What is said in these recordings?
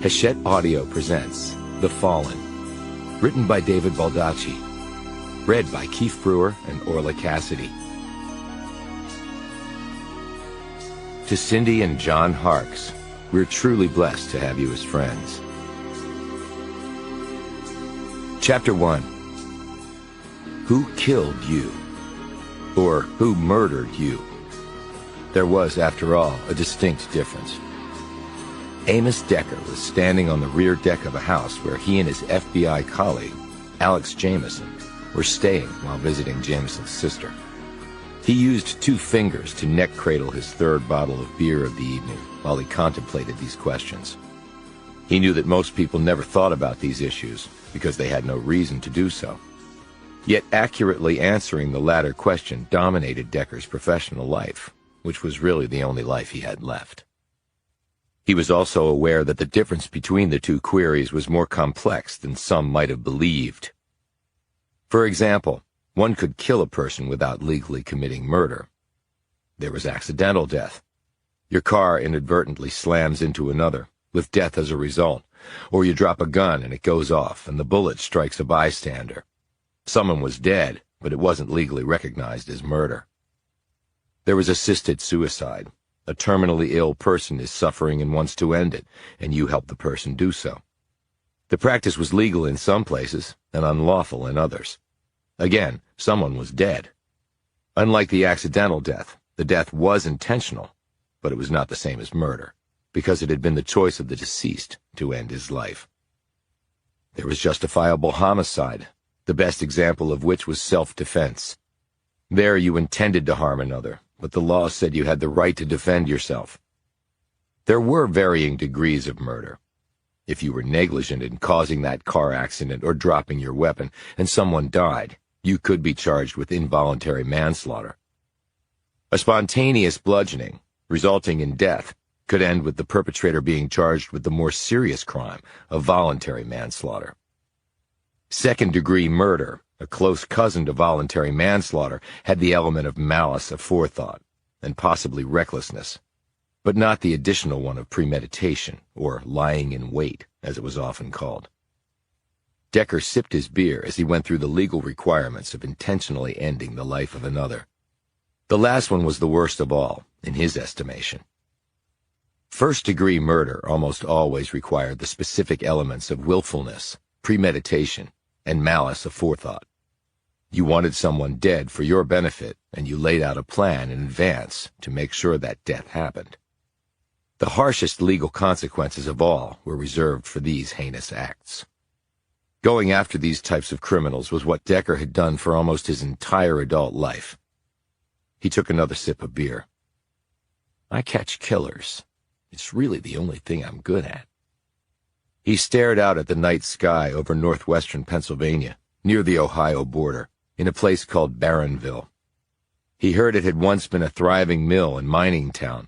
Hachette Audio presents The Fallen, written by David Baldacci, read by Keith Brewer and Orla Cassidy. To Cindy and John Harkes, we're truly blessed to have you as friends. Chapter 1. Who killed you? Or who murdered you? There was, after all, a distinct difference. Amos Decker was standing on the rear deck of a house where he and his FBI colleague, Alex Jameson, were staying while visiting Jameson's sister. He used 2 fingers to neck cradle his 3rd bottle of beer of the evening while he contemplated these questions. He knew that most people never thought about these issues because they had no reason to do so. Yet accurately answering the latter question dominated Decker's professional life, which was really the only life he had left. He was also aware that the difference between the 2 queries was more complex than some might have believed. For example, one could kill a person without legally committing murder. There was accidental death. Your car inadvertently slams into another, with death as a result, or you drop a gun and it goes off and the bullet strikes a bystander. Someone was dead, but it wasn't legally recognized as murder. There was assisted suicide. A terminally ill person is suffering and wants to end it, and you help the person do so. The practice was legal in some places and unlawful in others. Again, someone was dead. Unlike the accidental death, the death was intentional, but it was not the same as murder, because it had been the choice of the deceased to end his life. There was justifiable homicide, the best example of which was self-defense. There you intended to harm another, but the law said you had the right to defend yourself. There were varying degrees of murder. If you were negligent in causing that car accident or dropping your weapon and someone died, you could be charged with involuntary manslaughter. A spontaneous bludgeoning, resulting in death, could end with the perpetrator being charged with the more serious crime of voluntary manslaughter. Second-degree murder, a close cousin to voluntary manslaughter, had the element of malice aforethought and possibly recklessness, but not the additional one of premeditation, or lying in wait, as it was often called. Decker sipped his beer as he went through the legal requirements of intentionally ending the life of another. The last one was the worst of all, in his estimation. First-degree murder almost always required the specific elements of willfulness, premeditation, and malice aforethought. You wanted someone dead for your benefit, and you laid out a plan in advance to make sure that death happened. The harshest legal consequences of all were reserved for these heinous acts. Going after these types of criminals was what Decker had done for almost his entire adult life. He took another sip of beer. I catch killers. It's really the only thing I'm good at. He stared out at the night sky over northwestern Pennsylvania, near the Ohio border, in a place called Barronville. He heard it had once been a thriving mill and mining town,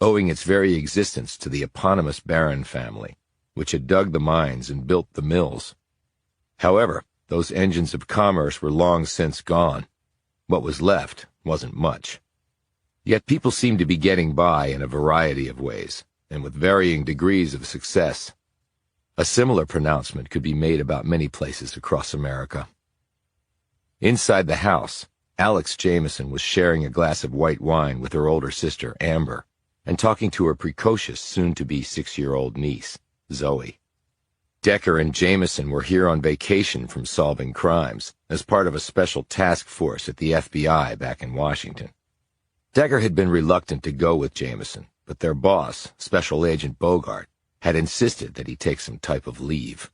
owing its very existence to the eponymous Barron family, which had dug the mines and built the mills. However, those engines of commerce were long since gone. What was left wasn't much. Yet people seemed to be getting by in a variety of ways, and with varying degrees of success. A similar pronouncement could be made about many places across America. Inside the house, Alex Jameson was sharing a glass of white wine with her older sister, Amber, and talking to her precocious, soon-to-be 6-year-old niece, Zoe. Decker and Jameson were here on vacation from solving crimes, as part of a special task force at the FBI back in Washington. Decker had been reluctant to go with Jameson, but their boss, Special Agent Bogart, had insisted that he take some type of leave.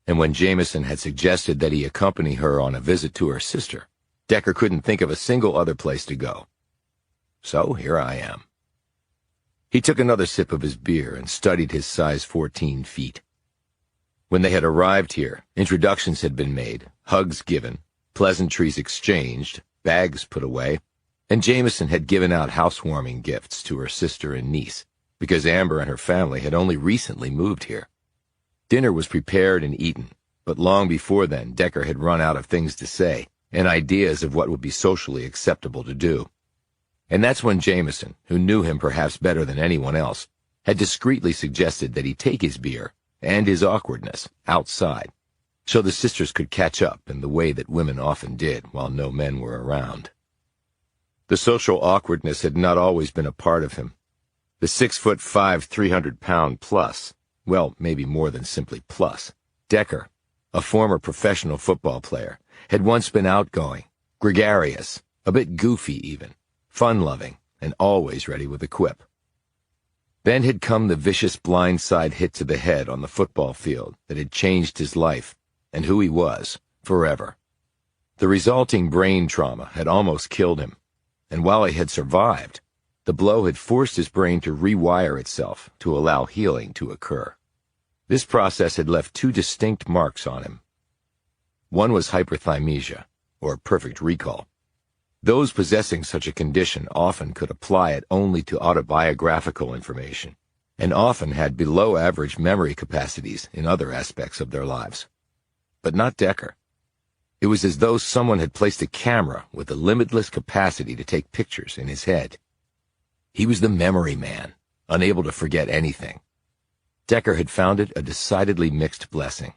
And when Jameson had suggested that he accompany her on a visit to her sister, Decker couldn't think of a single other place to go. So here I am. He took another sip of his beer and studied his size 14 feet. When they had arrived here, introductions had been made, hugs given, pleasantries exchanged, bags put away, and Jameson had given out housewarming gifts to her sister and niece, because Amber and her family had only recently moved here. Dinner was prepared and eaten, but long before then Decker had run out of things to say, and ideas of what would be socially acceptable to do. And that's when Jameson, who knew him perhaps better than anyone else, had discreetly suggested that he take his beer and his awkwardness outside, so the sisters could catch up in the way that women often did while no men were around. The social awkwardness had not always been a part of him. The 6'5", 300-pound plus, well, maybe more than simply plus, Decker, a former professional football player, had once been outgoing, gregarious, a bit goofy even, fun-loving, and always ready with a quip. Then had come the vicious blindside hit to the head on the football field that had changed his life and who he was forever. The resulting brain trauma had almost killed him, and while he had survived, the blow had forced his brain to rewire itself to allow healing to occur. This process had left two distinct marks on him. One was hyperthymesia, or perfect recall. Those possessing such a condition often could apply it only to autobiographical information, and often had below-average memory capacities in other aspects of their lives. But not Decker. It was as though someone had placed a camera with a limitless capacity to take pictures in his head. He was the memory man, unable to forget anything. Decker had found it a decidedly mixed blessing.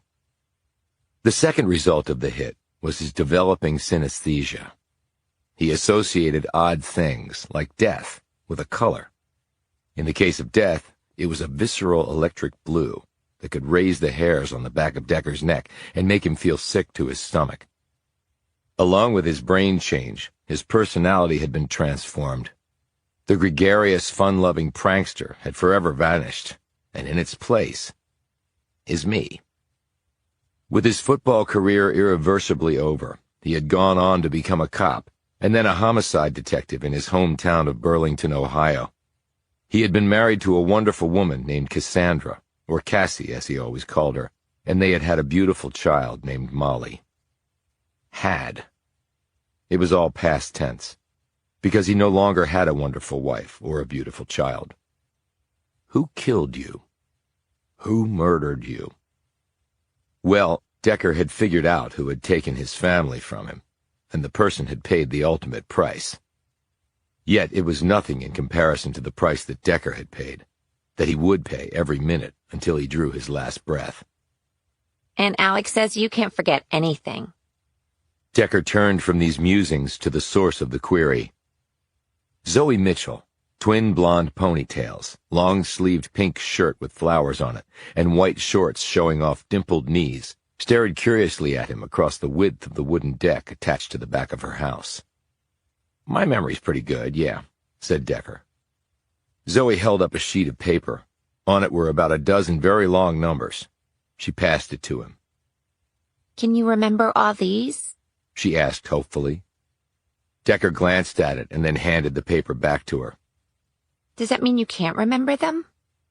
The second result of the hit was his developing synesthesia. He associated odd things, like death, with a color. In the case of death, it was a visceral electric blue that could raise the hairs on the back of Decker's neck and make him feel sick to his stomach. Along with his brain change, his personality had been transformed. The gregarious, fun-loving prankster had forever vanished, and in its place is me. With his football career irreversibly over, he had gone on to become a cop, and then a homicide detective in his hometown of Burlington, Ohio. He had been married to a wonderful woman named Cassandra, or Cassie as he always called her, and they had had a beautiful child named Molly. Had. It was all past tense, because he no longer had a wonderful wife or a beautiful child. Who killed you? Who murdered you? Well, Decker had figured out who had taken his family from him, and the person had paid the ultimate price. Yet it was nothing in comparison to the price that Decker had paid, that he would pay every minute until he drew his last breath. And Alex says you can't forget anything. Decker turned from these musings to the source of the query. Zoe Mitchell, twin blonde ponytails, long-sleeved pink shirt with flowers on it, and white shorts showing off dimpled knees, stared curiously at him across the width of the wooden deck attached to the back of her house. My memory's pretty good, yeah, said Decker. Zoe held up a sheet of paper. On it were about a dozen very long numbers. She passed it to him. Can you remember all these? She asked hopefully. Decker glanced at it and then handed the paper back to her. Does that mean you can't remember them?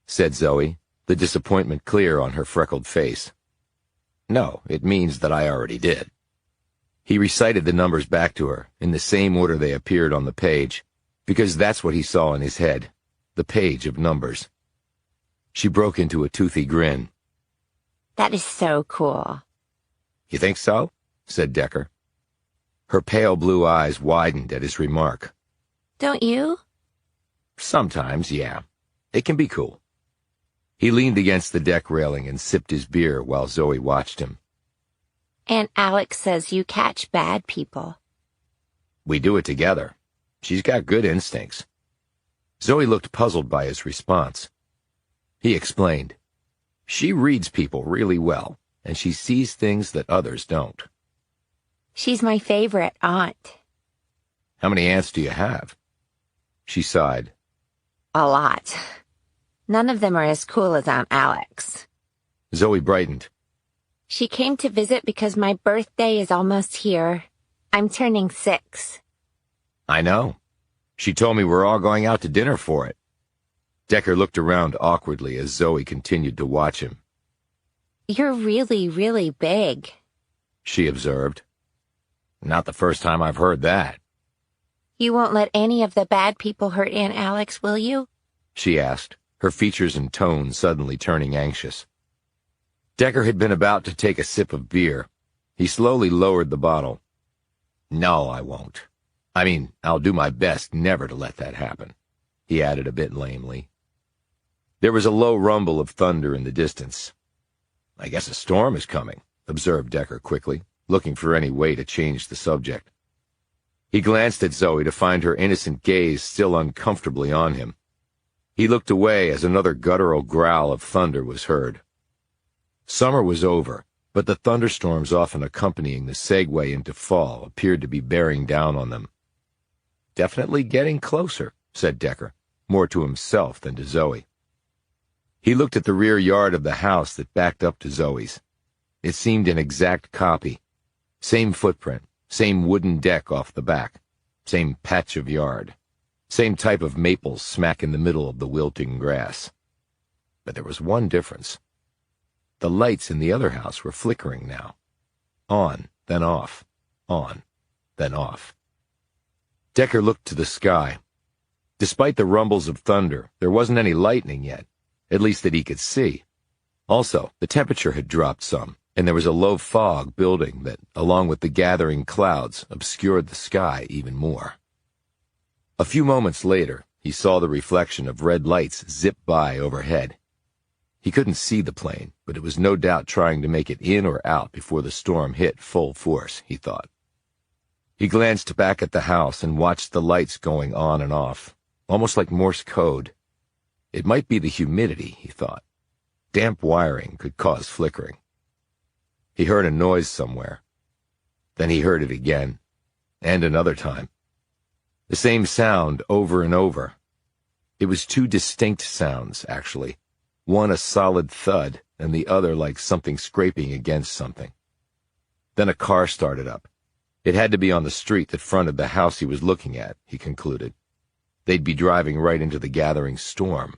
Said Zoe, the disappointment clear on her freckled face. No, it means that I already did. He recited the numbers back to her, in the same order they appeared on the page, because that's what he saw in his head, the page of numbers. She broke into a toothy grin. That is so cool. You think so? Said Decker. Her pale blue eyes widened at his remark. Don't you? Sometimes, yeah. It can be cool. He leaned against the deck railing and sipped his beer while Zoe watched him. And Alex says you catch bad people. We do it together. She's got good instincts. Zoe looked puzzled by his response. He explained. She reads people really well, and she sees things that others don't. She's my favorite aunt. How many aunts do you have? She sighed. A lot. None of them are as cool as Aunt Alex. Zoe brightened. She came to visit because my birthday is almost here. I'm turning 6. I know. She told me we're all going out to dinner for it. Decker looked around awkwardly as Zoe continued to watch him. You're really, really big, she observed. Not the first time I've heard that. You won't let any of the bad people hurt Aunt Alex, will you? She asked, her features and tone suddenly turning anxious. Decker had been about to take a sip of beer. He slowly lowered the bottle. No, I won't. I mean, I'll do my best never to let that happen," he added a bit lamely. There was a low rumble of thunder in the distance. "I guess a storm is coming," observed Decker quickly, looking for any way to change the subject. He glanced at Zoe to find her innocent gaze still uncomfortably on him. He looked away as another guttural growl of thunder was heard. Summer was over, but the thunderstorms often accompanying the segue into fall appeared to be bearing down on them. "Definitely getting closer," said Decker, more to himself than to Zoe. He looked at the rear yard of the house that backed up to Zoe's. It seemed an exact copy. Same footprint, same wooden deck off the back, same patch of yard, same type of maples smack in the middle of the wilting grass. But there was one difference. The lights in the other house were flickering now. On, then off. On, then off. Decker looked to the sky. Despite the rumbles of thunder, there wasn't any lightning yet, at least that he could see. Also, the temperature had dropped some, and there was a low fog building that, along with the gathering clouds, obscured the sky even more. A few moments later, he saw the reflection of red lights zip by overhead. He couldn't see the plane, but it was no doubt trying to make it in or out before the storm hit full force, he thought. He glanced back at the house and watched the lights going on and off, almost like Morse code. It might be the humidity, he thought. Damp wiring could cause flickering. He heard a noise somewhere. Then he heard it again, and another time. The same sound over and over. It was two distinct sounds, actually. One a solid thud, and the other like something scraping against something. Then a car started up. It had to be on the street that fronted the house he was looking at, he concluded. They'd be driving right into the gathering storm.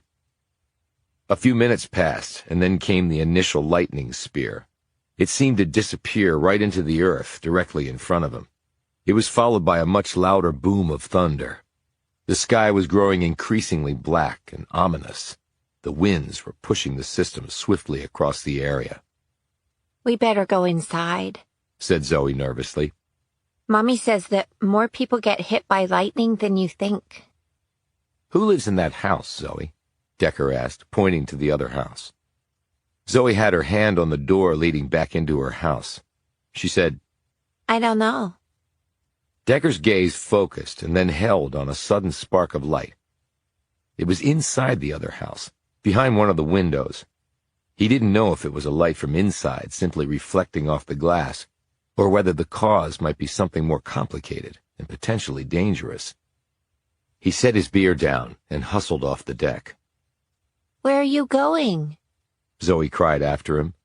A few minutes passed, and then came the initial lightning spear. It seemed to disappear right into the earth directly in front of him. It was followed by a much louder boom of thunder. The sky was growing increasingly black and ominous. The winds were pushing the system swiftly across the area. "We better go inside," said Zoe nervously. "Mommy says that more people get hit by lightning than you think." "Who lives in that house, Zoe?" Decker asked, pointing to the other house. Zoe had her hand on the door leading back into her house. She said, "I don't know." Decker's gaze focused and then held on a sudden spark of light. It was inside the other house, behind one of the windows. He didn't know if it was a light from inside simply reflecting off the glass, or whether the cause might be something more complicated and potentially dangerous. He set his beer down and hustled off the deck. "Where are you going?" Zoe cried after him.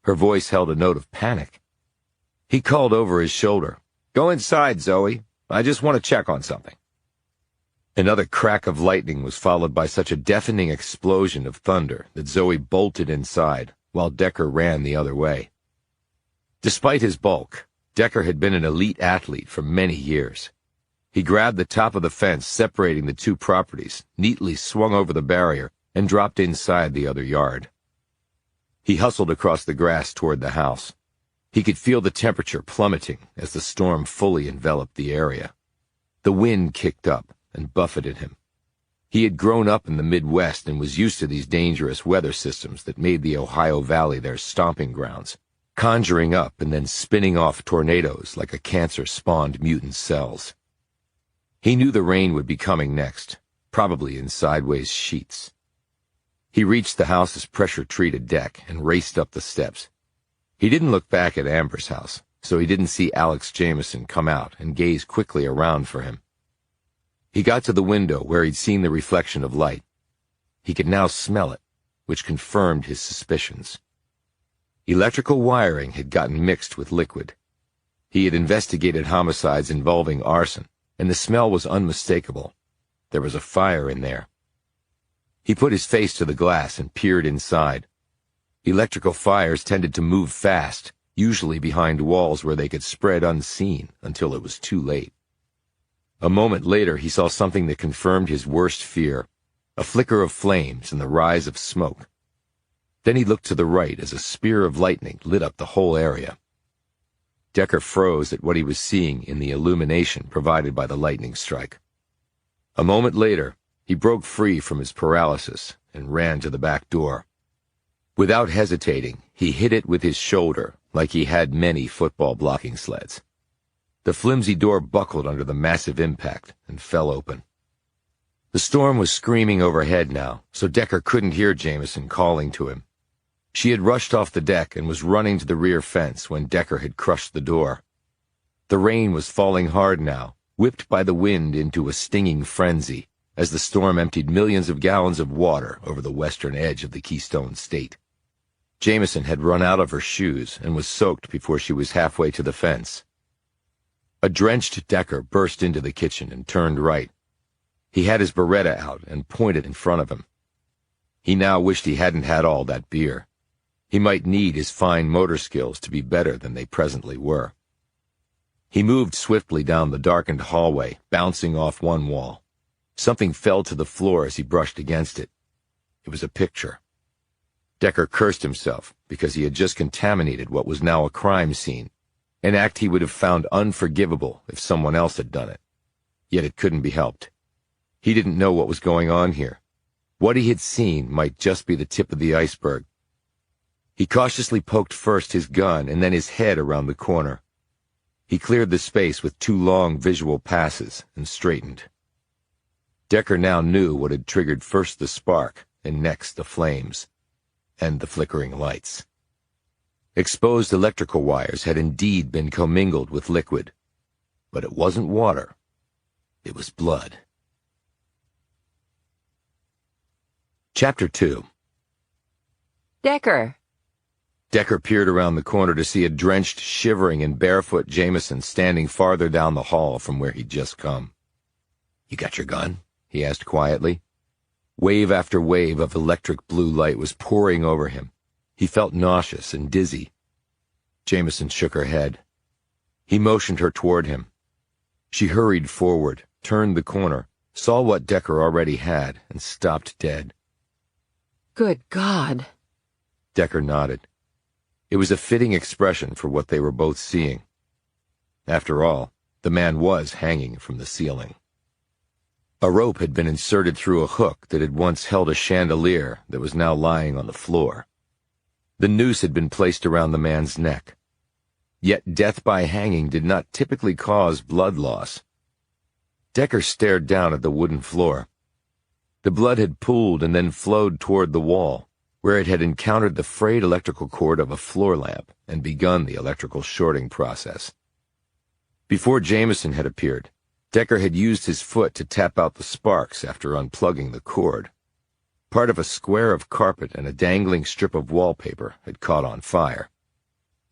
Her voice held a note of panic. He called over his shoulder, "Go inside, Zoe. I just want to check on something." Another crack of lightning was followed by such a deafening explosion of thunder that Zoe bolted inside, while Decker ran the other way. Despite his bulk, Decker had been an elite athlete for many years. He grabbed the top of the fence separating the two properties, neatly swung over the barrier, and dropped inside the other yard. He hustled across the grass toward the house. He could feel the temperature plummeting as the storm fully enveloped the area. The wind kicked up and buffeted him. He had grown up in the Midwest and was used to these dangerous weather systems that made the Ohio Valley their stomping grounds, conjuring up and then spinning off tornadoes like a cancer-spawned mutant cells. He knew the rain would be coming next, probably in sideways sheets. He reached the house's pressure-treated deck and raced up the steps. He didn't look back at Amber's house, so he didn't see Alex Jameson come out and gaze quickly around for him. He got to the window where he'd seen the reflection of light. He could now smell it, which confirmed his suspicions. Electrical wiring had gotten mixed with liquid. He had investigated homicides involving arson, and the smell was unmistakable. There was a fire in there. He put his face to the glass and peered inside. Electrical fires tended to move fast, usually behind walls where they could spread unseen until it was too late. A moment later, he saw something that confirmed his worst fear, a flicker of flames and the rise of smoke. Then he looked to the right as a spear of lightning lit up the whole area. Decker froze at what he was seeing in the illumination provided by the lightning strike. A moment later, he broke free from his paralysis and ran to the back door. Without hesitating, he hit it with his shoulder like he had many football blocking sleds. The flimsy door buckled under the massive impact and fell open. The storm was screaming overhead now, so Decker couldn't hear Jameson calling to him. She had rushed off the deck and was running to the rear fence when Decker had crushed the door. The rain was falling hard now, whipped by the wind into a stinging frenzy, as the storm emptied millions of gallons of water over the western edge of the Keystone State. Jameson had run out of her shoes and was soaked before she was halfway to the fence. A drenched Decker burst into the kitchen and turned right. He had his Beretta out and pointed in front of him. He now wished he hadn't had all that beer. He might need his fine motor skills to be better than they presently were. He moved swiftly down the darkened hallway, bouncing off one wall. Something fell to the floor as he brushed against it. It was a picture. Decker cursed himself because he had just contaminated what was now a crime scene, an act he would have found unforgivable if someone else had done it. Yet it couldn't be helped. He didn't know what was going on here. What he had seen might just be the tip of the iceberg. He cautiously poked first his gun and then his head around the corner. He cleared the space with 2 long visual passes and straightened. Decker now knew what had triggered first the spark and next the flames, and the flickering lights. Exposed electrical wires had indeed been commingled with liquid, but it wasn't water. It was blood. Chapter 2. Decker. Decker peered around the corner to see a drenched, shivering, and barefoot Jameson standing farther down the hall from where he'd just come. "You got your gun?" he asked quietly. Wave after wave of electric blue light was pouring over him. He felt nauseous and dizzy. Jameson shook her head. He motioned her toward him. She hurried forward, turned the corner, saw what Decker already had, and stopped dead. Good God. Decker nodded. It was a fitting expression for what they were both seeing. After all, the man was hanging from the ceiling. A rope had been inserted through a hook that had once held a chandelier that was now lying on the floor. The noose had been placed around the man's neck. Yet death by hanging did not typically cause blood loss. Decker stared down at the wooden floor. The blood had pooled and then flowed toward the wall, where it had encountered the frayed electrical cord of a floor lamp and begun the electrical shorting process. Before Jameson had appeared, Decker had used his foot to tap out the sparks after unplugging the cord. Part of a square of carpet and a dangling strip of wallpaper had caught on fire.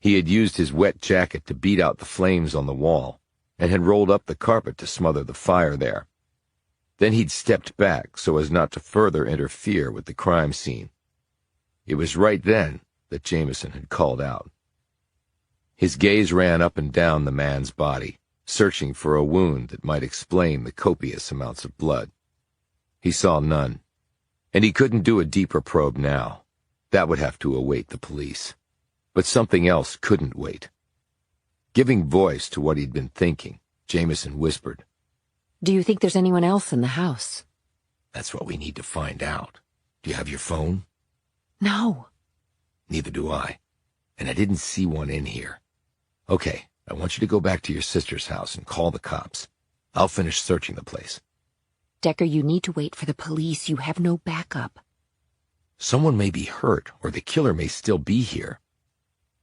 He had used his wet jacket to beat out the flames on the wall, and had rolled up the carpet to smother the fire there. Then he'd stepped back so as not to further interfere with the crime scene. It was right then that Jameson had called out. His gaze ran up and down the man's body, searching for a wound that might explain the copious amounts of blood. He saw none, and he couldn't do a deeper probe now. That would have to await the police. But something else couldn't wait. Giving voice to what he'd been thinking, Jameson whispered, Do you think there's anyone else in the house? "That's what we need to find out. Do you have your phone?" No. "Neither do I. And I didn't see one in here. Okay, I want you to go back to your sister's house and call the cops. I'll finish searching the place." Decker, you need to wait for the police. You have no backup. "Someone may be hurt, or the killer may still be here,"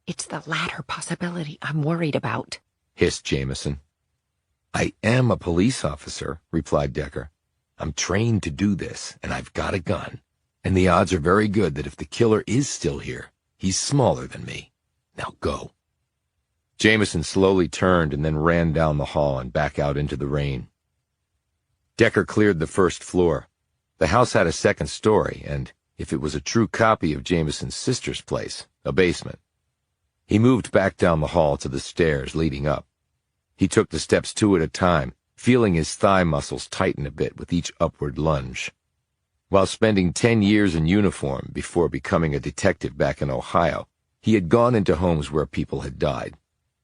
It's the latter possibility I'm worried about, hissed Jameson. "I am a police officer," replied Decker. "I'm trained to do this, and I've got a gun. And the odds are very good that if the killer is still here, he's smaller than me. Now go." Jameson slowly turned and then ran down the hall and back out into the rain. Decker cleared the first floor. The house had a second story and, if it was a true copy of Jameson's sister's place, a basement. He moved back down the hall to the stairs leading up. He took the steps 2 at a time, feeling his thigh muscles tighten a bit with each upward lunge. While spending 10 years in uniform before becoming a detective back in Ohio, he had gone into homes where people had died.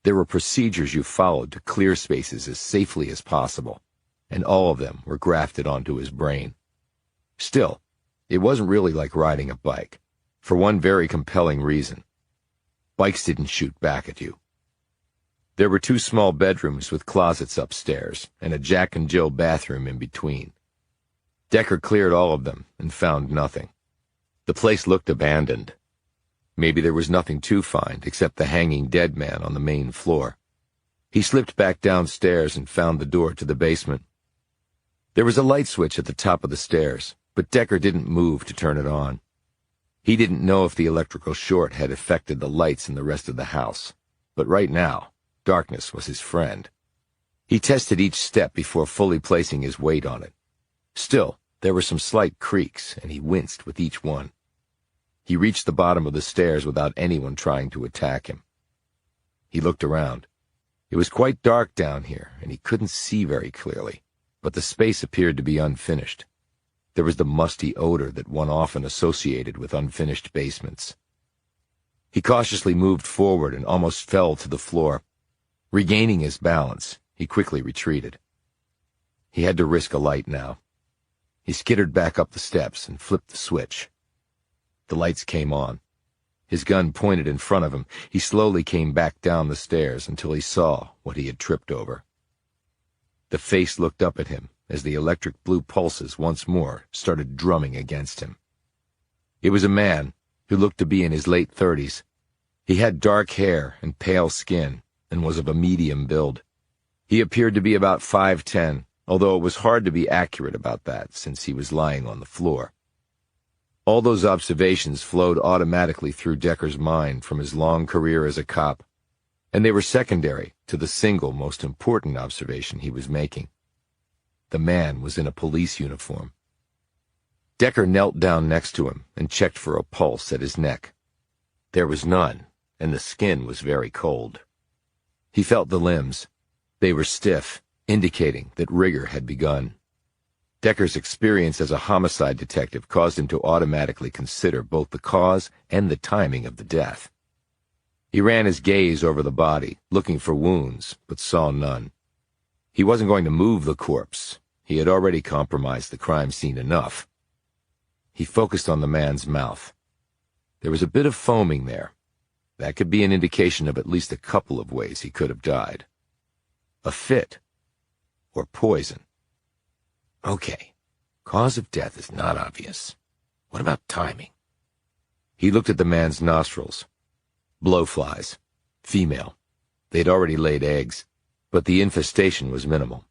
There were procedures you followed to clear spaces as safely as possible, and all of them were grafted onto his brain. Still, it wasn't really like riding a bike, for one very compelling reason. Bikes didn't shoot back at you. There were 2 small bedrooms with closets upstairs, and a Jack and Jill bathroom in between. Decker cleared all of them and found nothing. The place looked abandoned. Maybe there was nothing to find except the hanging dead man on the main floor. He slipped back downstairs and found the door to the basement. There was a light switch at the top of the stairs, but Decker didn't move to turn it on. He didn't know if the electrical short had affected the lights in the rest of the house, but right now, darkness was his friend. He tested each step before fully placing his weight on it. Still, there were some slight creaks, and he winced with each one. He reached the bottom of the stairs without anyone trying to attack him. He looked around. It was quite dark down here, and he couldn't see very clearly, but the space appeared to be unfinished. There was the musty odor that one often associated with unfinished basements. He cautiously moved forward and almost fell to the floor. Regaining his balance, he quickly retreated. He had to risk a light now. He skittered back up the steps and flipped the switch. The lights came on. His gun pointed in front of him, he slowly came back down the stairs until he saw what he had tripped over. The face looked up at him as the electric blue pulses once more started drumming against him. It was a man who looked to be in his late 30s. He had dark hair and pale skin and was of a medium build. He appeared to be about 5'10", although it was hard to be accurate about that since he was lying on the floor. All those observations flowed automatically through Decker's mind from his long career as a cop, and they were secondary to the single most important observation he was making. The man was in a police uniform. Decker knelt down next to him and checked for a pulse at his neck. There was none, and the skin was very cold. He felt the limbs. They were stiff, indicating that rigor had begun. Decker's experience as a homicide detective caused him to automatically consider both the cause and the timing of the death. He ran his gaze over the body, looking for wounds, but saw none. He wasn't going to move the corpse. He had already compromised the crime scene enough. He focused on the man's mouth. There was a bit of foaming there. That could be an indication of at least a couple of ways he could have died. A fit, or poison. Okay, cause of death is not obvious. What about timing? He looked at the man's nostrils. Blowflies. Female. They'd already laid eggs, but the infestation was minimal.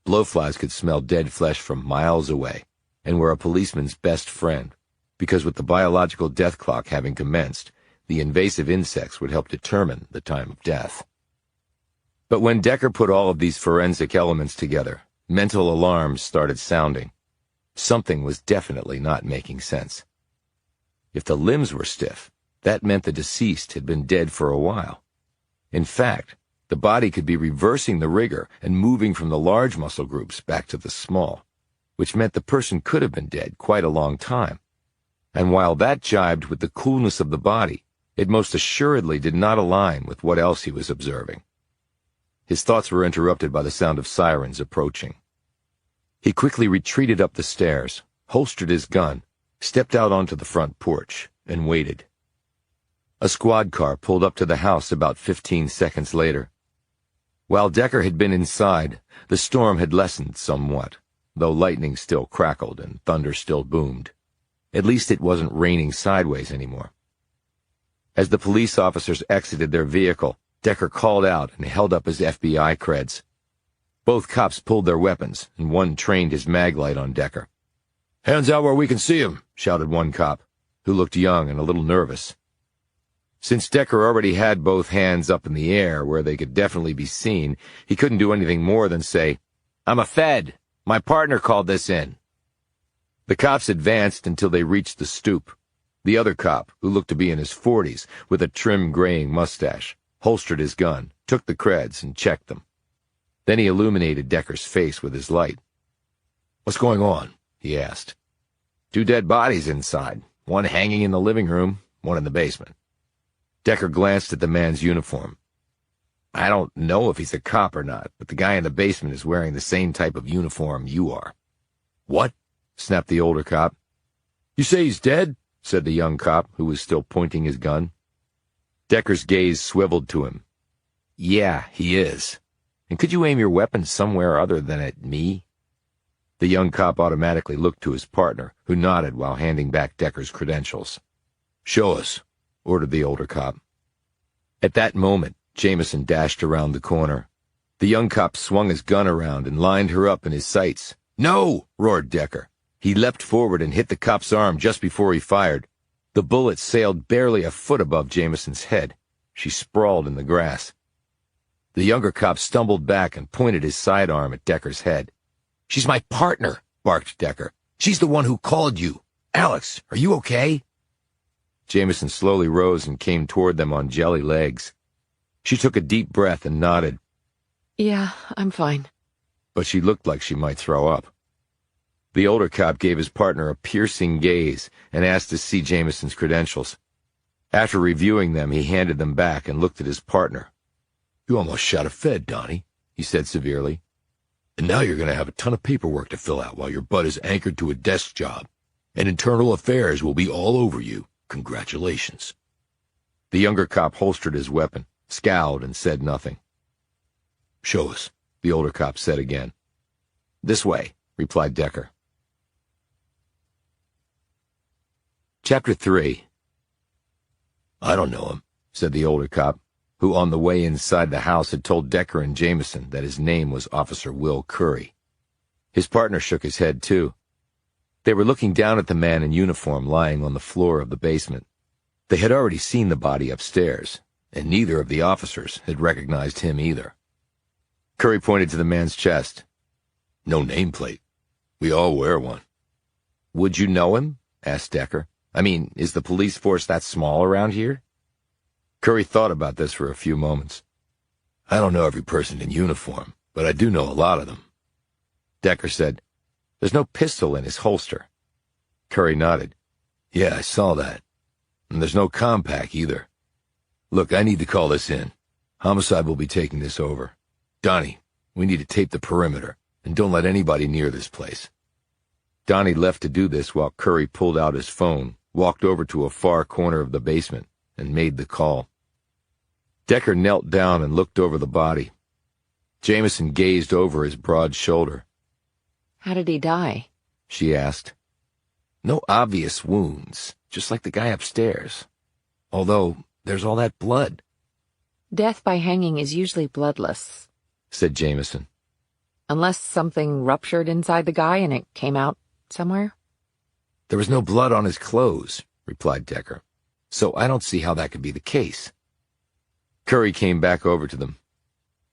Blowflies could smell dead flesh from miles away, and were a policeman's best friend, because with the biological death clock having commenced, the invasive insects would help determine the time of death. But when Decker put all of these forensic elements together, mental alarms started sounding. Something was definitely not making sense. If the limbs were stiff, that meant the deceased had been dead for a while. In fact, the body could be reversing the rigor and moving from the large muscle groups back to the small, which meant the person could have been dead quite a long time. And while that jibed with the coolness of the body, it most assuredly did not align with what else he was observing. His thoughts were interrupted by the sound of sirens approaching. He quickly retreated up the stairs, holstered his gun, stepped out onto the front porch, and waited. A squad car pulled up to the house about 15 seconds later. While Decker had been inside, the storm had lessened somewhat, though lightning still crackled and thunder still boomed. At least it wasn't raining sideways anymore. As the police officers exited their vehicle, Decker called out and held up his FBI creds. Both cops pulled their weapons, and one trained his mag light on Decker. "Hands out where we can see him," shouted one cop, who looked young and a little nervous. Since Decker already had both hands up in the air where they could definitely be seen, he couldn't do anything more than say, "I'm a Fed. My partner called this in." The cops advanced until they reached the stoop. The other cop, who looked to be in his 40s, with a trim graying mustache, holstered his gun, took the creds, and checked them. Then he illuminated Decker's face with his light. "What's going on?" he asked. "2 dead bodies inside, one hanging in the living room, one in the basement." Decker glanced at the man's uniform. I don't know if he's a cop or not, but the guy in the basement is wearing the same type of uniform you are." "What?" snapped the older cop. "You say he's dead?" said the young cop, who was still pointing his gun. Decker's gaze swiveled to him. "Yeah, he is. And could you aim your weapon somewhere other than at me?" The young cop automatically looked to his partner, who nodded while handing back Decker's credentials. "Show us," ordered the older cop. At that moment, Jameson dashed around the corner. The young cop swung his gun around and lined her up in his sights. "No!" roared Decker. He leapt forward and hit the cop's arm just before he fired. The bullet sailed barely a foot above Jameson's head. She sprawled in the grass. The younger cop stumbled back and pointed his sidearm at Decker's head. "She's my partner," barked Decker. "She's the one who called you. Alex, are you okay?" Jameson slowly rose and came toward them on jelly legs. She took a deep breath and nodded. "Yeah, I'm fine." But she looked like she might throw up. The older cop gave his partner a piercing gaze and asked to see Jameson's credentials. After reviewing them, he handed them back and looked at his partner. "You almost shot a Fed, Donnie," he said severely. "And now you're going to have a ton of paperwork to fill out while your butt is anchored to a desk job. And internal affairs will be all over you. Congratulations." The younger cop holstered his weapon, scowled, and said nothing. "Show us," the older cop said again. "This way," replied Decker. Chapter 3. "I don't know him," said the older cop, who on the way inside the house had told Decker and Jameson that his name was Officer Will Curry. His partner shook his head, too. They were looking down at the man in uniform lying on the floor of the basement. They had already seen the body upstairs, and neither of the officers had recognized him either. Curry pointed to the man's chest. "No nameplate. We all wear one." "Would you know him?" asked Decker. "I mean, is the police force that small around here?" Curry thought about this for a few moments. "I don't know every person in uniform, but I do know a lot of them." Decker said, "There's no pistol in his holster." Curry nodded. "Yeah, I saw that. And there's no compact either. Look, I need to call this in. Homicide will be taking this over. Donnie, we need to tape the perimeter, and don't let anybody near this place." Donnie left to do this while Curry pulled out his phone, walked over to a far corner of the basement, and made the call. Decker knelt down and looked over the body. Jameson gazed over his broad shoulder. "How did he die?" she asked. "No obvious wounds, just like the guy upstairs. Although, there's all that blood." "Death by hanging is usually bloodless," said Jameson. "unless something ruptured inside the guy and it came out somewhere." "There was no blood on his clothes," replied Decker. "So I don't see how that could be the case." Curry came back over to them.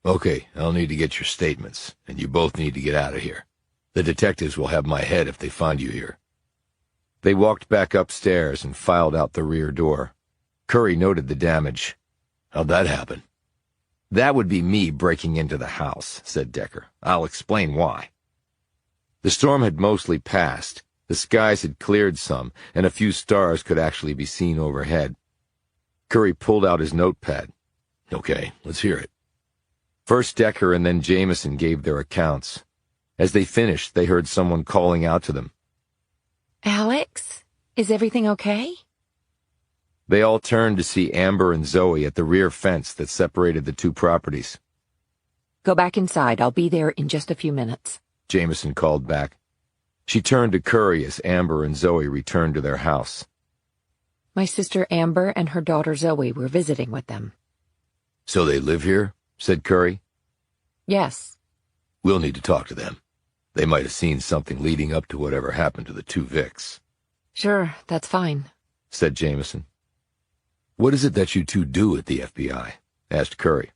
"Okay, I'll need to get your statements, and you both need to get out of here. The detectives will have my head if they find you here." They walked back upstairs and filed out the rear door. Curry noted the damage. "How'd that happen?" "That would be me breaking into the house," said Decker. "I'll explain why." The storm had mostly passed. The skies had cleared some, and a few stars could actually be seen overhead. Curry pulled out his notepad. "Okay, let's hear it." First Decker and then Jameson gave their accounts. As they finished, they heard someone calling out to them. "Alex, is everything okay?" They all turned to see Amber and Zoe at the rear fence that separated the two properties. "Go back inside. I'll be there in just a few minutes," Jameson called back. She turned to Curry as Amber and Zoe returned to their house. "My sister Amber and her daughter Zoe were visiting with them." "So they live here?" said Curry. "Yes." "We'll need to talk to them. They might have seen something leading up to whatever happened to the two Vics." "Sure, that's fine," said Jameson. "What is it that you two do at the FBI?" asked Curry.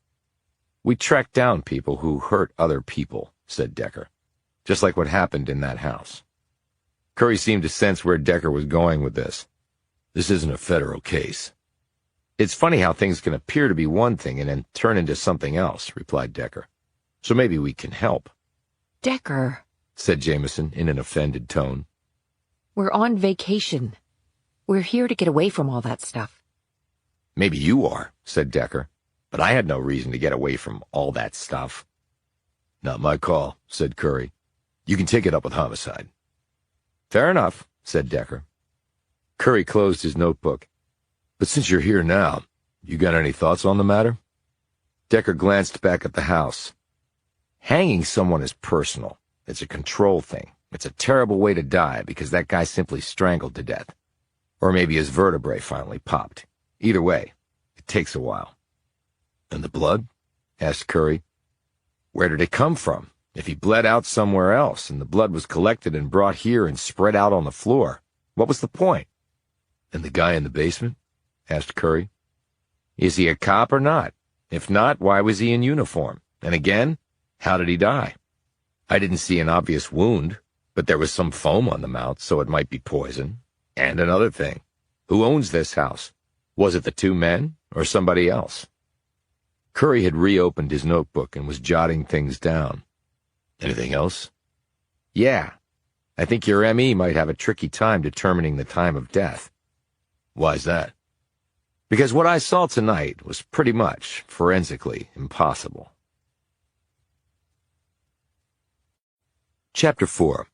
"We track down people who hurt other people," said Decker. "Just like what happened in that house." Curry seemed to sense where Decker was going with this. "This isn't a federal case." "It's funny how things can appear to be one thing and then turn into something else," replied Decker. "So maybe we can help." "Decker," said Jameson in an offended tone. "we're on vacation. We're here to get away from all that stuff." "Maybe you are," said Decker. but I had no reason to get away from all that stuff. Not my call, said Curry. You can take it up with homicide. Fair enough, said Decker. Curry closed his notebook. But since you're here now, you got any thoughts on the matter? Decker glanced back at the house. Hanging someone is personal. It's a control thing. It's a terrible way to die because that guy simply strangled to death. Or maybe his vertebrae finally popped. Either way, it takes a while. And the blood? Asked Curry. Where did it come from? If he bled out somewhere else and the blood was collected and brought here and spread out on the floor, what was the point? And the guy in the basement? Asked Curry. Is he a cop or not? If not, why was he in uniform? And again, how did he die? I didn't see an obvious wound, but there was some foam on the mouth, so it might be poison. And another thing, who owns this house? Was it the two men or somebody else? Curry had reopened his notebook and was jotting things down. Anything else? Yeah. I think your ME might have a tricky time determining the time of death. Why's that? Because what I saw tonight was pretty much forensically impossible. Chapter 4.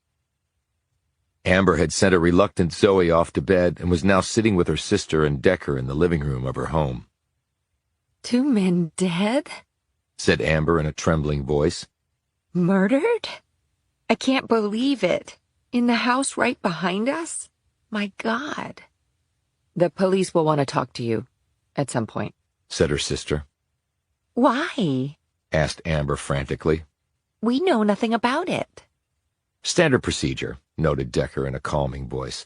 Amber had sent a reluctant Zoe off to bed and was now sitting with her sister and Decker in the living room of her home. 2 men dead? Said Amber in a trembling voice. Murdered? I can't believe it. In the house right behind us? My God. The police will want to talk to you at some point, said her sister. Why? Asked Amber frantically. We know nothing about it. Standard procedure, noted Decker in a calming voice.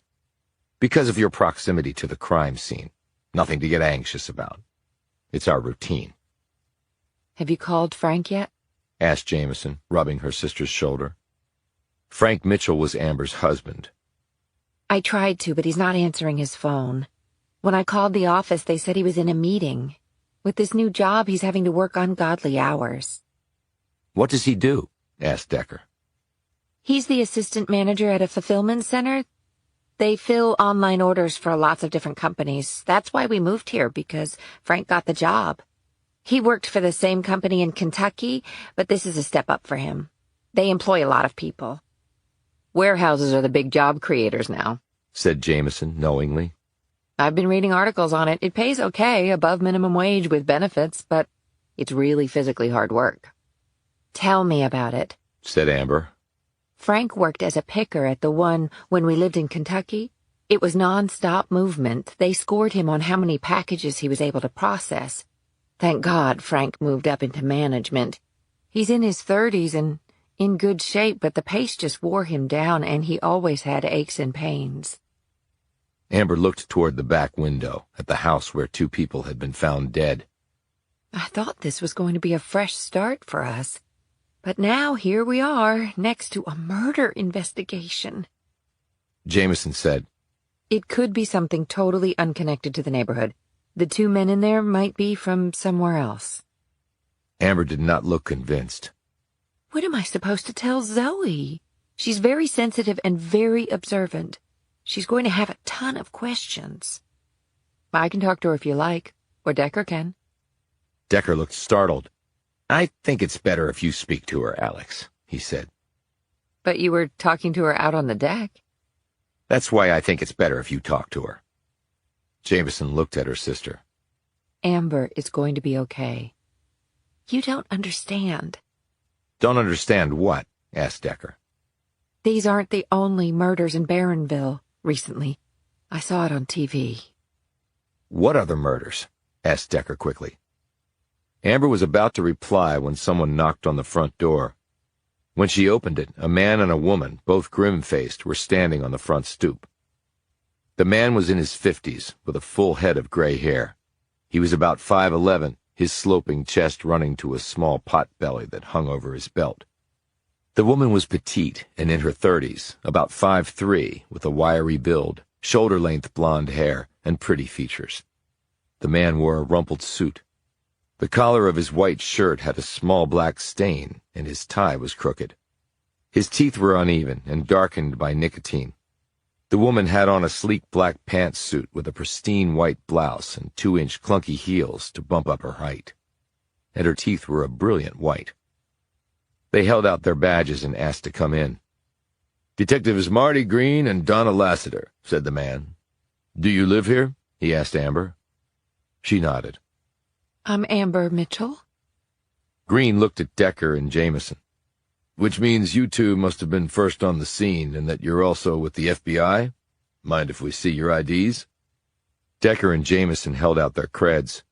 Because of your proximity to the crime scene. Nothing to get anxious about. It's our routine. Have you called Frank yet? Asked Jameson, rubbing her sister's shoulder. Frank Mitchell was Amber's husband. I tried to, but he's not answering his phone. When I called the office, they said he was in a meeting. With this new job, he's having to work ungodly hours. What does he do? Asked Decker. He's the assistant manager at a fulfillment center. They fill online orders for lots of different companies. That's why we moved here, because Frank got the job. He worked for the same company in Kentucky, but this is a step up for him. They employ a lot of people. Warehouses are the big job creators now, said Jameson knowingly. I've been reading articles on it. It pays okay, above minimum wage with benefits, but it's really physically hard work. Tell me about it, said Amber. Frank worked as a picker at the one when we lived in Kentucky. It was non-stop movement. They scored him on how many packages he was able to process. Thank God Frank moved up into management. He's in his 30s and in good shape, but the pace just wore him down, and he always had aches and pains. Amber looked toward the back window at the house where 2 people had been found dead. I thought this was going to be a fresh start for us. But now here we are, next to a murder investigation. Jameson said, It could be something totally unconnected to the neighborhood. The 2 men in there might be from somewhere else. Amber did not look convinced. What am I supposed to tell Zoe? She's very sensitive and very observant. She's going to have a ton of questions. I can talk to her if you like, or Decker can. Decker looked startled. I think it's better if you speak to her, Alex, he said. But you were talking to her out on the deck. That's why I think it's better if you talk to her. Jameson looked at her sister. Amber is going to be okay. You don't understand. Don't understand what? Asked Decker. These aren't the only murders in Barronville recently. I saw it on TV. What other murders? Asked Decker quickly. Amber was about to reply when someone knocked on the front door. When she opened it, a man and a woman, both grim-faced, were standing on the front stoop. The man was in his 50s, with a full head of gray hair. He was about 5'11", his sloping chest running to a small pot belly that hung over his belt. The woman was petite and in her 30s, about 5'3", with a wiry build, shoulder-length blonde hair, and pretty features. The man wore a rumpled suit. The collar of his white shirt had a small black stain, and his tie was crooked. His teeth were uneven and darkened by nicotine. The woman had on a sleek black pantsuit with a pristine white blouse and 2-inch clunky heels to bump up her height. and her teeth were a brilliant white. They held out their badges and asked to come in. "Detectives Marty Green and Donna Lassiter," said the man. "Do you live here?" he asked Amber. She nodded. I'm Amber Mitchell. Green looked at Decker and Jameson. "Which means you two must have been first on the scene and that you're also with the FBI? Mind if we see your IDs?" Decker and Jameson held out their creds.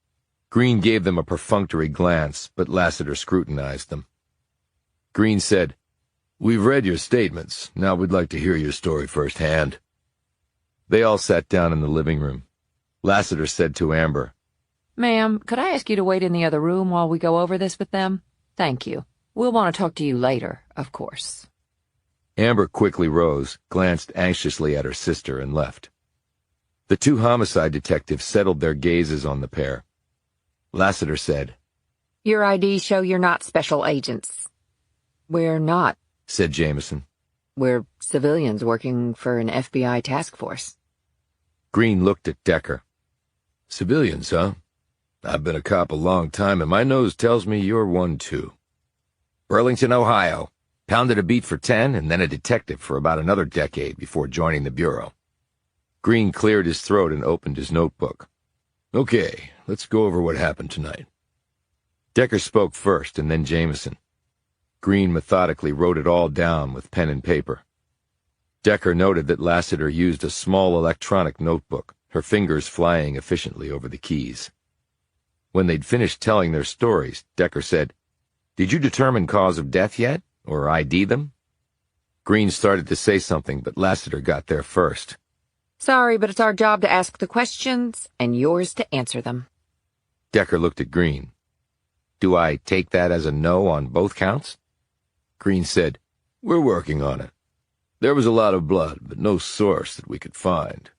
Green gave them a perfunctory glance, but Lassiter scrutinized them. Green said, "We've read your statements. Now we'd like to hear your story firsthand." They all sat down in the living room. Lassiter said to Amber, Ma'am, could I ask you to wait in the other room while we go over this with them? Thank you. We'll want to talk to you later, of course. Amber quickly rose, glanced anxiously at her sister, and left. The two homicide detectives settled their gazes on the pair. Lassiter said, Your IDs show you're not special agents. We're not, said Jameson. We're civilians working for an FBI task force. Green looked at Decker. "Civilians, huh? I've been a cop a long time, and my nose tells me you're one, too. Burlington, Ohio. Pounded a beat for 10 and then a detective for about another decade before joining the Bureau." Green cleared his throat and opened his notebook. "Okay, let's go over what happened tonight." Decker spoke first, and then Jameson. Green methodically wrote it all down with pen and paper. Decker noted that Lassiter used a small electronic notebook, her fingers flying efficiently over the keys. When they'd finished telling their stories, Decker said, "Did you determine cause of death yet, or ID them?" Green started to say something, but Lassiter got there first. Sorry, but it's our job to ask the questions and yours to answer them. Decker looked at Green. "Do I take that as a no on both counts?" Green said, "We're working on it. There was a lot of blood, but no source that we could find."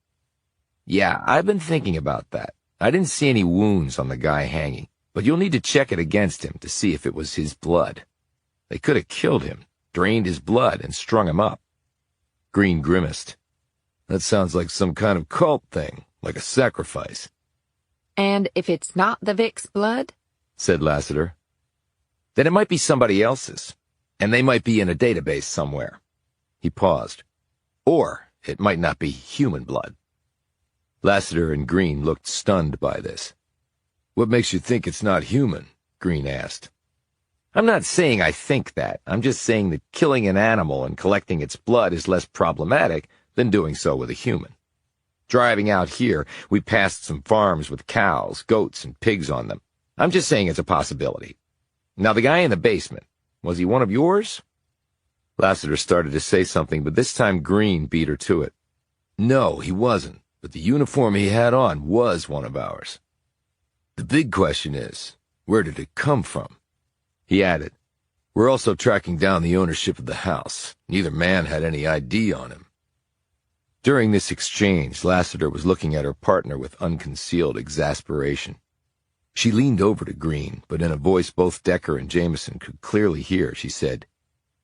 "Yeah, I've been thinking about that. I didn't see any wounds on the guy hanging, but you'll need to check it against him to see if it was his blood. They could have killed him, drained his blood, and strung him up." Green grimaced. "That sounds like some kind of cult thing, like a sacrifice." And if it's not the Vic's blood? Said Lassiter. "Then it might be somebody else's, and they might be in a database somewhere." He paused. "Or it might not be human blood." Lassiter and Green looked stunned by this. "What makes you think it's not human?" Green asked. "I'm not saying I think that. I'm just saying that killing an animal and collecting its blood is less problematic than doing so with a human. Driving out here, we passed some farms with cows, goats, and pigs on them. I'm just saying it's a possibility. Now, the guy in the basement, was he one of yours?" Lassiter started to say something, but this time Green beat her to it. "No, he wasn't, but the uniform he had on was one of ours. The big question is, where did it come from?" He added, "We're also tracking down the ownership of the house. Neither man had any ID on him." During this exchange, Lassiter was looking at her partner with unconcealed exasperation. She leaned over to Green, but in a voice both Decker and Jameson could clearly hear, she said,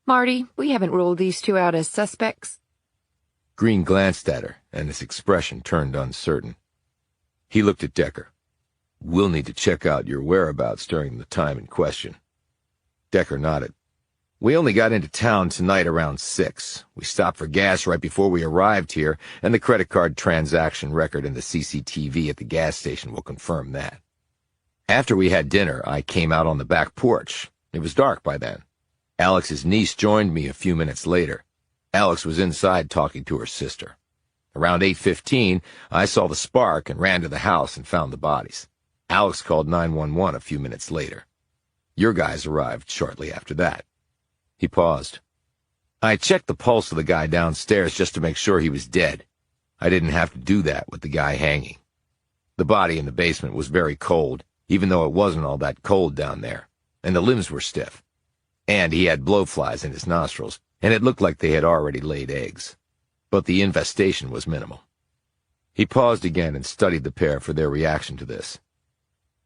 Marty, we haven't ruled these two out as suspects. Green glanced at her, and his expression turned uncertain. He looked at Decker. "We'll need to check out your whereabouts during the time in question." Decker nodded. "We only got into town tonight around 6. We stopped for gas right before we arrived here, and the credit card transaction record in the CCTV at the gas station will confirm that. After we had dinner, I came out on the back porch. It was dark by then. Alex's niece joined me a few minutes later. Alex was inside talking to her sister. Around 8:15, I saw the spark and ran to the house and found the bodies. Alex called 911 a few minutes later. Your guys arrived shortly after that." He paused. "I checked the pulse of the guy downstairs just to make sure he was dead. I didn't have to do that with the guy hanging. The body in the basement was very cold, even though it wasn't all that cold down there, and the limbs were stiff. And he had blowflies in his nostrils, and it looked like they had already laid eggs. But the infestation was minimal." He paused again and studied the pair for their reaction to this.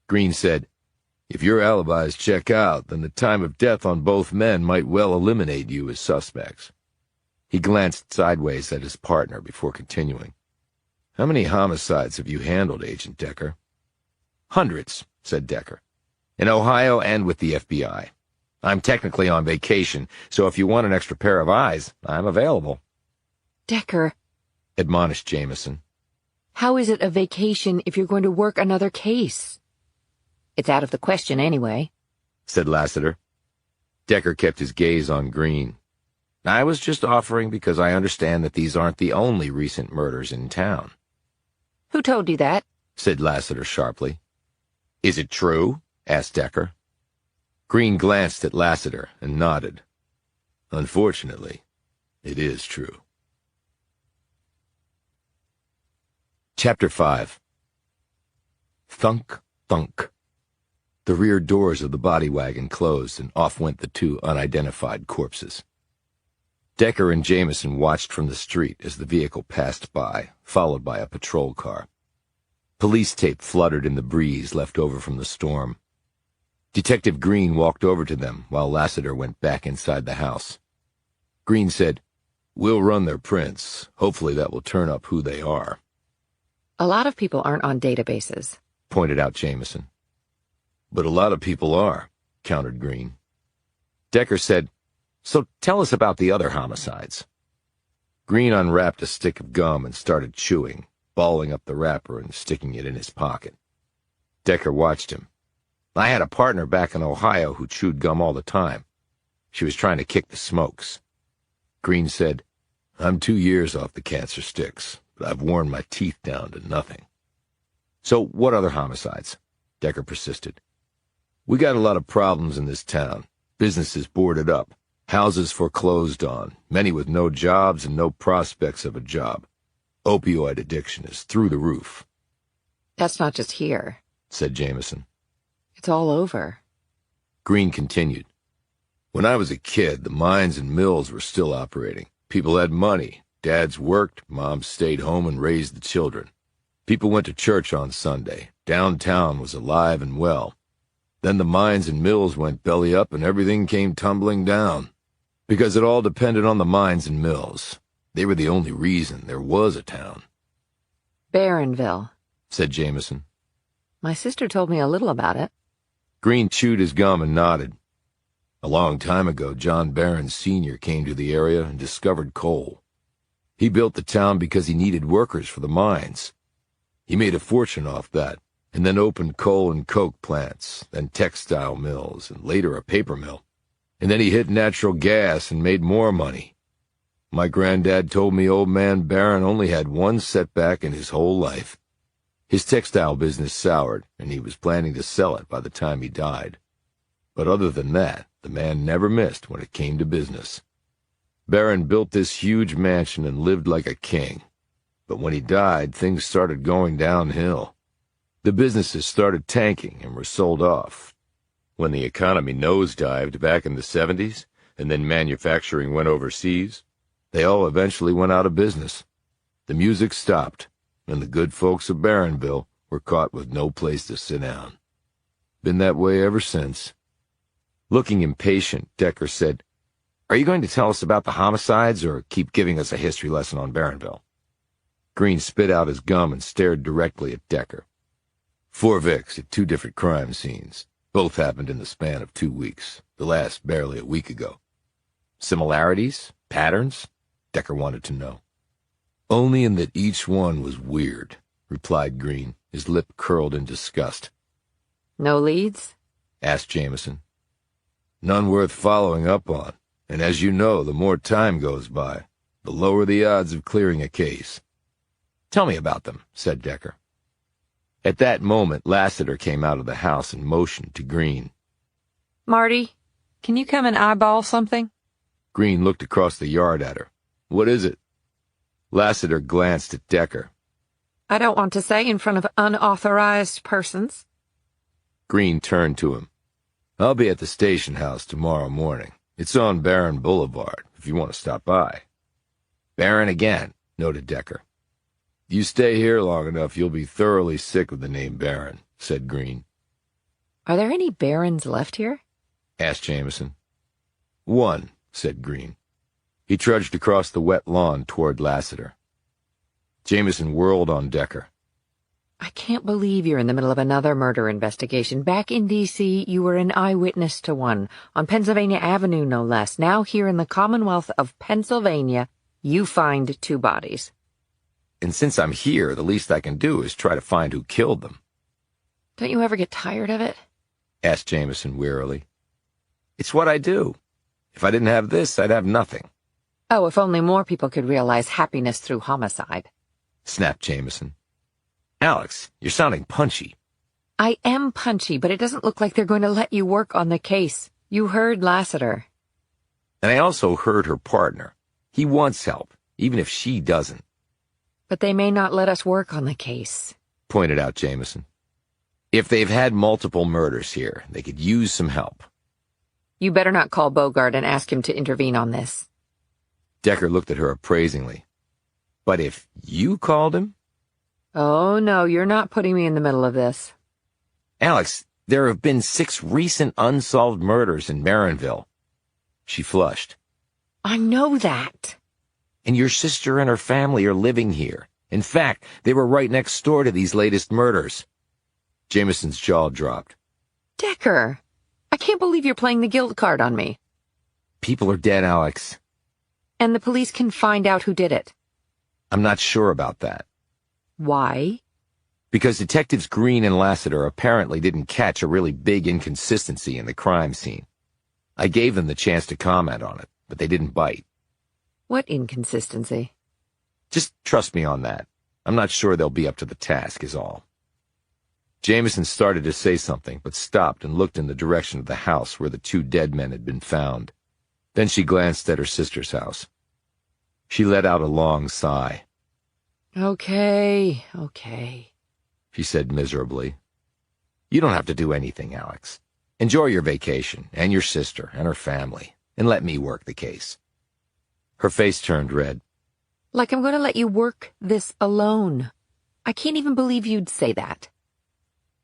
Green said, "If your alibis check out, then the time of death on both men might well eliminate you as suspects." He glanced sideways at his partner before continuing. "How many homicides have you handled, Agent Decker?" "Hundreds," said Decker. In Ohio and with the FBI. I'm technically on vacation, so if you want an extra pair of eyes, I'm available. Decker, Admonished Jameson. how is it a vacation if you're going to work another case? It's out of the question anyway, Said Lassiter. Decker kept his gaze on Green. I was just offering because I understand that these aren't the only recent murders in town. Who told you that? Said Lassiter sharply. Is it true? Asked Decker. Green glanced at Lassiter and nodded. Unfortunately, it is true. Chapter 5. Thunk, thunk. The rear doors of the body wagon closed, and off went the two unidentified corpses. Decker and Jameson watched from the street as the vehicle passed by, followed by a patrol car. Police tape fluttered in the breeze left over from the storm. Detective Green walked over to them while Lassiter went back inside the house. Green said, "We'll run their prints. Hopefully that will turn up who they are." A lot of people aren't on databases, Pointed out Jameson. But a lot of people are, countered Green. Decker said, "So tell us about the other homicides." Green unwrapped a stick of gum and started chewing, balling up the wrapper and sticking it in his pocket. Decker watched him. "I had a partner back in Ohio who chewed gum all the time. She was trying to kick the smokes." Green said, "I'm 2 years off the cancer sticks, but I've worn my teeth down to nothing." "So what other homicides?" Decker persisted. "We got a lot of problems in this town. Businesses boarded up, houses foreclosed on, many with no jobs and no prospects of a job. Opioid addiction is through the roof." That's not just here. Said Jameson. It's all over. Green continued. "When I was a kid, the mines and mills were still operating. People had money. Dads worked, moms stayed home and raised the children. People went to church on Sunday. Downtown was alive and well. Then the mines and mills went belly up and everything came tumbling down. Because it all depended on the mines and mills. They were the only reason there was a town." Barronville, Said Jameson. my sister told me a little about it. Green chewed his gum and nodded. "A long time ago, John Barron Sr. came to the area and discovered coal. He built the town because he needed workers for the mines. He made a fortune off that, and then opened coal and coke plants, then textile mills, and later a paper mill. And then he hit natural gas and made more money. My granddad told me old man Barron only had one setback in his whole life. His textile business soured, and he was planning to sell it by the time he died. But other than that, the man never missed when it came to business. Barron built this huge mansion and lived like a king. But when he died, things started going downhill. The businesses started tanking and were sold off. When the economy nosedived back in the 70s, and then manufacturing went overseas, they all eventually went out of business. The music stopped, and the good folks of Barronville were caught with no place to sit down. Been that way ever since." Looking impatient, Decker said, "Are you going to tell us about the homicides or keep giving us a history lesson on Barronville?" Green spit out his gum and stared directly at Decker. 4 Vicks at 2 different crime scenes. Both happened in the span of 2 weeks, the last barely a week ago. Similarities? Patterns? Decker wanted to know. "Only in that each one was weird," replied Green, his lip curled in disgust. No leads? Asked Jameson. "None worth following up on, and as you know, the more time goes by, the lower the odds of clearing a case." "Tell me about them," said Decker. At that moment, Lassiter came out of the house and motioned to Green. Marty, can you come and eyeball something? Green looked across the yard at her. "What is it?" Lassiter glanced at Decker. I don't want to say in front of unauthorized persons. Green turned to him. "I'll be at the station house tomorrow morning. It's on Barron Boulevard, if you want to stop by." "Barron again," noted Decker. "You stay here long enough, you'll be thoroughly sick of the name Barron," said Green. Are there any Barons left here? Asked Jameson. "One," said Green. He trudged across the wet lawn toward Lassiter. Jameson whirled on Decker. I can't believe you're in the middle of another murder investigation. Back in D.C., you were an eyewitness to one, on Pennsylvania Avenue no less. Now here in the Commonwealth of Pennsylvania, you find 2 bodies. And since I'm here, the least I can do is try to find who killed them. Don't you ever get tired of it? Asked Jameson wearily. It's what I do. If I didn't have this, I'd have nothing. Oh, if only more people could realize happiness through homicide. Snapped Jameson. Alex, you're sounding punchy. I am punchy, but it doesn't look like they're going to let you work on the case. You heard Lassiter. And I also heard her partner. He wants help, even if she doesn't. But they may not let us work on the case, pointed out Jameson. If they've had multiple murders here, they could use some help. You better not call Bogart and ask him to intervene on this. Decker looked at her appraisingly. But if you called him? Oh, no, you're not putting me in the middle of this. Alex, there have been 6 recent unsolved murders in Marinville. She flushed. I know that. And your sister and her family are living here. In fact, they were right next door to these latest murders. Jameson's jaw dropped. Decker, I can't believe you're playing the guilt card on me. People are dead, Alex. And the police can find out who did it. I'm not sure about that. Why? Because Detectives Green and Lassiter apparently didn't catch a really big inconsistency in the crime scene. I gave them the chance to comment on it, but they didn't bite. What inconsistency? Just trust me on that. I'm not sure they'll be up to the task, is all. Jameson started to say something, but stopped and looked in the direction of the house where the 2 dead men had been found. Then she glanced at her sister's house. She let out a long sigh. Okay, she said miserably. You don't have to do anything, Alex. Enjoy your vacation, and your sister, and her family, and let me work the case. Her face turned red. Like I'm going to let you work this alone. I can't even believe you'd say that.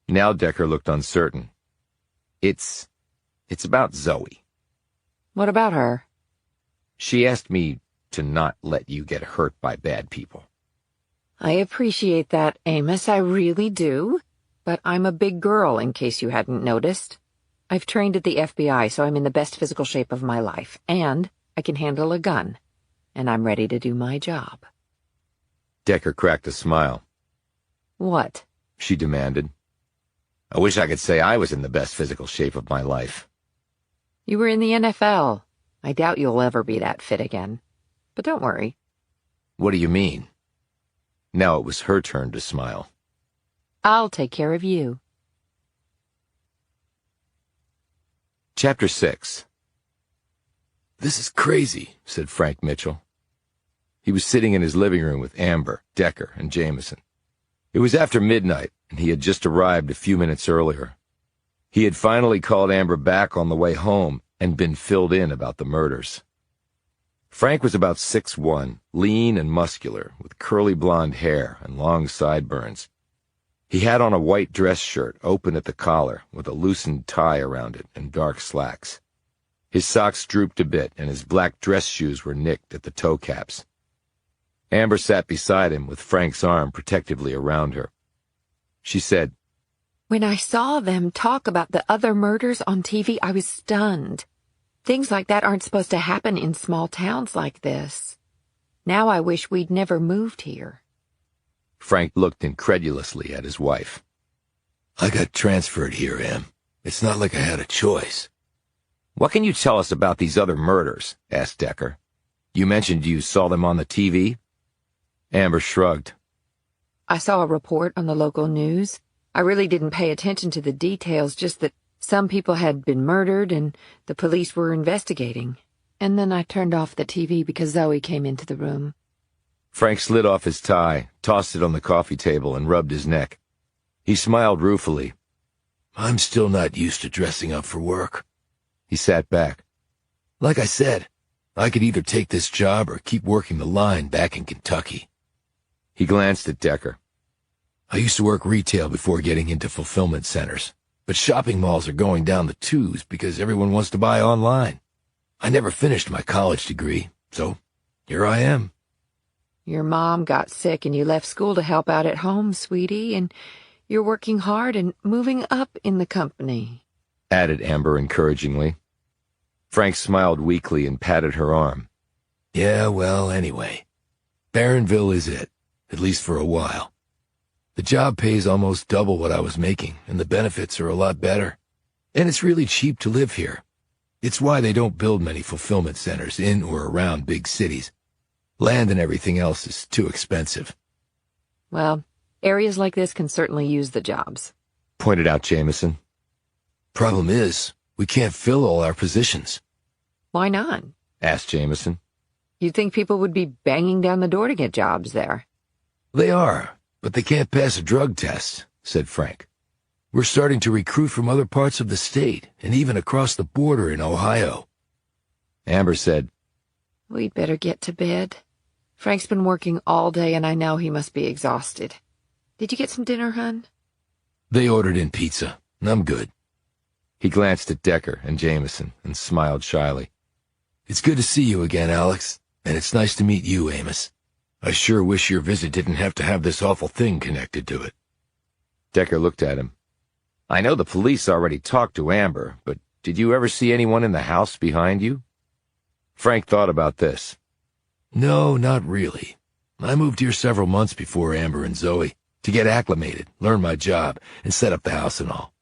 Now Decker looked uncertain. It's about Zoe. What about her? She asked me to not let you get hurt by bad people. I appreciate that, Amos, I really do. But I'm a big girl, in case you hadn't noticed. I've trained at the FBI, so I'm in the best physical shape of my life, and I can handle a gun, and I'm ready to do my job. Decker cracked a smile. What? She demanded. I wish I could say I was in the best physical shape of my life. You were in the NFL. I doubt you'll ever be that fit again. But don't worry. What do you mean? Now it was her turn to smile. I'll take care of you. Chapter 6. This is crazy, said Frank Mitchell. He was sitting in his living room with Amber, Decker, and Jameson. It was after midnight, and he had just arrived a few minutes earlier. He had finally called Amber back on the way home and been filled in about the murders. Frank was about 6'1", lean and muscular, with curly blonde hair and long sideburns. He had on a white dress shirt open at the collar with a loosened tie around it and dark slacks. His socks drooped a bit and his black dress shoes were nicked at the toe caps. Amber sat beside him with Frank's arm protectively around her. She said, When I saw them talk about the other murders on TV, I was stunned. Things like that aren't supposed to happen in small towns like this. Now I wish we'd never moved here. Frank looked incredulously at his wife. I got transferred here, Em. It's not like I had a choice. What can you tell us about these other murders? Asked Decker. You mentioned you saw them on the TV? Amber shrugged. I saw a report on the local news. I really didn't pay attention to the details, just that some people had been murdered and the police were investigating. And then I turned off the TV because Zoe came into the room. Frank slid off his tie, tossed it on the coffee table, and rubbed his neck. He smiled ruefully. I'm still not used to dressing up for work. He sat back. Like I said, I could either take this job or keep working the line back in Kentucky. He glanced at Decker. I used to work retail before getting into fulfillment centers, but shopping malls are going down the tubes because everyone wants to buy online. I never finished my college degree, so here I am. Your mom got sick and you left school to help out at home, sweetie, and you're working hard and moving up in the company," added Amber encouragingly. Frank smiled weakly and patted her arm. "Yeah, well, anyway, Barronville is it, at least for a while. The job pays almost double what I was making, and the benefits are a lot better. And it's really cheap to live here. It's why they don't build many fulfillment centers in or around big cities. Land and everything else is too expensive." "Well, areas like this can certainly use the jobs," pointed out Jameson. "Problem is, we can't fill all our positions." "Why not?" asked Jameson. "You'd think people would be banging down the door to get jobs there." "They are, but they can't pass a drug test," said Frank. "We're starting to recruit from other parts of the state, and even across the border in Ohio." Amber said, "We'd better get to bed. Frank's been working all day, and I know he must be exhausted. Did you get some dinner, hun?" "They ordered in pizza. I'm good." He glanced at Decker and Jameson and smiled shyly. "It's good to see you again, Alex, and it's nice to meet you, Amos. I sure wish your visit didn't have to have this awful thing connected to it." Decker looked at him. "I know the police already talked to Amber, but did you ever see anyone in the house behind you?" Frank thought about this. "No, not really. I moved here several months before Amber and Zoe to get acclimated, learn my job, and set up the house and all.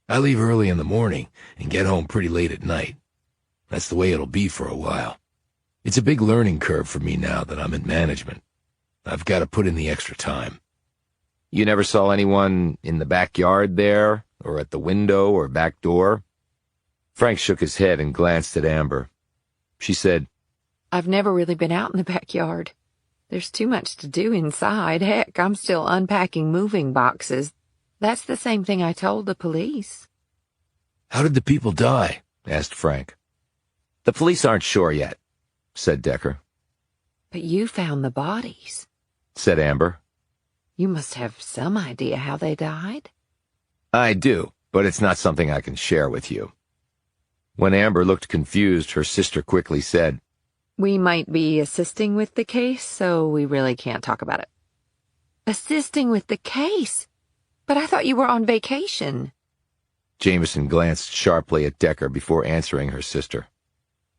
I leave early in the morning and get home pretty late at night. That's the way it'll be for a while. It's a big learning curve for me now that I'm in management. I've got to put in the extra time." "You never saw anyone in the backyard there, or at the window or back door?" Frank shook his head and glanced at Amber. She said, "I've never really been out in the backyard. There's too much to do inside. Heck, I'm still unpacking moving boxes. That's the same thing I told the police." "How did the people die?" asked Frank. "The police aren't sure yet," said Decker. "But you found the bodies," said Amber. "You must have some idea how they died." "I do, but it's not something I can share with you." When Amber looked confused, her sister quickly said, "We might be assisting with the case, so we really can't talk about it." "Assisting with the case? But I thought you were on vacation." Jameson glanced sharply at Decker before answering her sister.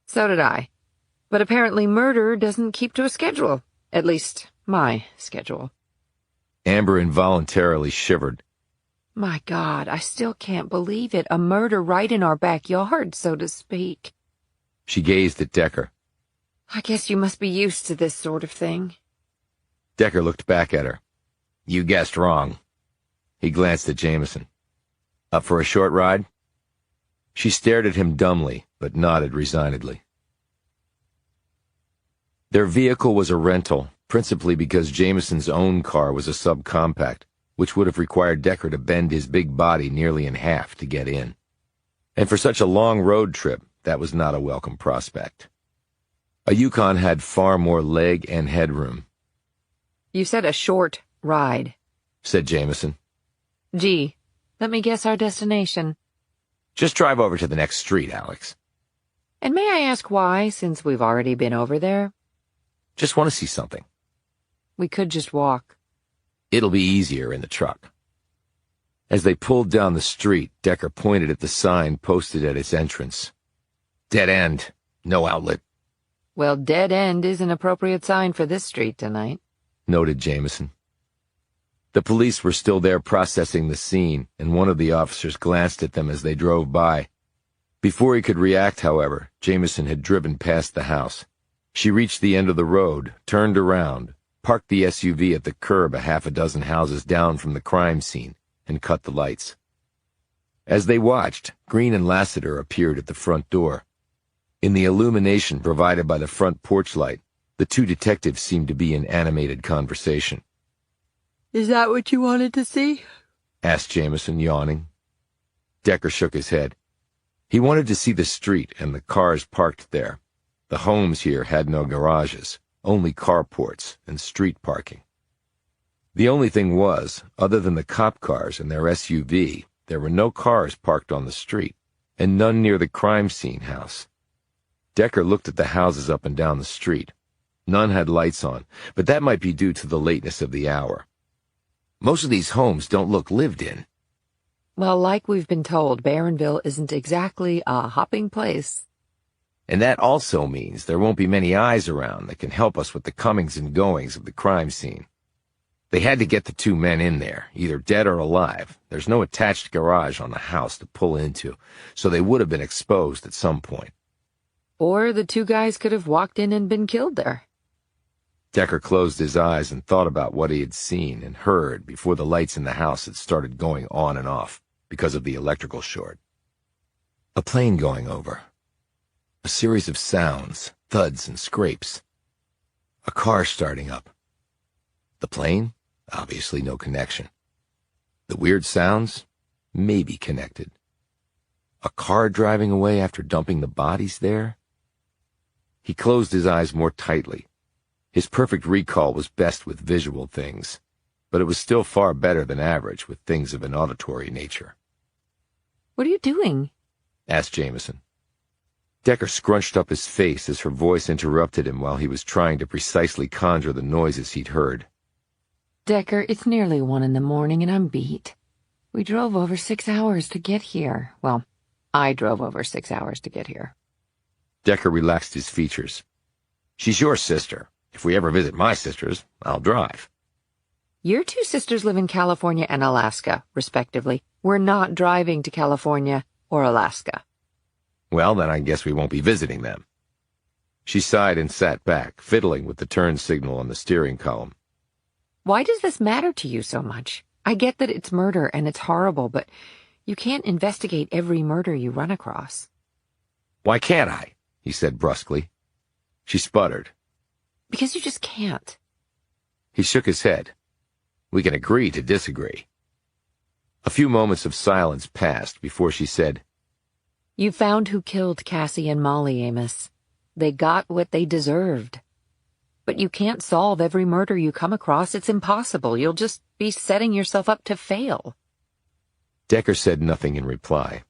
"So did I. But apparently murder doesn't keep to a schedule. At least, my schedule." Amber involuntarily shivered. "My God, I still can't believe it. A murder right in our backyard, so to speak." She gazed at Decker. "I guess you must be used to this sort of thing." Decker looked back at her. "You guessed wrong." He glanced at Jameson. "Up for a short ride?" She stared at him dumbly, but nodded resignedly. Their vehicle was a rental, principally because Jameson's own car was a subcompact, which would have required Decker to bend his big body nearly in half to get in. And for such a long road trip, that was not a welcome prospect. A Yukon had far more leg and headroom. "You said a short ride," said Jameson. "Gee, let me guess our destination." "Just drive over to the next street, Alex." "And may I ask why, since we've already been over there?" "Just want to see something." "We could just walk." "It'll be easier in the truck." As they pulled down the street, Decker pointed at the sign posted at its entrance. "Dead end. No outlet." "Well, dead end is an appropriate sign for this street tonight," noted Jameson. The police were still there processing the scene, and one of the officers glanced at them as they drove by. Before he could react, however, Jameson had driven past the house. She reached the end of the road, turned around, parked the SUV at the curb a half a dozen houses down from the crime scene, and cut the lights. As they watched, Green and Lassiter appeared at the front door. In the illumination provided by the front porch light, the two detectives seemed to be in animated conversation. "Is that what you wanted to see?" asked Jameson, yawning. Decker shook his head. He wanted to see the street and the cars parked there. The homes here had no garages, only carports and street parking. The only thing was, other than the cop cars and their SUV, there were no cars parked on the street, and none near the crime scene house. Decker looked at the houses up and down the street. None had lights on, but that might be due to the lateness of the hour. Most of these homes don't look lived in. Well, like we've been told, Barronville isn't exactly a hopping place. And that also means there won't be many eyes around that can help us with the comings and goings of the crime scene. They had to get the two men in there, either dead or alive. There's no attached garage on the house to pull into, so they would have been exposed at some point. Or the two guys could have walked in and been killed there. Decker closed his eyes and thought about what he had seen and heard before the lights in the house had started going on and off because of the electrical short. A plane going over. A series of sounds, thuds and scrapes. A car starting up. The plane? Obviously no connection. The weird sounds? Maybe connected. A car driving away after dumping the bodies there? He closed his eyes more tightly. His perfect recall was best with visual things, but it was still far better than average with things of an auditory nature. "What are you doing?" asked Jameson. Decker scrunched up his face as her voice interrupted him while he was trying to precisely conjure the noises he'd heard. "Decker, it's nearly 1 in the morning and I'm beat. We drove over 6 hours to get here. Well, I drove over 6 hours to get here." Decker relaxed his features. "She's your sister. If we ever visit my sisters, I'll drive." "Your two sisters live in California and Alaska, respectively. We're not driving to California or Alaska." "Well, then I guess we won't be visiting them." She sighed and sat back, fiddling with the turn signal on the steering column. "Why does this matter to you so much? I get that it's murder and it's horrible, but you can't investigate every murder you run across." "Why can't I?" he said brusquely. She sputtered. "Because you just can't." He shook his head. "We can agree to disagree." A few moments of silence passed before she said, "You found who killed Cassie and Molly, Amos. They got what they deserved. But you can't solve every murder you come across. It's impossible. You'll just be setting yourself up to fail." Decker said nothing in reply.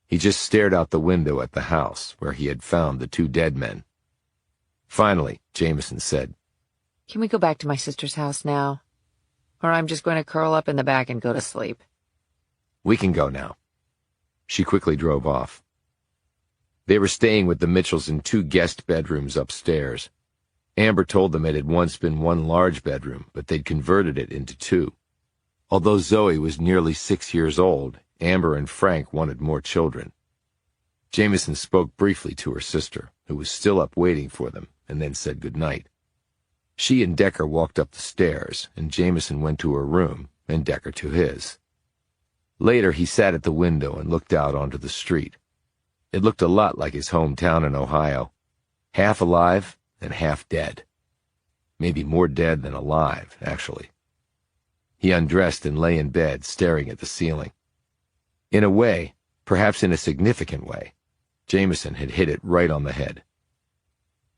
He just stared out the window at the house where he had found the two dead men. Finally, Jameson said, "Can we go back to my sister's house now? Or I'm just going to curl up in the back and go to sleep." "We can go now." She quickly drove off. They were staying with the Mitchells in 2 guest bedrooms upstairs. Amber told them it had once been 1 large bedroom, but they'd converted it into 2. Although Zoe was nearly 6 years old, Amber and Frank wanted more children. Jameson spoke briefly to her sister, who was still up waiting for them, and then said good night. She and Decker walked up the stairs, and Jameson went to her room, and Decker to his. Later, he sat at the window and looked out onto the street. It looked a lot like his hometown in Ohio, half alive and half dead. Maybe more dead than alive, actually. He undressed and lay in bed, staring at the ceiling. In a way, perhaps in a significant way, Jameson had hit it right on the head.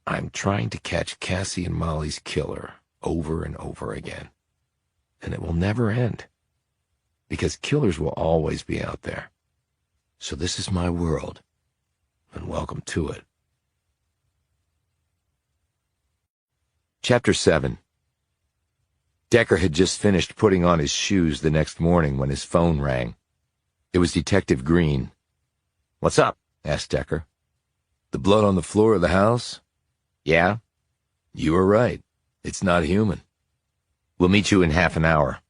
I'm trying to catch Cassie and Molly's killer over and over again. And it will never end. Because killers will always be out there. So this is my world, and welcome to it. Chapter 7. Decker had just finished putting on his shoes the next morning when his phone rang. It was Detective Green. "What's up?" asked Decker. "The blood on the floor of the house?" "Yeah." "You were right. It's not human. We'll meet you in half an hour."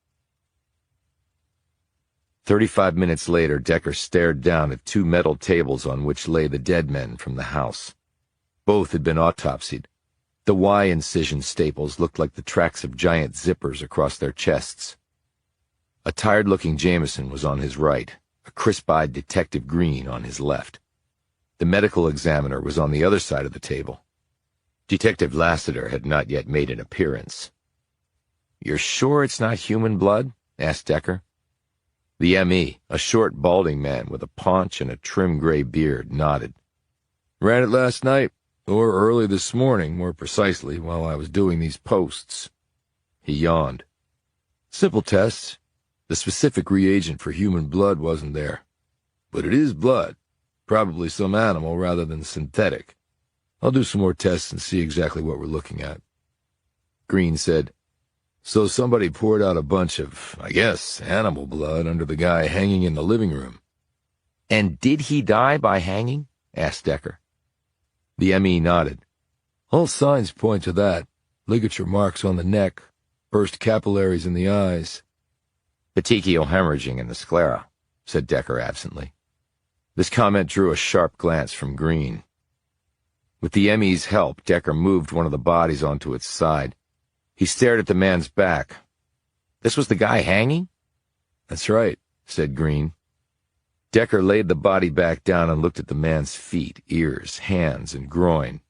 35 minutes later, Decker stared down at 2 metal tables on which lay the dead men from the house. Both had been autopsied. The Y incision staples looked like the tracks of giant zippers across their chests. A tired-looking Jameson was on his right, a crisp-eyed Detective Green on his left. The medical examiner was on the other side of the table. Detective Lassiter had not yet made an appearance. "You're sure it's not human blood?" asked Decker. The M.E., a short, balding man with a paunch and a trim gray beard, nodded. "Ran it last night, or early this morning, more precisely, while I was doing these posts." He yawned. "Simple tests. The specific reagent for human blood wasn't there. But it is blood, probably some animal rather than synthetic. I'll do some more tests and see exactly what we're looking at. Green said, So somebody poured out a bunch of, I guess, animal blood under the guy hanging in the living room. And did he die by hanging? Asked Decker. The ME nodded. All signs point to that. Ligature marks on the neck, burst capillaries in the eyes. Petechial hemorrhaging in the sclera, said Decker absently. This comment drew a sharp glance from Green. With the ME's help, Decker moved one of the bodies onto its side. He stared at the man's back. This was the guy hanging? That's right, said Green. Decker laid the body back down and looked at the man's feet, ears, hands, and groin.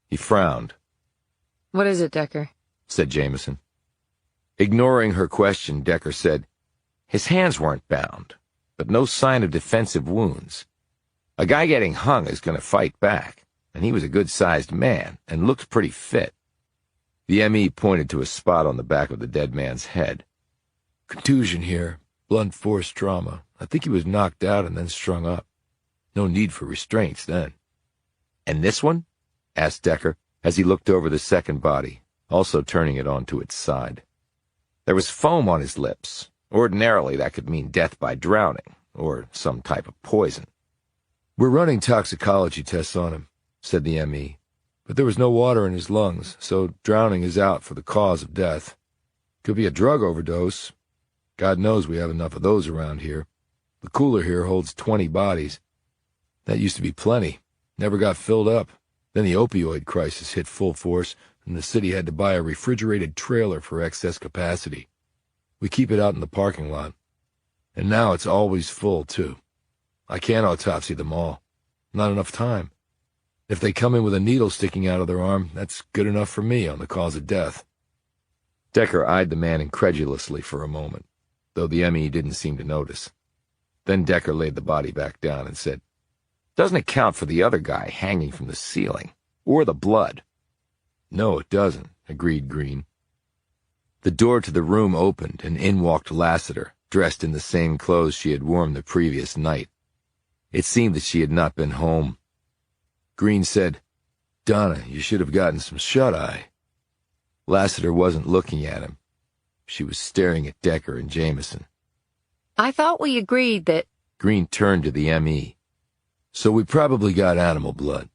He frowned. What is it, Decker? Said Jameson. Ignoring her question, Decker said, His hands weren't bound, but no sign of defensive wounds. A guy getting hung is going to fight back, and he was a good-sized man and looked pretty fit. The ME pointed to a spot on the back of the dead man's head. Contusion here, blunt force trauma. I think he was knocked out and then strung up. No need for restraints then. And this one? Asked Decker, as he looked over the second body, also turning it onto its side. There was foam on his lips. Ordinarily, that could mean death by drowning, or some type of poison. We're running toxicology tests on him, said the ME, but there was no water in his lungs, so drowning is out for the cause of death. Could be a drug overdose. God knows we have enough of those around here. The cooler here holds 20 bodies. That used to be plenty. Never got filled up. Then the opioid crisis hit full force, and the city had to buy a refrigerated trailer for excess capacity. We keep it out in the parking lot. And now it's always full, too. I can't autopsy them all. Not enough time. If they come in with a needle sticking out of their arm, that's good enough for me on the cause of death. Decker eyed the man incredulously for a moment, though the ME didn't seem to notice. Then Decker laid the body back down and said, Doesn't account for the other guy hanging from the ceiling, or the blood. No, it doesn't, agreed Green. The door to the room opened, and in walked Lassiter, dressed in the same clothes she had worn the previous night. It seemed that she had not been home. Green said, Donna, you should have gotten some shut-eye. Lassiter wasn't looking at him. She was staring at Decker and Jameson. I thought we agreed that... Green turned to the ME. So we probably got animal blood.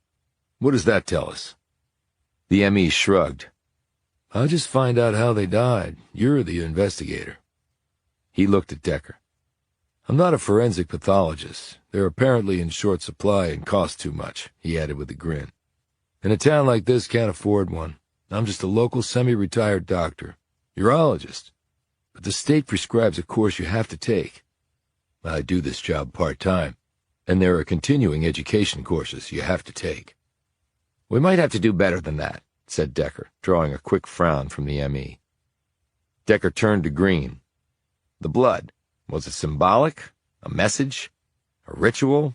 What does that tell us? The ME shrugged. I'll just find out how they died. You're the investigator. He looked at Decker. I'm not a forensic pathologist. They're apparently in short supply and cost too much, he added with a grin. And a town like this can't afford one. I'm just a local semi-retired doctor. Urologist. But the state prescribes a course you have to take. I do this job part-time, and there are continuing education courses you have to take. We might have to do better than that, said Decker, drawing a quick frown from the ME. Decker turned to Green. The blood, was it symbolic? A message? A ritual?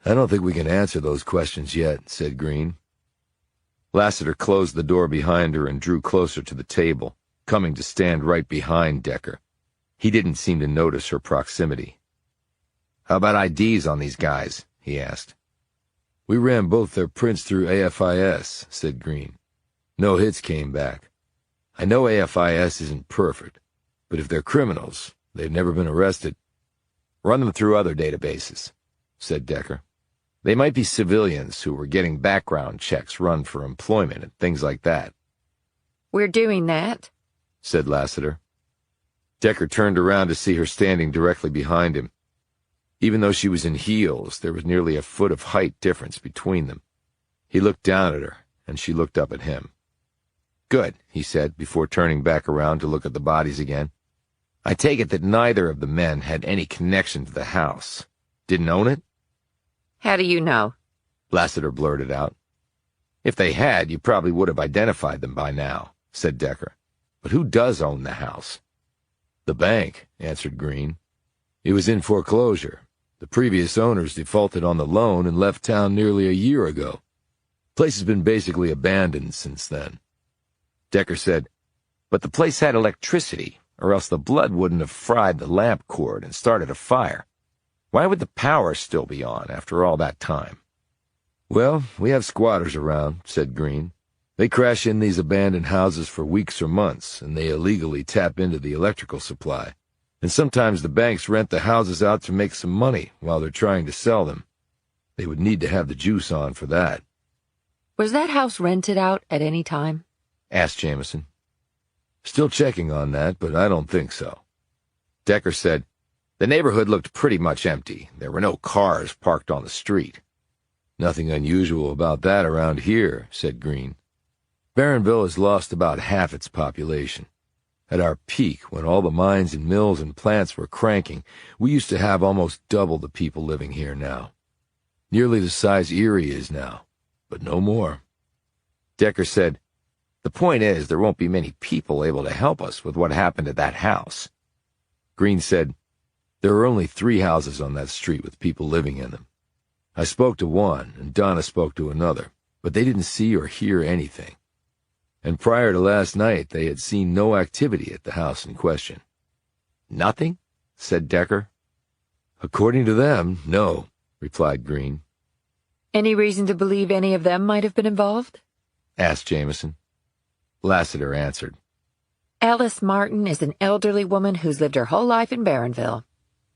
I don't think we can answer those questions yet, said Green. Lassiter closed the door behind her and drew closer to the table, coming to stand right behind Decker. He didn't seem to notice her proximity. How about IDs on these guys? He asked. We ran both their prints through AFIS, said Green. No hits came back. I know AFIS isn't perfect, but if they're criminals, they've never been arrested. Run them through other databases, said Decker. They might be civilians who were getting background checks run for employment and things like that. We're doing that, said Lassiter. Decker turned around to see her standing directly behind him. Even though she was in heels, there was nearly a foot of height difference between them. He looked down at her, and she looked up at him. Good, he said, before turning back around to look at the bodies again. I take it that neither of the men had any connection to the house. Didn't own it? How do you know? Lassiter blurted out. If they had, you probably would have identified them by now, said Decker. But who does own the house? The bank, answered Green. It was in foreclosure. The previous owners defaulted on the loan and left town nearly a year ago. The place has been basically abandoned since then. Decker said, But the place had electricity, or else the blood wouldn't have fried the lamp cord and started a fire. Why would the power still be on after all that time? Well, we have squatters around, said Green. They crash in these abandoned houses for weeks or months, and they illegally tap into the electrical supply. And sometimes the banks rent the houses out to make some money while they're trying to sell them. They would need to have the juice on for that. Was that house rented out at any time? Asked Jameson. Still checking on that, but I don't think so. Decker said, the neighborhood looked pretty much empty. There were no cars parked on the street. Nothing unusual about that around here, said Green. Barronville has lost about half its population. At our peak, when all the mines and mills and plants were cranking, we used to have almost double the people living here now. Nearly the size Erie is now, but no more. Decker said, the point is there won't be many people able to help us with what happened at that house. Green said, there are only 3 houses on that street with people living in them. I spoke to one, and Donna spoke to another, but they didn't see or hear anything. And prior to last night, they had seen no activity at the house in question. Nothing? Said Decker. According to them, no, replied Green. Any reason to believe any of them might have been involved? Asked Jameson. Lassiter answered. Alice Martin is an elderly woman who's lived her whole life in Barronville.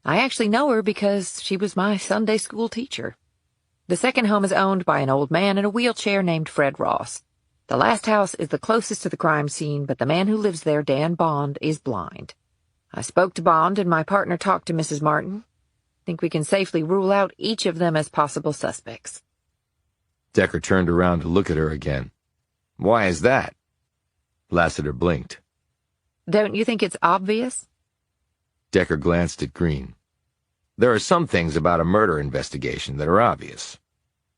I actually know her because she was my Sunday school teacher. The second home is owned by an old man in a wheelchair named Fred Ross. The last house is the closest to the crime scene, but the man who lives there, Dan Bond, is blind. I spoke to Bond and my partner talked to Mrs. Martin. Think we can safely rule out each of them as possible suspects. Decker turned around to look at her again. Why is that? Lassiter blinked. Don't you think it's obvious? Decker glanced at Green. There are some things about a murder investigation that are obvious.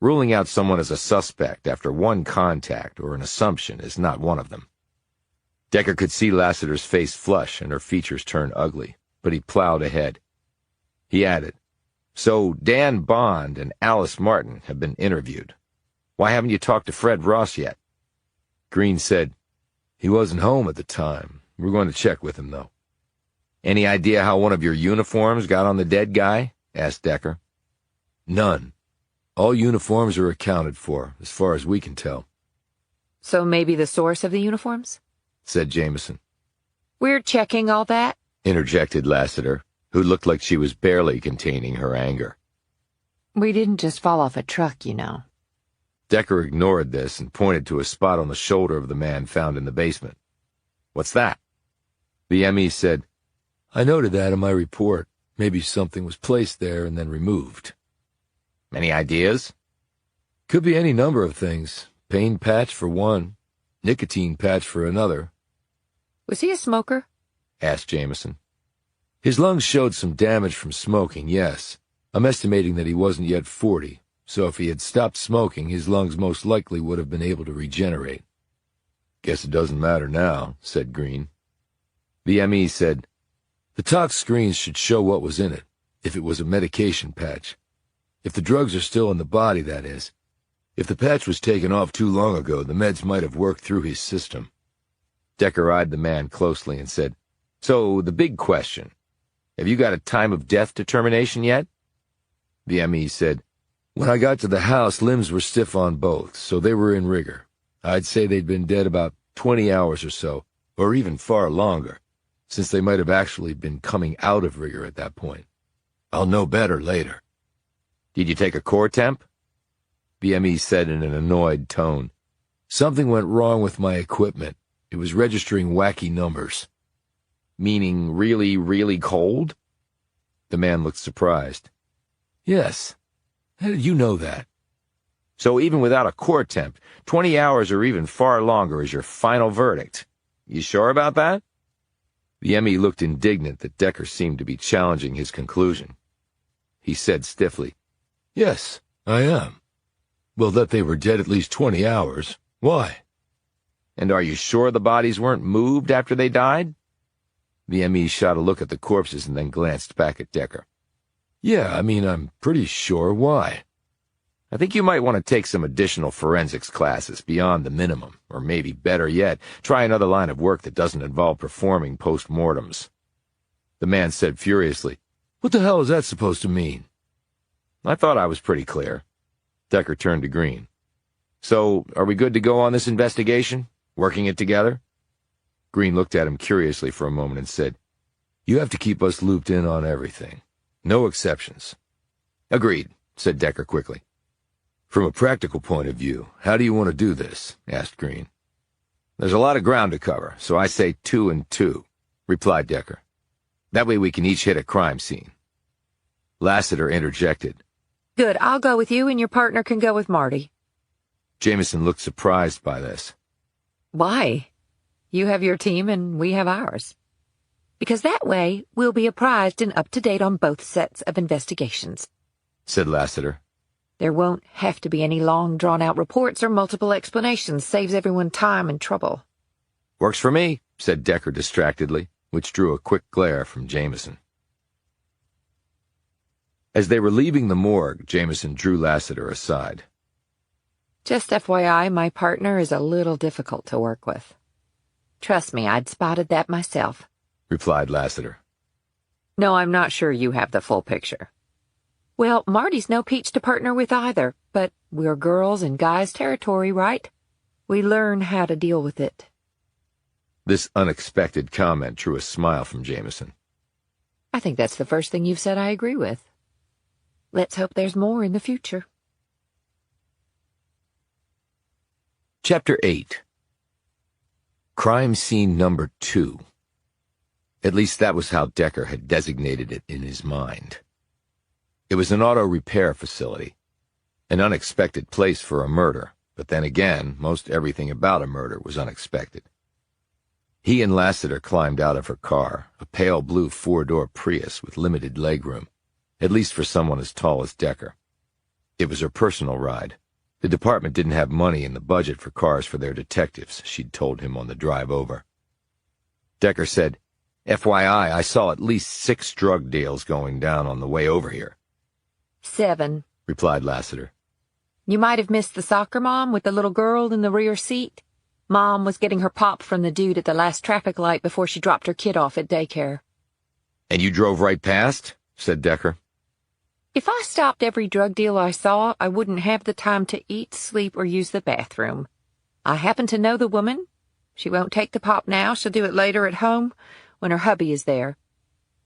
Ruling out someone as a suspect after one contact or an assumption is not one of them. Decker could see Lassiter's face flush and her features turn ugly, but he plowed ahead. He added, so Dan Bond and Alice Martin have been interviewed. Why haven't you talked to Fred Ross yet? Green said, he wasn't home at the time. We're going to check with him, though. Any idea how one of your uniforms got on the dead guy? Asked Decker. None. All uniforms are accounted for, as far as we can tell. So maybe the source of the uniforms? Said Jameson. We're checking all that? Interjected Lassiter, who looked like she was barely containing her anger. We didn't just fall off a truck, you know. Decker ignored this and pointed to a spot on the shoulder of the man found in the basement. What's that? The ME said, I noted that in my report. Maybe something was placed there and then removed. Any ideas? Could be any number of things. Pain patch for one, nicotine patch for another. Was he a smoker? Asked Jameson. His lungs showed some damage from smoking, yes. I'm estimating that he wasn't yet 40, so if he had stopped smoking, his lungs most likely would have been able to regenerate. Guess it doesn't matter now, said Green. The ME said, the tox screens should show what was in it, if it was a medication patch. If the drugs are still in the body, that is. If the patch was taken off too long ago, the meds might have worked through his system. Decker eyed the man closely and said, so, the big question. Have you got a time of death determination yet? The ME said, when I got to the house, limbs were stiff on both, so they were in rigor. I'd say they'd been dead about 20 hours or so, or even far longer, since they might have actually been coming out of rigor at that point. I'll know better later. Did you take a core temp? BME said in an annoyed tone. Something went wrong with my equipment. It was registering wacky numbers. Meaning really, really cold? The man looked surprised. Yes. How did you know that? So even without a core temp, 20 hours or even far longer is your final verdict. You sure about that? The ME looked indignant that Decker seemed to be challenging his conclusion. He said stiffly, Yes, I am. Well, that they were dead at least 20 hours. Why? And are you sure the bodies weren't moved after they died? The ME shot a look at the corpses and then glanced back at Decker. Yeah, I'm pretty sure. Why? I think you might want to take some additional forensics classes beyond the minimum, or maybe better yet, try another line of work that doesn't involve performing post-mortems. The man said furiously, What the hell is that supposed to mean? I thought I was pretty clear. Decker turned to Green. So, are we good to go on this investigation? Working it together? Green looked at him curiously for a moment and said, You have to keep us looped in on everything. No exceptions. Agreed, said Decker quickly. From a practical point of view, how do you want to do this? Asked Green. There's a lot of ground to cover, so I say 2 and 2, replied Decker. That way we can each hit a crime scene. Lassiter interjected. Good, I'll go with you and your partner can go with Marty. Jameson looked surprised by this. Why? You have your team and we have ours. Because that way we'll be apprised and up to date on both sets of investigations, said Lassiter. There won't have to be any long, drawn-out reports or multiple explanations. Saves everyone time and trouble. Works for me, said Decker distractedly, which drew a quick glare from Jameson. As they were leaving the morgue, Jameson drew Lassiter aside. Just FYI, my partner is a little difficult to work with. Trust me, I'd spotted that myself, replied Lassiter. No, I'm not sure you have the full picture. Well, Marty's no peach to partner with either, but we're girls in guys' territory, right? We learn how to deal with it. This unexpected comment drew a smile from Jameson. I think that's the first thing you've said I agree with. Let's hope there's more in the future. Chapter 8. Crime Scene Number 2. At least that was how Decker had designated it in his mind. It was an auto repair facility, an unexpected place for a murder, but then again, most everything about a murder was unexpected. He and Lassiter climbed out of her car, a pale blue 4-door Prius with limited legroom, at least for someone as tall as Decker. It was her personal ride. The department didn't have money in the budget for cars for their detectives, she'd told him on the drive over. Decker said, FYI, I saw at least 6 drug deals going down on the way over here. 7, replied Lassiter. You might have missed the soccer mom with the little girl in the rear seat. Mom was getting her pop from the dude at the last traffic light before she dropped her kid off at daycare. And you drove right past? Said Decker. If I stopped every drug deal I saw, I wouldn't have the time to eat, sleep, or use the bathroom. I happen to know the woman. She won't take the pop now. She'll do it later at home when her hubby is there.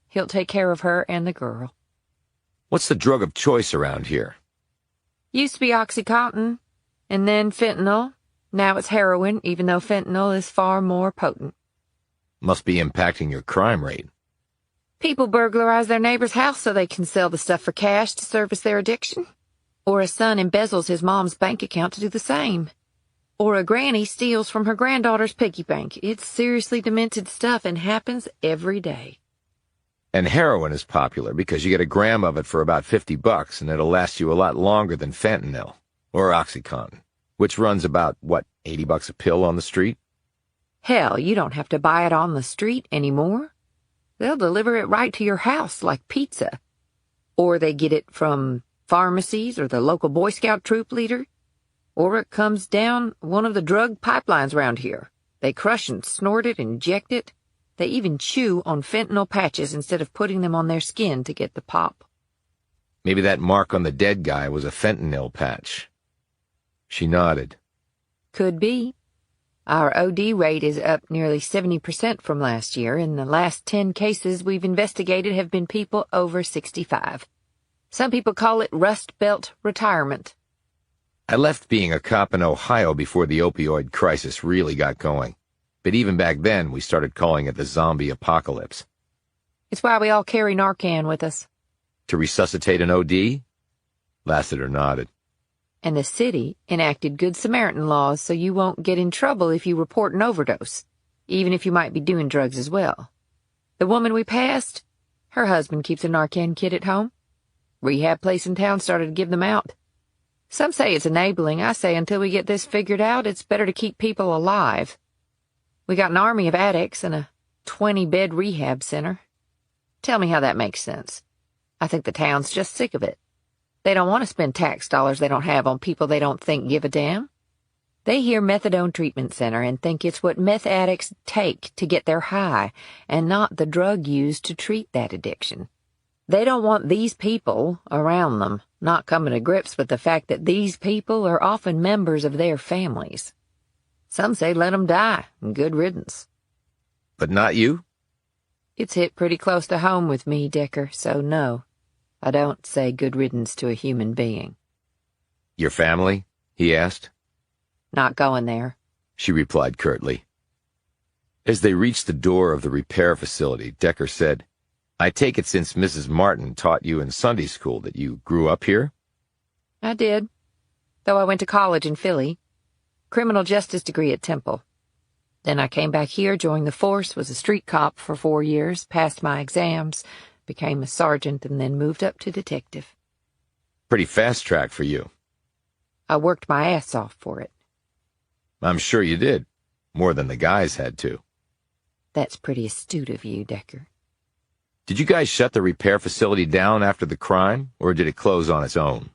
He'll take care of her and the girl. What's the drug of choice around here? Used to be OxyContin, and then fentanyl. Now it's heroin, even though fentanyl is far more potent. Must be impacting your crime rate. People burglarize their neighbor's house so they can sell the stuff for cash to service their addiction. Or a son embezzles his mom's bank account to do the same. Or a granny steals from her granddaughter's piggy bank. It's seriously demented stuff and happens every day. And heroin is popular because you get a gram of it for about $50 and it'll last you a lot longer than fentanyl or OxyContin, which runs about, $80 a pill on the street? Hell, you don't have to buy it on the street anymore. They'll deliver it right to your house like pizza. Or they get it from pharmacies or the local Boy Scout troop leader. Or it comes down one of the drug pipelines around here. They crush and snort it, inject it. They even chew on fentanyl patches instead of putting them on their skin to get the pop. Maybe that mark on the dead guy was a fentanyl patch. She nodded. Could be. Our OD rate is up nearly 70% from last year, and the last 10 cases we've investigated have been people over 65. Some people call it Rust Belt retirement. I left being a cop in Ohio before the opioid crisis really got going. But even back then, we started calling it the zombie apocalypse. It's why we all carry Narcan with us. To resuscitate an OD? Lassiter nodded. And the city enacted Good Samaritan laws so you won't get in trouble if you report an overdose, even if you might be doing drugs as well. The woman we passed, her husband keeps a Narcan kit at home. Rehab place in town started to give them out. Some say it's enabling. I say until we get this figured out, it's better to keep people alive. We got an army of addicts and a 20-bed rehab center. Tell me how that makes sense. I think the town's just sick of it. They don't want to spend tax dollars they don't have on people they don't think give a damn. They hear methadone treatment center and think it's what meth addicts take to get their high and not the drug used to treat that addiction. They don't want these people around them, not coming to grips with the fact that these people are often members of their families. Some say let 'em die, and good riddance. But not you? It's hit pretty close to home with me, Decker, so no. I don't say good riddance to a human being. Your family? He asked. Not going there, she replied curtly. As they reached the door of the repair facility, Decker said, I take it since Mrs. Martin taught you in Sunday school that you grew up here? I did, though I went to college in Philly. Criminal justice degree at Temple. Then I came back here, joined the force, was a street cop for 4 years, passed my exams, became a sergeant, and then moved up to detective. Pretty fast track for you. I worked my ass off for it. I'm sure you did. More than the guys had to. That's pretty astute of you, Decker. Did you guys shut the repair facility down after the crime, or did it close on its own?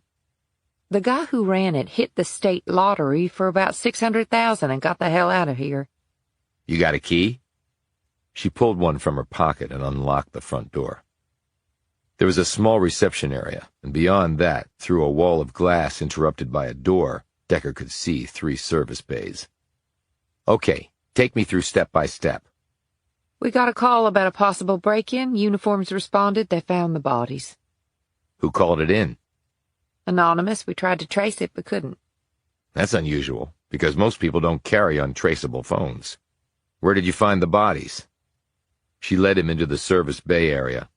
The guy who ran it hit the state lottery for about $600,000 and got the hell out of here. You got a key? She pulled one from her pocket and unlocked the front door. There was a small reception area, and beyond that, through a wall of glass interrupted by a door, Decker could see 3 service bays. Okay, take me through step by step. We got a call about a possible break-in. Uniforms responded. They found the bodies. Who called it in? Anonymous. We tried to trace it, but couldn't. That's unusual, because most people don't carry untraceable phones. Where did you find the bodies? She led him into the service bay area.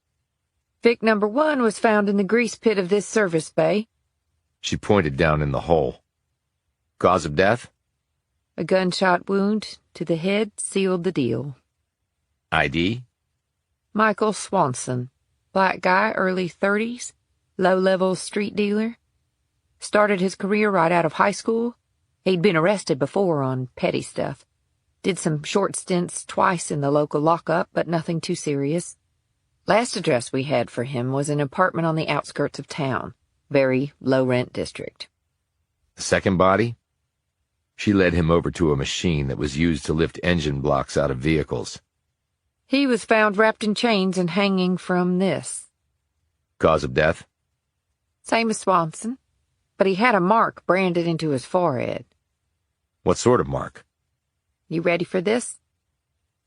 Vic number 1 was found in the grease pit of this service bay. She pointed down in the hole. Cause of death? A gunshot wound to the head sealed the deal. ID? Michael Swanson. Black guy, early 30s. Low-level street dealer. Started his career right out of high school. He'd been arrested before on petty stuff. Did some short stints twice in the local lockup, but nothing too serious. Last address we had for him was an apartment on the outskirts of town. Very low-rent district. The second body? She led him over to a machine that was used to lift engine blocks out of vehicles. He was found wrapped in chains and hanging from this. Cause of death? Same as Swanson, but he had a mark branded into his forehead. What sort of mark? You ready for this?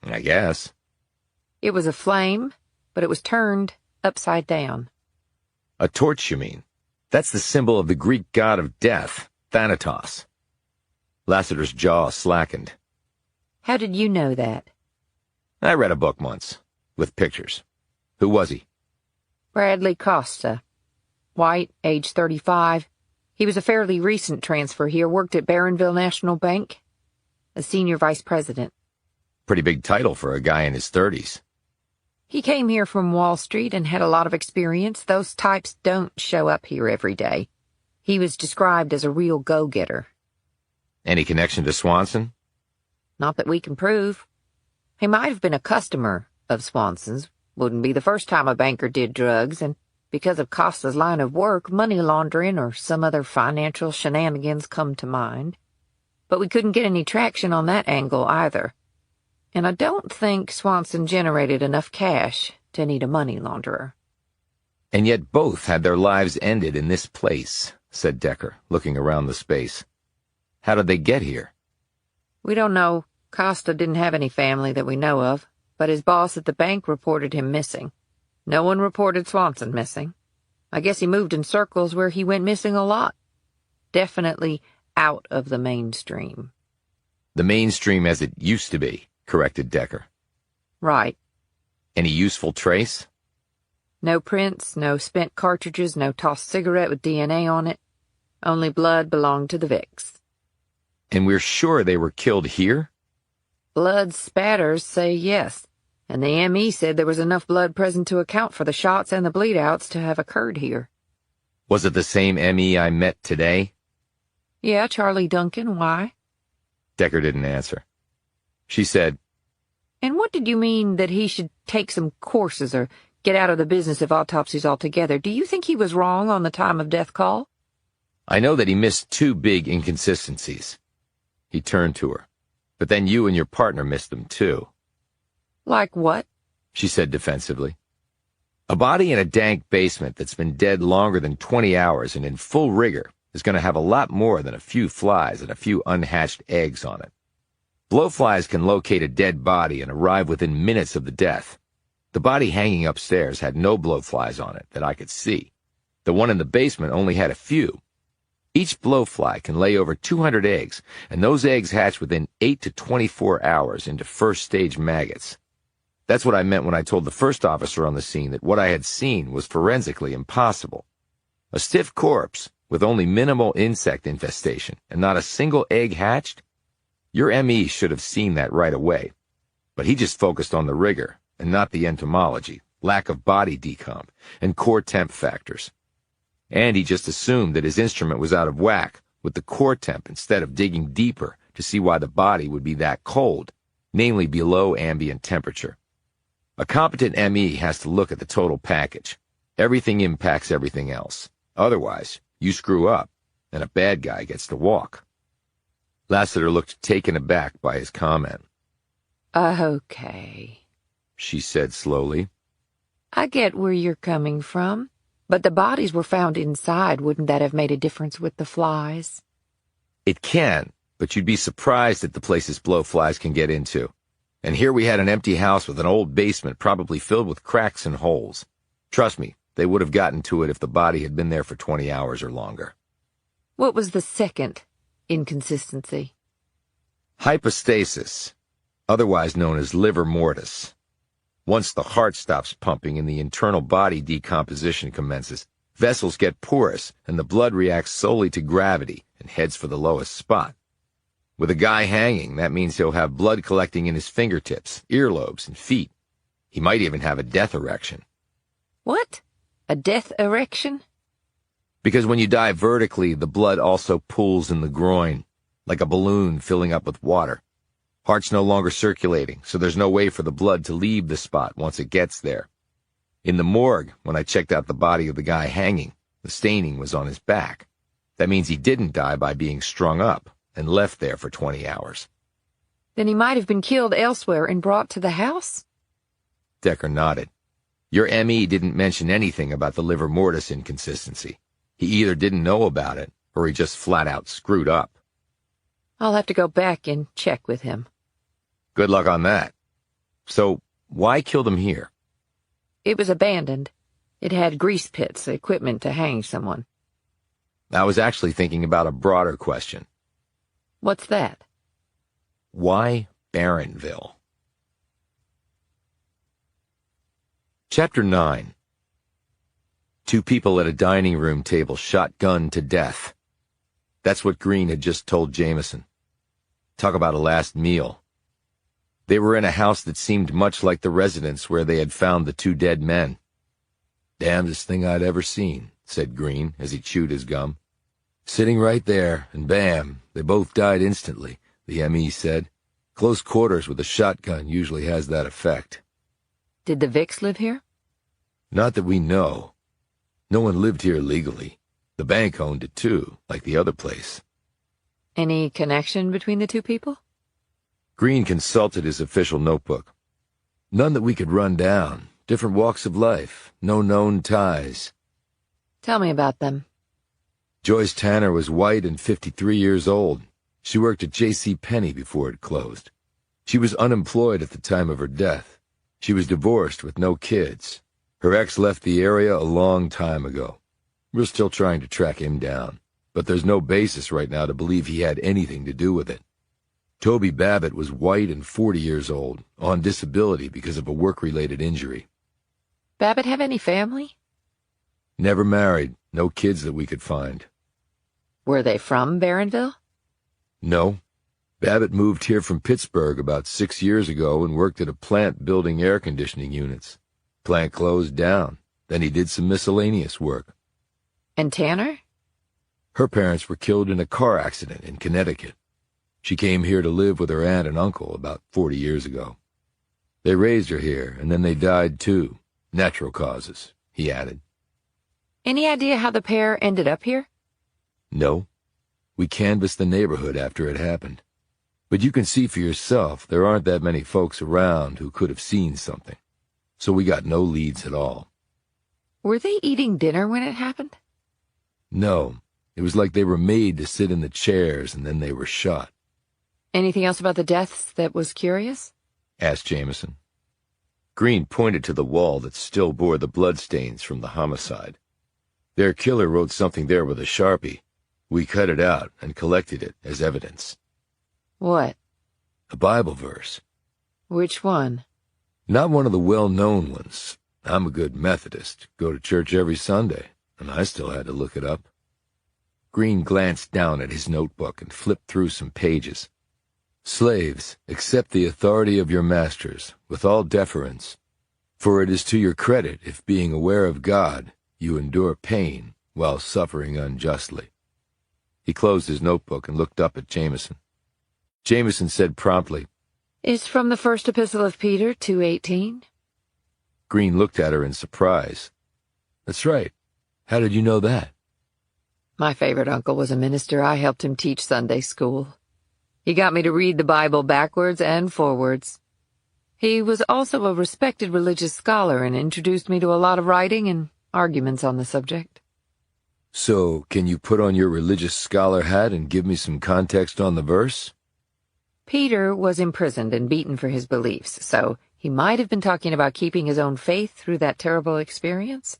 I guess. It was a flame, but it was turned upside down. A torch, you mean? That's the symbol of the Greek god of death, Thanatos. Lassiter's jaw slackened. How did you know that? I read a book once, with pictures. Who was he? Bradley Costa. White, age 35. He was a fairly recent transfer here, worked at Barronville National Bank. A senior vice president. Pretty big title for a guy in his 30s. He came here from Wall Street and had a lot of experience. Those types don't show up here every day. He was described as a real go-getter. Any connection to Swanson? Not that we can prove. He might have been a customer of Swanson's. Wouldn't be the first time a banker did drugs, and because of Costa's line of work, money laundering or some other financial shenanigans come to mind. But we couldn't get any traction on that angle either. And I don't think Swanson generated enough cash to need a money launderer. And yet both had their lives ended in this place, said Decker, looking around the space. How did they get here? We don't know. Costa didn't have any family that we know of, but his boss at the bank reported him missing. No one reported Swanson missing. I guess he moved in circles where he went missing a lot. Definitely out of the mainstream. The mainstream as it used to be, corrected Decker. Right. Any useful trace? No prints, no spent cartridges, no tossed cigarette with DNA on it. Only blood belonged to the Vicks. And we're sure they were killed here? Blood spatters say yes, and the ME said there was enough blood present to account for the shots and the bleed-outs to have occurred here. Was it the same ME I met today? Yeah, Charlie Duncan. Why? Decker didn't answer. She said, And what did you mean that he should take some courses or get out of the business of autopsies altogether? Do you think he was wrong on the time of death call? I know that he missed 2 big inconsistencies. He turned to her. But then you and your partner missed them, too. Like what? She said defensively. A body in a dank basement that's been dead longer than 20 hours and in full rigor is going to have a lot more than a few flies and a few unhatched eggs on it. Blowflies can locate a dead body and arrive within minutes of the death. The body hanging upstairs had no blowflies on it that I could see. The one in the basement only had a few. Each blowfly can lay over 200 eggs, and those eggs hatch within 8 to 24 hours into first-stage maggots. That's what I meant when I told the first officer on the scene that what I had seen was forensically impossible. A stiff corpse with only minimal insect infestation and not a single egg hatched? Your ME should have seen that right away. But he just focused on the rigor and not the entomology, lack of body decomp, and core temp factors. And he just assumed that his instrument was out of whack with the core temp instead of digging deeper to see why the body would be that cold, namely below ambient temperature. A competent ME has to look at the total package. Everything impacts everything else. Otherwise, you screw up, and a bad guy gets to walk. Lassiter looked taken aback by his comment. Okay, she said slowly. I get where you're coming from, but the bodies were found inside. Wouldn't that have made a difference with the flies? It can, but you'd be surprised at the places blowflies can get into. And here we had an empty house with an old basement probably filled with cracks and holes. Trust me, they would have gotten to it if the body had been there for 20 hours or longer. What was the second inconsistency? Hypostasis, otherwise known as livor mortis. Once the heart stops pumping and the internal body decomposition commences, vessels get porous and the blood reacts solely to gravity and heads for the lowest spot. With a guy hanging, that means he'll have blood collecting in his fingertips, earlobes, and feet. He might even have a death erection. What? A death erection? Because when you die vertically, the blood also pools in the groin, like a balloon filling up with water. Heart's no longer circulating, so there's no way for the blood to leave the spot once it gets there. In the morgue, when I checked out the body of the guy hanging, the staining was on his back. That means he didn't die by being strung up and left there for 20 hours. Then he might have been killed elsewhere and brought to the house? Decker nodded. Your ME didn't mention anything about the livor mortis inconsistency. He either didn't know about it, or he just flat out screwed up. I'll have to go back and check with him. Good luck on that. So, why kill them here? It was abandoned. It had grease pits, equipment to hang someone. I was actually thinking about a broader question. What's that? Why Barronville? Chapter 9. Two people at a dining room table shotgunned to death. That's what Green had just told Jameson. Talk about a last meal. They were in a house that seemed much like the residence where they had found the two dead men. Damnedest thing I'd ever seen, said Green as he chewed his gum. Sitting right there, and bam, they both died instantly, the ME said. Close quarters with a shotgun usually has that effect. Did the Vicks live here? Not that we know. No one lived here legally. The bank owned it too, like the other place. Any connection between the two people? Green consulted his official notebook. None that we could run down. Different walks of life. No known ties. Tell me about them. Joyce Tanner was white and 53 years old. She worked at J.C. Penney before it closed. She was unemployed at the time of her death. She was divorced with no kids. Her ex left the area a long time ago. We're still trying to track him down, but there's no basis right now to believe he had anything to do with it. Toby Babbitt was white and 40 years old, on disability because of a work-related injury. Babbitt have any family? Never married, no kids that we could find. Were they from Barronville? No. Babbitt moved here from Pittsburgh about 6 years ago and worked at a plant building air conditioning units. Plant closed down. Then he did some miscellaneous work. And Tanner? Her parents were killed in a car accident in Connecticut. She came here to live with her aunt and uncle about 40 years ago. They raised her here, and then they died too. Natural causes, he added. Any idea how the pair ended up here? No. We canvassed the neighborhood after it happened. But you can see for yourself there aren't that many folks around who could have seen something. So we got no leads at all. Were they eating dinner when it happened? No, it was like they were made to sit in the chairs and then they were shot. Anything else about the deaths that was curious? Asked Jameson. Green pointed to the wall that still bore the bloodstains from the homicide. Their killer wrote something there with a Sharpie. We cut it out and collected it as evidence. What? A Bible verse. Which one? Not one of the well-known ones. I'm a good Methodist, go to church every Sunday, and I still had to look it up. Green glanced down at his notebook and flipped through some pages. Slaves, accept the authority of your masters, with all deference, for it is to your credit if, being aware of God, you endure pain while suffering unjustly. He closed his notebook and looked up at Jameson. Jameson said promptly, It's from the first epistle of Peter, 2:18. Green looked at her in surprise. That's right. How did you know that? My favorite uncle was a minister. I helped him teach Sunday school. He got me to read the Bible backwards and forwards. He was also a respected religious scholar and introduced me to a lot of writing and arguments on the subject. So, can you put on your religious scholar hat and give me some context on the verse? Peter was imprisoned and beaten for his beliefs, so he might have been talking about keeping his own faith through that terrible experience.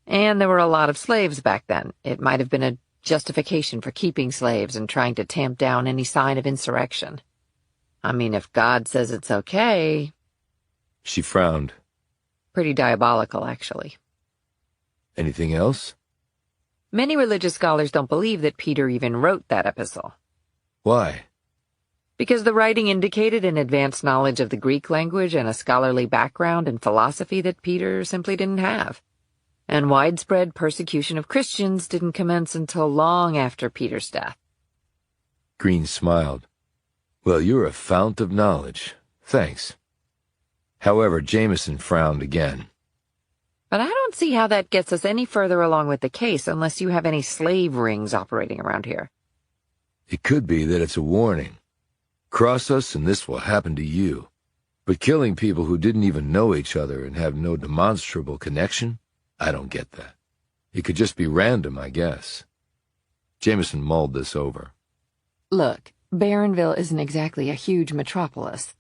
And there were a lot of slaves back then. It might have been a justification for keeping slaves and trying to tamp down any sign of insurrection. I mean, if God says it's okay... She frowned. Pretty diabolical, actually. Anything else? Many religious scholars don't believe that Peter even wrote that epistle. Why? Because the writing indicated an advanced knowledge of the Greek language and a scholarly background in philosophy that Peter simply didn't have. And widespread persecution of Christians didn't commence until long after Peter's death. Green smiled. Well, you're a fount of knowledge. Thanks. However, Jameson frowned again. But I don't see how that gets us any further along with the case unless you have any slave rings operating around here. It could be that it's a warning. Cross us and this will happen to you. But killing people who didn't even know each other and have no demonstrable connection? I don't get that. It could just be random, I guess. Jameson mulled this over. Look, Barronville isn't exactly a huge metropolis.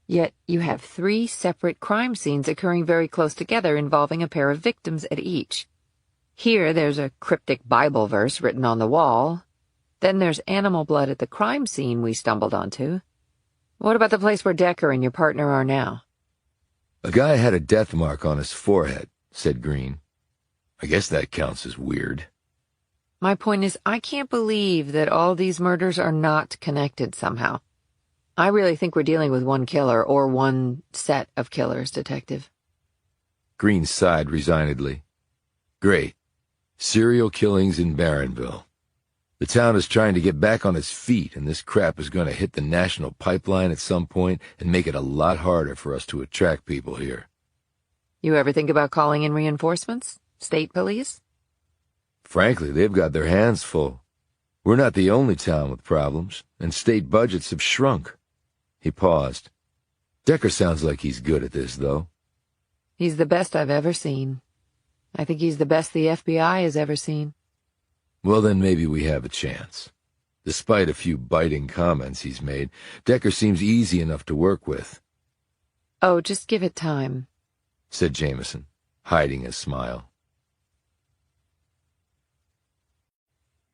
Yet you have 3 separate crime scenes occurring very close together involving a pair of victims at each. Here there's a cryptic Bible verse written on the wall. Then there's animal blood at the crime scene we stumbled onto. What about the place where Decker and your partner are now? A guy had a death mark on his forehead, said Green. I guess that counts as weird. My point is, I can't believe that all these murders are not connected somehow. I really think we're dealing with one killer, or one set of killers, Detective. Green sighed resignedly. Great. Serial killings in Barronville. The town is trying to get back on its feet, and this crap is going to hit the national pipeline at some point and make it a lot harder for us to attract people here. You ever think about calling in reinforcements? State police? Frankly, they've got their hands full. We're not the only town with problems, and state budgets have shrunk. He paused. Decker sounds like he's good at this, though. He's the best I've ever seen. I think he's the best the FBI has ever seen. Well, then maybe we have a chance. Despite a few biting comments he's made, Decker seems easy enough to work with. Oh, just give it time, said Jameson, hiding a smile.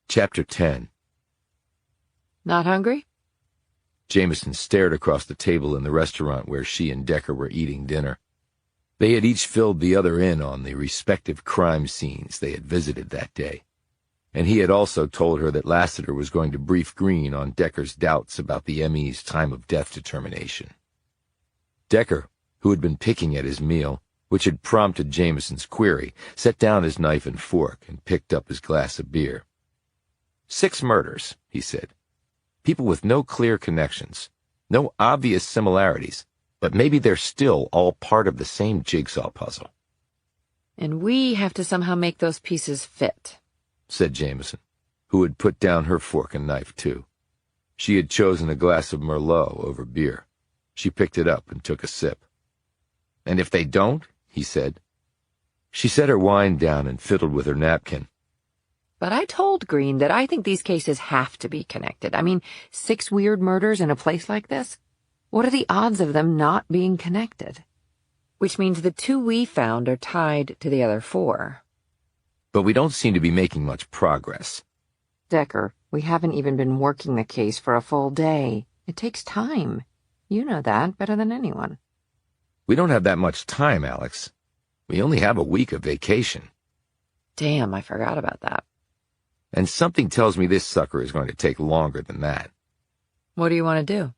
Chapter 10. Not hungry? Jameson stared across the table in the restaurant where she and Decker were eating dinner. They had each filled the other in on the respective crime scenes they had visited that day, and he had also told her that Lassiter was going to brief Green on Decker's doubts about the ME's time of death determination. Decker, who had been picking at his meal, which had prompted Jameson's query, set down his knife and fork and picked up his glass of beer. 6 murders, he said. People with no clear connections, no obvious similarities, but maybe they're still all part of the same jigsaw puzzle. And we have to somehow make those pieces fit, said Jameson, who had put down her fork and knife, too. She had chosen a glass of Merlot over beer. She picked it up and took a sip. And if they don't, he said. She set her wine down and fiddled with her napkin. But I told Green that I think these cases have to be connected. I mean, 6 weird murders in a place like this? What are the odds of them not being connected? Which means the 2 we found are tied to the other 4. But we don't seem to be making much progress. Decker, we haven't even been working the case for a full day. It takes time. You know that better than anyone. We don't have that much time, Alex. We only have a week of vacation. Damn, I forgot about that. And something tells me this sucker is going to take longer than that. What do you want to do?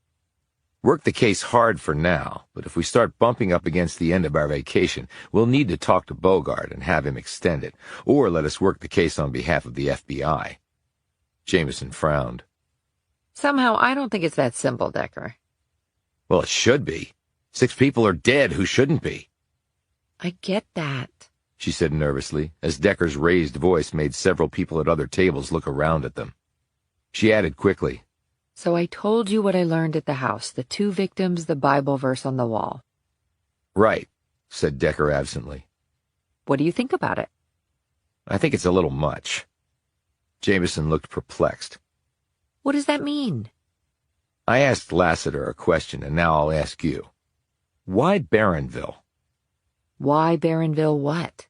Work the case hard for now, but if we start bumping up against the end of our vacation, we'll need to talk to Bogart and have him extend it, or let us work the case on behalf of the FBI. Jameson frowned. Somehow, I don't think it's that simple, Decker. Well, it should be. 6 people are dead who shouldn't be. I get that, she said nervously, as Decker's raised voice made several people at other tables look around at them. She added quickly, So I told you what I learned at the house, the 2 victims, the Bible verse on the wall. Right, said Decker absently. What do you think about it? I think it's a little much. Jameson looked perplexed. What does that mean? I asked Lassiter a question, and now I'll ask you. Why Barronville? Why Barronville what?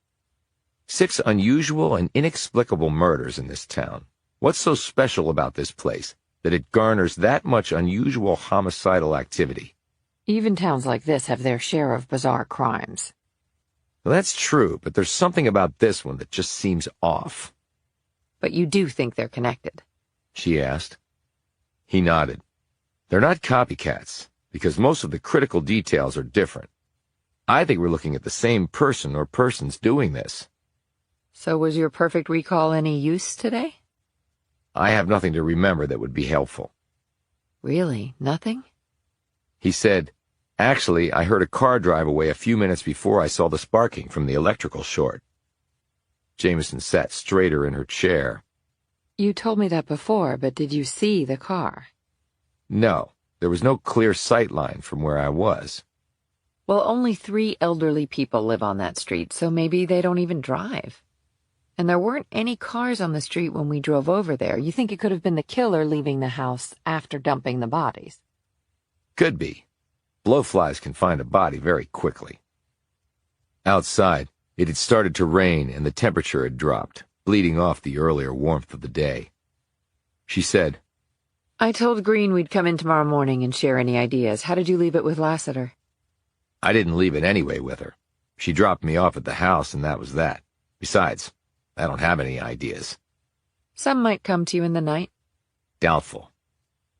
6 unusual and inexplicable murders in this town. What's so special about this place that it garners that much unusual homicidal activity? Even towns like this have their share of bizarre crimes. Well, that's true, but there's something about this one that just seems off. But you do think they're connected? She asked. He nodded. They're not copycats, because most of the critical details are different. I think we're looking at the same person or persons doing this. So was your perfect recall any use today? I have nothing to remember that would be helpful. Really? Nothing? He said, Actually, I heard a car drive away a few minutes before I saw the sparking from the electrical short. Jameson sat straighter in her chair. You told me that before, but did you see the car? No, there was no clear sight line from where I was. Well, only 3 elderly people live on that street, so maybe they don't even drive. And there weren't any cars on the street when we drove over there. You think it could have been the killer leaving the house after dumping the bodies? Could be. Blowflies can find a body very quickly. Outside, it had started to rain and the temperature had dropped, bleeding off the earlier warmth of the day. She said, I told Green we'd come in tomorrow morning and share any ideas. How did you leave it with Lassiter? I didn't leave it anyway with her. She dropped me off at the house and that was that. Besides, I don't have any ideas. Some might come to you in the night. Doubtful.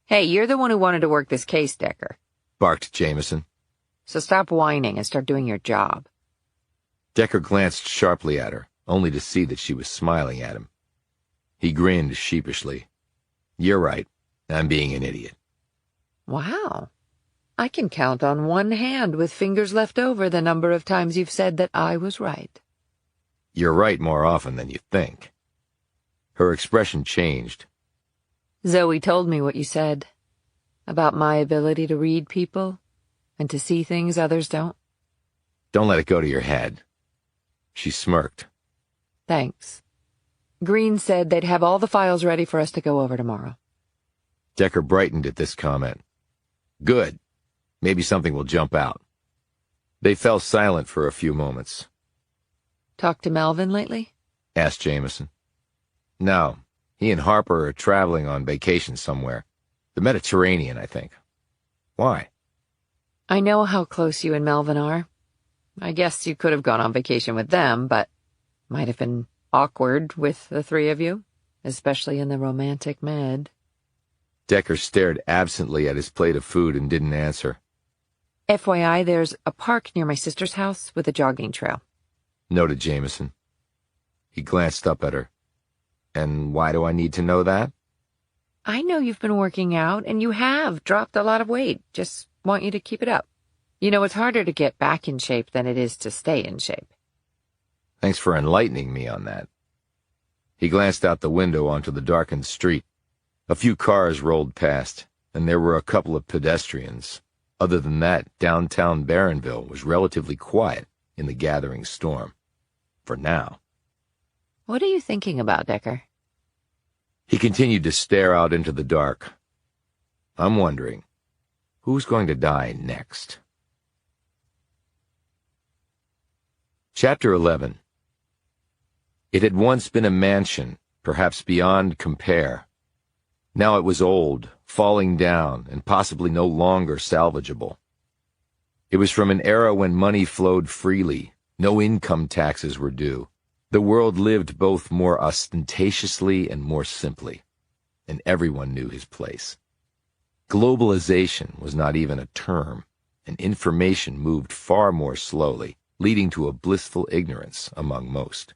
Hey, you're the one who wanted to work this case, Decker. Barked Jameson. So stop whining and start doing your job. Decker glanced sharply at her, only to see that she was smiling at him. He grinned sheepishly. You're right. I'm being an idiot. Wow. I can count on one hand with fingers left over the number of times you've said that I was right. You're right more often than you think. Her expression changed. Zoe told me what you said. About my ability to read people and to see things others don't. Don't let it go to your head. She smirked. Thanks. Green said they'd have all the files ready for us to go over tomorrow. Decker brightened at this comment. Good. Maybe something will jump out. They fell silent for a few moments. Talked to Melvin lately? Asked Jameson. No. He and Harper are traveling on vacation somewhere. The Mediterranean, I think. Why? I know how close you and Melvin are. I guess you could have gone on vacation with them, but might have been awkward with the 3 of you, especially in the romantic med. Decker stared absently at his plate of food and didn't answer. FYI, there's a park near my sister's house with a jogging trail. Noted Jameson. He glanced up at her. And why do I need to know that? I know you've been working out, and you have dropped a lot of weight. Just want you to keep it up. You know, it's harder to get back in shape than it is to stay in shape. Thanks for enlightening me on that. He glanced out the window onto the darkened street. A few cars rolled past, and there were a couple of pedestrians. Other than that, downtown Barronville was relatively quiet in the gathering storm. for now. What are you thinking about, Decker? He continued to stare out into the dark. I'm wondering, who's going to die next? Chapter 11. It had once been a mansion, perhaps beyond compare. Now it was old, falling down, and possibly no longer salvageable. It was from an era when money flowed freely, no income taxes were due. The world lived both more ostentatiously and more simply, and everyone knew his place. Globalization was not even a term, and information moved far more slowly, leading to a blissful ignorance among most.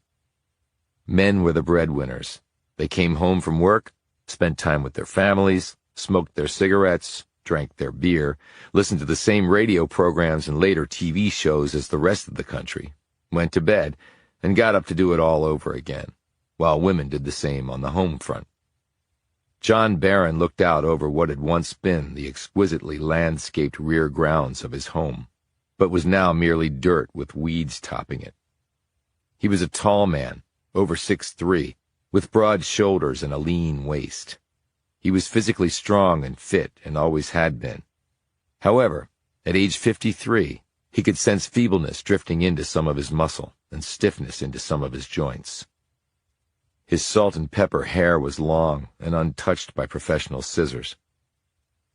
Men were the breadwinners. They came home from work, spent time with their families, smoked their cigarettes, drank their beer, listened to the same radio programs and later TV shows as the rest of the country, went to bed, and got up to do it all over again, while women did the same on the home front. John Barron looked out over what had once been the exquisitely landscaped rear grounds of his home, but was now merely dirt with weeds topping it. He was a tall man, over 6'3", with broad shoulders and a lean waist. He was physically strong and fit and always had been. However, at age 53, he could sense feebleness drifting into some of his muscle and stiffness into some of his joints. His salt and pepper hair was long and untouched by professional scissors.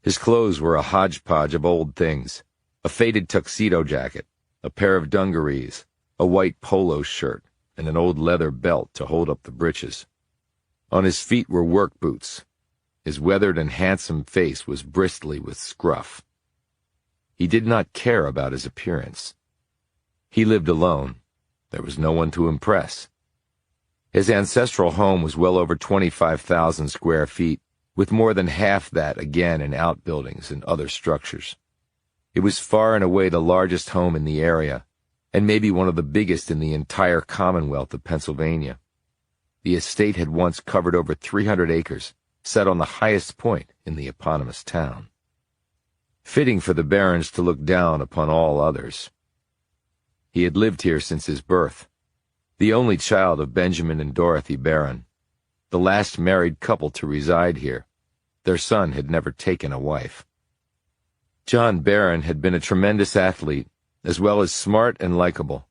His clothes were a hodgepodge of old things: a faded tuxedo jacket, a pair of dungarees, a white polo shirt, and an old leather belt to hold up the breeches. On his feet were work boots. His weathered and handsome face was bristly with scruff. He did not care about his appearance. He lived alone. There was no one to impress. His ancestral home was well over 25,000 square feet, with more than half that again in outbuildings and other structures. It was far and away the largest home in the area, and maybe one of the biggest in the entire Commonwealth of Pennsylvania. The estate had once covered over 300 acres, set on the highest point in the eponymous town. Fitting for the Barons to look down upon all others. He had lived here since his birth, the only child of Benjamin and Dorothy Barron, the last married couple to reside here. Their son had never taken a wife. John Barron had been a tremendous athlete, as well as smart and likable.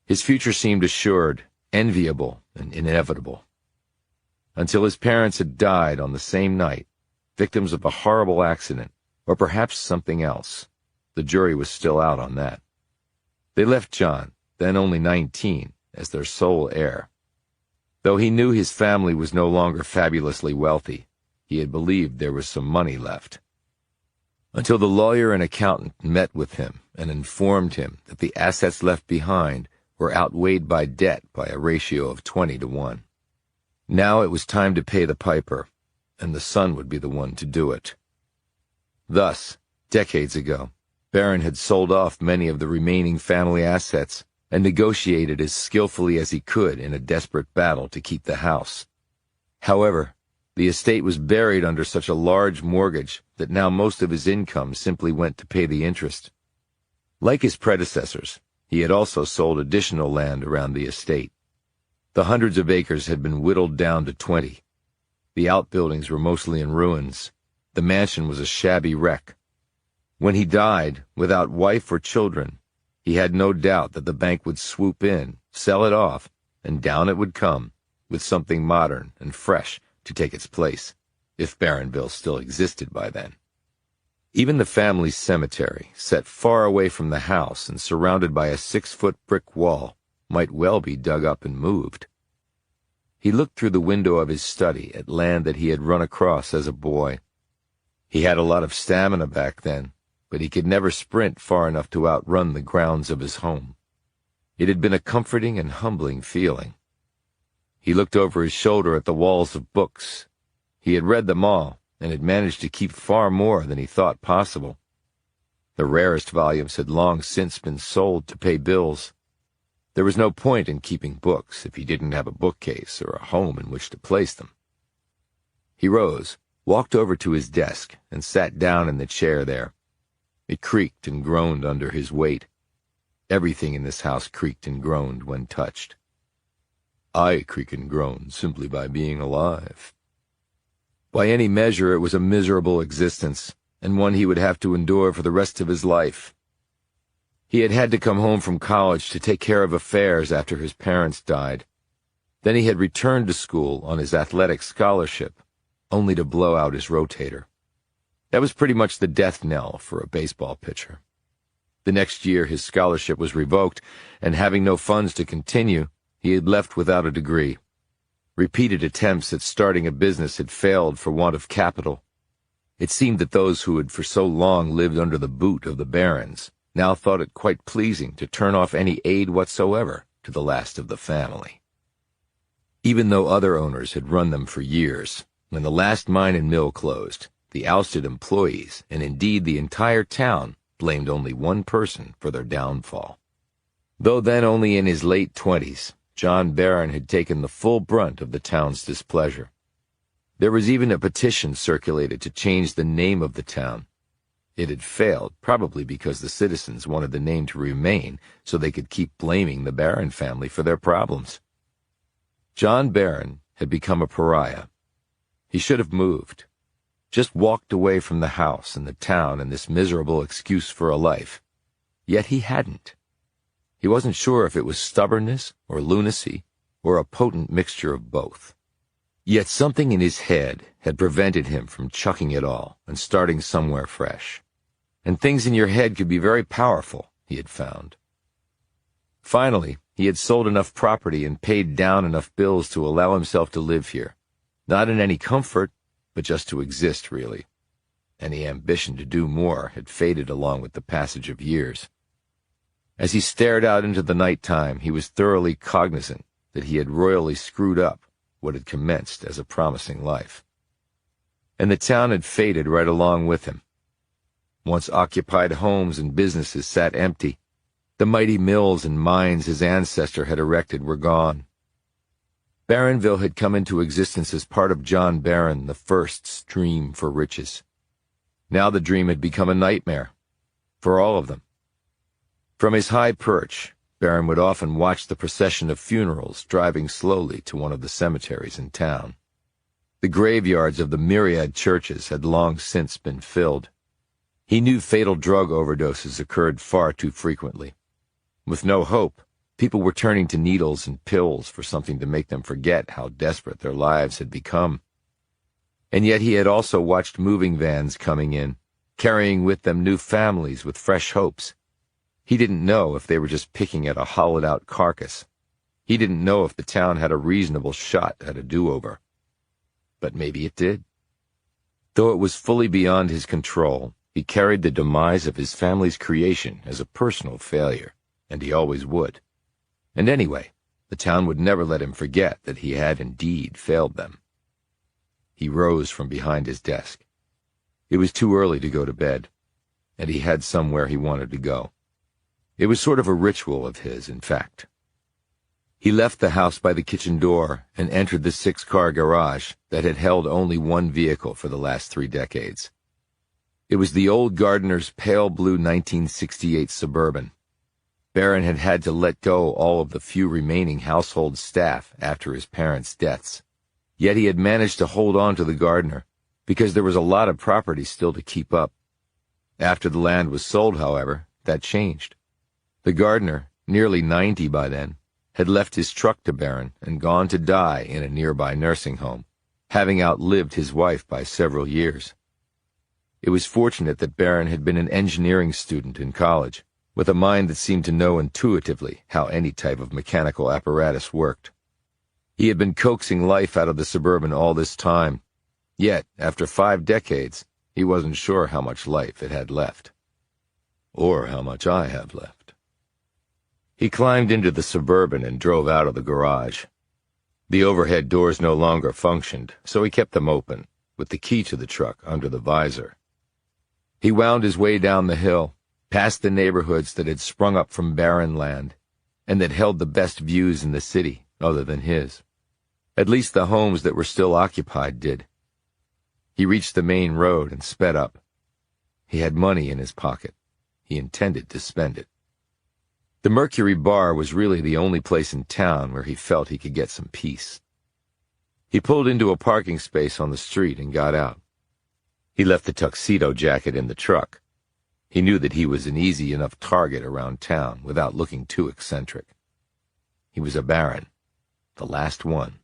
His future seemed assured, enviable, and inevitable. Until his parents had died on the same night, victims of a horrible accident, or perhaps something else. The jury was still out on that. They left John, then only 19, as their sole heir. Though he knew his family was no longer fabulously wealthy, he had believed there was some money left. Until the lawyer and accountant met with him and informed him that the assets left behind were outweighed by debt by a ratio of 20-1. Now it was time to pay the piper, and the son would be the one to do it. Thus, decades ago, Barron had sold off many of the remaining family assets and negotiated as skillfully as he could in a desperate battle to keep the house. However, the estate was buried under such a large mortgage that now most of his income simply went to pay the interest. Like his predecessors, he had also sold additional land around the estate. The hundreds of acres had been whittled down to 20. The outbuildings were mostly in ruins. The mansion was a shabby wreck. When he died, without wife or children, he had no doubt that the bank would swoop in, sell it off, and down it would come, with something modern and fresh to take its place, if Barronville still existed by then. Even the family cemetery, set far away from the house and surrounded by a 6-foot brick wall, might well be dug up and moved. He looked through the window of his study at land that he had run across as a boy. He had a lot of stamina back then, but he could never sprint far enough to outrun the grounds of his home. It had been a comforting and humbling feeling. He looked over his shoulder at the walls of books. He had read them all, and had managed to keep far more than he thought possible. The rarest volumes had long since been sold to pay bills. There was no point in keeping books if he didn't have a bookcase or a home in which to place them. He rose, walked over to his desk, and sat down in the chair there. It creaked and groaned under his weight. Everything in this house creaked and groaned when touched. I creak and groan simply by being alive. By any measure, it was a miserable existence, and one he would have to endure for the rest of his life. He had had to come home from college to take care of affairs after his parents died. Then he had returned to school on his athletic scholarship, only to blow out his rotator. That was pretty much the death knell for a baseball pitcher. The next year his scholarship was revoked, and having no funds to continue, he had left without a degree. Repeated attempts at starting a business had failed for want of capital. It seemed that those who had for so long lived under the boot of the barons now thought it quite pleasing to turn off any aid whatsoever to the last of the family. Even though other owners had run them for years, when the last mine and mill closed, the ousted employees, and indeed the entire town, blamed only one person for their downfall. Though then only in his late 20s, John Barron had taken the full brunt of the town's displeasure. There was even a petition circulated to change the name of the town. It had failed, probably because the citizens wanted the name to remain so they could keep blaming the Barron family for their problems. John Barron had become a pariah. He should have moved, just walked away from the house and the town and this miserable excuse for a life. Yet he hadn't. He wasn't sure if it was stubbornness or lunacy or a potent mixture of both. Yet something in his head had prevented him from chucking it all and starting somewhere fresh. And things in your head could be very powerful, he had found. Finally, he had sold enough property and paid down enough bills to allow himself to live here. Not in any comfort, but just to exist, really. Any ambition to do more had faded along with the passage of years. As he stared out into the night time, he was thoroughly cognizant that he had royally screwed up what had commenced as a promising life. And the town had faded right along with him. Once occupied homes and businesses sat empty. The mighty mills and mines his ancestor had erected were gone. Barronville had come into existence as part of John Barron, the first's dream for riches. Now the dream had become a nightmare, for all of them. From his high perch, Barron would often watch the procession of funerals driving slowly to one of the cemeteries in town. The graveyards of the myriad churches had long since been filled. He knew fatal drug overdoses occurred far too frequently. With no hope, people were turning to needles and pills for something to make them forget how desperate their lives had become. And yet he had also watched moving vans coming in, carrying with them new families with fresh hopes. He didn't know if they were just picking at a hollowed-out carcass. He didn't know if the town had a reasonable shot at a do-over. But maybe it did. Though it was fully beyond his control, he carried the demise of his family's creation as a personal failure, and he always would. And anyway, the town would never let him forget that he had indeed failed them. He rose from behind his desk. It was too early to go to bed, and he had somewhere he wanted to go. It was sort of a ritual of his, in fact. He left the house by the kitchen door and entered the 6-car garage that had held only one vehicle for the last 3 decades. It was the old gardener's pale blue 1968 Suburban. Barron had had to let go all of the few remaining household staff after his parents' deaths. Yet he had managed to hold on to the gardener, because there was a lot of property still to keep up. After the land was sold, however, that changed. The gardener, nearly 90 by then, had left his truck to Barron and gone to die in a nearby nursing home, having outlived his wife by several years. It was fortunate that Barron had been an engineering student in college, with a mind that seemed to know intuitively how any type of mechanical apparatus worked. He had been coaxing life out of the Suburban all this time, yet, after 5 decades, he wasn't sure how much life it had left. Or how much I have left. He climbed into the Suburban and drove out of the garage. The overhead doors no longer functioned, so he kept them open, with the key to the truck under the visor. He wound his way down the hill, past the neighborhoods that had sprung up from barren land, and that held the best views in the city, other than his. At least the homes that were still occupied did. He reached the main road and sped up. He had money in his pocket. He intended to spend it. The Mercury Bar was really the only place in town where he felt he could get some peace. He pulled into a parking space on the street and got out. He left the tuxedo jacket in the truck. He knew that he was an easy enough target around town without looking too eccentric. He was a baron, the last one.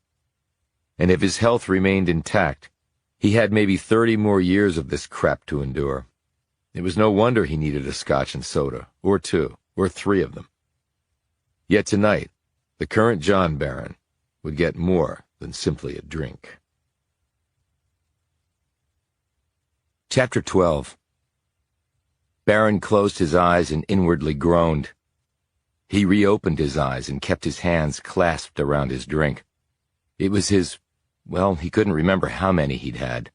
And if his health remained intact, he had maybe 30 more years of this crap to endure. It was no wonder he needed a scotch and soda, or 2, or 3 of them. Yet tonight, the current John Baron would get more than simply a drink. Chapter 12. Baron closed his eyes and inwardly groaned. He reopened his eyes and kept his hands clasped around his drink. It was his, well, he couldn't remember how many he'd had.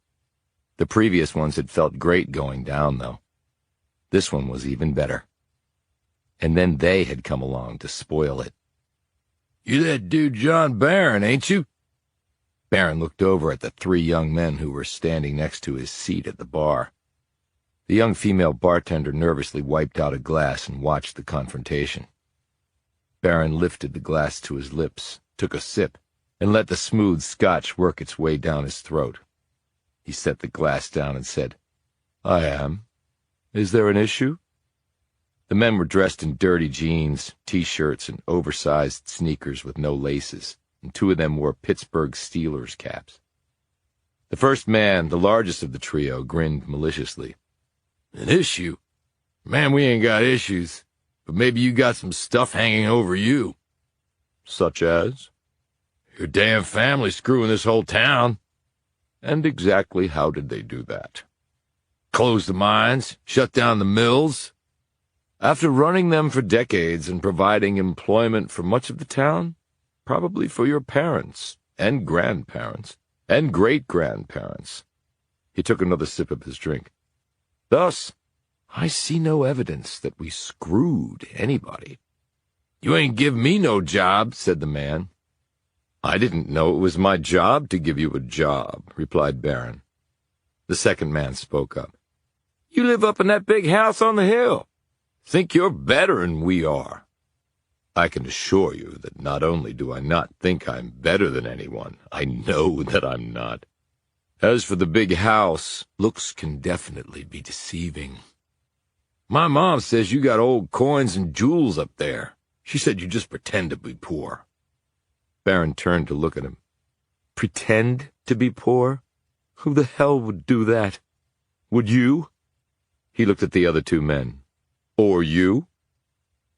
The previous ones had felt great going down, though. This one was even better. And then they had come along to spoil it. "You that dude John Baron, ain't you?" Baron looked over at the 3 young men who were standing next to his seat at the bar. The young female bartender nervously wiped out a glass and watched the confrontation. Baron lifted the glass to his lips, took a sip, and let the smooth scotch work its way down his throat. He set the glass down and said, "I am. Is there an issue?" The men were dressed in dirty jeans, T-shirts, and oversized sneakers with no laces, and 2 of them wore Pittsburgh Steelers caps. The first man, the largest of the trio, grinned maliciously. "An issue? Man, we ain't got issues, but maybe you got some stuff hanging over you." "Such as?" "Your damn family screwing this whole town." "And exactly how did they do that?" "Close the mines, shut down the mills." "After running them for decades and providing employment for much of the town? Probably for your parents, and grandparents, and great-grandparents." He took another sip of his drink. "Thus, I see no evidence that we screwed anybody." "You ain't give me no job," said the man. "I didn't know it was my job to give you a job," replied Baron. The second man spoke up. "You live up in that big house on the hill. Think you're better'n we are." "I can assure you that not only do I not think I'm better than anyone, I know that I'm not. As for the big house, looks can definitely be deceiving. My mom says you got old coins and jewels up there. She said you just pretend to be poor." Baron turned to look at him. "Pretend to be poor? Who the hell would do that? Would you?" He looked at the other 2 men. "Or you?"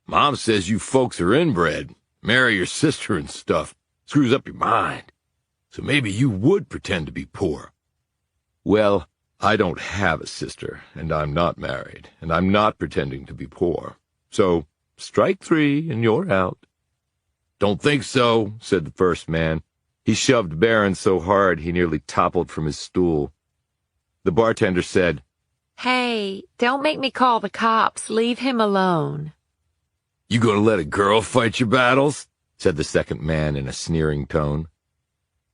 "Mom says you folks are inbred, marry your sister and stuff, screws up your mind. So maybe you would pretend to be poor." "Well, I don't have a sister, and I'm not married, and I'm not pretending to be poor. So, strike 3 and you're out." "Don't think so," said the first man. He shoved Baron so hard he nearly toppled from his stool. The bartender said, "Hey, don't make me call the cops. Leave him alone." "You gonna let a girl fight your battles?" said the second man in a sneering tone.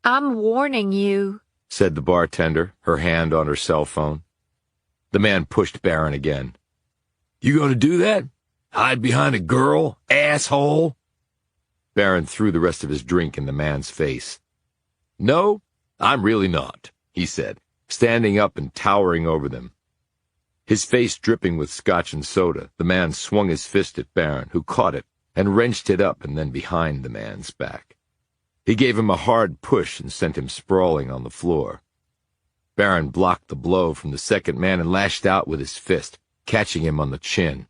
"I'm warning you," said the bartender, her hand on her cell phone. The man pushed Baron again. "You gonna do that? Hide behind a girl, asshole?" Baron threw the rest of his drink in the man's face. "No, I'm really not," he said, standing up and towering over them. His face dripping with scotch and soda, the man swung his fist at Baron, who caught it and wrenched it up and then behind the man's back. He gave him a hard push and sent him sprawling on the floor. Baron blocked the blow from the second man and lashed out with his fist, catching him on the chin.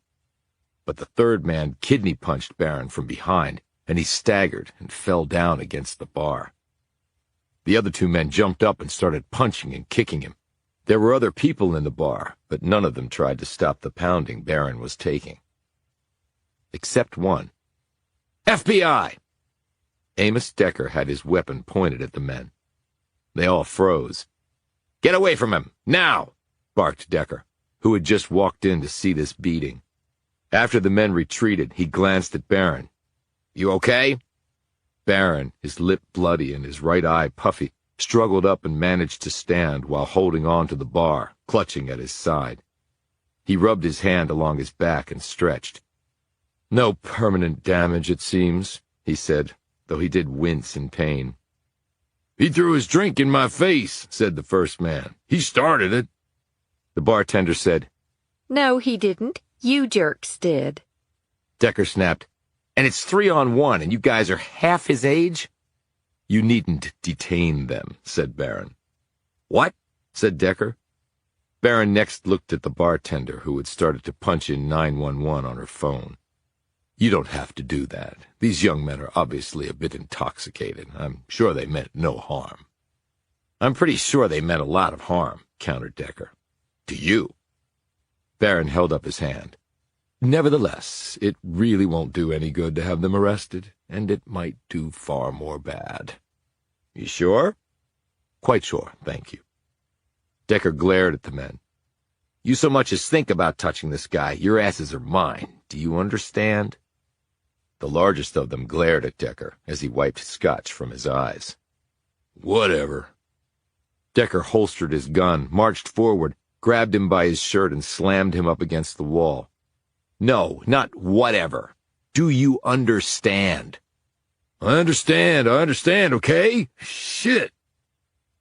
But the third man kidney-punched Baron from behind, and he staggered and fell down against the bar. The other 2 men jumped up and started punching and kicking him. There were other people in the bar, but none of them tried to stop the pounding Baron was taking. Except one. "FBI!" Amos Decker had his weapon pointed at the men. They all froze. "Get away from him, now!" barked Decker, who had just walked in to see this beating. After the men retreated, he glanced at Baron. "You okay?" Baron, his lip bloody and his right eye puffy, struggled up and managed to stand while holding on to the bar, clutching at his side. He rubbed his hand along his back and stretched. No permanent damage, it seems, he said, though he did wince in pain. He threw his drink in my face, said the first man. He started it. The bartender said, No, he didn't. You jerks did. Decker snapped, And it's 3-on-1, and you guys are half his age? You needn't detain them, said Barron. What? Said Decker. Barron next looked at the bartender, who had started to punch in 911 on her phone. You don't have to do that. These young men are obviously a bit intoxicated. I'm sure they meant no harm. I'm pretty sure they meant a lot of harm, countered Decker. To you. Barron held up his hand. Nevertheless, it really won't do any good to have them arrested, and it might do far more bad. You sure? Quite sure, thank you. Decker glared at the men. You so much as think about touching this guy, your asses are mine. Do you understand? The largest of them glared at Decker as he wiped scotch from his eyes. Whatever. Decker holstered his gun, marched forward, grabbed him by his shirt, and slammed him up against the wall. No, not whatever. Do you understand? I understand, okay? Shit.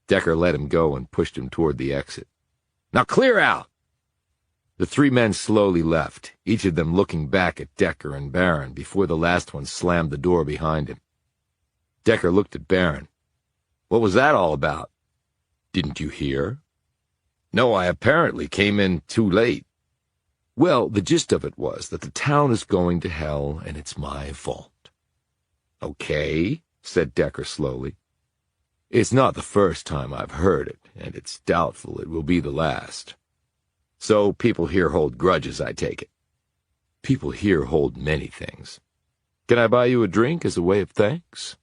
Decker let him go and pushed him toward the exit. Now clear out! The three men slowly left, each of them looking back at Decker and Barron before the last one slammed the door behind him. Decker looked at Barron. What was that all about? Didn't you hear? No, I apparently came in too late. Well, the gist of it was that the town is going to hell, and it's my fault. Okay, said Decker slowly. It's not the first time I've heard it, and it's doubtful it will be the last. So people here hold grudges, I take it. People here hold many things. Can I buy you a drink as a way of thanks?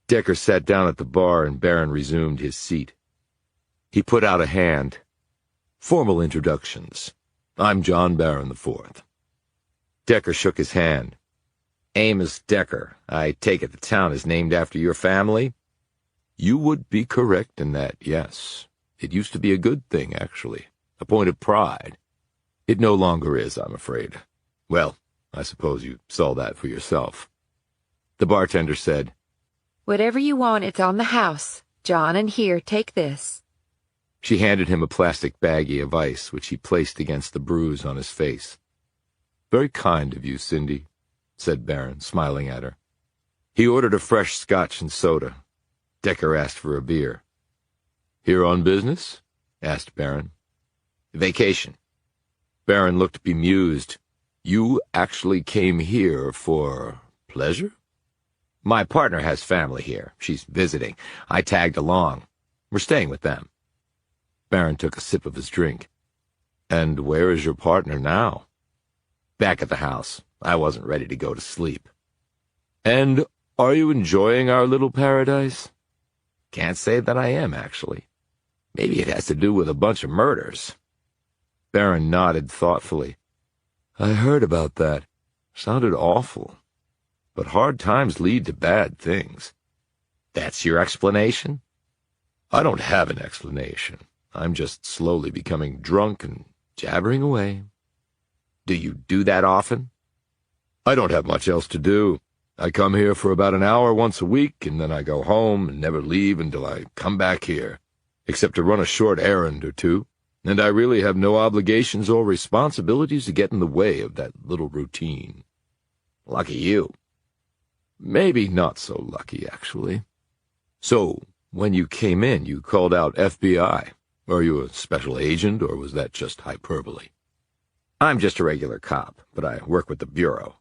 Decker sat down at the bar, and Barron resumed his seat. He put out a hand. Formal introductions. I'm John Barron IV. Decker shook his hand. Amos Decker. I take it the town is named after your family? You would be correct in that, yes. It used to be a good thing, actually. A point of pride. It no longer is, I'm afraid. Well, I suppose you saw that for yourself. The bartender said, Whatever you want, it's on the house. John, and here, take this. She handed him a plastic baggie of ice, which he placed against the bruise on his face. Very kind of you, Cindy, said Barron, smiling at her. He ordered a fresh scotch and soda. Decker asked for a beer. Here on business? Asked Barron. Vacation. Barron looked bemused. You actually came here for pleasure? My partner has family here. She's visiting. I tagged along. We're staying with them. Barron took a sip of his drink. And where is your partner now? Back at the house. I wasn't ready to go to sleep. And are you enjoying our little paradise? Can't say that I am, actually. Maybe it has to do with a bunch of murders. Barron nodded thoughtfully. I heard about that. Sounded awful. But hard times lead to bad things. That's your explanation? I don't have an explanation. I'm just slowly becoming drunk and jabbering away. Do you do that often? I don't have much else to do. I come here for about an hour once a week, and then I go home and never leave until I come back here, except to run a short errand or two, and I really have no obligations or responsibilities to get in the way of that little routine. Lucky you. Maybe not so lucky, actually. So, when you came in, you called out FBI. Are you a special agent, or was that just hyperbole? I'm just a regular cop, but I work with the Bureau.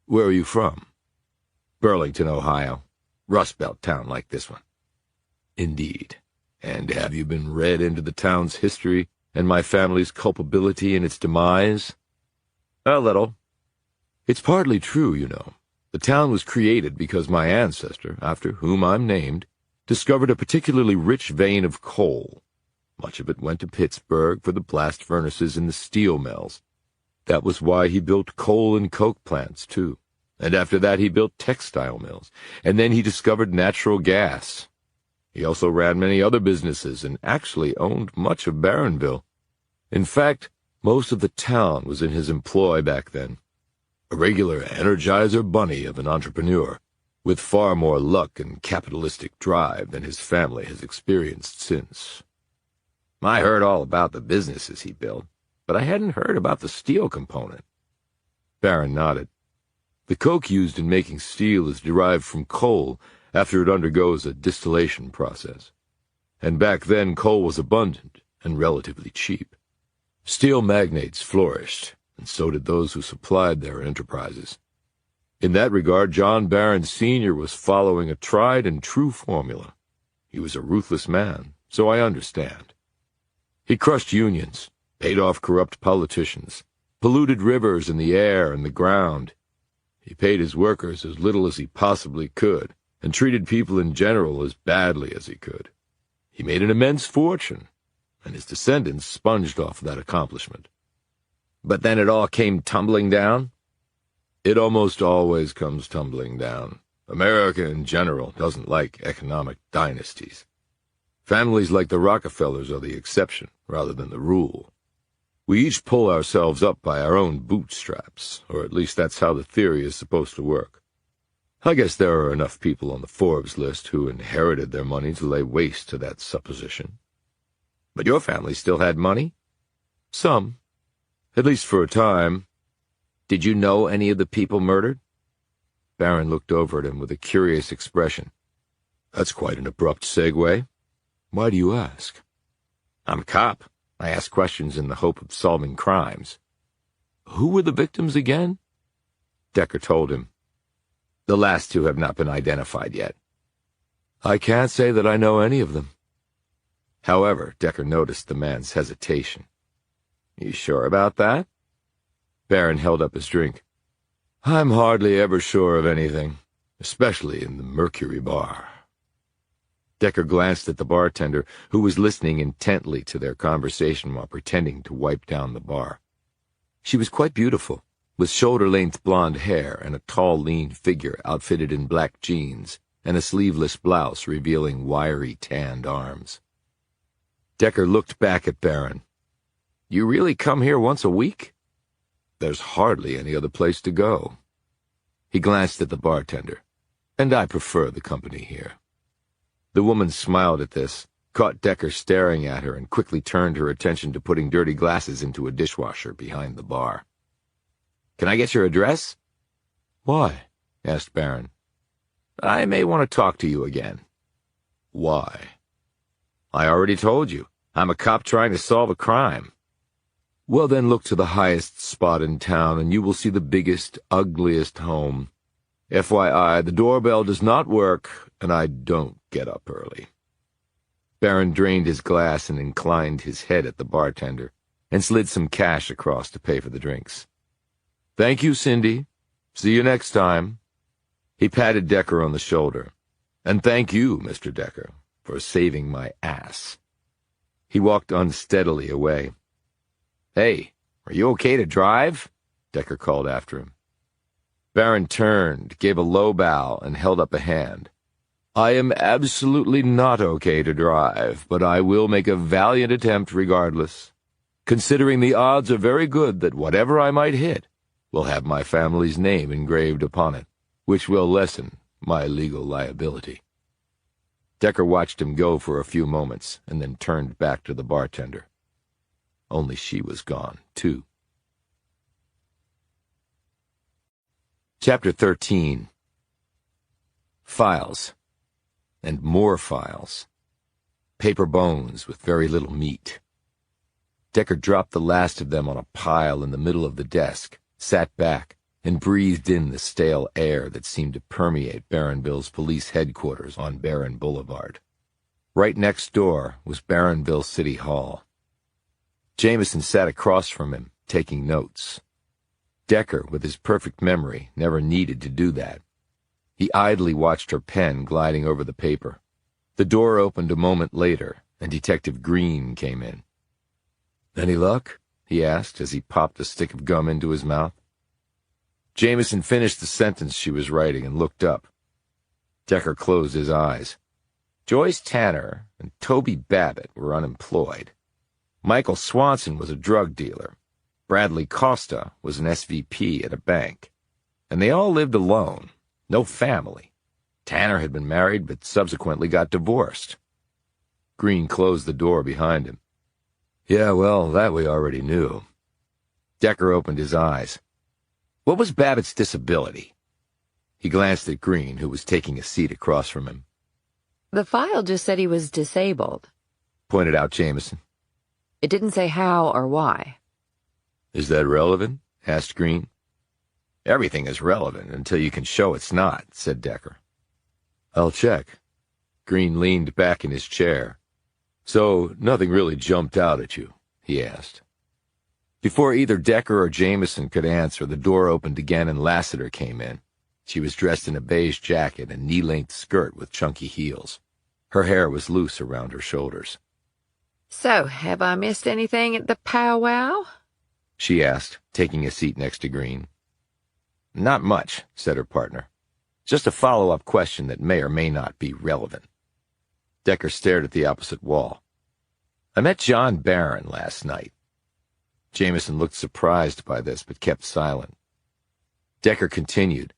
Where are you from? Burlington, Ohio. Rust Belt town like this one. Indeed. And have you been read into the town's history and my family's culpability in its demise? A little. It's partly true, you know. The town was created because my ancestor, after whom I'm named, discovered a particularly rich vein of coal. Much of it went to Pittsburgh for the blast furnaces in the steel mills. That was why he built coal and coke plants, too. And after that he built textile mills. And then he discovered natural gas. He also ran many other businesses and actually owned much of Barronville. In fact, most of the town was in his employ back then. A regular Energizer bunny of an entrepreneur, with far more luck and capitalistic drive than his family has experienced since. I heard all about the businesses he built, but I hadn't heard about the steel component. Barron nodded. The coke used in making steel is derived from coal after it undergoes a distillation process. And back then coal was abundant and relatively cheap. Steel magnates flourished, and so did those who supplied their enterprises. In that regard, John Barron Sr. was following a tried-and-true formula. He was a ruthless man, so I understand. He crushed unions, paid off corrupt politicians, polluted rivers and the air and the ground. He paid his workers as little as he possibly could, and treated people in general as badly as he could. He made an immense fortune, and his descendants sponged off that accomplishment. But then it all came tumbling down? It almost always comes tumbling down. America in general doesn't like economic dynasties. Families like the Rockefellers are the exception rather than the rule. We each pull ourselves up by our own bootstraps, or at least that's how the theory is supposed to work. I guess there are enough people on the Forbes list who inherited their money to lay waste to that supposition. But your family still had money? Some. At least for a time. Did you know any of the people murdered? Barron looked over at him with a curious expression. That's quite an abrupt segue. Why do you ask? I'm a cop. I ask questions in the hope of solving crimes. Who were the victims again? Decker told him. The last two have not been identified yet. I can't say that I know any of them. However, Decker noticed the man's hesitation. You sure about that? Barron held up his drink. I'm hardly ever sure of anything, especially in the Mercury Bar. Decker glanced at the bartender, who was listening intently to their conversation while pretending to wipe down the bar. She was quite beautiful, with shoulder-length blonde hair and a tall, lean figure outfitted in black jeans and a sleeveless blouse revealing wiry, tanned arms. Decker looked back at Barron. You really come here once a week? There's hardly any other place to go. He glanced at the bartender. And I prefer the company here. The woman smiled at this, caught Decker staring at her, and quickly turned her attention to putting dirty glasses into a dishwasher behind the bar. Can I get your address? Why? Asked Barron. I may want to talk to you again. Why? I already told you. I'm a cop trying to solve a crime. Well, then look to the highest spot in town, and you will see the biggest, ugliest home. FYI, the doorbell does not work, and I don't get up early. Barron drained his glass and inclined his head at the bartender, and slid some cash across to pay for the drinks. Thank you, Cindy. See you next time. He patted Decker on the shoulder. And thank you, Mr. Decker, for saving my ass. He walked unsteadily away. Hey, are you okay to drive? Decker called after him. Barron turned, gave a low bow, and held up a hand. I am absolutely not okay to drive, but I will make a valiant attempt regardless, considering the odds are very good that whatever I might hit will have my family's name engraved upon it, which will lessen my legal liability. Decker watched him go for a few moments, and then turned back to the bartender. Only she was gone, too. Chapter 13. Files. And more files. Paper bones with very little meat. Decker dropped the last of them on a pile in the middle of the desk, sat back, and breathed in the stale air that seemed to permeate Barronville's police headquarters on Barron Boulevard. Right next door was Barronville City Hall. Jameson sat across from him, taking notes. Decker, with his perfect memory, never needed to do that. He idly watched her pen gliding over the paper. The door opened a moment later, and Detective Green came in. Any luck? He asked as he popped a stick of gum into his mouth. Jameson finished the sentence she was writing and looked up. Decker closed his eyes. Joyce Tanner and Toby Babbitt were unemployed. Michael Swanson was a drug dealer. Bradley Costa was an SVP at a bank. And they all lived alone. No family. Tanner had been married, but subsequently got divorced. Green closed the door behind him. Yeah, well, that we already knew. Decker opened his eyes. What was Babbitt's disability? He glanced at Green, who was taking a seat across from him. The file just said he was disabled, Pointed out Jameson. It didn't say how or why. Is that relevant? Asked Green. Everything is relevant until you can show it's not, said Decker. I'll check. Green leaned back in his chair. So nothing really jumped out at you? He asked. Before either Decker or Jameson could answer, the door opened again and Lassiter came in. She was dressed in a beige jacket and knee-length skirt with chunky heels. Her hair was loose around her shoulders. So, have I missed anything at the powwow? She asked, taking a seat next to Green. Not much, said her partner. Just a follow-up question that may or may not be relevant. Decker stared at the opposite wall. I met John Barron last night. Jameson looked surprised by this, but kept silent. Decker continued.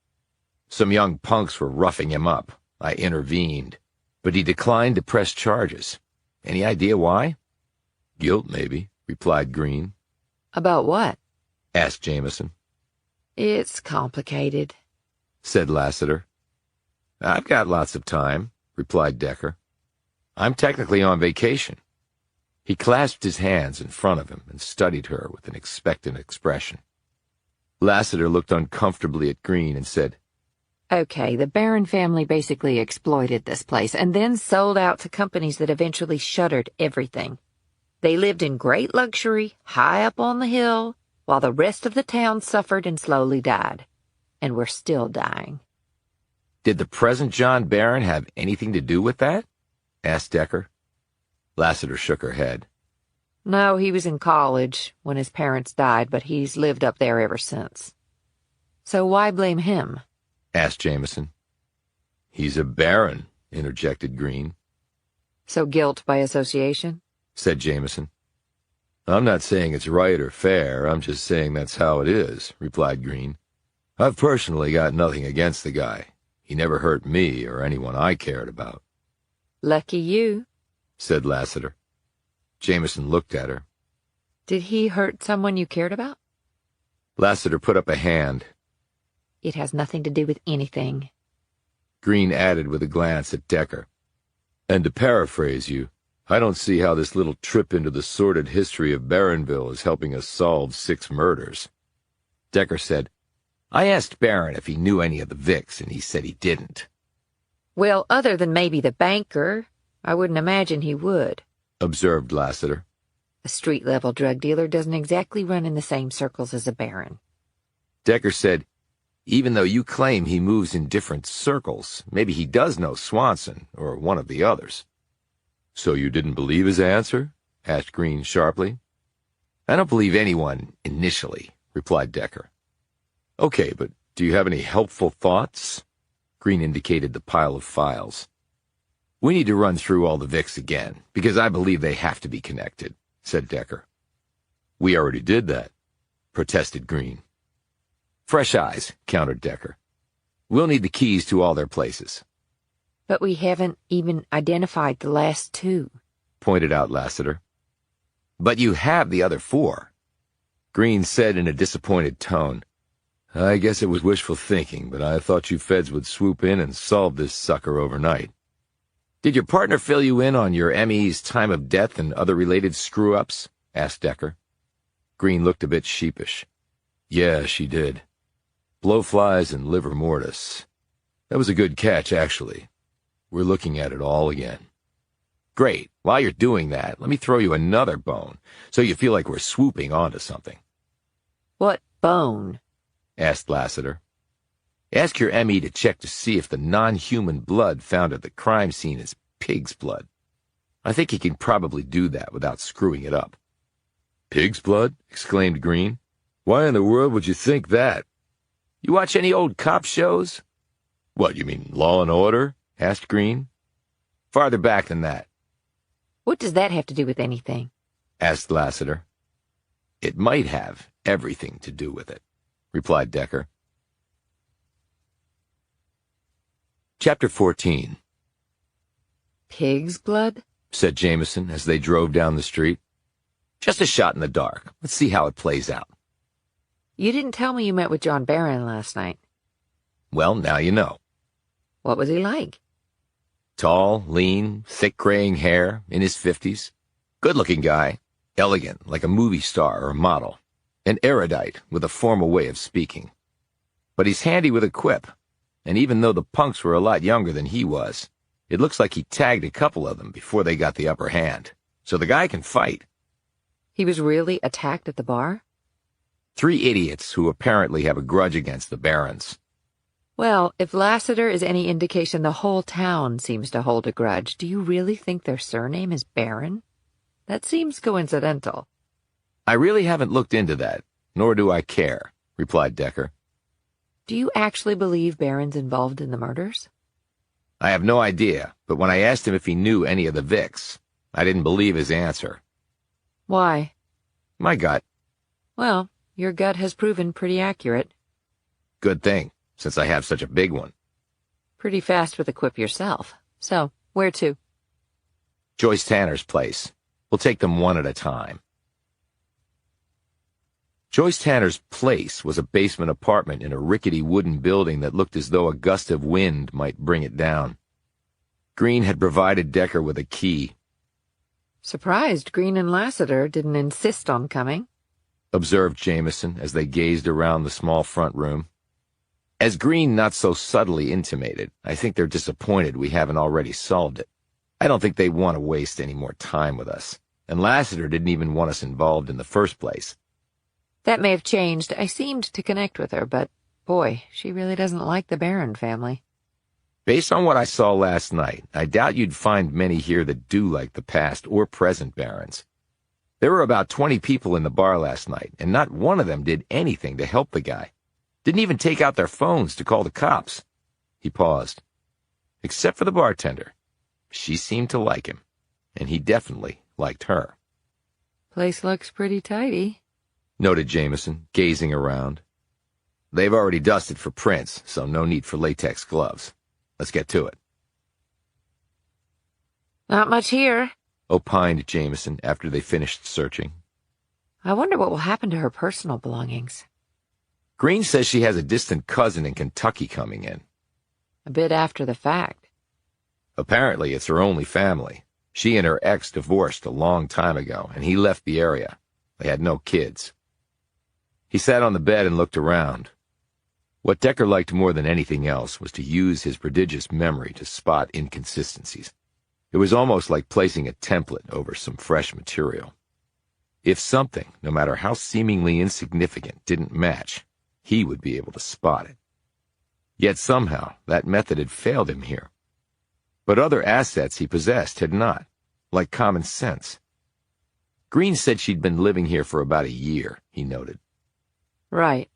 Some young punks were roughing him up. I intervened, but he declined to press charges. Any idea why? Guilt, maybe, replied Green. About what? Asked Jameson. It's complicated, said Lassiter. I've got lots of time, replied Decker. I'm technically on vacation. He clasped his hands in front of him and studied her with an expectant expression. Lassiter looked uncomfortably at Green and said, Okay, the Barron family basically exploited this place and then sold out to companies that eventually shuttered everything. They lived in great luxury, high up on the hill, while the rest of the town suffered and slowly died. And we're still dying. Did the present John Barron have anything to do with that? Asked Decker. Lassiter shook her head. No, he was in college when his parents died, but he's lived up there ever since. So why blame him? Asked Jameson. He's a Baron, interjected Green. So guilt by association? Said Jameson. I'm not saying it's right or fair, I'm just saying that's how it is, replied Green. I've personally got nothing against the guy. He never hurt me or anyone I cared about. Lucky you, said Lassiter. Jameson looked at her. Did he hurt someone you cared about? Lassiter put up a hand. It has nothing to do with anything. Green added with a glance at Decker. And to paraphrase you, I don't see how this little trip into the sordid history of Barronville is helping us solve 6 murders. Decker said, I asked Barron if he knew any of the Vicks, and he said he didn't. Well, other than maybe the banker, I wouldn't imagine he would, observed Lassiter. A street-level drug dealer doesn't exactly run in the same circles as a baron. Decker said, even though you claim he moves in different circles, maybe he does know Swanson, or one of the others. So you didn't believe his answer? Asked Green sharply. I don't believe anyone initially, replied Decker. Okay, but do you have any helpful thoughts? Green indicated the pile of files. We need to run through all the Vicks again, because I believe they have to be connected, said Decker. We already did that, protested Green. Fresh eyes, countered Decker. We'll need the keys to all their places. But we haven't even identified the last 2, pointed out Lassiter. But you have the other 4, Green said in a disappointed tone. I guess it was wishful thinking, but I thought you feds would swoop in and solve this sucker overnight. Did your partner fill you in on your ME's time of death and other related screw-ups? Asked Decker. Green looked a bit sheepish. Yeah, she did. Blowflies and livor mortis. That was a good catch, actually. We're looking at it all again. Great. While you're doing that, let me throw you another bone, so you feel like we're swooping onto something. What bone? Asked Lassiter. Ask your ME to check to see if the non-human blood found at the crime scene is pig's blood. I think he can probably do that without screwing it up. Pig's blood? Exclaimed Green. Why in the world would you think that? You watch any old cop shows? What, you mean Law and Order? Asked Green. Farther back than that. What does that have to do with anything? Asked Lassiter. It might have everything to do with it, replied Decker. Chapter 14. Pig's blood? Said Jameson as they drove down the street. Just a shot in the dark. Let's see how it plays out. You didn't tell me you met with John Barron last night. Well, now you know. What was he like? Tall, lean, thick graying hair, in his 50s. Good-looking guy. Elegant, like a movie star or a model. An erudite with a formal way of speaking. But he's handy with a quip. And even though the punks were a lot younger than he was, it looks like he tagged a couple of them before they got the upper hand. So the guy can fight. He was really attacked at the bar? 3 idiots who apparently have a grudge against the Barons. Well, if Lassiter is any indication, the whole town seems to hold a grudge. Do you really think their surname is Barron? That seems coincidental. I really haven't looked into that, nor do I care, replied Decker. Do you actually believe Barron's involved in the murders? I have no idea, but when I asked him if he knew any of the Vicks, I didn't believe his answer. Why? My gut. Well, your gut has proven pretty accurate. Good thing, since I have such a big one. Pretty fast with a quip yourself. So, where to? Joyce Tanner's place. We'll take them one at a time. Joyce Tanner's place was a basement apartment in a rickety wooden building that looked as though a gust of wind might bring it down. Green had provided Decker with a key. Surprised Green and Lassiter didn't insist on coming, observed Jameson as they gazed around the small front room. As Green not so subtly intimated, I think they're disappointed we haven't already solved it. I don't think they want to waste any more time with us, and Lassiter didn't even want us involved in the first place. That may have changed. I seemed to connect with her, but, boy, she really doesn't like the Barron family. Based on what I saw last night, I doubt you'd find many here that do like the past or present Barons. There were about 20 people in the bar last night, and not one of them did anything to help the guy. Didn't even take out their phones to call the cops. He paused. Except for the bartender. She seemed to like him, and he definitely liked her. Place looks pretty tidy, noted Jameson, gazing around. They've already dusted for prints, so no need for latex gloves. Let's get to it. Not much here, opined Jameson after they finished searching. I wonder what will happen to her personal belongings. Green says she has a distant cousin in Kentucky coming in. A bit after the fact. Apparently it's her only family. She and her ex divorced a long time ago, and he left the area. They had no kids. He sat on the bed and looked around. What Decker liked more than anything else was to use his prodigious memory to spot inconsistencies. It was almost like placing a template over some fresh material. If something, no matter how seemingly insignificant, didn't match, he would be able to spot it. Yet somehow that method had failed him here. But other assets he possessed had not, like common sense. Green said she'd been living here for about a year, he noted. Right.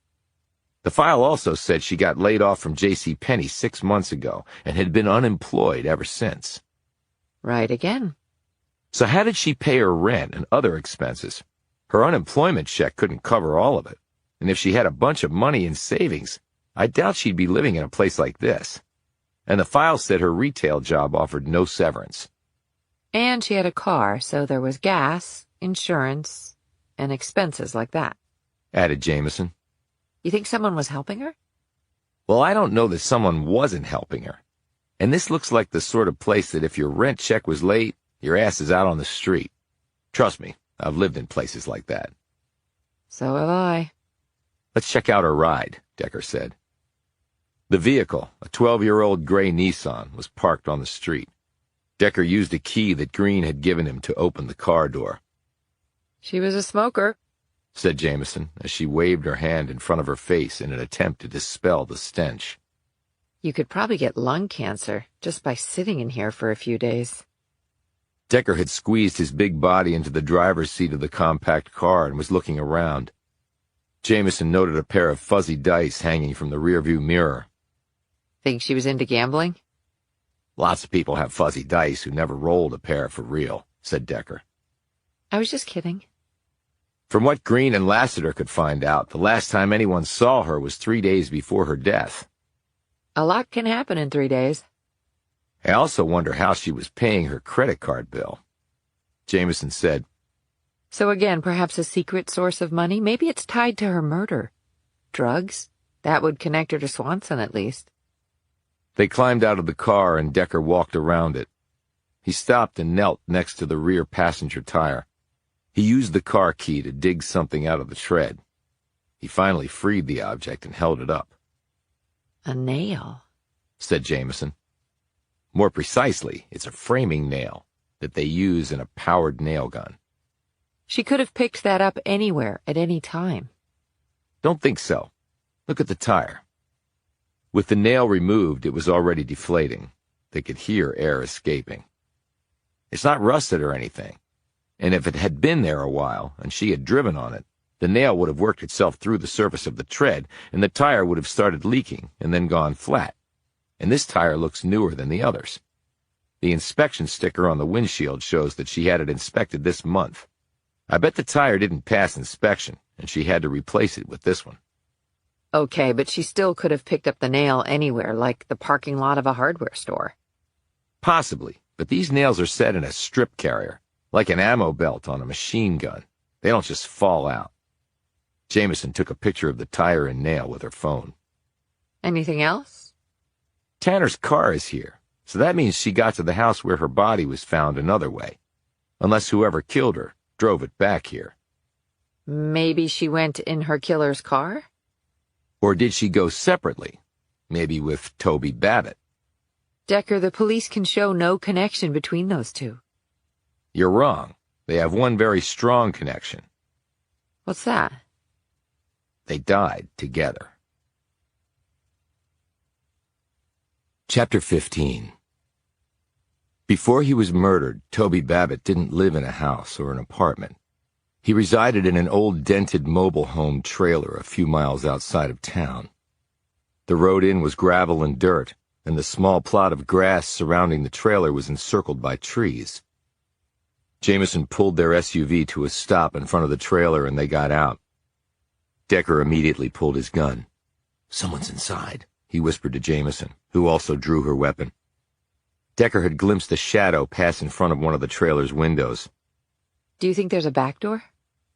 The file also said she got laid off from J.C. Penney 6 months ago and had been unemployed ever since. Right again. So how did she pay her rent and other expenses? Her unemployment check couldn't cover all of it, and if she had a bunch of money in savings, I doubt she'd be living in a place like this. And the file said her retail job offered no severance. And she had a car, so there was gas, insurance, and expenses like that, added Jameson. You think someone was helping her? Well, I don't know that someone wasn't helping her. And this looks like the sort of place that if your rent check was late, your ass is out on the street. Trust me, I've lived in places like that. So have I. Let's check out her ride, Decker said. The vehicle, a 12-year-old gray Nissan, was parked on the street. Decker used a key that Green had given him to open the car door. She was a smoker, said Jameson, as she waved her hand in front of her face in an attempt to dispel the stench. You could probably get lung cancer just by sitting in here for a few days. Decker had squeezed his big body into the driver's seat of the compact car and was looking around. Jameson noted a pair of fuzzy dice hanging from the rearview mirror. Think she was into gambling? Lots of people have fuzzy dice who never rolled a pair for real, said Decker. I was just kidding. From what Green and Lassiter could find out, the last time anyone saw her was 3 days before her death. A lot can happen in 3 days. I also wonder how she was paying her credit card bill. Jameson said, So again, perhaps a secret source of money? Maybe it's tied to her murder. Drugs? That would connect her to Swanson, at least. They climbed out of the car and Decker walked around it. He stopped and knelt next to the rear passenger tire. He used the car key to dig something out of the tread. He finally freed the object and held it up. A nail, said Jameson. More precisely, it's a framing nail that they use in a powered nail gun. She could have picked that up anywhere, at any time. Don't think so. Look at the tire. With the nail removed, it was already deflating. They could hear air escaping. It's not rusted or anything, and if it had been there a while and she had driven on it, the nail would have worked itself through the surface of the tread, and the tire would have started leaking and then gone flat. And this tire looks newer than the others. The inspection sticker on the windshield shows that she had it inspected this month. I bet the tire didn't pass inspection, and she had to replace it with this one. Okay, but she still could have picked up the nail anywhere, like the parking lot of a hardware store. Possibly, but these nails are set in a strip carrier, like an ammo belt on a machine gun. They don't just fall out. Jameson took a picture of the tire and nail with her phone. Anything else? Tanner's car is here, so that means she got to the house where her body was found another way, unless whoever killed her drove it back here. Maybe she went in her killer's car? Or did she go separately, maybe with Toby Babbitt? Decker, the police can show no connection between those two. You're wrong. They have one very strong connection. What's that? They died together. Chapter 15. Before he was murdered, Toby Babbitt didn't live in a house or an apartment. He resided in an old dented mobile home trailer a few miles outside of town. The road in was gravel and dirt, and the small plot of grass surrounding the trailer was encircled by trees. Jameson pulled their SUV to a stop in front of the trailer and they got out. Decker immediately pulled his gun. "Someone's inside," he whispered to Jameson, who also drew her weapon. Decker had glimpsed a shadow pass in front of one of the trailer's windows. Do you think there's a back door?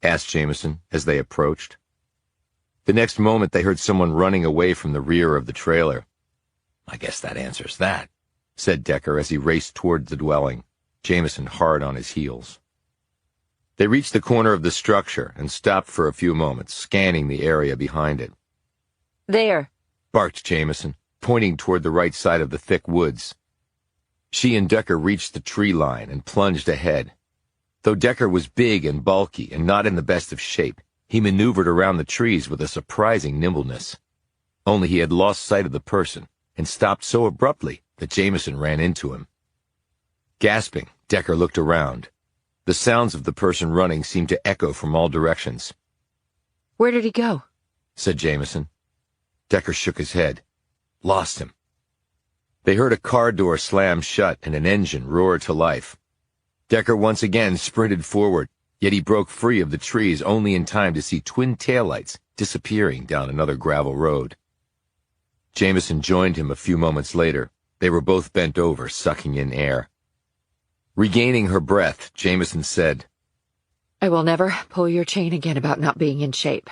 Asked Jameson as they approached. The next moment they heard someone running away from the rear of the trailer. "I guess that answers that," said Decker as he raced toward the dwelling, Jameson hard on his heels. They reached the corner of the structure and stopped for a few moments, scanning the area behind it. There, barked Jameson, pointing toward the right side of the thick woods. She and Decker reached the tree line and plunged ahead. Though Decker was big and bulky and not in the best of shape, he maneuvered around the trees with a surprising nimbleness. Only he had lost sight of the person and stopped so abruptly that Jameson ran into him. Gasping, Decker looked around. The sounds of the person running seemed to echo from all directions. Where did he go? Said Jameson. Decker shook his head. Lost him. They heard a car door slam shut and an engine roar to life. Decker once again sprinted forward, yet he broke free of the trees only in time to see twin taillights disappearing down another gravel road. Jameson joined him a few moments later. They were both bent over, sucking in air. Regaining her breath, Jameson said, I will never pull your chain again about not being in shape.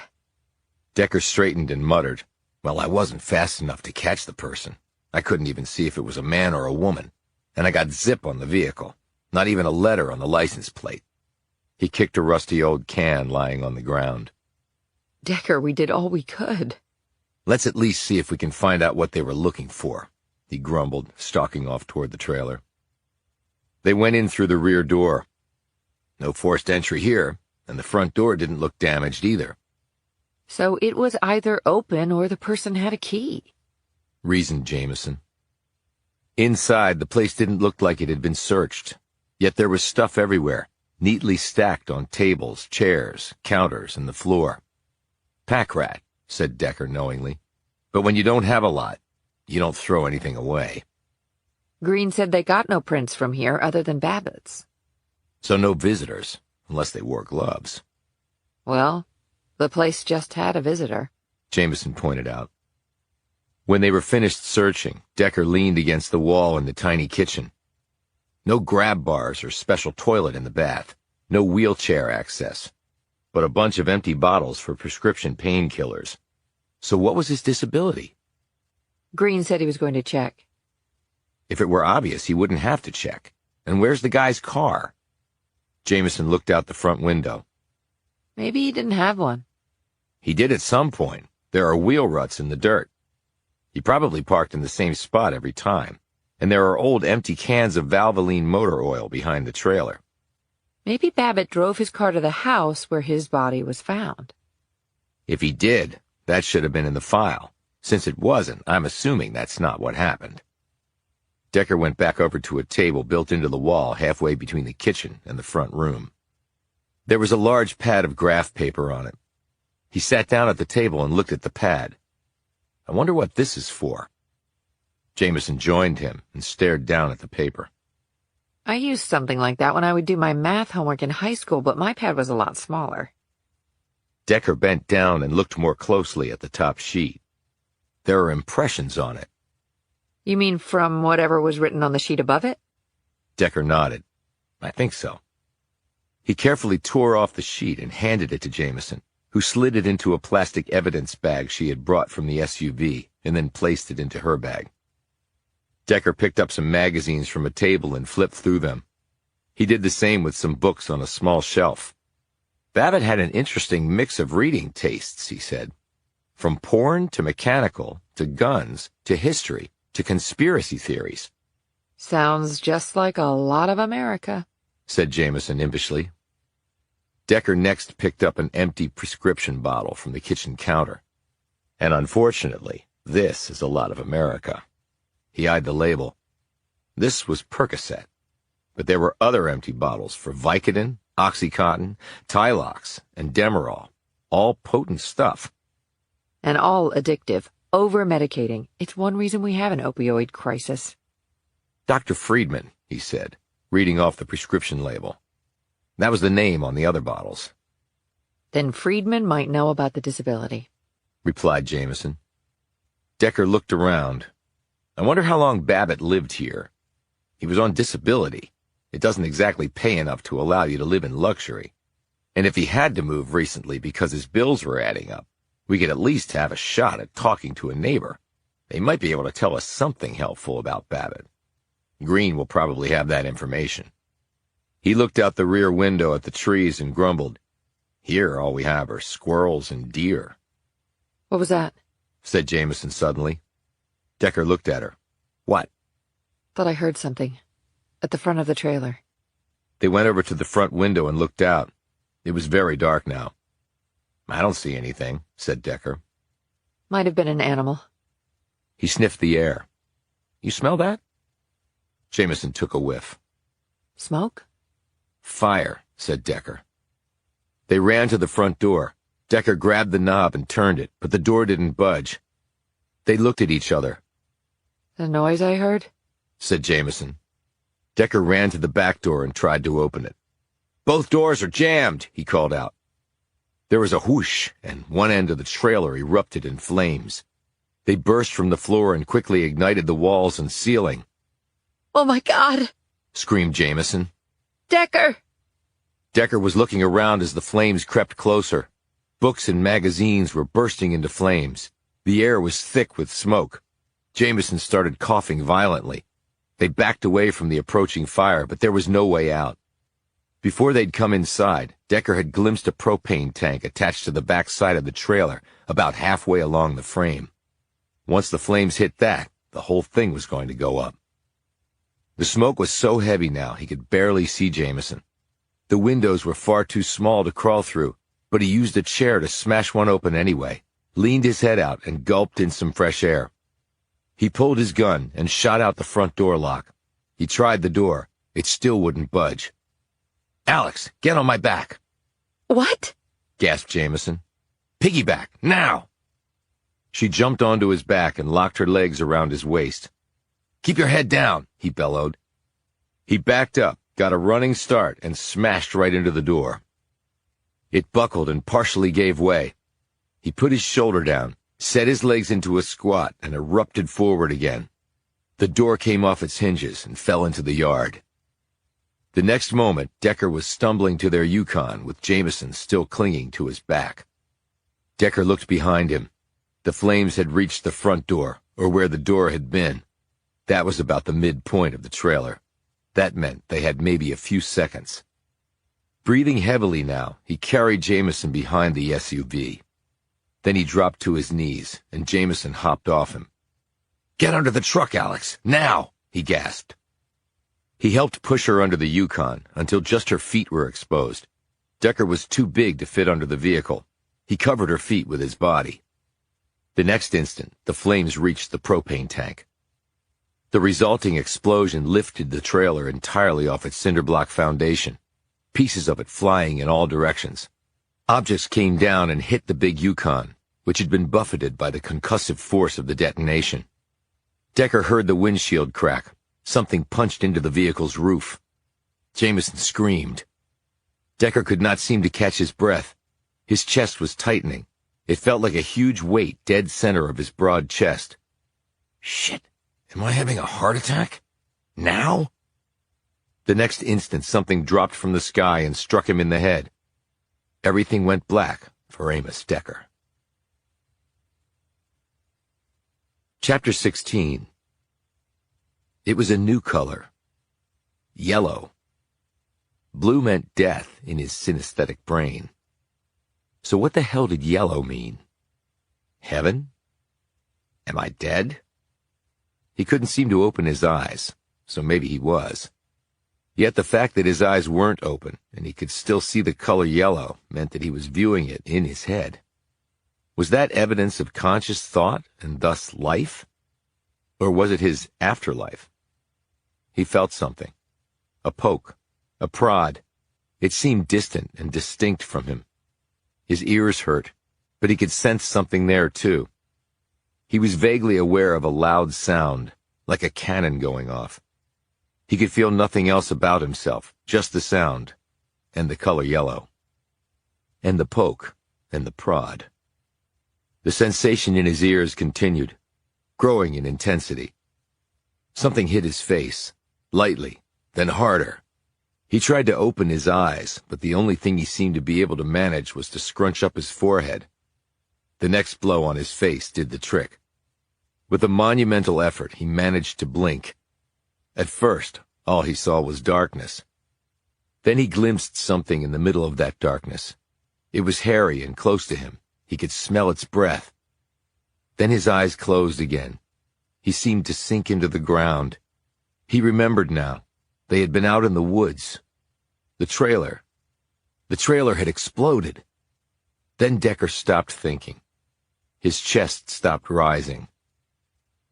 Decker straightened and muttered, Well, I wasn't fast enough to catch the person. I couldn't even see if it was a man or a woman. And I got zip on the vehicle. Not even a letter on the license plate. He kicked a rusty old can lying on the ground. Decker, we did all we could. Let's at least see if we can find out what they were looking for, he grumbled, stalking off toward the trailer. They went in through the rear door. No forced entry here, and the front door didn't look damaged either. So it was either open or the person had a key, reasoned Jameson. Inside, the place didn't look like it had been searched, yet there was stuff everywhere, neatly stacked on tables, chairs, counters, and the floor. Pack rat, said Decker knowingly. But when you don't have a lot, you don't throw anything away. Green said they got no prints from here other than Babbitt's. So no visitors, unless they wore gloves. Well, the place just had a visitor, Jameson pointed out. When they were finished searching, Decker leaned against the wall in the tiny kitchen. No grab bars or special toilet in the bath. No wheelchair access. But a bunch of empty bottles for prescription painkillers. So what was his disability? Green said he was going to check. If it were obvious, he wouldn't have to check. And where's the guy's car? Jameson looked out the front window. Maybe he didn't have one. He did at some point. There are wheel ruts in the dirt. He probably parked in the same spot every time. And there are old empty cans of Valvoline motor oil behind the trailer. Maybe Babbitt drove his car to the house where his body was found. If he did, that should have been in the file. Since it wasn't, I'm assuming that's not what happened. Decker went back over to a table built into the wall halfway between the kitchen and the front room. There was a large pad of graph paper on it. He sat down at the table and looked at the pad. I wonder what this is for. Jameson joined him and stared down at the paper. I used something like that when I would do my math homework in high school, but my pad was a lot smaller. Decker bent down and looked more closely at the top sheet. There are impressions on it. You mean from whatever was written on the sheet above it? Decker nodded. I think so. He carefully tore off the sheet and handed it to Jameson, who slid it into a plastic evidence bag she had brought from the SUV and then placed it into her bag. Decker picked up some magazines from a table and flipped through them. He did the same with some books on a small shelf. Babbitt had an interesting mix of reading tastes, he said. From porn to mechanical, to guns, to history, to conspiracy theories. Sounds just like a lot of America, said Jameson impishly. Decker next picked up an empty prescription bottle from the kitchen counter. And unfortunately, this is a lot of America. He eyed the label. This was Percocet. But there were other empty bottles for Vicodin, Oxycontin, Tylox, and Demerol. All potent stuff. And all addictive, over-medicating. It's one reason we have an opioid crisis. Dr. Friedman, he said, reading off the prescription label. That was the name on the other bottles. Then Friedman might know about the disability, replied Jameson. Decker looked around. I wonder how long Babbitt lived here. He was on disability. It doesn't exactly pay enough to allow you to live in luxury. And if he had to move recently because his bills were adding up, we could at least have a shot at talking to a neighbor. They might be able to tell us something helpful about Babbitt. Green will probably have that information. He looked out the rear window at the trees and grumbled. Here all we have are squirrels and deer. What was that? Said Jameson suddenly. Decker looked at her. What? Thought I heard something. At the front of the trailer. They went over to the front window and looked out. It was very dark now. I don't see anything, said Decker. Might have been an animal. He sniffed the air. You smell that? Jameson took a whiff. Smoke? Fire, said Decker. They ran to the front door. Decker grabbed the knob and turned it, but the door didn't budge. They looked at each other. The noise I heard? Said Jameson. Decker ran to the back door and tried to open it. Both doors are jammed, he called out. There was a whoosh, and one end of the trailer erupted in flames. They burst from the floor and quickly ignited the walls and ceiling. Oh my God! Screamed Jameson. Decker! Decker was looking around as the flames crept closer. Books and magazines were bursting into flames. The air was thick with smoke. Jameson started coughing violently. They backed away from the approaching fire, but there was no way out. Before they'd come inside, Decker had glimpsed a propane tank attached to the back side of the trailer, about halfway along the frame. Once the flames hit that, the whole thing was going to go up. The smoke was so heavy now he could barely see Jameson. The windows were far too small to crawl through, but he used a chair to smash one open anyway, leaned his head out and gulped in some fresh air. He pulled his gun and shot out the front door lock. He tried the door. It still wouldn't budge. Alex, get on my back. What? Gasped Jameson. Piggyback, now! She jumped onto his back and locked her legs around his waist. Keep your head down, he bellowed. He backed up, got a running start, and smashed right into the door. It buckled and partially gave way. He put his shoulder down, set his legs into a squat, and erupted forward again. The door came off its hinges and fell into the yard. The next moment, Decker was stumbling to their Yukon with Jameson still clinging to his back. Decker looked behind him. The flames had reached the front door, or where the door had been. That was about the midpoint of the trailer. That meant they had maybe a few seconds. Breathing heavily now, he carried Jameson behind the SUV. Then he dropped to his knees, and Jameson hopped off him. "Get under the truck, Alex, now!" he gasped. He helped push her under the Yukon until just her feet were exposed. Decker was too big to fit under the vehicle. He covered her feet with his body. The next instant, the flames reached the propane tank. The resulting explosion lifted the trailer entirely off its cinderblock foundation, pieces of it flying in all directions. Objects came down and hit the big Yukon, which had been buffeted by the concussive force of the detonation. Decker heard the windshield crack. Something punched into the vehicle's roof. Jameson screamed. Decker could not seem to catch his breath. His chest was tightening. It felt like a huge weight dead center of his broad chest. "Shit, am I having a heart attack? Now?" The next instant, something dropped from the sky and struck him in the head. Everything went black for Amos Decker. Chapter 16. It was a new color. Yellow. Blue meant death in his synesthetic brain. So what the hell did yellow mean? Heaven? Am I dead? He couldn't seem to open his eyes, so maybe he was. Yet the fact that his eyes weren't open and he could still see the color yellow meant that he was viewing it in his head. Was that evidence of conscious thought and thus life? Or was it his afterlife? He felt something. A poke. A prod. It seemed distant and distinct from him. His ears hurt, but he could sense something there too. He was vaguely aware of a loud sound, like a cannon going off. He could feel nothing else about himself, just the sound, and the color yellow. And the poke, and the prod. The sensation in his ears continued, growing in intensity. Something hit his face, lightly, then harder. He tried to open his eyes, but the only thing he seemed to be able to manage was to scrunch up his forehead. The next blow on his face did the trick. With a monumental effort, he managed to blink. At first, all he saw was darkness. Then he glimpsed something in the middle of that darkness. It was hairy and close to him. He could smell its breath. Then his eyes closed again. He seemed to sink into the ground. He remembered now. They had been out in the woods. The trailer had exploded. Then Decker stopped thinking. His chest stopped rising.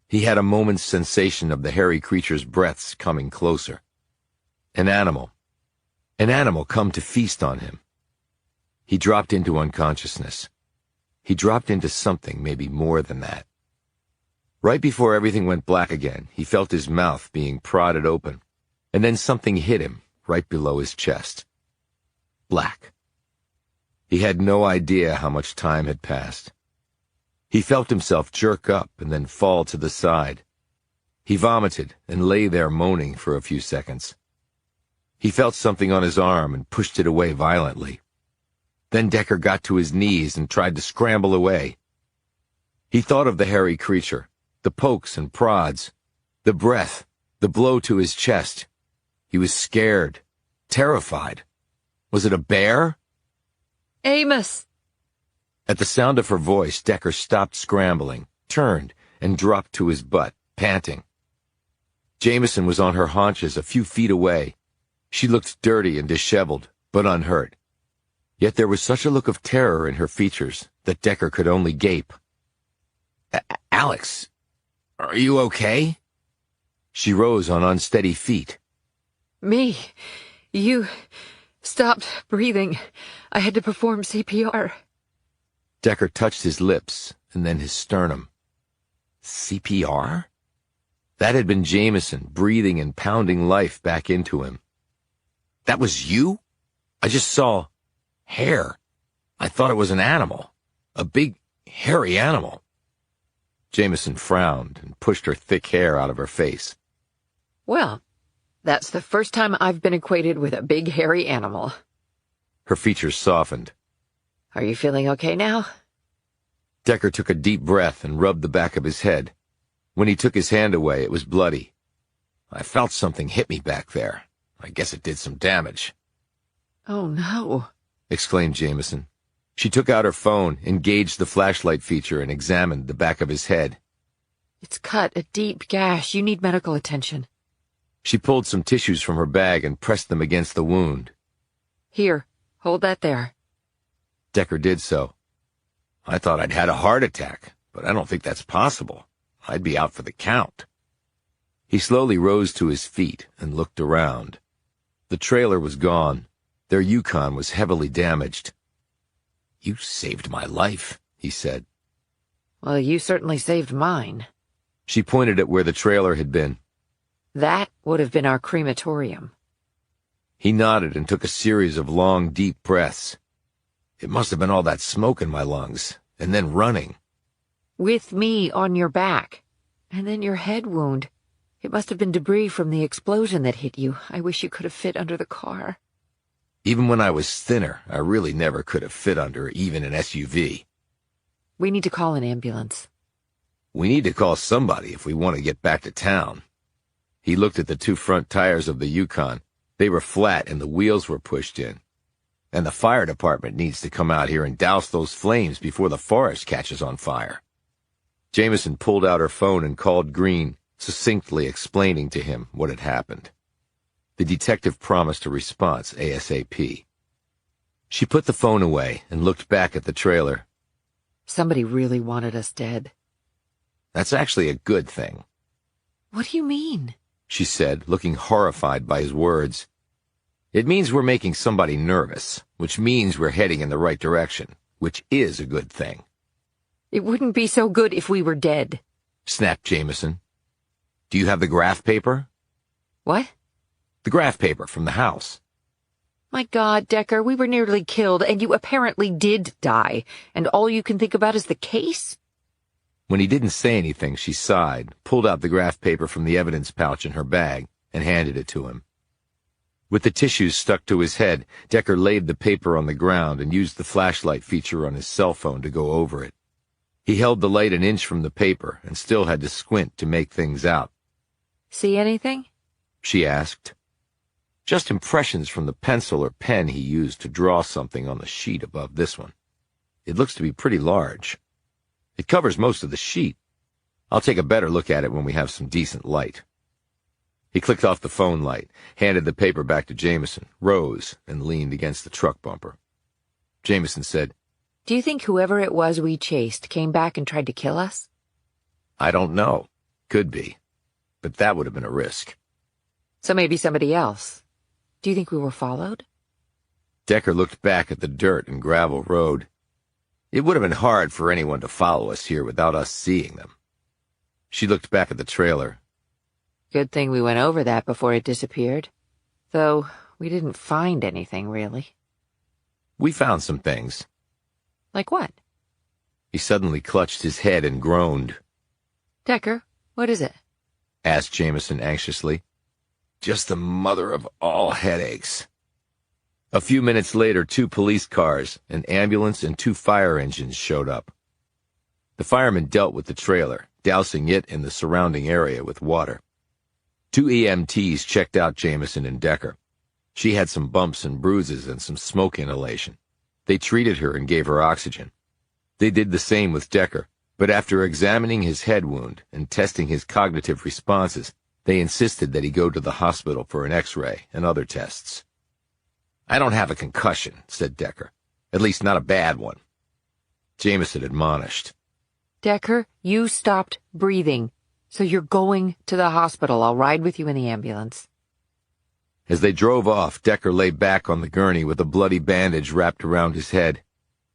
He had a moment's sensation of the hairy creature's breaths coming closer. An animal come to feast on him. He dropped into unconsciousness. He dropped into something maybe more than that. Right before everything went black again, he felt his mouth being prodded open, and then something hit him right below his chest. Black. He had no idea how much time had passed. He felt himself jerk up and then fall to the side. He vomited and lay there moaning for a few seconds. He felt something on his arm and pushed it away violently. Then Decker got to his knees and tried to scramble away. He thought of the hairy creature, the pokes and prods, the breath, the blow to his chest. He was scared, terrified. Was it a bear? Amos! At the sound of her voice, Decker stopped scrambling, turned, and dropped to his butt, panting. Jameson was on her haunches a few feet away. She looked dirty and disheveled, but unhurt. Yet there was such a look of terror in her features that Decker could only gape. "Alex, are you okay?" She rose on unsteady feet. Me? You stopped breathing. I had to perform CPR. Decker touched his lips and then his sternum. CPR? That had been Jameson breathing and pounding life back into him. "That was you? I just saw hair. I thought it was an animal. A big, hairy animal." Jameson frowned and pushed her thick hair out of her face. Well, that's the first time I've been acquainted with a big hairy animal. Her features softened. Are you feeling okay now? Decker took a deep breath and rubbed the back of his head. When he took his hand away, it was bloody. I felt something hit me back there. I guess it did some damage. Oh, no, exclaimed Jameson. She took out her phone, engaged the flashlight feature, and examined the back of his head. It's cut, a deep gash. You need medical attention. She pulled some tissues from her bag and pressed them against the wound. Here, hold that there. Decker did so. I thought I'd had a heart attack, but I don't think that's possible. I'd be out for the count. He slowly rose to his feet and looked around. The trailer was gone. Their Yukon was heavily damaged. You saved my life, he said. Well, you certainly saved mine. She pointed at where the trailer had been. That would have been our crematorium. He nodded and took a series of long, deep breaths. It must have been all that smoke in my lungs, and then running. With me on your back. And then your head wound. It must have been debris from the explosion that hit you. I wish you could have fit under the car. Even when I was thinner, I really never could have fit under even an SUV. We need to call an ambulance. We need to call somebody if we want to get back to town. He looked at the two front tires of the Yukon. They were flat and the wheels were pushed in. And the fire department needs to come out here and douse those flames before the forest catches on fire. Jameson pulled out her phone and called Green, succinctly explaining to him what had happened. The detective promised a response ASAP. She put the phone away and looked back at the trailer. Somebody really wanted us dead. That's actually a good thing. What do you mean? She said, looking horrified by his words. It means we're making somebody nervous, which means we're heading in the right direction, which is a good thing. It wouldn't be so good if we were dead, snapped Jameson. Do you have the graph paper? What? The graph paper from the house. My God, Decker, we were nearly killed, and you apparently did die, and all you can think about is the case? When he didn't say anything, she sighed, pulled out the graph paper from the evidence pouch in her bag, and handed it to him. With the tissues stuck to his head, Decker laid the paper on the ground and used the flashlight feature on his cell phone to go over it. He held the light an inch from the paper and still had to squint to make things out. See anything? She asked. Just impressions from the pencil or pen he used to draw something on the sheet above this one. It looks to be pretty large. It covers most of the sheet. I'll take a better look at it when we have some decent light. He clicked off the phone light, handed the paper back to Jameson, rose, and leaned against the truck bumper. Jameson said, Do you think whoever it was we chased came back and tried to kill us? I don't know. Could be. But that would have been a risk. So maybe somebody else. Do you think we were followed? Decker looked back at the dirt and gravel road. It would have been hard for anyone to follow us here without us seeing them. She looked back at the trailer. Good thing we went over that before it disappeared. Though we didn't find anything, really. We found some things. Like what? He suddenly clutched his head and groaned. Decker, what is it? Asked Jameson anxiously. Just the mother of all headaches. A few minutes later, 2 police cars, an ambulance, and 2 fire engines showed up. The firemen dealt with the trailer, dousing it in the surrounding area with water. 2 EMTs checked out Jameson and Decker. She had some bumps and bruises and some smoke inhalation. They treated her and gave her oxygen. They did the same with Decker, but after examining his head wound and testing his cognitive responses, they insisted that he go to the hospital for an X-ray and other tests. I don't have a concussion, said Decker. At least not a bad one. Jameson admonished. Decker, you stopped breathing, so you're going to the hospital. I'll ride with you in the ambulance. As they drove off, Decker lay back on the gurney with a bloody bandage wrapped around his head.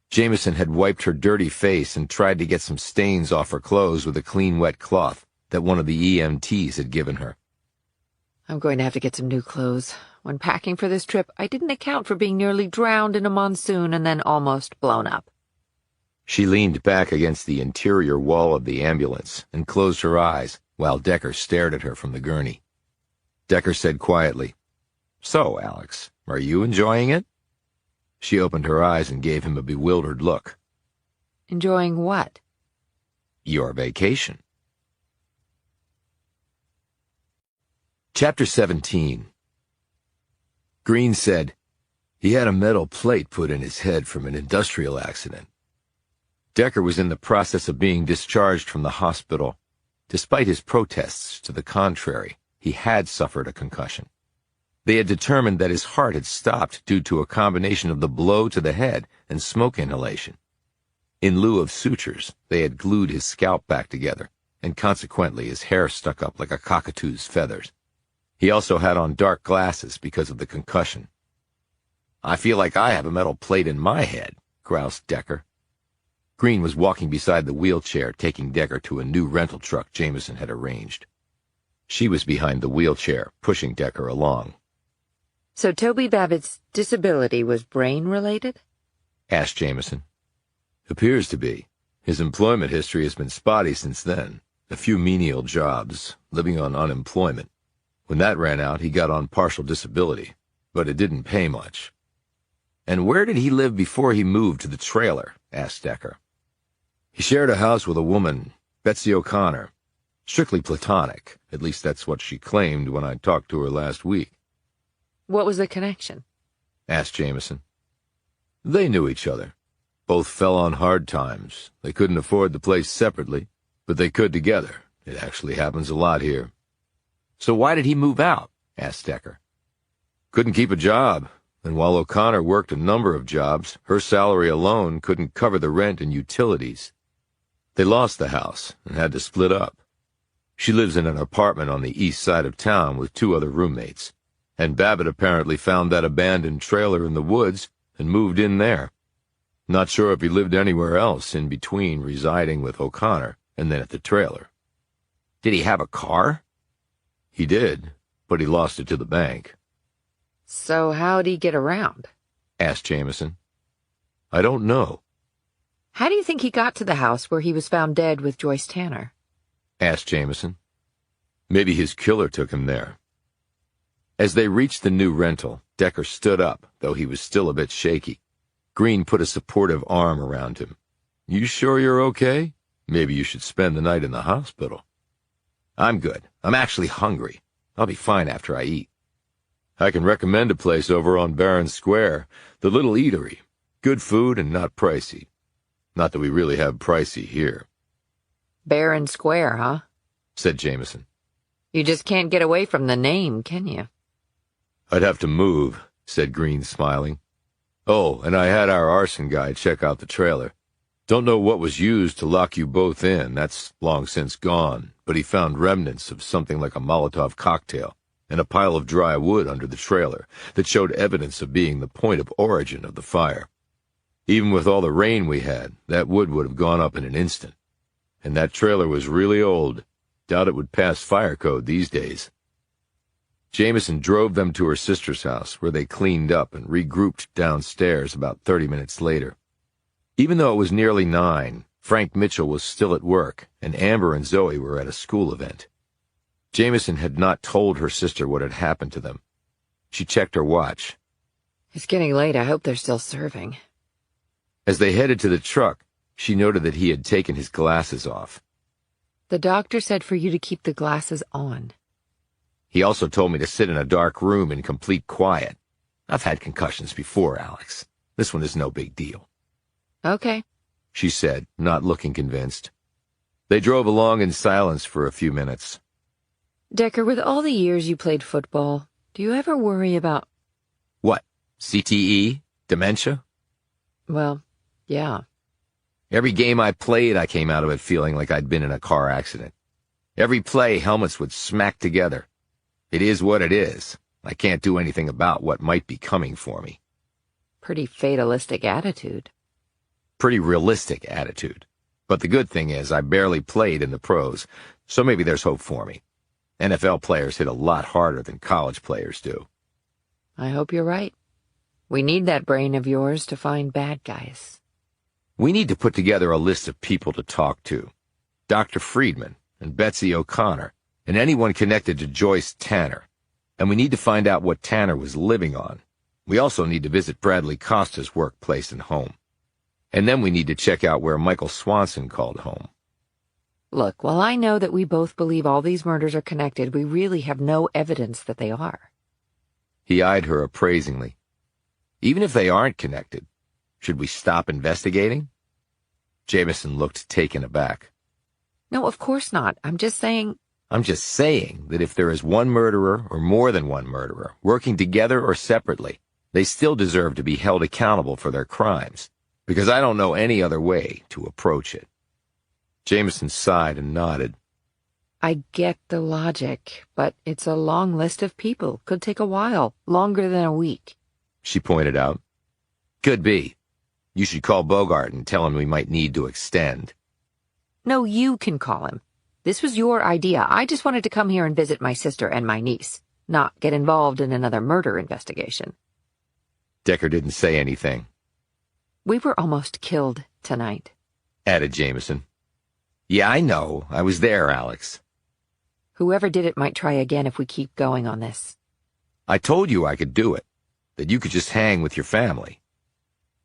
Jameson had wiped her dirty face and tried to get some stains off her clothes with a clean, wet cloth that one of the EMTs had given her. I'm going to have to get some new clothes. When packing for this trip, I didn't account for being nearly drowned in a monsoon and then almost blown up. She leaned back against the interior wall of the ambulance and closed her eyes while Decker stared at her from the gurney. Decker said quietly, "So, Alex, are you enjoying it?" She opened her eyes and gave him a bewildered look. Enjoying what? Your vacation. Chapter 17. Green said he had a metal plate put in his head from an industrial accident. Decker was in the process of being discharged from the hospital. Despite his protests to the contrary, he had suffered a concussion. They had determined that his heart had stopped due to a combination of the blow to the head and smoke inhalation. In lieu of sutures, they had glued his scalp back together, and consequently his hair stuck up like a cockatoo's feathers. He also had on dark glasses because of the concussion. "I feel like I have a metal plate in my head," groused Decker. Green was walking beside the wheelchair, taking Decker to a new rental truck Jameson had arranged. She was behind the wheelchair, pushing Decker along. So Toby Babbitt's disability was brain-related? Asked Jameson. Appears to be. His employment history has been spotty since then. A few menial jobs, living on unemployment. When that ran out, he got on partial disability, but it didn't pay much. "And where did he live before he moved to the trailer?" asked Decker. "He shared a house with a woman, Betsy O'Connor. Strictly platonic, at least that's what she claimed when I talked to her last week." What was the connection? Asked Jameson. They knew each other. Both fell on hard times. They couldn't afford the place separately, but they could together. It actually happens a lot here. "So why did he move out?" asked Decker. "Couldn't keep a job. And while O'Connor worked a number of jobs, her salary alone couldn't cover the rent and utilities. They lost the house and had to split up. She lives in an apartment on the east side of town with 2 other roommates, and Babbitt apparently found that abandoned trailer in the woods and moved in there. Not sure if he lived anywhere else in between residing with O'Connor and then at the trailer." "Did he have a car?" "He did, but he lost it to the bank." So how'd he get around? Asked Jameson. "I don't know." How do you think he got to the house where he was found dead with Joyce Tanner? Asked Jameson. "Maybe his killer took him there." As they reached the new rental, Decker stood up, though he was still a bit shaky. Green put a supportive arm around him. "You sure you're okay? Maybe you should spend the night in the hospital." "I'm good. I'm actually hungry. I'll be fine after I eat." "I can recommend a place over on Barron Square, the Little Eatery. Good food and not pricey. Not that we really have pricey here." Barron Square, huh? Said Jameson. You just can't get away from the name, can you? "I'd have to move," said Green, smiling. "Oh, and I had our arson guy check out the trailer. Don't know what was used to lock you both in, that's long since gone, but he found remnants of something like a Molotov cocktail and a pile of dry wood under the trailer that showed evidence of being the point of origin of the fire. Even with all the rain we had, that wood would have gone up in an instant. And that trailer was really old. Doubt it would pass fire code these days." Jameson drove them to her sister's house, where they cleaned up and regrouped downstairs about 30 minutes later. Even though it was nearly 9, Frank Mitchell was still at work, and Amber and Zoe were at a school event. Jameson had not told her sister what had happened to them. She checked her watch. It's getting late. I hope they're still serving. As they headed to the truck, she noted that he had taken his glasses off. The doctor said for you to keep the glasses on. "He also told me to sit in a dark room in complete quiet. I've had concussions before, Alex. This one is no big deal." Okay, she said, not looking convinced. They drove along in silence for a few minutes. Decker, with all the years you played football, do you ever worry about... What? CTE? Dementia? Well, yeah. Every game I played, I came out of it feeling like I'd been in a car accident. Every play, helmets would smack together. It is what it is. I can't do anything about what might be coming for me. Pretty fatalistic attitude. Pretty realistic attitude. But the good thing is I barely played in the pros, so maybe there's hope for me. NFL players hit a lot harder than college players do. I hope you're right. We need that brain of yours to find bad guys. We need to put together a list of people to talk to. Dr. Friedman and Betsy O'Connor and anyone connected to Joyce Tanner. And we need to find out what Tanner was living on. We also need to visit Bradley Costa's workplace and home. And then we need to check out where Michael Swanson called home. Look, while I know that we both believe all these murders are connected, we really have no evidence that they are. He eyed her appraisingly. Even if they aren't connected, should we stop investigating? Jameson looked taken aback. No, of course not. I'm just saying that if there is one murderer or more than one murderer, working together or separately, they still deserve to be held accountable for their crimes, because I don't know any other way to approach it. Jameson sighed and nodded. I get the logic, but it's a long list of people. Could take a while, longer than a week. She pointed out. Could be. You should call Bogart and tell him we might need to extend. No, you can call him. This was your idea. I just wanted to come here and visit my sister and my niece, not get involved in another murder investigation. Decker didn't say anything. We were almost killed tonight, added Jameson. Yeah, I know. I was there, Alex. Whoever did it might try again if we keep going on this. I told you I could do it, that you could just hang with your family.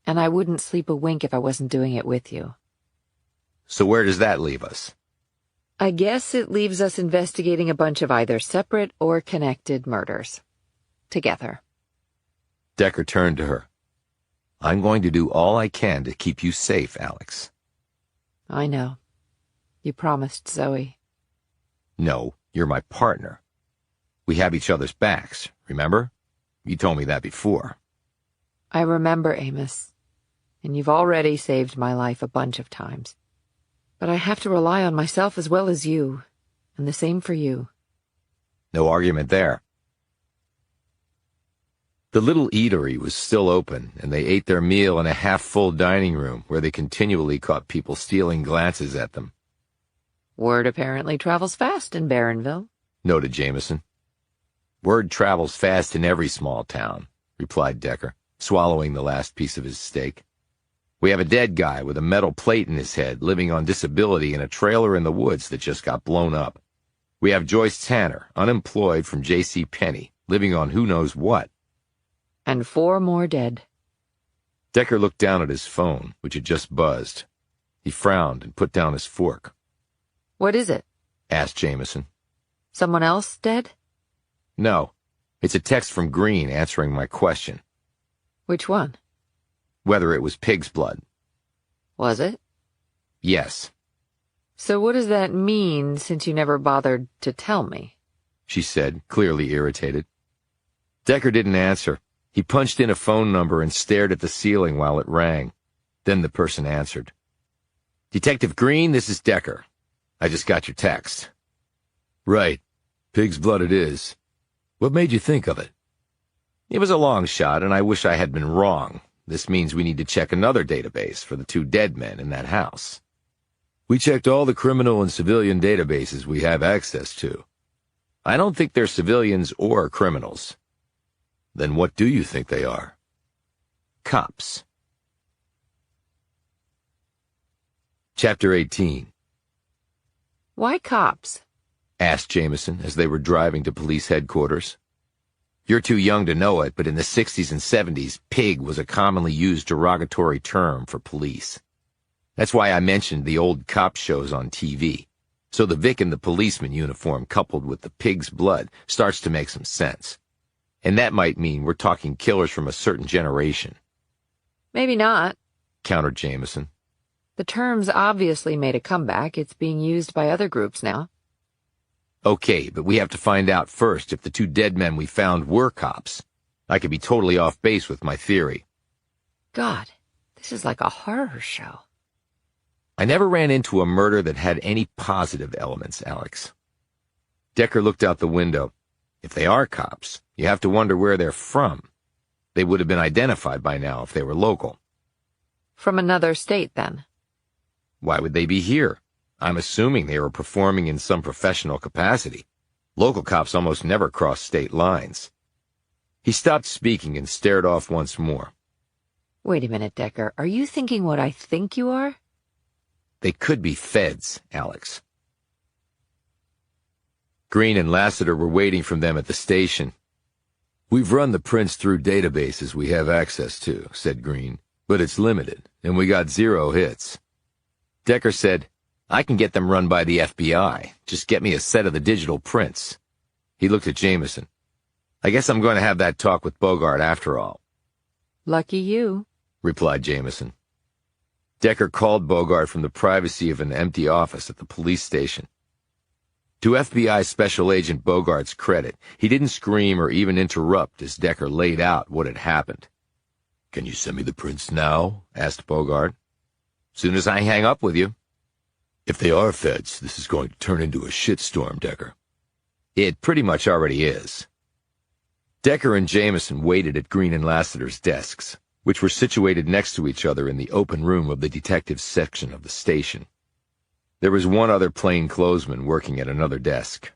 And I wouldn't sleep a wink if I wasn't doing it with you. So where does that leave us? I guess it leaves us investigating a bunch of either separate or connected murders. Together. Decker turned to her. I'm going to do all I can to keep you safe, Alex. I know. You promised Zoe. No, you're my partner. We have each other's backs, remember? You told me that before. I remember, Amos. And you've already saved my life a bunch of times. But I have to rely on myself as well as you, and the same for you. No argument there. The little eatery was still open, and they ate their meal in a half-full dining room where they continually caught people stealing glances at them. Word apparently travels fast in Barronville, noted Jameson. Word travels fast in every small town, replied Decker, swallowing the last piece of his steak. We have a dead guy with a metal plate in his head living on disability in a trailer in the woods that just got blown up. We have Joyce Tanner, unemployed from J.C. Penney, living on who knows what. And 4 more dead. Decker looked down at his phone, which had just buzzed. He frowned and put down his fork. What is it? Asked Jameson. Someone else dead? No. It's a text from Green answering my question. Which one? Whether it was pig's blood. Was it? Yes. So what does that mean, since you never bothered to tell me? She said, clearly irritated. Decker didn't answer. He punched in a phone number and stared at the ceiling while it rang. Then the person answered. Detective Green, this is Decker. I just got your text. Right. Pig's blood it is. What made you think of it? It was a long shot, and I wish I had been wrong. This means we need to check another database for the 2 dead men in that house. We checked all the criminal and civilian databases we have access to. I don't think they're civilians or criminals. Then what do you think they are? Cops. Chapter 18. Why cops? Asked Jameson as they were driving to police headquarters. You're too young to know it, but in the 60s and 70s, pig was a commonly used derogatory term for police. That's why I mentioned the old cop shows on TV. So the Vic in the policeman uniform coupled with the pig's blood starts to make some sense. And that might mean we're talking killers from a certain generation. Maybe not, countered Jameson. The term's obviously made a comeback. It's being used by other groups now. Okay, but we have to find out first if the 2 dead men we found were cops. I could be totally off base with my theory. God, this is like a horror show. I never ran into a murder that had any positive elements, Alex. Decker looked out the window. If they are cops, you have to wonder where they're from. They would have been identified by now if they were local. From another state, then? Why would they be here? I'm assuming they were performing in some professional capacity. Local cops almost never cross state lines. He stopped speaking and stared off once more. Wait a minute, Decker. Are you thinking what I think you are? They could be feds, Alex. Green and Lassiter were waiting for them at the station. "We've run the prints through databases we have access to," said Green, "but it's limited, and we got 0 hits." Decker said, "I can get them run by the FBI. Just get me a set of the digital prints." He looked at Jameson. "I guess I'm going to have that talk with Bogart after all." Lucky you, replied Jameson. Decker called Bogart from the privacy of an empty office at the police station. To FBI Special Agent Bogart's credit, he didn't scream or even interrupt as Decker laid out what had happened. "Can you send me the prints now?" asked Bogart. "Soon as I hang up with you." "If they are feds, this is going to turn into a shitstorm, Decker." "It pretty much already is." Decker and Jameson waited at Green and Lassiter's desks, which were situated next to each other in the open room of the detectives section of the station. There was one other plainclothesman working at another desk.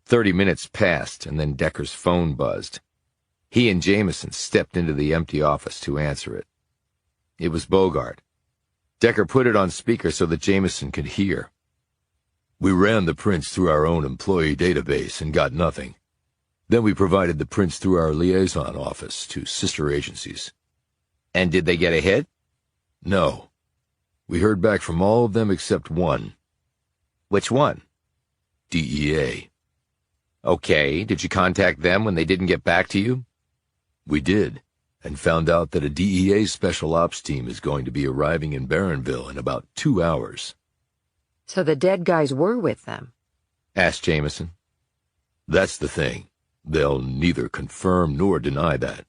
30 minutes passed, and then Decker's phone buzzed. He and Jameson stepped into the empty office to answer it. It was Bogart. Decker put it on speaker so that Jameson could hear. "We ran the prints through our own employee database and got nothing. Then we provided the prints through our liaison office to sister agencies." "And did they get a hit?" "No. We heard back from all of them except one." "Which one?" "DEA." "Okay, did you contact them when they didn't get back to you?" "We did, and found out that a DEA Special Ops team is going to be arriving in Barronville in about 2 hours." So the dead guys were with them? asked Jameson. "That's the thing. They'll neither confirm nor deny that."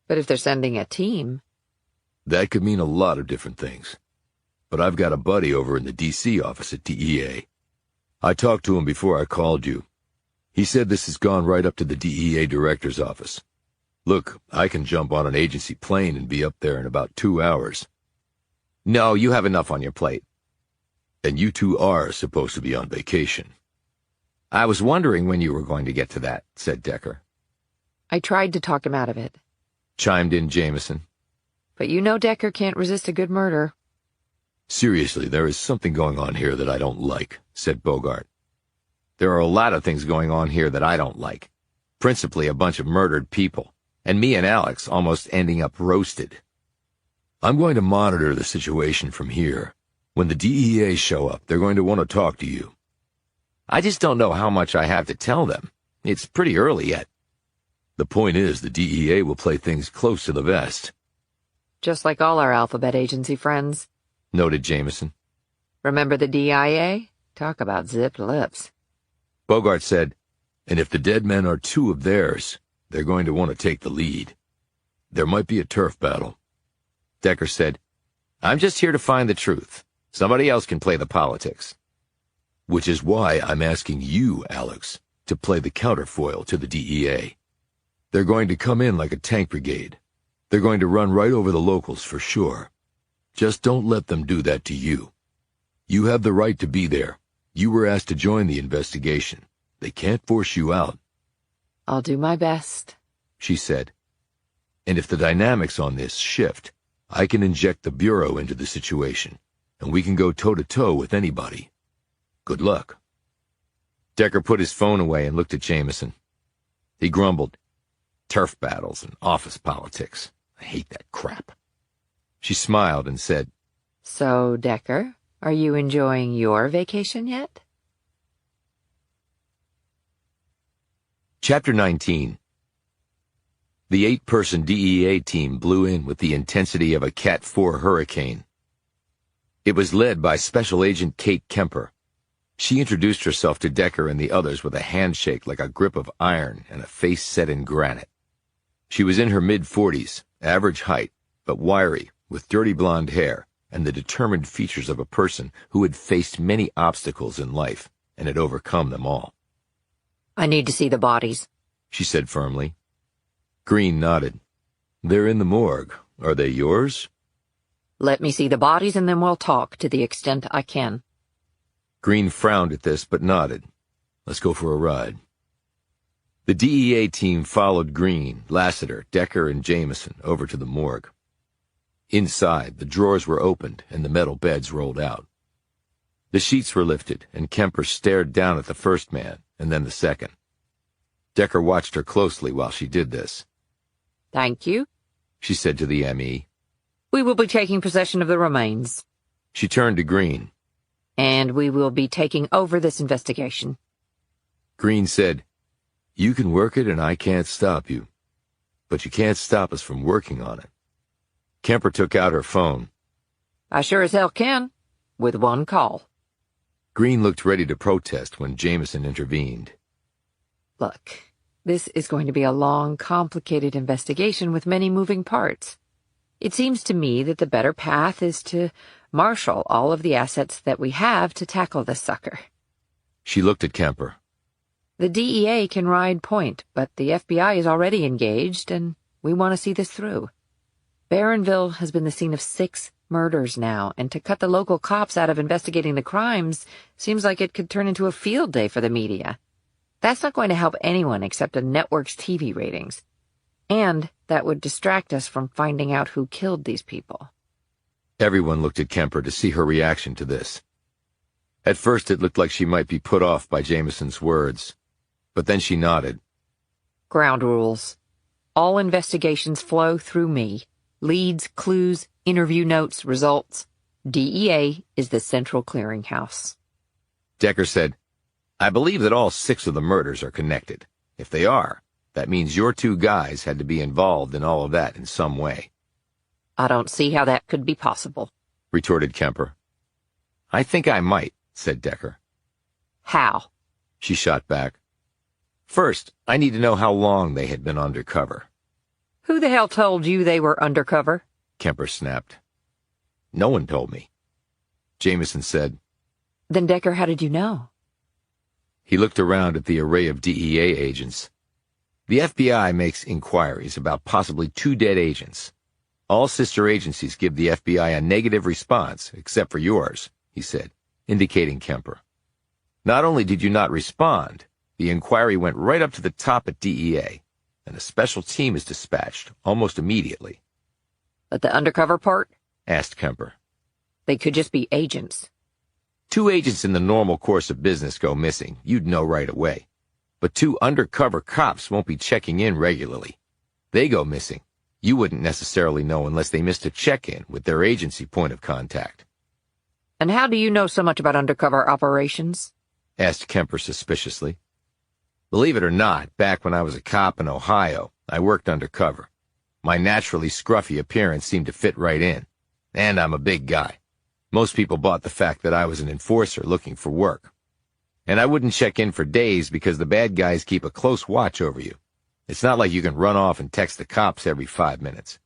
But if they're sending a team... "That could mean a lot of different things. But I've got a buddy over in the D.C. office at DEA. I talked to him before I called you. He said this has gone right up to the DEA director's office. Look, I can jump on an agency plane and be up there in about 2 hours." "No, you have enough on your plate." "And you two are supposed to be on vacation." "I was wondering when you were going to get to that," said Decker. I tried to talk him out of it. Chimed in Jameson. But you know Decker can't resist a good murder. "Seriously, there is something going on here that I don't like," said Bogart. "There are a lot of things going on here that I don't like. Principally a bunch of murdered people, and me and Alex almost ending up roasted." "I'm going to monitor the situation from here. When the DEA show up, they're going to want to talk to you." "I just don't know how much I have to tell them. It's pretty early yet." "The point is the DEA will play things close to the vest." Just like all our alphabet agency friends, noted Jameson. Remember the DIA? Talk about zipped lips. Bogart said, "And if the dead men are 2 of theirs, they're going to want to take the lead. There might be a turf battle." Decker said, "I'm just here to find the truth. Somebody else can play the politics." "Which is why I'm asking you, Alex, to play the counterfoil to the DEA. They're going to come in like a tank brigade. They're going to run right over the locals for sure. Just don't let them do that to you. You have the right to be there. You were asked to join the investigation. They can't force you out." "I'll do my best," she said. "And if the dynamics on this shift, I can inject the Bureau into the situation, and we can go toe-to-toe with anybody. Good luck." Decker put his phone away and looked at Jameson. He grumbled, "Turf battles and office politics. I hate that crap." She smiled and said, "So, Decker, are you enjoying your vacation yet?" Chapter 19. The 8-person DEA team blew in with the intensity of a Cat 4 hurricane. It was led by Special Agent Kate Kemper. She introduced herself to Decker and the others with a handshake like a grip of iron and a face set in granite. She was in her mid-40s, average height, but wiry, with dirty blonde hair and the determined features of a person who had faced many obstacles in life and had overcome them all. "I need to see the bodies," she said firmly. Green nodded. "They're in the morgue. Are they yours?" "Let me see the bodies and then we'll talk to the extent I can." Green frowned at this but nodded. "Let's go for a ride." The DEA team followed Green, Lassiter, Decker, and Jameson over to the morgue, Inside, the drawers were opened and the metal beds rolled out. The sheets were lifted, and Kemper stared down at the first man and then the second. Decker watched her closely while she did this. "Thank you," she said to the ME. "We will be taking possession of the remains." She turned to Green. "And we will be taking over this investigation." Green said, "You can work it and I can't stop you. But you can't stop us from working on it." Kemper took out her phone. "I sure as hell can, with one call." Green looked ready to protest when Jameson intervened. "Look, this is going to be a long, complicated investigation with many moving parts. It seems to me that the better path is to marshal all of the assets that we have to tackle this sucker." She looked at Kemper. "The DEA can ride point, but the FBI is already engaged, and we want to see this through. Barronville has been the scene of 6 murders now, and to cut the local cops out of investigating the crimes seems like it could turn into a field day for the media. That's not going to help anyone except a network's TV ratings. And that would distract us from finding out who killed these people." Everyone looked at Kemper to see her reaction to this. At first it looked like she might be put off by Jameson's words, but then she nodded. "Ground rules. All investigations flow through me. Leads, clues, interview notes, results. DEA is the central clearinghouse." Decker said, "I believe that all 6 of the murders are connected. If they are, that means your 2 guys had to be involved in all of that in some way." "I don't see how that could be possible," retorted Kemper. "I think I might," said Decker. "How?" she shot back. "First, I need to know how long they had been undercover." "Who the hell told you they were undercover?" Kemper snapped. "No one told me." Jameson said, "Then, Decker, how did you know?" He looked around at the array of DEA agents. "The FBI makes inquiries about possibly 2 dead agents. All sister agencies give the FBI a negative response, except for yours," he said, indicating Kemper. "Not only did you not respond, the inquiry went right up to the top at DEA, and a special team is dispatched almost immediately." "But the undercover part?" asked Kemper. "They could just be agents." 2 agents in the normal course of business go missing, you'd know right away. But 2 undercover cops won't be checking in regularly. They go missing. You wouldn't necessarily know unless they missed a check-in with their agency point of contact. "And how do you know so much about undercover operations?" asked Kemper suspiciously. "Believe it or not, back when I was a cop in Ohio, I worked undercover. My naturally scruffy appearance seemed to fit right in. And I'm a big guy. Most people bought the fact that I was an enforcer looking for work. And I wouldn't check in for days because the bad guys keep a close watch over you. It's not like you can run off and text the cops every 5 minutes.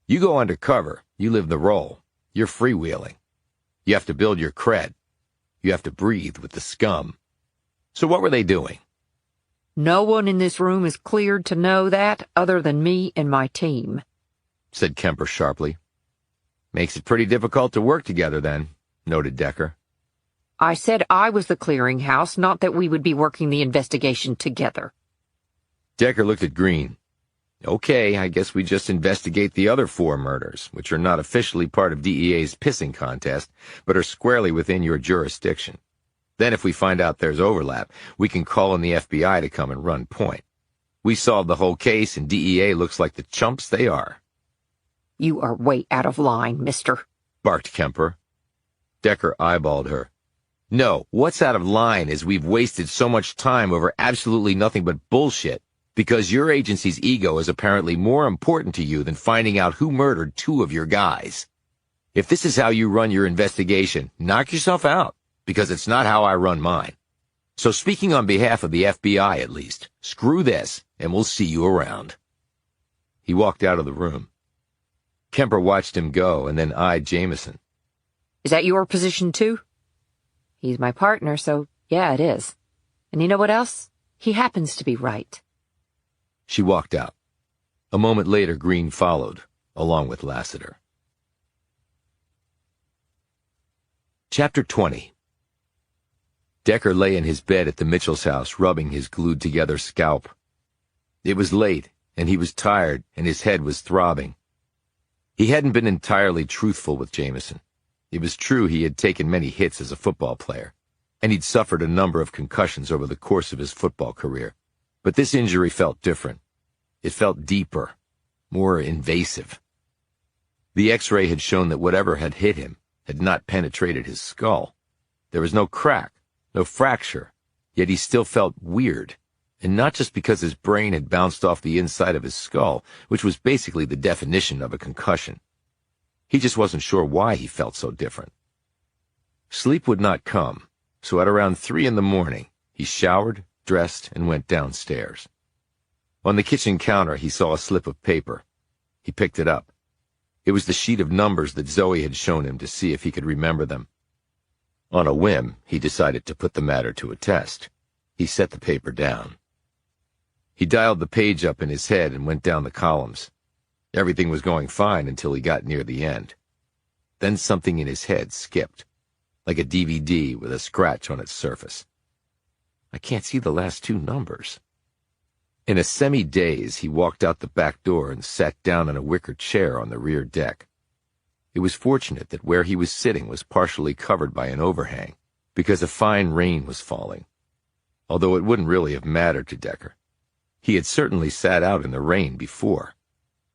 You go undercover, you live the role. You're freewheeling. You have to build your cred. You have to breathe with the scum." So what were they doing? "No one in this room is cleared to know that other than me and my team," said Kemper sharply. "Makes it pretty difficult to work together then," noted Decker. "I said I was the clearinghouse, not that we would be working the investigation together." Decker looked at Green. "Okay, I guess we just investigate the other 4 murders, which are not officially part of DEA's pissing contest, but are squarely within your jurisdiction. Then if we find out there's overlap, we can call in the FBI to come and run point. We solved the whole case, and DEA looks like the chumps they are." "You are way out of line, mister," barked Kemper. Decker eyeballed her. "No, what's out of line is we've wasted so much time over absolutely nothing but bullshit because your agency's ego is apparently more important to you than finding out who murdered 2 of your guys. If this is how you run your investigation, knock yourself out, because it's not how I run mine. So speaking on behalf of the FBI at least, screw this, and we'll see you around." He walked out of the room. Kemper watched him go and then eyed Jameson. "Is that your position too?" "He's my partner, so yeah, it is. And you know what else? He happens to be right." She walked out. A moment later, Green followed, along with Lassiter. Chapter 20. Decker lay in his bed at the Mitchell's house, rubbing his glued-together scalp. It was late, and he was tired, and his head was throbbing. He hadn't been entirely truthful with Jameson. It was true he had taken many hits as a football player, and he'd suffered a number of concussions over the course of his football career. But this injury felt different. It felt deeper, more invasive. The X-ray had shown that whatever had hit him had not penetrated his skull. There was no crack, no fracture, yet he still felt weird. And not just because his brain had bounced off the inside of his skull, which was basically the definition of a concussion. He just wasn't sure why he felt so different. Sleep would not come, so at around 3 a.m, he showered, dressed, and went downstairs. On the kitchen counter, he saw a slip of paper. He picked it up. It was the sheet of numbers that Zoe had shown him to see if he could remember them. On a whim, he decided to put the matter to a test. He set the paper down. He dialed the page up in his head and went down the columns. Everything was going fine until he got near the end. Then something in his head skipped, like a DVD with a scratch on its surface. I can't see the last 2 numbers. In a semi-daze, he walked out the back door and sat down in a wicker chair on the rear deck. It was fortunate that where he was sitting was partially covered by an overhang, because a fine rain was falling. Although it wouldn't really have mattered to Decker. He had certainly sat out in the rain before,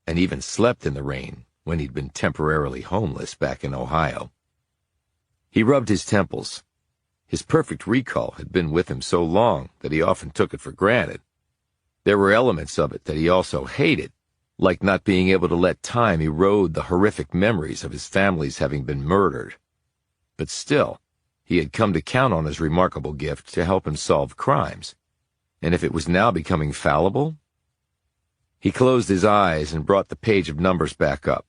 and even slept in the rain when he'd been temporarily homeless back in Ohio. He rubbed his temples. His perfect recall had been with him so long that he often took it for granted. There were elements of it that he also hated, like not being able to let time erode the horrific memories of his family's having been murdered. But still, he had come to count on his remarkable gift to help him solve crimes. And if it was now becoming fallible? He closed his eyes and brought the page of numbers back up.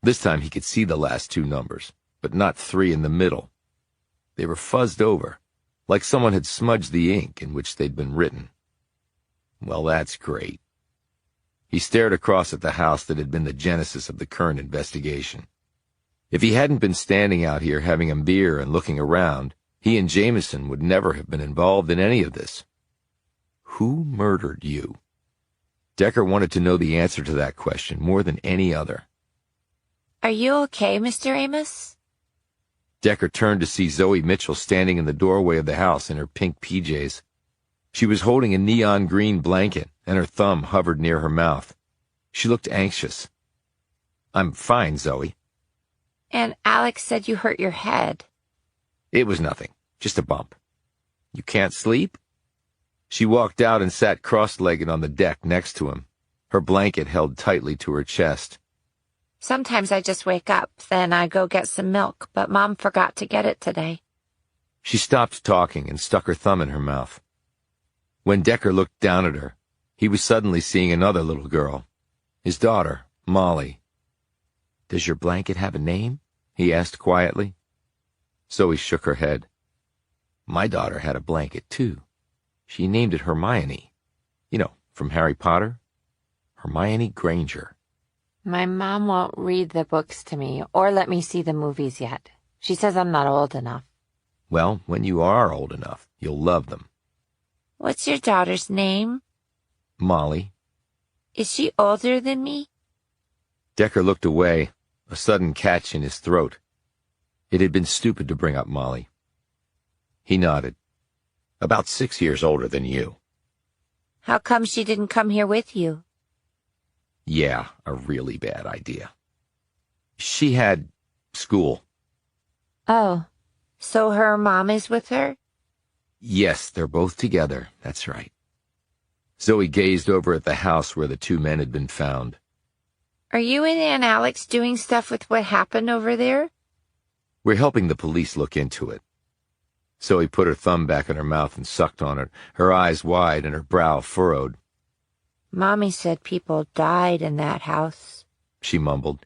This time he could see the last 2 numbers, but not 3 in the middle. They were fuzzed over, like someone had smudged the ink in which they'd been written. Well, that's great. He stared across at the house that had been the genesis of the current investigation. If he hadn't been standing out here having a beer and looking around, he and Jameson would never have been involved in any of this. Who murdered you? Decker wanted to know the answer to that question more than any other. Are you okay, Mr. Amos? Decker turned to see Zoe Mitchell standing in the doorway of the house in her pink PJs. She was holding a neon green blanket, and her thumb hovered near her mouth. She looked anxious. I'm fine, Zoe. And Alex said you hurt your head. It was nothing, just a bump. You can't sleep? She walked out and sat cross-legged on the deck next to him, her blanket held tightly to her chest. Sometimes I just wake up, then I go get some milk, but Mom forgot to get it today. She stopped talking and stuck her thumb in her mouth. When Decker looked down at her, he was suddenly seeing another little girl, his daughter, Molly. Does your blanket have a name? He asked quietly. Zoe shook her head. My daughter had a blanket, too. She named it Hermione. You know, from Harry Potter. Hermione Granger. My mom won't read the books to me or let me see the movies yet. She says I'm not old enough. Well, when you are old enough, you'll love them. What's your daughter's name? Molly. Is she older than me? Decker looked away, a sudden catch in his throat. It had been stupid to bring up Molly. He nodded. About 6 years older than you. How come she didn't come here with you? Yeah, a really bad idea. She had school. Oh, so her mom is with her? Yes, they're both together, that's right. Zoe gazed over at the house where the 2 men had been found. Are you and Aunt Alex doing stuff with what happened over there? We're helping the police look into it. Zoe put her thumb back in her mouth and sucked on it, her eyes wide and her brow furrowed. Mommy said people died in that house, she mumbled.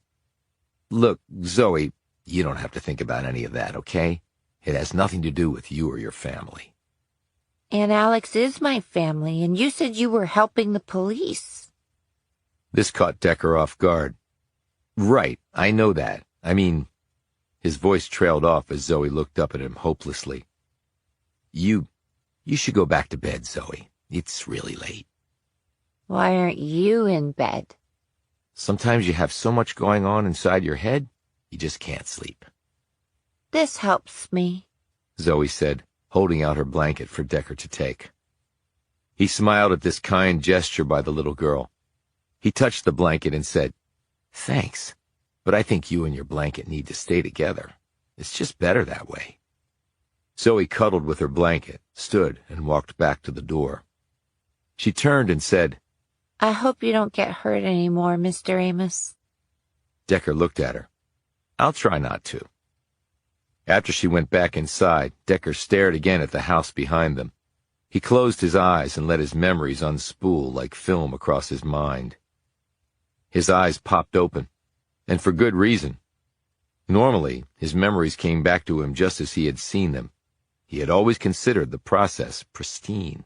Look, Zoe, you don't have to think about any of that, okay? It has nothing to do with you or your family. Aunt Alex is my family, and you said you were helping the police. This caught Decker off guard. Right, I know that. I mean, his voice trailed off as Zoe looked up at him hopelessly. You should go back to bed, Zoe. It's really late. Why aren't you in bed? Sometimes you have so much going on inside your head, you just can't sleep. This helps me, Zoe said, holding out her blanket for Decker to take. He smiled at this kind gesture by the little girl. He touched the blanket and said, "Thanks, but I think you and your blanket need to stay together. It's just better that way." Zoe cuddled with her blanket, stood, and walked back to the door. She turned and said, I hope you don't get hurt anymore, Mr. Amos. Decker looked at her. "I'll try not to." After she went back inside, Decker stared again at the house behind them. He closed his eyes and let his memories unspool like film across his mind. His eyes popped open, and for good reason. Normally, his memories came back to him just as he had seen them. He had always considered the process pristine,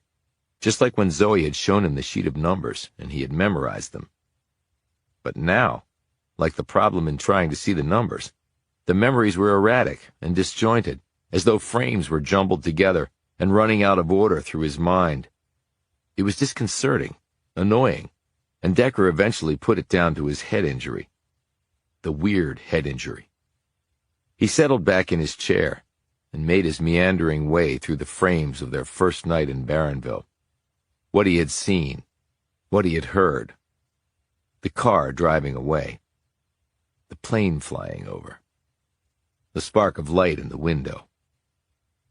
just like when Zoe had shown him the sheet of numbers and he had memorized them. But now, like the problem in trying to see the numbers, the memories were erratic and disjointed, as though frames were jumbled together and running out of order through his mind. It was disconcerting, annoying, and Decker eventually put it down to his head injury. The weird head injury. He settled back in his chair and made his meandering way through the frames of their first night in Barronville. What he had seen, what he had heard. The car driving away. The plane flying over. The spark of light in the window.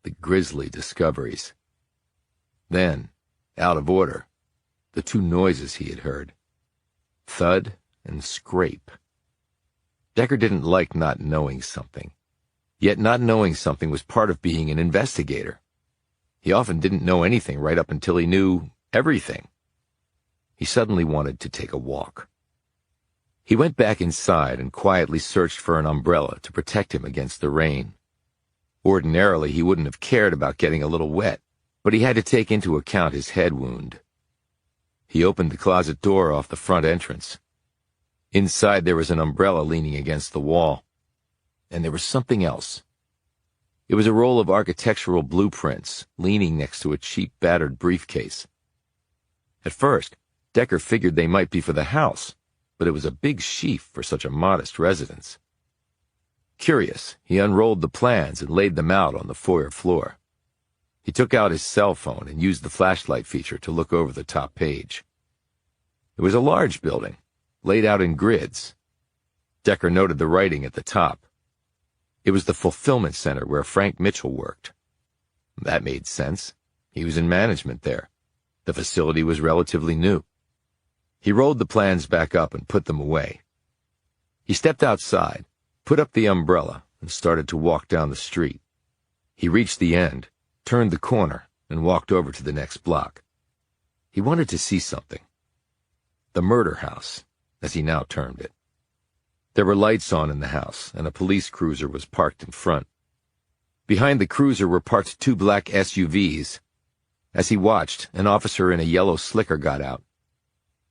The grisly discoveries. Then, out of order, the two noises he had heard. Thud and scrape. Decker didn't like not knowing something. Yet not knowing something was part of being an investigator. He often didn't know anything right up until he knew everything. He suddenly wanted to take a walk. He went back inside and quietly searched for an umbrella to protect him against the rain. Ordinarily, he wouldn't have cared about getting a little wet, but he had to take into account his head wound. He opened the closet door off the front entrance. Inside there was an umbrella leaning against the wall. And there was something else. It was a roll of architectural blueprints leaning next to a cheap, battered briefcase. At first, Decker figured they might be for the house, but it was a big sheaf for such a modest residence. Curious, he unrolled the plans and laid them out on the foyer floor. He took out his cell phone and used the flashlight feature to look over the top page. It was a large building, laid out in grids. Decker noted the writing at the top. It was the fulfillment center where Frank Mitchell worked. That made sense. He was in management there. The facility was relatively new. He rolled the plans back up and put them away. He stepped outside, put up the umbrella, and started to walk down the street. He reached the end, turned the corner, and walked over to the next block. He wanted to see something. The murder house, as he now termed it. There were lights on in the house, and a police cruiser was parked in front. Behind the cruiser were parked two black SUVs. As he watched, an officer in a yellow slicker got out.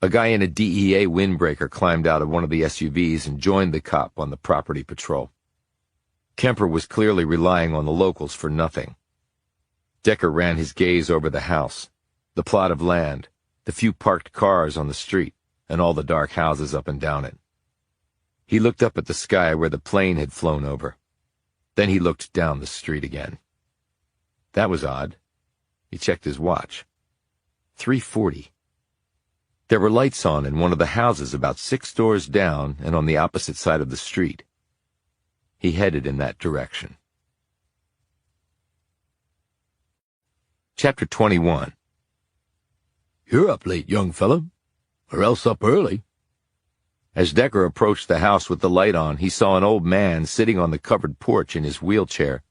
A guy in a DEA windbreaker climbed out of one of the SUVs and joined the cop on the property patrol. Kemper was clearly relying on the locals for nothing. Decker ran his gaze over the house, the plot of land, the few parked cars on the street, and all the dark houses up and down it. He looked up at the sky where the plane had flown over. Then he looked down the street again. That was odd. He checked his watch. 3:40. There were lights on in one of the houses about 6 doors down and on the opposite side of the street. He headed in that direction. Chapter 21. "You're up late, young fella, or else up early." As Decker approached the house with the light on, he saw an old man sitting on the covered porch in his wheelchair.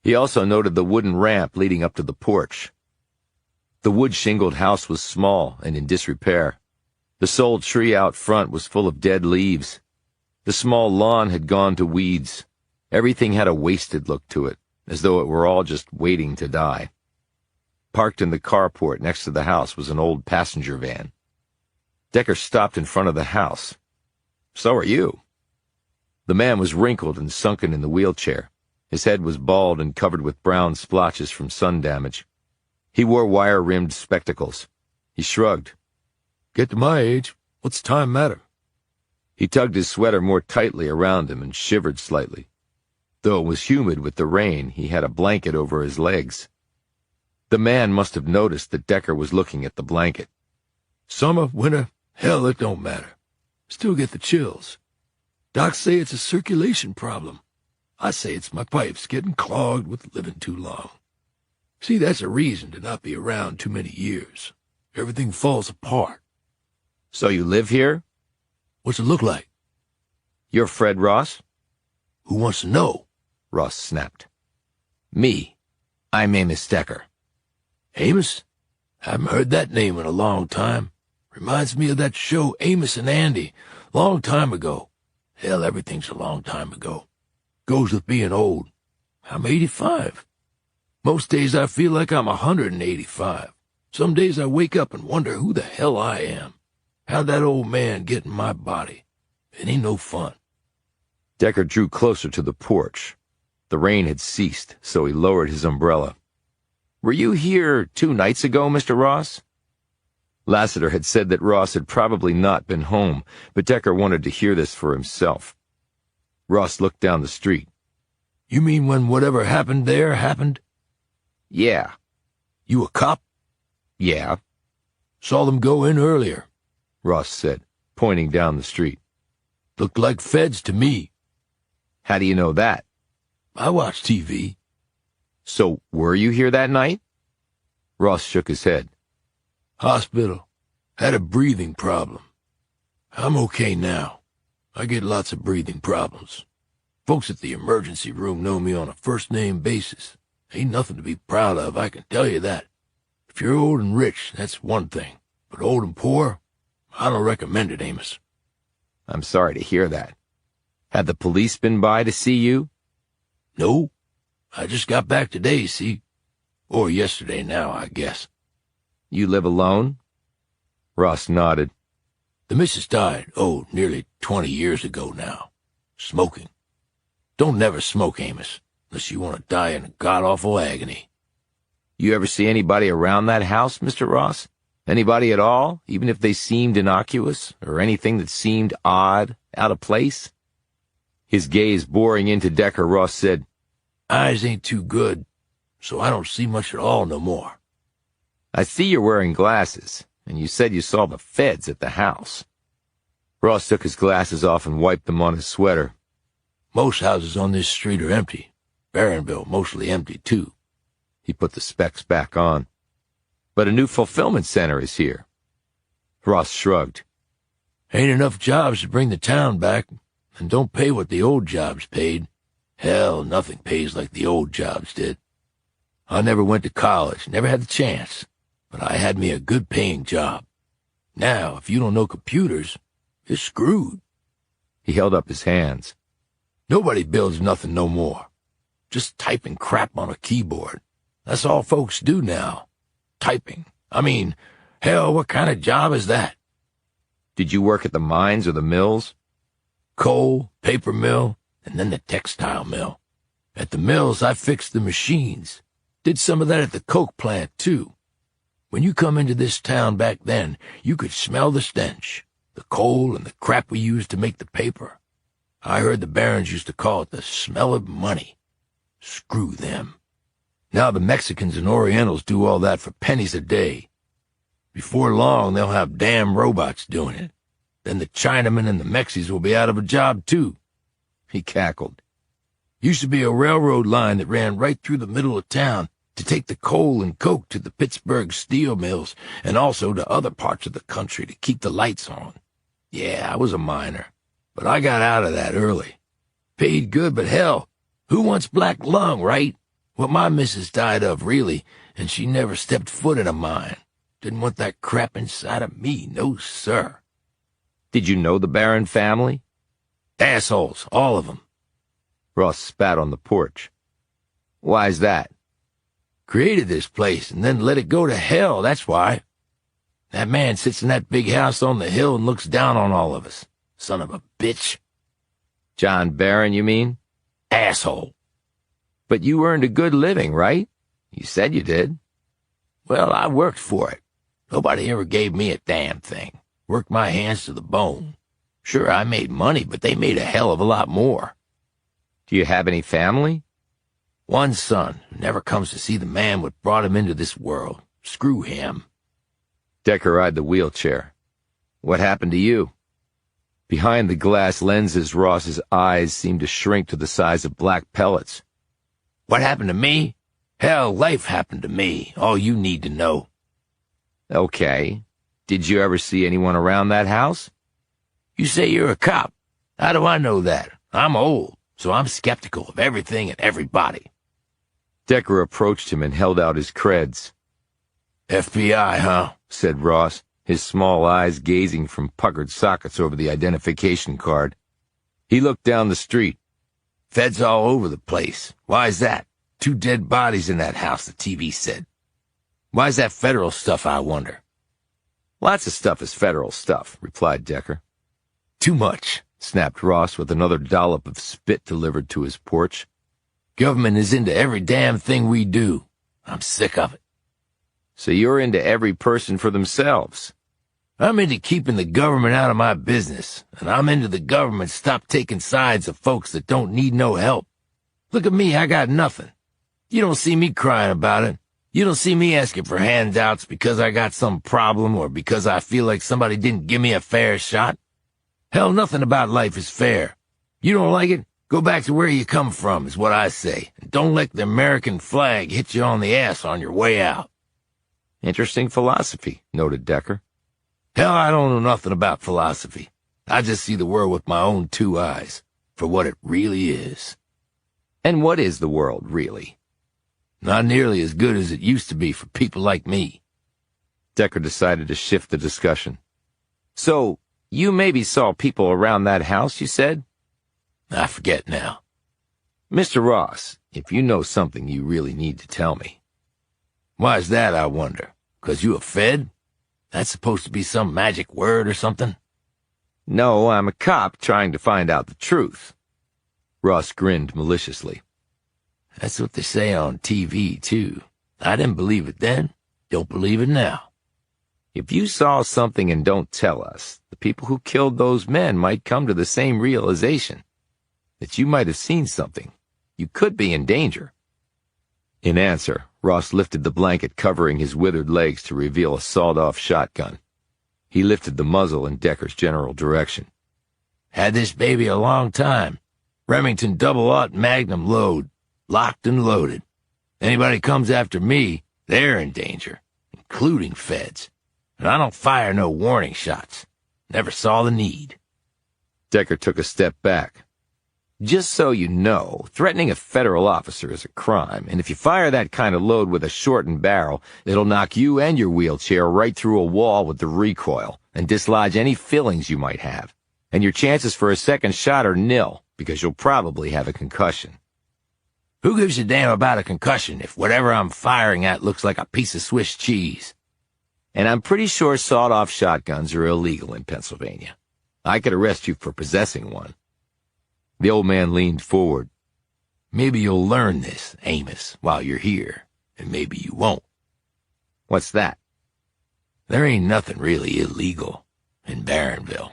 He also noted the wooden ramp leading up to the porch. The wood-shingled house was small and in disrepair. The sole tree out front was full of dead leaves. The small lawn had gone to weeds. Everything had a wasted look to it, as though it were all just waiting to die. Parked in the carport next to the house was an old passenger van. Decker stopped in front of the house. "So are you." The man was wrinkled and sunken in the wheelchair. His head was bald and covered with brown splotches from sun damage. He wore wire-rimmed spectacles. He shrugged. "Get to my age, what's time matter?" He tugged his sweater more tightly around him and shivered slightly. Though it was humid with the rain, he had a blanket over his legs. The man must have noticed that Decker was looking at the blanket. Summer, winter, hell, it don't matter. Still get the chills. Docs say it's a circulation problem. I say it's my pipes getting clogged with living too long. See, that's a reason to not be around too many years. Everything falls apart. So you live here? What's it look like? You're Fred Ross? Who wants to know? Ross snapped. Me. I'm Amos Decker. Amos? Haven't heard that name in a long time. Reminds me of that show Amos and Andy, long time ago. Hell, everything's a long time ago. Goes with being old. I'm 85. Most days I feel like I'm 185. Some days I wake up and wonder who the hell I am. How'd that old man get in my body? It ain't no fun. Decker drew closer to the porch. The rain had ceased, so he lowered his umbrella. Were you here 2 nights ago, Mr. Ross? Lassiter had said that Ross had probably not been home, but Decker wanted to hear this for himself. Ross looked down the street. You mean when whatever happened there happened? Yeah. You a cop? Yeah. Saw them go in earlier, Ross said, pointing down the street. Looked like feds to me. How do you know that? I watch TV. So were you here that night? Ross shook his head. Hospital. Had a breathing problem. I'm okay now. I get lots of breathing problems. Folks at the emergency room know me on a first-name basis. Ain't nothing to be proud of, I can tell you that. If you're old and rich, that's one thing. But old and poor, I don't recommend it, Amos. I'm sorry to hear that. Had the police been by to see you? No. I just got back today, see? Or yesterday now, I guess. You live alone? Ross nodded. The missus died, nearly 20 years ago now. Smoking. Don't never smoke, Amos, unless you want to die in a god-awful agony. You ever see anybody around that house, Mr. Ross? Anybody at all, even if they seemed innocuous, or anything that seemed odd, out of place? His gaze boring into Decker, Ross said, Eyes ain't too good, so I don't see much at all no more. I see you're wearing glasses, and you said you saw the feds at the house. Ross took his glasses off and wiped them on his sweater. Most houses on this street are empty. Barronville mostly empty, too. He put the specs back on. But a new fulfillment center is here. Ross shrugged. Ain't enough jobs to bring the town back, and don't pay what the old jobs paid. Hell, nothing pays like the old jobs did. I never went to college, never had the chance, but I had me a good-paying job. Now, if you don't know computers, you're screwed. He held up his hands. Nobody builds nothing no more. Just typing crap on a keyboard. That's all folks do now. Typing. I mean, hell, what kind of job is that? Did you work at the mines or the mills? Coal, paper mill, and then the textile mill. At the mills, I fixed the machines. Did some of that at the coke plant, too. When you come into this town back then, you could smell the stench, the coal and the crap we used to make the paper. I heard the barons used to call it the smell of money. Screw them. Now the Mexicans and Orientals do all that for pennies a day. Before long, they'll have damn robots doing it. Then the Chinamen and the Mexies will be out of a job, too. He cackled. Used to be a railroad line that ran right through the middle of town to take the coal and coke to the Pittsburgh steel mills and also to other parts of the country to keep the lights on. Yeah, I was a miner, but I got out of that early. Paid good, but hell, who wants black lung, right? What my missus died of, really, and she never stepped foot in a mine. Didn't want that crap inside of me, no sir. Did you know the Barron family? Assholes, all of them. Ross spat on the porch. Why's that? Created this place and then let it go to hell, that's why. That man sits in that big house on the hill and looks down on all of us. Son of a bitch. John Barron, you mean? Asshole. But you earned a good living, right? You said you did. Well, I worked for it. Nobody ever gave me a damn thing. Worked my hands to the bone. Sure, I made money, but they made a hell of a lot more. Do you have any family? One son who never comes to see the man what brought him into this world. Screw him. Decker eyed the wheelchair. What happened to you? Behind the glass lenses, Ross's eyes seemed to shrink to the size of black pellets. What happened to me? Hell, life happened to me. All you need to know. Okay. Did you ever see anyone around that house? You say you're a cop. How do I know that? I'm old, so I'm skeptical of everything and everybody. Decker approached him and held out his creds. FBI, huh? Said Ross, his small eyes gazing from puckered sockets over the identification card. He looked down the street. Feds all over the place. Why's that? 2 dead bodies in that house, the TV said. Why's that federal stuff, I wonder? Lots of stuff is federal stuff, replied Decker. Too much, snapped Ross with another dollop of spit delivered to his porch. Government is into every damn thing we do. I'm sick of it. So you're into every person for themselves. I'm into keeping the government out of my business, and I'm into the government stop taking sides of folks that don't need no help. Look at me, I got nothing. You don't see me crying about it. You don't see me asking for handouts because I got some problem or because I feel like somebody didn't give me a fair shot. Hell, nothing about life is fair. You don't like it? Go back to where you come from, is what I say. And don't let the American flag hit you on the ass on your way out. Interesting philosophy, noted Decker. Hell, I don't know nothing about philosophy. I just see the world with my own 2 eyes, for what it really is. And what is the world, really? Not nearly as good as it used to be for people like me. Decker decided to shift the discussion. So, you maybe saw people around that house, you said? I forget now. Mr. Ross, if you know something, you really need to tell me. Why's that, I wonder? 'Cause you a Fed? That's supposed to be some magic word or something? No, I'm a cop trying to find out the truth. Ross grinned maliciously. That's what they say on TV, too. I didn't believe it then. Don't believe it now. If you saw something and don't tell us, the people who killed those men might come to the same realization. That you might have seen something. You could be in danger. In answer, Ross lifted the blanket covering his withered legs to reveal a sawed-off shotgun. He lifted the muzzle in Decker's general direction. Had this baby a long time. Remington double-aught magnum load. Locked and loaded. Anybody comes after me, they're in danger, including Feds. And I don't fire no warning shots. Never saw the need. Decker took a step back. Just so you know, threatening a federal officer is a crime, and if you fire that kind of load with a shortened barrel, it'll knock you and your wheelchair right through a wall with the recoil and dislodge any fillings you might have. And your chances for a second shot are nil, because you'll probably have a concussion. Who gives a damn about a concussion if whatever I'm firing at looks like a piece of Swiss cheese? And I'm pretty sure sawed-off shotguns are illegal in Pennsylvania. I could arrest you for possessing one. The old man leaned forward. Maybe you'll learn this, Amos, while you're here, and maybe you won't. What's that? There ain't nothing really illegal in Barronville.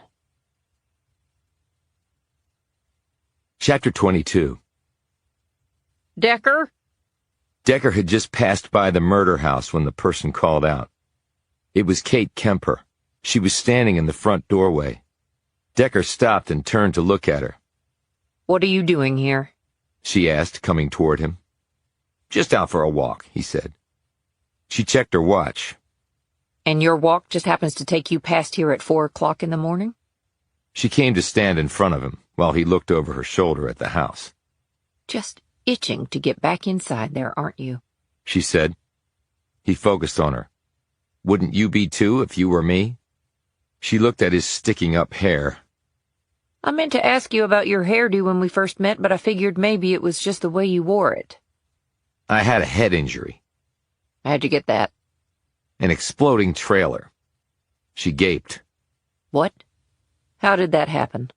Chapter 22. Decker? Decker had just passed by the murder house when the person called out. It was Kate Kemper. She was standing in the front doorway. Decker stopped and turned to look at her. What are you doing here? She asked, coming toward him. Just out for a walk, he said. She checked her watch. And your walk just happens to take you past here at 4 o'clock in the morning? She came to stand in front of him while he looked over her shoulder at the house. Just itching to get back inside there, aren't you? She said. He focused on her. Wouldn't you be too if you were me? She looked at his sticking up hair. I meant to ask you about your hairdo when we first met, but I figured maybe it was just the way you wore it. I had a head injury. How'd you get that? An exploding trailer. She gaped. What? How did that happen?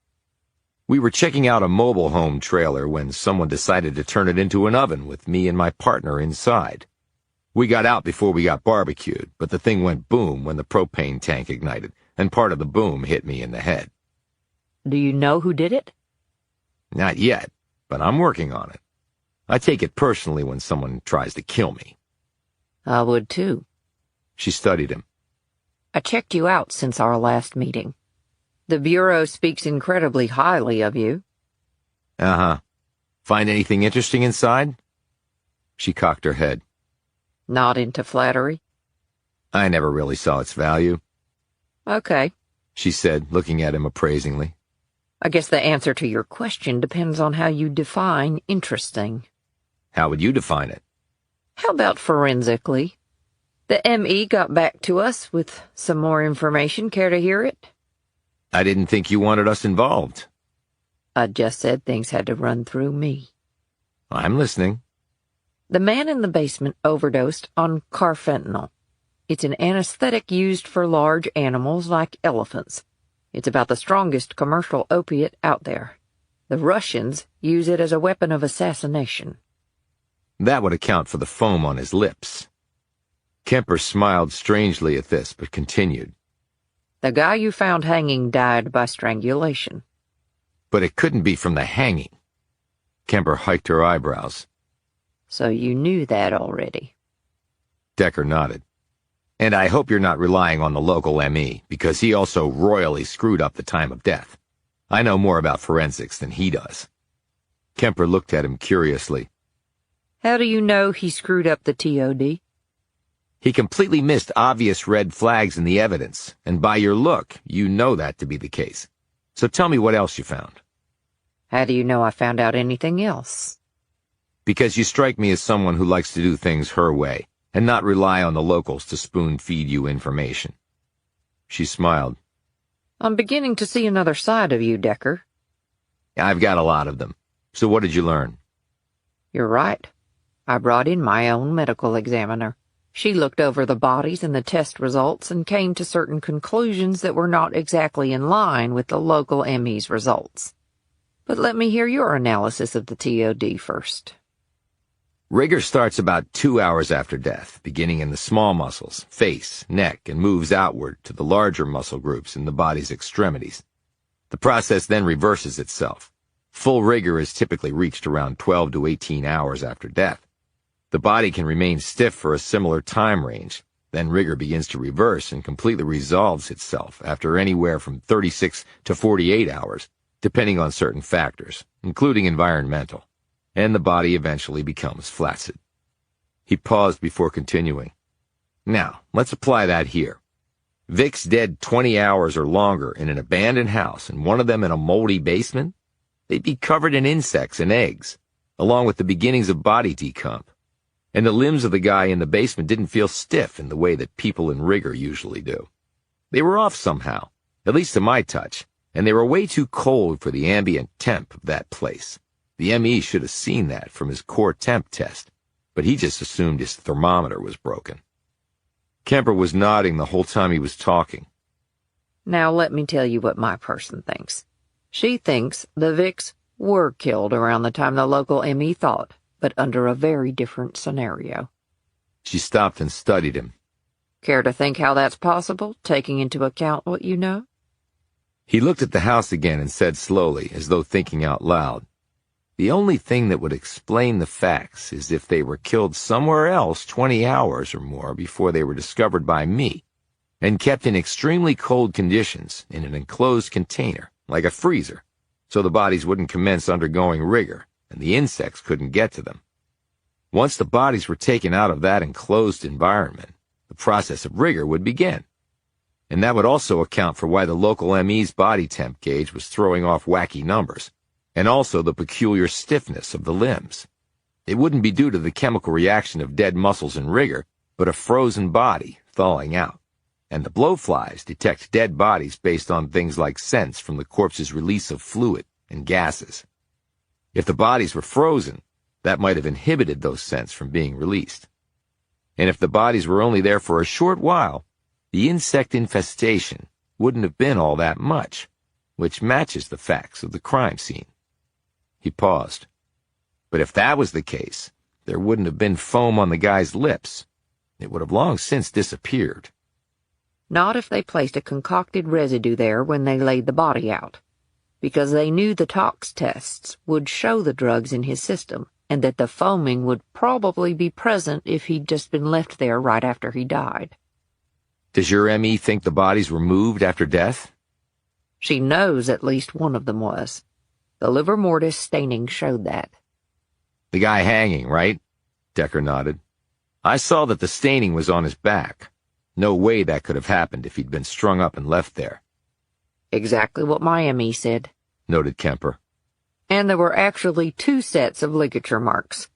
We were checking out a mobile home trailer when someone decided to turn it into an oven with me and my partner inside. We got out before we got barbecued, but the thing went boom when the propane tank ignited, and part of the boom hit me in the head. Do you know who did it? Not yet, but I'm working on it. I take it personally when someone tries to kill me. I would too. She studied him. I checked you out since our last meeting. The Bureau speaks incredibly highly of you. Uh-huh. Find anything interesting inside? She cocked her head. Not into flattery? I never really saw its value. Okay, She said, looking at him appraisingly. I guess the answer to your question depends on how you define interesting. How would you define it? How about forensically? The ME got back to us with some more information. Care to hear it? I didn't think you wanted us involved. I just said things had to run through me. I'm listening. The man in the basement overdosed on carfentanil. It's an anesthetic used for large animals like elephants. It's about the strongest commercial opiate out there. The Russians use it as a weapon of assassination. That would account for the foam on his lips. Kemper smiled strangely at this, but continued. The guy you found hanging died by strangulation. But it couldn't be from the hanging. Kemper hiked her eyebrows. So you knew that already. Decker nodded. And I hope you're not relying on the local ME, because he also royally screwed up the time of death. I know more about forensics than he does. Kemper looked at him curiously. How do you know he screwed up the TOD? He completely missed obvious red flags in the evidence, and by your look, you know that to be the case. So tell me what else you found. How do you know I found out anything else? Because you strike me as someone who likes to do things her way, and not rely on the locals to spoon-feed you information. She smiled. I'm beginning to see another side of you, Decker. I've got a lot of them. So what did you learn? You're right. I brought in my own medical examiner. She looked over the bodies and the test results and came to certain conclusions that were not exactly in line with the local ME's results. But let me hear your analysis of the TOD first. Rigor starts about 2 hours after death, beginning in the small muscles, face, neck, and moves outward to the larger muscle groups in the body's extremities. The process then reverses itself. Full rigor is typically reached around 12 to 18 hours after death. The body can remain stiff for a similar time range. Then rigor begins to reverse and completely resolves itself after anywhere from 36 to 48 hours, depending on certain factors, including environmental, and the body eventually becomes flaccid. He paused before continuing. Now, let's apply that here. Vic's dead 20 hours or longer in an abandoned house, and one of them in a moldy basement? They'd be covered in insects and eggs, along with the beginnings of body decomp. And the limbs of the guy in the basement didn't feel stiff in the way that people in rigor usually do. They were off somehow, at least to my touch, and they were way too cold for the ambient temp of that place. The ME should have seen that from his core temp test, but he just assumed his thermometer was broken. Kemper was nodding the whole time he was talking. Now let me tell you what my person thinks. She thinks the Vics were killed around the time the local ME thought, but under a very different scenario. She stopped and studied him. Care to think how that's possible, taking into account what you know? He looked at the house again and said slowly, as though thinking out loud, "The only thing that would explain the facts is if they were killed somewhere else 20 hours or more before they were discovered by me, and kept in extremely cold conditions in an enclosed container, like a freezer, so the bodies wouldn't commence undergoing rigor, and the insects couldn't get to them. Once the bodies were taken out of that enclosed environment, the process of rigor would begin. And that would also account for why the local ME's body temp gauge was throwing off wacky numbers, and also the peculiar stiffness of the limbs. It wouldn't be due to the chemical reaction of dead muscles in rigor, but a frozen body thawing out. And the blowflies detect dead bodies based on things like scents from the corpse's release of fluid and gases. If the bodies were frozen, that might have inhibited those scents from being released. And if the bodies were only there for a short while, the insect infestation wouldn't have been all that much, which matches the facts of the crime scene." He paused. "But if that was the case, there wouldn't have been foam on the guy's lips. It would have long since disappeared." Not if they placed a concocted residue there when they laid the body out. because they knew the tox tests would show the drugs in his system, and that the foaming would probably be present if he'd just been left there right after he died. Does your ME think the bodies were moved after death? She knows at least one of them was. The livor mortis staining showed that. The guy hanging, right? Decker nodded. I saw that the staining was on his back. No way that could have happened if he'd been strung up and left there. Exactly what my ME said, noted Kemper. And there were actually 2 sets of ligature marks.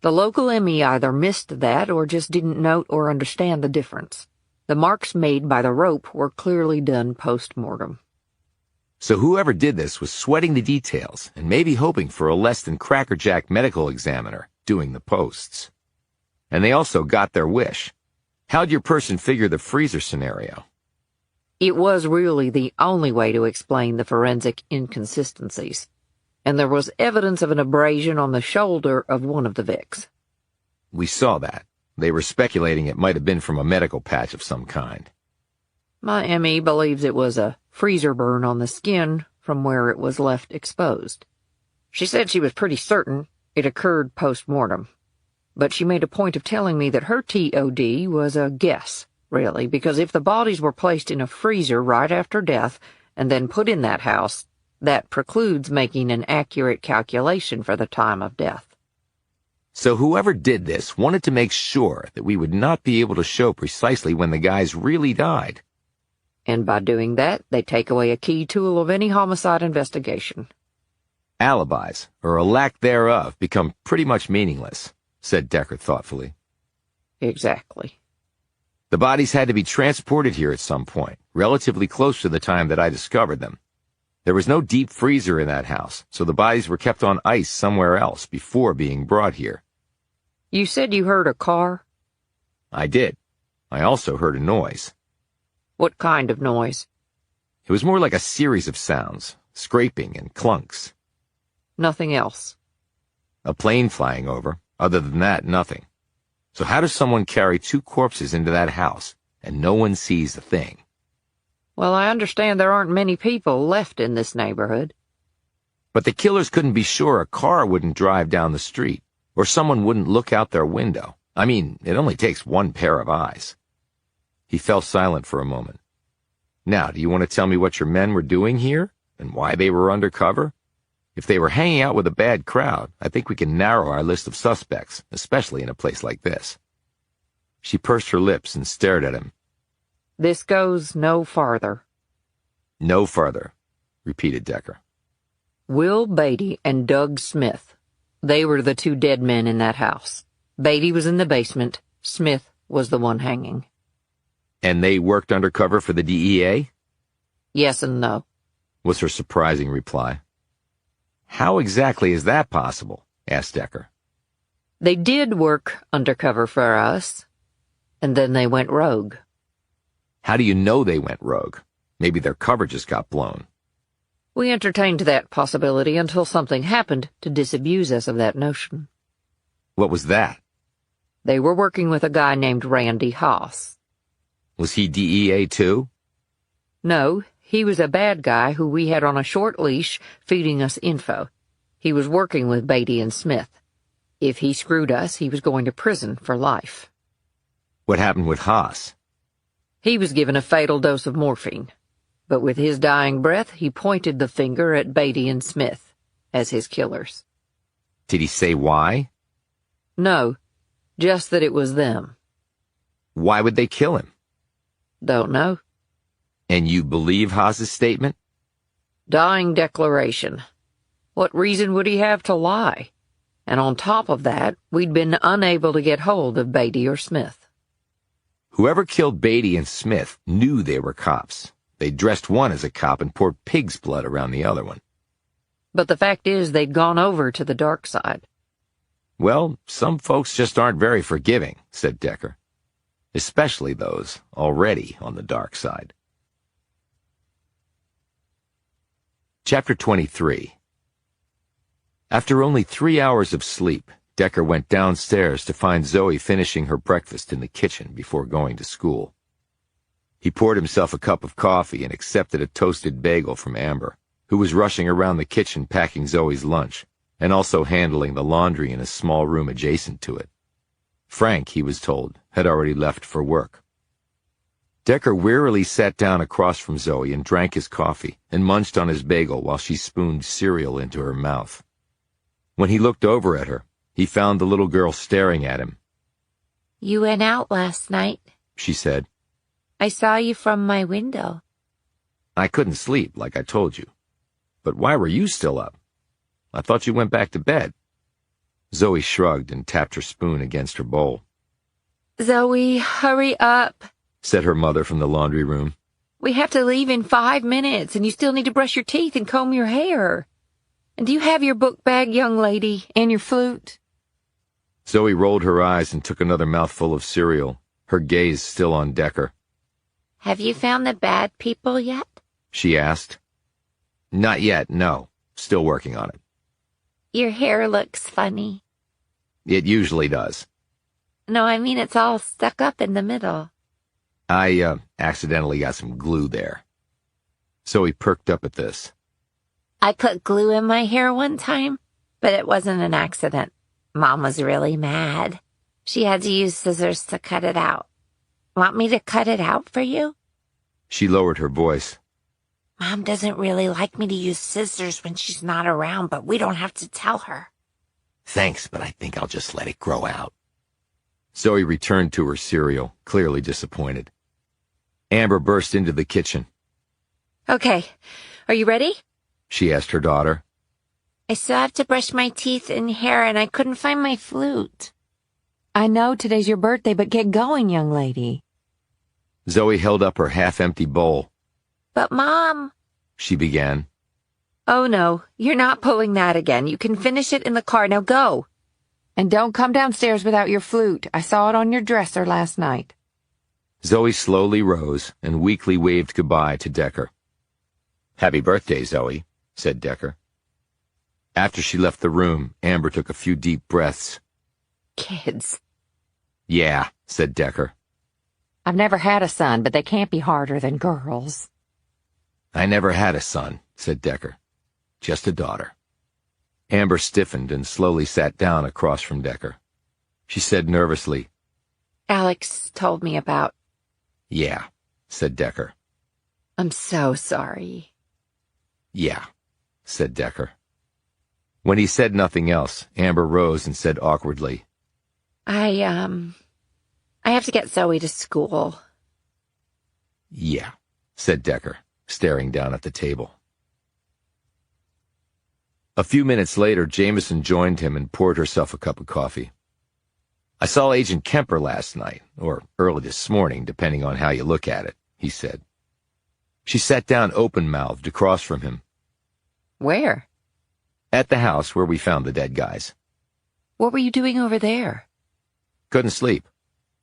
The local ME either missed that or just didn't note or understand the difference. The marks made by the rope were clearly done post-mortem. So whoever did this was sweating the details and maybe hoping for a less than crackerjack medical examiner doing the posts. And they also got their wish. How'd your person figure the freezer scenario? It was really the only way to explain the forensic inconsistencies, and there was evidence of an abrasion on the shoulder of one of the Vics. We saw that. They were speculating it might have been from a medical patch of some kind. My ME believes it was a freezer burn on the skin from where it was left exposed. She said she was pretty certain it occurred post-mortem, but she made a point of telling me that her TOD was a guess, really, because if the bodies were placed in a freezer right after death and then put in that house, that precludes making an accurate calculation for the time of death. So whoever did this wanted to make sure that we would not be able to show precisely when the guys really died. And by doing that, they take away a key tool of any homicide investigation. Alibis, or a lack thereof, become pretty much meaningless, said Decker thoughtfully. Exactly. The bodies had to be transported here at some point, relatively close to the time that I discovered them. There was no deep freezer in that house, so the bodies were kept on ice somewhere else before being brought here. You said you heard a car? I did. I also heard a noise. What kind of noise? It was more like a series of sounds, scraping and clunks. Nothing else? A plane flying over. Other than that, nothing. So how does someone carry 2 corpses into that house, and no one sees a thing? Well, I understand there aren't many people left in this neighborhood. But the killers couldn't be sure a car wouldn't drive down the street, or someone wouldn't look out their window. I mean, it only takes one pair of eyes. He fell silent for a moment. Now, do you want to tell me what your men were doing here, and why they were undercover? If they were hanging out with a bad crowd, I think we can narrow our list of suspects, especially in a place like this. She pursed her lips and stared at him. This goes no farther. No farther, repeated Decker. Will Beatty and Doug Smith. They were the 2 dead men in that house. Beatty was in the basement. Smith was the one hanging. And they worked undercover for the DEA? Yes and no, was her surprising reply. How exactly is that possible? Asked Decker. They did work undercover for us, and then they went rogue. How do you know they went rogue? Maybe their cover just got blown. We entertained that possibility until something happened to disabuse us of that notion. What was that? They were working with a guy named Randy Haas. Was he DEA too? No, he was a bad guy who we had on a short leash feeding us info. He was working with Beatty and Smith. If he screwed us, he was going to prison for life. What happened with Haas? He was given a fatal dose of morphine, but with his dying breath, he pointed the finger at Beatty and Smith as his killers. Did he say why? No, just that it was them. Why would they kill him? Don't know. And you believe Haas's statement? Dying declaration. What reason would he have to lie? And on top of that, we'd been unable to get hold of Beatty or Smith. Whoever killed Beatty and Smith knew they were cops. They dressed one as a cop and poured pig's blood around the other one. But the fact is they'd gone over to the dark side. Well, some folks just aren't very forgiving, said Decker. Especially those already on the dark side. Chapter 23. After only 3 hours of sleep, Decker went downstairs to find Zoe finishing her breakfast in the kitchen before going to school. He poured himself a cup of coffee and accepted a toasted bagel from Amber. who was rushing around the kitchen packing Zoe's lunch, and also handling the laundry in a small room adjacent to it. Frank, he was told, had already left for work. Decker wearily sat down across from Zoe and drank his coffee and munched on his bagel while she spooned cereal into her mouth. When he looked over at her, he found the little girl staring at him. "You went out last night," she said. "I saw you from my window." "I couldn't sleep, like I told you. But why were you still up? I thought you went back to bed." Zoe shrugged and tapped her spoon against her bowl. "Zoe, hurry up," said her mother from the laundry room. "We have to leave in 5 minutes, and you still need to brush your teeth and comb your hair. And do you have your book bag, young lady, and your flute?" Zoe rolled her eyes and took another mouthful of cereal, her gaze still on Decker. "Have you found the bad people yet?" she asked. "Not yet, no. Still working on it." "Your hair looks funny." "It usually does." "No, I mean it's all stuck up in the middle." I accidentally got some glue there." Zoe perked up at this. "I put glue in my hair one time, but it wasn't an accident. Mom was really mad. She had to use scissors to cut it out. Want me to cut it out for you?" She lowered her voice. "Mom doesn't really like me to use scissors when she's not around, but we don't have to tell her." "Thanks, but I think I'll just let it grow out." Zoe returned to her cereal, clearly disappointed. Amber burst into the kitchen. "Okay, are you ready?" she asked her daughter. "I still have to brush my teeth and hair, and I couldn't find my flute." I know today's your birthday, but get going, young lady. Zoe held up her half-empty bowl. "But Mom," she began. "Oh no, you're not pulling that again. You can finish it in the car. Now go." And don't come downstairs without your flute. I saw it on your dresser last night. Zoe slowly rose and weakly waved goodbye to Decker. "Happy birthday, Zoe," said Decker. After she left the room, Amber took a few deep breaths. "Kids." "Yeah," said Decker. I've never had a son, but they can't be harder than girls. "I never had a son," said Decker. "Just a daughter." Amber stiffened and slowly sat down across from Decker. She said nervously, "Alex told me about." "Yeah," said Decker. "I'm so sorry." "Yeah," said Decker. When he said nothing else, Amber rose and said awkwardly, I have to get Zoe to school." "Yeah," said Decker, staring down at the table. A few minutes later, Jameson joined him and poured herself a cup of coffee. "I saw Agent Kemper last night, or early this morning, depending on how you look at it," he said. She sat down open-mouthed across from him. "Where?" "At the house where we found the dead guys." "What were you doing over there?" "Couldn't sleep.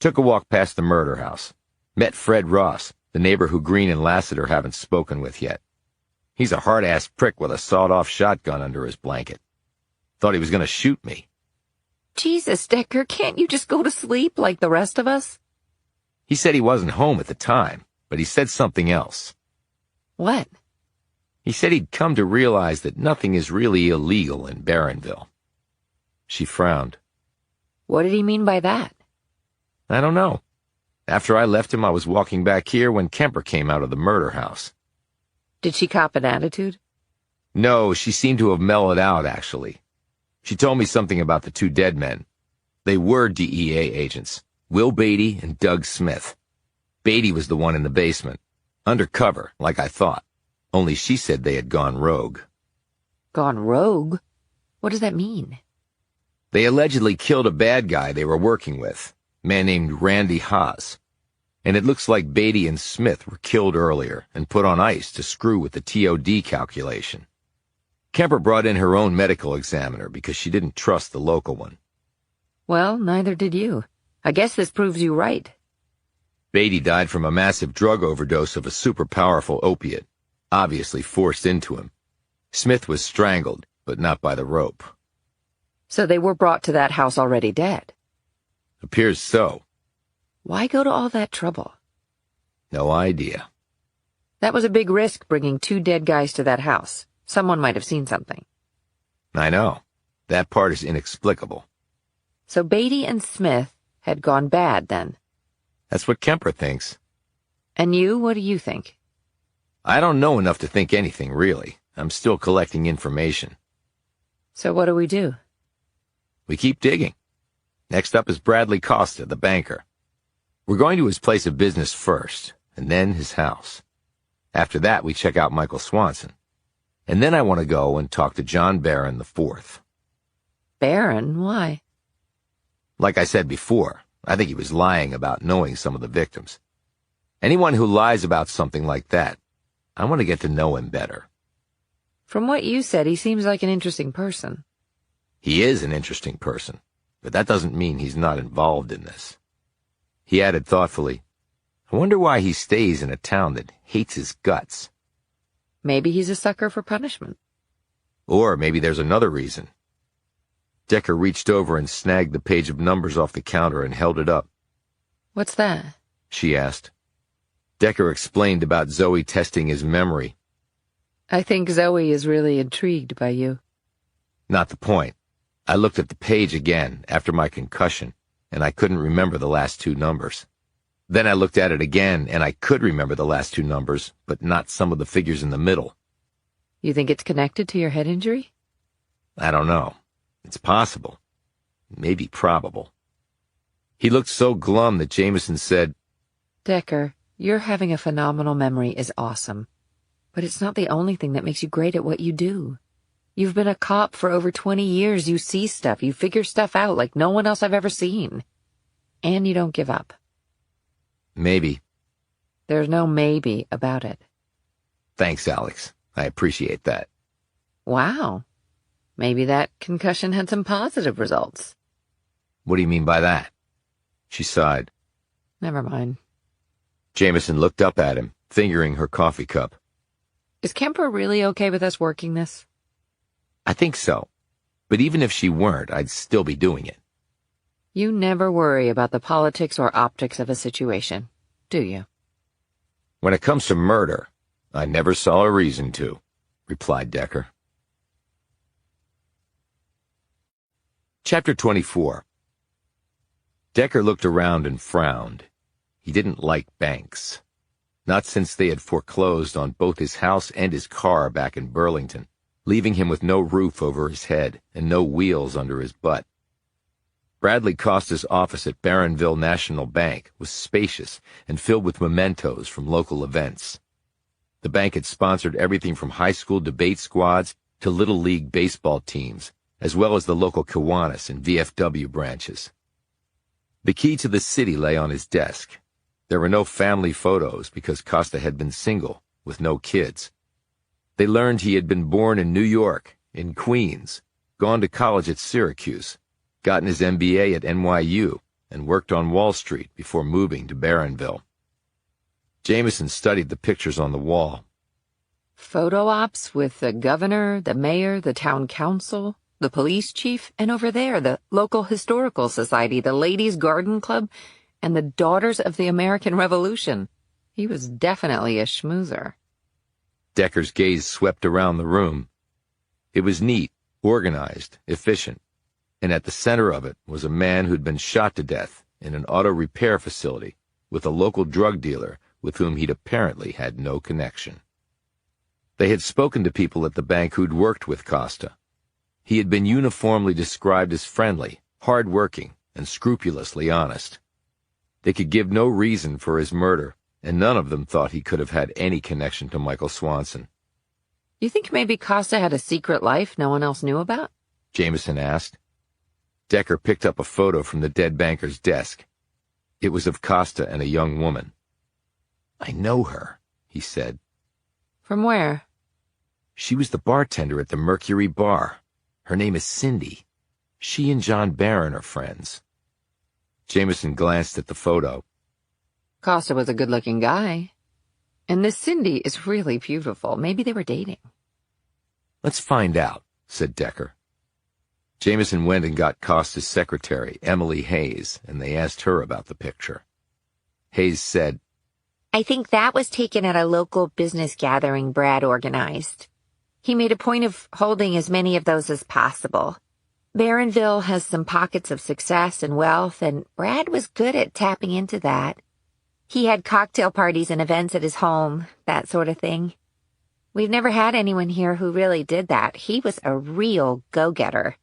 Took a walk past the murder house. Met Fred Ross, the neighbor who Green and Lassiter haven't spoken with yet. He's a hard-ass prick with a sawed-off shotgun under his blanket. Thought he was going to shoot me." "Jesus, Decker, can't you just go to sleep like the rest of us?" "He said he wasn't home at the time, but he said something else. "What?" He said he'd come to realize that nothing is really illegal in Barronville." She frowned. "What did he mean by that?" "I don't know. After I left him, I was walking back here when Kemper came out of the murder house." "Did she cop an attitude?" "No, she seemed to have mellowed out, actually. She told me something about the two dead men. They were DEA agents, Will Beatty and Doug Smith. Beatty was the one in the basement, undercover, like I thought. Only she said they had gone rogue." "Gone rogue? What does that mean?" "They allegedly killed a bad guy they were working with, a man named Randy Haas. And it looks like Beatty and Smith were killed earlier and put on ice to screw with the TOD calculation. Kemper brought in her own medical examiner because she didn't trust the local one." "Well, neither did you. I guess this proves you right." Beatty died from a massive drug overdose of a super-powerful opiate, obviously forced into him. Smith was strangled, but not by the rope." "So they were brought to that house already dead?" "Appears so." "Why go to all that trouble?" "No idea." "That was a big risk, bringing 2 dead guys to that house. Someone might have seen something. I know. That part is inexplicable. So Beatty and Smith had gone bad then. That's what Kemper thinks. And you, what do you think? I don't know enough to think anything, really. I'm still collecting information. So what do we do? We keep digging. Next up is Bradley Costa, the banker. We're going to his place of business first, and then his house. After that, we check out Michael Swanson. And then I want to go and talk to John Barron IV. Barron? Why? Like I said before, I think he was lying about knowing some of the victims. Anyone who lies about something like that, I want to get to know him better. From what you said, he seems like an interesting person. He is an interesting person, but that doesn't mean he's not involved in this. He added thoughtfully, I wonder why he stays in a town that hates his guts. Maybe he's a sucker for punishment. Or maybe there's another reason. Decker reached over and snagged the page of numbers off the counter and held it up. What's that? She asked. Decker explained about Zoe testing his memory. I think Zoe is really intrigued by you. Not the point. I looked at the page again after my concussion, and I couldn't remember the last two numbers. Then I looked at it again, and I could remember the last two numbers, but not some of the figures in the middle. You think it's connected to your head injury? I don't know. It's possible. Maybe probable. He looked so glum that Jameson said, Decker, your having a phenomenal memory is awesome. But it's not the only thing that makes you great at what you do. You've been a cop for over 20 years. You see stuff. You figure stuff out like no one else I've ever seen. And you don't give up. Maybe. There's no maybe about it. Thanks, Alex. I appreciate that. Wow. Maybe that concussion had some positive results. What do you mean by that? She sighed. Never mind. Jameson looked up at him, fingering her coffee cup. Is Kemper really okay with us working this? I think so. But even if she weren't, I'd still be doing it. You never worry about the politics or optics of a situation, do you? When it comes to murder, I never saw a reason to, replied Decker. Chapter 24. Decker looked around and frowned. He didn't like banks. Not since they had foreclosed on both his house and his car back in Burlington, leaving him with no roof over his head and no wheels under his butt. Bradley Costa's office at Barronville National Bank was spacious and filled with mementos from local events. The bank had sponsored everything from high school debate squads to Little League baseball teams, as well as the local Kiwanis and VFW branches. The key to the city lay on his desk. There were no family photos because Costa had been single, with no kids. They learned he had been born in New York, in Queens, gone to college at Syracuse, gotten his MBA at NYU, and worked on Wall Street before moving to Barronville. Jameson studied the pictures on the wall. Photo ops with the governor, the mayor, the town council, the police chief, and over there, the local historical society, the ladies' garden club, and the Daughters of the American Revolution. He was definitely a schmoozer. Decker's gaze swept around the room. It was neat, organized, efficient, and at the center of it was a man who'd been shot to death in an auto repair facility with a local drug dealer with whom he'd apparently had no connection. They had spoken to people at the bank who'd worked with Costa. He had been uniformly described as friendly, hard-working, and scrupulously honest. They could give no reason for his murder, and none of them thought he could have had any connection to Michael Swanson. You think maybe Costa had a secret life no one else knew about? Jameson asked. Decker picked up a photo from the dead banker's desk. It was of Costa and a young woman. I know her, he said. From where? She was the bartender at the Mercury Bar. Her name is Cindy. She and John Barron are friends. Jameson glanced at the photo. Costa was a good-looking guy. And this Cindy is really beautiful. Maybe they were dating. Let's find out, said Decker. Jameson went and got Costa's secretary, Emily Hayes, and they asked her about the picture. Hayes said, I think that was taken at a local business gathering Brad organized. He made a point of holding as many of those as possible. Barronville has some pockets of success and wealth, and Brad was good at tapping into that. He had cocktail parties and events at his home, that sort of thing. We've never had anyone here who really did that. He was a real go-getter.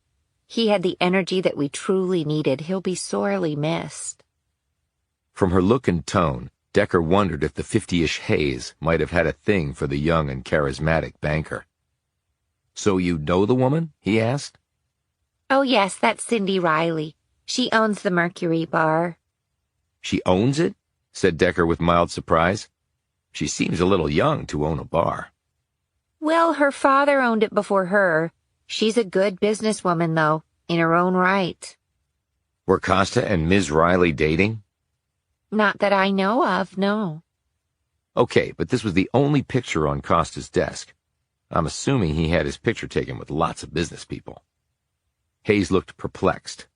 He had the energy that we truly needed. He'll be sorely missed. From her look and tone, Decker wondered if the 50-ish Hayes might have had a thing for the young and charismatic banker. "So you know the woman?" he asked. Oh, yes, that's Cindy Riley. She owns the Mercury Bar. "She owns it?" said Decker with mild surprise. "She seems a little young to own a bar." Well, her father owned it before her. She's a good businesswoman, though, in her own right. Were Costa and Ms. Riley dating? Not that I know of, no. Okay, but this was the only picture on Costa's desk. I'm assuming he had his picture taken with lots of business people. Hayes looked perplexed.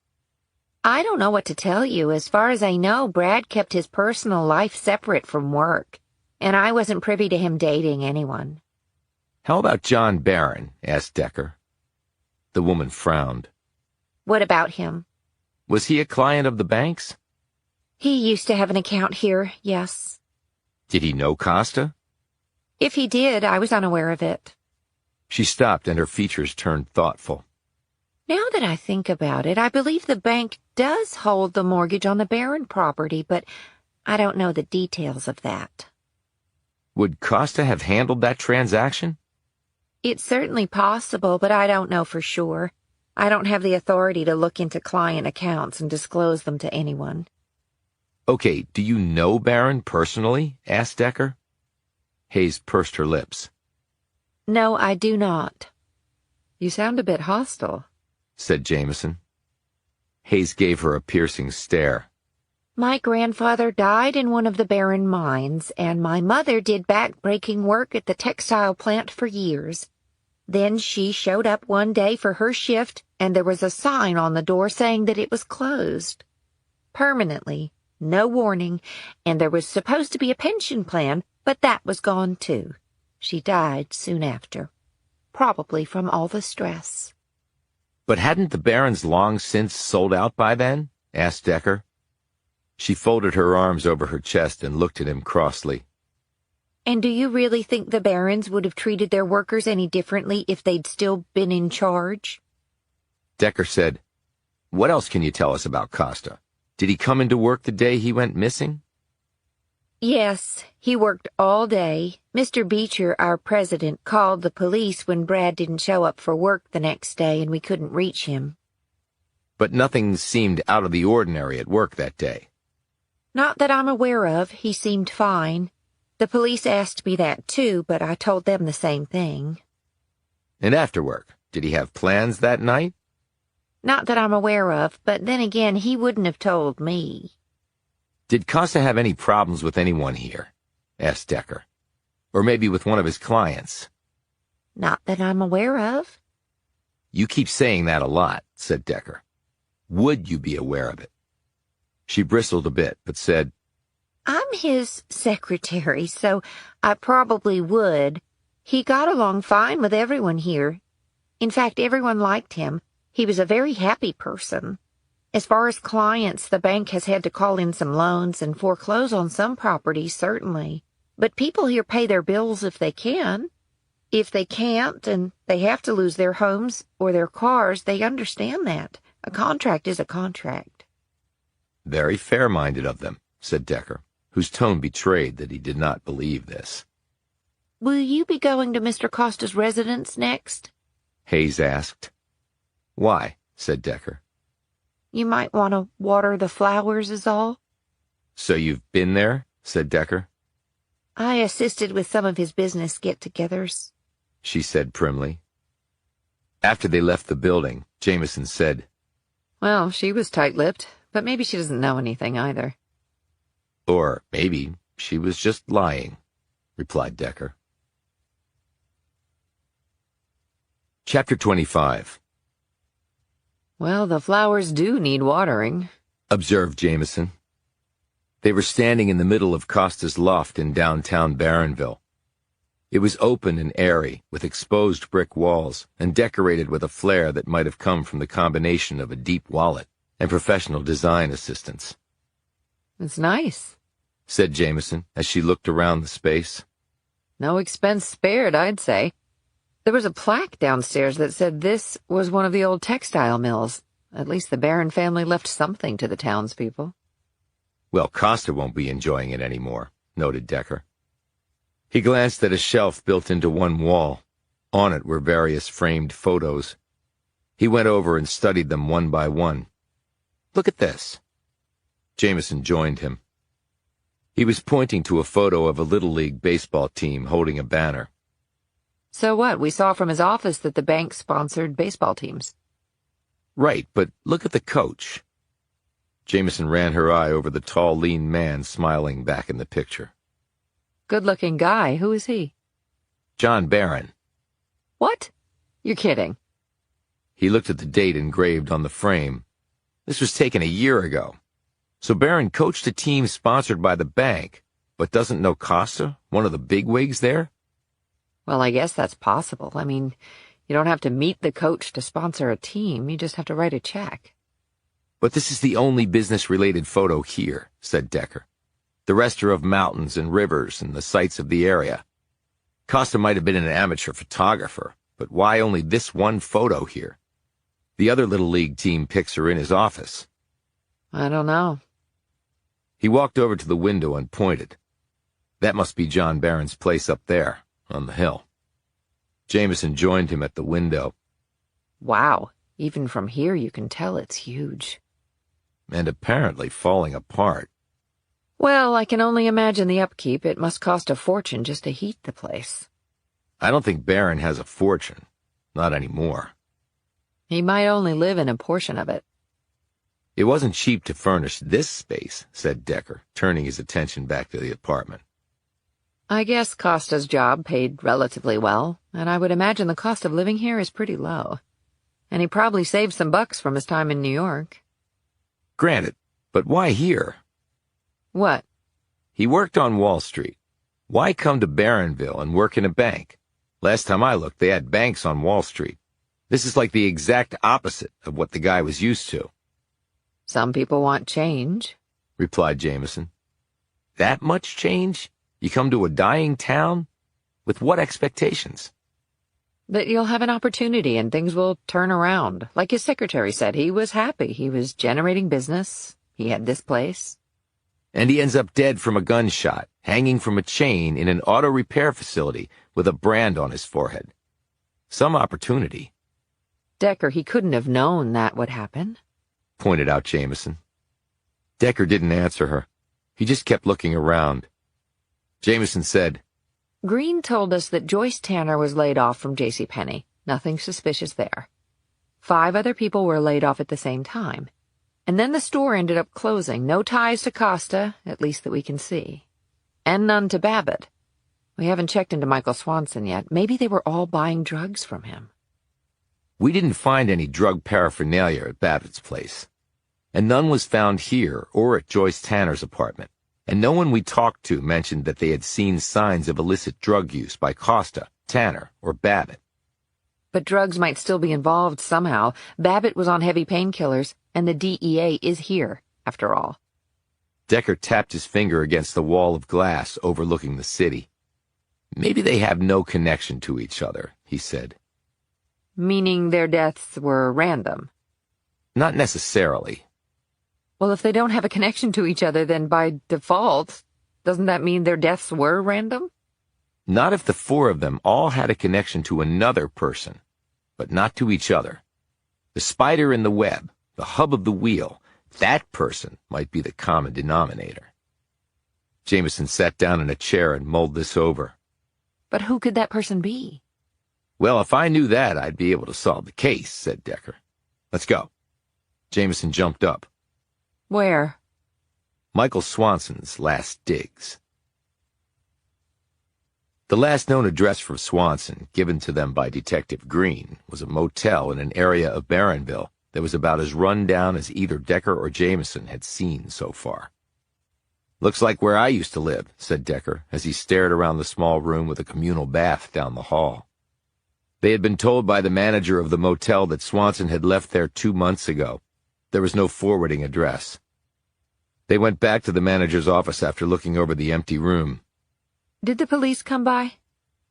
I don't know what to tell you. As far as I know, Brad kept his personal life separate from work, and I wasn't privy to him dating anyone. How about John Barron? Asked Decker. The woman frowned. What about him? Was he a client of the bank's? He used to have an account here, yes. Did he know Costa? If he did, I was unaware of it. She stopped and her features turned thoughtful. Now that I think about it, I believe the bank does hold the mortgage on the Barron property, but I don't know the details of that. Would Costa have handled that transaction? It's certainly possible, but I don't know for sure. I don't have the authority to look into client accounts and disclose them to anyone. Okay, do you know Barron personally? Asked Decker. Hayes pursed her lips. No, I do not. You sound a bit hostile, said Jameson. Hayes gave her a piercing stare. My grandfather died in one of the Barron mines, and my mother did back-breaking work at the textile plant for years. Then she showed up one day for her shift, and there was a sign on the door saying that it was closed. Permanently, no warning, and there was supposed to be a pension plan, but that was gone too. She died soon after, probably from all the stress. But hadn't the Barrons long since sold out by then? Asked Decker. She folded her arms over her chest and looked at him crossly. And do you really think the Barrons would have treated their workers any differently if they'd still been in charge? Decker said, What else can you tell us about Costa? Did he come into work the day he went missing? Yes, he worked all day. Mr. Beecher, our president, called the police when Brad didn't show up for work the next day and we couldn't reach him. But nothing seemed out of the ordinary at work that day. Not that I'm aware of. He seemed fine. The police asked me that too, but I told them the same thing. And after work, did he have plans that night? Not that I'm aware of, but then again, he wouldn't have told me. Did Costa have any problems with anyone here? Asked Decker. Or maybe with one of his clients? Not that I'm aware of. You keep saying that a lot, said Decker. Would you be aware of it? She bristled a bit, but said, I'm his secretary, so I probably would. He got along fine with everyone here. In fact, everyone liked him. He was a very happy person. As far as clients, the bank has had to call in some loans and foreclose on some properties, certainly. But people here pay their bills if they can. If they can't, and they have to lose their homes or their cars, they understand that. A contract is a contract. Very fair-minded of them, said Decker, whose tone betrayed that he did not believe this. Will you be going to Mr. Costa's residence next? Hayes asked. Why? Said Decker. You might want to water the flowers is all. So you've been there? Said Decker. I assisted with some of his business get-togethers, she said primly. After they left the building, Jameson said, Well, she was tight-lipped, but maybe she doesn't know anything either. Or maybe she was just lying, replied Decker. Chapter 25. Well, the flowers do need watering, observed Jameson. They were standing in the middle of Costa's loft in downtown Barronville. It was open and airy, with exposed brick walls, and decorated with a flair that might have come from the combination of a deep wallet and professional design assistants. "It's nice," said Jameson as she looked around the space. "No expense spared, I'd say. There was a plaque downstairs that said this was one of the old textile mills. At least the Barron family left something to the townspeople." "Well, Costa won't be enjoying it anymore," noted Decker. He glanced at a shelf built into one wall. On it were various framed photos. He went over and studied them one by one. "Look at this." Jameson joined him. He was pointing to a photo of a Little League baseball team holding a banner. "So what? We saw from his office that the bank sponsored baseball teams." "Right, but look at the coach." Jameson ran her eye over the tall, lean man smiling back in the picture. "Good-looking guy. Who is he?" "John Barron." "What? You're kidding." He looked at the date engraved on the frame. This was taken a year ago. So Barron coached a team sponsored by the bank, but doesn't know Costa, one of the bigwigs there? "Well, I guess that's possible. I mean, you don't have to meet the coach to sponsor a team. You just have to write a check." "But this is the only business-related photo here," said Decker. "The rest are of mountains and rivers and the sights of the area. Costa might have been an amateur photographer, but why only this one photo here? The other Little League team pics are in his office." "I don't know." He walked over to the window and pointed. That must be John Barron's place up there, on the hill. Jameson joined him at the window. "Wow. Even from here you can tell it's huge." And apparently falling apart. "Well, I can only imagine the upkeep. It must cost a fortune just to heat the place." "I don't think Barron has a fortune. Not anymore." "He might only live in a portion of it." "It wasn't cheap to furnish this space," said Decker, turning his attention back to the apartment. "I guess Costa's job paid relatively well, and I would imagine the cost of living here is pretty low. And he probably saved some bucks from his time in New York." "Granted, but why here?" "What?" "He worked on Wall Street. Why come to Barronville and work in a bank? Last time I looked, they had banks on Wall Street. This is like the exact opposite of what the guy was used to." "Some people want change," replied Jameson. "That much change? You come to a dying town? With what expectations?" "That you'll have an opportunity and things will turn around. Like his secretary said, he was happy. He was generating business. He had this place." And he ends up dead from a gunshot, hanging from a chain in an auto repair facility with a brand on his forehead. Some opportunity. "Decker, he couldn't have known that would happen," pointed out Jameson. Decker didn't answer her. He just kept looking around. Jameson said, "Green told us that Joyce Tanner was laid off from JCPenney. Nothing suspicious there. 5 other people were laid off at the same time. And then the store ended up closing. No ties to Costa, at least that we can see. And none to Babbitt. We haven't checked into Michael Swanson yet. Maybe they were all buying drugs from him." "We didn't find any drug paraphernalia at Babbitt's place. And none was found here or at Joyce Tanner's apartment. And no one we talked to mentioned that they had seen signs of illicit drug use by Costa, Tanner, or Babbitt." "But drugs might still be involved somehow. Babbitt was on heavy painkillers, and the DEA is here, after all." Decker tapped his finger against the wall of glass overlooking the city. "Maybe they have no connection to each other," he said. "Meaning their deaths were random?" "Not necessarily." "Well, if they don't have a connection to each other, then by default, doesn't that mean their deaths were random?" "Not if the 4 of them all had a connection to another person, but not to each other. The spider in the web, the hub of the wheel, that person might be the common denominator." Jameson sat down in a chair and mulled this over. "But who could that person be?" "Well, if I knew that, I'd be able to solve the case," said Decker. "Let's go." Jameson jumped up. "Where?" "Michael Swanson's last digs." The last known address for Swanson, given to them by Detective Green, was a motel in an area of Barronville that was about as run down as either Decker or Jameson had seen so far. Looks like where I used to live, said Decker, as he stared around the small room with a communal bath down the hall. They had been told by the manager of the motel that Swanson had left there 2 months ago. There was no forwarding address. They went back to the manager's office after looking over the empty room. Did the police come by?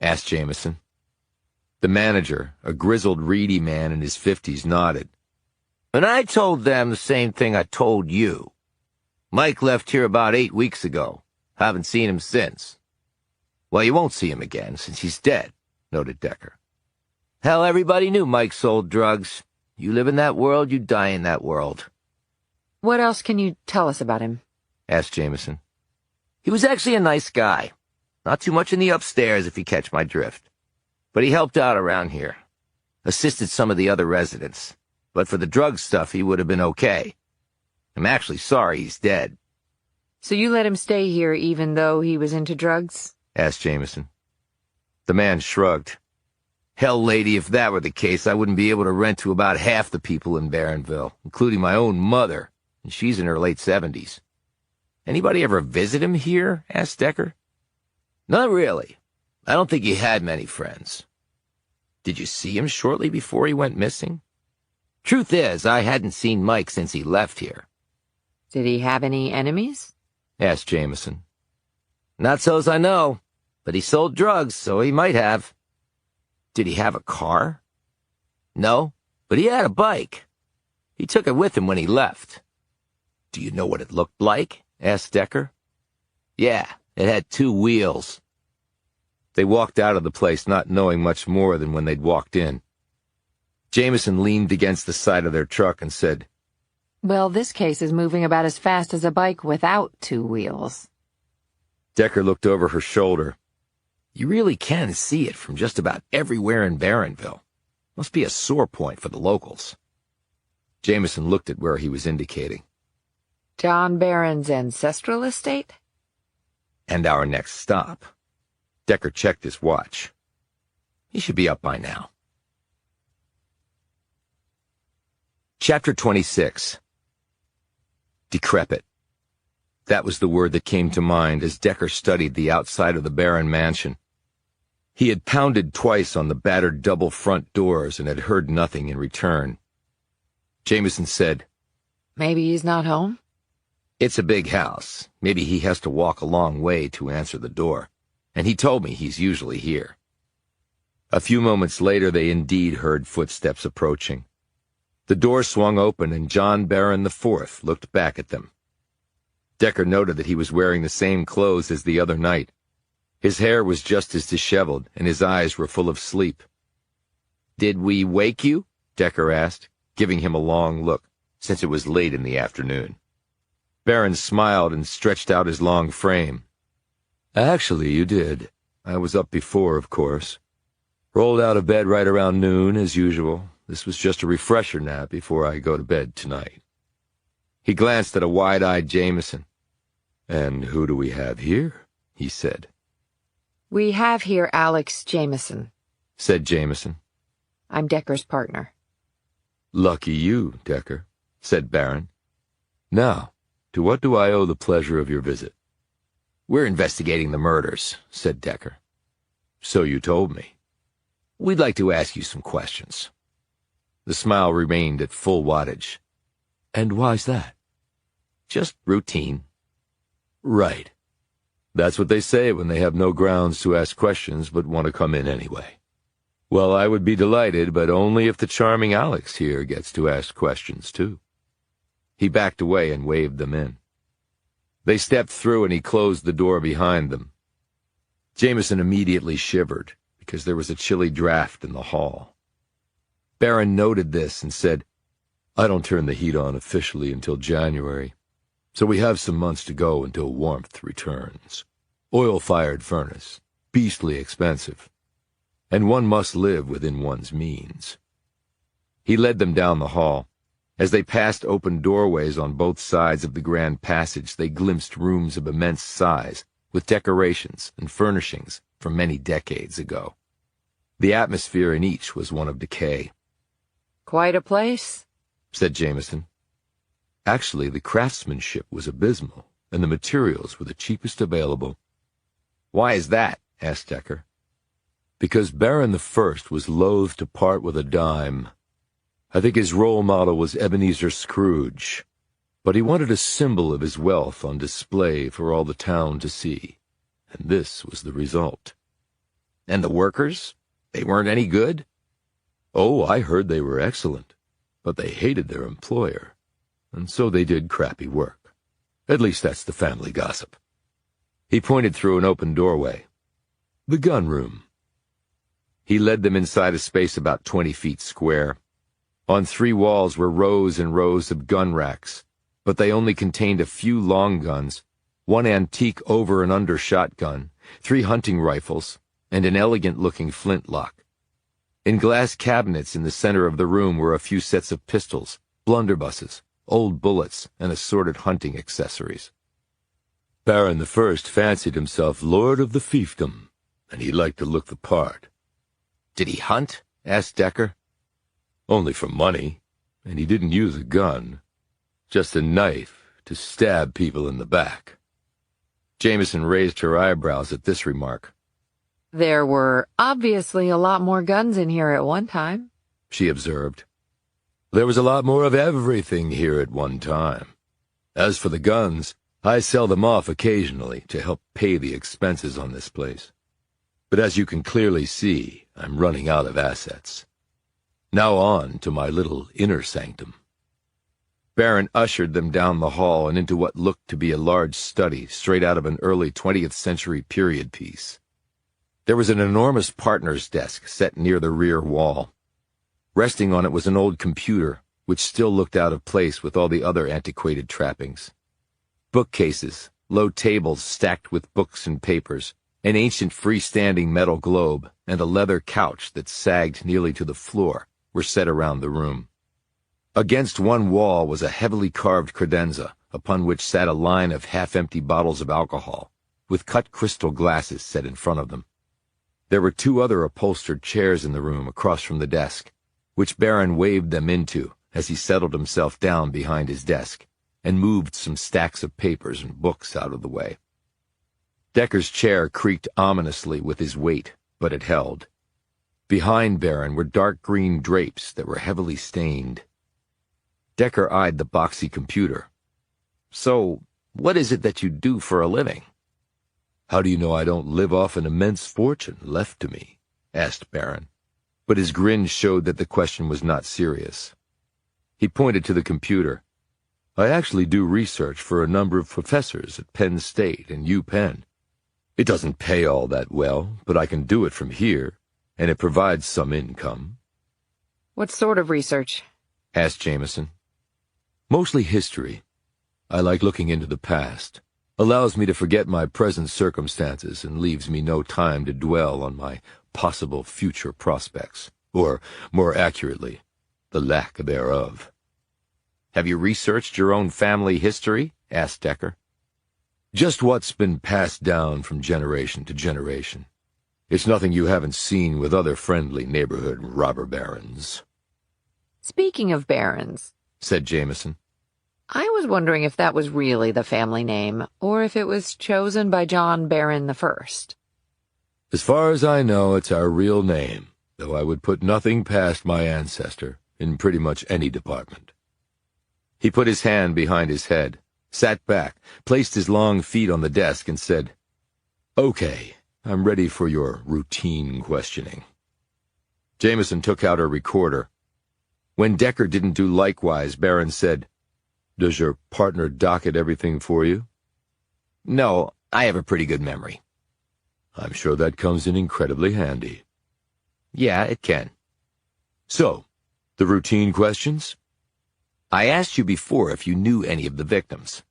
Asked Jameson. The manager, a grizzled, reedy man in his 50s, nodded. And I told them the same thing I told you. Mike left here about 8 weeks ago. Haven't seen him since. Well, you won't see him again since he's dead, noted Decker. Hell, everybody knew Mike sold drugs. You live in that world, you die in that world. What else can you tell us about him? Asked Jameson. He was actually a nice guy. Not too much in the upstairs, if you catch my drift. But he helped out around here. Assisted some of the other residents. But for the drug stuff, he would have been okay. I'm actually sorry he's dead. So you let him stay here even though he was into drugs? Asked Jameson. The man shrugged. Hell, lady, if that were the case, I wouldn't be able to rent to about half the people in Barronville, including my own mother, and she's in her late 70s. Anybody ever visit him here? Asked Decker. Not really. I don't think he had many friends. Did you see him shortly before he went missing? Truth is, I hadn't seen Mike since he left here. Did he have any enemies? Asked Jameson. Not so's I know, but he sold drugs, so he might have. Did he have a car? No, but he had a bike. He took it with him when he left. Do you know what it looked like? Asked Decker. Yeah, it had 2 wheels. They walked out of the place not knowing much more than when they'd walked in. Jameson leaned against the side of their truck and said, Well, this case is moving about as fast as a bike without 2 wheels. Decker looked over her shoulder. You really can see it from just about everywhere in Barronville. Must be a sore point for the locals. Jameson looked at where he was indicating. John Barron's ancestral estate? And our next stop. Decker checked his watch. He should be up by now. Chapter 26. Decrepit. That was the word that came to mind as Decker studied the outside of the Barron mansion. He had pounded twice on the battered double front doors and had heard nothing in return. Jameson said, Maybe he's not home? It's a big house. Maybe he has to walk a long way to answer the door. And he told me he's usually here. A few moments later, they indeed heard footsteps approaching. The door swung open and John Barron IV looked back at them. Decker noted that he was wearing the same clothes as the other night. His hair was just as disheveled, and his eyes were full of sleep. Did we wake you? Decker asked, giving him a long look, since it was late in the afternoon. Barron smiled and stretched out his long frame. Actually, you did. I was up before, of course. Rolled out of bed right around noon, as usual. This was just a refresher nap before I go to bed tonight. He glanced at a wide-eyed Jameson. And who do we have here? He said. We have here Alex Jameson, said Jameson. I'm Decker's partner. Lucky you, Decker, said Barron. Now, to what do I owe the pleasure of your visit? We're investigating the murders, said Decker. So you told me. We'd like to ask you some questions. The smile remained at full wattage. And why's that? Just routine. Right. That's what they say when they have no grounds to ask questions but want to come in anyway. Well, I would be delighted, but only if the charming Alex here gets to ask questions, too. He backed away and waved them in. They stepped through and he closed the door behind them. Jameson immediately shivered, because there was a chilly draft in the hall. Barron noted this and said, I don't turn the heat on officially until January, so we have some months to go until warmth returns. Oil-fired furnace, beastly expensive, and one must live within one's means. He led them down the hall. As they passed open doorways on both sides of the grand passage, they glimpsed rooms of immense size, with decorations and furnishings from many decades ago. The atmosphere in each was one of decay. Quite a place, said Jameson. Actually, the craftsmanship was abysmal, and the materials were the cheapest available. "Why is that?" asked Decker. "Because Baron the First was loath to part with a dime. I think his role model was Ebenezer Scrooge, but he wanted a symbol of his wealth on display for all the town to see, and this was the result." "And the workers? They weren't any good?" "Oh, I heard they were excellent, but they hated their employer, and so they did crappy work. At least that's the family gossip." He pointed through an open doorway. "The gun room." He led them inside a space about 20 feet square. On 3 walls were rows and rows of gun racks, but they only contained a few long guns, 1 antique over and under shotgun, 3 hunting rifles, and an elegant-looking flintlock. In glass cabinets in the center of the room were a few sets of pistols, blunderbusses, old bullets, and assorted hunting accessories. Baron the First fancied himself lord of the fiefdom, and he liked to look the part. "Did he hunt?" asked Decker. "Only for money, and he didn't use a gun. Just a knife to stab people in the back." Jameson raised her eyebrows at this remark. There were obviously a lot more guns in here at one time, she observed. "There was a lot more of everything here at one time. As for the guns, I sell them off occasionally to help pay the expenses on this place. But as you can clearly see, I'm running out of assets. Now on to my little inner sanctum." Baron ushered them down the hall and into what looked to be a large study straight out of an early 20th century period piece. There was an enormous partner's desk set near the rear wall. Resting on it was an old computer, which still looked out of place with all the other antiquated trappings. Bookcases, low tables stacked with books and papers, an ancient freestanding metal globe, and a leather couch that sagged nearly to the floor were set around the room. Against one wall was a heavily carved credenza, upon which sat a line of half-empty bottles of alcohol, with cut crystal glasses set in front of them. There were 2 other upholstered chairs in the room across from the desk, which Baron waved them into as he settled himself down behind his desk and moved some stacks of papers and books out of the way. Decker's chair creaked ominously with his weight, but it held. Behind Baron were dark green drapes that were heavily stained. Decker eyed the boxy computer. "So, what is it that you do for a living?" "How do you know I don't live off an immense fortune left to me?" asked Baron, but his grin showed that the question was not serious. He pointed to the computer. "I actually do research for a number of professors at Penn State and UPenn. It doesn't pay all that well, but I can do it from here, and it provides some income." What sort of research? asked Jameson. "Mostly history. I like looking into the past. Allows me to forget my present circumstances and leaves me no time to dwell on my possible future prospects, or, more accurately, the lack thereof." "Have you researched your own family history?" asked Decker. "Just what's been passed down from generation to generation. It's nothing you haven't seen with other friendly neighborhood robber barons." Speaking of barons, said Jameson, I was wondering if that was really the family name, or if it was chosen by John Baron the First. "As far as I know, it's our real name, though I would put nothing past my ancestor in pretty much any department." He put his hand behind his head, sat back, placed his long feet on the desk, and said, "Okay, I'm ready for your routine questioning." Jameson took out a recorder. When Decker didn't do likewise, Baron said, "Does your partner docket everything for you?" "No, I have a pretty good memory." "I'm sure that comes in incredibly handy." "Yeah, it can." "So, the routine questions?" "I asked you before if you knew any of the victims."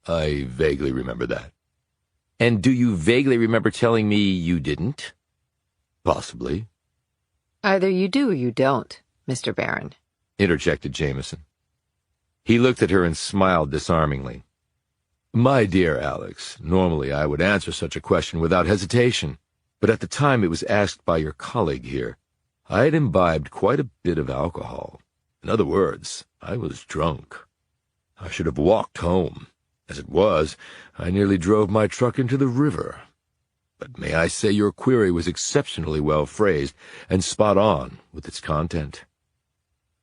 "I vaguely remember that." "And do you vaguely remember telling me you didn't?" "Possibly." Either you do or you don't, Mr. Baron, interjected Jameson. He looked at her and smiled disarmingly. "My dear Alex, normally I would answer such a question without hesitation, but at the time it was asked by your colleague here, I had imbibed quite a bit of alcohol. In other words, I was drunk. I should have walked home, As it was, I nearly drove my truck into the river. But may I say your query was exceptionally well phrased and spot on with its content."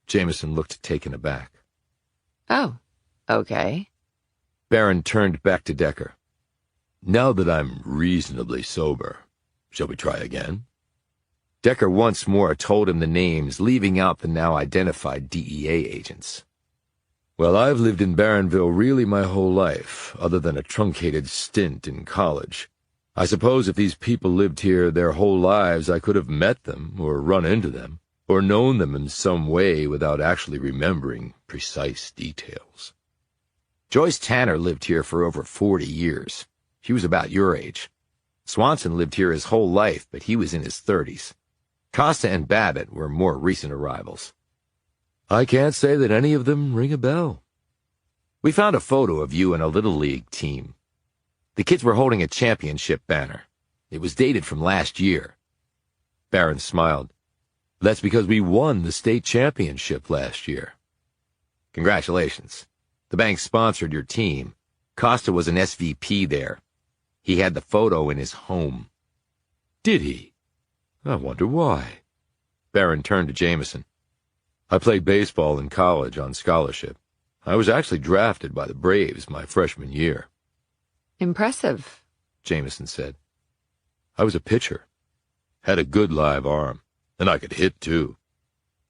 Jameson looked taken aback. Oh, okay. Barron turned back to Decker. "Now that I'm reasonably sober, shall we try again?" Decker once more told him the names, leaving out the now identified DEA agents. "Well, I've lived in Barronville really my whole life, other than a truncated stint in college. I suppose if these people lived here their whole lives, I could have met them, or run into them, or known them in some way without actually remembering precise details." "Joyce Tanner lived here for over 40 years. She was about your age. Swanson lived here his whole life, but he was in his 30s. Costa and Babbitt were more recent arrivals." "I can't say that any of them ring a bell." "We found a photo of you in a Little League team. The kids were holding a championship banner. It was dated from last year." Barron smiled. "That's because we won the state championship last year." "Congratulations. The bank sponsored your team. Costa was an SVP there. He had the photo in his home." "Did he? I wonder why." Barron turned to Jameson. "I played baseball in college on scholarship. I was actually drafted by the Braves my freshman year." Impressive, Jameson said. "I was a pitcher. Had a good live arm, and I could hit, too.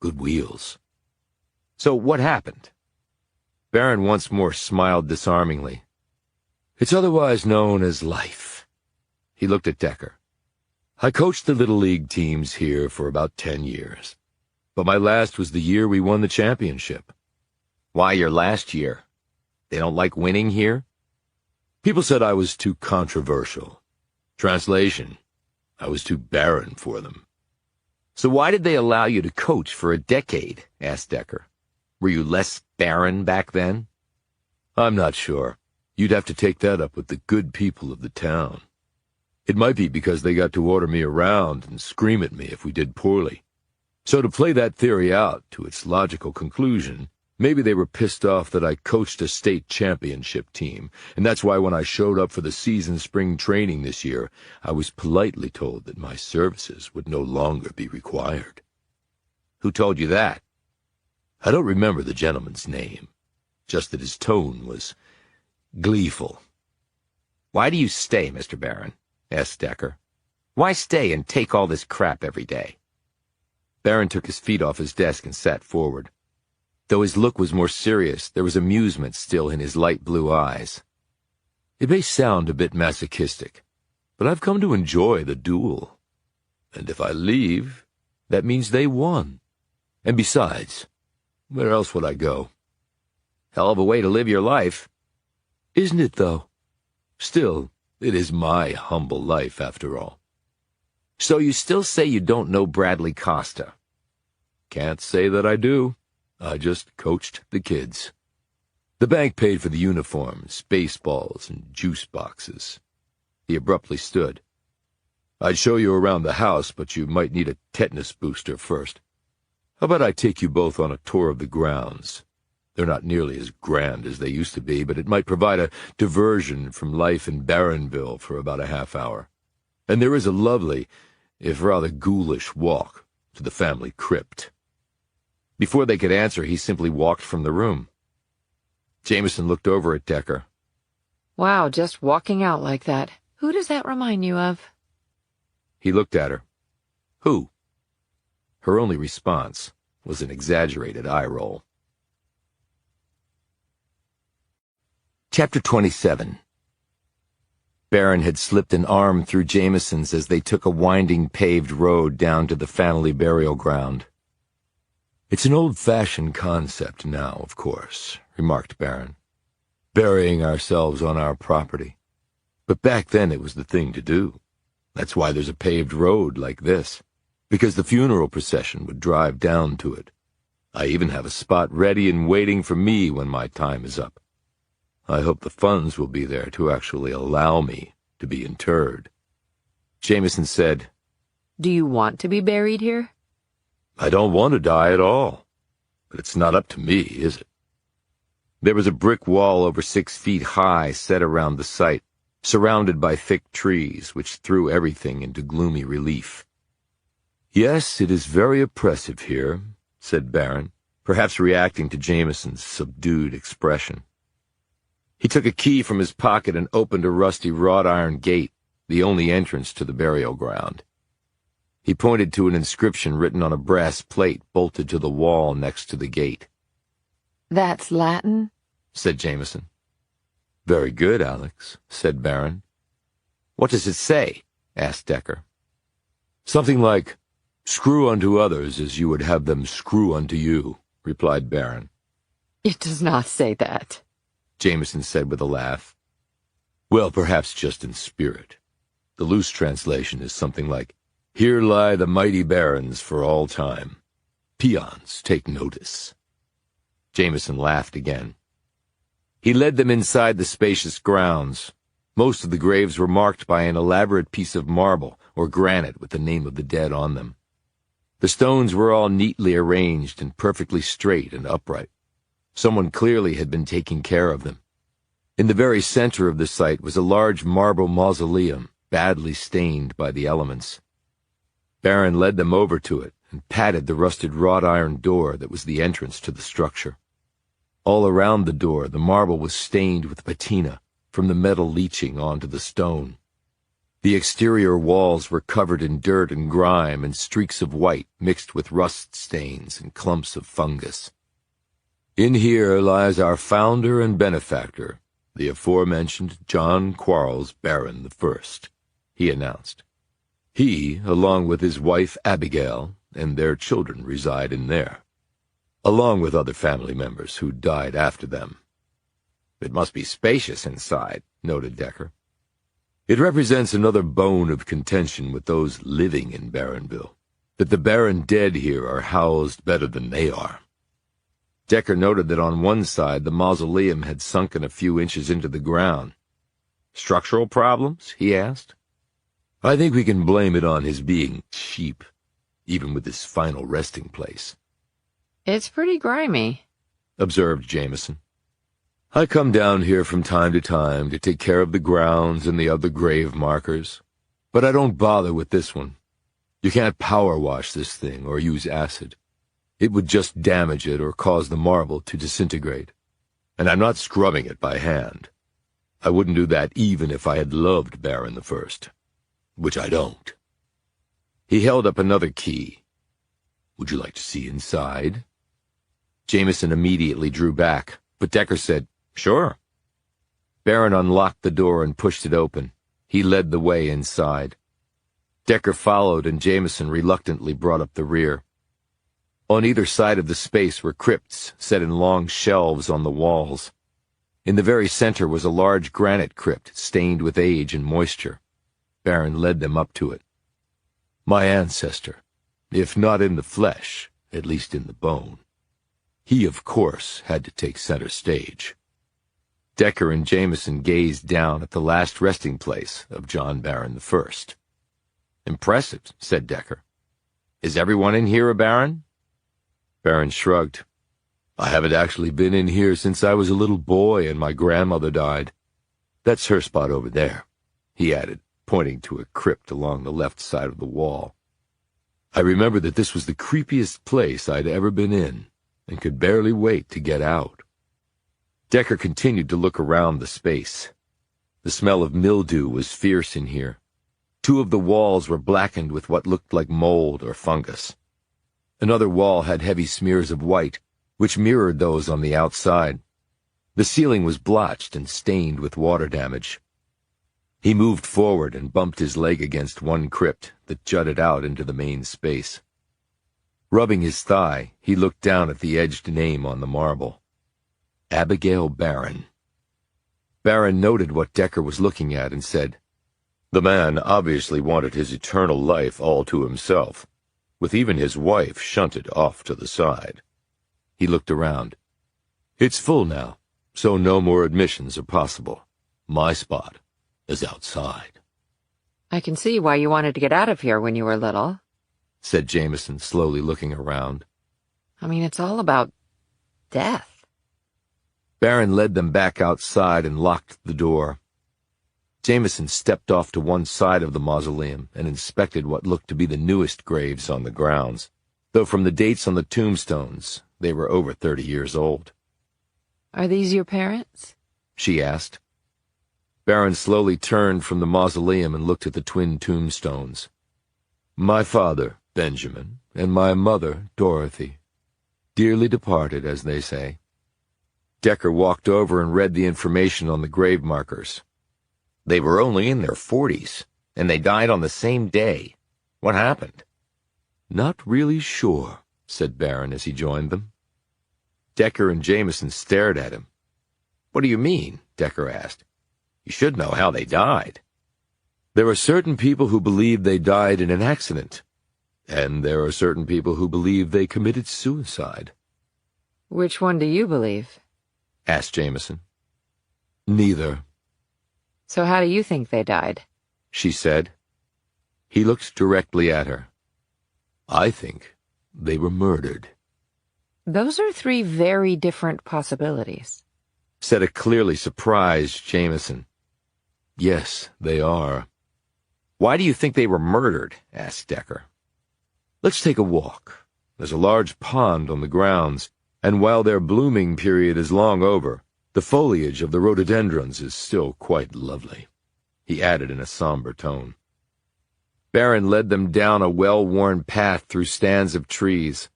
Good wheels." "So what happened?" Barron once more smiled disarmingly. "It's otherwise known as life." He looked at Decker. "I coached the Little League teams here for about 10 years. But my last was the year we won the championship." "Why your last year? They don't like winning here?" "People said I was too controversial. Translation, I was too barren for them." "So why did they allow you to coach for a decade?" asked Decker. "Were you less barren back then?" "I'm not sure. You'd have to take that up with the good people of the town. It might be because they got to order me around and scream at me if we did poorly. So to play that theory out to its logical conclusion, maybe they were pissed off that I coached a state championship team, and that's why when I showed up for the season spring training this year, I was politely told that my services would no longer be required." "Who told you that?" "I don't remember the gentleman's name, just that his tone was gleeful." "Why do you stay, Mr. Barron?" asked Decker. "Why stay and take all this crap every day?" Barron took his feet off his desk and sat forward. Though his look was more serious, there was amusement still in his light blue eyes. "It may sound a bit masochistic, but I've come to enjoy the duel. And if I leave, that means they won. And besides, where else would I go?" "Hell of a way to live your life." "Isn't it, though? Still, it is my humble life, after all." "So you still say you don't know Bradley Costa?" "Can't say that I do. I just coached the kids. The bank paid for the uniforms, baseballs, and juice boxes." He abruptly stood. "I'd show you around the house, but you might need a tetanus booster first. How about I take you both on a tour of the grounds? They're not nearly as grand as they used to be, but it might provide a diversion from life in Barronville for about a half hour. And there is a lovely, if rather ghoulish, walk to the family crypt." Before they could answer, he simply walked from the room. Jameson looked over at Decker. Wow, just walking out like that. Who does that remind you of? He looked at her. "Who?" Her only response was an exaggerated eye roll. Chapter 27. Barron had slipped an arm through Jameson's as they took a winding paved road down to the family burial ground. "It's an old-fashioned concept now, of course," remarked Barron, "burying ourselves on our property. But back then it was the thing to do. That's why there's a paved road like this, because the funeral procession would drive down to it. I even have a spot ready and waiting for me when my time is up. I hope the funds will be there to actually allow me to be interred." Jameson said, Do you want to be buried here? "I don't want to die at all, but it's not up to me, is it?" There was a brick wall over 6 feet high set around the site, surrounded by thick trees, which threw everything into gloomy relief. "Yes, it is very oppressive here," said Barron, perhaps reacting to Jameson's subdued expression. He took a key from his pocket and opened a rusty wrought iron gate, the only entrance to the burial ground. He pointed to an inscription written on a brass plate bolted to the wall next to the gate. "That's Latin?" said Jameson. "Very good, Alex," said Barron. "What does it say?" asked Decker. "Something like, 'Screw unto others as you would have them screw unto you,'" replied Barron. "It does not say that," Jameson said with a laugh. "Well, perhaps just in spirit. The loose translation is something like, 'Here lie the mighty barons for all time. Peons, take notice.'" Jameson laughed again. He led them inside the spacious grounds. Most of the graves were marked by an elaborate piece of marble or granite with the name of the dead on them. The stones were all neatly arranged and perfectly straight and upright. Someone clearly had been taking care of them. In the very center of the site was a large marble mausoleum, badly stained by the elements. Barron led them over to it and patted the rusted wrought iron door that was the entrance to the structure. All around the door, the marble was stained with patina, from the metal leaching onto the stone. The exterior walls were covered in dirt and grime and streaks of white mixed with rust stains and clumps of fungus. "In here lies our founder and benefactor, the aforementioned John Quarles Barron I," he announced. "He, along with his wife Abigail, and their children reside in there, along with other family members who died after them." "It must be spacious inside," noted Decker. "It represents another bone of contention with those living in Barronville, that the Barron dead here are housed better than they are." Decker noted that on one side the mausoleum had sunken a few inches into the ground. "Structural problems?" he asked. "I think we can blame it on his being cheap, even with this final resting place," "It's pretty grimy," observed Jameson. "I come down here from time to take care of the grounds and the other grave markers, but I don't bother with this one. You can't power wash this thing or use acid. It would just damage it or cause the marble to disintegrate. And I'm not scrubbing it by hand. I wouldn't do that even if I had loved Barron I, which I don't." He held up another key. "Would you like to see inside?" Jameson immediately drew back, but Decker said, "Sure." Barron unlocked the door and pushed it open. He led the way inside. Decker followed, and Jameson reluctantly brought up the rear. On either side of the space were crypts set in long shelves on the walls. In the very center was a large granite crypt stained with age and moisture. Barron led them up to it. "My ancestor, if not in the flesh, at least in the bone. He, of course, had to take center stage." Decker and Jameson gazed down at the last resting place of John Barron I. "Impressive," said Decker. "Is everyone in here a Baron?" Barron shrugged. "I haven't actually been in here since I was a little boy and my grandmother died. That's her spot over there," he added, pointing to a crypt along the left side of the wall. "I remember that this was the creepiest place I'd ever been in, and could barely wait to get out." Decker continued to look around the space. The smell of mildew was fierce in here. 2 of the walls were blackened with what looked like mold or fungus. Another wall had heavy smears of white, which mirrored those on the outside. The ceiling was blotched and stained with water damage. He moved forward and bumped his leg against one crypt that jutted out into the main space. Rubbing his thigh, he looked down at the edged name on the marble. Abigail Barron. Barron noted what Decker was looking at and said, "The man obviously wanted his eternal life all to himself, with even his wife shunted off to the side." He looked around. "It's full now, so no more admissions are possible. My spot is outside." "I can see why you wanted to get out of here when you were little," said Jameson, slowly looking around. "I mean, it's all about death." Barron led them back outside and locked the door. Jameson stepped off to one side of the mausoleum and inspected what looked to be the newest graves on the grounds, though from the dates on the tombstones, they were over 30 years old. Are these your parents? She asked. Barron slowly turned from the mausoleum and looked at the twin tombstones. My father, Benjamin, and my mother, Dorothy. Dearly departed, as they say. Decker walked over and read the information on the grave markers. They were only in their 40s, and they died on the same day. What happened? Not really sure, said Barron as he joined them. Decker and Jameson stared at him. What do you mean? Decker asked. You should know how they died. There are certain people who believe they died in an accident, and there are certain people who believe they committed suicide. Which one do you believe? Asked Jameson. Neither. So how do you think they died? She said. He looked directly at her. I think they were murdered. Those are three very different possibilities, said a clearly surprised Jameson. Yes, they are. Why do you think they were murdered? Asked Decker. Let's take a walk. There's a large pond on the grounds, and while their blooming period is long over, the foliage of the rhododendrons is still quite lovely, he added in a somber tone. Barron led them down a well-worn path through stands of trees.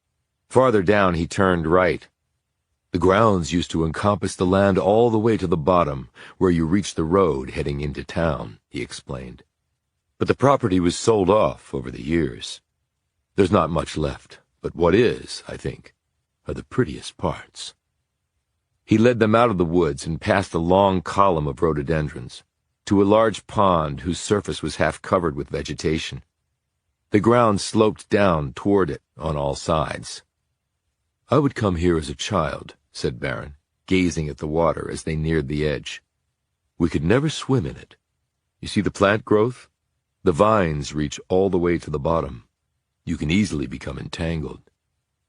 Farther down he turned right. The grounds used to encompass the land all the way to the bottom, where you reach the road heading into town, he explained. But the property was sold off over the years. There's not much left, but what is, I think, are the prettiest parts. He led them out of the woods and past a long column of rhododendrons, to a large pond whose surface was half covered with vegetation. The ground sloped down toward it on all sides. I would come here as a child, said Barron, gazing at the water as they neared the edge. We could never swim in it. You see the plant growth? The vines reach all the way to the bottom. You can easily become entangled.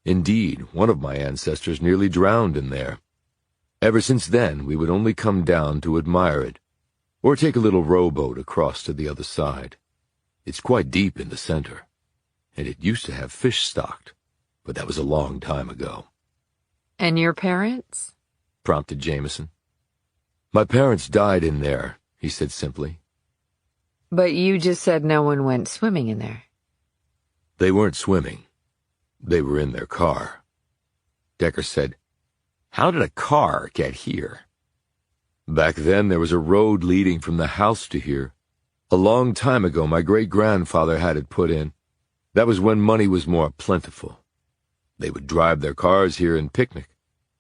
Indeed, one of my ancestors nearly drowned in there. Ever since then, we would only come down to admire it, or take a little rowboat across to the other side. It's quite deep in the center, and it used to have fish stocked, but that was a long time ago. And your parents? Prompted Jameson. My parents died in there, he said simply. But you just said no one went swimming in there. They weren't swimming. They were in their car. Decker said, How did a car get here? Back then there was a road leading from the house to here. A long time ago my great-grandfather had it put in. That was when money was more plentiful. They would drive their cars here and picnic.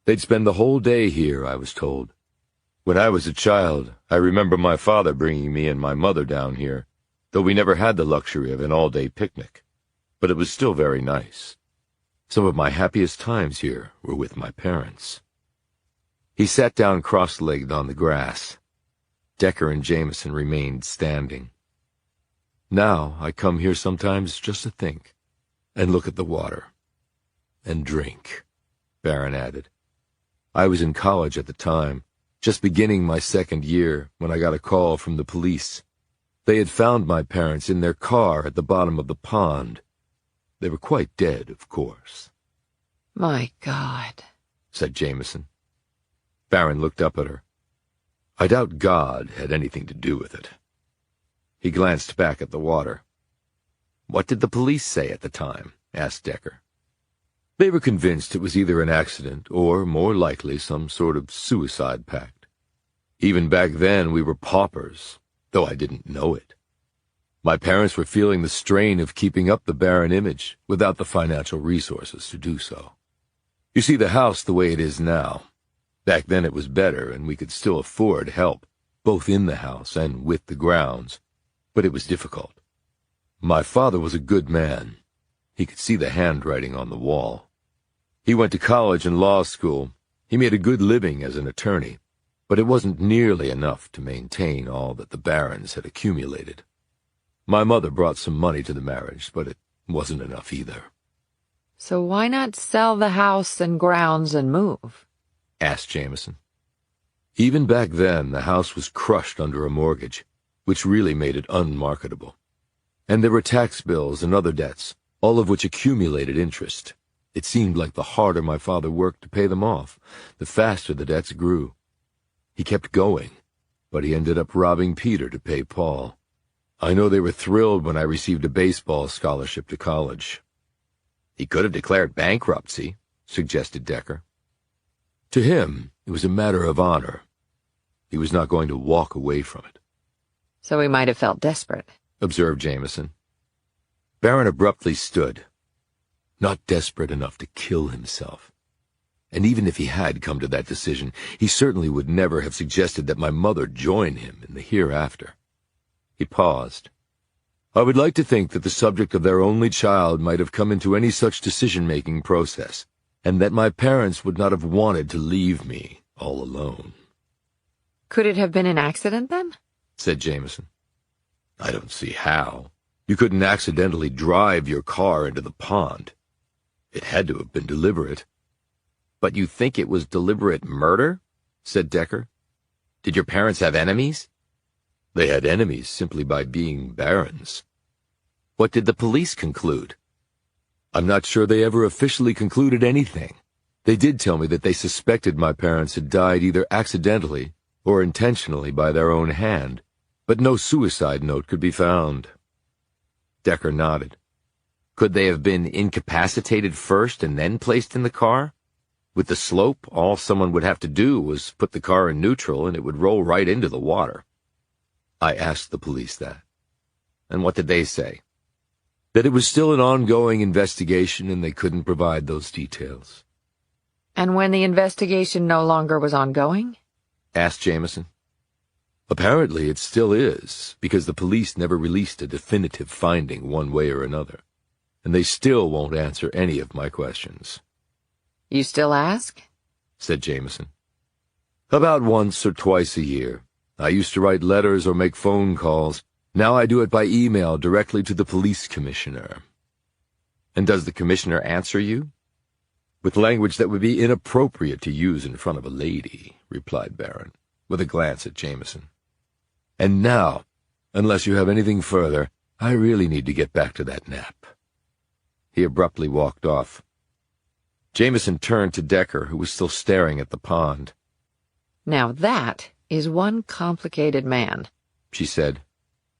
They'd spend the whole day here, I was told. When I was a child, I remember my father bringing me and my mother down here, though we never had the luxury of an all-day picnic. But it was still very nice. Some of my happiest times here were with my parents. He sat down cross-legged on the grass. Decker and Jameson remained standing. Now I come here sometimes just to think, and look at the water. And drink, Barron added. I was in college at the time, just beginning my second year, when I got a call from the police. They had found my parents in their car at the bottom of the pond. They were quite dead, of course. My God, said Jameson. Barron looked up at her. I doubt God had anything to do with it. He glanced back at the water. What did the police say at the time? Asked Decker. They were convinced it was either an accident or, more likely, some sort of suicide pact. Even back then we were paupers, though I didn't know it. My parents were feeling the strain of keeping up the barren image without the financial resources to do so. You see the house the way it is now. Back then it was better, and we could still afford help, both in the house and with the grounds, but it was difficult. My father was a good man. He could see the handwriting on the wall. He went to college and law school. He made a good living as an attorney, but it wasn't nearly enough to maintain all that the barons had accumulated. My mother brought some money to the marriage, but it wasn't enough either. So why not sell the house and grounds and move? Asked Jameson. Even back then, the house was crushed under a mortgage, which really made it unmarketable. And there were tax bills and other debts, all of which accumulated interest. It seemed like the harder my father worked to pay them off, the faster the debts grew. He kept going, but he ended up robbing Peter to pay Paul. I know they were thrilled when I received a baseball scholarship to college. He could have declared bankruptcy, suggested Decker. To him, it was a matter of honor. He was not going to walk away from it. So he might have felt desperate, observed Jameson. Barron abruptly stood, not desperate enough to kill himself. And even if he had come to that decision, he certainly would never have suggested that my mother join him in the hereafter. He paused. I would like to think that the subject of their only child might have come into any such decision-making process, and that my parents would not have wanted to leave me all alone. Could it have been an accident, then? Said Jameson. I don't see how. You couldn't accidentally drive your car into the pond. It had to have been deliberate. But you think it was deliberate murder? Said Decker. Did your parents have enemies? They had enemies simply by being barons. What did the police conclude? I'm not sure they ever officially concluded anything. They did tell me that they suspected my parents had died either accidentally or intentionally by their own hand, but no suicide note could be found. Decker nodded. Could they have been incapacitated first and then placed in the car? With the slope, all someone would have to do was put the car in neutral and it would roll right into the water. I asked the police that. And what did they say? That it was still an ongoing investigation and they couldn't provide those details. And when the investigation no longer was ongoing? Asked Jameson. Apparently it still is, because the police never released a definitive finding one way or another, and they still won't answer any of my questions. You still ask? Said Jameson. About once or twice a year. I used to write letters or make phone calls. Now I do it by email directly to the police commissioner. And does the commissioner answer you? With language that would be inappropriate to use in front of a lady, replied Barron, with a glance at Jameson. And now, unless you have anything further, I really need to get back to that nap. He abruptly walked off. Jameson turned to Decker, who was still staring at the pond. Now that is one complicated man, she said.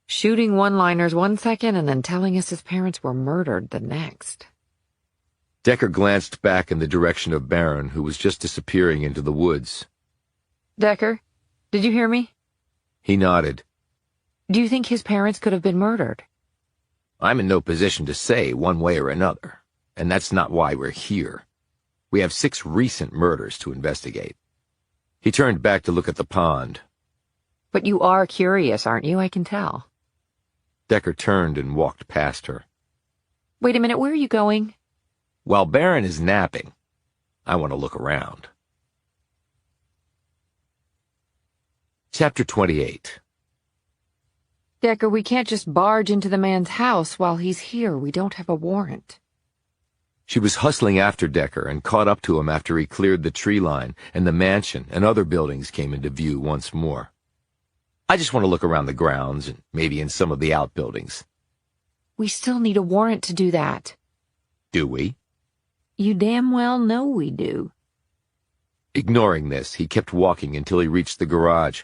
Shooting one-liners 1 second and then telling us his parents were murdered the next. Decker glanced back in the direction of Barron, who was just disappearing into the woods. Decker, did you hear me? He nodded. Do you think his parents could have been murdered? I'm in no position to say one way or another, and that's not why we're here. We have 6 recent murders to investigate. He turned back to look at the pond. But you are curious, aren't you? I can tell. Decker turned and walked past her. Wait a minute, where are you going? While Barron is napping, I want to look around. Chapter 28. Decker, we can't just barge into the man's house while he's here. We don't have a warrant. She was hustling after Decker and caught up to him after he cleared the tree line and the mansion and other buildings came into view once more. I just want to look around the grounds and maybe in some of the outbuildings. We still need a warrant to do that. Do we? You damn well know we do. Ignoring this, he kept walking until he reached the garage,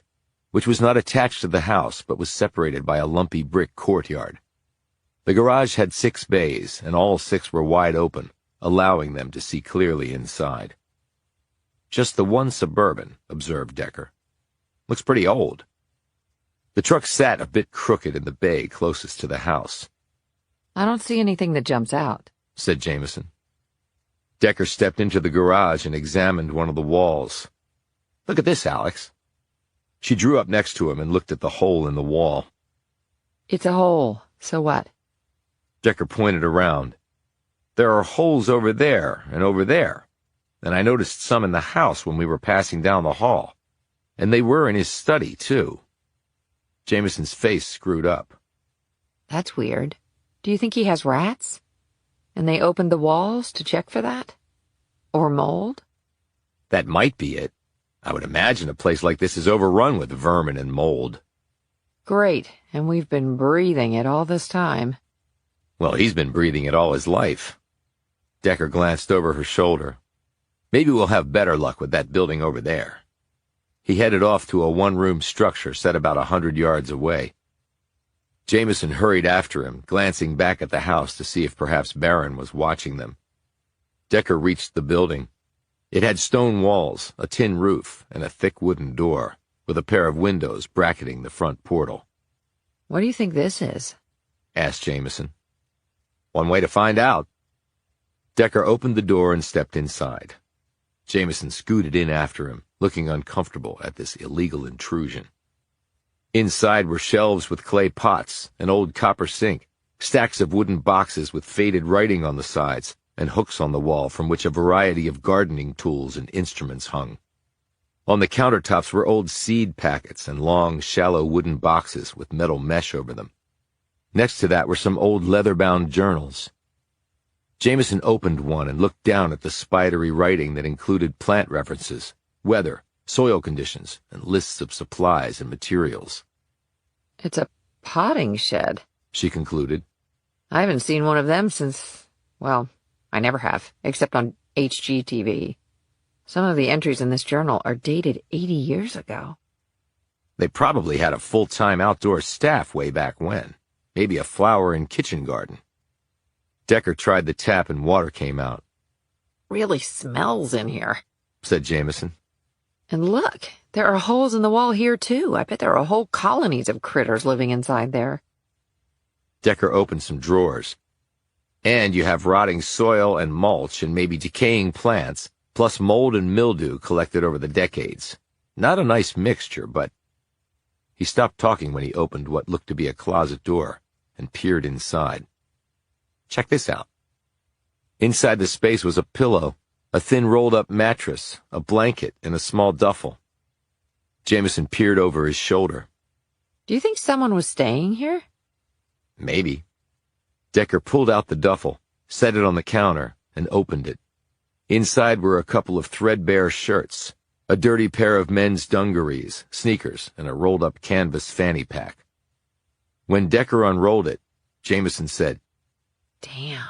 which was not attached to the house but was separated by a lumpy brick courtyard. The garage had 6 bays, and all 6 were wide open, allowing them to see clearly inside. Just the one Suburban, observed Decker. Looks pretty old. The truck sat a bit crooked in the bay closest to the house. I don't see anything that jumps out, said Jameson. Decker stepped into the garage and examined one of the walls. Look at this, Alex. She drew up next to him and looked at the hole in the wall. It's a hole. So what? Decker pointed around. There are holes over there, and I noticed some in the house when we were passing down the hall. And they were in his study, too. Jameson's face screwed up. That's weird. Do you think he has rats? And they opened the walls to check for that? Or mold? That might be it. I would imagine a place like this is overrun with vermin and mold. Great, and we've been breathing it all this time. Well, he's been breathing it all his life. Decker glanced over her shoulder. Maybe we'll have better luck with that building over there. He headed off to a one-room structure set about 100 yards away. Jameson hurried after him, glancing back at the house to see if perhaps Barron was watching them. Decker reached the building. It had stone walls, a tin roof, and a thick wooden door, with a pair of windows bracketing the front portal. What do you think this is? Asked Jameson. One way to find out. Decker opened the door and stepped inside. Jameson scooted in after him, looking uncomfortable at this illegal intrusion. Inside were shelves with clay pots, an old copper sink, stacks of wooden boxes with faded writing on the sides, and hooks on the wall from which a variety of gardening tools and instruments hung. On the countertops were old seed packets and long, shallow wooden boxes with metal mesh over them. Next to that were some old leather-bound journals. Jameson opened one and looked down at the spidery writing that included plant references, weather, soil conditions, and lists of supplies and materials. It's a potting shed, she concluded. I haven't seen one of them since, well, I never have, except on HGTV. Some of the entries in this journal are dated 80 years ago. They probably had a full-time outdoor staff way back when. Maybe a flower and kitchen garden. Decker tried the tap and water came out. Really smells in here, said Jameson. And look, there are holes in the wall here, too. I bet there are whole colonies of critters living inside there. Decker opened some drawers. And you have rotting soil and mulch and maybe decaying plants, plus mold and mildew collected over the decades. Not a nice mixture, but... He stopped talking when he opened what looked to be a closet door and peered inside. Check this out. Inside the space was a pillow, a thin rolled-up mattress, a blanket, and a small duffel. Jameson peered over his shoulder. Do you think someone was staying here? Maybe. Decker pulled out the duffel, set it on the counter, and opened it. Inside were a couple of threadbare shirts, a dirty pair of men's dungarees, sneakers, and a rolled-up canvas fanny pack. When Decker unrolled it, Jameson said, Damn.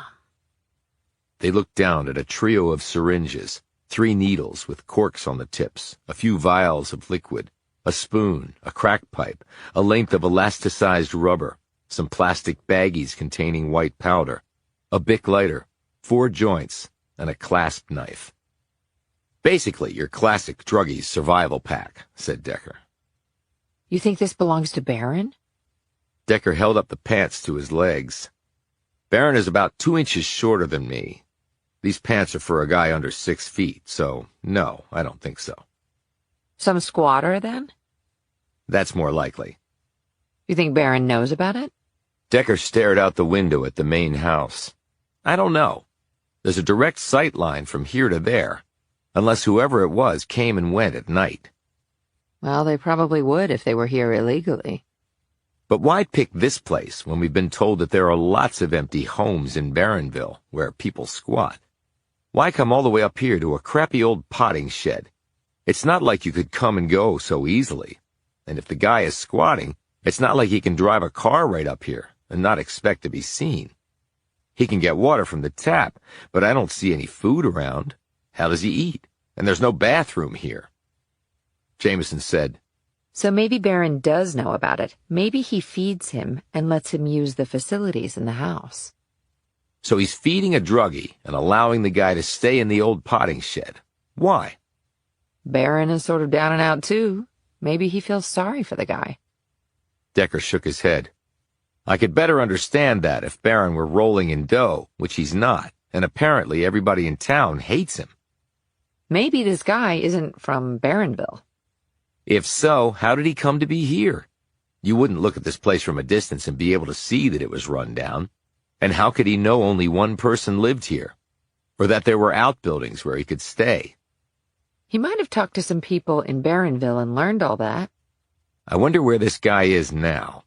They looked down at a trio of syringes, 3 needles with corks on the tips, a few vials of liquid, a spoon, a crack pipe, a length of elasticized rubber, some plastic baggies containing white powder, a Bic lighter, 4 joints, and a clasp knife. Basically, your classic druggie's survival pack, said Decker. You think this belongs to Barron? Decker held up the pants to his legs. Barron is about 2 inches shorter than me. These pants are for a guy under 6 feet, so no, I don't think so. Some squatter, then? That's more likely. You think Barron knows about it? Decker stared out the window at the main house. I don't know. There's a direct sight line from here to there, unless whoever it was came and went at night. Well, they probably would if they were here illegally. But why pick this place when we've been told that there are lots of empty homes in Barronville where people squat? Why come all the way up here to a crappy old potting shed? It's not like you could come and go so easily. And if the guy is squatting, it's not like he can drive a car right up here and not expect to be seen. He can get water from the tap, but I don't see any food around. How does he eat? And there's no bathroom here. Jameson said, So maybe Barron does know about it. Maybe he feeds him and lets him use the facilities in the house. So he's feeding a druggie and allowing the guy to stay in the old potting shed. Why? Barron is sort of down and out, too. Maybe he feels sorry for the guy. Decker shook his head. I could better understand that if Barron were rolling in dough, which he's not, and apparently everybody in town hates him. Maybe this guy isn't from Barronville. If so, how did he come to be here? You wouldn't look at this place from a distance and be able to see that it was run down. And how could he know only one person lived here? Or that there were outbuildings where he could stay? He might have talked to some people in Barronville and learned all that. I wonder where this guy is now.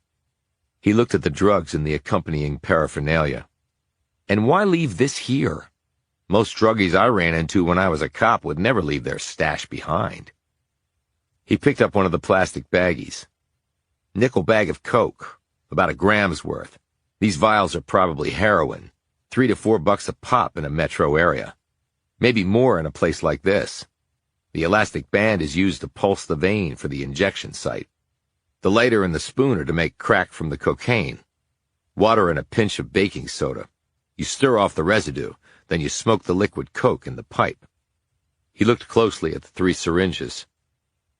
He looked at the drugs and the accompanying paraphernalia. And why leave this here? Most druggies I ran into when I was a cop would never leave their stash behind. He picked up one of the plastic baggies. Nickel bag of coke, about a gram's worth. These vials are probably heroin, $3 to $4 a pop in a metro area. Maybe more in a place like this. The elastic band is used to pulse the vein for the injection site. The lighter and the spoon are to make crack from the cocaine. Water and a pinch of baking soda. You stir off the residue, then you smoke the liquid coke in the pipe. He looked closely at the 3 syringes.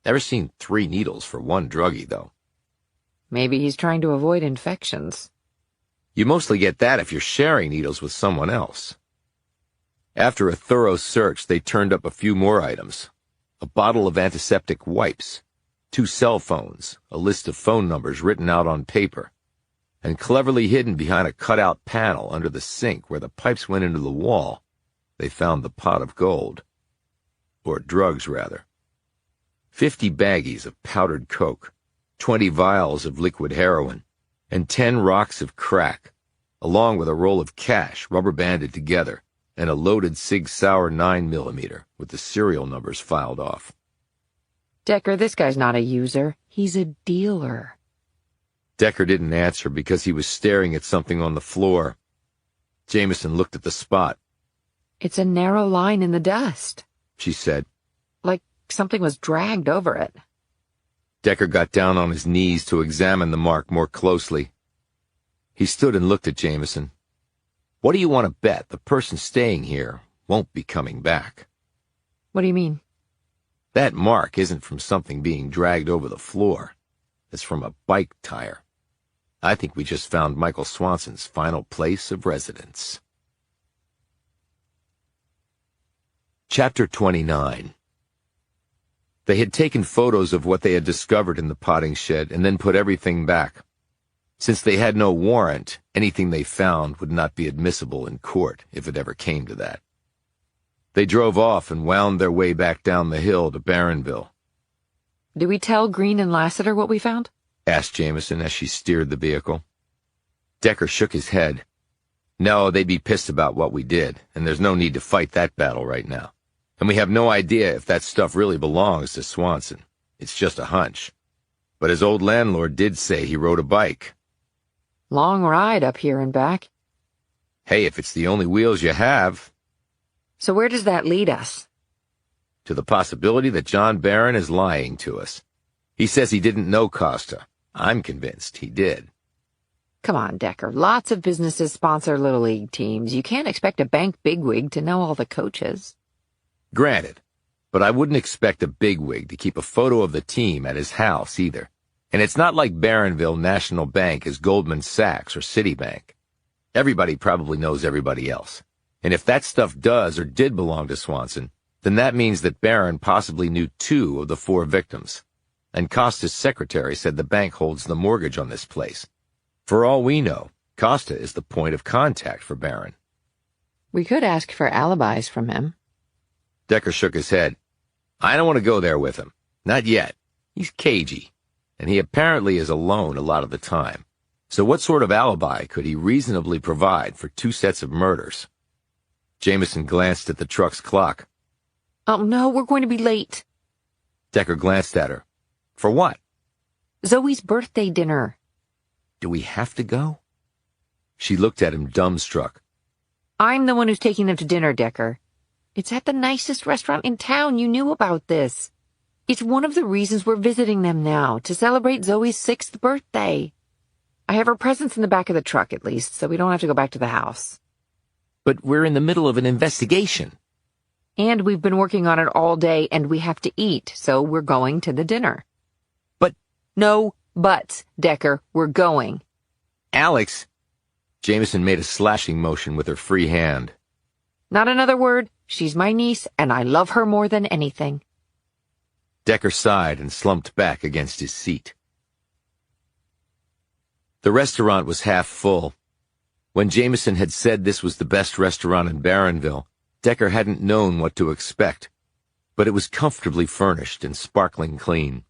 Never seen 3 needles for one druggie, though. Maybe he's trying to avoid infections. You mostly get that if you're sharing needles with someone else. After a thorough search, they turned up a few more items. A bottle of antiseptic wipes, 2 cell phones, a list of phone numbers written out on paper, and cleverly hidden behind a cutout panel under the sink where the pipes went into the wall, they found the pot of gold. Or drugs, rather. 50 baggies of powdered coke, 20 vials of liquid heroin, and 10 rocks of crack, along with a roll of cash rubber-banded together, and a loaded Sig Sauer 9mm with the serial numbers filed off. Decker, this guy's not a user. He's a dealer. Decker didn't answer because he was staring at something on the floor. Jameson looked at the spot. It's a narrow line in the dust, she said. Like something was dragged over it. Decker got down on his knees to examine the mark more closely. He stood and looked at Jameson. What do you want to bet the person staying here won't be coming back? What do you mean? That mark isn't from something being dragged over the floor. It's from a bike tire. I think we just found Michael Swanson's final place of residence. Chapter 29. They had taken photos of what they had discovered in the potting shed and then put everything back. Since they had no warrant, anything they found would not be admissible in court if it ever came to that. They drove off and wound their way back down the hill to Barronville. "Do we tell Green and Lassiter what we found?" asked Jameson as she steered the vehicle. Decker shook his head. No, they'd be pissed about what we did, and there's no need to fight that battle right now. And we have no idea if that stuff really belongs to Swanson. It's just a hunch. But his old landlord did say he rode a bike. Long ride up here and back. Hey, if it's the only wheels you have. So where does that lead us? To the possibility that John Barron is lying to us. He says he didn't know Costa. I'm convinced he did. Come on, Decker. Lots of businesses sponsor Little League teams. You can't expect a bank bigwig to know all the coaches. Granted, but I wouldn't expect a bigwig to keep a photo of the team at his house either. And it's not like Barronville National Bank is Goldman Sachs or Citibank. Everybody probably knows everybody else. And if that stuff does or did belong to Swanson, then that means that Barron possibly knew 2 of the 4 victims. And Costa's secretary said the bank holds the mortgage on this place. For all we know, Costa is the point of contact for Barron. We could ask for alibis from him. Decker shook his head. I don't want to go there with him. Not yet. He's cagey. And he apparently is alone a lot of the time. So what sort of alibi could he reasonably provide for 2 sets of murders? Jameson glanced at the truck's clock. Oh, no, we're going to be late. Decker glanced at her. For what? Zoe's birthday dinner. Do we have to go? She looked at him dumbstruck. I'm the one who's taking them to dinner, Decker. It's at the nicest restaurant in town. You knew about this. It's one of the reasons we're visiting them now, to celebrate Zoe's 6th birthday. I have her presents in the back of the truck, at least, so we don't have to go back to the house. But we're in the middle of an investigation. And we've been working on it all day, and we have to eat, so we're going to the dinner. But... No buts, Decker. We're going. Alex... Jameson made a slashing motion with her free hand. Not another word. She's my niece, and I love her more than anything. Decker sighed and slumped back against his seat. The restaurant was half full. When Jameson had said this was the best restaurant in Barronville, Decker hadn't known what to expect. But it was comfortably furnished and sparkling clean.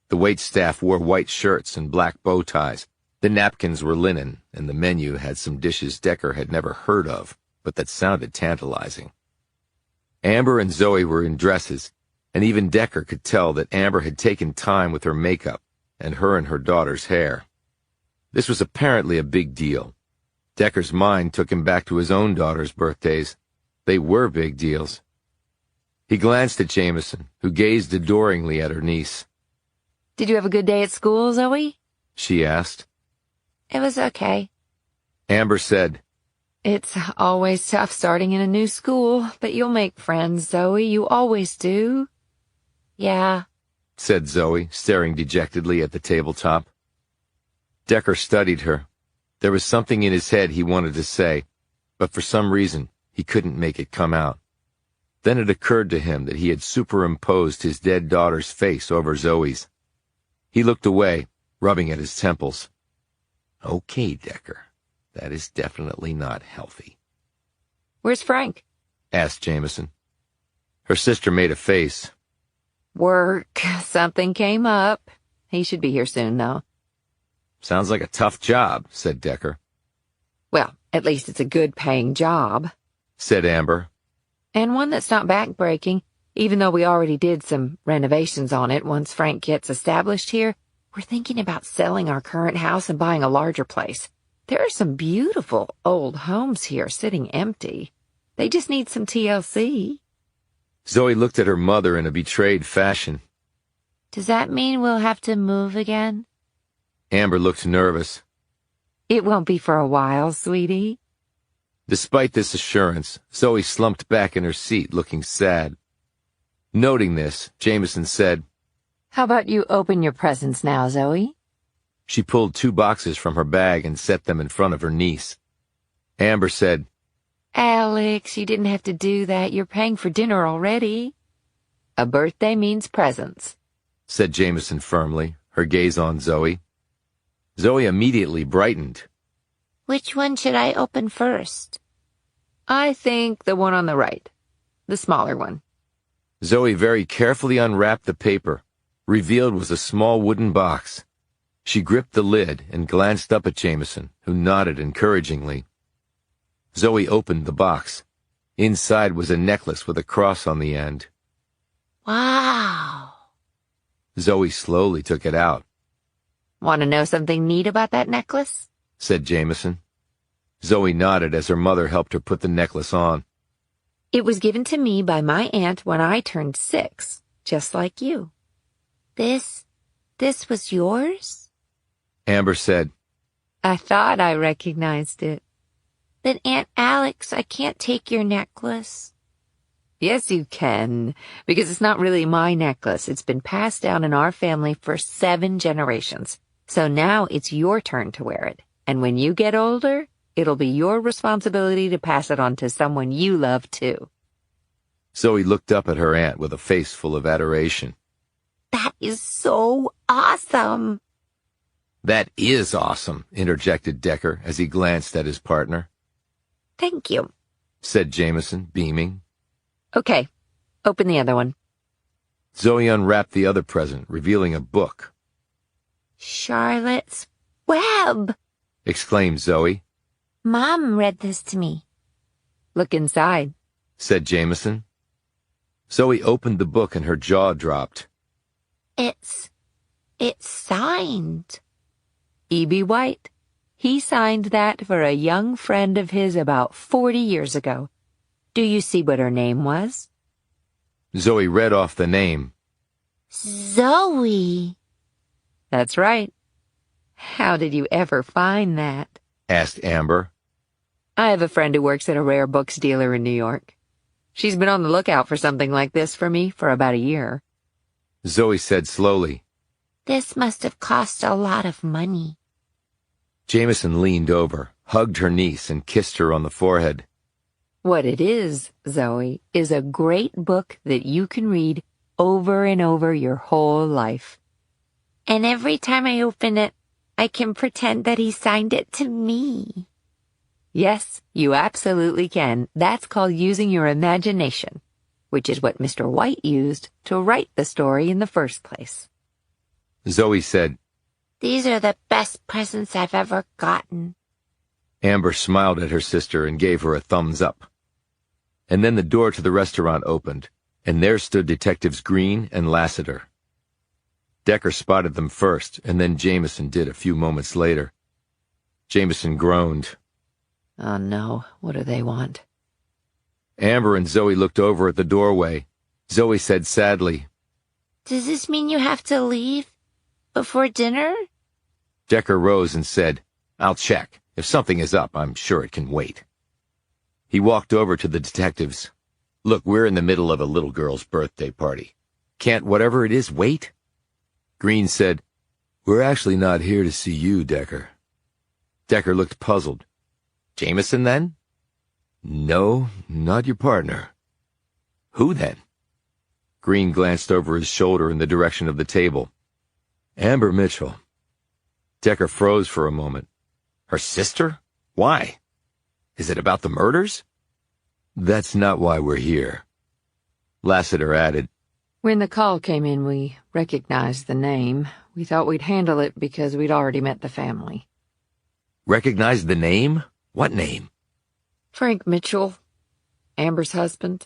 The waitstaff wore white shirts and black bow ties. The napkins were linen, and the menu had some dishes Decker had never heard of, but that sounded tantalizing. Amber and Zoe were in dresses, and even Decker could tell that Amber had taken time with her makeup and her daughter's hair. This was apparently a big deal. Decker's mind took him back to his own daughter's birthdays. They were big deals. He glanced at Jameson, who gazed adoringly at her niece. "Did you have a good day at school, Zoe?" she asked. "It was okay." Amber said, "It's always tough starting in a new school, but you'll make friends, Zoe. You always do." "Yeah," said Zoe, staring dejectedly at the tabletop. Decker studied her. There was something in his head he wanted to say, but for some reason he couldn't make it come out. Then it occurred to him that he had superimposed his dead daughter's face over Zoe's. He looked away, rubbing at his temples. "Okay, Decker, that is definitely not healthy." "Where's Frank?" asked Jameson. Her sister made a face. "Work. Something came up. He should be here soon, though." "Sounds like a tough job," said Decker. "Well, at least it's a good-paying job," said Amber. "and one that's not back-breaking, even though we already did some renovations on it. Once Frank gets established here, we're thinking about selling our current house and buying a larger place. There are some beautiful old homes here sitting empty. They just need some TLC." Zoe looked at her mother in a betrayed fashion. "Does that mean we'll have to move again?" Amber looked nervous. "It won't be for a while, sweetie." Despite this assurance, Zoe slumped back in her seat, looking sad. Noting this, Jameson said, "How about you open your presents now, Zoe?" She pulled 2 boxes from her bag and set them in front of her niece. Amber said, "Alex, you didn't have to do that. You're paying for dinner already." "A birthday means presents," said Jameson firmly, her gaze on Zoe. Zoe immediately brightened. "Which one should I open first?" "I think the one on the right. The smaller one." Zoe very carefully unwrapped the paper. Revealed was a small wooden box. She gripped the lid and glanced up at Jameson, who nodded encouragingly. Zoe opened the box. Inside was a necklace with a cross on the end. "Wow." Zoe slowly took it out. "Want to know something neat about that necklace?" said Jameson. Zoe nodded as her mother helped her put the necklace on. "It was given to me by my aunt when I turned 6, just like you." This was yours?" Amber said, "I thought I recognized it." "Then, Aunt Alex, I can't take your necklace." "Yes, you can, because it's not really my necklace. It's been passed down in our family for 7 generations. So now it's your turn to wear it. And when you get older, it'll be your responsibility to pass it on to someone you love, too." Zoe looked up at her aunt with a face full of adoration. "That is so awesome." "That is awesome," interjected Decker as he glanced at his partner. "Thank you," said Jameson, beaming. "Okay, open the other one." Zoe unwrapped the other present, revealing a book. "Charlotte's Web," exclaimed Zoe. "Mom read this to me." "Look inside," said Jameson. Zoe opened the book and her jaw dropped. It's signed." E.B. White. He signed that for a young friend of his about 40 years ago. Do you see what her name was? Zoe read off the name. "Zoe." "That's right. How did you ever find that?" asked Amber. "I have a friend who works at a rare books dealer in New York. She's been on the lookout for something like this for me for about a year." Zoe said slowly, "This must have cost a lot of money." Jameson leaned over, hugged her niece, and kissed her on the forehead. "What it is, Zoe, is a great book that you can read over and over your whole life. And every time I open it, I can pretend that he signed it to me." "Yes, you absolutely can. That's called using your imagination, which is what Mr. White used to write the story in the first place." Zoe said, "These are the best presents I've ever gotten." Amber smiled at her sister and gave her a thumbs up. And then the door to the restaurant opened, and there stood Detectives Green and Lassiter. Decker spotted them first, and then Jameson did a few moments later. Jameson groaned. Oh no, what do they want? Amber and Zoe looked over at the doorway. Zoe said sadly, Does this mean you have to leave? Before dinner? Decker rose and said, I'll check. If something is up, I'm sure it can wait. He walked over to the detectives. Look, we're in the middle of a little girl's birthday party. Can't whatever it is wait? Green said, We're actually not here to see you, Decker. Decker looked puzzled. Jameson, then? No, not your partner. Who, then? Green glanced over his shoulder in the direction of the table. Amber Mitchell. Decker froze for a moment. Her sister? Why? Is it about the murders? That's not why we're here. Lassiter added, When the call came in, we recognized the name. We thought we'd handle it because we'd already met the family. Recognized the name? What name? Frank Mitchell, Amber's husband.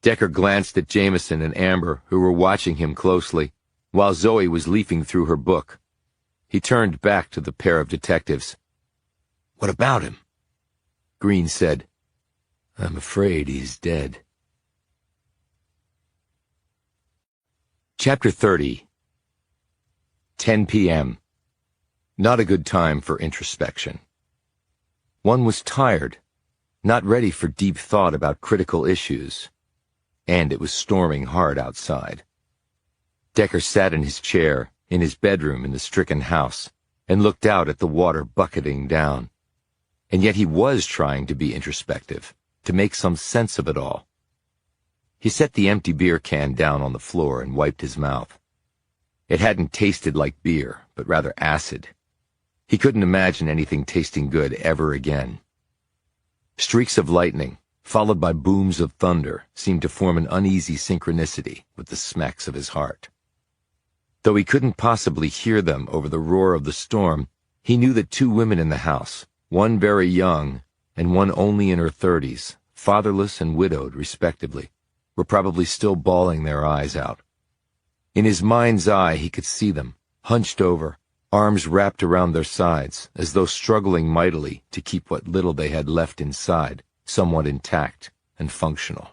Decker glanced at Jameson and Amber, who were watching him closely, while Zoe was leafing through her book. He turned back to the pair of detectives. What about him? Green said, I'm afraid he's dead. Chapter 30. 10 p.m. Not a good time for introspection. One was tired, not ready for deep thought about critical issues, and it was storming hard outside. Decker sat in his chair, in his bedroom in the stricken house, and looked out at the water bucketing down. And yet he was trying to be introspective, to make some sense of it all. He set the empty beer can down on the floor and wiped his mouth. It hadn't tasted like beer, but rather acid. He couldn't imagine anything tasting good ever again. Streaks of lightning, followed by booms of thunder, seemed to form an uneasy synchronicity with the smacks of his heart. Though he couldn't possibly hear them over the roar of the storm, he knew that two women in the house, one very young and one only in her 30s, fatherless and widowed respectively, were probably still bawling their eyes out. In his mind's eye he could see them, hunched over, arms wrapped around their sides, as though struggling mightily to keep what little they had left inside somewhat intact and functional.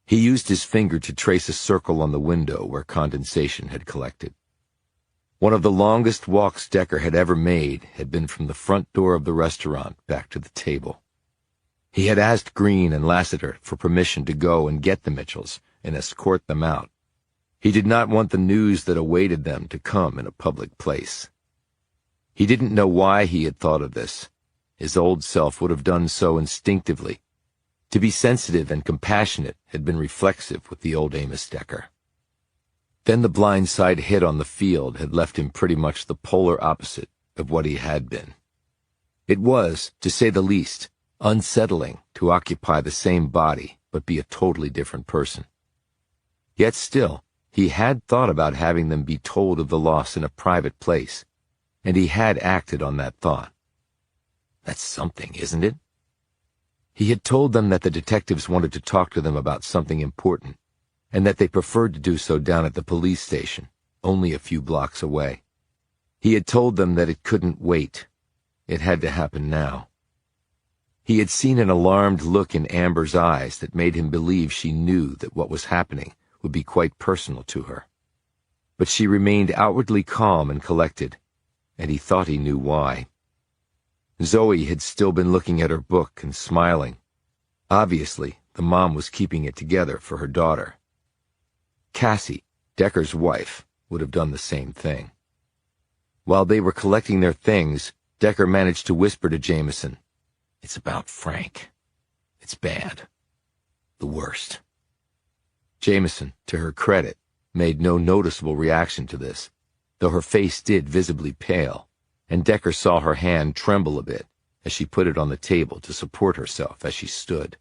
He used his finger to trace a circle on the window where condensation had collected. One of the longest walks Decker had ever made had been from the front door of the restaurant back to the table. He had asked Green and Lassiter for permission to go and get the Mitchells and escort them out. He did not want the news that awaited them to come in a public place. He didn't know why he had thought of this. His old self would have done so instinctively. To be sensitive and compassionate had been reflexive with the old Amos Decker. Then the blindside hit on the field had left him pretty much the polar opposite of what he had been. It was, to say the least, unsettling to occupy the same body but be a totally different person. Yet still, he had thought about having them be told of the loss in a private place, and he had acted on that thought. That's something, isn't it? He had told them that the detectives wanted to talk to them about something important, and that they preferred to do so down at the police station, only a few blocks away. He had told them that it couldn't wait. It had to happen now. He had seen an alarmed look in Amber's eyes that made him believe she knew that what was happening would be quite personal to her. But she remained outwardly calm and collected, and he thought he knew why. Zoe had still been looking at her book and smiling. Obviously, the mom was keeping it together for her daughter. Cassie, Decker's wife, would have done the same thing. While they were collecting their things, Decker managed to whisper to Jameson, "It's about Frank. It's bad. The worst." Jameson, to her credit, made no noticeable reaction to this, though her face did visibly pale, and Decker saw her hand tremble a bit as she put it on the table to support herself as she stood.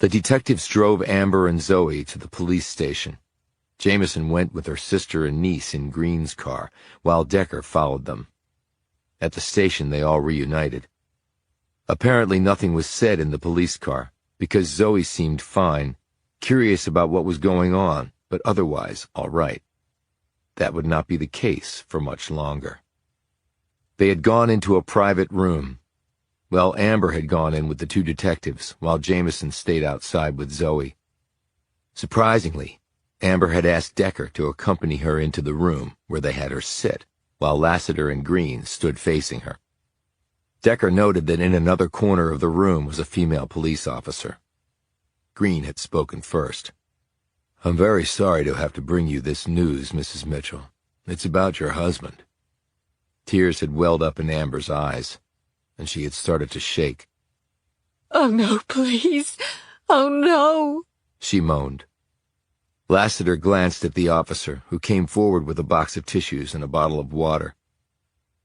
The detectives drove Amber and Zoe to the police station. Jameson went with her sister and niece in Green's car, while Decker followed them. At the station they all reunited. Apparently nothing was said in the police car, because Zoe seemed fine, curious about what was going on, but otherwise all right. That would not be the case for much longer. They had gone into a private room. Well, Amber had gone in with the two detectives, while Jameson stayed outside with Zoe. Surprisingly, Amber had asked Decker to accompany her into the room where they had her sit, while Lassiter and Green stood facing her. Decker noted that in another corner of the room was a female police officer. Green had spoken first. "I'm very sorry to have to bring you this news, Mrs. Mitchell. It's about your husband." Tears had welled up in Amber's eyes, and she had started to shake. "Oh, no, please. Oh, no," she moaned. Lassiter glanced at the officer, who came forward with a box of tissues and a bottle of water.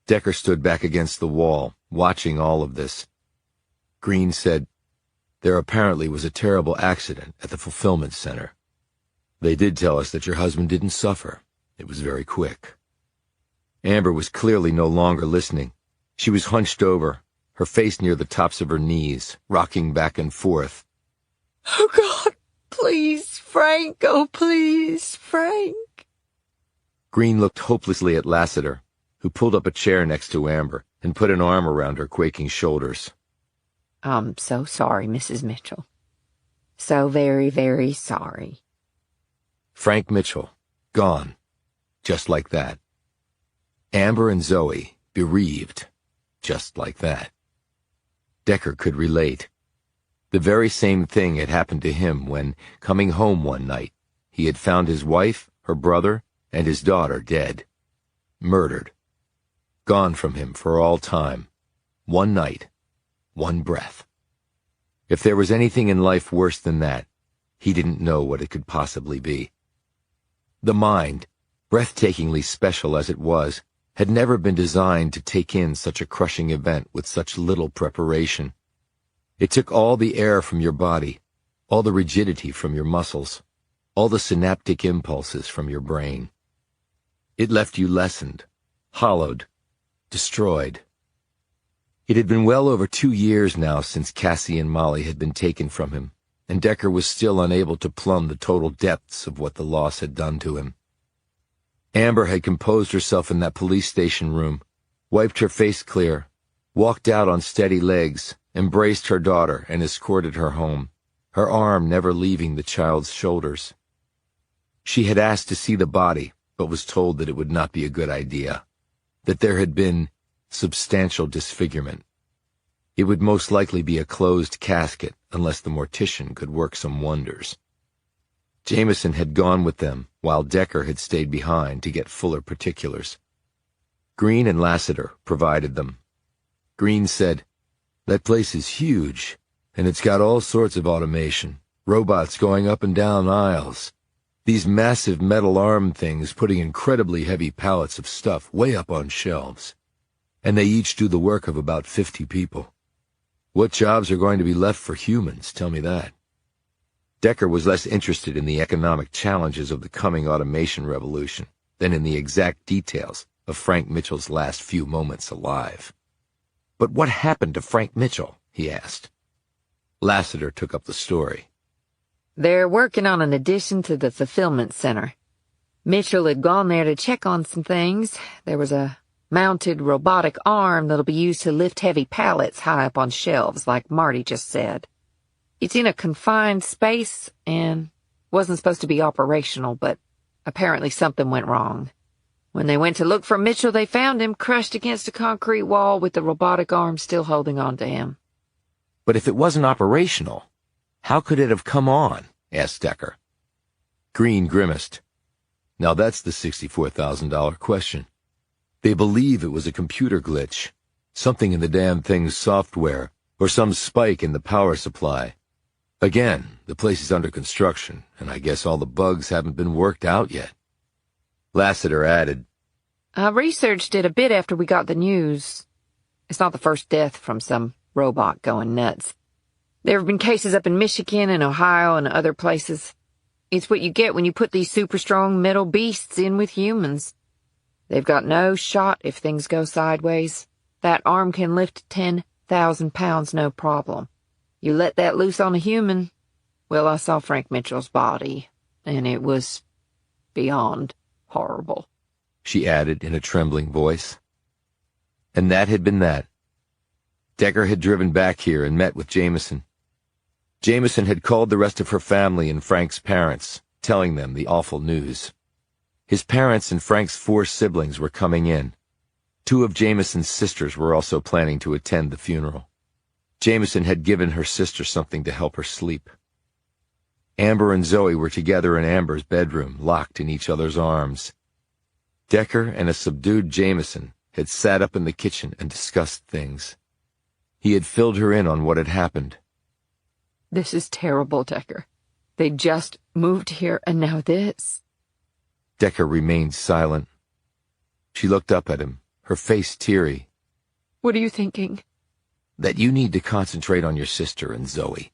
Decker stood back against the wall, watching all of this. Green said, "There apparently was a terrible accident at the fulfillment center. They did tell us that your husband didn't suffer. It was very quick." Amber was clearly no longer listening. She was hunched over, her face near the tops of her knees, rocking back and forth. "Oh, God, please, Frank. Oh, please, Frank." Green looked hopelessly at Lassiter, who pulled up a chair next to Amber and put an arm around her quaking shoulders. "I'm so sorry, Mrs. Mitchell. So very, very sorry." Frank Mitchell, gone, just like that. Amber and Zoe, bereaved, just like that. Decker could relate. The very same thing had happened to him when, coming home one night, he had found his wife, her brother, and his daughter dead. Murdered. Gone from him for all time. One night. One breath. If there was anything in life worse than that, he didn't know what it could possibly be. The mind, breathtakingly special as it was, had never been designed to take in such a crushing event with such little preparation. It took all the air from your body, all the rigidity from your muscles, all the synaptic impulses from your brain. It left you lessened, hollowed, destroyed. It had been well over 2 years now since Cassie and Molly had been taken from him, and Decker was still unable to plumb the total depths of what the loss had done to him. Amber had composed herself in that police station room, wiped her face clear, walked out on steady legs, embraced her daughter, and escorted her home, her arm never leaving the child's shoulders. She had asked to see the body, but was told that it would not be a good idea, that there had been substantial disfigurement. It would most likely be a closed casket unless the mortician could work some wonders. Jameson had gone with them, while Decker had stayed behind to get fuller particulars. Green and Lassiter provided them. Green said, "That place is huge, and it's got all sorts of automation, robots going up and down aisles. These massive metal arm things putting incredibly heavy pallets of stuff way up on shelves. And they each do the work of about 50 people. What jobs are going to be left for humans, tell me that." Decker was less interested in the economic challenges of the coming automation revolution than in the exact details of Frank Mitchell's last few moments alive. "But what happened to Frank Mitchell?" he asked. Lassiter took up the story. "They're working on an addition to the fulfillment center. Mitchell had gone there to check on some things. There was a mounted robotic arm that'll be used to lift heavy pallets high up on shelves, like Marty just said. It's in a confined space and wasn't supposed to be operational, but apparently something went wrong. When they went to look for Mitchell, they found him crushed against a concrete wall with the robotic arm still holding on to him." "But if it wasn't operational, how could it have come on?" asked Decker. Green grimaced. "Now that's the $64,000 question. They believe it was a computer glitch, something in the damn thing's software, or some spike in the power supply. Again, the place is under construction, and I guess all the bugs haven't been worked out yet." Lassiter added, "I researched it a bit after we got the news. It's not the first death from some robot going nuts. There have been cases up in Michigan and Ohio and other places. It's what you get when you put these super-strong metal beasts in with humans. They've got no shot if things go sideways. That arm can lift 10,000 pounds no problem. You let that loose on a human, Well, I saw Frank Mitchell's body, and it was beyond horrible," she added in a trembling voice. And that had been that. Decker had driven back here and met with Jameson. Jameson had called the rest of her family and Frank's parents, telling them the awful news. His parents and Frank's 4 siblings were coming in. 2 of Jameson's sisters were also planning to attend the funeral. Jameson had given her sister something to help her sleep. Amber and Zoe were together in Amber's bedroom, locked in each other's arms. Decker and a subdued Jameson had sat up in the kitchen and discussed things. He had filled her in on what had happened. "This is terrible, Decker. They just moved here, and now this." Decker remained silent. She looked up at him, her face teary. "What are you thinking?" "That you need to concentrate on your sister and Zoe.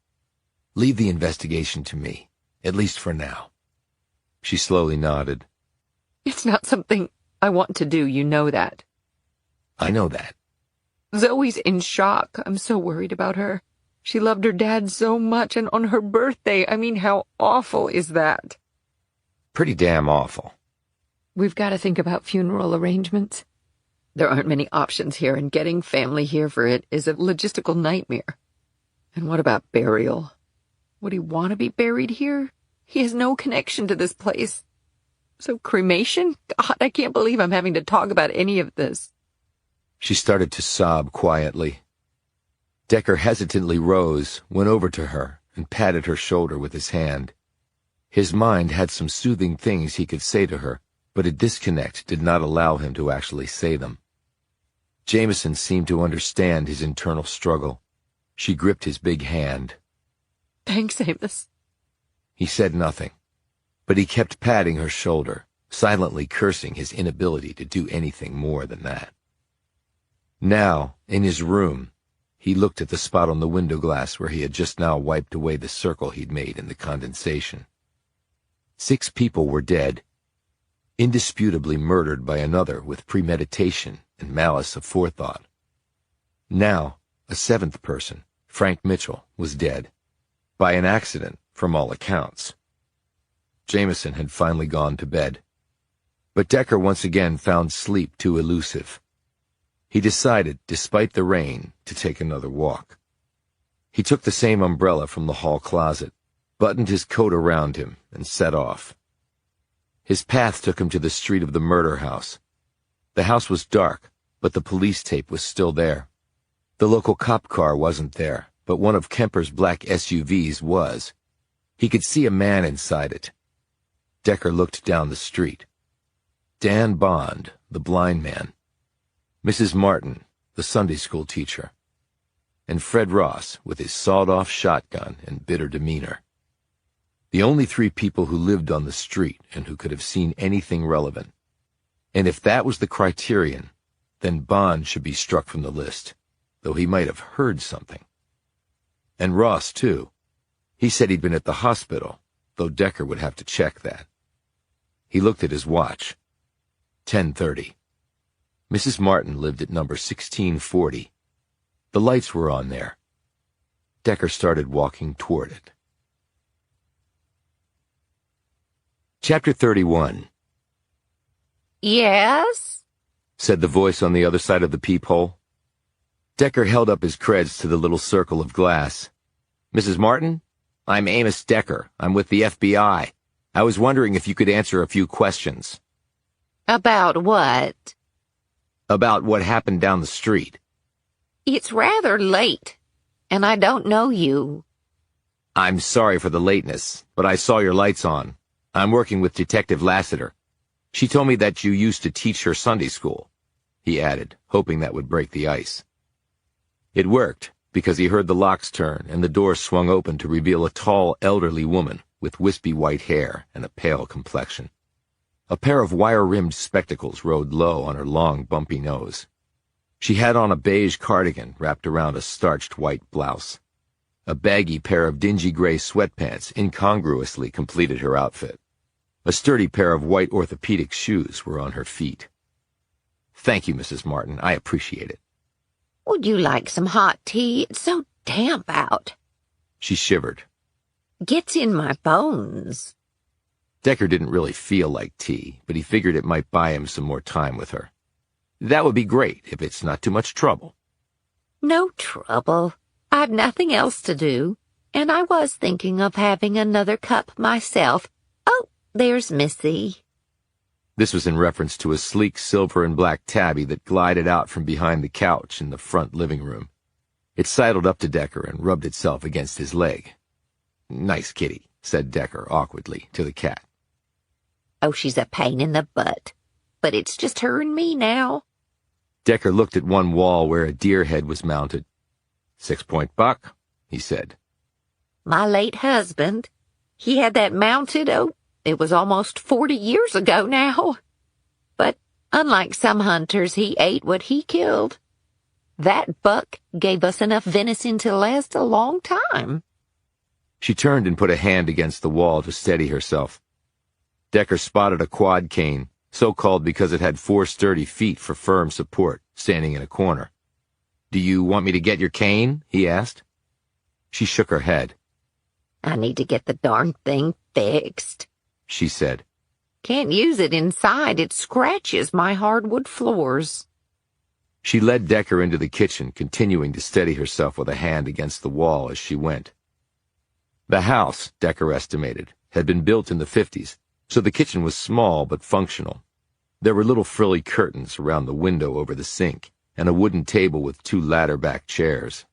Leave the investigation to me, at least for now." She slowly nodded. "It's not something I want to do, you know that." "I know that." "Zoe's in shock. I'm so worried about her. She loved her dad so much, and on her birthday. I mean, how awful is that?" "Pretty damn awful." "We've got to think about funeral arrangements. There aren't many options here, and getting family here for it is a logistical nightmare. And what about burial? Would he want to be buried here? He has no connection to this place. So cremation? God, I can't believe I'm having to talk about any of this." She started to sob quietly. Decker hesitantly rose, went over to her, and patted her shoulder with his hand. His mind had some soothing things he could say to her, but a disconnect did not allow him to actually say them. Jameson seemed to understand his internal struggle. She gripped his big hand. "Thanks, Amos." He said nothing, but he kept patting her shoulder, silently cursing his inability to do anything more than that. Now, in his room, he looked at the spot on the window glass where he had just now wiped away the circle he'd made in the condensation. 6 people were dead, indisputably murdered by another with premeditation and malice aforethought. Now, a 7th person, Frank Mitchell, was dead, by an accident from all accounts. Jameson had finally gone to bed, but Decker once again found sleep too elusive. He decided, despite the rain, to take another walk. He took the same umbrella from the hall closet, buttoned his coat around him, and set off. His path took him to the street of the murder house. The house was dark, but the police tape was still there. The local cop car wasn't there, but one of Kemper's black SUVs was. He could see a man inside it. Decker looked down the street. Dan Bond, the blind man. Mrs. Martin, the Sunday school teacher. And Fred Ross with his sawed-off shotgun and bitter demeanor. The only 3 people who lived on the street and who could have seen anything relevant. And if that was the criterion, then Bond should be struck from the list, though he might have heard something. And Ross, too. He said he'd been at the hospital, though Decker would have to check that. He looked at his watch. 10:30. Mrs. Martin lived at number 1640. The lights were on there. Decker started walking toward it. Chapter 31. Yes? Said the voice on the other side of the peephole. Decker held up his creds to the little circle of glass. "Mrs. Martin? I'm Amos Decker. I'm with the FBI. I was wondering if you could answer a few questions." About what? "About what happened down the street." It's rather late, and I don't know you. "I'm sorry for the lateness, but I saw your lights on. I'm working with Detective Lassiter. She told me that you used to teach her Sunday school," he added, hoping that would break the ice. It worked, because he heard the locks turn and the door swung open to reveal a tall, elderly woman with wispy white hair and a pale complexion. A pair of wire-rimmed spectacles rode low on her long, bumpy nose. She had on a beige cardigan wrapped around a starched white blouse. A baggy pair of dingy gray sweatpants incongruously completed her outfit. A sturdy pair of white orthopedic shoes were on her feet. "Thank you, Mrs. Martin. I appreciate it." Would you like some hot tea? It's so damp out. She shivered. Gets in my bones. Decker didn't really feel like tea, but he figured it might buy him some more time with her. That would be great if it's not too much trouble. No trouble. I've nothing else to do, and I was thinking of having another cup myself. Oh, there's Missy. This was in reference to a sleek silver and black tabby that glided out from behind the couch in the front living room. It sidled up to Decker and rubbed itself against his leg. "Nice kitty," said Decker awkwardly to the cat. Oh, she's a pain in the butt. But it's just her and me now. Decker looked at one wall where a deer head was mounted. "6-point buck," he said. My late husband, he had that mounted, it was almost 40 years ago now. But unlike some hunters, he ate what he killed. That buck gave us enough venison to last a long time. She turned and put a hand against the wall to steady herself. Decker spotted a quad cane, so called because it had 4 sturdy feet for firm support, standing in a corner. "Do you want me to get your cane?" he asked. She shook her head. I need to get the darn thing fixed, she said. Can't use it inside. It scratches my hardwood floors. She led Decker into the kitchen, continuing to steady herself with a hand against the wall as she went. The house, Decker estimated, had been built in the 50s, so the kitchen was small but functional. There were little frilly curtains around the window over the sink, and a wooden table with 2 ladder-back chairs.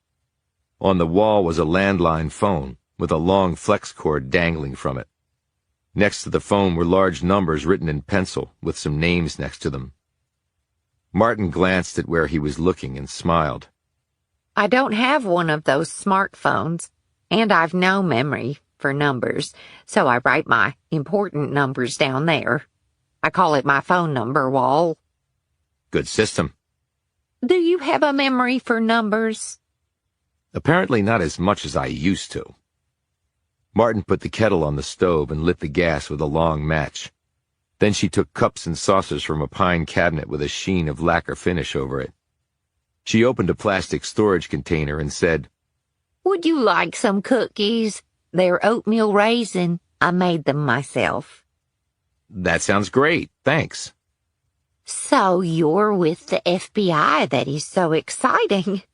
On the wall was a landline phone, with a long flex cord dangling from it. Next to the phone were large numbers written in pencil, with some names next to them. Martin glanced at where he was looking and smiled. I don't have one of those smartphones, and I've no memory for numbers, so I write my important numbers down there. I call it my phone number wall. Good system. Do you have a memory for numbers? Apparently not as much as I used to. Martin put the kettle on the stove and lit the gas with a long match. Then she took cups and saucers from a pine cabinet with a sheen of lacquer finish over it. She opened a plastic storage container and said, Would you like some cookies? They're oatmeal raisin. I made them myself. That sounds great, thanks. So you're with the FBI. That is so exciting.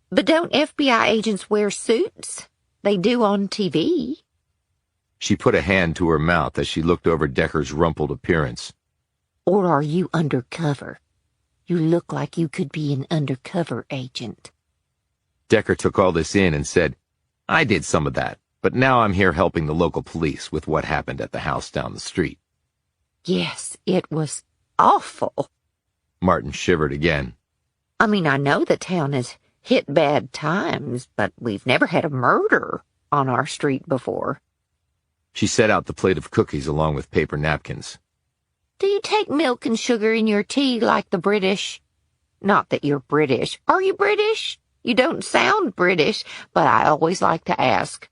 But don't FBI agents wear suits? They do on TV. She put a hand to her mouth as she looked over Decker's rumpled appearance. Or are you undercover? You look like you could be an undercover agent. Decker took all this in and said, I did some of that, but now I'm here helping the local police with what happened at the house down the street. Yes, it was awful. Martin shivered again. I mean, I know the town has hit bad times, but we've never had a murder on our street before. She set out the plate of cookies along with paper napkins. Do you take milk and sugar in your tea like the British? Not that you're British. Are you British? You don't sound British, but I always like to ask.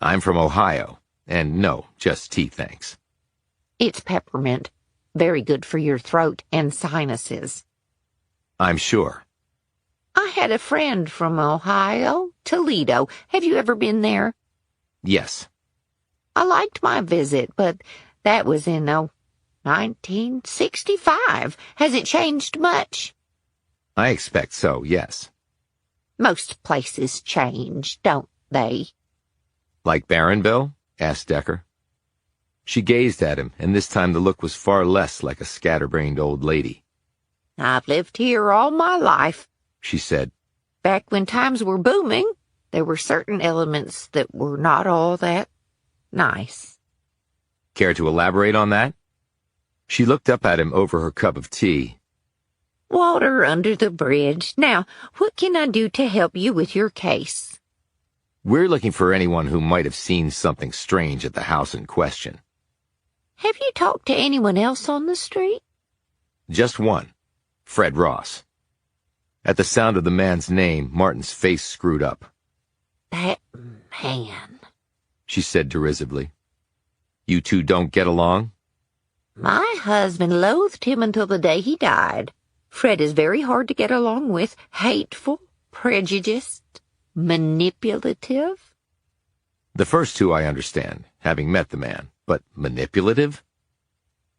I'm from Ohio, and no, just tea, thanks. It's peppermint. Very good for your throat and sinuses. I'm sure. I had a friend from Ohio, Toledo. Have you ever been there? Yes. I liked my visit, but that was in, 1965. Has it changed much? I expect so, yes. Most places change, don't they? Like Barronville? Asked Decker. She gazed at him, and this time the look was far less like a scatterbrained old lady. I've lived here all my life, she said. Back when times were booming, there were certain elements that were not all that nice. Care to elaborate on that? She looked up at him over her cup of tea. Water under the bridge. Now, what can I do to help you with your case? We're looking for anyone who might have seen something strange at the house in question. Have you talked to anyone else on the street? Just one, Fred Ross. At the sound of the man's name, Martin's face screwed up. That man, she said derisively. You two don't get along? My husband loathed him until the day he died. Fred is very hard to get along with, hateful, prejudiced, manipulative. The first two I understand, having met the man, but manipulative?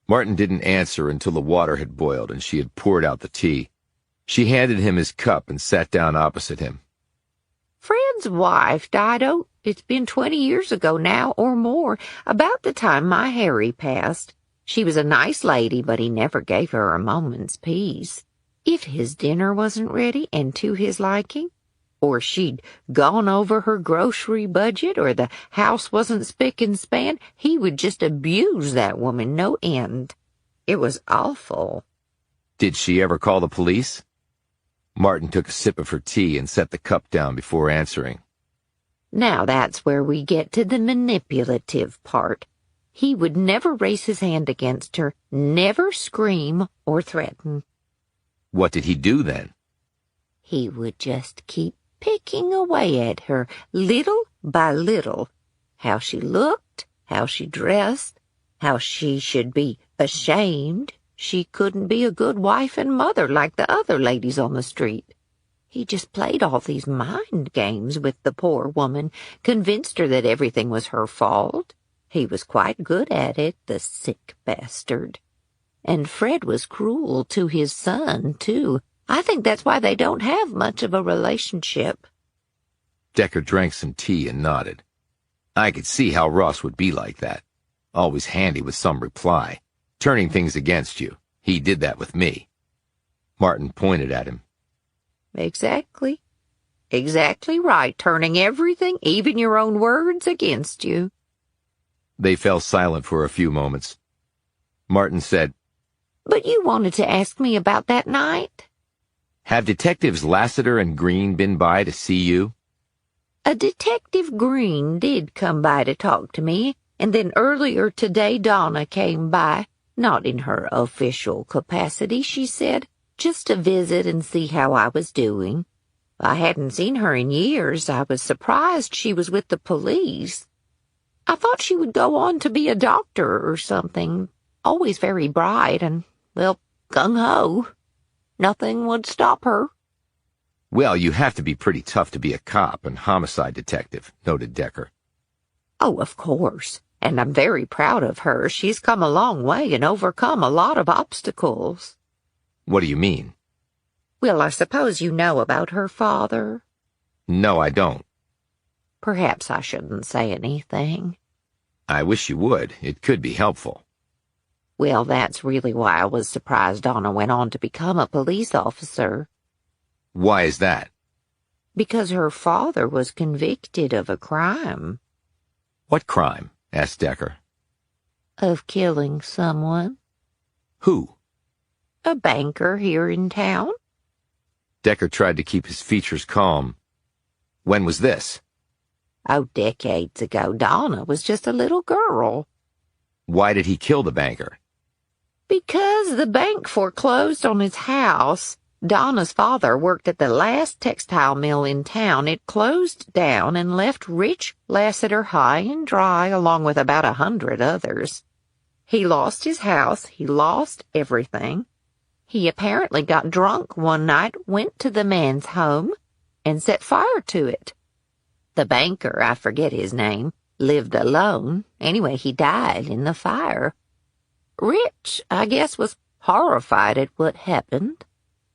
Martin didn't answer until the water had boiled and she had poured out the tea. She handed him his cup and sat down opposite him. Fred's wife died, it's been 20 years ago now or more, about the time my Harry passed. She was a nice lady, but he never gave her a moment's peace. If his dinner wasn't ready and to his liking, or she'd gone over her grocery budget, or the house wasn't spick and span, he would just abuse that woman no end. It was awful. Did she ever call the police? Martin took a sip of her tea and set the cup down before answering. Now that's where we get to the manipulative part. He would never raise his hand against her, never scream or threaten. What did he do then? He would just keep picking away at her, little by little. How she looked, how she dressed, how she should be ashamed she couldn't be a good wife and mother like the other ladies on the street. He just played all these mind games with the poor woman, convinced her that everything was her fault. He was quite good at it, the sick bastard. And Fred was cruel to his son, too. I think that's why they don't have much of a relationship. Decker drank some tea and nodded. I could see how Ross would be like that. Always handy with some reply. Turning things against you. He did that with me. Martin pointed at him. Exactly. Exactly right. Turning everything, even your own words, against you. They fell silent for a few moments. Martin said, But you wanted to ask me about that night? Have Detectives Lassiter and Green been by to see you? A Detective Green did come by to talk to me, and then earlier today Donna came by. Not in her official capacity, she said, just to visit and see how I was doing. I hadn't seen her in years. I was surprised she was with the police. I thought she would go on to be a doctor or something. Always very bright and, well, gung-ho. Nothing would stop her. Well, you have to be pretty tough to be a cop and homicide detective, noted Decker. Oh, of course. And I'm very proud of her. She's come a long way and overcome a lot of obstacles. What do you mean? Well, I suppose you know about her father. No, I don't. Perhaps I shouldn't say anything. I wish you would. It could be helpful. Well, that's really why I was surprised Donna went on to become a police officer. Why is that? Because her father was convicted of a crime. What crime? Asked Decker. Of killing someone. Who? A banker here in town. Decker tried to keep his features calm. When was this? Oh, decades ago. Donna was just a little girl. Why did he kill the banker? Because the bank foreclosed on his house. Donna's father worked at the last textile mill in town. It closed down and left rich Lassiter high and dry, along with about 100 others. He lost his house. He lost everything. He apparently got drunk one night, went to the man's home, and set fire to it. The banker, I forget his name, lived alone. Anyway, he died in the fire. Rich, I guess, was horrified at what happened.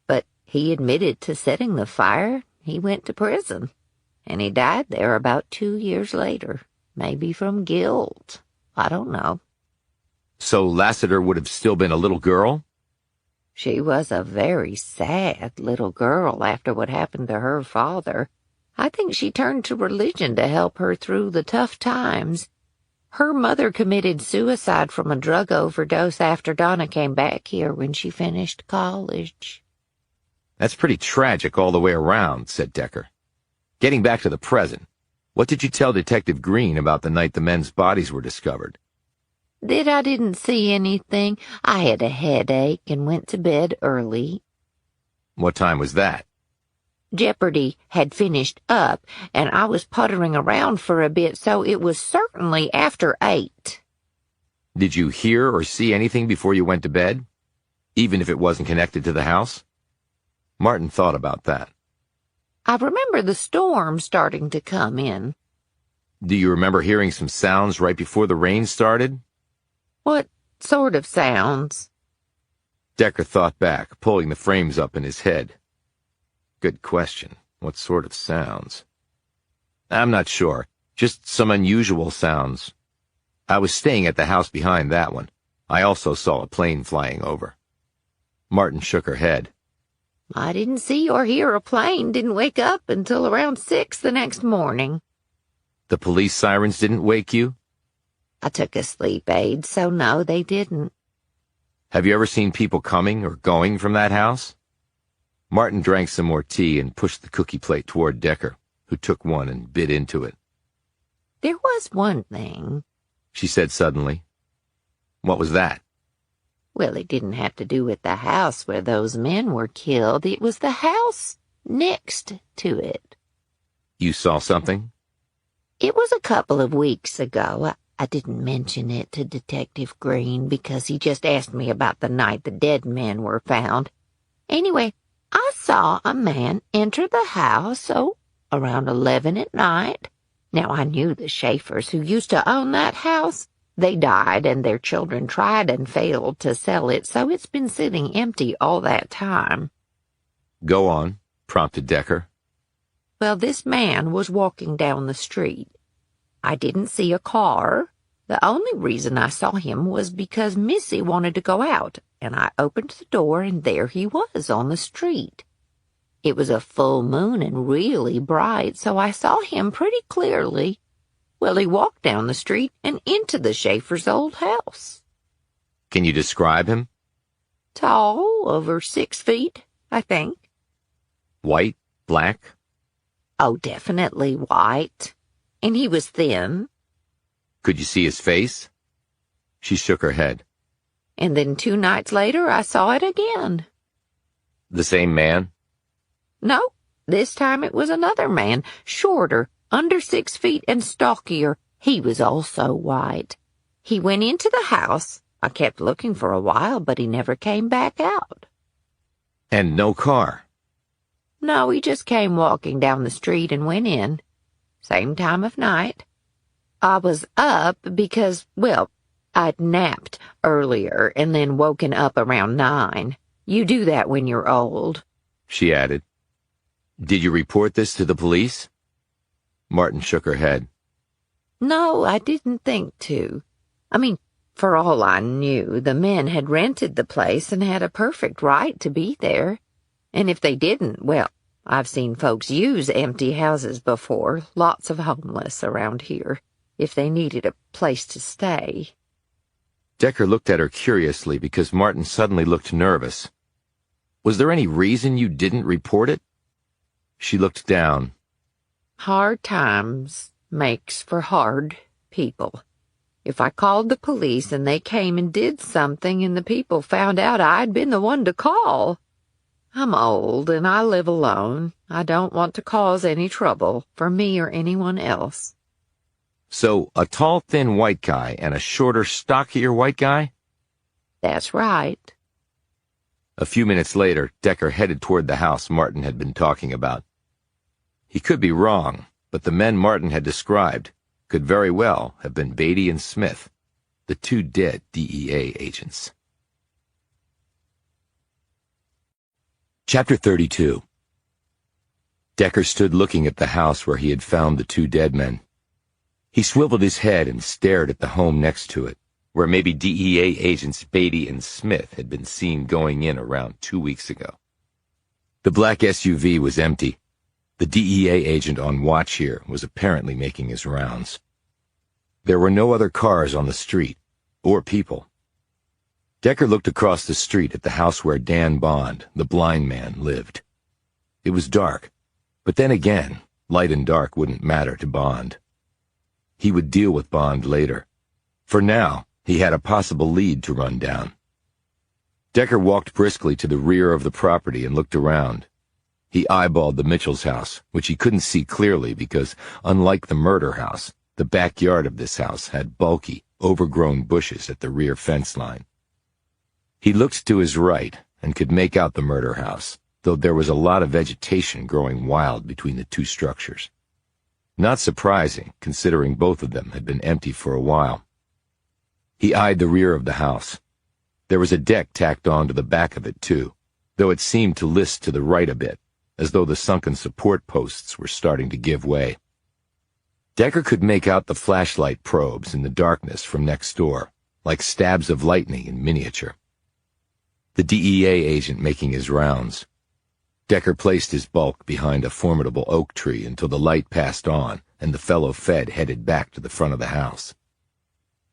But he admitted to setting the fire. He went to prison, and he died there about 2 years later, maybe from guilt. I don't know. So Lassiter would have still been a little girl? She was a very sad little girl after what happened to her father. I think she turned to religion to help her through the tough times. Her mother committed suicide from a drug overdose after Donna came back here when she finished college. That's pretty tragic all the way around, said Decker. Getting back to the present, what did you tell Detective Green about the night the men's bodies were discovered? That I didn't see anything. I had a headache and went to bed early. What time was that? Jeopardy had finished up, and I was puttering around for a bit, so it was certainly after 8. Did you hear or see anything before you went to bed? Even if it wasn't connected to the house? Martin thought about that. I remember the storm starting to come in. Do you remember hearing some sounds right before the rain started? What sort of sounds? Decker thought back, pulling the frames up in his head. Good question. What sort of sounds? I'm not sure. Just some unusual sounds. I was staying at the house behind that one. I also saw a plane flying over. Martin shook her head. I didn't see or hear a plane, didn't wake up until around 6 the next morning. The police sirens didn't wake you? I took a sleep aid, so no, they didn't. Have you ever seen people coming or going from that house? Martin drank some more tea and pushed the cookie plate toward Decker, who took one and bit into it. There was one thing, she said suddenly. What was that? Well, it didn't have to do with the house where those men were killed. It was the house next to it. You saw something? It was a couple of weeks ago. I didn't mention it to Detective Green because he just asked me about the night the dead men were found. Anyway, I saw a man enter the house, around 11 at night. Now, I knew the Schaefers who used to own that house. They died, and their children tried and failed to sell it, so it's been sitting empty all that time. Go on, prompted Decker. Well, this man was walking down the street. I didn't see a car. The only reason I saw him was because Missy wanted to go out, and I opened the door, and there he was on the street. It was a full moon and really bright, so I saw him pretty clearly. Well, he walked down the street and into the Schaefer's old house. Can you describe him? Tall, over 6 feet, I think. White? Black? Oh, definitely white. And he was thin. Could you see his face? She shook her head. And then 2 nights later, I saw it again. The same man? No, this time it was another man, shorter, under 6 feet and stockier. He was also white. He went into the house. I kept looking for a while, but he never came back out. And no car? No, he just came walking down the street and went in. Same time of night. I was up because, well, I'd napped earlier and then woken up around 9. You do that when you're old, she added. Did you report this to the police? Martin shook her head. No, I didn't think to. I mean, for all I knew, the men had rented the place and had a perfect right to be there. And if they didn't, well, I've seen folks use empty houses before, lots of homeless around here, if they needed a place to stay. Decker looked at her curiously because Martin suddenly looked nervous. Was there any reason you didn't report it? She looked down. Hard times makes for hard people. If I called the police and they came and did something and the people found out I'd been the one to call, I'm old and I live alone. I don't want to cause any trouble for me or anyone else. So, a tall, thin white guy and a shorter, stockier white guy? That's right. A few minutes later, Decker headed toward the house Martin had been talking about. He could be wrong, but the men Martin had described could very well have been Beatty and Smith, the 2 dead DEA agents. Chapter 32. Decker stood looking at the house where he had found the 2 dead men. He swiveled his head and stared at the home next to it, where maybe DEA agents Beatty and Smith had been seen going in around 2 weeks ago. The black SUV was empty. The DEA agent on watch here was apparently making his rounds. There were no other cars on the street, or people. Decker looked across the street at the house where Dan Bond, the blind man, lived. It was dark, but then again, light and dark wouldn't matter to Bond. He would deal with Bond later. For now, he had a possible lead to run down. Decker walked briskly to the rear of the property and looked around. He eyeballed the Mitchell's house, which he couldn't see clearly because, unlike the murder house, the backyard of this house had bulky, overgrown bushes at the rear fence line. He looked to his right and could make out the murder house, though there was a lot of vegetation growing wild between the 2 structures. Not surprising, considering both of them had been empty for a while. He eyed the rear of the house. There was a deck tacked on to the back of it, too, though it seemed to list to the right a bit, as though the sunken support posts were starting to give way. Decker could make out the flashlight probes in the darkness from next door, like stabs of lightning in miniature. The DEA agent making his rounds. Decker placed his bulk behind a formidable oak tree until the light passed on and the fellow Fed headed back to the front of the house.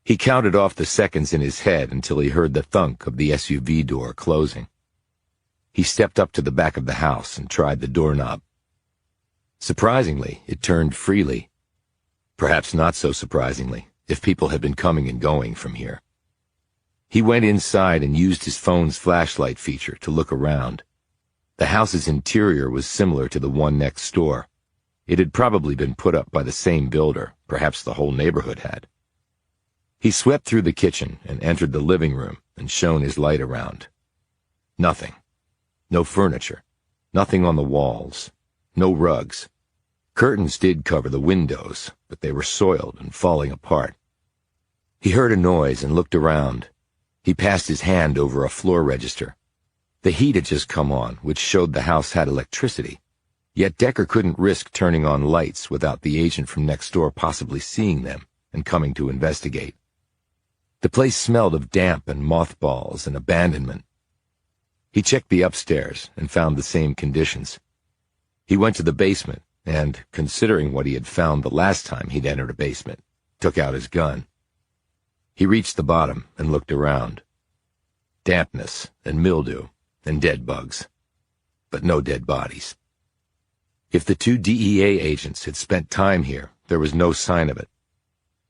He counted off the seconds in his head until he heard the thunk of the SUV door closing. He stepped up to the back of the house and tried the doorknob. Surprisingly, it turned freely. Perhaps not so surprisingly, if people had been coming and going from here. He went inside and used his phone's flashlight feature to look around. The house's interior was similar to the one next door. It had probably been put up by the same builder, perhaps the whole neighborhood had. He swept through the kitchen and entered the living room and shone his light around. Nothing. No furniture. Nothing on the walls. No rugs. Curtains did cover the windows, but they were soiled and falling apart. He heard a noise and looked around. He passed his hand over a floor register. The heat had just come on, which showed the house had electricity. Yet Decker couldn't risk turning on lights without the agent from next door possibly seeing them and coming to investigate. The place smelled of damp and mothballs and abandonment. He checked the upstairs and found the same conditions. He went to the basement and, considering what he had found the last time he'd entered a basement, took out his gun. He reached the bottom and looked around. Dampness and mildew and dead bugs, but no dead bodies. If the two DEA agents had spent time here, there was no sign of it.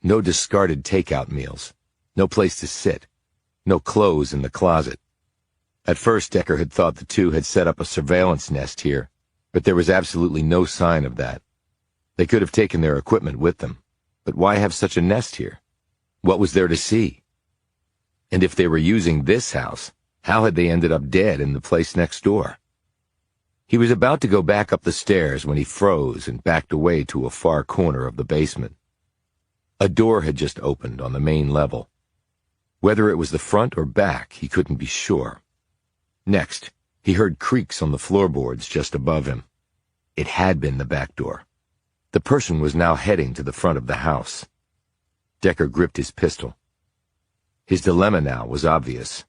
No discarded takeout meals. No place to sit. No clothes in the closet. At first, Decker had thought the two had set up a surveillance nest here, but there was absolutely no sign of that. They could have taken their equipment with them, but why have such a nest here? What was there to see? And if they were using this house, how had they ended up dead in the place next door? He was about to go back up the stairs when he froze and backed away to a far corner of the basement. A door had just opened on the main level. Whether it was the front or back, he couldn't be sure. Next, he heard creaks on the floorboards just above him. It had been the back door. The person was now heading to the front of the house. Decker gripped his pistol. His dilemma now was obvious.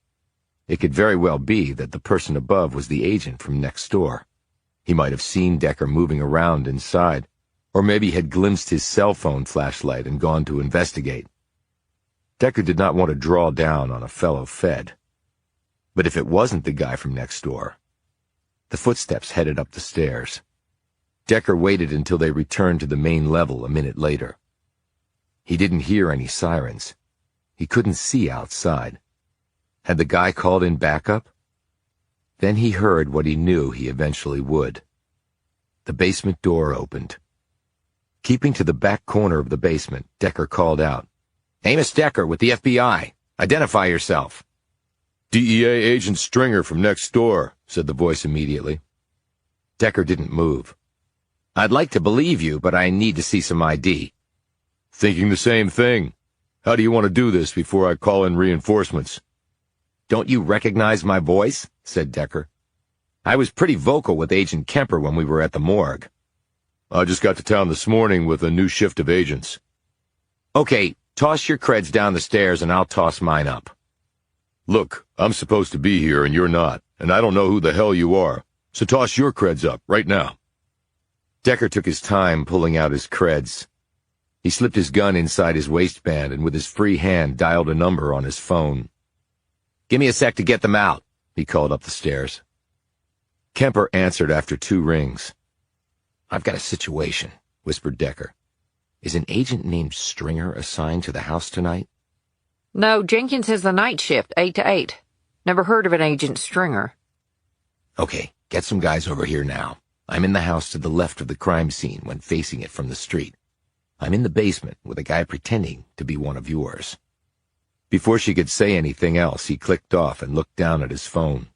It could very well be that the person above was the agent from next door. He might have seen Decker moving around inside, or maybe had glimpsed his cell phone flashlight and gone to investigate. Decker did not want to draw down on a fellow Fed. But if it wasn't the guy from next door... The footsteps headed up the stairs. Decker waited until they returned to the main level a minute later. He didn't hear any sirens. He couldn't see outside. Had the guy called in backup? Then he heard what he knew he eventually would. The basement door opened. Keeping to the back corner of the basement, Decker called out, "Amos Decker with the FBI. Identify yourself." DEA agent Stringer from next door, said the voice immediately. Decker didn't move. "I'd like to believe you, but I need to see some ID." Thinking the same thing. How do you want to do this before I call in reinforcements? "Don't you recognize my voice?" said Decker. "I was pretty vocal with Agent Kemper when we were at the morgue." "I just got to town this morning with a new shift of agents." "Okay, toss your creds down the stairs and I'll toss mine up." "Look, I'm supposed to be here and you're not, and I don't know who the hell you are, so toss your creds up right now." Decker took his time pulling out his creds. He slipped his gun inside his waistband and with his free hand dialed a number on his phone. "Give me a sec to get them out," he called up the stairs. Kemper answered after 2 rings. "I've got a situation," whispered Decker. "Is an agent named Stringer assigned to the house tonight?" No, Jenkins has the night shift, 8 to 8. Never heard of an Agent Stringer. "Okay, get some guys over here now. I'm in the house to the left of the crime scene when facing it from the street. I'm in the basement with a guy pretending to be one of yours." Before she could say anything else, he clicked off and looked down at his phone.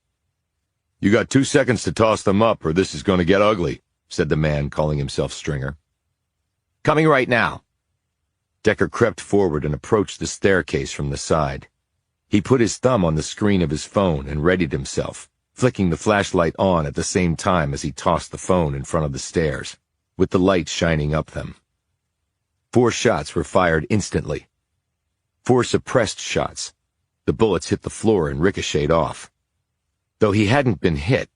"You got 2 seconds to toss them up or this is going to get ugly," said the man calling himself Stringer. Coming right now." Decker crept forward and approached the staircase from the side. He put his thumb on the screen of his phone and readied himself, flicking the flashlight on at the same time as he tossed the phone in front of the stairs, with the light shining up them. 4 shots were fired instantly. 4 suppressed shots. The bullets hit the floor and ricocheted off. Though he hadn't been hit,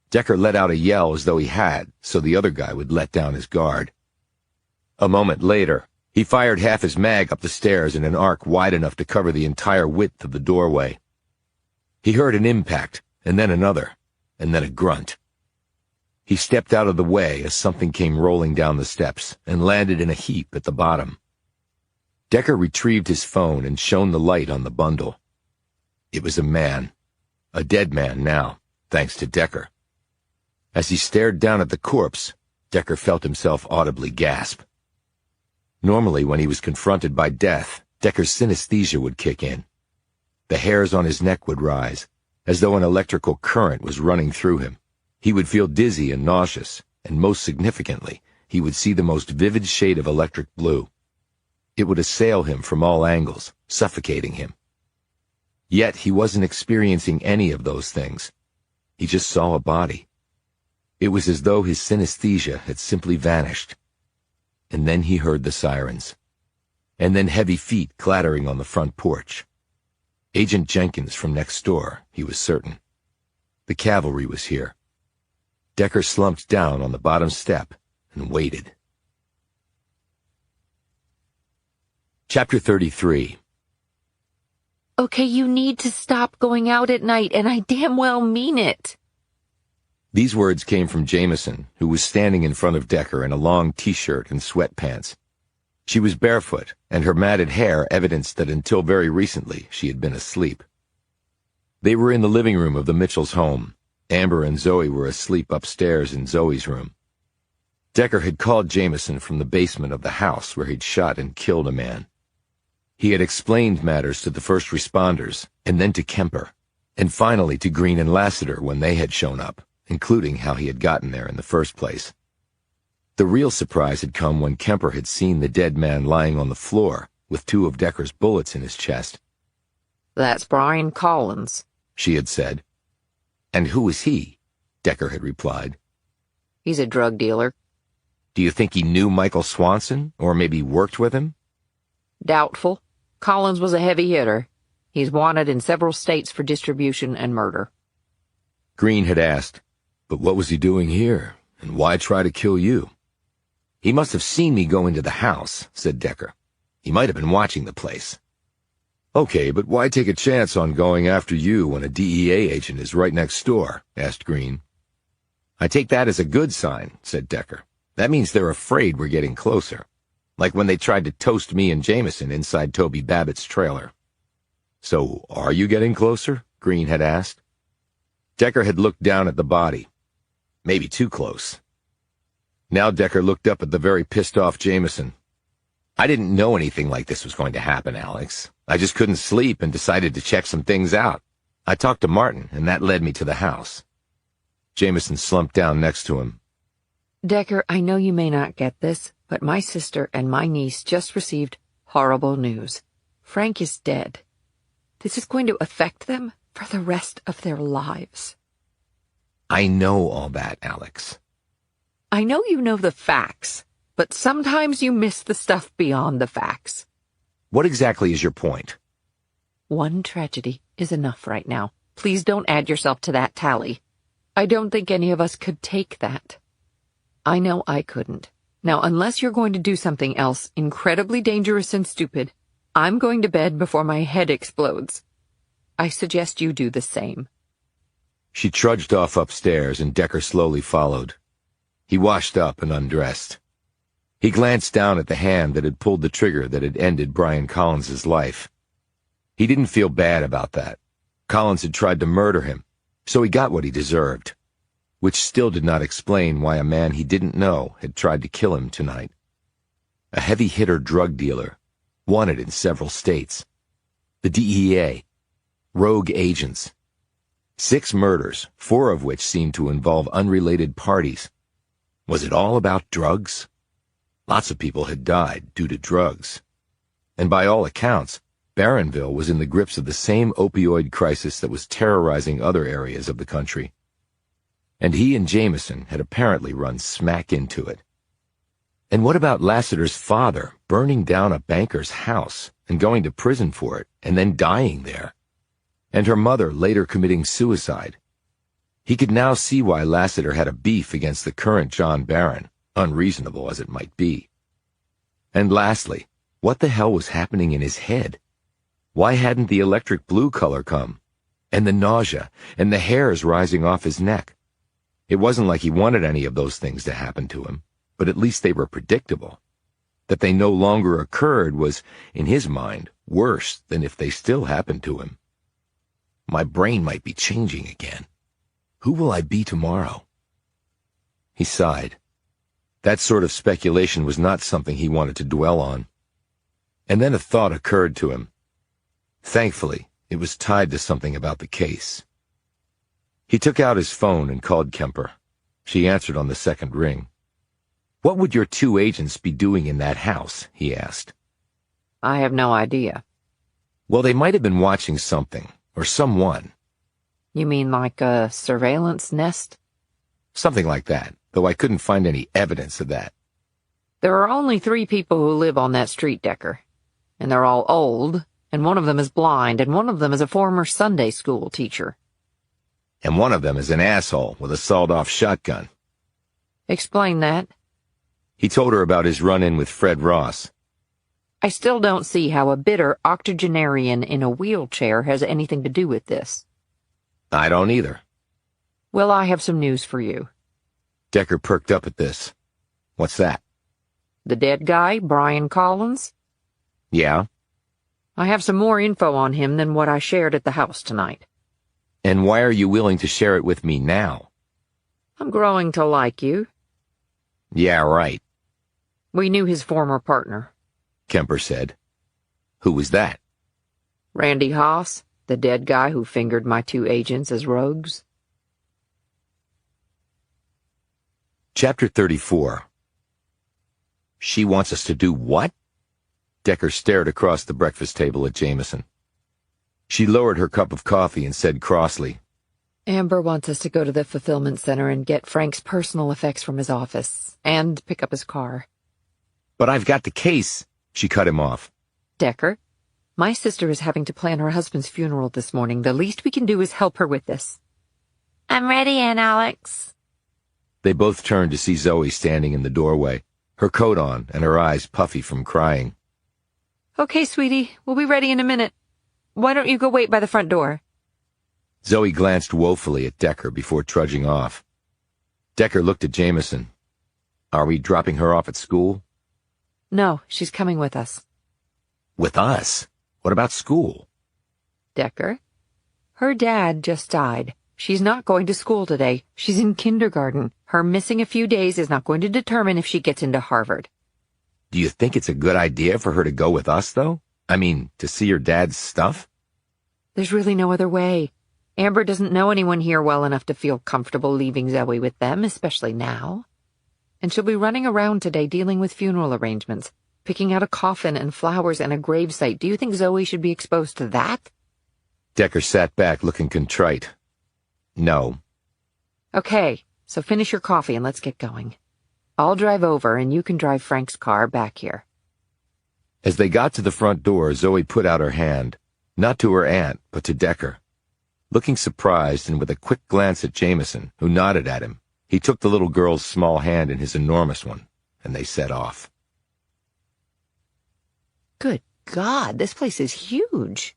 Decker let out a yell as though he had, so the other guy would let down his guard. A moment later, he fired half his mag up the stairs in an arc wide enough to cover the entire width of the doorway. He heard an impact, and then another, and then a grunt. He stepped out of the way as something came rolling down the steps and landed in a heap at the bottom. Decker retrieved his phone and shone the light on the bundle. It was a man. A dead man now, thanks to Decker. As he stared down at the corpse, Decker felt himself audibly gasp. Normally, when he was confronted by death, Decker's synesthesia would kick in. The hairs on his neck would rise, as though an electrical current was running through him. He would feel dizzy and nauseous, and most significantly, he would see the most vivid shade of electric blue. It would assail him from all angles, suffocating him. Yet he wasn't experiencing any of those things. He just saw a body. It was as though his synesthesia had simply vanished. And then he heard the sirens. And then heavy feet clattering on the front porch. Agent Jenkins from next door, he was certain. The cavalry was here. Decker slumped down on the bottom step and waited. Chapter 33. Okay, you need to stop going out at night, and I damn well mean it. These words came from Jameson, who was standing in front of Decker in a long t-shirt and sweatpants. She was barefoot, and her matted hair evidenced that until very recently she had been asleep. They were in the living room of the Mitchells' home. Amber and Zoe were asleep upstairs in Zoe's room. Decker had called Jameson from the basement of the house where he'd shot and killed a man. He had explained matters to the first responders, and then to Kemper, and finally to Green and Lassiter when they had shown up, including how he had gotten there in the first place. The real surprise had come when Kemper had seen the dead man lying on the floor with 2 of Decker's bullets in his chest. "That's Brian Collins," she had said. "And who is he?" Decker had replied. "He's a drug dealer." "Do you think he knew Michael Swanson, or maybe worked with him?" "Doubtful. Collins was a heavy hitter. He's wanted in several states for distribution and murder." Green had asked, "But what was he doing here, and why try to kill you?" "He must have seen me go into the house," said Decker. "He might have been watching the place." "Okay, but why take a chance on going after you when a DEA agent is right next door?" asked Green. "I take that as a good sign," said Decker. "That means they're afraid we're getting closer. Like when they tried to toast me and Jameson inside Toby Babbitt's trailer." "So, are you getting closer?" Green had asked. Decker had looked down at the body. Maybe too close. Now Decker looked up at the very pissed-off Jameson. "I didn't know anything like this was going to happen, Alex. I just couldn't sleep and decided to check some things out. I talked to Martin, and that led me to the house." Jameson slumped down next to him. "Decker, I know you may not get this, but my sister and my niece just received horrible news. Frank is dead. This is going to affect them for the rest of their lives." "I know all that, Alex." "I know you know the facts, but sometimes you miss the stuff beyond the facts." "What exactly is your point?" "One tragedy is enough right now. Please don't add yourself to that tally. I don't think any of us could take that. I know I couldn't. Now, unless you're going to do something else incredibly dangerous and stupid, I'm going to bed before my head explodes. I suggest you do the same." She trudged off upstairs, and Decker slowly followed. He washed up and undressed. He glanced down at the hand that had pulled the trigger that had ended Brian Collins's life. He didn't feel bad about that. Collins had tried to murder him, so he got what he deserved, which still did not explain why a man he didn't know had tried to kill him tonight. A heavy-hitter drug dealer, wanted in several states. The DEA. Rogue agents. 6 murders, 4 of which seemed to involve unrelated parties. Was it all about drugs? Lots of people had died due to drugs. And by all accounts, Barronville was in the grips of the same opioid crisis that was terrorizing other areas of the country. And he and Jameson had apparently run smack into it. And what about Lassiter's father burning down a banker's house and going to prison for it and then dying there? And her mother later committing suicide? He could now see why Lassiter had a beef against the current John Barron, unreasonable as it might be. And lastly, what the hell was happening in his head? Why hadn't the electric blue color come? And the nausea, and the hairs rising off his neck? It wasn't like he wanted any of those things to happen to him, but at least they were predictable. That they no longer occurred was, in his mind, worse than if they still happened to him. My brain might be changing again. Who will I be tomorrow? He sighed. That sort of speculation was not something he wanted to dwell on. And then a thought occurred to him. Thankfully, it was tied to something about the case. He took out his phone and called Kemper. She answered on the second ring. "What would your two agents be doing in that house?" he asked. I have no idea. Well, they might have been watching something, or someone. You mean like a surveillance nest? Something like that, though I couldn't find any evidence of that. There are only 3 people who live on that street, Decker. And they're all old, and one of them is blind, and one of them is a former Sunday school teacher. And one of them is an asshole with a sawed-off shotgun. Explain that. He told her about his run-in with Fred Ross. I still don't see how a bitter octogenarian in a wheelchair has anything to do with this. I don't either. Well, I have some news for you. Decker perked up at this. What's that? The dead guy, Brian Collins? Yeah? I have some more info on him than what I shared at the house tonight. And why are you willing to share it with me now? I'm growing to like you. Yeah, right, We knew his former partner. Kemper said. Who was that? Randy Haas, the dead guy who fingered my 2 agents as rogues. Chapter 34. She wants us to do what? Decker stared across the breakfast table at Jameson. She lowered her cup of coffee and said crossly, Amber wants us to go to the fulfillment center and get Frank's personal effects from his office, and pick up his car. But I've got the case. She cut him off. Decker, my sister is having to plan her husband's funeral this morning. The least we can do is help her with this. I'm ready, Aunt Alex. They both turned to see Zoe standing in the doorway, her coat on and her eyes puffy from crying. Okay, sweetie, we'll be ready in a minute. Why don't you go wait by the front door? Zoe glanced woefully at Decker before trudging off. Decker looked at Jameson. Are we dropping her off at school? No, she's coming with us. With us? What about school? Decker, her dad just died. She's not going to school today. She's in kindergarten. Her missing a few days is not going to determine if she gets into Harvard. Do you think it's a good idea for her to go with us, though? I mean, to see your dad's stuff? There's really no other way. Amber doesn't know anyone here well enough to feel comfortable leaving Zoe with them, especially now. And she'll be running around today dealing with funeral arrangements, picking out a coffin and flowers and a gravesite. Do you think Zoe should be exposed to that? Decker sat back looking contrite. No. Okay, so finish your coffee and let's get going. I'll drive over and you can drive Frank's car back here. As they got to the front door, Zoe put out her hand, not to her aunt, but to Decker. Looking surprised and with a quick glance at Jameson, who nodded at him, he took the little girl's small hand in his enormous one, and they set off. Good God, this place is huge.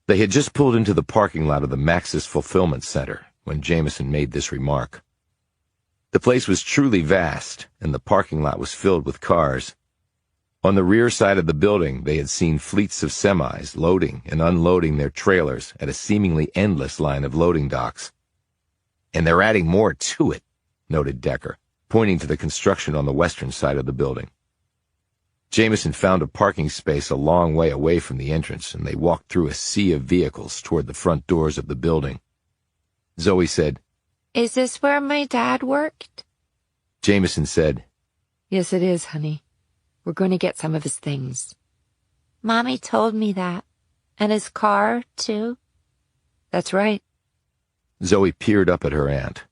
They had just pulled into the parking lot of the Maxis Fulfillment Center when Jameson made this remark. The place was truly vast, and the parking lot was filled with cars. On the rear side of the building, they had seen fleets of semis loading and unloading their trailers at a seemingly endless line of loading docks. And they're adding more to it, noted Decker, pointing to the construction on the western side of the building. Jameson found a parking space a long way away from the entrance, and they walked through a sea of vehicles toward the front doors of the building. Zoe said, Is this where my dad worked? Jameson said, Yes, it is, honey. We're going to get some of his things. Mommy told me that. And his car, too. That's right. Zoe peered up at her aunt.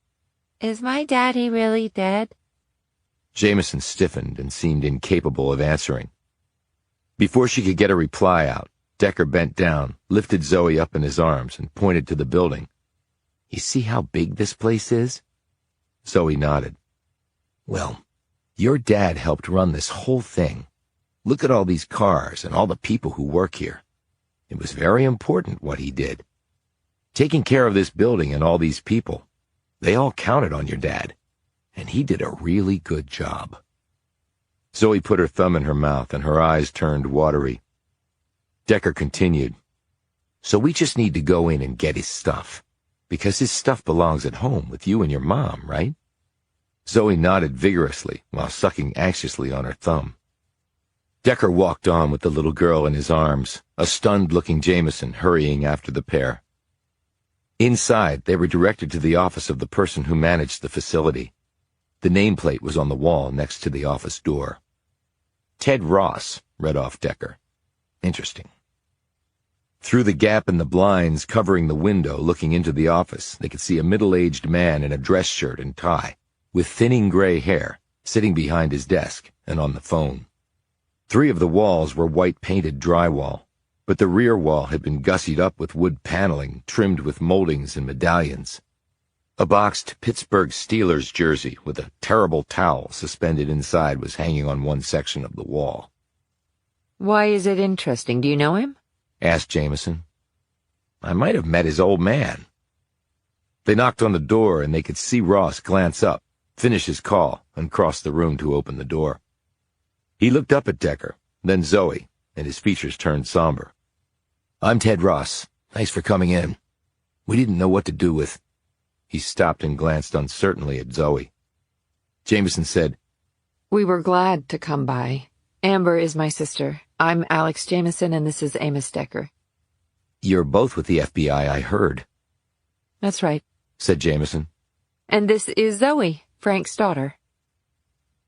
Is my daddy really dead? Jameson stiffened and seemed incapable of answering. Before she could get a reply out, Decker bent down, lifted Zoe up in his arms, and pointed to the building. You see how big this place is? Zoe nodded. Well, your dad helped run this whole thing. Look at all these cars and all the people who work here. It was very important what he did. Taking care of this building and all these people, they all counted on your dad, and he did a really good job. Zoe put her thumb in her mouth and her eyes turned watery. Decker continued, So we just need to go in and get his stuff, because his stuff belongs at home with you and your mom, right? Zoe nodded vigorously while sucking anxiously on her thumb. Decker walked on with the little girl in his arms, a stunned-looking Jameson hurrying after the pair. Inside, they were directed to the office of the person who managed the facility. The nameplate was on the wall next to the office door. Ted Ross, read off Decker. Interesting. Through the gap in the blinds covering the window looking into the office, they could see a middle-aged man in a dress shirt and tie, with thinning gray hair, sitting behind his desk and on the phone. 3 of the walls were white-painted drywall, but the rear wall had been gussied up with wood paneling trimmed with moldings and medallions. A boxed Pittsburgh Steelers jersey with a terrible towel suspended inside was hanging on one section of the wall. Why is it interesting? Do you know him? Asked Jameson. I might have met his old man. They knocked on the door and they could see Ross glance up, finish his call, and cross the room to open the door. He looked up at Decker, then Zoe, and his features turned somber. I'm Ted Ross. Thanks for coming in. We didn't know what to do with... He stopped and glanced uncertainly at Zoe. Jameson said, We were glad to come by. Amber is my sister. I'm Alex Jameson, and this is Amos Decker. You're both with the FBI, I heard. That's right, said Jameson. And this is Zoe, Frank's daughter.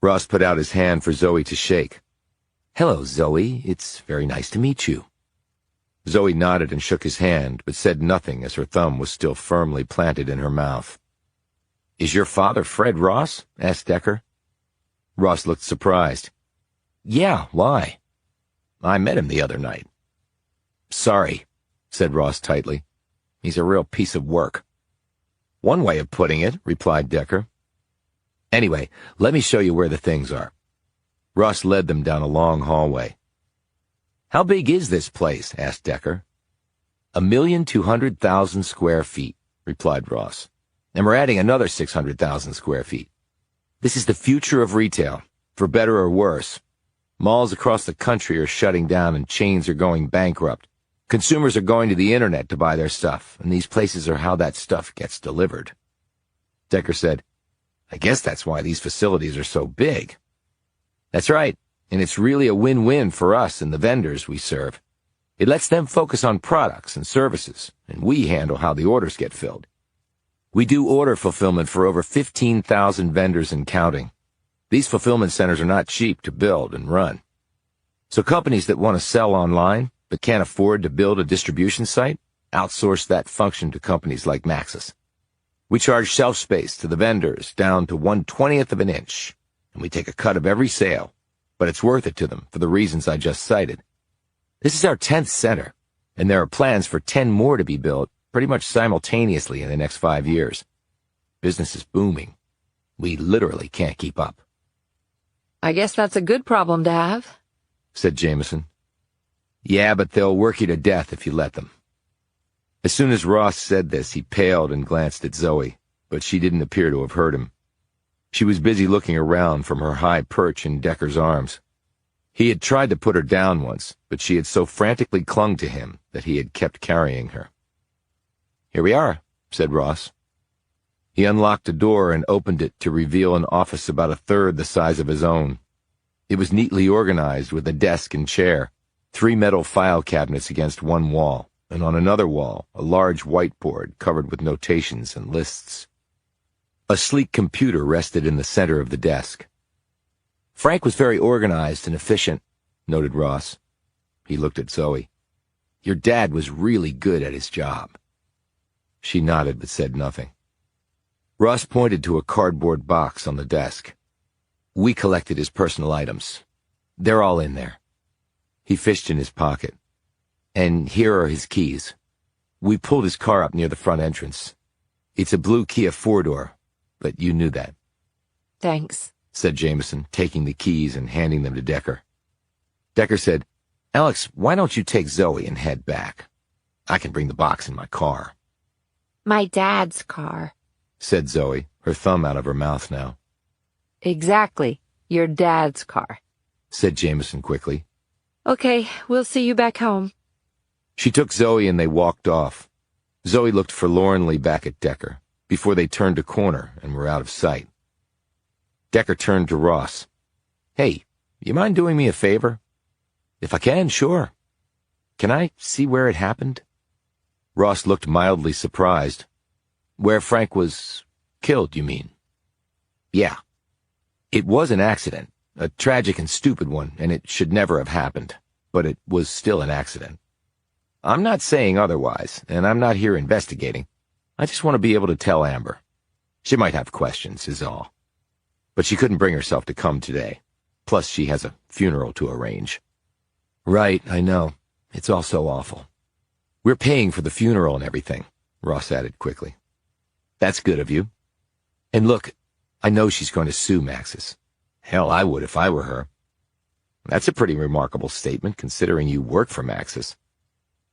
Ross put out his hand for Zoe to shake. Hello, Zoe. It's very nice to meet you. Zoe nodded and shook his hand, but said nothing as her thumb was still firmly planted in her mouth. Is your father Fred Ross? Asked Decker. Ross looked surprised. Yeah, why? I met him the other night. Sorry, said Ross tightly. He's a real piece of work. One way of putting it, replied Decker. Anyway, let me show you where the things are. Ross led them down a long hallway. How big is this place? Asked Decker. 1,200,000 square feet, replied Ross. And we're adding another 600,000 square feet. This is the future of retail, for better or worse. Malls across the country are shutting down and chains are going bankrupt. Consumers are going to the internet to buy their stuff, and these places are how that stuff gets delivered. Decker said, I guess that's why these facilities are so big. That's right, and it's really a win-win for us and the vendors we serve. It lets them focus on products and services, and we handle how the orders get filled. We do order fulfillment for over 15,000 vendors and counting. These fulfillment centers are not cheap to build and run. So companies that want to sell online but can't afford to build a distribution site outsource that function to companies like Maxis. We charge shelf space to the vendors down to 1/20th of an inch, and we take a cut of every sale, but it's worth it to them for the reasons I just cited. This is our 10th center, and there are plans for 10 more to be built pretty much simultaneously in the next 5 years. Business is booming. We literally can't keep up. I guess that's a good problem to have, said Jameson. Yeah, but they'll work you to death if you let them. As soon as Ross said this, he paled and glanced at Zoe, but she didn't appear to have heard him. She was busy looking around from her high perch in Decker's arms. He had tried to put her down once, but she had so frantically clung to him that he had kept carrying her. Here we are, said Ross. He unlocked a door and opened it to reveal an office about a third the size of his own. It was neatly organized with a desk and chair, 3 metal file cabinets against one wall, and on another wall, a large whiteboard covered with notations and lists. A sleek computer rested in the center of the desk. Frank was very organized and efficient, noted Ross. He looked at Zoe. Your dad was really good at his job. She nodded but said nothing. Ross pointed to a cardboard box on the desk. We collected his personal items. They're all in there. He fished in his pocket. And here are his keys. We pulled his car up near the front entrance. It's a blue Kia four-door, but you knew that. Thanks, said Jameson, taking the keys and handing them to Decker. Decker said, Alex, why don't you take Zoe and head back? I can bring the box in my car. My dad's car, said Zoe, her thumb out of her mouth now. Exactly. Your dad's car, said Jameson quickly. Okay, we'll see you back home. She took Zoe and they walked off. Zoe looked forlornly back at Decker before they turned a corner and were out of sight. Decker turned to Ross. Hey, you mind doing me a favor? If I can, sure. Can I see where it happened? Ross looked mildly surprised. Where Frank was killed, you mean? Yeah. It was an accident, a tragic and stupid one, and it should never have happened, but it was still an accident. I'm not saying otherwise, and I'm not here investigating. I just want to be able to tell Amber. She might have questions, is all. But she couldn't bring herself to come today. Plus, she has a funeral to arrange. Right, I know. It's all so awful. We're paying for the funeral and everything, Ross added quickly. That's good of you. And look, I know she's going to sue Maxis. Hell, I would if I were her. That's a pretty remarkable statement, considering you work for Maxis.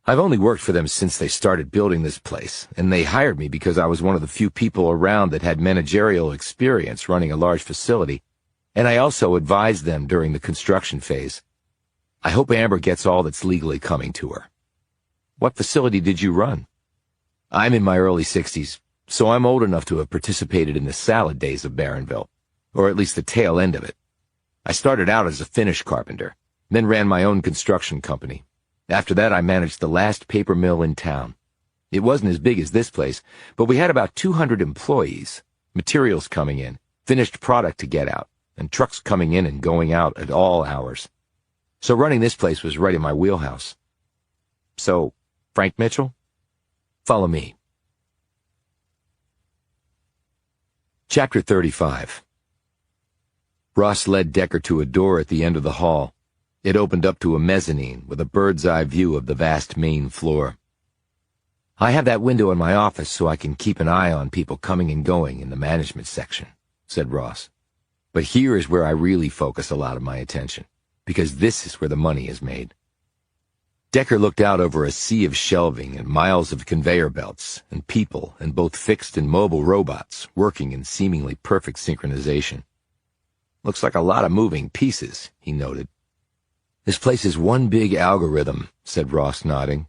I've only worked for them since they started building this place, and they hired me because I was one of the few people around that had managerial experience running a large facility, and I also advised them during the construction phase. I hope Amber gets all that's legally coming to her. What facility did you run? I'm in my early 60s, so I'm old enough to have participated in the salad days of Barronville, or at least the tail end of it. I started out as a finish carpenter, then ran my own construction company. After that, I managed the last paper mill in town. It wasn't as big as this place, but we had about 200 employees, materials coming in, finished product to get out, and trucks coming in and going out at all hours. So running this place was right in my wheelhouse. So, Frank Mitchell? Follow me. Chapter 35. Ross led Decker to a door at the end of the hall. It opened up to a mezzanine with a bird's-eye view of the vast main floor. I have that window in my office so I can keep an eye on people coming and going in the management section, said Ross. But here is where I really focus a lot of my attention, because this is where the money is made. Decker looked out over a sea of shelving and miles of conveyor belts and people and both fixed and mobile robots working in seemingly perfect synchronization. Looks like a lot of moving pieces, he noted. This place is one big algorithm, said Ross, nodding.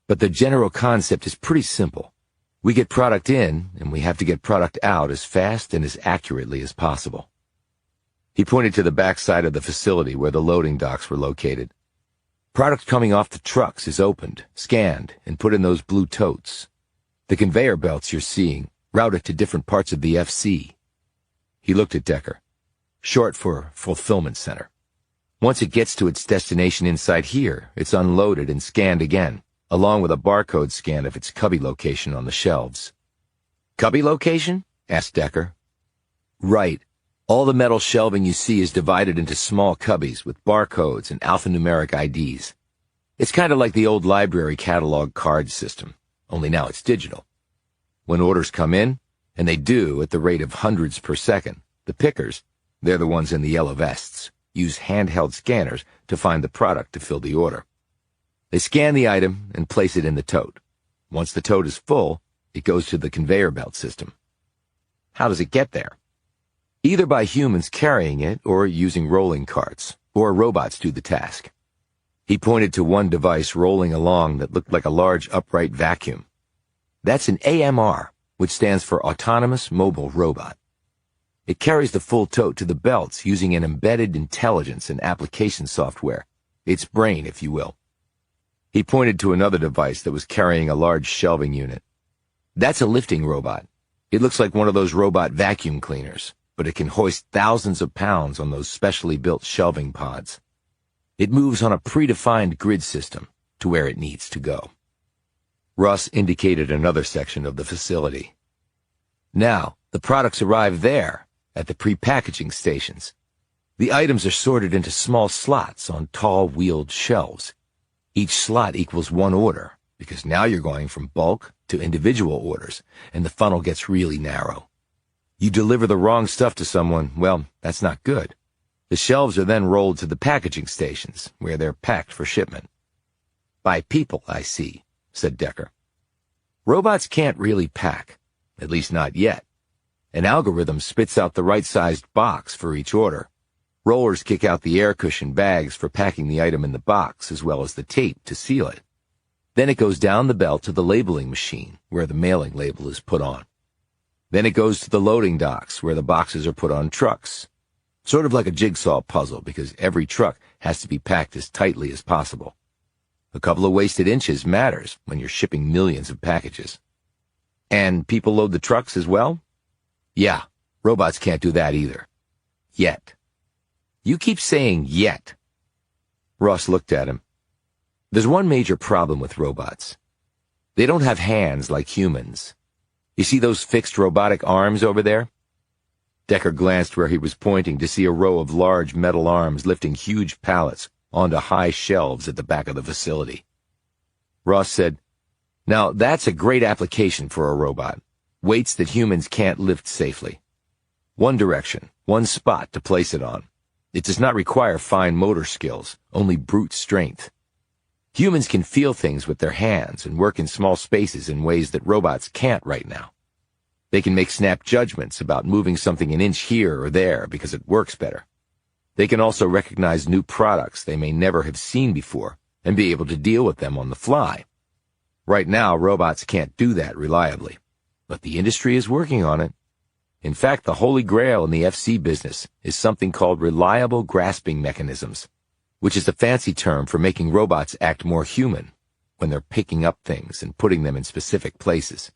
But the general concept is pretty simple. We get product in, and we have to get product out as fast and as accurately as possible. He pointed to the back side of the facility where the loading docks were located. Product coming off the trucks is opened, scanned, and put in those blue totes. The conveyor belts you're seeing route it to different parts of the FC. He looked at Decker. Short for Fulfillment Center. Once it gets to its destination inside here, it's unloaded and scanned again, along with a barcode scan of its cubby location on the shelves. Cubby location? Asked Decker. Right. All the metal shelving you see is divided into small cubbies with barcodes and alphanumeric IDs. It's kind of like the old library catalog card system, only now it's digital. When orders come in, and they do at the rate of hundreds per second, the pickers, they're the ones in the yellow vests, use handheld scanners to find the product to fill the order. They scan the item and place it in the tote. Once the tote is full, it goes to the conveyor belt system. How does it get there? Either by humans carrying it or using rolling carts, or robots do the task. He pointed to one device rolling along that looked like a large upright vacuum. That's an AMR, which stands for Autonomous Mobile Robot. It carries the full tote to the belts using an embedded intelligence and application software, its brain, if you will. He pointed to another device that was carrying a large shelving unit. That's a lifting robot. It looks like one of those robot vacuum cleaners. but it can hoist thousands of pounds on those specially built shelving pods. It moves on a predefined grid system to where it needs to go. Ross indicated another section of the facility. Now, the products arrive there, at the pre-packaging stations. The items are sorted into small slots on tall wheeled shelves. Each slot equals one order, because now you're going from bulk to individual orders, and the funnel gets really narrow. You deliver the wrong stuff to someone, well, that's not good. The shelves are then rolled to the packaging stations, where they're packed for shipment. By people, I see, said Decker. Robots can't really pack, at least not yet. An algorithm spits out the right-sized box for each order. Rollers kick out the air-cushioned bags for packing the item in the box, as well as the tape to seal it. Then it goes down the belt to the labeling machine, where the mailing label is put on. Then it goes to the loading docks, where the boxes are put on trucks. Sort of like a jigsaw puzzle, because every truck has to be packed as tightly as possible. A couple of wasted inches matters when you're shipping millions of packages. And people load the trucks as well? Yeah, robots can't do that either. Yet. You keep saying yet. Ross looked at him. There's one major problem with robots. They don't have hands like humans. You see those fixed robotic arms over there? Decker glanced where he was pointing to see a row of large metal arms lifting huge pallets onto high shelves at the back of the facility. Ross said, Now, that's a great application for a robot. Weights that humans can't lift safely. One direction, one spot to place it on. It does not require fine motor skills, only brute strength. Humans can feel things with their hands and work in small spaces in ways that robots can't right now. They can make snap judgments about moving something an inch here or there because it works better. They can also recognize new products they may never have seen before and be able to deal with them on the fly. Right now, robots can't do that reliably, but the industry is working on it. In fact, the holy grail in the FC business is something called reliable grasping mechanisms, which is a fancy term for making robots act more human when they're picking up things and putting them in specific places.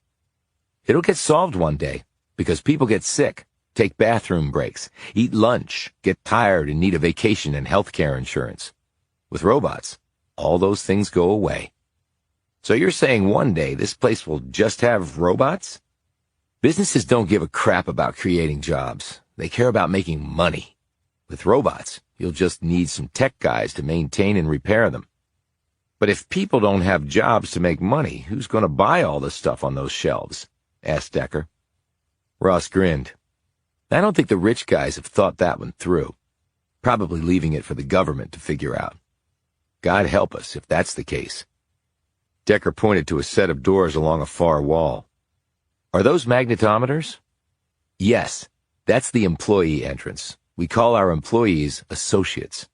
It'll get solved one day because people get sick, take bathroom breaks, eat lunch, get tired and need a vacation and health care insurance. With robots, all those things go away. So you're saying one day this place will just have robots? Businesses don't give a crap about creating jobs. They care about making money. With robots, you'll just need some tech guys to maintain and repair them. But if people don't have jobs to make money, who's going to buy all the stuff on those shelves? Asked Decker. Ross grinned. I don't think the rich guys have thought that one through. Probably leaving it for the government to figure out. God help us if that's the case. Decker pointed to a set of doors along a far wall. Are those magnetometers? Yes, that's the employee entrance. We call our employees associates.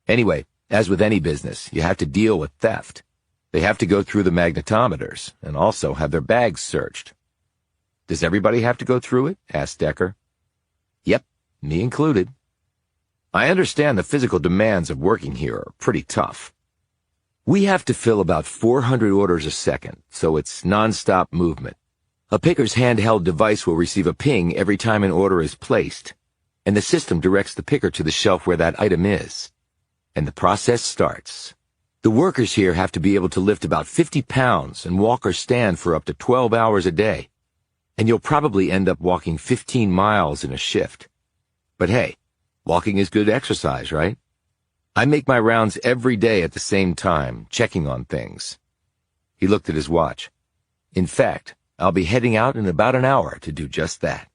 Anyway, as with any business, you have to deal with theft. They have to go through the magnetometers and also have their bags searched. Does everybody have to go through it? Asked Decker. Yep, me included. I understand the physical demands of working here are pretty tough. We have to fill about 400 orders a second, so it's non-stop movement. A picker's handheld device will receive a ping every time an order is placed, and the system directs the picker to the shelf where that item is. And the process starts. The workers here have to be able to lift about 50 pounds and walk or stand for up to 12 hours a day. And you'll probably end up walking 15 miles in a shift. But hey, walking is good exercise, right? I make my rounds every day at the same time, checking on things. He looked at his watch. In fact, I'll be heading out in about an hour to do just that.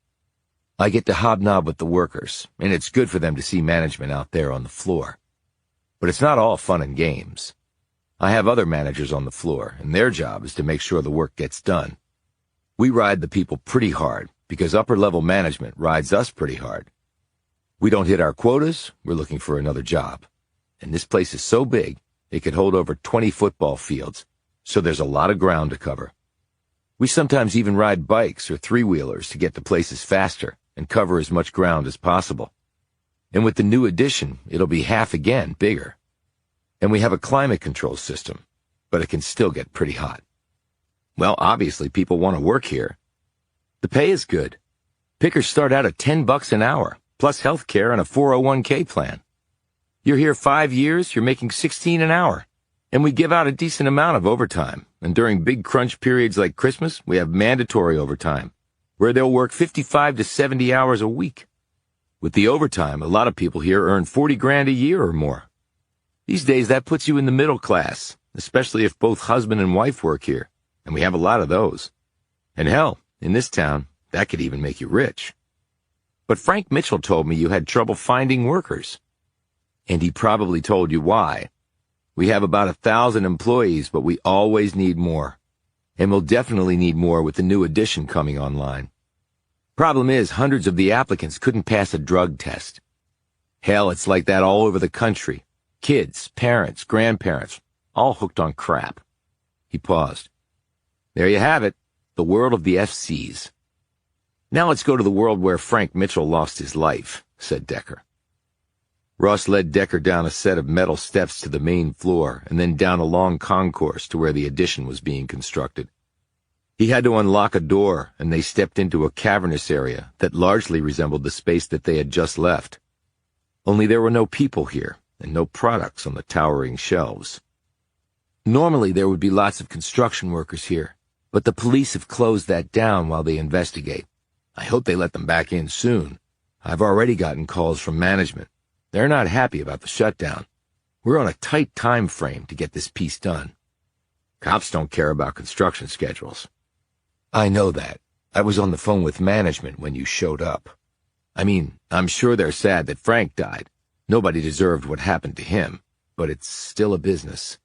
I get to hobnob with the workers, and it's good for them to see management out there on the floor. But it's not all fun and games. I have other managers on the floor, and their job is to make sure the work gets done. We ride the people pretty hard because upper-level management rides us pretty hard. We don't hit our quotas, we're looking for another job. And this place is so big, it could hold over 20 football fields, so there's a lot of ground to cover. We sometimes even ride bikes or three-wheelers to get to places faster and cover as much ground as possible. And with the new addition, it'll be half again bigger. And we have a climate control system, but it can still get pretty hot. Well, obviously people want to work here. The pay is good. Pickers start out at $10 an hour, plus health care and a 401k plan. You're here 5 years, you're making $16 an hour. And we give out a decent amount of overtime. And during big crunch periods like Christmas, we have mandatory overtime, where they'll work 55 to 70 hours a week. With the overtime, a lot of people here earn 40 grand a year or more. These days, that puts you in the middle class, especially if both husband and wife work here. And we have a lot of those. And hell, in this town, that could even make you rich. But Frank Mitchell told me you had trouble finding workers. And he probably told you why. We have about 1,000 employees, but we always need more. And we'll definitely need more with the new edition coming online. Problem is, hundreds of the applicants couldn't pass a drug test. Hell, it's like that all over the country. Kids, parents, grandparents, all hooked on crap. He paused. There you have it, the world of the FCs. Now let's go to the world where Frank Mitchell lost his life, said Decker. Ross led Decker down a set of metal steps to the main floor and then down a long concourse to where the addition was being constructed. He had to unlock a door, and they stepped into a cavernous area that largely resembled the space that they had just left. Only there were no people here, and no products on the towering shelves. Normally there would be lots of construction workers here, but the police have closed that down while they investigate. I hope they let them back in soon. I've already gotten calls from management. They're not happy about the shutdown. We're on a tight time frame to get this piece done. Cops don't care about construction schedules. I know that. I was on the phone with management when you showed up. I mean, I'm sure they're sad that Frank died. Nobody deserved what happened to him, but it's still a business.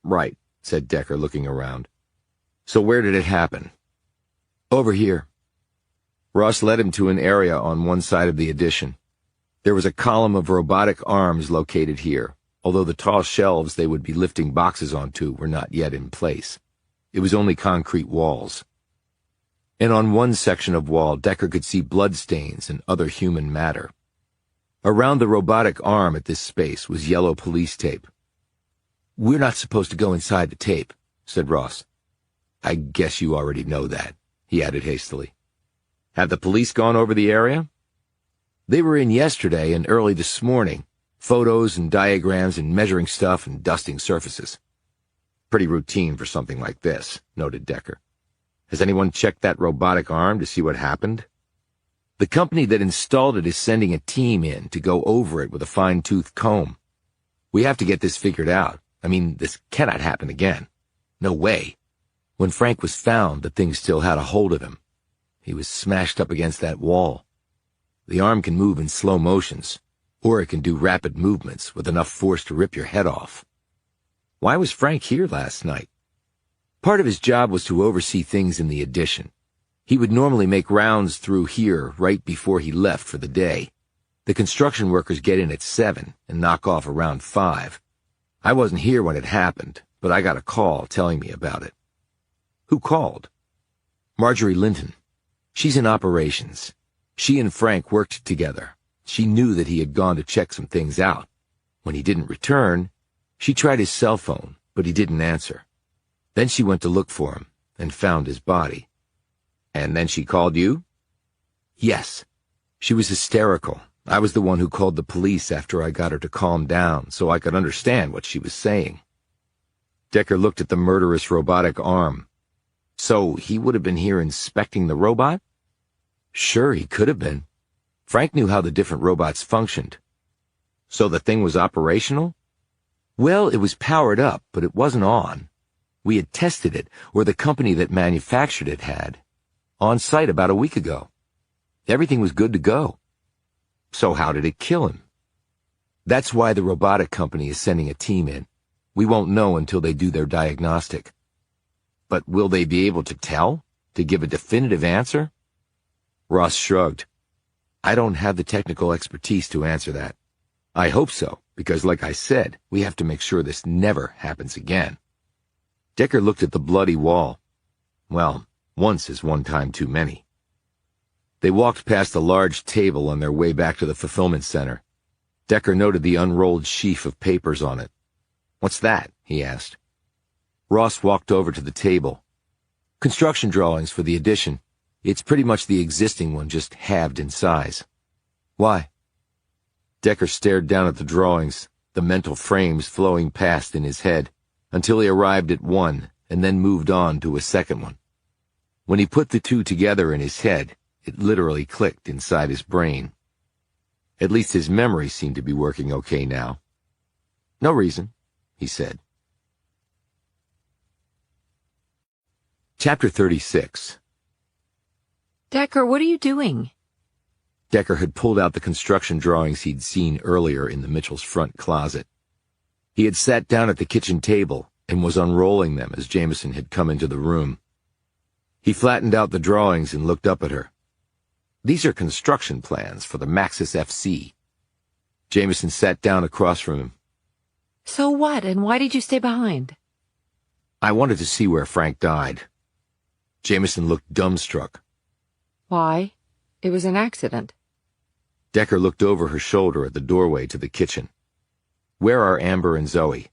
Right, said Decker, looking around. So where did it happen? Over here. Ross led him to an area on one side of the addition. There was a column of robotic arms located here, although the tall shelves they would be lifting boxes onto were not yet in place. It was only concrete walls. And on one section of wall, Decker could see bloodstains and other human matter. Around the robotic arm at this space was yellow police tape. We're not supposed to go inside the tape, said Ross. I guess you already know that, he added hastily. Have the police gone over the area? They were in yesterday and early this morning, photos and diagrams and measuring stuff and dusting surfaces. Pretty routine for something like this, noted Decker. Has anyone checked that robotic arm to see what happened? The company that installed it is sending a team in to go over it with a fine-tooth comb. We have to get this figured out. I mean, this cannot happen again. No way. When Frank was found, the thing still had a hold of him. He was smashed up against that wall. The arm can move in slow motions, or it can do rapid movements with enough force to rip your head off. Why was Frank here last night? Part of his job was to oversee things in the addition. He would normally make rounds through here right before he left for the day. The construction workers get in at 7 and knock off around 5. I wasn't here when it happened, but I got a call telling me about it. Who called? Marjorie Linton. She's in operations. She and Frank worked together. She knew that he had gone to check some things out. When he didn't return, she tried his cell phone, but he didn't answer. Then she went to look for him and found his body. And then she called you? Yes. She was hysterical. I was the one who called the police after I got her to calm down so I could understand what she was saying. Decker looked at the murderous robotic arm. So he would have been here inspecting the robot? Sure, he could have been. Frank knew how the different robots functioned. So the thing was operational? Well, it was powered up, but it wasn't on. We had tested it, or the company that manufactured it had, on site about a week ago. Everything was good to go. So how did it kill him? That's why the robotic company is sending a team in. We won't know until they do their diagnostic. But will they be able to tell? To give a definitive answer? Ross shrugged. I don't have the technical expertise to answer that. I hope so, because like I said, we have to make sure this never happens again. Decker looked at the bloody wall. Well, once is one time too many. They walked past a large table on their way back to the fulfillment center. Decker noted the unrolled sheaf of papers on it. What's that? He asked. Ross walked over to the table. Construction drawings for the addition. It's pretty much the existing one, just halved in size. Why? Decker stared down at the drawings, the mental frames flowing past in his head, until he arrived at one and then moved on to a second one. When he put the two together in his head, it literally clicked inside his brain. At least his memory seemed to be working okay now. No reason, he said. Chapter 36. Decker, what are you doing? Decker had pulled out the construction drawings he'd seen earlier in the Mitchell's front closet. He had sat down at the kitchen table and was unrolling them as Jameson had come into the room. He flattened out the drawings and looked up at her. These are construction plans for the Maxis FC. Jameson sat down across from him. So what, and why did you stay behind? I wanted to see where Frank died. Jameson looked dumbstruck. Why? It was an accident. Decker looked over her shoulder at the doorway to the kitchen. Where are Amber and Zoe?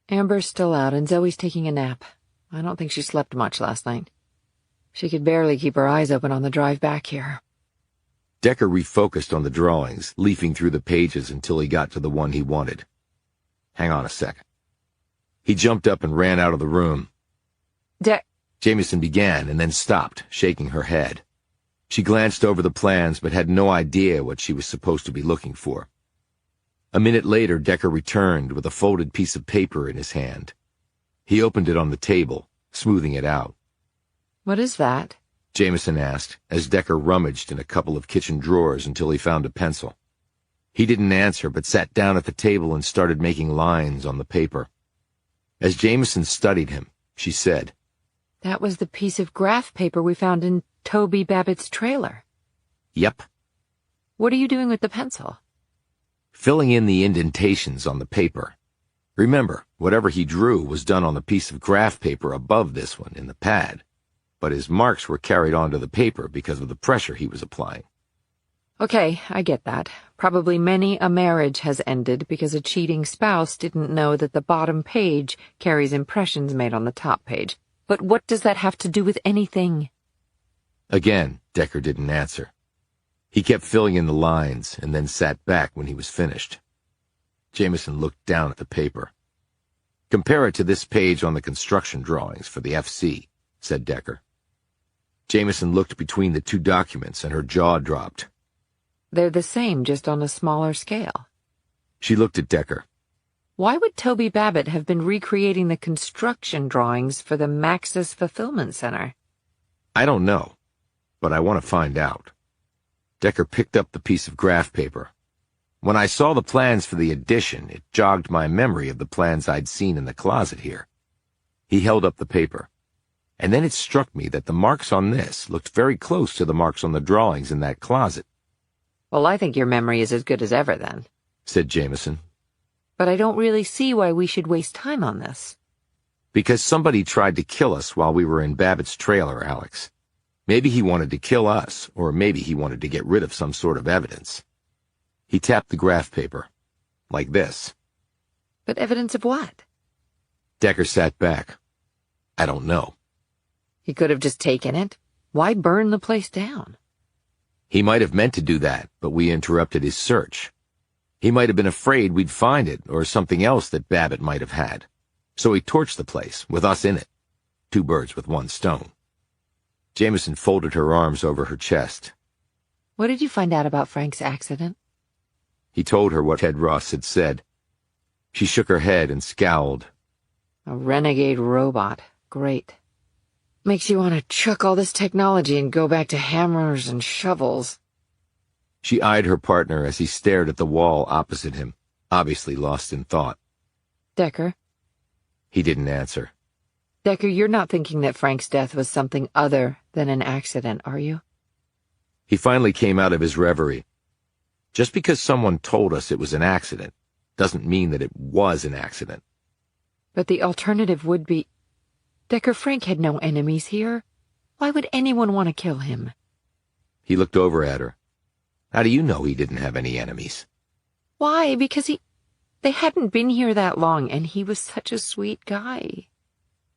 Amber's still out, and Zoe's taking a nap. I don't think she slept much last night. She could barely keep her eyes open on the drive back here. Decker refocused on the drawings, leafing through the pages until he got to the one he wanted. Hang on a second. He jumped up and ran out of the room. Jameson began and then stopped, shaking her head. She glanced over the plans but had no idea what she was supposed to be looking for. A minute later, Decker returned with a folded piece of paper in his hand. He opened it on the table, smoothing it out. What is that? Jameson asked, as Decker rummaged in a couple of kitchen drawers until he found a pencil. He didn't answer, but sat down at the table and started making lines on the paper. As Jameson studied him, she said, That was the piece of graph paper we found in Toby Babbitt's trailer. Yep. What are you doing with the pencil? Filling in the indentations on the paper. Remember, whatever he drew was done on the piece of graph paper above this one in the pad, but his marks were carried onto the paper because of the pressure he was applying. Okay, I get that. Probably many a marriage has ended because a cheating spouse didn't know that the bottom page carries impressions made on the top page. But what does that have to do with anything? Again, Decker didn't answer. He kept filling in the lines and then sat back when he was finished. Jameson looked down at the paper. Compare it to this page on the construction drawings for the FC, said Decker. Jameson looked between the two documents and her jaw dropped. They're the same, just on a smaller scale. She looked at Decker. Why would Toby Babbitt have been recreating the construction drawings for the Maxis Fulfillment Center? I don't know, but I want to find out. Decker picked up the piece of graph paper. When I saw the plans for the addition, it jogged my memory of the plans I'd seen in the closet here. He held up the paper. And then it struck me that the marks on this looked very close to the marks on the drawings in that closet. Well, I think your memory is as good as ever, then, said Jameson. But I don't really see why we should waste time on this. Because somebody tried to kill us while we were in Babbitt's trailer, Alex. Maybe he wanted to kill us, or maybe he wanted to get rid of some sort of evidence. He tapped the graph paper. Like this. But evidence of what? Decker sat back. I don't know. He could have just taken it. Why burn the place down? He might have meant to do that, but we interrupted his search. He might have been afraid we'd find it, or something else that Babbitt might have had. So he torched the place, with us in it. 2 birds with 1 stone. Jameson folded her arms over her chest. What did you find out about Frank's accident? He told her what Ted Ross had said. She shook her head and scowled. A renegade robot. Great. Makes you want to chuck all this technology and go back to hammers and shovels. She eyed her partner as he stared at the wall opposite him, obviously lost in thought. Decker? He didn't answer. Decker, you're not thinking that Frank's death was something other than an accident, are you? He finally came out of his reverie. Just because someone told us it was an accident doesn't mean that it was an accident. But the alternative would be... Decker, Frank had no enemies here. Why would anyone want to kill him? He looked over at her. How do you know he didn't have any enemies? Why? Because they hadn't been here that long, and he was such a sweet guy.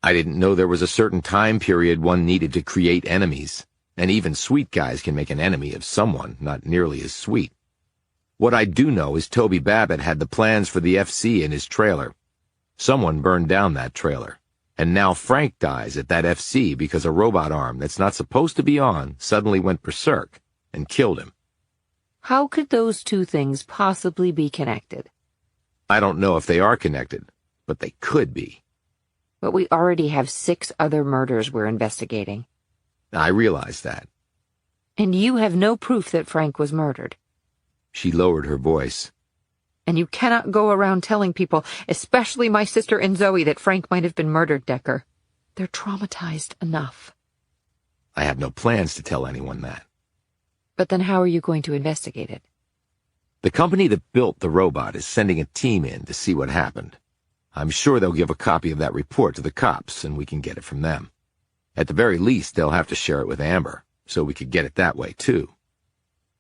I didn't know there was a certain time period one needed to create enemies. and even sweet guys can make an enemy of someone not nearly as sweet. What I do know is Toby Babbitt had the plans for the FC in his trailer. Someone burned down that trailer, and now Frank dies at that FC because a robot arm that's not supposed to be on suddenly went berserk and killed him. How could those two things possibly be connected? I don't know if they are connected, but they could be. But we already have 6 other murders we're investigating. I realize that. And you have no proof that Frank was murdered. She lowered her voice. And you cannot go around telling people, especially my sister and Zoe, that Frank might have been murdered, Decker. They're traumatized enough. I have no plans to tell anyone that. But then how are you going to investigate it? The company that built the robot is sending a team in to see what happened. I'm sure they'll give a copy of that report to the cops, and we can get it from them. At the very least, they'll have to share it with Amber, so we could get it that way, too.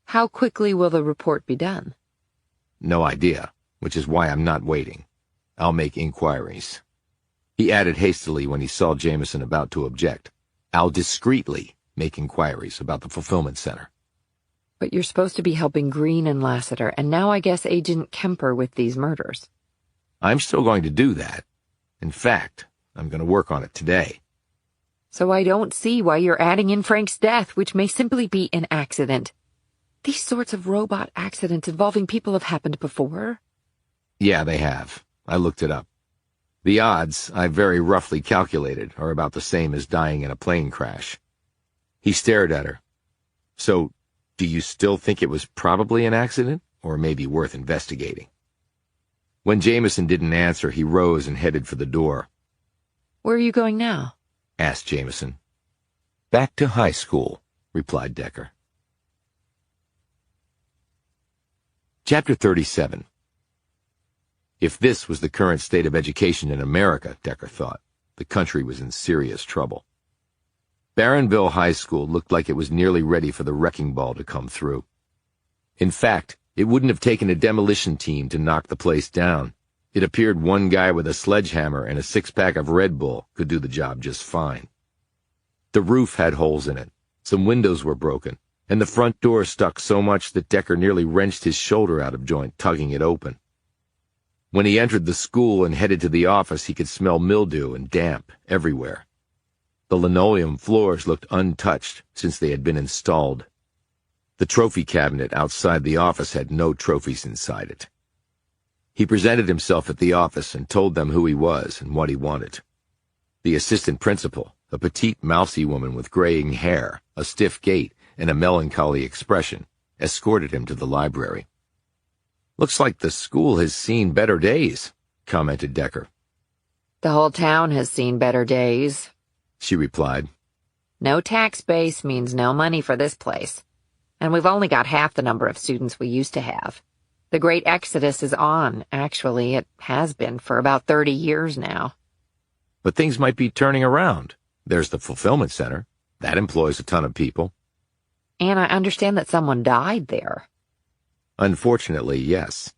How quickly will the report be done? No idea, which is why I'm not waiting. I'll make inquiries. He added hastily when he saw Jameson about to object. I'll discreetly make inquiries about the fulfillment center. But you're supposed to be helping Green and Lassiter, and now I guess Agent Kemper with these murders. I'm still going to do that. In fact, I'm going to work on it today. So I don't see why you're adding in Frank's death, which may simply be an accident. These sorts of robot accidents involving people have happened before. Yeah, they have. I looked it up. The odds, I very roughly calculated, are about the same as dying in a plane crash. He stared at her. So, do you still think it was probably an accident, or maybe worth investigating? When Jameson didn't answer, he rose and headed for the door. Where are you going now? Asked Jameson. Back to high school, replied Decker. Chapter 37. If this was the current state of education in America, Decker thought, the country was in serious trouble. Barronville High School looked like it was nearly ready for the wrecking ball to come through. In fact, it wouldn't have taken a demolition team to knock the place down. It appeared one guy with a sledgehammer and a 6-pack of Red Bull could do the job just fine. The roof had holes in it, some windows were broken, and the front door stuck so much that Decker nearly wrenched his shoulder out of joint tugging it open. When he entered the school and headed to the office, he could smell mildew and damp everywhere. The linoleum floors looked untouched since they had been installed. The trophy cabinet outside the office had no trophies inside it. He presented himself at the office and told them who he was and what he wanted. The assistant principal, a petite, mousy woman with graying hair, a stiff gait, and a melancholy expression, escorted him to the library. "Looks like the school has seen better days," commented Decker. The whole town has seen better days, she replied. No tax base means no money for this place. And we've only got half the number of students we used to have. The great exodus is on, actually. It has been for about 30 years now. But things might be turning around. There's the fulfillment center. That employs a ton of people. And I understand that someone died there. Unfortunately, yes.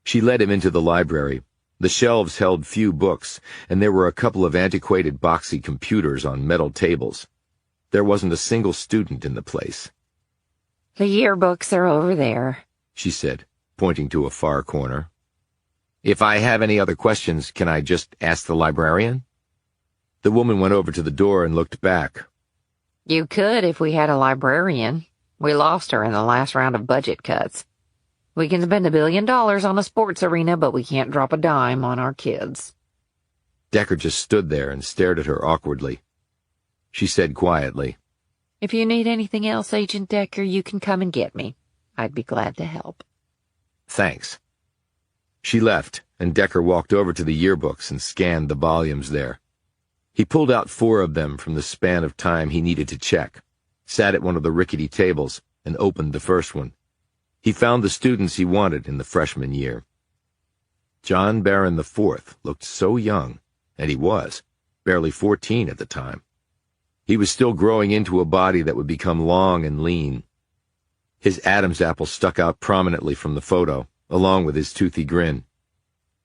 She led him into the library. The shelves held few books, and there were a couple of antiquated boxy computers on metal tables. There wasn't a single student in the place. The yearbooks are over there, she said, pointing to a far corner. If I have any other questions, can I just ask the librarian? The woman went over to the door and looked back. You could if we had a librarian. We lost her in the last round of budget cuts. We can spend $1 billion on a sports arena, but we can't drop a dime on our kids. Decker just stood there and stared at her awkwardly. She said quietly, If you need anything else, Agent Decker, you can come and get me. I'd be glad to help. Thanks. She left, and Decker walked over to the yearbooks and scanned the volumes there. He pulled out 4 of them from the span of time he needed to check, sat at one of the rickety tables, and opened the first one. He found the students he wanted in the freshman year. John Barron IV looked so young, and he was, barely 14 at the time. He was still growing into a body that would become long and lean. His Adam's apple stuck out prominently from the photo, along with his toothy grin.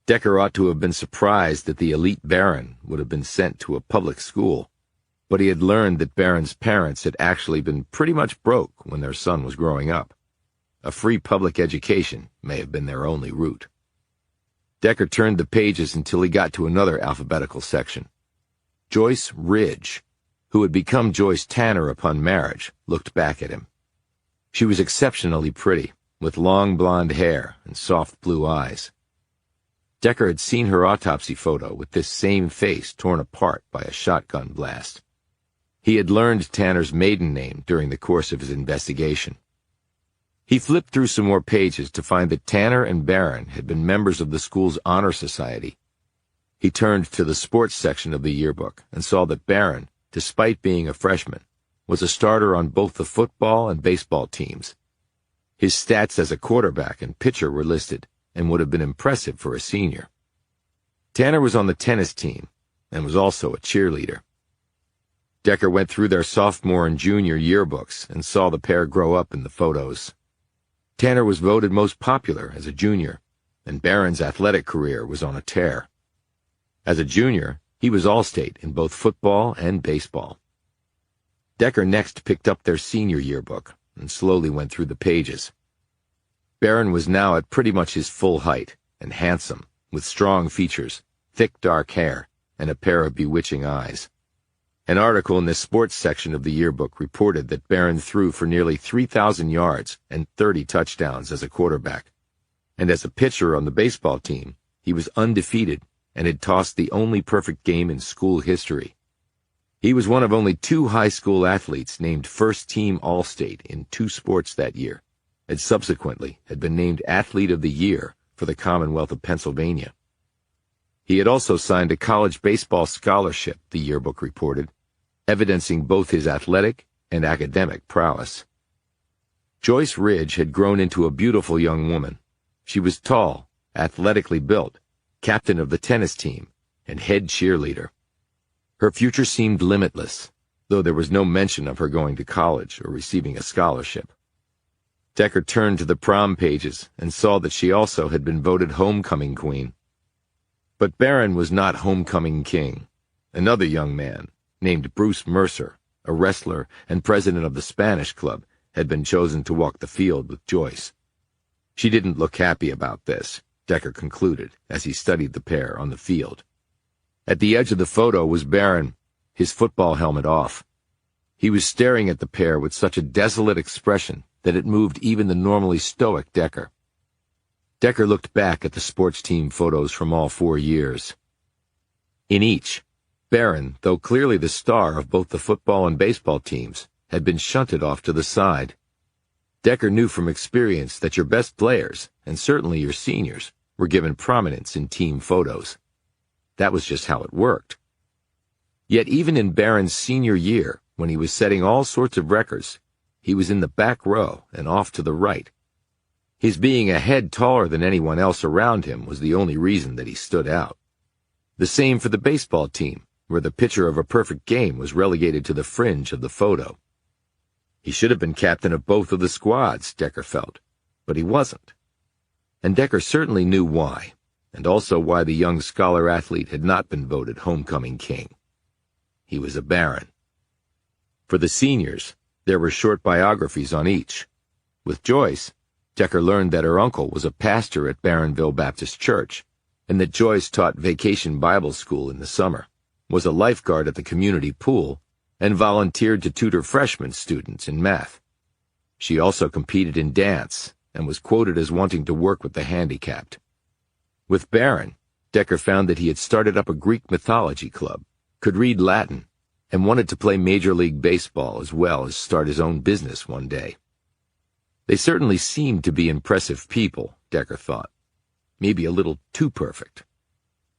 Decker ought to have been surprised that the elite Baron would have been sent to a public school. but he had learned that Barron's parents had actually been pretty much broke when their son was growing up. A free public education may have been their only route. Decker turned the pages until he got to another alphabetical section. Joyce Ridge, who had become Joyce Tanner upon marriage, looked back at him. She was exceptionally pretty, with long blonde hair and soft blue eyes. Decker had seen her autopsy photo with this same face torn apart by a shotgun blast. He had learned Tanner's maiden name during the course of his investigation. He flipped through some more pages to find that Tanner and Barron had been members of the school's honor society. He turned to the sports section of the yearbook and saw that Barron, despite being a freshman, was a starter on both the football and baseball teams. His stats as a quarterback and pitcher were listed and would have been impressive for a senior. Tanner was on the tennis team and was also a cheerleader. Decker went through their sophomore and junior yearbooks and saw the pair grow up in the photos. Tanner was voted most popular as a junior, and Barron's athletic career was on a tear. As a junior, he was All-State in both football and baseball. Decker next picked up their senior yearbook and slowly went through the pages. Barron was now at pretty much his full height and handsome, with strong features, thick dark hair, and a pair of bewitching eyes. An article in the sports section of the yearbook reported that Barron threw for nearly 3,000 yards and 30 touchdowns as a quarterback. And as a pitcher on the baseball team, he was undefeated and had tossed the only perfect game in school history. He was one of only 2 high school athletes named first-team All-State in 2 sports that year, and subsequently had been named Athlete of the Year for the Commonwealth of Pennsylvania. He had also signed a college baseball scholarship, the yearbook reported, evidencing both his athletic and academic prowess. Joyce Ridge had grown into a beautiful young woman. She was tall, athletically built, captain of the tennis team, and head cheerleader. Her future seemed limitless, though there was no mention of her going to college or receiving a scholarship. Decker turned to the prom pages and saw that she also had been voted homecoming queen. But Barron was not homecoming king. Another young man, named Bruce Mercer, a wrestler and president of the Spanish Club, had been chosen to walk the field with Joyce. She didn't look happy about this, Decker concluded as he studied the pair on the field. At the edge of the photo was Barron, his football helmet off. He was staring at the pair with such a desolate expression that it moved even the normally stoic Decker. Decker looked back at the sports team photos from all 4 years. In each, Barron, though clearly the star of both the football and baseball teams, had been shunted off to the side. Decker knew from experience that your best players, and certainly your seniors, were given prominence in team photos. That was just how it worked. Yet even in Barron's senior year, when he was setting all sorts of records, he was in the back row and off to the right. His being a head taller than anyone else around him was the only reason that he stood out. The same for the baseball team, where the pitcher of a perfect game was relegated to the fringe of the photo. He should have been captain of both of the squads, Decker felt, but he wasn't. And Decker certainly knew why, and also why the young scholar-athlete had not been voted homecoming king. He was a Barron. For the seniors, there were short biographies on each. With Joyce, Decker learned that her uncle was a pastor at Barronville Baptist Church, and that Joyce taught vacation Bible school in the summer, was a lifeguard at the community pool, and volunteered to tutor freshman students in math. She also competed in dance and was quoted as wanting to work with the handicapped. With Barron, Decker found that he had started up a Greek mythology club, could read Latin, and wanted to play Major League Baseball as well as start his own business one day. They certainly seemed to be impressive people, Decker thought. Maybe a little too perfect.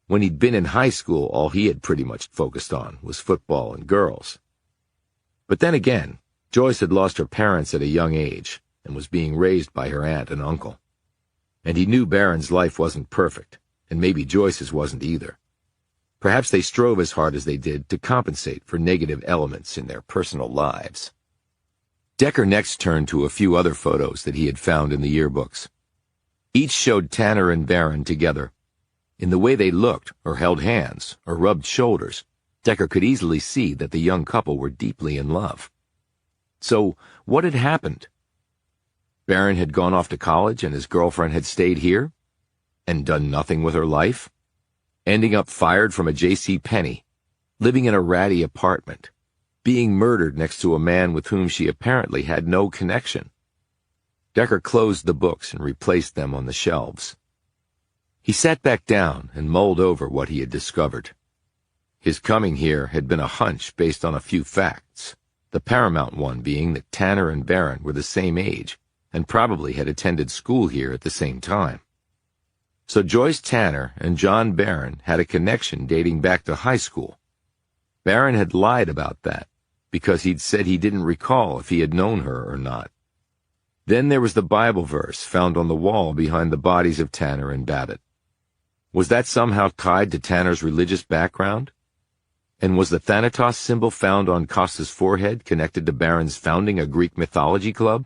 When he'd been in high school, all he had pretty much focused on was football and girls. But then again, Joyce had lost her parents at a young age and was being raised by her aunt and uncle. And he knew Barron's life wasn't perfect, and maybe Joyce's wasn't either. Perhaps they strove as hard as they did to compensate for negative elements in their personal lives. Decker next turned to a few other photos that he had found in the yearbooks. Each showed Tanner and Barron together. In the way they looked, or held hands, or rubbed shoulders, Decker could easily see that the young couple were deeply in love. So, what had happened? Barron had gone off to college and his girlfriend had stayed here and done nothing with her life, ending up fired from a J.C. Penney, living in a ratty apartment, being murdered next to a man with whom she apparently had no connection. Decker closed the books and replaced them on the shelves. He sat back down and mulled over what he had discovered. His coming here had been a hunch based on a few facts, the paramount one being that Tanner and Barron were the same age and probably had attended school here at the same time. So Joyce Tanner and John Barron had a connection dating back to high school. Barron had lied about that because he'd said he didn't recall if he had known her or not. Then there was the Bible verse found on the wall behind the bodies of Tanner and Babbitt. Was that somehow tied to Tanner's religious background? And was the Thanatos symbol found on Costa's forehead connected to Barron's founding a Greek mythology club?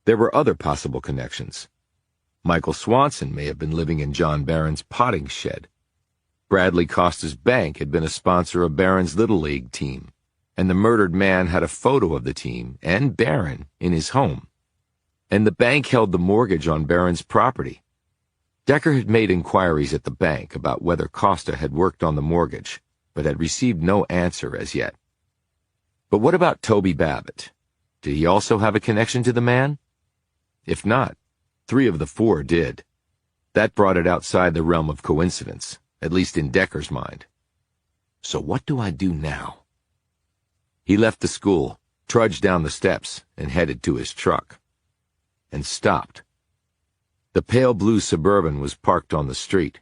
There were other possible connections. Michael Swanson may have been living in John Barron's potting shed. Bradley Costa's bank had been a sponsor of Barron's Little League team, and the murdered man had a photo of the team and Barron in his home. And the bank held the mortgage on Barron's property. Decker had made inquiries at the bank about whether Costa had worked on the mortgage, but had received no answer as yet. But what about Toby Babbitt? Did he also have a connection to the man? If not, 3 of the 4 did. That brought it outside the realm of coincidence, at least in Decker's mind. So what do I do now? He left the school, trudged down the steps, and headed to his truck. And stopped. The pale blue Suburban was parked on the street,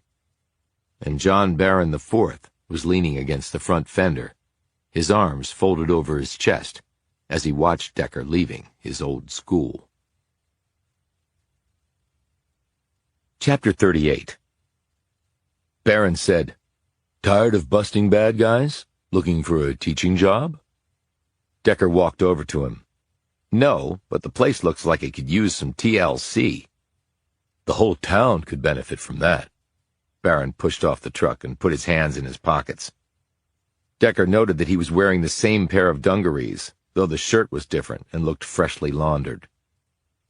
and John Barron IV was leaning against the front fender, his arms folded over his chest, as he watched Decker leaving his old school. Chapter 38. Barron said, "Tired of busting bad guys? Looking for a teaching job?" Decker walked over to him. "No, but the place looks like it could use some TLC." "The whole town could benefit from that." Barron pushed off the truck and put his hands in his pockets. Decker noted that he was wearing the same pair of dungarees, though the shirt was different and looked freshly laundered.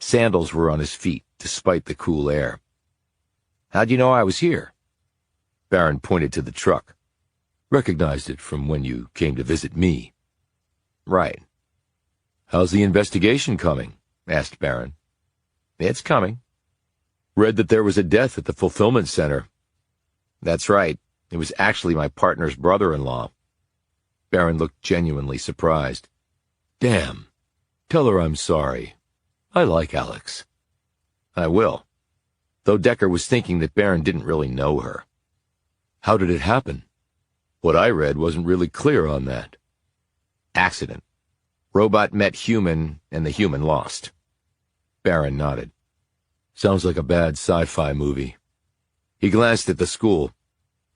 Sandals were on his feet, despite the cool air. "How'd you know I was here?" Barron pointed to the truck. "Recognized it from when you came to visit me." "Right." "How's the investigation coming?" asked Barron. "It's coming." "Read that there was a death at the fulfillment center." "That's right. It was actually my partner's brother-in-law." Barron looked genuinely surprised. "Damn. Tell her I'm sorry. I like Alex." "I will." Though Decker was thinking that Barron didn't really know her. "How did it happen? What I read wasn't really clear on that." "Accident. Robot met human, and the human lost." Barron nodded. "Sounds like a bad sci-fi movie." He glanced at the school.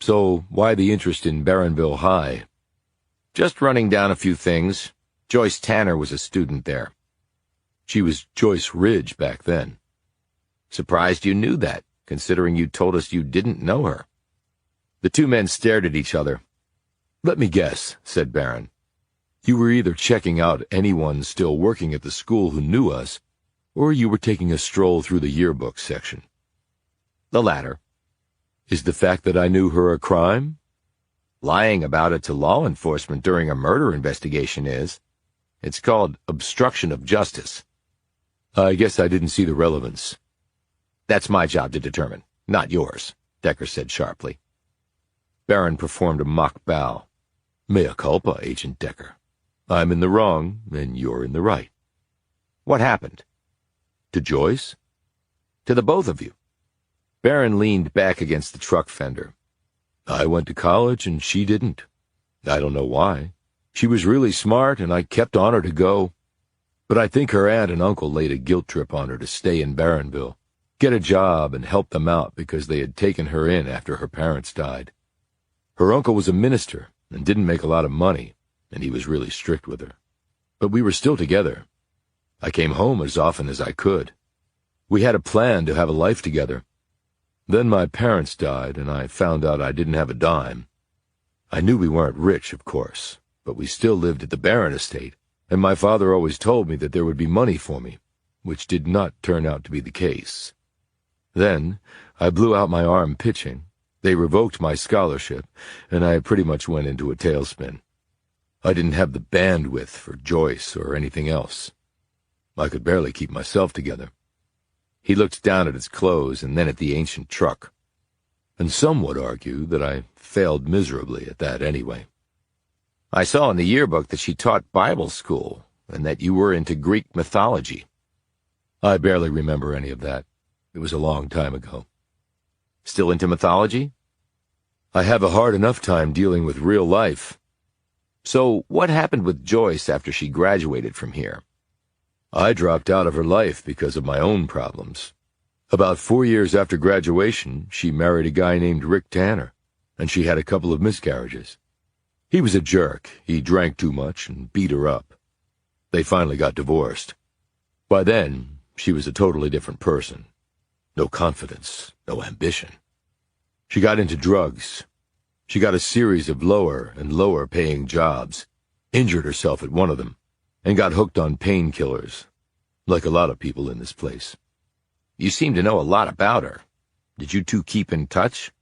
"So, why the interest in Barronville High?" "Just running down a few things. Joyce Tanner was a student there." "She was Joyce Ridge back then." "Surprised you knew that, considering you told us you didn't know her." The 2 men stared at each other. "Let me guess," said Barron. "You were either checking out anyone still working at the school who knew us, or you were taking a stroll through the yearbook section." "The latter." "Is the fact that I knew her a crime?" "Lying about it to law enforcement during a murder investigation is. It's called obstruction of justice." "I guess I didn't see the relevance." "That's my job to determine, not yours," Decker said sharply. Barron performed a mock bow. "Mea culpa, Agent Decker. I'm in the wrong, and you're in the right." "What happened?" "To Joyce?" "To the both of you." Barron leaned back against the truck fender. "I went to college, and she didn't. I don't know why. She was really smart, and I kept on her to go. But I think her aunt and uncle laid a guilt trip on her to stay in Barronville, get a job, and help them out because they had taken her in after her parents died. Her uncle was a minister and didn't make a lot of money, and he was really strict with her. But we were still together. I came home as often as I could. We had a plan to have a life together. Then my parents died, and I found out I didn't have a dime. I knew we weren't rich, of course, but we still lived at the Barron estate, and my father always told me that there would be money for me, which did not turn out to be the case. Then I blew out my arm pitching. They revoked my scholarship, and I pretty much went into a tailspin. I didn't have the bandwidth for Joyce or anything else. I could barely keep myself together. He looked down at his clothes and then at the ancient truck. And some would argue that I failed miserably at that anyway. I saw in the yearbook that she taught Bible school and that you were into Greek mythology. I barely remember any of that. It was a long time ago. Still into mythology? I have a hard enough time dealing with real life. So what happened with Joyce after she graduated from here? I dropped out of her life because of my own problems. About 4 years after graduation, she married a guy named Rick Tanner, and she had a couple of miscarriages. He was a jerk. He drank too much and beat her up. They finally got divorced. By then, she was a totally different person. No confidence, no ambition. She got into drugs. She got a series of lower and lower paying jobs, injured herself at one of them, and got hooked on painkillers, like a lot of people in this place. You seem to know a lot about her. Did you two keep in touch?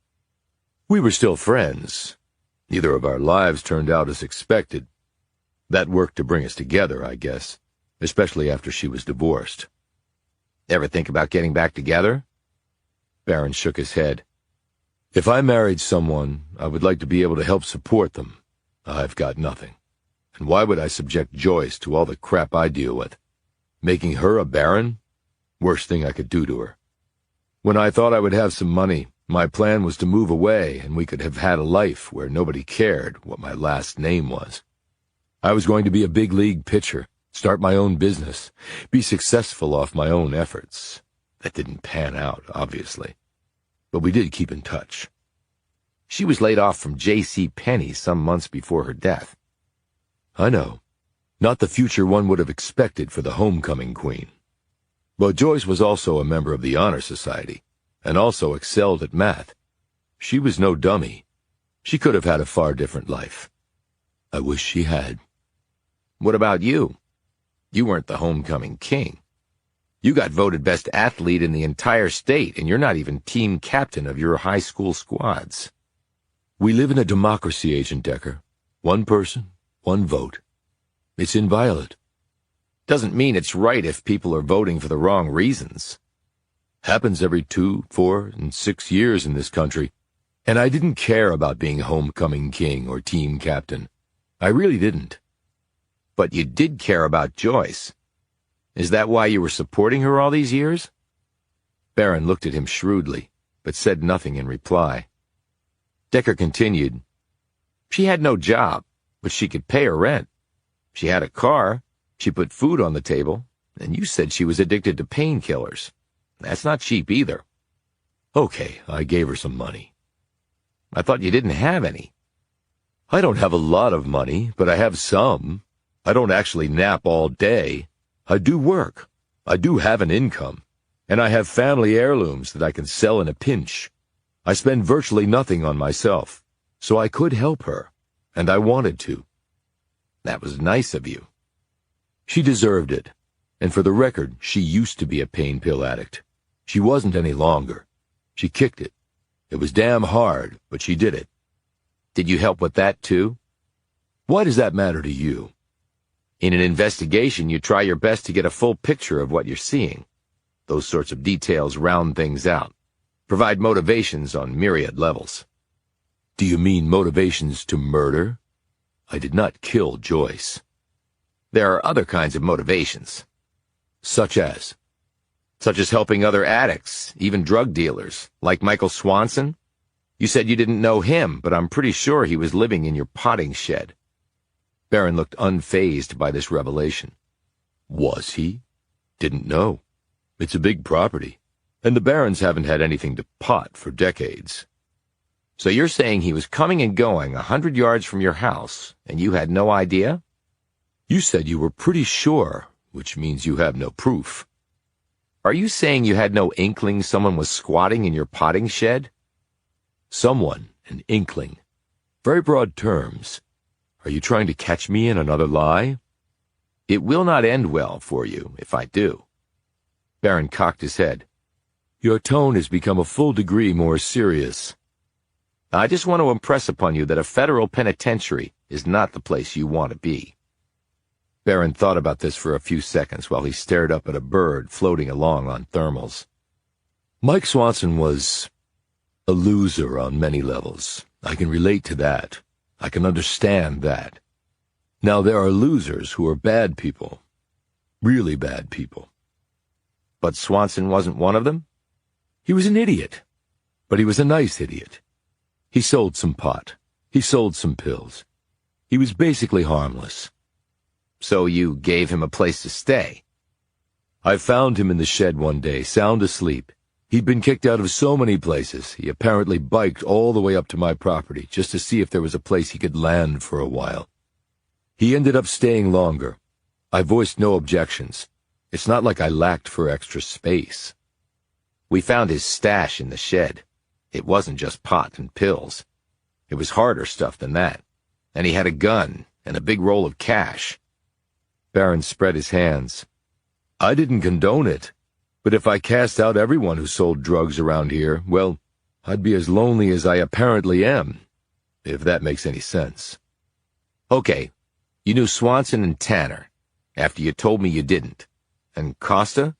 We were still friends. Neither of our lives turned out as expected. That worked to bring us together, I guess, especially after she was divorced. Ever think about getting back together? Barron shook his head. If I married someone, I would like to be able to help support them. I've got nothing. And why would I subject Joyce to all the crap I deal with? Making her a Barron? Worst thing I could do to her. When I thought I would have some money, my plan was to move away and we could have had a life where nobody cared what my last name was. I was going to be a big league pitcher, start my own business, be successful off my own efforts. That didn't pan out, obviously. But we did keep in touch. She was laid off from J.C. Penney some months before her death. I know. Not the future one would have expected for the homecoming queen. But Joyce was also a member of the Honor Society, and also excelled at math. She was no dummy. She could have had a far different life. I wish she had. What about you? You weren't the homecoming king. You got voted best athlete in the entire state, and you're not even team captain of your high school squads. We live in a democracy, Agent Decker. One person, one vote. It's inviolate. Doesn't mean it's right if people are voting for the wrong reasons. Happens every 2, 4, and 6 years in this country, and I didn't care about being homecoming king or team captain. I really didn't. But you did care about Joyce. Is that why you were supporting her all these years? Barron looked at him shrewdly, but said nothing in reply. Decker continued. She had no job, but she could pay her rent. She had a car, she put food on the table, and you said she was addicted to painkillers. That's not cheap either. Okay, I gave her some money. I thought you didn't have any. I don't have a lot of money, but I have some. I don't actually nap all day. I do work. I do have an income. And I have family heirlooms that I can sell in a pinch. I spend virtually nothing on myself, so I could help her, and I wanted to. That was nice of you. She deserved it, and for the record, she used to be a pain pill addict. She wasn't any longer. She kicked it. It was damn hard, but she did it. Did you help with that, too? Why does that matter to you? In an investigation, you try your best to get a full picture of what you're seeing. Those sorts of details round things out, provide motivations on myriad levels. Do you mean motivations to murder? I did not kill Joyce. There are other kinds of motivations. Such as helping other addicts, even drug dealers, like Michael Swanson. You said you didn't know him, but I'm pretty sure he was living in your potting shed. Barron looked unfazed by this revelation. Was he? Didn't know. It's a big property, and the Barrons haven't had anything to pot for decades. So you're saying he was coming and going 100 yards from your house, and you had no idea? You said you were pretty sure, which means you have no proof. Are you saying you had no inkling someone was squatting in your potting shed? Someone, an inkling. Very broad terms. Are you trying to catch me in another lie? It will not end well for you if I do. Barron cocked his head. Your tone has become a full degree more serious. I just want to impress upon you that a federal penitentiary is not the place you want to be. Barron thought about this for a few seconds while he stared up at a bird floating along on thermals. Mike Swanson was a loser on many levels. I can relate to that. I can understand that. Now, there are losers who are bad people. Really bad people. But Swanson wasn't one of them? He was an idiot. But he was a nice idiot. He sold some pot. He sold some pills. He was basically harmless. So you gave him a place to stay? I found him in the shed one day, sound asleep. He'd been kicked out of so many places, he apparently biked all the way up to my property just to see if there was a place he could land for a while. He ended up staying longer. I voiced no objections. It's not like I lacked for extra space. We found his stash in the shed. It wasn't just pot and pills. It was harder stuff than that. And he had a gun and a big roll of cash. Barron spread his hands. I didn't condone it. But if I cast out everyone who sold drugs around here, well, I'd be as lonely as I apparently am, if that makes any sense. Okay, you knew Swanson and Tanner, after you told me you didn't. And Costa,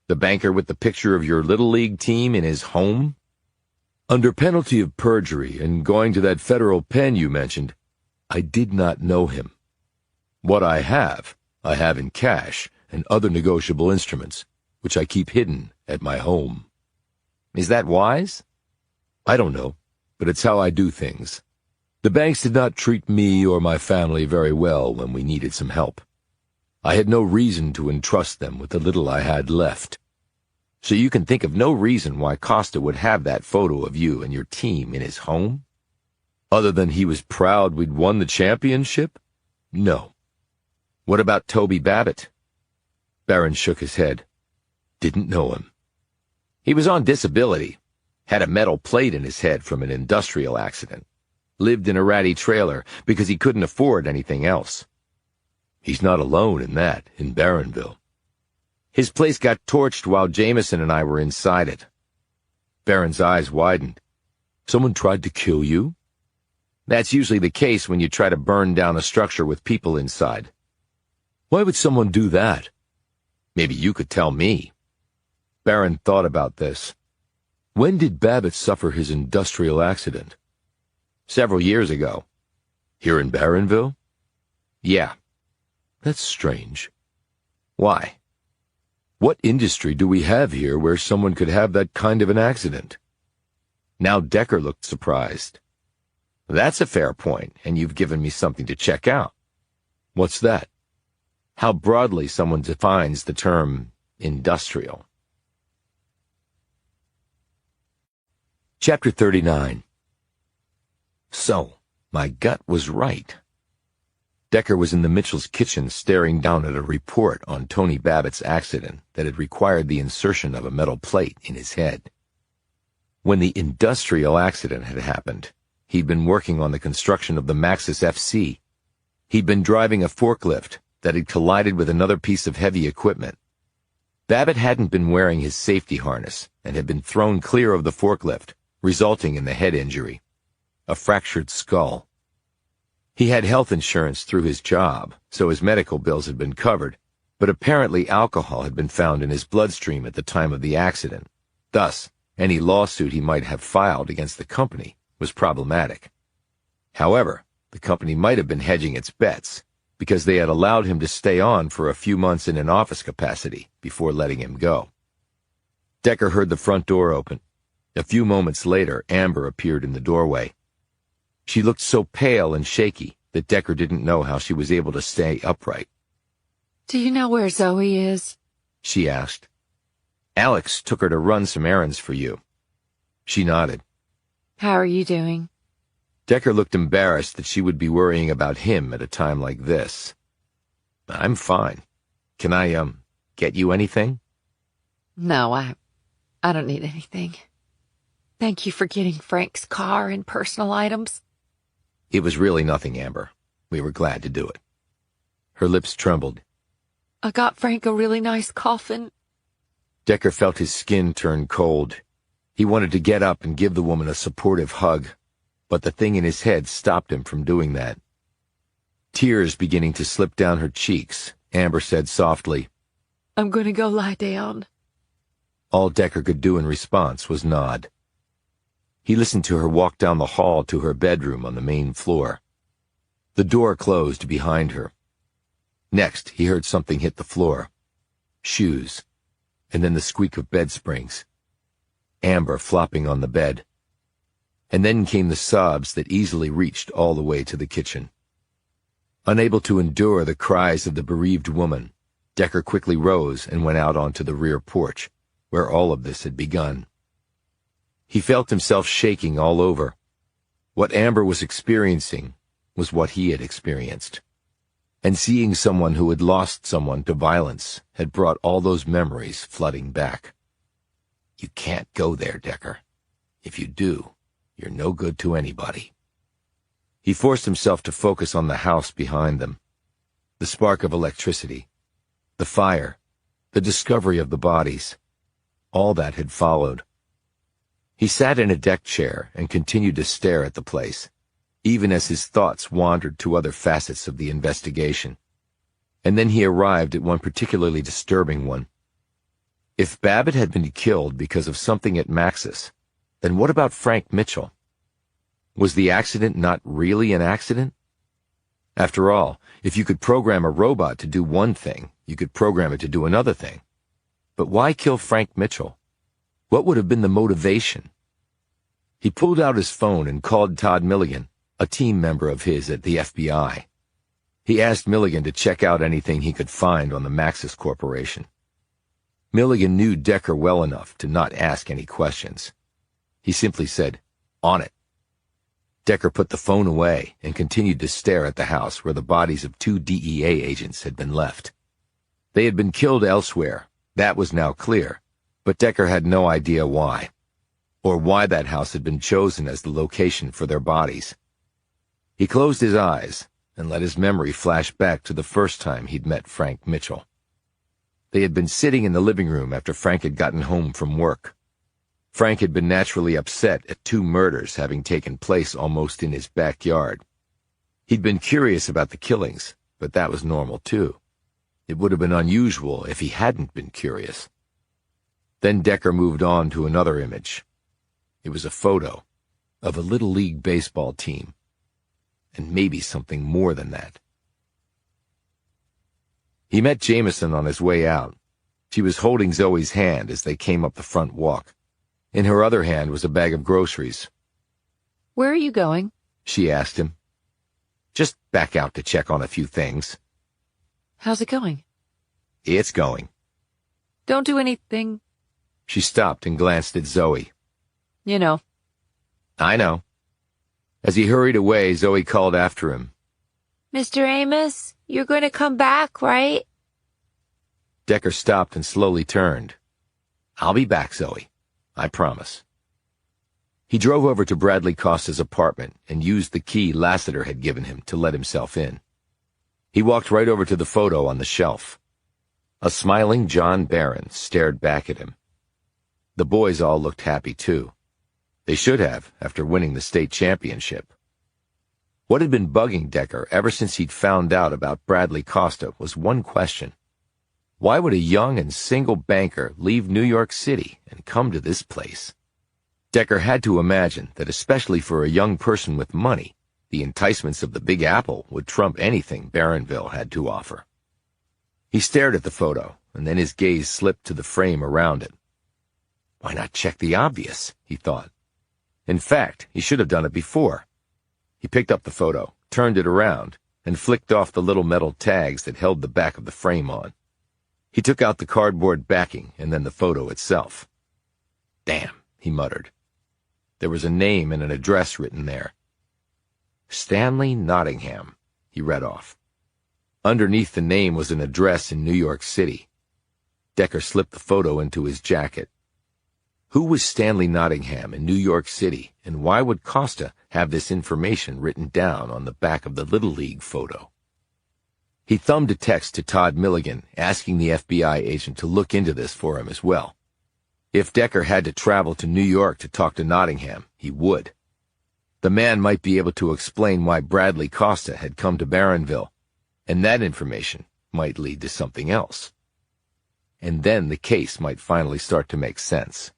the banker with the picture of your Little League team in his home? Under penalty of perjury and going to that federal pen you mentioned, I did not know him. What I have in cash and other negotiable instruments, which I keep hidden at my home. Is that wise? I don't know, but it's how I do things. The banks did not treat me or my family very well when we needed some help. I had no reason to entrust them with the little I had left. So you can think of no reason why Costa would have that photo of you and your team in his home? Other than he was proud we'd won the championship? No. What about Toby Babbitt? Barron shook his head. Didn't know him. He was on disability, had a metal plate in his head from an industrial accident, lived in a ratty trailer because he couldn't afford anything else. He's not alone in that, in Barronville. His place got torched while Jameson and I were inside it. Barron's eyes widened. Someone tried to kill you? That's usually the case when you try to burn down a structure with people inside. Why would someone do that? Maybe you could tell me. Barron thought about this. When did Babbitt suffer his industrial accident? Several years ago. Here in Barronville? Yeah. That's strange. Why? What industry do we have here where someone could have that kind of an accident? Now Decker looked surprised. That's a fair point, and you've given me something to check out. What's that? How broadly someone defines the term industrial. Chapter 39. So, my gut was right. Decker was in the Mitchell's kitchen staring down at a report on Tony Babbitt's accident that had required the insertion of a metal plate in his head. When the industrial accident had happened, he'd been working on the construction of the Maxis FC. He'd been driving a forklift that had collided with another piece of heavy equipment. Babbitt hadn't been wearing his safety harness and had been thrown clear of the forklift, resulting in the head injury, a fractured skull. He had health insurance through his job, so his medical bills had been covered, but apparently alcohol had been found in his bloodstream at the time of the accident. Thus, any lawsuit he might have filed against the company was problematic. However, the company might have been hedging its bets, because they had allowed him to stay on for a few months in an office capacity before letting him go. Decker heard the front door open. A few moments later, Amber appeared in the doorway. She looked so pale and shaky that Decker didn't know how she was able to stay upright. Do you know where Zoe is? She asked. Alex took her to run some errands for you. She nodded. How are you doing? Decker looked embarrassed that she would be worrying about him at a time like this. I'm fine. Can I, get you anything? No, I don't need anything. Thank you for getting Frank's car and personal items. It was really nothing, Amber. We were glad to do it. Her lips trembled. I got Frank a really nice coffin. Decker felt his skin turn cold. He wanted to get up and give the woman a supportive hug, but the thing in his head stopped him from doing that. Tears beginning to slip down her cheeks, Amber said softly, I'm going to go lie down. All Decker could do in response was nod. He listened to her walk down the hall to her bedroom on the main floor. The door closed behind her. Next, he heard something hit the floor. Shoes, and then the squeak of bed springs. Amber flopping on the bed. And then came the sobs that easily reached all the way to the kitchen. Unable to endure the cries of the bereaved woman, Decker quickly rose and went out onto the rear porch, where all of this had begun. He felt himself shaking all over. What Amber was experiencing was what he had experienced. And seeing someone who had lost someone to violence had brought all those memories flooding back. You can't go there, Decker. If you do, you're no good to anybody. He forced himself to focus on the house behind them. The spark of electricity, the fire, the discovery of the bodies, all that had followed. He sat in a deck chair and continued to stare at the place, even as his thoughts wandered to other facets of the investigation. And then he arrived at one particularly disturbing one. If Babbitt had been killed because of something at Maxis, then what about Frank Mitchell? Was the accident not really an accident? After all, if you could program a robot to do one thing, you could program it to do another thing. But why kill Frank Mitchell? What would have been the motivation? He pulled out his phone and called Todd Milligan, a team member of his at the FBI. He asked Milligan to check out anything he could find on the Maxis Corporation. Milligan knew Decker well enough to not ask any questions. He simply said, "On it." Decker put the phone away and continued to stare at the house where the bodies of 2 DEA agents had been left. They had been killed elsewhere, that was now clear, but Decker had no idea why, or why that house had been chosen as the location for their bodies. He closed his eyes and let his memory flash back to the first time he'd met Frank Mitchell. They had been sitting in the living room after Frank had gotten home from work. Frank had been naturally upset at 2 murders having taken place almost in his backyard. He'd been curious about the killings, but that was normal too. It would have been unusual if he hadn't been curious. Then Decker moved on to another image. It was a photo of a Little League baseball team, and maybe something more than that. He met Jameson on his way out. She was holding Zoe's hand as they came up the front walk. In her other hand was a bag of groceries. Where are you going? She asked him. Just back out to check on a few things. How's it going? It's going. Don't do anything. She stopped and glanced at Zoe. You know. I know. As he hurried away, Zoe called after him. Mr. Amos, you're going to come back, right? Decker stopped and slowly turned. I'll be back, Zoe. I promise. He drove over to Bradley Costa's apartment and used the key Lassiter had given him to let himself in. He walked right over to the photo on the shelf. A smiling John Barron stared back at him. The boys all looked happy, too. They should have, after winning the state championship. What had been bugging Decker ever since he'd found out about Bradley Costa was one question. Why would a young and single banker leave New York City and come to this place? Decker had to imagine that especially for a young person with money, the enticements of the Big Apple would trump anything Barronville had to offer. He stared at the photo, and then his gaze slipped to the frame around it. Why not check the obvious, he thought. In fact, he should have done it before. He picked up the photo, turned it around, and flicked off the little metal tags that held the back of the frame on. He took out the cardboard backing and then the photo itself. Damn, he muttered. There was a name and an address written there. Stanley Nottingham, he read off. Underneath the name was an address in New York City. Decker slipped the photo into his jacket. Who was Stanley Nottingham in New York City, and why would Costa have this information written down on the back of the Little League photo? He thumbed a text to Todd Milligan, asking the FBI agent to look into this for him as well. If Decker had to travel to New York to talk to Nottingham, he would. The man might be able to explain why Bradley Costa had come to Barronville, and that information might lead to something else. And then the case might finally start to make sense.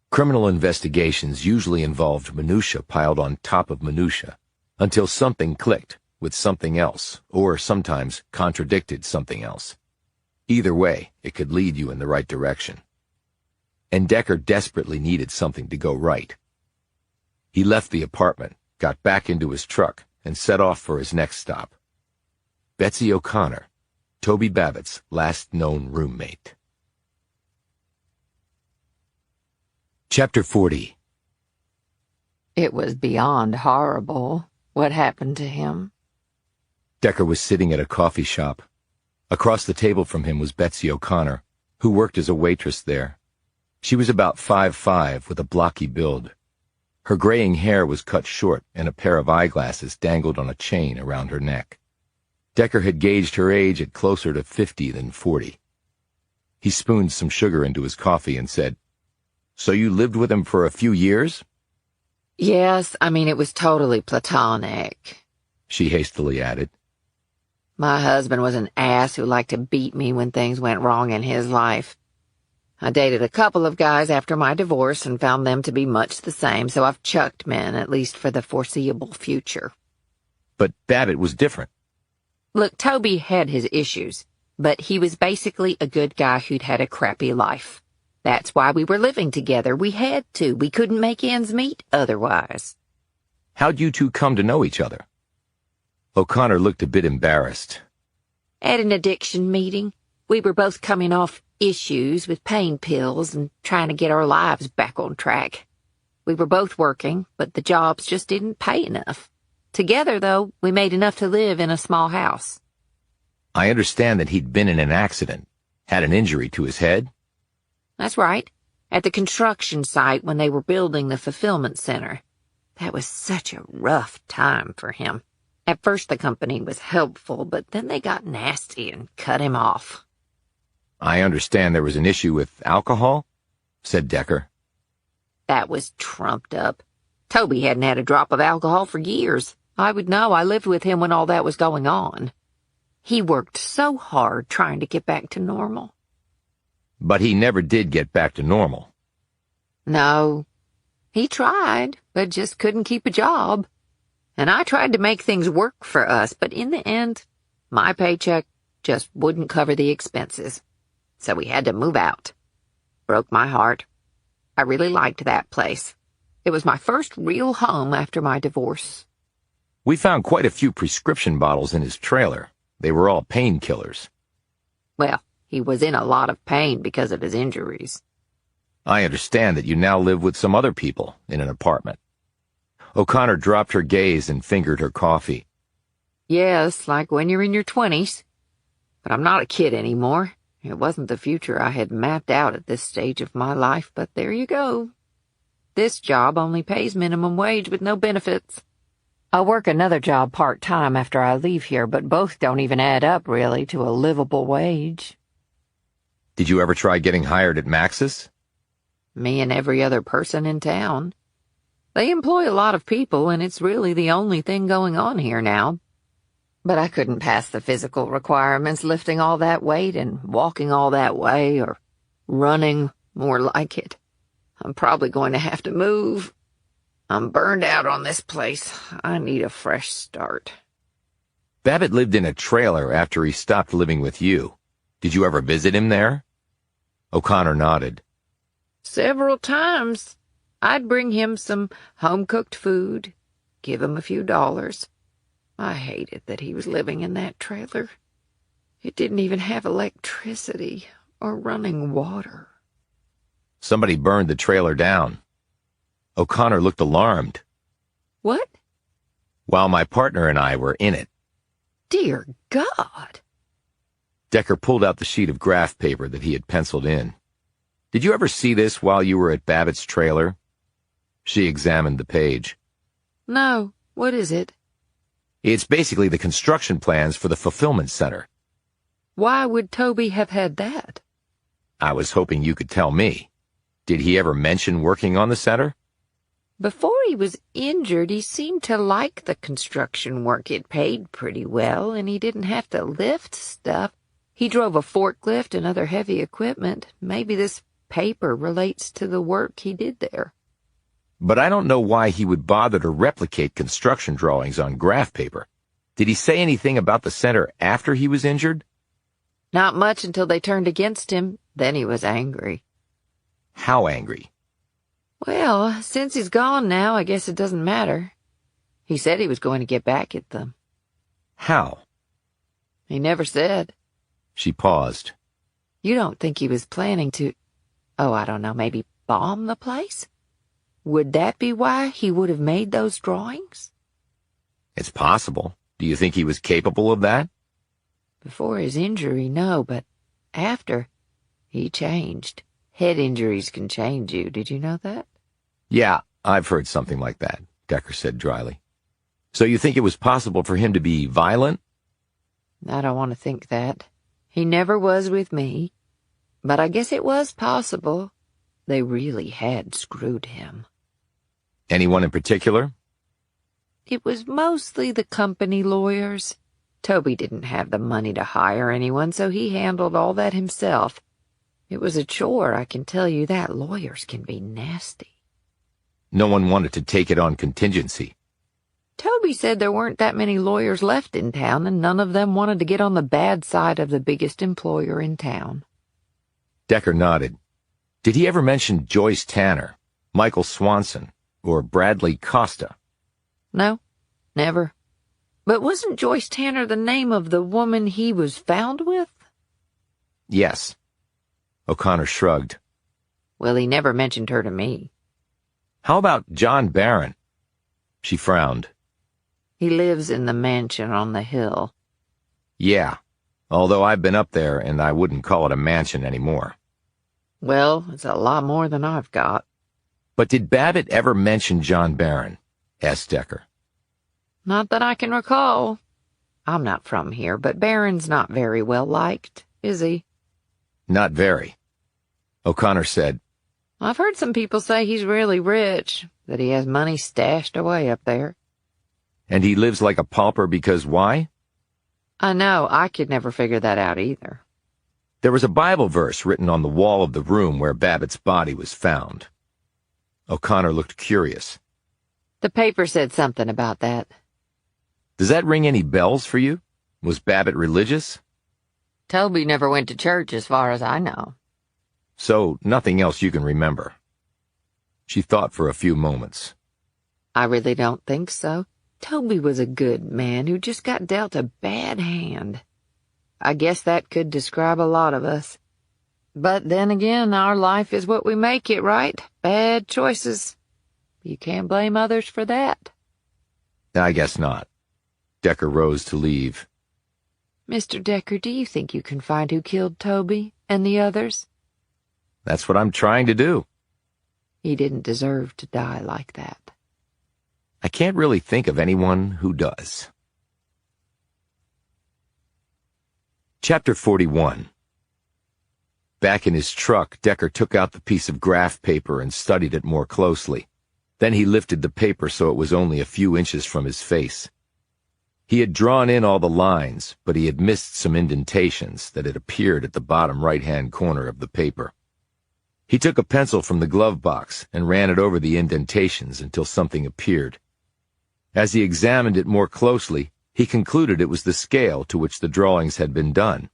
Criminal investigations usually involved minutia piled on top of minutia, until something clicked with something else, or sometimes contradicted something else. Either way, it could lead you in the right direction. And Decker desperately needed something to go right. He left the apartment, got back into his truck, and set off for his next stop. Betsy O'Connor, Toby Babbitt's last known roommate. Chapter 40. It was beyond horrible what happened to him. Decker was sitting at a coffee shop. Across the table from him was Betsy O'Connor, who worked as a waitress there. She was about 5'5", with a blocky build. Her graying hair was cut short, and a pair of eyeglasses dangled on a chain around her neck. Decker had gauged her age at closer to 50 than 40. He spooned some sugar into his coffee and said, "So you lived with him for a few years?" Yes, it was totally platonic, she hastily added. My husband was an ass who liked to beat me when things went wrong in his life. I dated a couple of guys after my divorce and found them to be much the same, so I've chucked men, at least for the foreseeable future. But Babbitt was different. Look, Toby had his issues, but he was basically a good guy who'd had a crappy life. That's why we were living together. We had to. We couldn't make ends meet otherwise. How'd you two come to know each other? O'Connor looked a bit embarrassed. At an addiction meeting, we were both coming off issues with pain pills and trying to get our lives back on track. We were both working, but the jobs just didn't pay enough. Together, though, we made enough to live in a small house. I understand that he'd been in an accident, had an injury to his head. That's right. At the construction site when they were building the fulfillment center. That was such a rough time for him. At first the company was helpful, but then they got nasty and cut him off. I understand there was an issue with alcohol, said Decker. That was trumped up. Toby hadn't had a drop of alcohol for years. I would know. I lived with him when all that was going on. He worked so hard trying to get back to normal. But he never did get back to normal. No. He tried, but just couldn't keep a job. And I tried to make things work for us, but in the end, my paycheck just wouldn't cover the expenses. So we had to move out. Broke my heart. I really liked that place. It was my first real home after my divorce. We found quite a few prescription bottles in his trailer. They were all painkillers. Well, he was in a lot of pain because of his injuries. I understand that you now live with some other people in an apartment. O'Connor dropped her gaze and fingered her coffee. Yes, like when you're in your 20s. But I'm not a kid anymore. It wasn't the future I had mapped out at this stage of my life, but there you go. This job only pays minimum wage with no benefits. I'll work another job part-time after I leave here, but both don't even add up, really, to a livable wage. Did you ever try getting hired at Max's? Me and every other person in town. They employ a lot of people, and it's really the only thing going on here now. But I couldn't pass the physical requirements, lifting all that weight and walking all that way, or running, more like it. I'm probably going to have to move. I'm burned out on this place. I need a fresh start. Babbitt lived in a trailer after he stopped living with you. Did you ever visit him there? O'Connor nodded. Several times. I'd bring him some home-cooked food, give him a few dollars. I hated that he was living in that trailer. It didn't even have electricity or running water. Somebody burned the trailer down. O'Connor looked alarmed. What? While my partner and I were in it. Dear God! Decker pulled out the sheet of graph paper that he had penciled in. Did you ever see this while you were at Babbitt's trailer? She examined the page. No, what is it? It's basically the construction plans for the fulfillment center. Why would Toby have had that? I was hoping you could tell me. Did he ever mention working on the center? Before he was injured, he seemed to like the construction work. It paid pretty well, and he didn't have to lift stuff. He drove a forklift and other heavy equipment. Maybe this paper relates to the work he did there. But I don't know why he would bother to replicate construction drawings on graph paper. Did he say anything about the center after he was injured? Not much until they turned against him. Then he was angry. How angry? Well, since he's gone now, I guess it doesn't matter. He said he was going to get back at them. How? He never said. She paused. You don't think he was planning to, I don't know, maybe bomb the place? Would that be why he would have made those drawings? It's possible. Do you think he was capable of that? Before his injury, no, but after, he changed. Head injuries can change you. Did you know that? Yeah, I've heard something like that, Decker said dryly. So you think it was possible for him to be violent? I don't want to think that. He never was with me. But I guess it was possible. They really had screwed him. Anyone in particular? It was mostly the company lawyers. Toby didn't have the money to hire anyone, so he handled all that himself. It was a chore, I can tell you that. Lawyers can be nasty. No one wanted to take it on contingency. Toby said there weren't that many lawyers left in town, and none of them wanted to get on the bad side of the biggest employer in town. Decker nodded. Did he ever mention Joyce Tanner, Michael Swanson, or Bradley Costa? No, never. But wasn't Joyce Tanner the name of the woman he was found with? Yes. O'Connor shrugged. Well, he never mentioned her to me. How about John Barron? She frowned. He lives in the mansion on the hill. Yeah, although I've been up there and I wouldn't call it a mansion anymore. Well, it's a lot more than I've got. But did Babbitt ever mention John Barron? Asked Decker. Not that I can recall. I'm not from here, but Barron's not very well liked, is he? Not very. O'Connor said, I've heard some people say he's really rich, that he has money stashed away up there. And he lives like a pauper because why? I know, I could never figure that out either. There was a Bible verse written on the wall of the room where Babbitt's body was found. O'Connor looked curious. The paper said something about that. Does that ring any bells for you? Was Babbitt religious? Toby never went to church as far as I know. So nothing else you can remember. She thought for a few moments. I really don't think so. Toby was a good man who just got dealt a bad hand. I guess that could describe a lot of us. But then again, our life is what we make it, right? Bad choices. You can't blame others for that. I guess not. Decker rose to leave. Mr. Decker, do you think you can find who killed Toby and the others? That's what I'm trying to do. He didn't deserve to die like that. I can't really think of anyone who does. Chapter 41. Back in his truck, Decker took out the piece of graph paper and studied it more closely. Then he lifted the paper so it was only a few inches from his face. He had drawn in all the lines, but he had missed some indentations that had appeared at the bottom right-hand corner of the paper. He took a pencil from the glove box and ran it over the indentations until something appeared. As he examined it more closely, he concluded it was the scale to which the drawings had been done,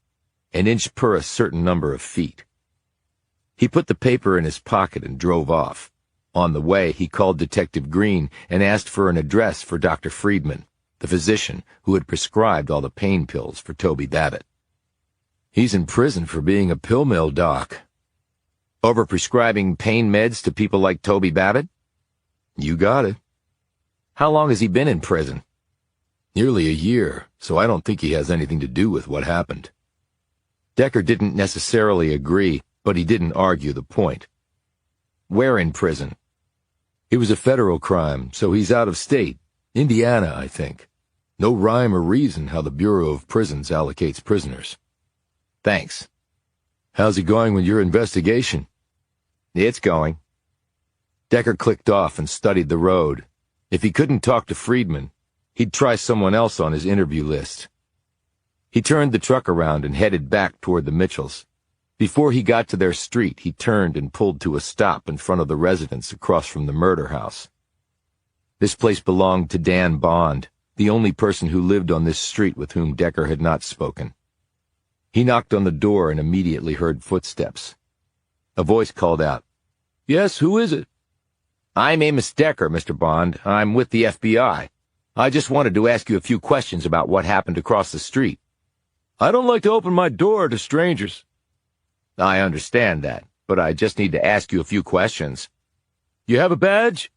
an inch per a certain number of feet. He put the paper in his pocket and drove off. On the way, he called Detective Green and asked for an address for Dr. Friedman, the physician who had prescribed all the pain pills for Toby Babbitt. He's in prison for being a pill mill doc. Over prescribing pain meds to people like Toby Babbitt? You got it. How long has he been in prison? Nearly a year, so I don't think he has anything to do with what happened. Decker didn't necessarily agree, but he didn't argue the point. Where in prison? It was a federal crime, so he's out of state. Indiana, I think. No rhyme or reason how the Bureau of Prisons allocates prisoners. Thanks. How's it going with your investigation? It's going. Decker clicked off and studied the road. If he couldn't talk to Friedman, he'd try someone else on his interview list. He turned the truck around and headed back toward the Mitchells. Before he got to their street, he turned and pulled to a stop in front of the residence across from the murder house. This place belonged to Dan Bond, the only person who lived on this street with whom Decker had not spoken. He knocked on the door and immediately heard footsteps. A voice called out, "Yes, who is it?" "I'm Amos Decker, Mr. Bond. I'm with the FBI. I just wanted to ask you a few questions about what happened across the street." "I don't like to open my door to strangers." "I understand that, but I just need to ask you a few questions." "You have a badge?"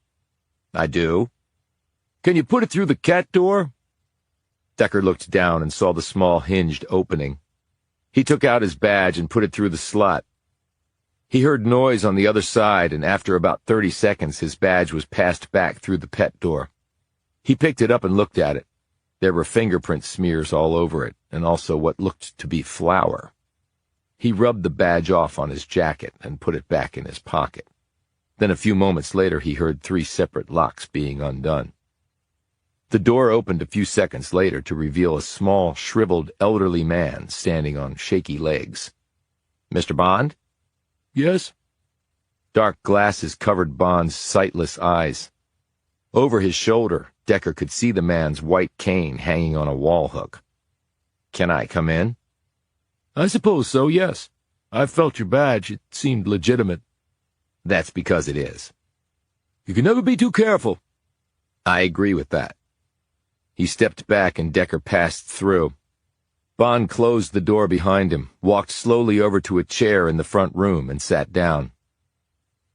"I do." "Can you put it through the cat door?" Decker looked down and saw the small hinged opening. He took out his badge and put it through the slot. He heard noise on the other side, and after about 30 seconds his badge was passed back through the pet door. He picked it up and looked at it. There were fingerprint smears all over it, and also what looked to be flour. He rubbed the badge off on his jacket and put it back in his pocket. Then a few moments later he heard 3 separate locks being undone. The door opened a few seconds later to reveal a small, shriveled, elderly man standing on shaky legs. "Mr. Bond?" "Yes." Dark glasses covered Bond's sightless eyes. Over his shoulder, Decker could see the man's white cane hanging on a wall hook. "Can I come in?" "I suppose so, yes. I felt your badge. It seemed legitimate." "That's because it is." "You can never be too careful." "I agree with that." He stepped back and Decker passed through. Bond closed the door behind him, walked slowly over to a chair in the front room, and sat down.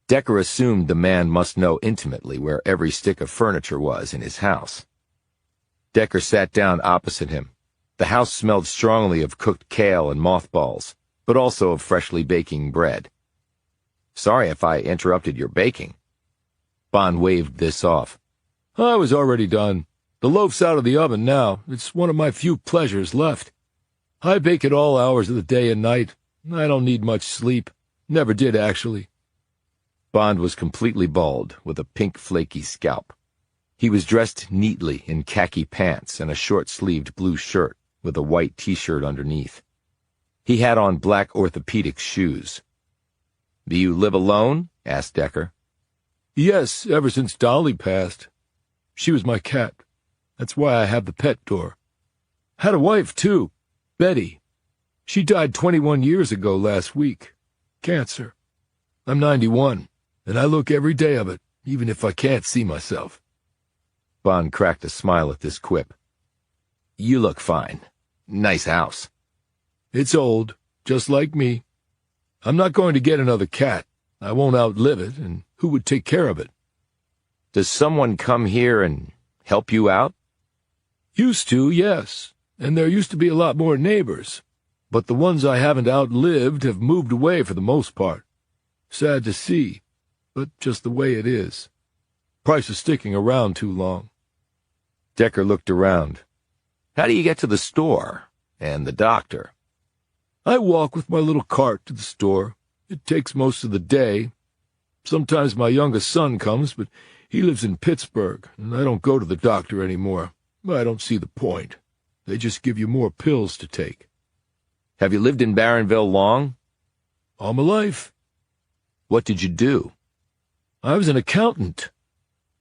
Decker assumed the man must know intimately where every stick of furniture was in his house. Decker sat down opposite him. The house smelled strongly of cooked kale and mothballs, but also of freshly baking bread. "Sorry if I interrupted your baking." Bond waved this off. "I was already done. The loaf's out of the oven now. It's one of my few pleasures left. I bake at all hours of the day and night. I don't need much sleep. Never did, actually." Bond was completely bald, with a pink flaky scalp. He was dressed neatly in khaki pants and a short-sleeved blue shirt with a white T-shirt underneath. He had on black orthopedic shoes. "Do you live alone?" asked Decker. "Yes, ever since Dolly passed. She was my cat. That's why I have the pet door. Had a wife, too, Betty. She died 21 years ago last week. Cancer. I'm 91, and I look every day of it, even if I can't see myself." Bond cracked a smile at this quip. "You look fine. Nice house." "It's old, just like me. I'm not going to get another cat. I won't outlive it, and who would take care of it?" "Does someone come here and help you out?" "Used to, yes, and there used to be a lot more neighbors. But the ones I haven't outlived have moved away for the most part. Sad to see, but just the way it is. Price of sticking around too long." Decker looked around. "How do you get to the store and the doctor?" "I walk with my little cart to the store. It takes most of the day. Sometimes my youngest son comes, but he lives in Pittsburgh, and I don't go to the doctor anymore. I don't see the point. They just give you more pills to take." "Have you lived in Barronville long?" "All my life." "What did you do?" "I was an accountant."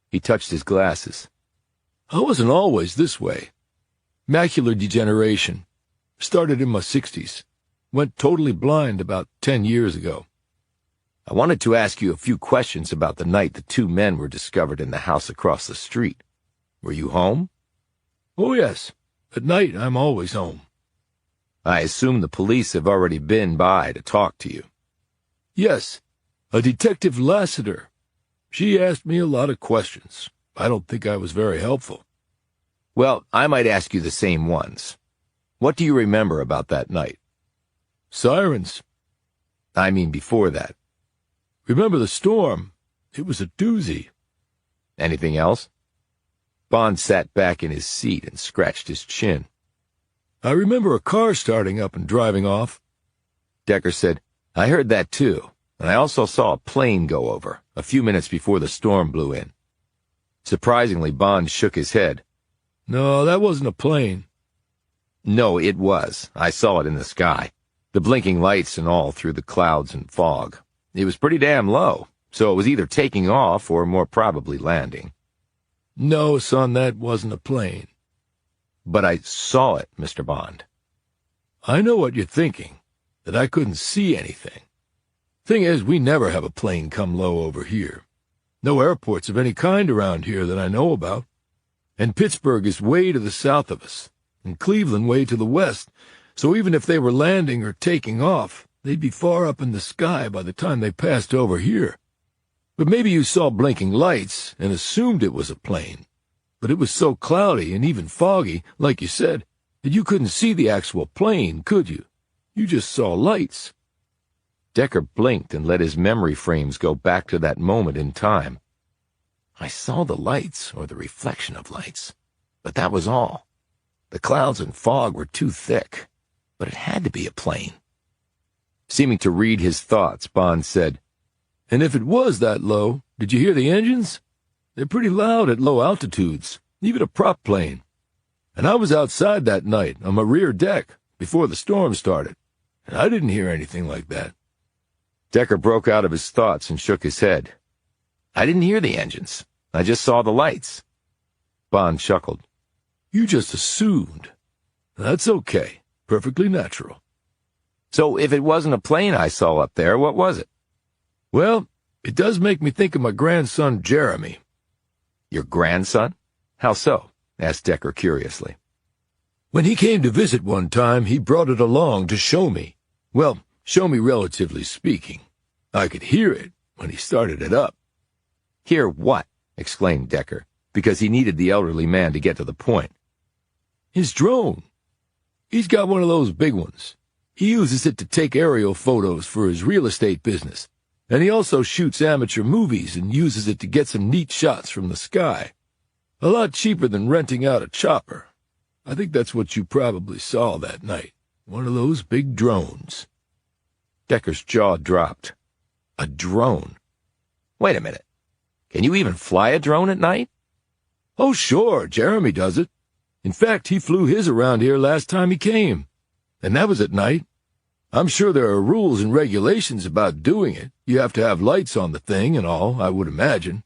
He touched his glasses. "I wasn't always this way. Macular degeneration. Started in my 60s. Went totally blind about 10 years ago." "I wanted to ask you a few questions about the night the 2 men were discovered in the house across the street. Were you home?" "Oh, yes. At night, I'm always home." "I assume the police have already been by to talk to you." "Yes. A Detective Lassiter. She asked me a lot of questions. I don't think I was very helpful." "Well, I might ask you the same ones. What do you remember about that night?" "Sirens." I mean before that. Remember the storm? It was a doozy. Anything else? Bond sat back in his seat and scratched his chin. I remember a car starting up and driving off. Decker said, I heard that too, and I also saw a plane go over a few minutes before the storm blew in. Surprisingly, Bond shook his head. No, that wasn't a plane. No, it was. I saw it in the sky. The blinking lights and all through the clouds and fog. It was pretty damn low, so it was either taking off or more probably landing. No, son, that wasn't a plane. But I saw it, Mr. Bond. I know what you're thinking, that I couldn't see anything. Thing is, we never have a plane come low over here. No airports of any kind around here that I know about. And Pittsburgh is way to the south of us, and Cleveland way to the west, so even if they were landing or taking off, they'd be far up in the sky by the time they passed over here. But maybe you saw blinking lights and assumed it was a plane. But it was so cloudy and even foggy, like you said, that you couldn't see the actual plane, could you? You just saw lights. Decker blinked and let his memory frames go back to that moment in time. I saw the lights, or the reflection of lights, but that was all. The clouds and fog were too thick, but it had to be a plane. Seeming to read his thoughts, Bond said, And if it was that low, did you hear the engines? They're pretty loud at low altitudes, even a prop plane. And I was outside that night on my rear deck before the storm started, and I didn't hear anything like that. Decker broke out of his thoughts and shook his head. I didn't hear the engines. I just saw the lights. Bond chuckled. You just assumed. That's okay. Perfectly natural. So if it wasn't a plane I saw up there, what was it? Well, it does make me think of my grandson Jeremy. Your grandson? How so? Asked Decker curiously. When he came to visit one time, he brought it along to show me. Well, show me relatively speaking. I could hear it when he started it up. Hear what? Exclaimed Decker, because he needed the elderly man to get to the point. His drone. He's got one of those big ones. He uses it to take aerial photos for his real estate business, and he also shoots amateur movies and uses it to get some neat shots from the sky. A lot cheaper than renting out a chopper. I think that's what you probably saw that night. One of those big drones. Decker's jaw dropped. A drone? Wait a minute. Can you even fly a drone at night? Oh, sure, Jeremy does it. In fact, he flew his around here last time he came, and that was at night. I'm sure there are rules and regulations about doing it. You have to have lights on the thing and all, I would imagine.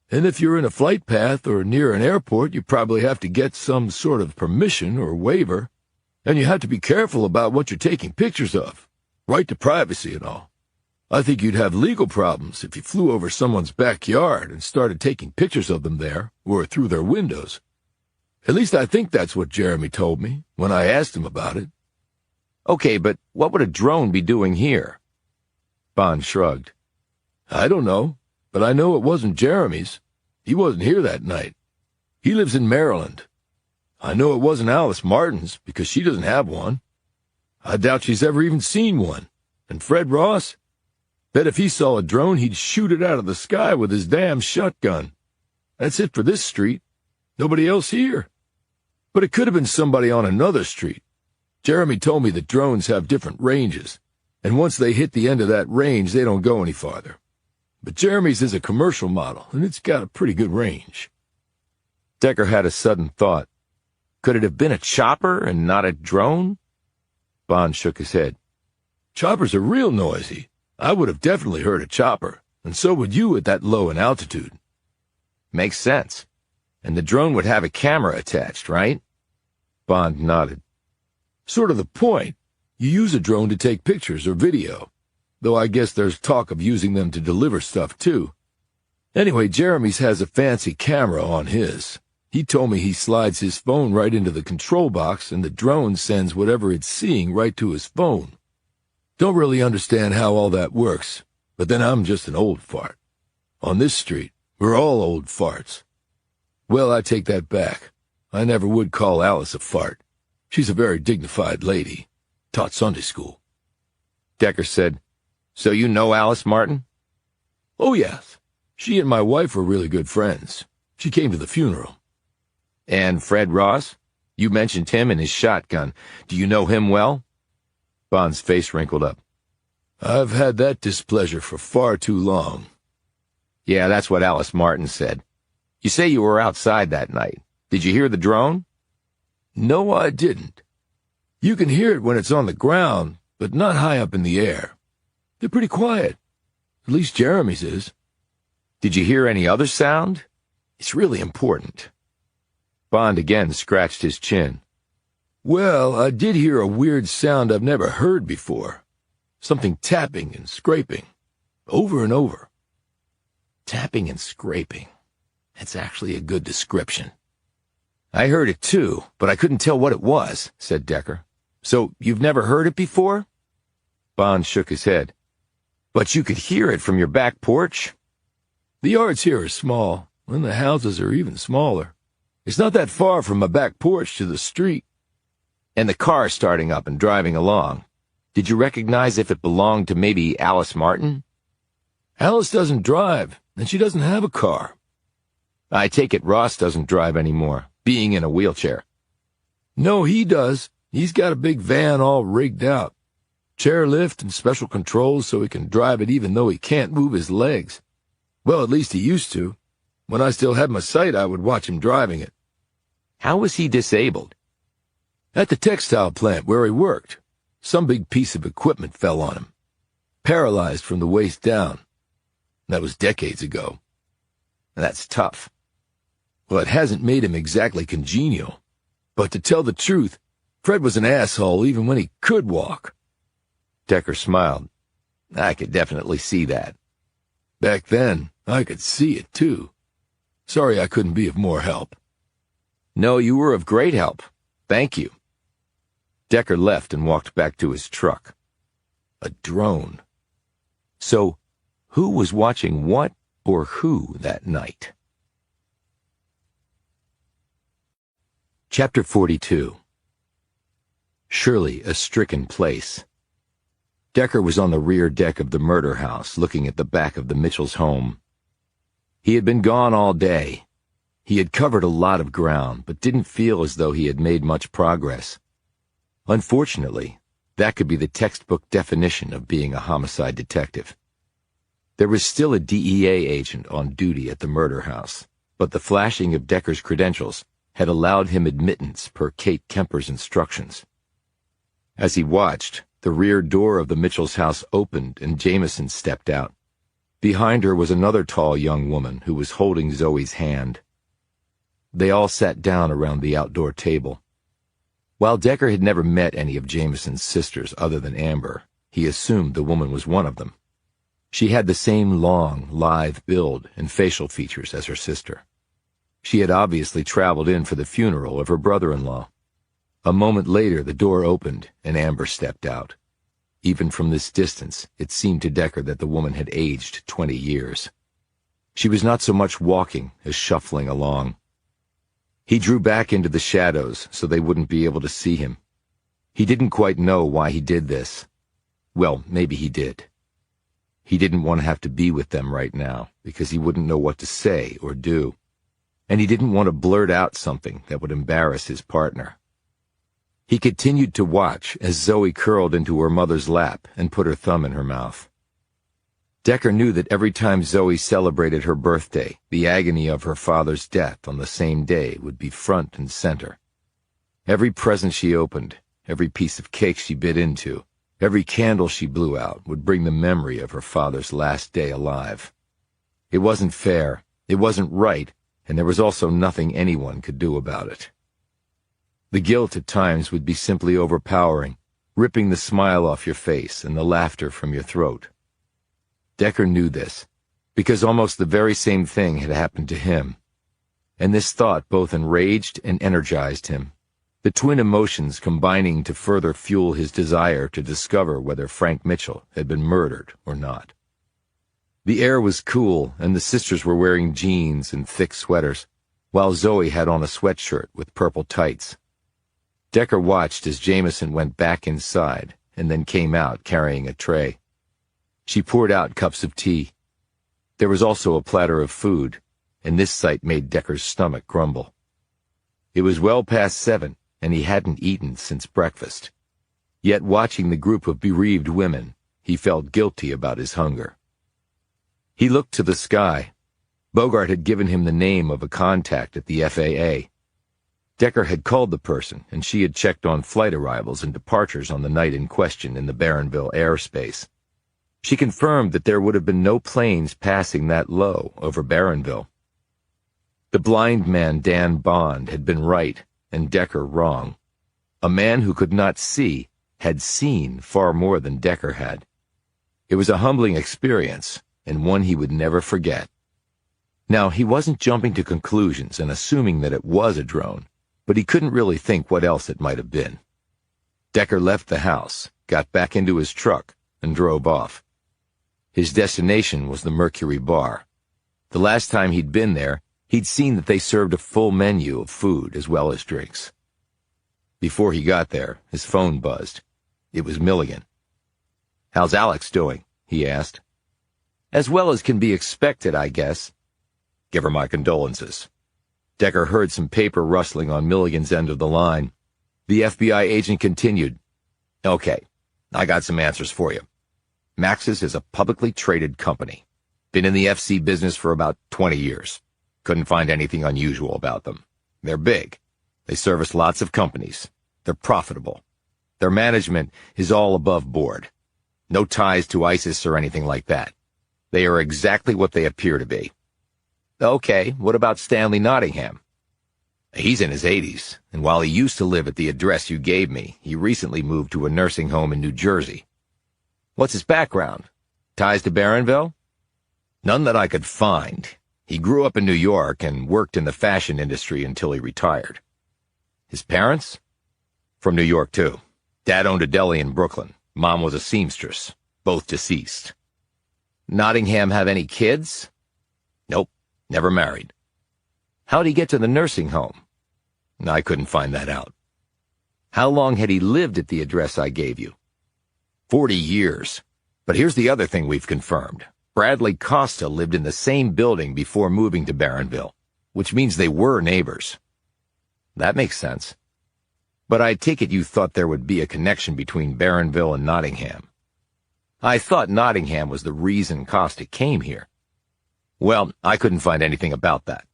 And if you're in a flight path or near an airport, you probably have to get some sort of permission or waiver. And you have to be careful about what you're taking pictures of. Right to privacy and all. I think you'd have legal problems if you flew over someone's backyard and started taking pictures of them there, or through their windows. At least I think that's what Jeremy told me when I asked him about it. Okay, but what would a drone be doing here? Bond shrugged. I don't know, but I know it wasn't Jeremy's. He wasn't here that night. He lives in Maryland. I know it wasn't Alice Martin's, because she doesn't have one. I doubt she's ever even seen one. And Fred Ross? Bet if he saw a drone, he'd shoot it out of the sky with his damn shotgun. That's it for this street. Nobody else here. But it could have been somebody on another street. Jeremy told me that drones have different ranges, and once they hit the end of that range, they don't go any farther. But Jeremy's is a commercial model, and it's got a pretty good range. Decker had a sudden thought. Could it have been a chopper and not a drone? Bond shook his head. Choppers are real noisy. I would have definitely heard a chopper, and so would you at that low an altitude. Makes sense. And the drone would have a camera attached, right? Bond nodded. Sort of the point. You use a drone to take pictures or video, though I guess there's talk of using them to deliver stuff, too. Anyway, Jeremy's has a fancy camera on his. He told me he slides his phone right into the control box, and the drone sends whatever it's seeing right to his phone. Don't really understand how all that works, but then I'm just an old fart. On this street, we're all old farts. Well, I take that back. I never would call Alice a fart. She's a very dignified lady. Taught Sunday school. Decker said, So you know Alice Martin? Oh, yes. She and my wife were really good friends. She came to the funeral. And Fred Ross? You mentioned him and his shotgun. Do you know him well? Bond's face wrinkled up. I've had that displeasure for far too long. Yeah, that's what Alice Martin said. You say you were outside that night. Did you hear the drone? No, I didn't. You can hear it when it's on the ground, but not high up in the air. They're pretty quiet. At least Jeremy's is. Did you hear any other sound? It's really important. Bond again scratched his chin. Well, I did hear a weird sound I've never heard before. Something tapping and scraping. Over and over. Tapping and scraping. That's actually a good description. I heard it too, but I couldn't tell what it was, said Decker. So you've never heard it before? Bond shook his head. But you could hear it from your back porch? The yards here are small, and the houses are even smaller. It's not that far from my back porch to the street. And the car starting up and driving along. Did you recognize if it belonged to maybe Alice Martin? Alice doesn't drive, and she doesn't have a car. I take it Ross doesn't drive anymore, being in a wheelchair. No, he does. He's got a big van all rigged out. Chairlift and special controls so he can drive it even though he can't move his legs. Well, at least he used to. When I still had my sight, I would watch him driving it. How was he disabled? At the textile plant where he worked, some big piece of equipment fell on him. Paralyzed from the waist down. That was decades ago. That's tough. Well, it hasn't made him exactly congenial. But to tell the truth, Fred was an asshole even when he could walk. Decker smiled. I could definitely see that. Back then, I could see it, too. Sorry I couldn't be of more help. No, you were of great help. Thank you. Decker left and walked back to his truck. A drone. So, who was watching what or who that night? Chapter 42. Surely a stricken place. Decker was on the rear deck of the murder house, looking at the back of the Mitchells' home. He had been gone all day. He had covered a lot of ground, but didn't feel as though he had made much progress. Unfortunately, that could be the textbook definition of being a homicide detective. There was still a DEA agent on duty at the murder house, but the flashing of Decker's credentials had allowed him admittance per Kate Kemper's instructions. As he watched, the rear door of the Mitchells' house opened and Jameson stepped out. Behind her was another tall young woman who was holding Zoe's hand. They all sat down around the outdoor table. While Decker had never met any of Jameson's sisters other than Amber, he assumed the woman was one of them. She had the same long, lithe build and facial features as her sister. She had obviously traveled in for the funeral of her brother-in-law. A moment later, the door opened and Amber stepped out. Even from this distance, it seemed to Decker that the woman had aged 20 years. She was not so much walking as shuffling along. He drew back into the shadows so they wouldn't be able to see him. He didn't quite know why he did this. Well, maybe he did. He didn't want to have to be with them right now because he wouldn't know what to say or do. And he didn't want to blurt out something that would embarrass his partner. He continued to watch as Zoe curled into her mother's lap and put her thumb in her mouth. Decker knew that every time Zoe celebrated her birthday, the agony of her father's death on the same day would be front and center. Every present she opened, every piece of cake she bit into, every candle she blew out would bring the memory of her father's last day alive. It wasn't fair, it wasn't right, and there was also nothing anyone could do about it. The guilt at times would be simply overpowering, ripping the smile off your face and the laughter from your throat. Decker knew this, because almost the very same thing had happened to him. And this thought both enraged and energized him, the twin emotions combining to further fuel his desire to discover whether Frank Mitchell had been murdered or not. The air was cool, and the sisters were wearing jeans and thick sweaters, while Zoe had on a sweatshirt with purple tights. Decker watched as Jameson went back inside and then came out carrying a tray. She poured out cups of tea. There was also a platter of food, and this sight made Decker's stomach grumble. It was well past 7, and he hadn't eaten since breakfast. Yet watching the group of bereaved women, he felt guilty about his hunger. He looked to the sky. Bogart had given him the name of a contact at the FAA. Decker had called the person, and she had checked on flight arrivals and departures on the night in question in the Barronville airspace. She confirmed that there would have been no planes passing that low over Barronville. The blind man Dan Bond had been right, and Decker wrong. A man who could not see had seen far more than Decker had. It was a humbling experience, and one he would never forget. Now, he wasn't jumping to conclusions and assuming that it was a drone, but he couldn't really think what else it might have been. Decker left the house, got back into his truck, and drove off. His destination was the Mercury Bar. The last time he'd been there, he'd seen that they served a full menu of food as well as drinks. Before he got there, his phone buzzed. It was Milligan. "How's Alex doing?" he asked. "As well as can be expected, I guess." "Give her my condolences." Decker heard some paper rustling on Milligan's end of the line. The FBI agent continued. "Okay, I got some answers for you. Max's is a publicly traded company. Been in the FC business for about 20 years. Couldn't find anything unusual about them. They're big. They service lots of companies. They're profitable. Their management is all above board. No ties to ISIS or anything like that. They are exactly what they appear to be." "Okay, what about Stanley Nottingham?" "He's in his 80s, and while he used to live at the address you gave me, he recently moved to a nursing home in New Jersey." "What's his background? Ties to Barronville?" "None that I could find. He grew up in New York and worked in the fashion industry until he retired." "His parents?" "From New York, too. Dad owned a deli in Brooklyn. Mom was a seamstress. Both deceased." "Nottingham have any kids?" "Nope. Never married." "How'd he get to the nursing home?" "I couldn't find that out." "How long had he lived at the address I gave you?" 40 years. But here's the other thing we've confirmed. Bradley Costa lived in the same building before moving to Barronville, which means they were neighbors." "That makes sense. But I take it you thought there would be a connection between Barronville and Nottingham." "I thought Nottingham was the reason Costa came here." "Well, I couldn't find anything about that."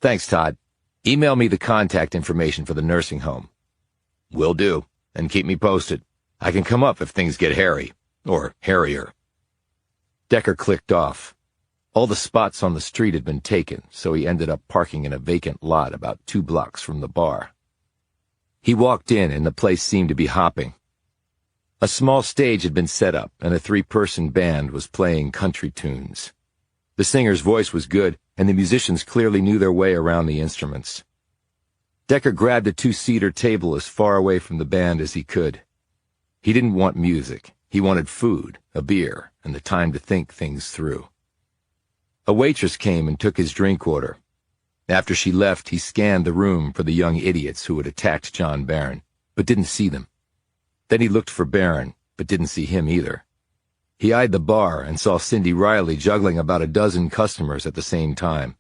"Thanks, Todd. Email me the contact information for the nursing home." "Will do, and keep me posted. I can come up if things get hairy, or hairier." Decker clicked off. All the spots on the street had been taken, so he ended up parking in a vacant lot about 2 blocks from the bar. He walked in, and the place seemed to be hopping. A small stage had been set up, and a 3-person band was playing country tunes. The singer's voice was good, and the musicians clearly knew their way around the instruments. Decker grabbed a 2-seater table as far away from the band as he could. He didn't want music. He wanted food, a beer, and the time to think things through. A waitress came and took his drink order. After she left, he scanned the room for the young idiots who had attacked John Barron, but didn't see them. Then he looked for Barron, but didn't see him either. He eyed the bar and saw Cindy Riley juggling about a dozen customers at the same time.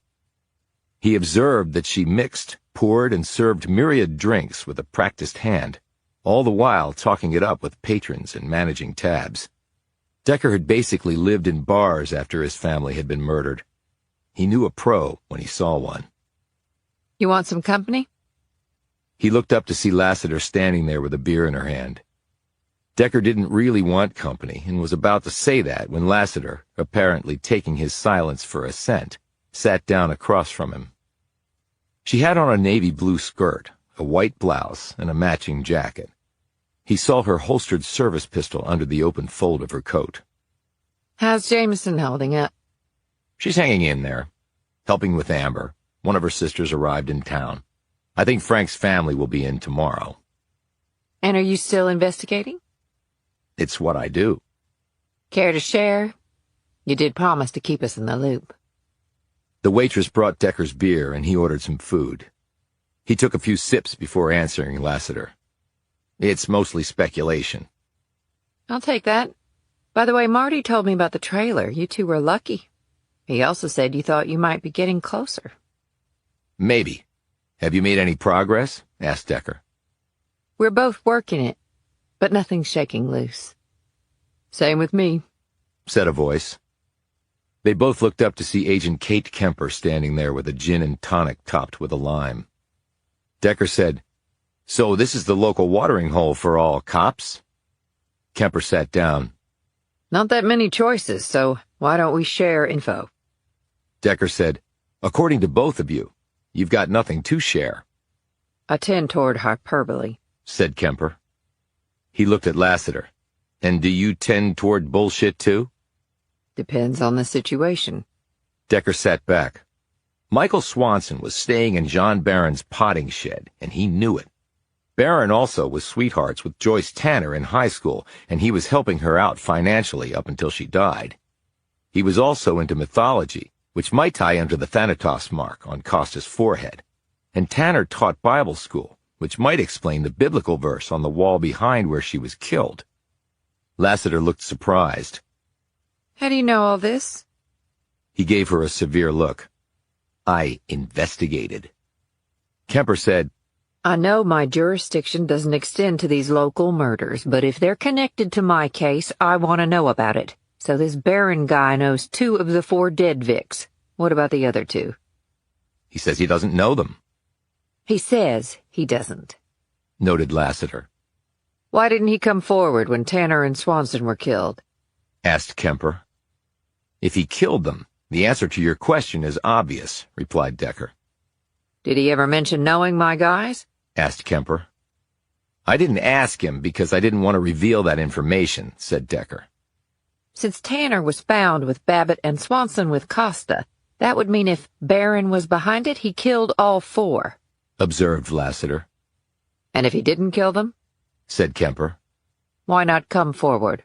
He observed that she mixed, poured, and served myriad drinks with a practiced hand, all the while talking it up with patrons and managing tabs. Decker had basically lived in bars after his family had been murdered. He knew a pro when he saw one. "You want some company?" He looked up to see Lassiter standing there with a beer in her hand. Decker didn't really want company and was about to say that when Lassiter, apparently taking his silence for assent, sat down across from him. She had on a navy blue skirt, a white blouse, and a matching jacket. He saw her holstered service pistol under the open fold of her coat. "How's Jameson holding up?" "She's hanging in there, helping with Amber. One of her sisters arrived in town. I think Frank's family will be in tomorrow." "And are you still investigating?" "It's what I do." "Care to share? You did promise to keep us in the loop." The waitress brought Decker's beer, and he ordered some food. He took a few sips before answering Lassiter. "It's mostly speculation." "I'll take that. By the way, Marty told me about the trailer. You two were lucky. He also said you thought you might be getting closer. Maybe. Have you made any progress? Asked Decker. We're both working it, but nothing's shaking loose. Same with me, said a voice. They both looked up to see Agent Kate Kemper standing there with a gin and tonic topped with a lime. Decker said, "So this is the local watering hole for all cops?" Kemper sat down. Not that many choices, so why don't we share info? Decker said, "According to both of you, you've got nothing to share." I tend toward hyperbole, said Kemper. He looked at Lassiter. "And do you tend toward bullshit too?" Depends on the situation. Decker sat back. Michael Swanson was staying in John Barron's potting shed, and he knew it. Barron also was sweethearts with Joyce Tanner in high school, and he was helping her out financially up until she died. He was also into mythology, which might tie under the Thanatos mark on Costa's forehead. And Tanner taught Bible school, which might explain the biblical verse on the wall behind where she was killed. Lassiter looked surprised. How do you know all this? He gave her a severe look. "I investigated." Kemper said, I know my jurisdiction doesn't extend to these local murders, but if they're connected to my case, I want to know about it. So this Barron guy knows 2 of the 4 dead Vics. What about the other 2? "He says he doesn't know them," He says he doesn't, noted Lassiter. Why didn't he come forward when Tanner and Swanson were killed? Asked Kemper. "If he killed them, the answer to your question is obvious," replied Decker. Did he ever mention knowing my guys? Asked Kemper. "I didn't ask him because I didn't want to reveal that information," said Decker. Since Tanner was found with Babbitt and Swanson with Costa, that would mean if Barron was behind it, he killed all 4. Observed Lassiter. And if he didn't kill them? Said Kemper. Why not come forward?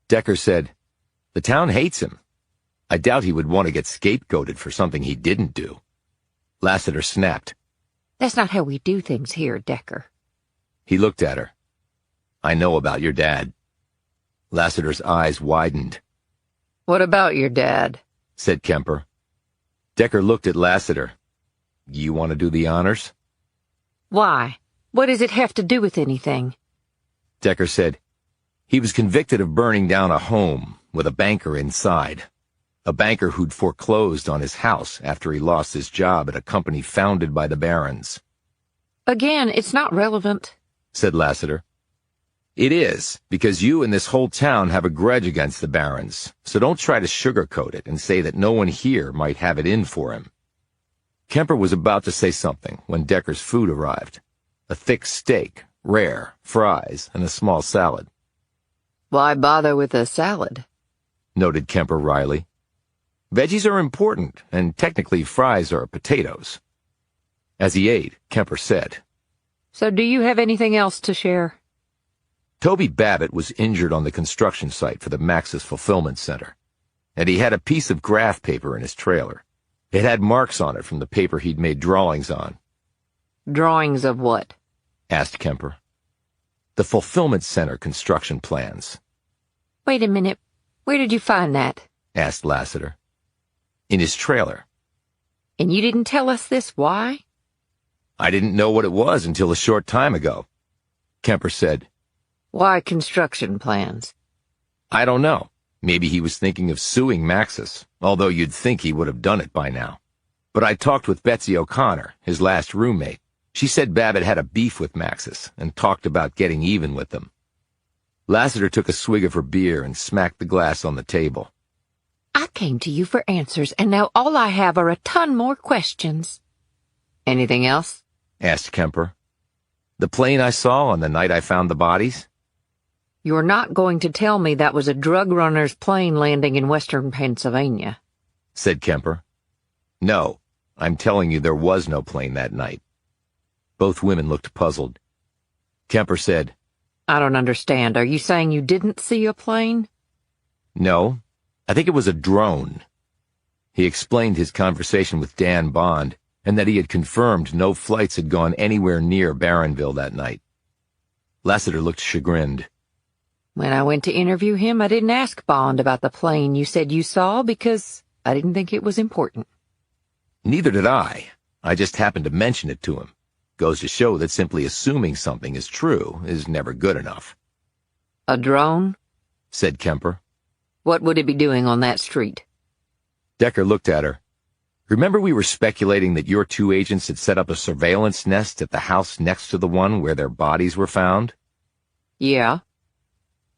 Decker said, "The town hates him. I doubt he would want to get scapegoated for something he didn't do." Lassiter snapped. That's not how we do things here, Decker. He looked at her. "I know about your dad." Lassiter's eyes widened. What about your dad? Said Kemper. Decker looked at Lassiter. "You want to do the honors?" Why? What does it have to do with anything? Decker said, "He was convicted of burning down a home with a banker inside. A banker who'd foreclosed on his house after he lost his job at a company founded by the Barons." Again, it's not relevant, said Lassiter. "It is, because you and this whole town have a grudge against the Barons, so don't try to sugarcoat it and say that no one here might have it in for him." Kemper was about to say something when Decker's food arrived. A thick steak, rare, fries, and a small salad. Why bother with a salad? Noted Kemper wryly. "Veggies are important, and technically fries are potatoes." As he ate, Kemper said, So do you have anything else to share? Toby Babbitt was injured on the construction site for the Maxis Fulfillment Center, and he had a piece of graph paper in his trailer. It had marks on it from the paper he'd made drawings on. Drawings of what? Asked Kemper. The Fulfillment Center construction plans. Wait a minute. Where did you find that? Asked Lassiter. In his trailer. And you didn't tell us this, why? I didn't know what it was until a short time ago. Kemper said, Why construction plans? I don't know. Maybe he was thinking of suing Maxis, although you'd think he would have done it by now. But I talked with Betsy O'Connor, his last roommate. She said Babbitt had a beef with Maxis and talked about getting even with them. Lassiter took a swig of her beer and smacked the glass on the table. I came to you for answers, and now all I have are a ton more questions. Anything else? Asked Kemper. The plane I saw on the night I found the bodies? You're not going to tell me that was a drug runner's plane landing in western Pennsylvania, said Kemper. No, I'm telling you there was no plane that night. Both women looked puzzled. Kemper said, I don't understand. Are you saying you didn't see a plane? No, I think it was a drone. He explained his conversation with Dan Bond and that he had confirmed no flights had gone anywhere near Barronville that night. Lassiter looked chagrined. When I went to interview him, I didn't ask Bond about the plane you said you saw because I didn't think it was important. Neither did I. I just happened to mention it to him. Goes to show that simply assuming something is true is never good enough. A drone? Said Kemper. What would it be doing on that street? Decker looked at her. Remember we were speculating that your two agents had set up a surveillance nest at the house next to the one where their bodies were found? Yeah.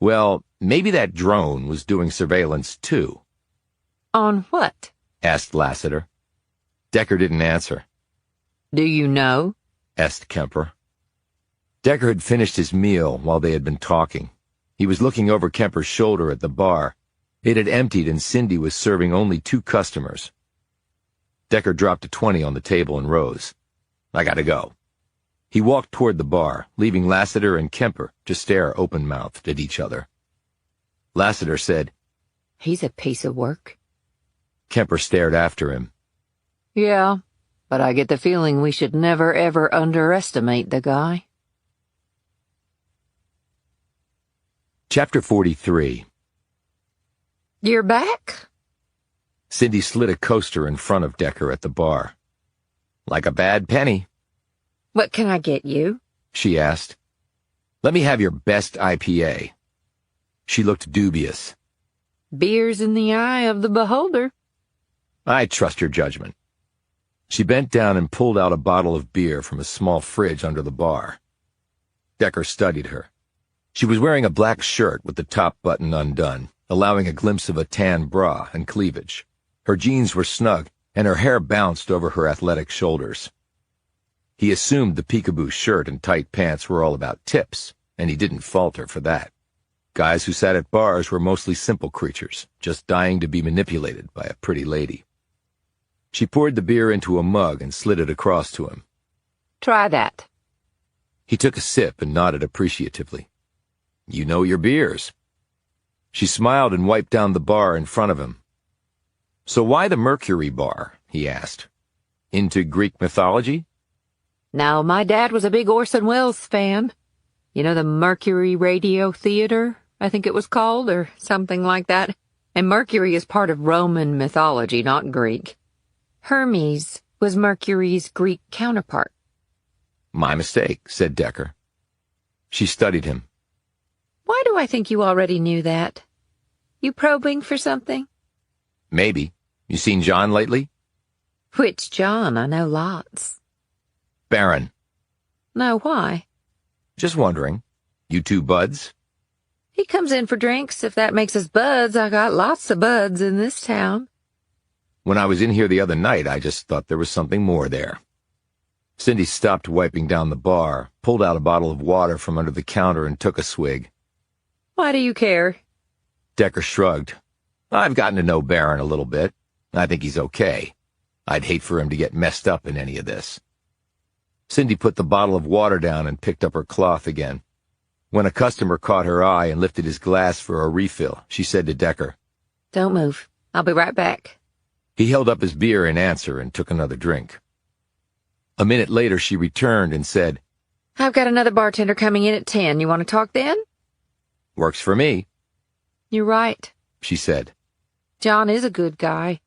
Well, maybe that drone was doing surveillance too. On what? Asked Lassiter. Decker didn't answer. Do you know? Asked Kemper. Decker had finished his meal while they had been talking. He was looking over Kemper's shoulder at the bar. It had emptied and Cindy was serving only 2 customers. Decker dropped a 20 on the table and rose. I gotta go. He walked toward the bar, leaving Lassiter and Kemper to stare open-mouthed at each other. Lassiter said, He's a piece of work. Kemper stared after him. Yeah, but I get the feeling we should never ever underestimate the guy. Chapter 43. You're back? Cindy slid a coaster in front of Decker at the bar. Like a bad penny. What can I get you? She asked. Let me have your best IPA. She looked dubious. Beer's in the eye of the beholder. I trust your judgment. She bent down and pulled out a bottle of beer from a small fridge under the bar. Decker studied her. She was wearing a black shirt with the top button undone, allowing a glimpse of a tan bra and cleavage. Her jeans were snug, and her hair bounced over her athletic shoulders. He assumed the peekaboo shirt and tight pants were all about tips, and he didn't fault her for that. Guys who sat at bars were mostly simple creatures, just dying to be manipulated by a pretty lady. She poured the beer into a mug and slid it across to him. Try that. He took a sip and nodded appreciatively. You know your beers. She smiled and wiped down the bar in front of him. So why the Mercury bar? He asked. Into Greek mythology? No, my dad was a big Orson Welles fan. You know the Mercury Radio Theater, I think it was called, or something like that. And Mercury is part of Roman mythology, not Greek. Hermes was Mercury's Greek counterpart. My mistake, said Decker. She studied him. Why do I think you already knew that? You probing for something? Maybe. You seen John lately? Which John? I know lots. Baron. No, why? Just wondering. You two buds? He comes in for drinks. If that makes us buds, I got lots of buds in this town. When I was in here the other night, I just thought there was something more there. Cindy stopped wiping down the bar, pulled out a bottle of water from under the counter and took a swig. Why do you care? Decker shrugged. I've gotten to know Baron a little bit. I think he's okay. I'd hate for him to get messed up in any of this. Cindy put the bottle of water down and picked up her cloth again. When a customer caught her eye and lifted his glass for a refill, she said to Decker, Don't move. I'll be right back. He held up his beer in answer and took another drink. A minute later, she returned and said, I've got another bartender coming in at 10. You want to talk then? Works for me. You're right, she said. John is a good guy.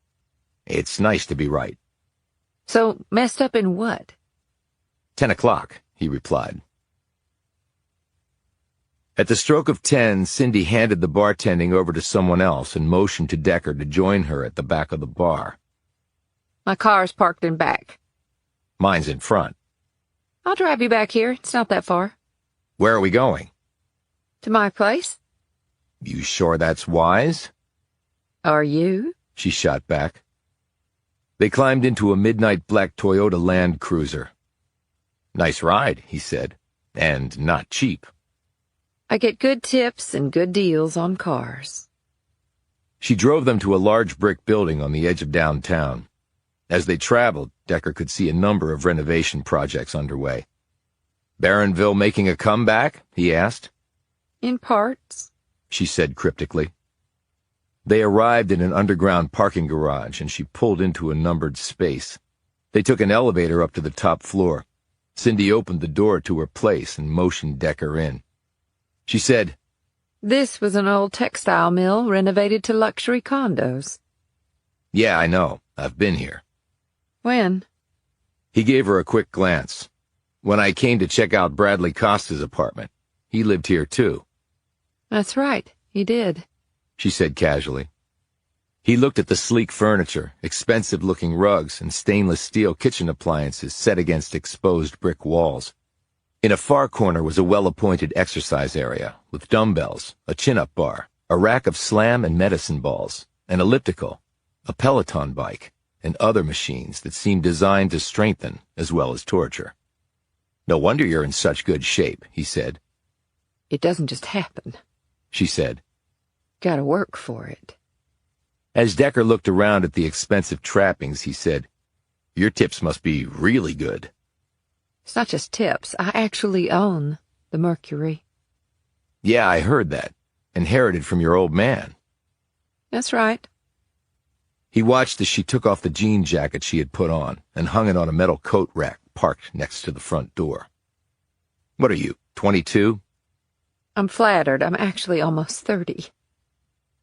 It's nice to be right. So, messed up in what? 10 o'clock, he replied. At the stroke of 10, Cindy handed the bartending over to someone else and motioned to Decker to join her at the back of the bar. My car's parked in back. Mine's in front. I'll drive you back here. It's not that far. Where are we going? To my place. You sure that's wise? Are you? She shot back. They climbed into a midnight black Toyota Land Cruiser. Nice ride, he said, and not cheap. I get good tips and good deals on cars. She drove them to a large brick building on the edge of downtown. As they traveled, Decker could see a number of renovation projects underway. Barronville making a comeback? He asked. In parts, she said cryptically. They arrived in an underground parking garage, and she pulled into a numbered space. They took an elevator up to the top floor. Cindy opened the door to her place and motioned Decker in. She said, This was an old textile mill renovated to luxury condos. Yeah, I know. I've been here. When? He gave her a quick glance. When I came to check out Bradley Costa's apartment. He lived here, too. That's right, he did, she said casually. He looked at the sleek furniture, expensive-looking rugs, and stainless steel kitchen appliances set against exposed brick walls. In a far corner was a well-appointed exercise area, with dumbbells, a chin-up bar, a rack of slam and medicine balls, an elliptical, a Peloton bike, and other machines that seemed designed to strengthen as well as torture. No wonder you're in such good shape, he said. It doesn't just happen, she said. Gotta work for it. As Decker looked around at the expensive trappings, he said, Your tips must be really good. It's not just tips. I actually own the Mercury. Yeah, I heard that. Inherited from your old man. That's right. He watched as she took off the jean jacket she had put on and hung it on a metal coat rack parked next to the front door. What are you, 22? I'm flattered. I'm actually almost 30.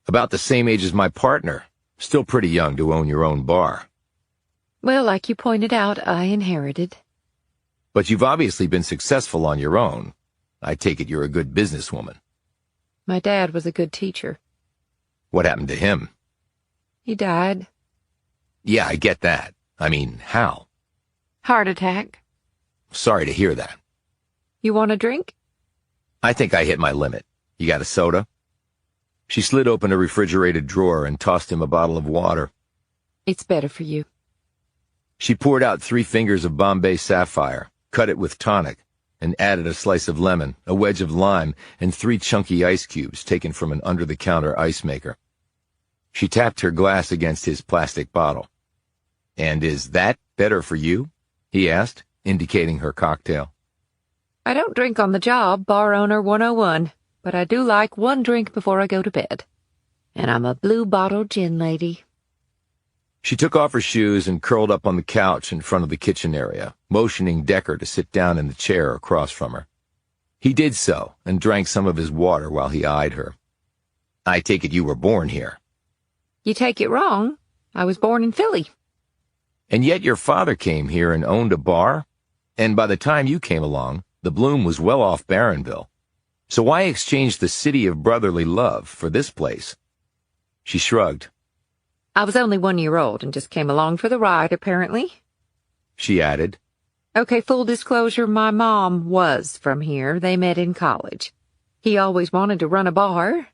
About the same age as my partner. Still pretty young to own your own bar. Well, like you pointed out, I inherited. But you've obviously been successful on your own. I take it you're a good businesswoman. My dad was a good teacher. What happened to him? He died. Yeah, I get that. I mean, how? Heart attack. Sorry to hear that. You want a drink? I think I hit my limit. You got a soda? She slid open a refrigerated drawer and tossed him a bottle of water. It's better for you. She poured out 3 fingers of Bombay Sapphire, cut it with tonic, and added a slice of lemon, a wedge of lime, and 3 chunky ice cubes taken from an under-the-counter ice maker. She tapped her glass against his plastic bottle. And is that better for you? He asked, indicating her cocktail. I don't drink on the job, bar owner 101, but I do like one drink before I go to bed. And I'm a blue bottle gin lady. She took off her shoes and curled up on the couch in front of the kitchen area, motioning Decker to sit down in the chair across from her. He did so and drank some of his water while he eyed her. I take it you were born here. You take it wrong. I was born in Philly. And yet your father came here and owned a bar? And by the time you came along, the bloom was well off Barronville. So why exchange the city of brotherly love for this place? She shrugged. I was only 1 year old and just came along for the ride, apparently. She added. Okay, full disclosure, my mom was from here. They met in college. He always wanted to run a bar.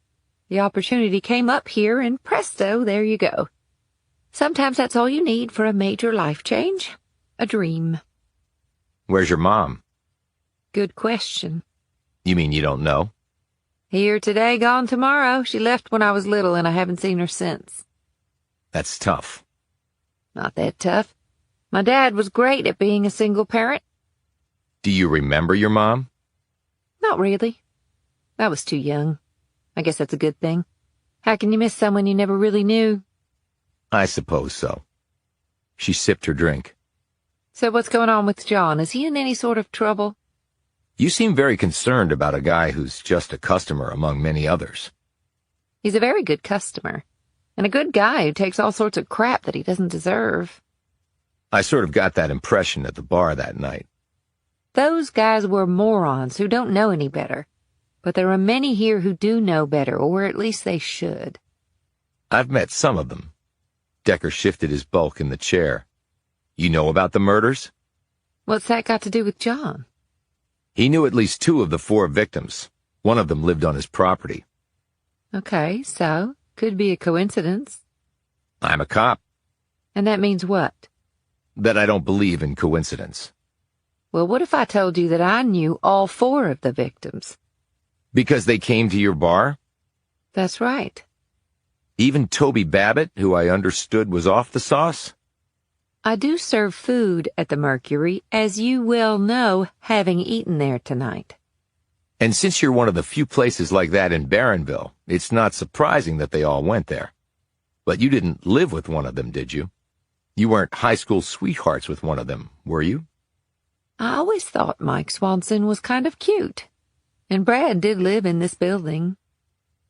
The opportunity came up here, and presto, there you go. Sometimes that's all you need for a major life change. A dream. Where's your mom? Good question. You mean you don't know? Here today, gone tomorrow. She left when I was little, and I haven't seen her since. That's tough. Not that tough. My dad was great at being a single parent. Do you remember your mom? Not really. I was too young. I guess that's a good thing. How can you miss someone you never really knew? I suppose so. She sipped her drink. So what's going on with John? Is he in any sort of trouble? You seem very concerned about a guy who's just a customer among many others. He's a very good customer. And a good guy who takes all sorts of crap that he doesn't deserve. I sort of got that impression at the bar that night. Those guys were morons who don't know any better. But there are many here who do know better, or at least they should. I've met some of them. Decker shifted his bulk in the chair. You know about the murders? What's that got to do with John? He knew at least 2 of the 4 victims. One of them lived on his property. Okay, so, could be a coincidence. I'm a cop. And that means what? That I don't believe in coincidence. Well, what if I told you that I knew all 4 of the victims? Because they came to your bar? That's right. Even Toby Babbitt, who I understood was off the sauce? I do serve food at the Mercury, as you well know, having eaten there tonight. And since you're one of the few places like that in Barronville, it's not surprising that they all went there. But you didn't live with one of them, did you? You weren't high school sweethearts with one of them, were you? I always thought Mike Swanson was kind of cute. And Brad did live in this building.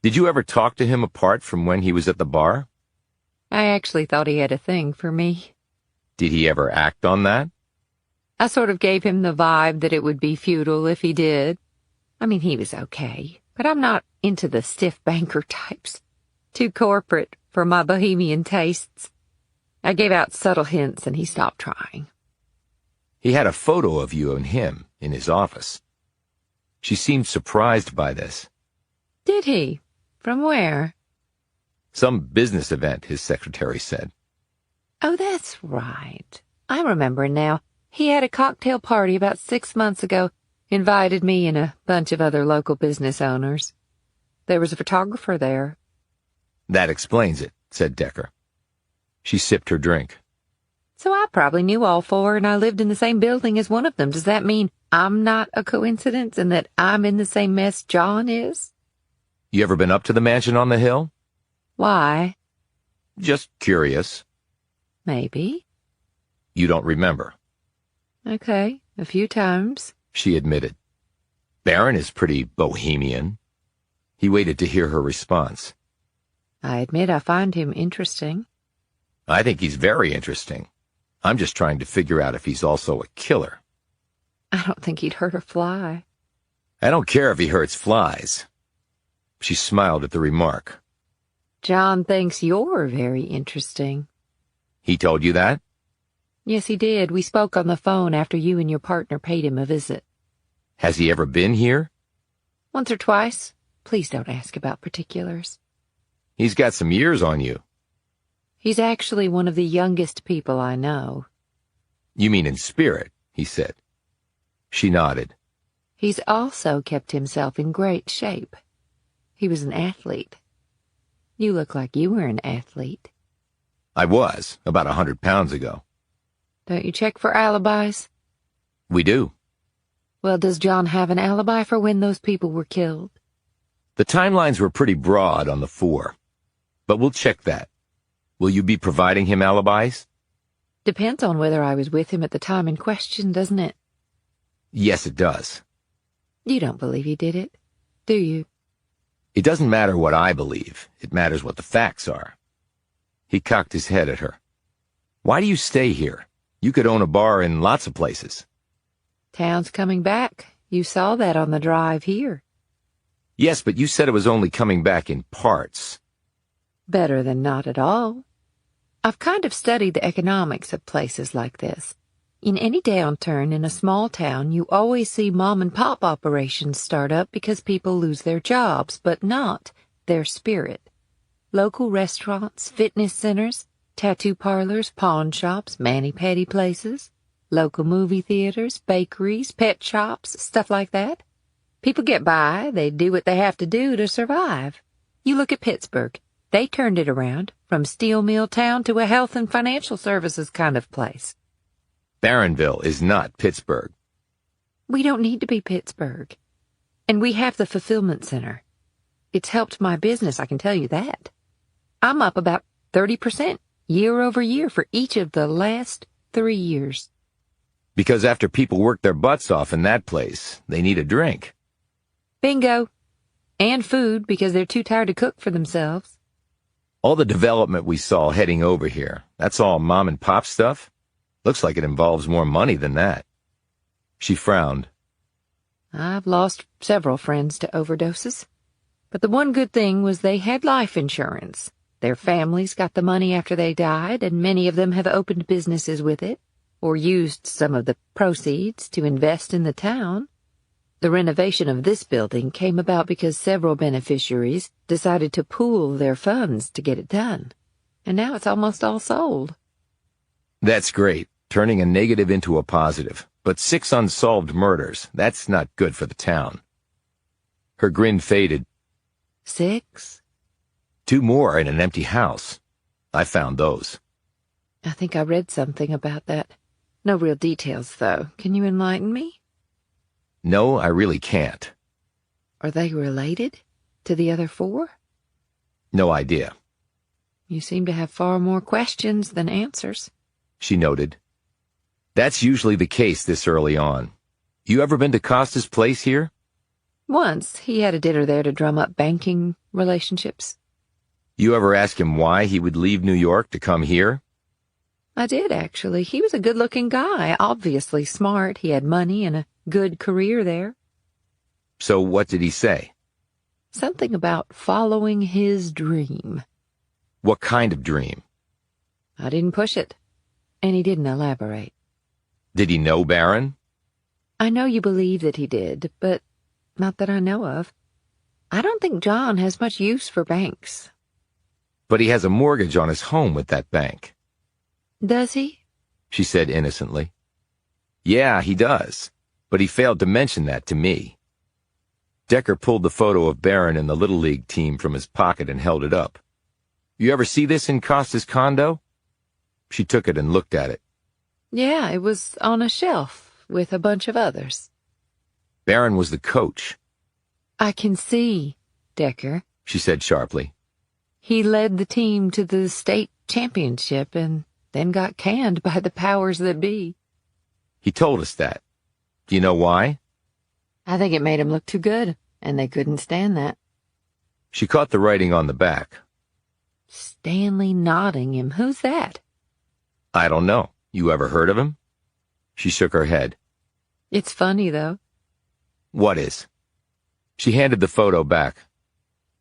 Did you ever talk to him apart from when he was at the bar? I actually thought he had a thing for me. Did he ever act on that? I sort of gave him the vibe that it would be futile if he did. I mean, he was okay, but I'm not into the stiff banker types. Too corporate for my bohemian tastes. I gave out subtle hints and he stopped trying. He had a photo of you and him in his office. She seemed surprised by this. Did he? From where? Some business event, his secretary said. Oh, that's right. I remember now. He had a cocktail party about 6 months ago, invited me and a bunch of other local business owners. There was a photographer there. That explains it, said Decker. She sipped her drink. So I probably knew all four, and I lived in the same building as one of them. Does that mean I'm not a coincidence and that I'm in the same mess John is? You ever been up to the mansion on the hill? Why? Just curious. Maybe. You don't remember. Okay, a few times, she admitted. Baron is pretty bohemian. He waited to hear her response. I admit I find him interesting. I think he's very interesting. I'm just trying to figure out if he's also a killer. I don't think he'd hurt a fly. I don't care if he hurts flies. She smiled at the remark. John thinks you're very interesting. He told you that? Yes, he did. We spoke on the phone after you and your partner paid him a visit. Has he ever been here? Once or twice. Please don't ask about particulars. He's got some years on you. He's actually one of the youngest people I know. You mean in spirit, he said. She nodded. He's also kept himself in great shape. He was an athlete. You look like you were an athlete. I was, about 100 pounds ago. Don't you check for alibis? We do. Well, does John have an alibi for when those people were killed? The timelines were pretty broad on the 4, but we'll check that. Will you be providing him alibis? Depends on whether I was with him at the time in question, doesn't it? Yes, it does. You don't believe he did it, do you? It doesn't matter what I believe. It matters what the facts are. He cocked his head at her. Why do you stay here? You could own a bar in lots of places. Town's coming back. You saw that on the drive here. Yes, but you said it was only coming back in parts. Better than not at all. I've kind of studied the economics of places like this. In any downturn in a small town, you always see mom-and-pop operations start up because people lose their jobs, but not their spirit. Local restaurants, fitness centers, tattoo parlors, pawn shops, mani-pedi places, local movie theaters, bakeries, pet shops, stuff like that. People get by, they do what they have to do to survive. You look at Pittsburgh. They turned it around, from steel mill town to a health and financial services kind of place. Barronville is not Pittsburgh. We don't need to be Pittsburgh. And we have the fulfillment center. It's helped my business, I can tell you that. I'm up about 30% year over year for each of the last 3 years. Because after people work their butts off in that place, they need a drink. Bingo. And food because they're too tired to cook for themselves. All the development we saw heading over here, that's all mom and pop stuff? Looks like it involves more money than that. She frowned. I've lost several friends to overdoses. But the one good thing was they had life insurance. Their families got the money after they died, and many of them have opened businesses with it, or used some of the proceeds to invest in the town. The renovation of this building came about because several beneficiaries decided to pool their funds to get it done. And now it's almost all sold. That's great, turning a negative into a positive. But 6 unsolved murders, that's not good for the town. Her grin faded. 6? 2 more in an empty house. I found those. I think I read something about that. No real details, though. Can you enlighten me? No, I really can't. Are they related to the other 4? No idea. You seem to have far more questions than answers. She noted. That's usually the case this early on. You ever been to Costa's place here? Once, he had a dinner there to drum up banking relationships. You ever ask him why he would leave New York to come here? I did, actually. He was a good-looking guy, obviously smart. He had money and a good career there. So what did he say? Something about following his dream. What kind of dream? I didn't push it, and he didn't elaborate. Did he know Barron? I know you believe that he did, but not that I know of. I don't think John has much use for banks. But he has a mortgage on his home with that bank. Does he? She said innocently. Yeah, he does, but he failed to mention that to me. Decker pulled the photo of Barron and the Little League team from his pocket and held it up. You ever see this in Costa's condo? She took it and looked at it. Yeah, it was on a shelf with a bunch of others. Barron was the coach. I can see, Decker, she said sharply. He led the team to the state championship and then got canned by the powers that be. He told us that. Do you know why? I think it made him look too good, and they couldn't stand that. She caught the writing on the back. Stanley Nottingham. Who's that? I don't know. You ever heard of him? She shook her head. It's funny, though. What is? She handed the photo back.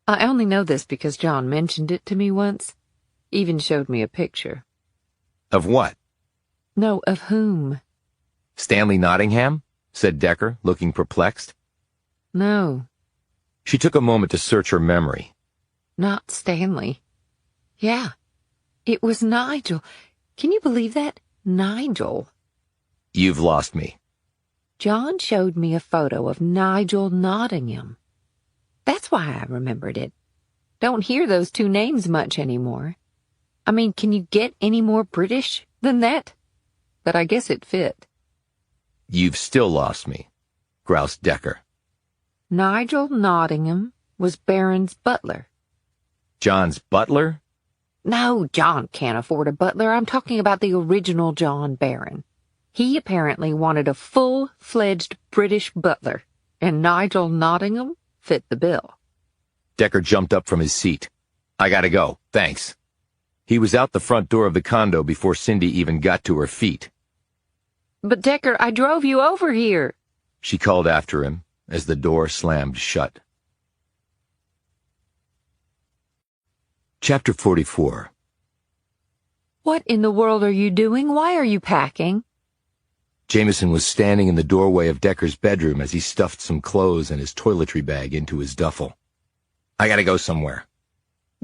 I only know this because John mentioned it to me once. Even showed me a picture. Of what? No, of whom? Stanley Nottingham? Said Decker, looking perplexed. No. She took a moment to search her memory. Not Stanley. Yeah, it was Nigel. Can you believe that? Nigel. You've lost me. John showed me a photo of Nigel Nottingham. That's why I remembered it. Don't hear those two names much anymore. I mean, can you get any more British than that? But I guess it fit. You've still lost me, groused Decker. Nigel Nottingham was Barron's butler. John's butler? No, John can't afford a butler. I'm talking about the original John Barron. He apparently wanted a full-fledged British butler, and Nigel Nottingham fit the bill. Decker jumped up from his seat. I gotta go, thanks. He was out the front door of the condo before Cindy even got to her feet. But Decker, I drove you over here, she called after him as the door slammed shut. Chapter 44. What in the world are you doing? Why are you packing? Jameson was standing in the doorway of Decker's bedroom as he stuffed some clothes and his toiletry bag into his duffel. I gotta go somewhere.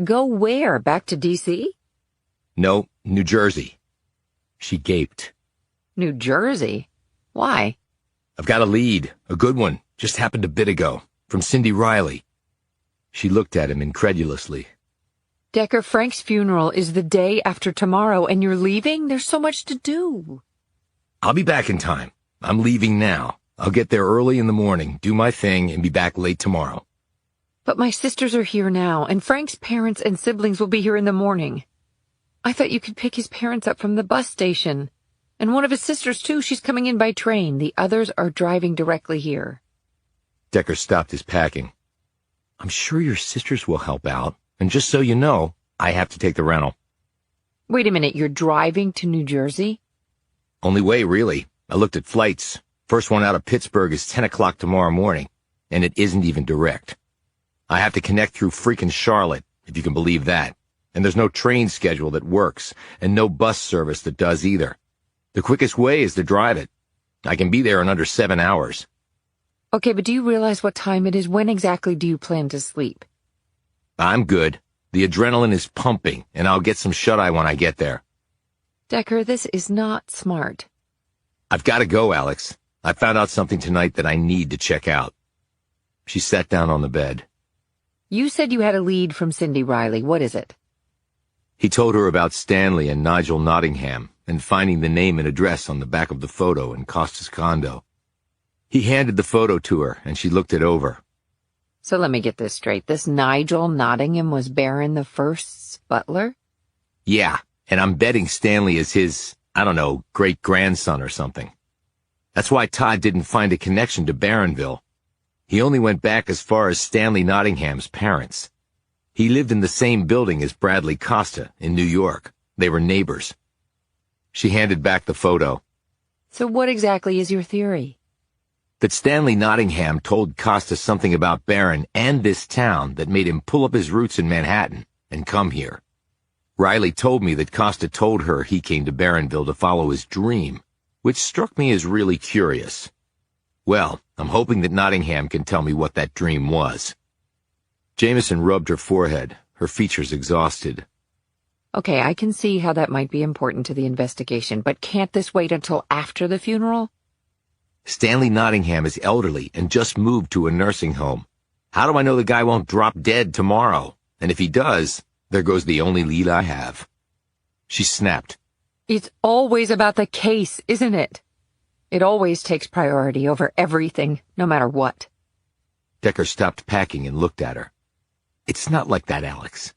Go where? Back to D.C.? No, New Jersey. She gaped. New Jersey? Why? I've got a lead, a good one, just happened a bit ago, from Cindy Riley. She looked at him incredulously. Decker, Frank's funeral is the day after tomorrow, and you're leaving? There's so much to do. I'll be back in time. I'm leaving now. I'll get there early in the morning, do my thing, and be back late tomorrow. But my sisters are here now, and Frank's parents and siblings will be here in the morning. I thought you could pick his parents up from the bus station. And one of his sisters, too. She's coming in by train. The others are driving directly here. Decker stopped his packing. I'm sure your sisters will help out. And just so you know, I have to take the rental. Wait a minute, you're driving to New Jersey? Only way, really. I looked at flights. First one out of Pittsburgh is 10 o'clock tomorrow morning, and it isn't even direct. I have to connect through freaking Charlotte, if you can believe that. And there's no train schedule that works, and no bus service that does either. The quickest way is to drive it. I can be there in under 7 hours. Okay, but do you realize what time it is? When exactly do you plan to sleep? I'm good. The adrenaline is pumping, and I'll get some shut-eye when I get there. Decker, this is not smart. I've got to go, Alex. I found out something tonight that I need to check out. She sat down on the bed. You said you had a lead from Cindy Riley. What is it? He told her about Stanley and Nigel Nottingham and finding the name and address on the back of the photo in Costa's condo. He handed the photo to her, and she looked it over. So let me get this straight. This Nigel Nottingham was Barron the First's butler? Yeah, and I'm betting Stanley is his, I don't know, great-grandson or something. That's why Todd didn't find a connection to Barronville. He only went back as far as Stanley Nottingham's parents. He lived in the same building as Bradley Costa in New York. They were neighbors. She handed back the photo. So what exactly is your theory? That Stanley Nottingham told Costa something about Barron and this town that made him pull up his roots in Manhattan and come here. Riley told me that Costa told her he came to Barronville to follow his dream, which struck me as really curious. Well, I'm hoping that Nottingham can tell me what that dream was. Jameson rubbed her forehead, her features exhausted. Okay, I can see how that might be important to the investigation, but can't this wait until after the funeral? Stanley Nottingham is elderly and just moved to a nursing home. How do I know the guy won't drop dead tomorrow? And if he does, there goes the only lead I have. She snapped. It's always about the case, isn't it? It always takes priority over everything, no matter what. Decker stopped packing and looked at her. It's not like that, Alex.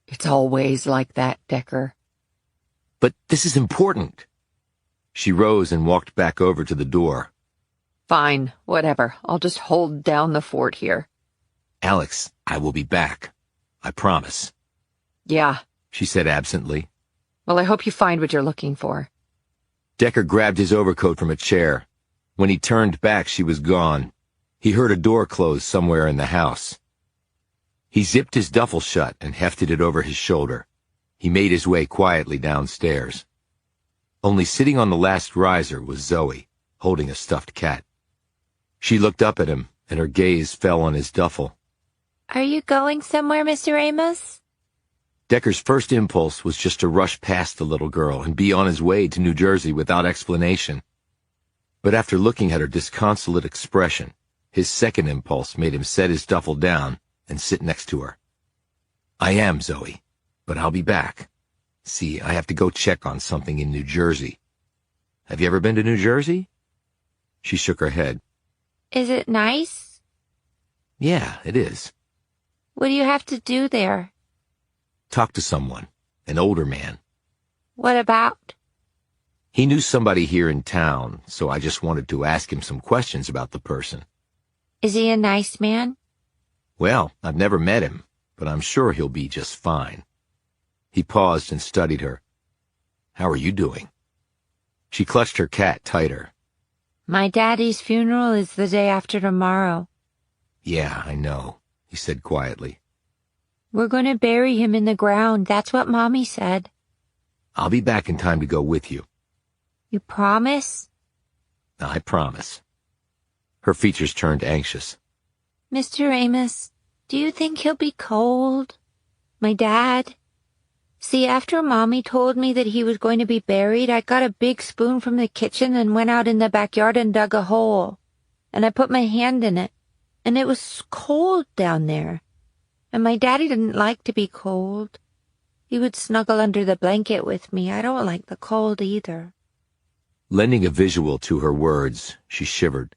It's always like that, Decker. But this is important. She rose and walked back over to the door. Fine, whatever. I'll just hold down the fort here. Alex, I will be back. I promise. Yeah, she said absently. Well, I hope you find what you're looking for. Decker grabbed his overcoat from a chair. When he turned back, she was gone. He heard a door close somewhere in the house. He zipped his duffel shut and hefted it over his shoulder. He made his way quietly downstairs. Only sitting on the last riser was Zoe, holding a stuffed cat. She looked up at him, and her gaze fell on his duffel. Are you going somewhere, Mr. Amos? Decker's first impulse was just to rush past the little girl and be on his way to New Jersey without explanation. But after looking at her disconsolate expression, his second impulse made him set his duffel down and sit next to her. I am, Zoe, but I'll be back. See, I have to go check on something in New Jersey. Have you ever been to New Jersey? She shook her head. Is it nice? Yeah, it is. What do you have to do there? Talk to someone, an older man. What about? He knew somebody here in town, so I just wanted to ask him some questions about the person. Is he a nice man? Well, I've never met him, but I'm sure he'll be just fine. He paused and studied her. How are you doing? She clutched her cat tighter. My daddy's funeral is the day after tomorrow. Yeah, I know, he said quietly. We're going to bury him in the ground. That's what Mommy said. I'll be back in time to go with you. You promise? I promise. Her features turned anxious. Mr. Amos, do you think he'll be cold? My dad? See, after Mommy told me that he was going to be buried, I got a big spoon from the kitchen and went out in the backyard and dug a hole. And I put my hand in it. And it was cold down there. And my daddy didn't like to be cold. He would snuggle under the blanket with me. I don't like the cold either. Lending a visual to her words, she shivered.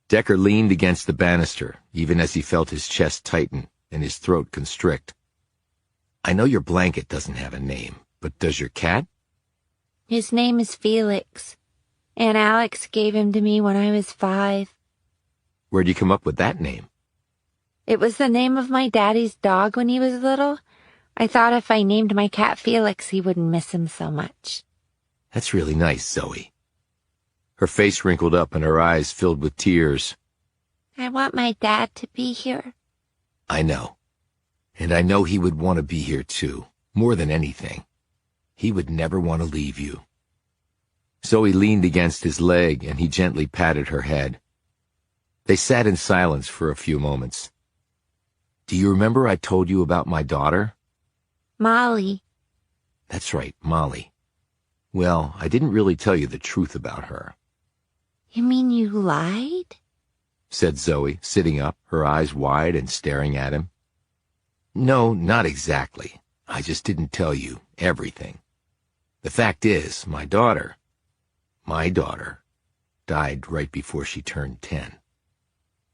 Decker leaned against the banister, even as he felt his chest tighten and his throat constrict. I know your blanket doesn't have a name, but does your cat? His name is Felix. Aunt Alex gave him to me when I was 5. Where'd you come up with that name? It was the name of my daddy's dog when he was little. I thought if I named my cat Felix, he wouldn't miss him so much. That's really nice, Zoe. Her face wrinkled up and her eyes filled with tears. I want my dad to be here. I know. And I know he would want to be here too, more than anything. He would never want to leave you. Zoe leaned against his leg and he gently patted her head. They sat in silence for a few moments. Do you remember I told you about my daughter? Molly. That's right, Molly. Well, I didn't really tell you the truth about her. You mean you lied? Said Zoe, sitting up, her eyes wide and staring at him. No, not exactly. I just didn't tell you everything. The fact is, my daughter died right before she turned 10.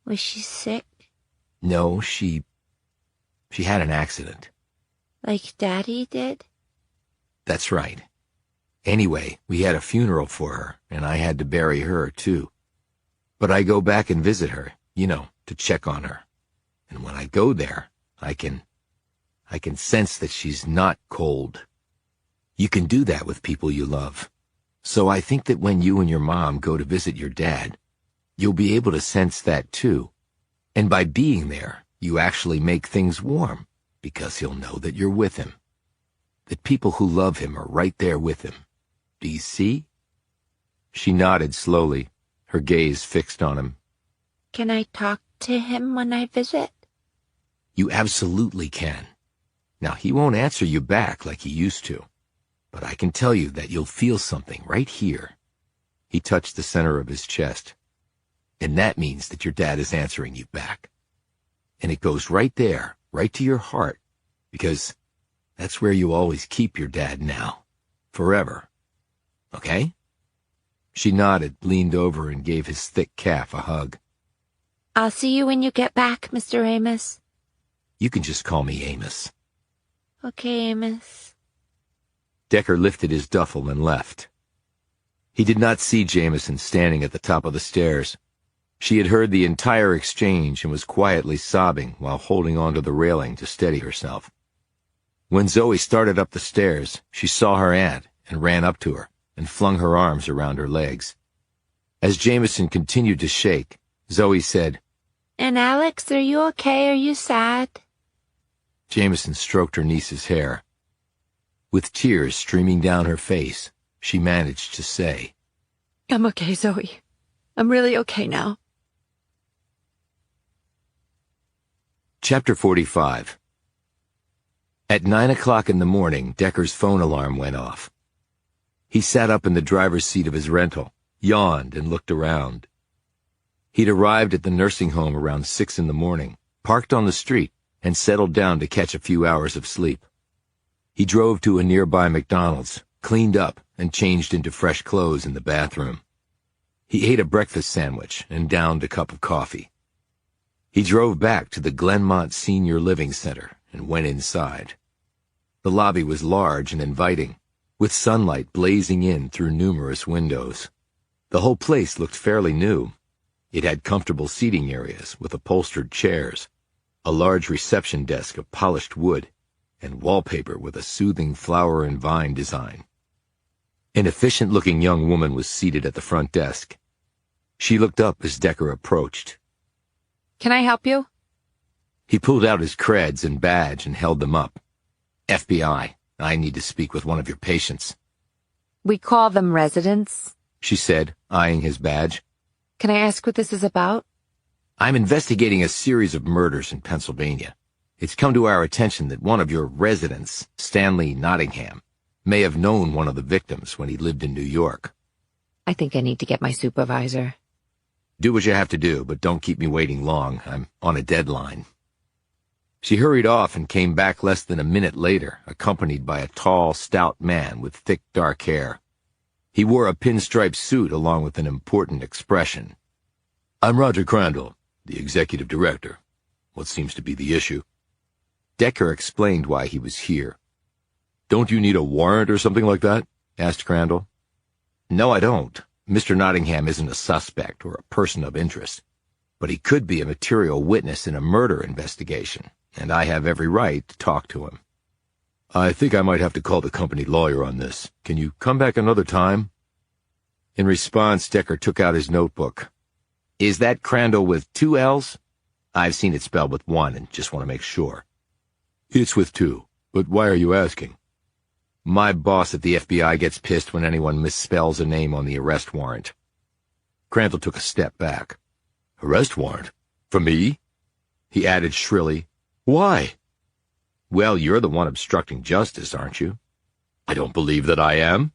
Was she sick? No, she had an accident. Like Daddy did? That's right. Anyway, we had a funeral for her, and I had to bury her, too. But I go back and visit her, to check on her. And when I go there, I can sense that she's not cold. You can do that with people you love. So I think that when you and your mom go to visit your dad, you'll be able to sense that too. And by being there, you actually make things warm, because he'll know that you're with him. That people who love him are right there with him. Do you see? She nodded slowly, her gaze fixed on him. Can I talk to him when I visit? You absolutely can. Now, he won't answer you back like he used to, but I can tell you that you'll feel something right here. He touched the center of his chest. And that means that your dad is answering you back. And it goes right there, right to your heart, because that's where you always keep your dad now. Forever. Okay? She nodded, leaned over, and gave his thick calf a hug. I'll see you when you get back, Mr. Amos. You can just call me Amos. Okay, Amos. Decker lifted his duffel and left. He did not see Jameson standing at the top of the stairs. She had heard the entire exchange and was quietly sobbing while holding onto the railing to steady herself. When Zoe started up the stairs, she saw her aunt and ran up to her and flung her arms around her legs. As Jameson continued to shake, Zoe said, And Alex, are you okay? Are you sad? Jameson stroked her niece's hair. With tears streaming down her face, she managed to say, I'm okay, Zoe. I'm really okay now. Chapter 45. At 9 o'clock in the morning, Decker's phone alarm went off. He sat up in the driver's seat of his rental, yawned, and looked around. He'd arrived at the nursing home around 6 in the morning, parked on the street, and settled down to catch a few hours of sleep. He drove to a nearby McDonald's, cleaned up, and changed into fresh clothes in the bathroom. He ate a breakfast sandwich and downed a cup of coffee. He drove back to the Glenmont Senior Living Center and went inside. The lobby was large and inviting, with sunlight blazing in through numerous windows. The whole place looked fairly new. It had comfortable seating areas with upholstered chairs, a large reception desk of polished wood, and wallpaper with a soothing flower and vine design. An efficient-looking young woman was seated at the front desk. She looked up as Decker approached. Can I help you? He pulled out his creds and badge and held them up. FBI, I need to speak with one of your patients. We call them residents, she said, eyeing his badge. Can I ask what this is about? I'm investigating a series of murders in Pennsylvania. It's come to our attention that one of your residents, Stanley Nottingham, may have known one of the victims when he lived in New York. I think I need to get my supervisor. Do what you have to do, but don't keep me waiting long. I'm on a deadline. She hurried off and came back less than a minute later, accompanied by a tall, stout man with thick, dark hair. He wore a pinstripe suit along with an important expression. I'm Roger Crandall, the executive director. What seems to be the issue? Decker explained why he was here. Don't you need a warrant or something like that? Asked Crandall. No, I don't. Mr. Nottingham isn't a suspect or a person of interest, but he could be a material witness in a murder investigation, and I have every right to talk to him. I think I might have to call the company lawyer on this. Can you come back another time? In response, Decker took out his notebook. Is that Crandall with 2 L's? I've seen it spelled with 1 and just want to make sure. It's with 2, but why are you asking? My boss at the FBI gets pissed when anyone misspells a name on the arrest warrant. Crandall took a step back. Arrest warrant? For me? He added shrilly. Why? Well, you're the one obstructing justice, aren't you? I don't believe that I am.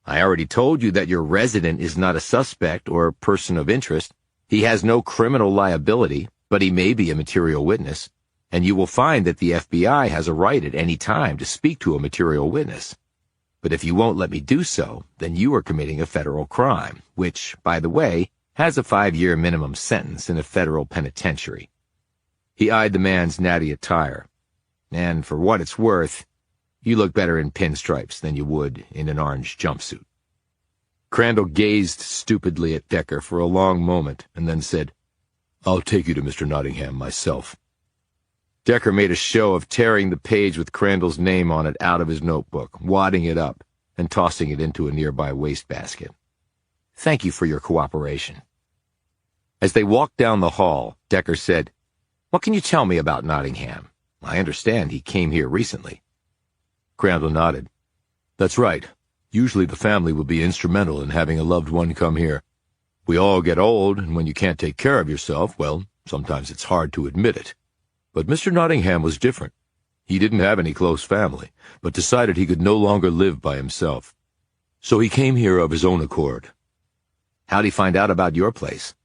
I already told you that your resident is not a suspect or a person of interest. He has no criminal liability, but he may be a material witness. And you will find that the FBI has a right at any time to speak to a material witness. But if you won't let me do so, then you are committing a federal crime, which, by the way, has a 5-year minimum sentence in a federal penitentiary. He eyed the man's natty attire. And for what it's worth, you look better in pinstripes than you would in an orange jumpsuit. Crandall gazed stupidly at Decker for a long moment and then said, I'll take you to Mr. Nottingham myself." Decker made a show of tearing the page with Crandall's name on it out of his notebook, wadding it up, and tossing it into a nearby wastebasket. "Thank you for your cooperation." As they walked down the hall, Decker said, "What can you tell me about Nottingham? I understand he came here recently." Crandall nodded. "That's right. Usually the family will be instrumental in having a loved one come here. We all get old, and when you can't take care of yourself, well, sometimes it's hard to admit it. But Mr. Nottingham was different. He didn't have any close family, but decided he could no longer live by himself. So he came here of his own accord." "How'd he find out about your place?"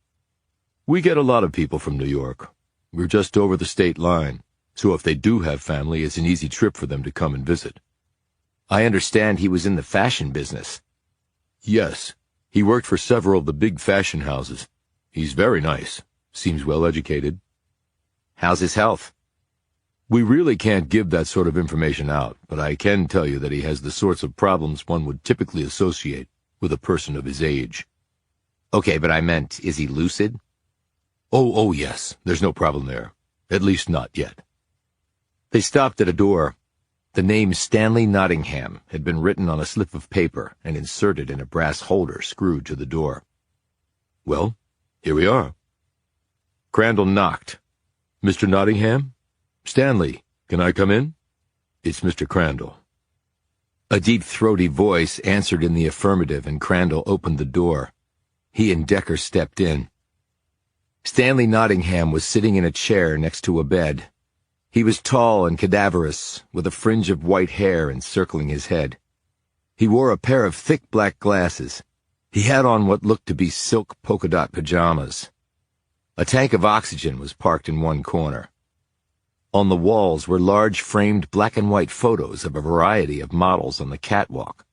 "We get a lot of people from New York. We're just over the state line, so if they do have family, it's an easy trip for them to come and visit." "I understand he was in the fashion business." "Yes. He worked for several of the big fashion houses. He's very nice. Seems well educated." "How's his health?" "We really can't give that sort of information out, but I can tell you that he has the sorts of problems one would typically associate with a person of his age." "Okay, but I meant, is he lucid?" Oh, yes. There's no problem there. At least not yet." They stopped at a door. The name Stanley Nottingham had been written on a slip of paper and inserted in a brass holder screwed to the door. "Well, here we are." Crandall knocked. "Mr. Nottingham? Stanley, can I come in?" "It's Mr. Crandall." A deep, throaty voice answered in the affirmative, and Crandall opened the door. He and Decker stepped in. Stanley Nottingham was sitting in a chair next to a bed. He was tall and cadaverous, with a fringe of white hair encircling his head. He wore a pair of thick black glasses. He had on what looked to be silk polka-dot pajamas. A tank of oxygen was parked in one corner. On the walls were large framed black and white photos of a variety of models on the catwalk.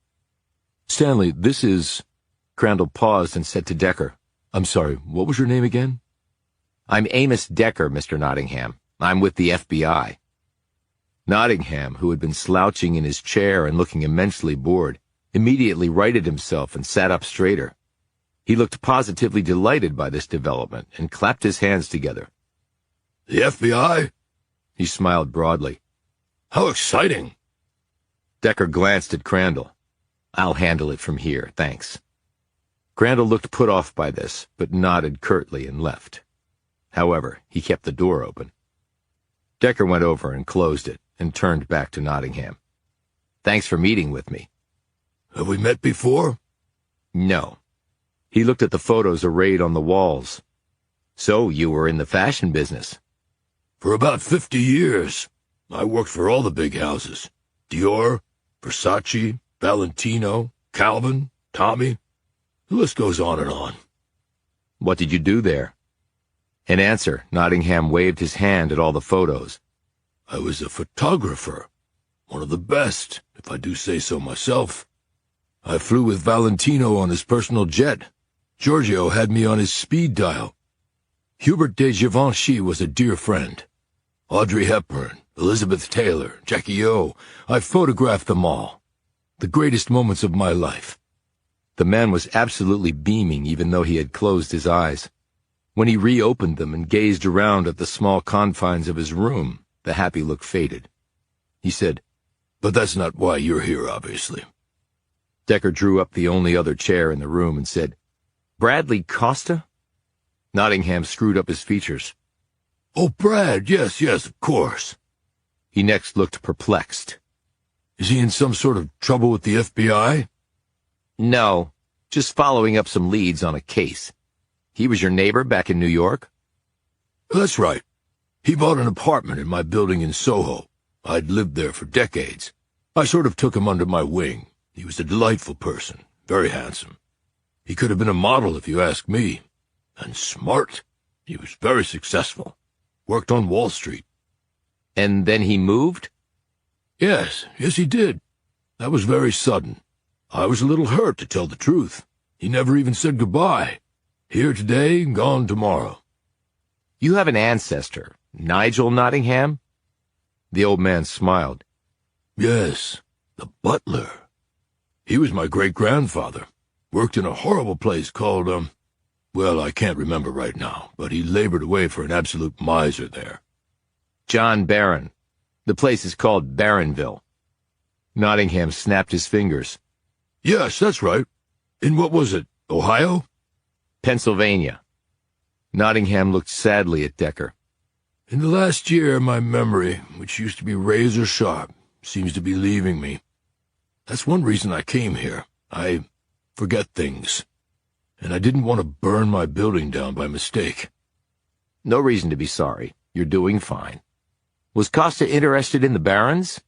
"Stanley, this is—" Crandall paused and said to Decker, "I'm sorry, what was your name again?" "I'm Amos Decker, Mr. Nottingham. I'm with the FBI." Nottingham, who had been slouching in his chair and looking immensely bored, immediately righted himself and sat up straighter. He looked positively delighted by this development and clapped his hands together. "The FBI?" He smiled broadly. "How exciting!" Decker glanced at Crandall. "I'll handle it from here, thanks." Crandall looked put off by this, but nodded curtly and left. However, he kept the door open. Decker went over and closed it and turned back to Nottingham. "Thanks for meeting with me." "Have we met before?" "No." He looked at the photos arrayed on the walls. "So you were in the fashion business?" "For about 50 years. I worked for all the big houses. Dior, Versace, Valentino, Calvin, Tommy. The list goes on and on." "What did you do there?" In answer, Nottingham waved his hand at all the photos. "I was a photographer. One of the best, if I do say so myself. I flew with Valentino on his personal jet. Giorgio had me on his speed dial. Hubert de Givenchy was a dear friend. Audrey Hepburn, Elizabeth Taylor, Jackie O. I photographed them all. The greatest moments of my life." The man was absolutely beaming, even though he had closed his eyes. When he reopened them and gazed around at the small confines of his room, the happy look faded. He said, "But that's not why you're here, obviously." Decker drew up the only other chair in the room and said, "Bradley Costa?" Nottingham screwed up his features. "Oh, Brad, yes, of course." He next looked perplexed. "Is he in some sort of trouble with the FBI?" "No, just following up some leads on a case. He was your neighbor back in New York?" "That's right. He bought an apartment in my building in Soho. I'd lived there for decades. I sort of took him under my wing. He was a delightful person, very handsome. He could have been a model if you ask me. And smart. He was very successful. Worked on Wall Street." "And then he moved?" Yes, he did. That was very sudden. I was a little hurt, to tell the truth. He never even said goodbye. Here today, gone tomorrow." "You have an ancestor, Nigel Nottingham?" The old man smiled. "Yes, the butler. He was my great-grandfather. Worked in a horrible place called, Well, I can't remember right now, but he labored away for an absolute miser there. John Barron. The place is called Barronville. Nottingham snapped his fingers. Yes, that's right. In what was it, Ohio? Pennsylvania. Nottingham looked sadly at Decker. In the last year, my memory, which used to be razor sharp, seems to be leaving me. That's one reason I came here. I forget things. And I didn't want to burn my building down by mistake. No reason to be sorry. You're doing fine. Was Costa interested in the Barons?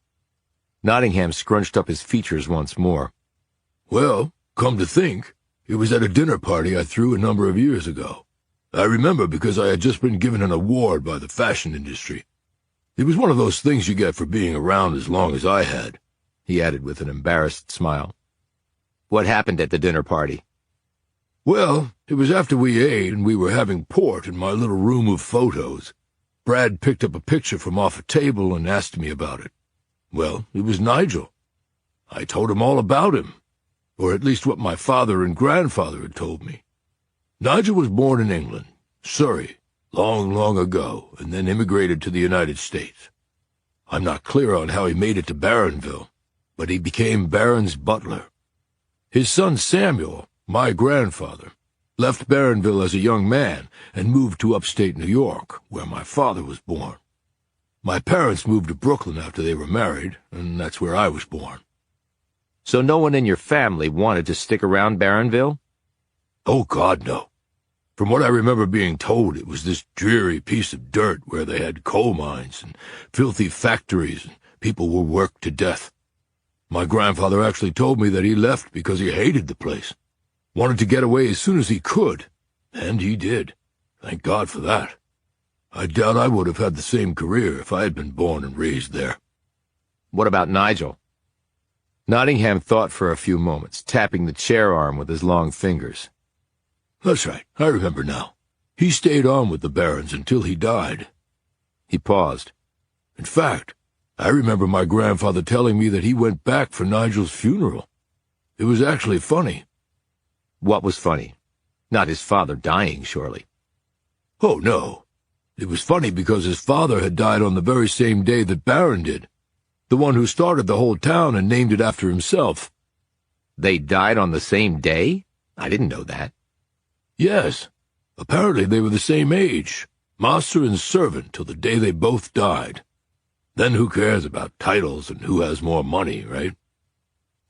Nottingham scrunched up his features once more. Well, come to think, it was at a dinner party I threw a number of years ago. I remember because I had just been given an award by the fashion industry. It was one of those things you get for being around as long as I had, he added with an embarrassed smile. What happened at the dinner party? Well, it was after we ate and we were having port in my little room of photos. Brad picked up a picture from off a table and asked me about it. Well, it was Nigel. I told him all about him, or at least what my father and grandfather had told me. Nigel was born in England, Surrey, long, long ago, and then immigrated to the United States. I'm not clear on how he made it to Barronville, but he became Barron's butler. His son Samuel, my grandfather, left Barronville as a young man and moved to upstate New York, where my father was born. My parents moved to Brooklyn after they were married, and that's where I was born. So no one in your family wanted to stick around Barronville? Oh, God, no. From what I remember being told, it was this dreary piece of dirt where they had coal mines and filthy factories, and people were worked to death. My grandfather actually told me that he left because he hated the place, wanted to get away as soon as he could, and he did. Thank God for that. I doubt I would have had the same career if I had been born and raised there. What about Nigel? Nottingham thought for a few moments, tapping the chair arm with his long fingers. That's right, I remember now. He stayed on with the Barons until he died. He paused. In fact, I remember my grandfather telling me that he went back for Nigel's funeral. It was actually funny. What was funny? Not his father dying, surely. Oh, no. It was funny because his father had died on the very same day that Barron did, the one who started the whole town and named it after himself. They died on the same day? I didn't know that. Yes. Apparently they were the same age, master and servant, till the day they both died. Then who cares about titles and who has more money, right?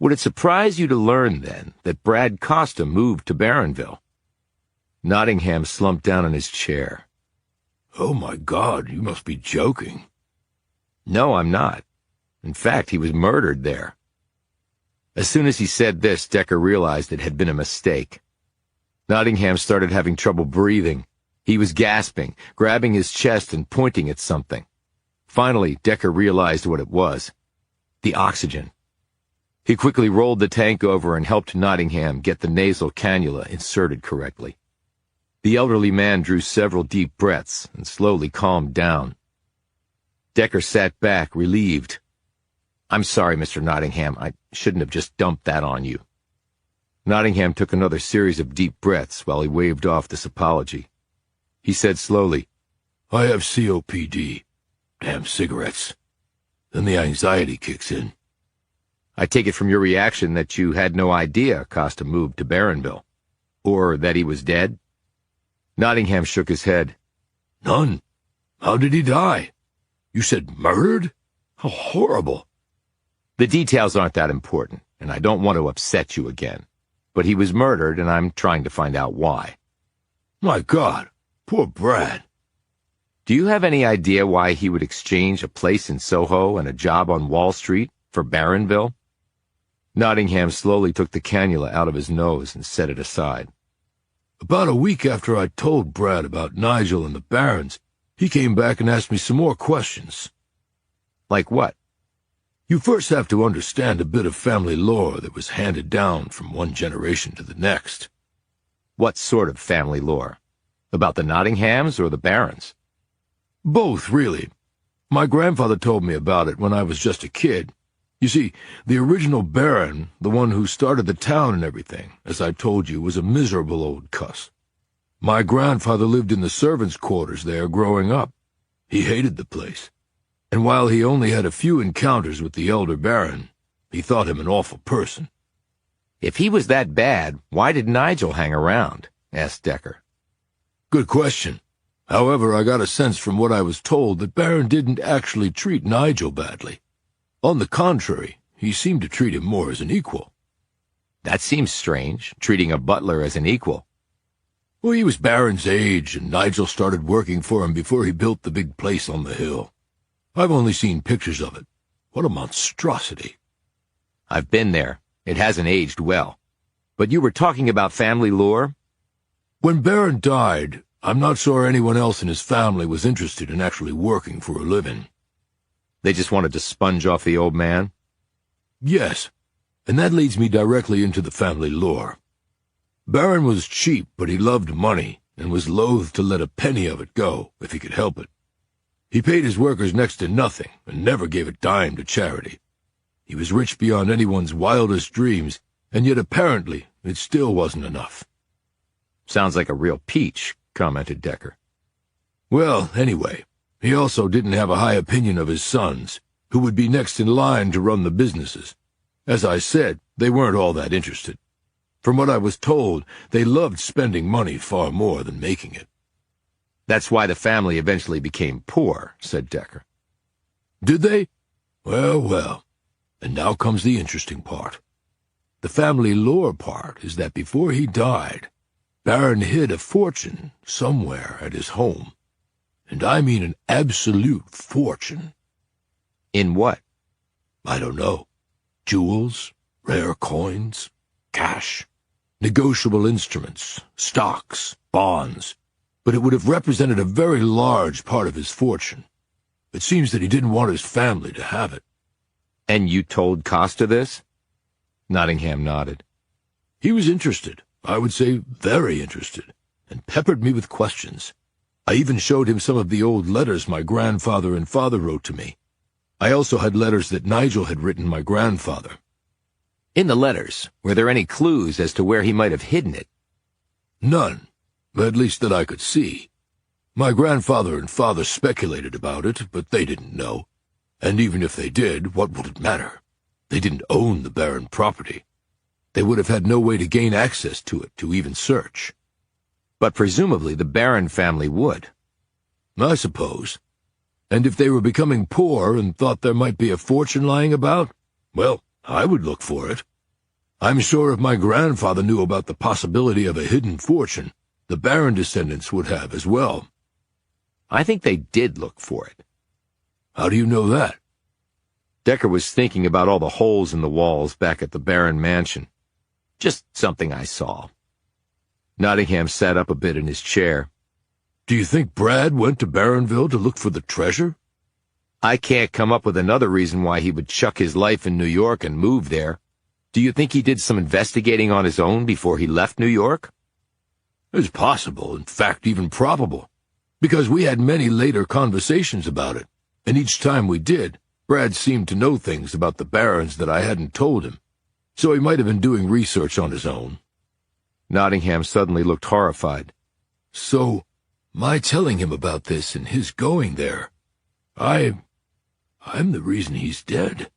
Would it surprise you to learn, then, that Brad Costa moved to Barronville? Nottingham slumped down in his chair. Oh, my God, you must be joking. No, I'm not. In fact, he was murdered there. As soon as he said this, Decker realized it had been a mistake. Nottingham started having trouble breathing. He was gasping, grabbing his chest and pointing at something. Finally, Decker realized what it was. The oxygen. He quickly rolled the tank over and helped Nottingham get the nasal cannula inserted correctly. The elderly man drew several deep breaths and slowly calmed down. Decker sat back, relieved. I'm sorry, Mr. Nottingham. I shouldn't have just dumped that on you. Nottingham took another series of deep breaths while he waved off this apology. He said slowly, I have COPD. Damn cigarettes. Then the anxiety kicks in. I take it from your reaction that you had no idea Costa moved to Barronville, or that he was dead? Nottingham shook his head. None. How did he die? You said murdered? How horrible. The details aren't that important, and I don't want to upset you again. But he was murdered, and I'm trying to find out why. My God, poor Brad. Do you have any idea why he would exchange a place in Soho and a job on Wall Street for Barronville? Nottingham slowly took the cannula out of his nose and set it aside. About a week after I told Brad about Nigel and the Barons, he came back and asked me some more questions. Like what? You first have to understand a bit of family lore that was handed down from one generation to the next. What sort of family lore? About the Nottinghams or the Barons? Both, really. My grandfather told me about it when I was just a kid. You see, the original Baron, the one who started the town and everything, as I told you, was a miserable old cuss. My grandfather lived in the servants' quarters there growing up. He hated the place, and while he only had a few encounters with the elder Baron, he thought him an awful person. If he was that bad, why did Nigel hang around? Asked Decker. Good question. However, I got a sense from what I was told that Baron didn't actually treat Nigel badly. On the contrary, he seemed to treat him more as an equal. That seems strange, treating a butler as an equal. Well, he was Baron's age, and Nigel started working for him before he built the big place on the hill. I've only seen pictures of it. What a monstrosity. I've been there. It hasn't aged well. But you were talking about family lore? When Baron died, I'm not sure anyone else in his family was interested in actually working for a living. They just wanted to sponge off the old man? Yes, and that leads me directly into the family lore. Baron was cheap, but he loved money, and was loath to let a penny of it go, if he could help it. He paid his workers next to nothing, and never gave a dime to charity. He was rich beyond anyone's wildest dreams, and yet apparently it still wasn't enough. Sounds like a real peach, commented Decker. Well, anyway, he also didn't have a high opinion of his sons, who would be next in line to run the businesses. As I said, they weren't all that interested. From what I was told, they loved spending money far more than making it. That's why the family eventually became poor, said Decker. Did they? Well, well. And now comes the interesting part. The family lore part is that before he died, Baron hid a fortune somewhere at his home. And I mean an absolute fortune. In what? I don't know. Jewels, rare coins, cash, negotiable instruments, stocks, bonds. But it would have represented a very large part of his fortune. It seems that he didn't want his family to have it. And you told Costa this? Nottingham nodded. He was interested, I would say very interested, and peppered me with questions. I even showed him some of the old letters my grandfather and father wrote to me. I also had letters that Nigel had written my grandfather. In the letters, were there any clues as to where he might have hidden it? None, at least that I could see. My grandfather and father speculated about it, but they didn't know. And even if they did, what would it matter? They didn't own the barren property. They would have had no way to gain access to it, to even search. But presumably the Baron family would. I suppose. And if they were becoming poor and thought there might be a fortune lying about, well, I would look for it. I'm sure if my grandfather knew about the possibility of a hidden fortune, the Baron descendants would have as well. I think they did look for it. How do you know that? Decker was thinking about all the holes in the walls back at the Baron mansion. Just something I saw. Nottingham sat up a bit in his chair. Do you think Brad went to Baronville to look for the treasure? I can't come up with another reason why he would chuck his life in New York and move there. Do you think he did some investigating on his own before he left New York? It's possible, in fact even probable, because we had many later conversations about it, and each time we did, Brad seemed to know things about the Barons that I hadn't told him, so he might have been doing research on his own. Nottingham suddenly looked horrified. So, my telling him about this and his going there, I'm the reason he's dead.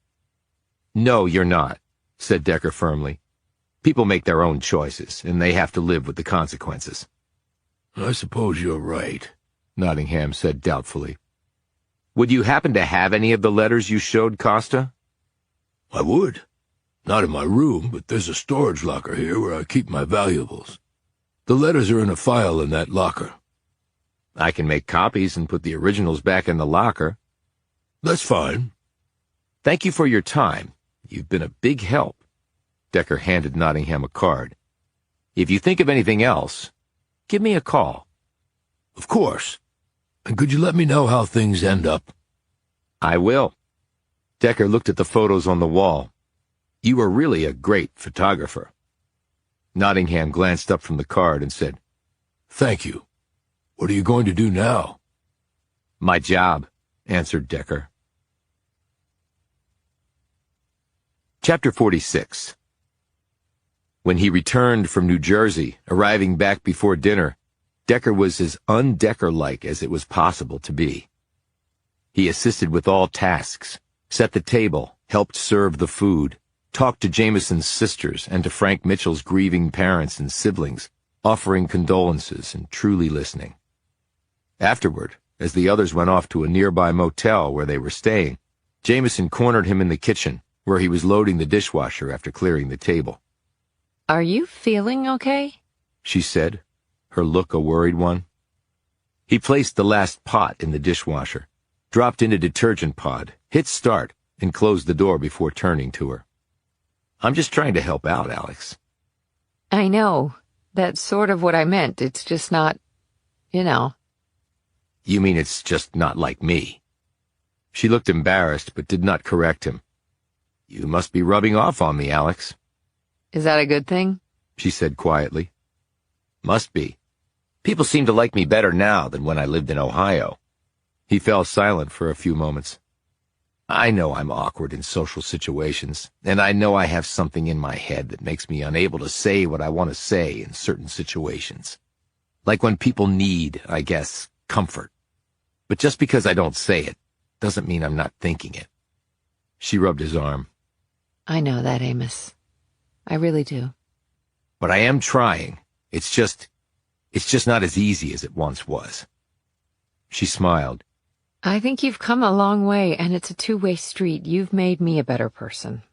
No, you're not, said Decker firmly. People make their own choices, and they have to live with the consequences. I suppose you're right, Nottingham said doubtfully. Would you happen to have any of the letters you showed Costa? I would. Not in my room, but there's a storage locker here where I keep my valuables. The letters are in a file in that locker. I can make copies and put the originals back in the locker. That's fine. Thank you for your time. You've been a big help. Decker handed Nottingham a card. If you think of anything else, give me a call. Of course. And could you let me know how things end up? I will. Decker looked at the photos on the wall. You were really a great photographer. Nottingham glanced up from the card and said, Thank you. What are you going to do now? My job, answered Decker. Chapter 46. When he returned from New Jersey, arriving back before dinner, Decker was as un-Decker-like as it was possible to be. He assisted with all tasks, set the table, helped serve the food, talked to Jameson's sisters and to Frank Mitchell's grieving parents and siblings, offering condolences and truly listening. Afterward, as the others went off to a nearby motel where they were staying, Jameson cornered him in the kitchen, where he was loading the dishwasher after clearing the table. "Are you feeling okay?" she said, her look a worried one. He placed the last pot in the dishwasher, dropped in a detergent pod, hit start, and closed the door before turning to her. "I'm just trying to help out, Alex." "I know. That's sort of what I meant. It's just not, you know." "You mean it's just not like me?" She looked embarrassed, but did not correct him. "You must be rubbing off on me, Alex." "Is that a good thing?" she said quietly. "Must be. People seem to like me better now than when I lived in Ohio." He fell silent for a few moments. "I know I'm awkward in social situations, and I know I have something in my head that makes me unable to say what I want to say in certain situations. Like when people need, I guess, comfort. But just because I don't say it doesn't mean I'm not thinking it." She rubbed his arm. "I know that, Amos. I really do." "But I am trying. It's just not as easy as it once was." She smiled. "I think you've come a long way, and it's a two-way street. You've made me a better person.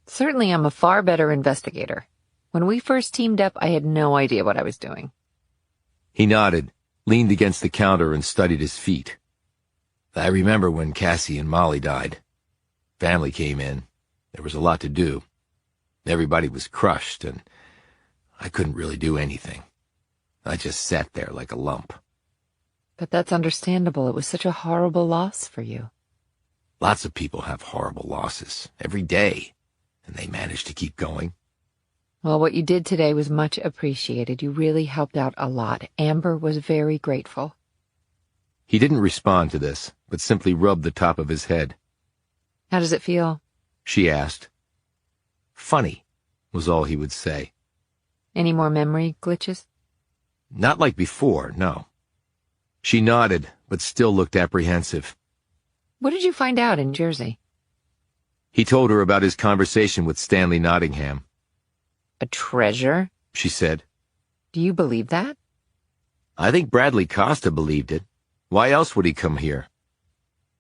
Certainly I'm a far better investigator. When we first teamed up, I had no idea what I was doing." He nodded, leaned against the counter, and studied his feet. "I remember when Cassie and Molly died. Family came in. There was a lot to do. Everybody was crushed, and I couldn't really do anything. I just sat there like a lump." "But that's understandable. It was such a horrible loss for you." "Lots of people have horrible losses every day, and they manage to keep going." Well, what you did today was much appreciated. You really helped out a lot. Amber was very grateful. He didn't respond to this, but simply rubbed the top of his head. "How does it feel?" she asked. "Funny," was all he would say. "Any more memory glitches?" "Not like before, no." She nodded, but still looked apprehensive. "What did you find out in Jersey?" He told her about his conversation with Stanley Nottingham. "A treasure?" she said. "Do you believe that?" "I think Bradley Costa believed it. Why else would he come here?"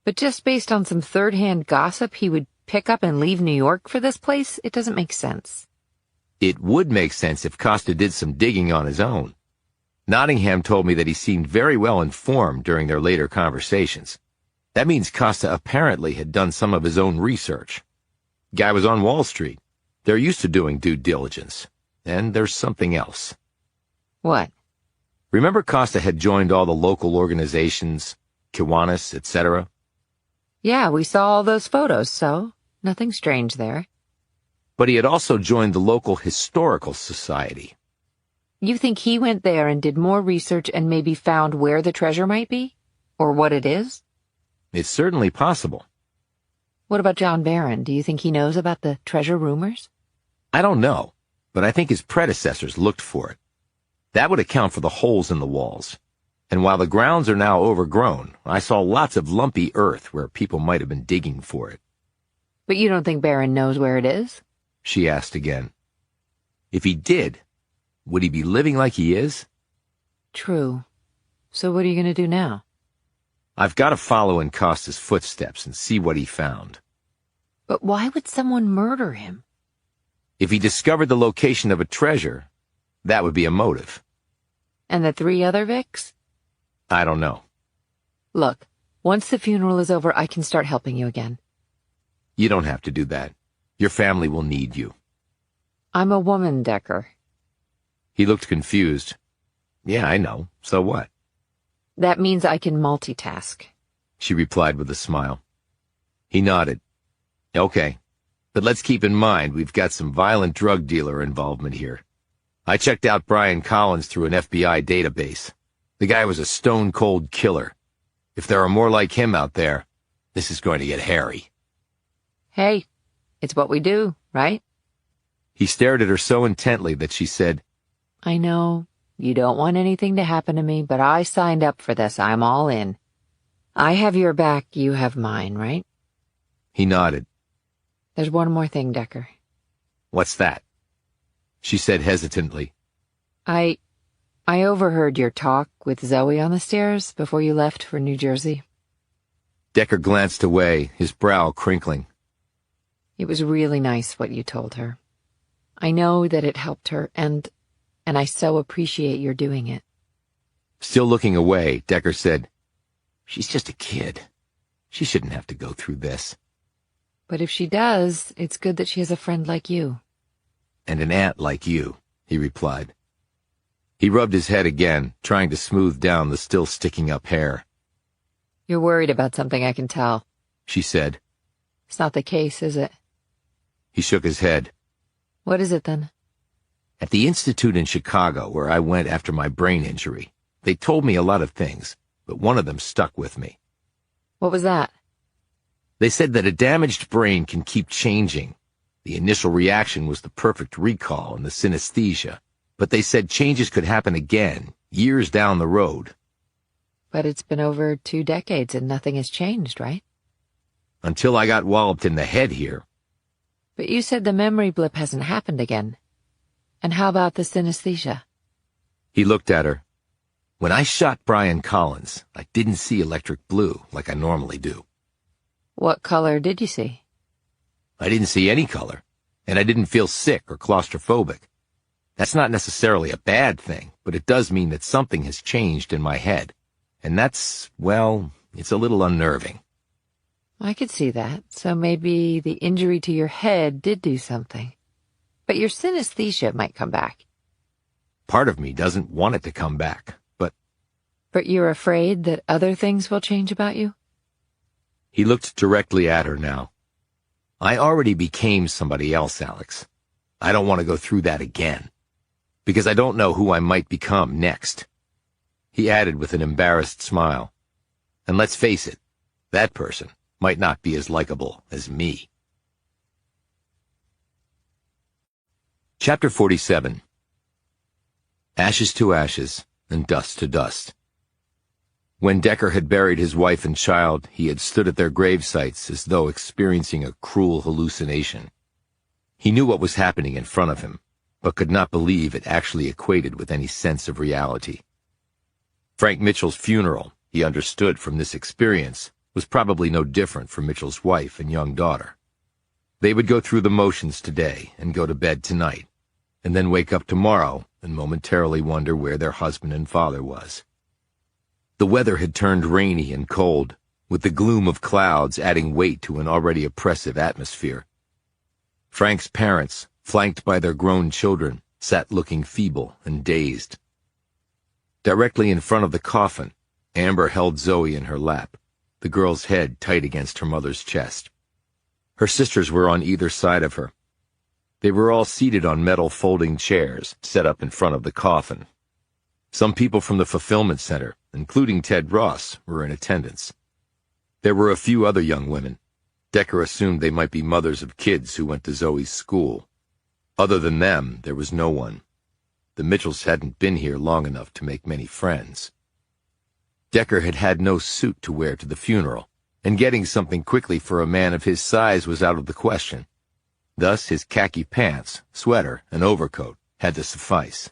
"But just based on some third-hand gossip, he would pick up and leave New York for this place? It doesn't make sense." "It would make sense if Costa did some digging on his own. Nottingham told me that he seemed very well informed during their later conversations. That means Costa apparently had done some of his own research. Guy was on Wall Street. They're used to doing due diligence. And there's something else." "What?" "Remember Costa had joined all the local organizations, Kiwanis, etc.? "Yeah, we saw all those photos, so nothing strange there." But he had also joined the local historical society." "You think he went there and did more research and maybe found where the treasure might be? Or what it is?" "It's certainly possible." "What about John Barron? Do you think he knows about the treasure rumors?" "I don't know, but I think his predecessors looked for it. That would account for the holes in the walls. And while the grounds are now overgrown, I saw lots of lumpy earth where people might have been digging for it." "But you don't think Barron knows where it is?" she asked again. "If he did, would he be living like he is?" "True. So what are you going to do now?" "I've got to follow in Costa's footsteps and see what he found." "But why would someone murder him?" "If he discovered the location of a treasure, that would be a motive." "And the 3 other Vics?" "I don't know." "Look, once the funeral is over, I can start helping you again." "You don't have to do that. Your family will need you." "I'm a woman, Decker." He looked confused. "Yeah, I know. So what?" "That means I can multitask." she replied with a smile. He nodded. "Okay, but let's keep in mind we've got some violent drug dealer involvement here. I checked out Brian Collins through an FBI database. The guy was a stone-cold killer. If there are more like him out there, this is going to get hairy." "Hey, it's what we do, right?" He stared at her so intently that she said, "I know. You don't want anything to happen to me, but I signed up for this. I'm all in. I have your back, you have mine, right? He nodded. There's one more thing, Decker. What's that? She said hesitantly. I overheard your talk with Zoe on the stairs before you left for New Jersey. Decker glanced away, his brow crinkling. It was really nice what you told her. I know that it helped her, and I so appreciate your doing it. Still looking away, Decker said, "She's just a kid. She shouldn't have to go through this." But if she does, it's good that she has a friend like you. "And an aunt like you," he replied. He rubbed his head again, trying to smooth down the still sticking up hair. You're worried about something, I can tell, she said. It's not the case, is it? He shook his head. What is it, then? At the institute in Chicago, where I went after my brain injury, they told me a lot of things, but one of them stuck with me. What was that? They said that a damaged brain can keep changing. The initial reaction was the perfect recall and the synesthesia, but they said changes could happen again, years down the road. But it's been over 2 decades and nothing has changed, right? Until I got walloped in the head here. But you said the memory blip hasn't happened again. And how about the synesthesia? He looked at her. When I shot Brian Collins, I didn't see electric blue like I normally do. What color did you see? I didn't see any color, and I didn't feel sick or claustrophobic. That's not necessarily a bad thing, but it does mean that something has changed in my head. And that's, well, it's a little unnerving. I could see that. So maybe the injury to your head did do something. But your synesthesia might come back. Part of me doesn't want it to come back, but... But you're afraid that other things will change about you? He looked directly at her now. I already became somebody else, Alex. I don't want to go through that again. Because I don't know who I might become next. He added with an embarrassed smile. And let's face it, that person might not be as likable as me. Chapter 47. Ashes to ashes, and dust to dust. When Decker had buried his wife and child, he had stood at their grave sites as though experiencing a cruel hallucination. He knew what was happening in front of him, but could not believe it actually equated with any sense of reality. Frank Mitchell's funeral, he understood from this experience, was probably no different from Mitchell's wife and young daughter. They would go through the motions today and go to bed tonight, and then wake up tomorrow and momentarily wonder where their husband and father was. The weather had turned rainy and cold, with the gloom of clouds adding weight to an already oppressive atmosphere. Frank's parents, flanked by their grown children, sat looking feeble and dazed. Directly in front of the coffin, Amber held Zoe in her lap, the girl's head tight against her mother's chest. Her sisters were on either side of her. They were all seated on metal folding chairs set up in front of the coffin. Some people from the fulfillment center, including Ted Ross, were in attendance. There were a few other young women. Decker assumed they might be mothers of kids who went to Zoe's school. Other than them, there was no one. The Mitchells hadn't been here long enough to make many friends. Decker had had no suit to wear to the funeral, and getting something quickly for a man of his size was out of the question. Thus his khaki pants, sweater, and overcoat had to suffice.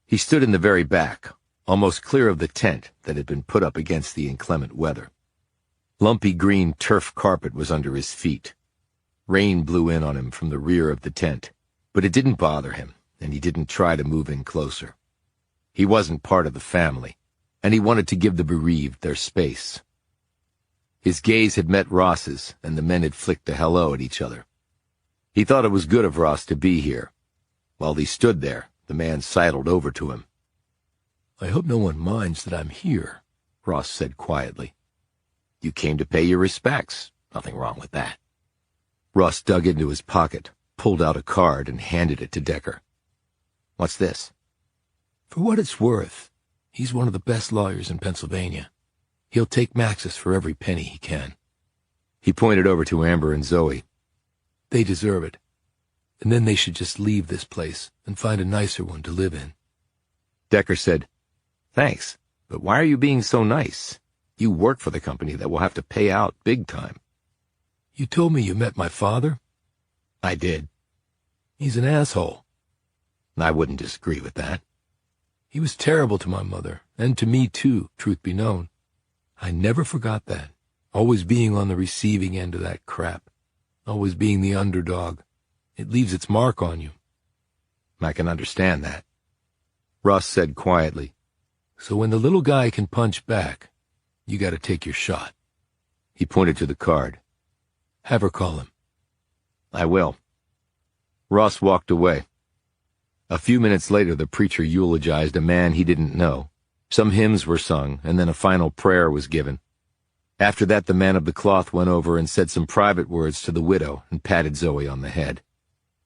He stood in the very back, almost clear of the tent that had been put up against the inclement weather. Lumpy green turf carpet was under his feet. Rain blew in on him from the rear of the tent, but it didn't bother him, and he didn't try to move in closer. He wasn't part of the family, and he wanted to give the bereaved their space. His gaze had met Ross's, and the men had flicked a hello at each other. He thought it was good of Ross to be here. While he stood there, the man sidled over to him. "I hope no one minds that I'm here," Ross said quietly. "You came to pay your respects. Nothing wrong with that." Ross dug into his pocket, pulled out a card, and handed it to Decker. "What's this?" "For what it's worth, he's one of the best lawyers in Pennsylvania. He'll take Maxis for every penny he can." He pointed over to Amber and Zoe. "They deserve it. And then they should just leave this place and find a nicer one to live in." Decker said, "Thanks, but why are you being so nice? You work for the company that will have to pay out big time." You told me you met my father? I did. He's an asshole. I wouldn't disagree with that. He was terrible to my mother, and to me too, truth be known. I never forgot that, always being on the receiving end of that crap, always being the underdog. It leaves its mark on you. I can understand that. Ross said quietly, So when the little guy can punch back, you gotta take your shot. He pointed to the card. Have her call him. I will. Ross walked away. A few minutes later, the preacher eulogized a man he didn't know. Some hymns were sung, and then a final prayer was given. After that, the man of the cloth went over and said some private words to the widow and patted Zoe on the head.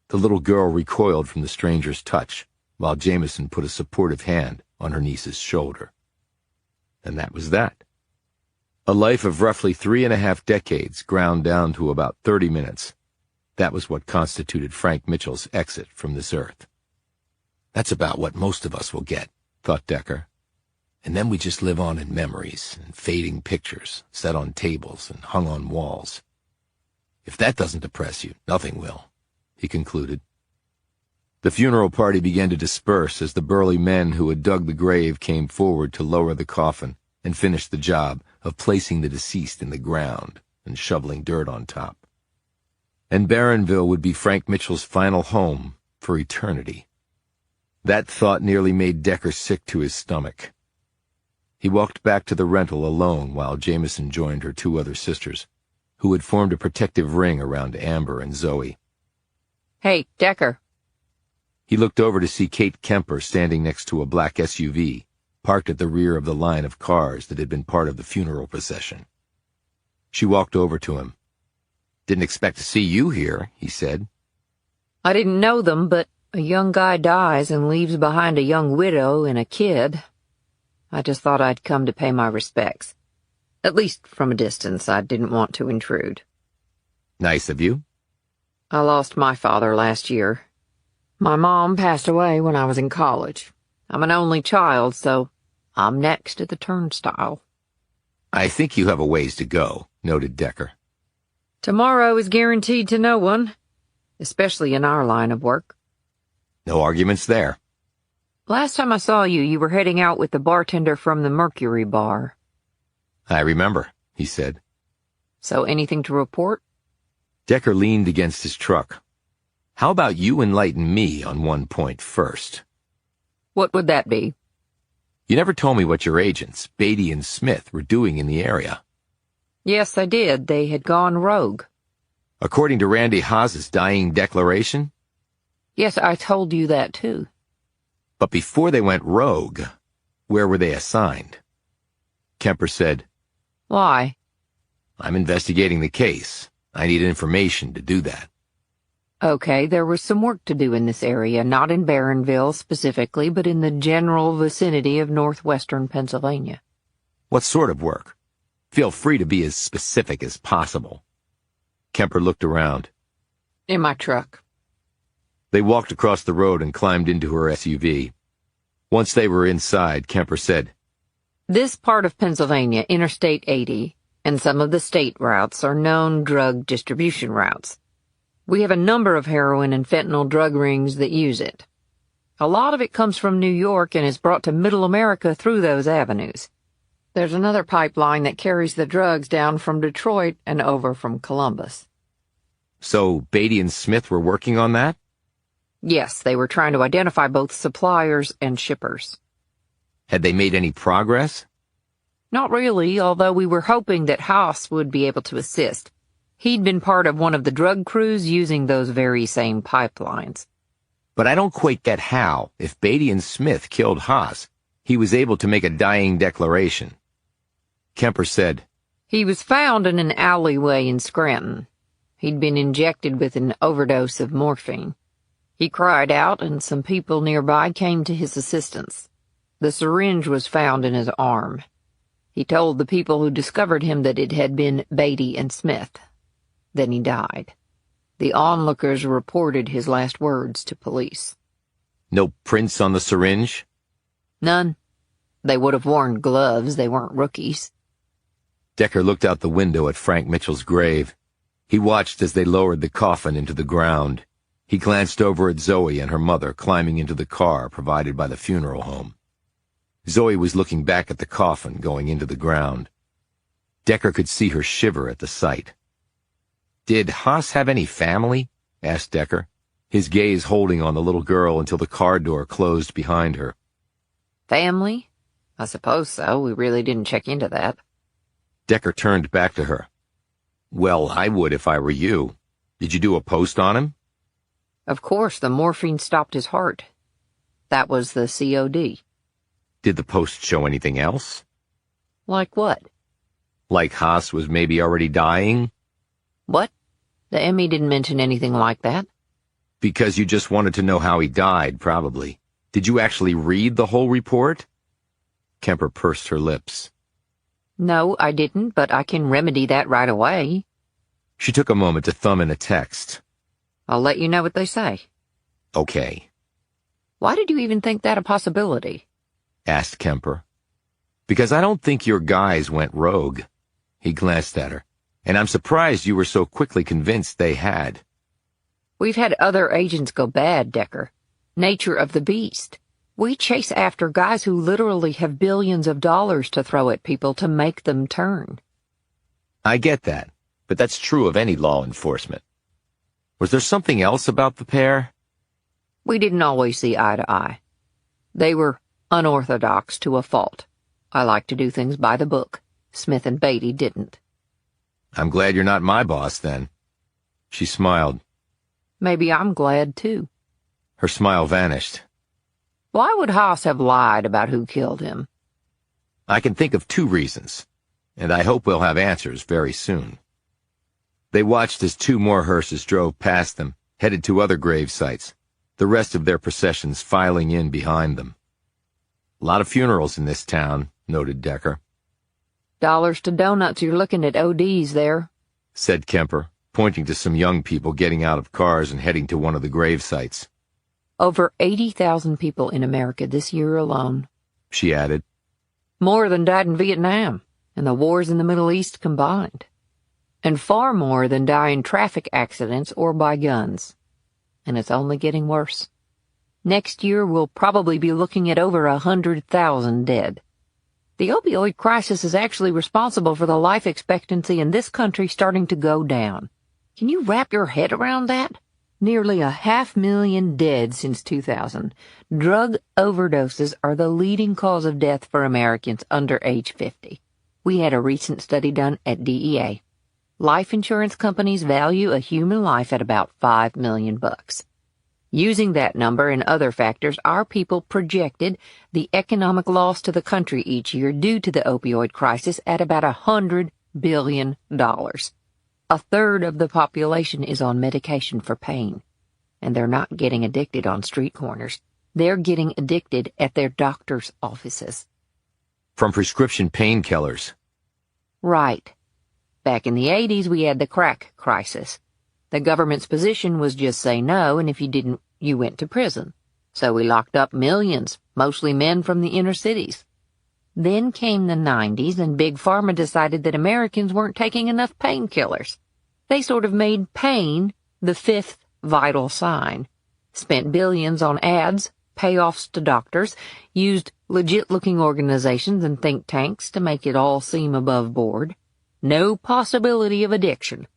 The little girl recoiled from the stranger's touch, while Jameson put a supportive hand on her niece's shoulder. And that was that. A life of roughly 3.5 decades ground down to about 30 minutes. That was what constituted Frank Mitchell's exit from this earth. That's about what most of us will get, thought Decker. And then we just live on in memories and fading pictures set on tables and hung on walls. If that doesn't depress you, nothing will, he concluded. The funeral party began to disperse as the burly men who had dug the grave came forward to lower the coffin and finish the job of placing the deceased in the ground and shoveling dirt on top. And Barronville would be Frank Mitchell's final home for eternity. That thought nearly made Decker sick to his stomach. He walked back to the rental alone while Jameson joined her 2 other sisters, who had formed a protective ring around Amber and Zoe. Hey, Decker. He looked over to see Kate Kemper standing next to a black SUV, parked at the rear of the line of cars that had been part of the funeral procession. She walked over to him. "Didn't expect to see you here," he said. I didn't know them, but a young guy dies and leaves behind a young widow and a kid. I just thought I'd come to pay my respects. At least from a distance. I didn't want to intrude. Nice of you. I lost my father last year. My mom passed away when I was in college. I'm an only child, so I'm next at the turnstile. "I think you have a ways to go," noted Decker. Tomorrow is guaranteed to no one, especially in our line of work. No arguments there. Last time I saw you, you were heading out with the bartender from the Mercury Bar. "I remember," he said. So anything to report? Decker leaned against his truck. "How about you enlighten me on one point first?" What would that be? "You never told me what your agents, Beatty and Smith, were doing in the area." Yes, I did. They had gone rogue. "According to Randy Haas's dying declaration?" Yes, I told you that too. "But before they went rogue, where were they assigned?" Kemper said, Why? "I'm investigating the case. I need information to do that." Okay, there was some work to do in this area, not in Barronville specifically, but in the general vicinity of northwestern Pennsylvania. "What sort of work? Feel free to be as specific as possible." Kemper looked around. In my truck. They walked across the road and climbed into her SUV. Once they were inside, Kemper said, This part of Pennsylvania, Interstate 80, and some of the state routes are known drug distribution routes. We have a number of heroin and fentanyl drug rings that use it. A lot of it comes from New York and is brought to Middle America through those avenues. There's another pipeline that carries the drugs down from Detroit and over from Columbus. "So Beatty and Smith were working on that?" Yes, they were trying to identify both suppliers and shippers. "Had they made any progress?" Not really, although we were hoping that Haas would be able to assist. He'd been part of one of the drug crews using those very same pipelines. "But I don't quite get how, if Beatty and Smith killed Haas, he was able to make a dying declaration." Kemper said, He was found in an alleyway in Scranton. He'd been injected with an overdose of morphine. He cried out, and some people nearby came to his assistance. The syringe was found in his arm. He told the people who discovered him that it had been Beatty and Smith. Then he died. The onlookers reported his last words to police. "No prints on the syringe?" None. They would have worn gloves. They weren't rookies. Decker looked out the window at Frank Mitchell's grave. He watched as they lowered the coffin into the ground. He glanced over at Zoe and her mother climbing into the car provided by the funeral home. Zoe was looking back at the coffin going into the ground. Decker could see her shiver at the sight. "Did Haas have any family?" asked Decker, his gaze holding on the little girl until the car door closed behind her. Family? I suppose so. We really didn't check into that. Decker turned back to her. "Well, I would if I were you. Did you do a post on him?" Of course, the morphine stopped his heart. That was the COD. Did the post show anything else? Like what? Like Haas was maybe already dying? What? The ME didn't mention anything like that. Because you just wanted to know how he died, probably. Did you actually read the whole report? Kemper pursed her lips. No, I didn't, but I can remedy that right away. She took a moment to thumb in a text. I'll let you know what they say. Okay. Why did you even think that a possibility? Asked Kemper. Because I don't think your guys went rogue. He glanced at her. And I'm surprised you were so quickly convinced they had. We've had other agents go bad, Decker. Nature of the beast. We chase after guys who literally have billions of dollars to throw at people to make them turn. I get that, but that's true of any law enforcement. Was there something else about the pair? We didn't always see eye to eye. They were unorthodox to a fault. I like to do things by the book. Smith and Beatty didn't. I'm glad you're not my boss, then. She smiled. Maybe I'm glad, too. Her smile vanished. Why would Haas have lied about who killed him? I can think of 2 reasons, and I hope we'll have answers very soon. They watched as 2 more hearses drove past them, headed to other grave sites, the rest of their processions filing in behind them. A lot of funerals in this town, noted Decker. Dollars to donuts, you're looking at ODs there, said Kemper, pointing to some young people getting out of cars and heading to one of the grave sites. Over 80,000 people in America this year alone, she added. More than died in Vietnam and the wars in the Middle East combined. And far more than die in traffic accidents or by guns. And it's only getting worse. Next year we'll probably be looking at over 100,000 dead. The opioid crisis is actually responsible for the life expectancy in this country starting to go down. Can you wrap your head around that? Nearly 500,000 dead since 2000. Drug overdoses are the leading cause of death for Americans under age 50. We had a recent study done at DEA. Life insurance companies value a human life at about $5 million. Using that number and other factors, our people projected the economic loss to the country each year due to the opioid crisis at about $100 billion. A third of the population is on medication for pain, and they're not getting addicted on street corners. They're getting addicted at their doctor's offices. From prescription painkillers. Right. Back in the 80s, we had the crack crisis. The government's position was just say no, and if you didn't, you went to prison. So we locked up millions, mostly men from the inner cities. Then came the 90s, and Big Pharma decided that Americans weren't taking enough painkillers. They sort of made pain the 5th vital sign, spent billions on ads, payoffs to doctors, used legit-looking organizations and think tanks to make it all seem above board. No possibility of addiction.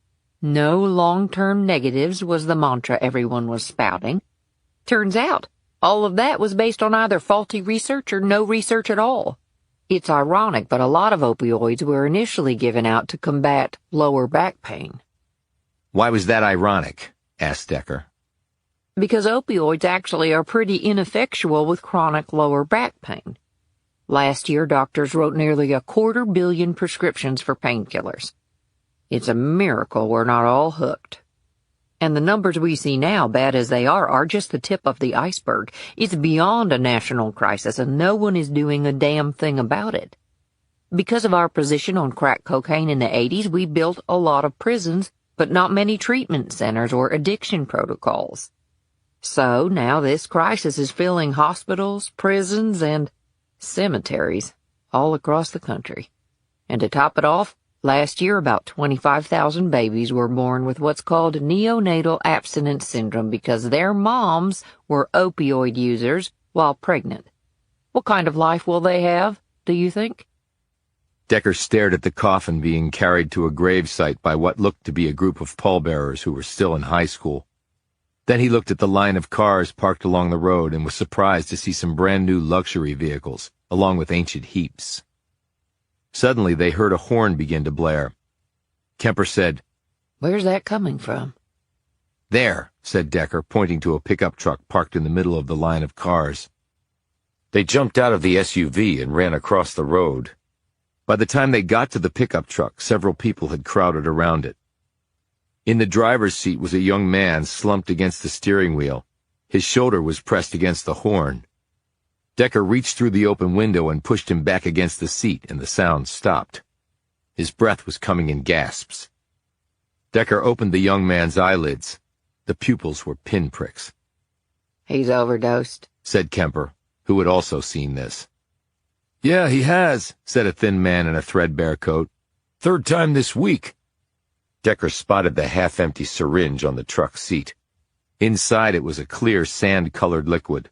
No long-term negatives was the mantra everyone was spouting. Turns out, all of that was based on either faulty research or no research at all. It's ironic, but a lot of opioids were initially given out to combat lower back pain. Why was that ironic? Asked Decker. Because opioids actually are pretty ineffectual with chronic lower back pain. Last year, doctors wrote nearly 250 million prescriptions for painkillers. It's a miracle we're not all hooked. And the numbers we see now, bad as they are just the tip of the iceberg. It's beyond a national crisis, and no one is doing a damn thing about it. Because of our position on crack cocaine in the 80s, we built a lot of prisons, but not many treatment centers or addiction protocols. So now this crisis is filling hospitals, prisons, and Cemeteries, all across the country. And to top it off, last year about 25,000 babies were born with what's called neonatal abstinence syndrome because their moms were opioid users while pregnant. What kind of life will they have, do you think? Decker stared at the coffin being carried to a gravesite by what looked to be a group of pallbearers who were still in high school. Then he looked at the line of cars parked along the road and was surprised to see some brand-new luxury vehicles, along with ancient heaps. Suddenly they heard a horn begin to blare. Kemper said, "Where's that coming from?" "There," said Decker, pointing to a pickup truck parked in the middle of the line of cars. They jumped out of the SUV and ran across the road. By the time they got to the pickup truck, several people had crowded around it. In the driver's seat was a young man slumped against the steering wheel. His shoulder was pressed against the horn. Decker reached through the open window and pushed him back against the seat, and the sound stopped. His breath was coming in gasps. Decker opened the young man's eyelids. The pupils were pinpricks. "He's overdosed," said Kemper, who had also seen this. "Yeah, he has," said a thin man in a threadbare coat. "Third time this week." Decker spotted the half-empty syringe on the truck seat. Inside it was a clear sand-colored liquid.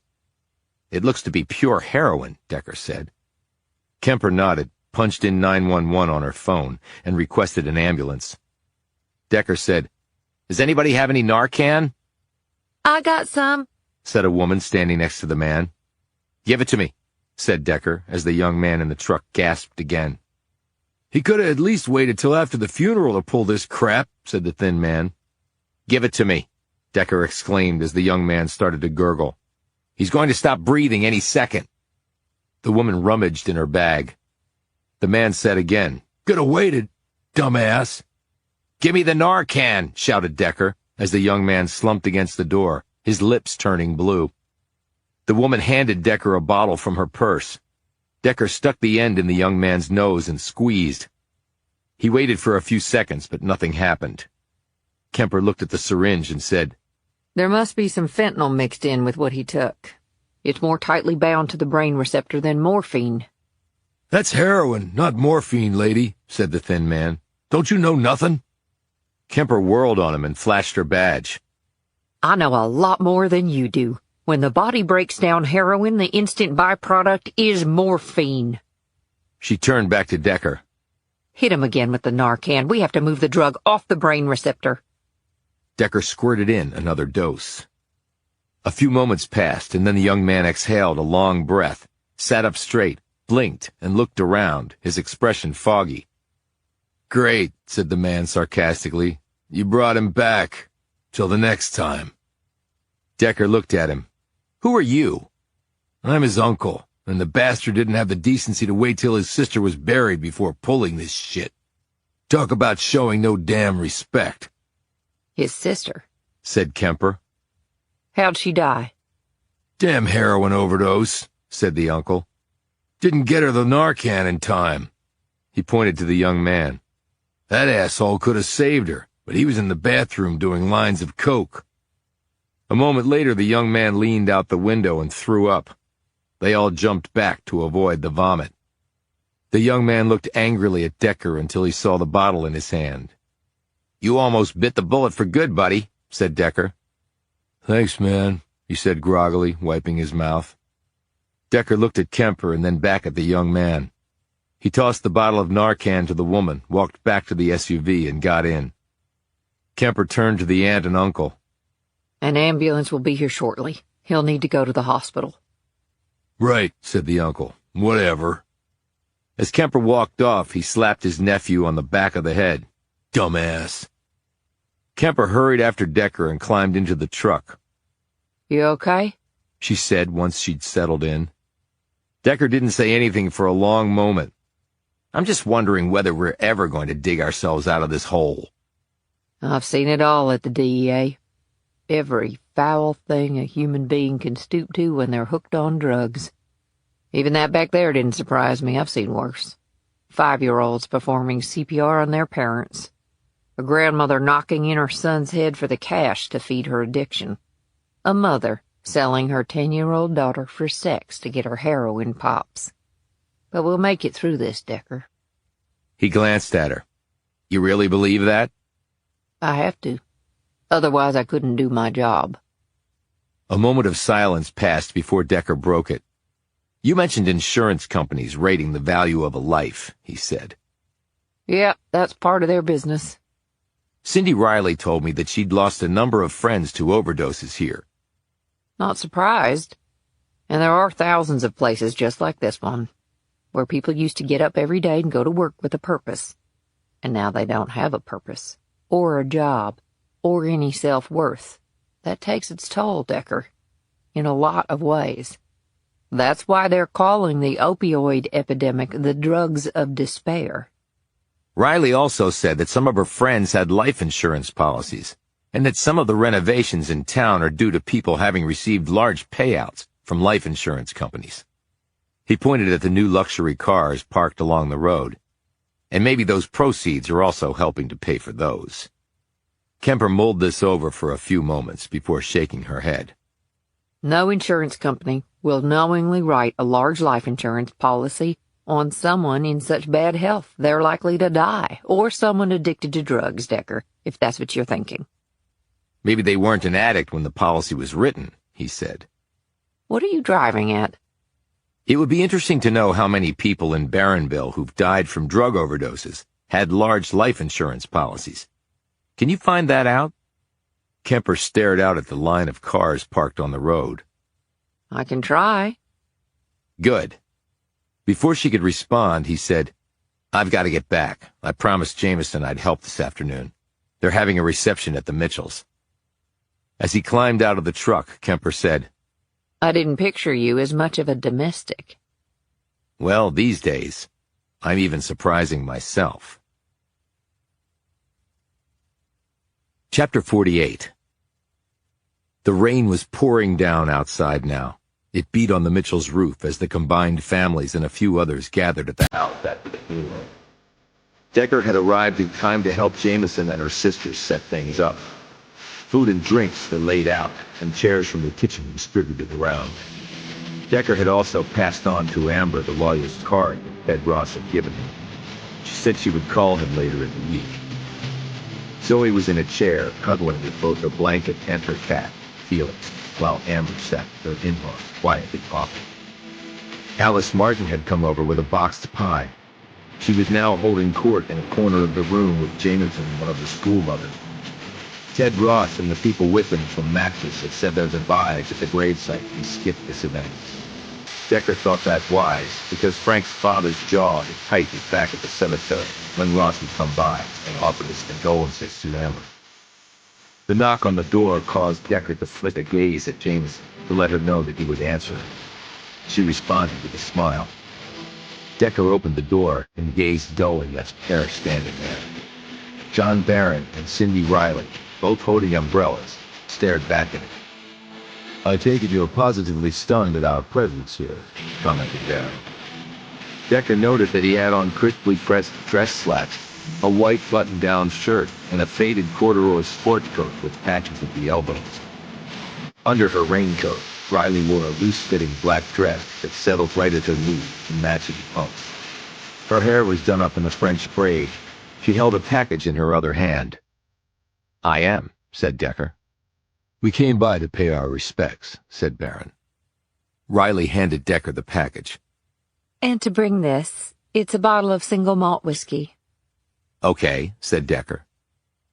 "It looks to be pure heroin," Decker said. Kemper nodded, punched in 911 on her phone, and requested an ambulance. Decker said, "Does anybody have any Narcan?" I got some, said a woman standing next to the man. "Give it to me," said Decker, as the young man in the truck gasped again. "He could have at least waited till after the funeral to pull this crap," said the thin man. "Give it to me," Decker exclaimed as the young man started to gurgle. "He's going to stop breathing any second." The woman rummaged in her bag. The man said again, "Could have waited, dumbass." "Give me the Narcan," shouted Decker, as the young man slumped against the door, his lips turning blue. The woman handed Decker a bottle from her purse. Decker stuck the end in the young man's nose and squeezed. He waited for a few seconds, but nothing happened. Kemper looked at the syringe and said, "There must be some fentanyl mixed in with what he took. It's more tightly bound to the brain receptor than morphine." "That's heroin, not morphine, lady," said the thin man. "Don't you know nothing?" Kemper whirled on him and flashed her badge. "I know a lot more than you do. When the body breaks down heroin, the instant byproduct is morphine." She turned back to Decker. "Hit him again with the Narcan. We have to move the drug off the brain receptor." Decker squirted in another dose. A few moments passed, and then the young man exhaled a long breath, sat up straight, blinked, and looked around, his expression foggy. "Great," said the man sarcastically. "You brought him back. Till the next time." Decker looked at him. "Who are you?" "I'm his uncle, and the bastard didn't have the decency to wait till his sister was buried before pulling this shit. Talk about showing no damn respect." "His sister," said Kemper. "How'd she die?" "Damn heroin overdose," said the uncle. "Didn't get her the Narcan in time." He pointed to the young man. "That asshole could have saved her, but he was in the bathroom doing lines of coke." A moment later, the young man leaned out the window and threw up. They all jumped back to avoid the vomit. The young man looked angrily at Decker until he saw the bottle in his hand. "You almost bit the bullet for good, buddy," said Decker. "Thanks, man," he said groggily, wiping his mouth. Decker looked at Kemper and then back at the young man. He tossed the bottle of Narcan to the woman, walked back to the SUV, and got in. Kemper turned to the aunt and uncle. "An ambulance will be here shortly. He'll need to go to the hospital." "Right," said the uncle. "Whatever." As Kemper walked off, he slapped his nephew on the back of the head. "Dumbass." Kemper hurried after Decker and climbed into the truck. "You okay?" she said once she'd settled in. Decker didn't say anything for a long moment. "I'm just wondering whether we're ever going to dig ourselves out of this hole." "I've seen it all at the DEA. Every foul thing a human being can stoop to when they're hooked on drugs. Even that back there didn't surprise me. I've seen worse. 5-year-olds performing CPR on their parents. A grandmother knocking in her son's head for the cash to feed her addiction. A mother selling her 10-year-old daughter for sex to get her heroin pops. But we'll make it through this, Decker. He glanced at her. You really believe that? I have to. Otherwise, I couldn't do my job. A moment of silence passed before Decker broke it. You mentioned insurance companies rating the value of a life, he said. Yeah, that's part of their business. Cindy Riley told me that she'd lost a number of friends to overdoses here. Not surprised. And there are thousands of places just like this one, where people used to get up every day and go to work with a purpose. And now they don't have a purpose, or a job, or any self-worth. That takes its toll, Decker, in a lot of ways. That's why they're calling the opioid epidemic the drugs of despair. Riley also said that some of her friends had life insurance policies, and that some of the renovations in town are due to people having received large payouts from life insurance companies. He pointed at the new luxury cars parked along the road, and maybe those proceeds are also helping to pay for those. Kemper mulled this over for a few moments before shaking her head. No insurance company will knowingly write a large life insurance policy on someone in such bad health they're likely to die, or someone addicted to drugs, Decker, if that's what you're thinking. Maybe they weren't an addict when the policy was written, he said. What are you driving at? It would be interesting to know how many people in Barronville who've died from drug overdoses had large life insurance policies. Can you find that out? Kemper stared out at the line of cars parked on the road. I can try. Good. Before she could respond, he said, I've got to get back. I promised Jameson I'd help this afternoon. They're having a reception at the Mitchells. As he climbed out of the truck, Kemper said, I didn't picture you as much of a domestic. Well, these days, I'm even surprising myself. Chapter 48. The rain was pouring down outside now. It beat on the Mitchells' roof as the combined families and a few others gathered at the house after the funeral. Decker had arrived in time to help Jameson and her sisters set things up. Food and drinks were laid out, and chairs from the kitchen distributed around. Decker had also passed on to Amber the lawyer's card that Ted Ross had given him. She said she would call him later in the week. Zoe was in a chair, cuddling with both her blanket and her cat, Felix, while Amber sat with her in-laws, quietly talking. Alice Martin had come over with a boxed pie. She was now holding court in a corner of the room with Jameson and one of the school mothers. Ted Ross and the people with him from Maxis had said there's a vibe at the gravesite and skipped this event. Decker thought that wise, because Frank's father's jaw had tightened back at the cemetery when Ross would come by and offer his condolences to Amber. The knock on the door caused Decker to flick a gaze at Jameson to let her know that he would answer her. She responded with a smile. Decker opened the door and gazed dully at the pair standing there. John Barron and Cindy Riley, both holding umbrellas, stared back at him. I take it you're positively stunned at our presence here, commented Barron. Decker noted that he had on crisply pressed dress slacks, a white button-down shirt, and a faded corduroy sport coat with patches at the elbows. Under her raincoat, Riley wore a loose-fitting black dress that settled right at her knee and matching pumps. Her hair was done up in a French braid. She held a package in her other hand. I am, said Decker. We came by to pay our respects, said Barron. Riley handed Decker the package. And to bring this, it's a bottle of single malt whiskey. Okay, said Decker.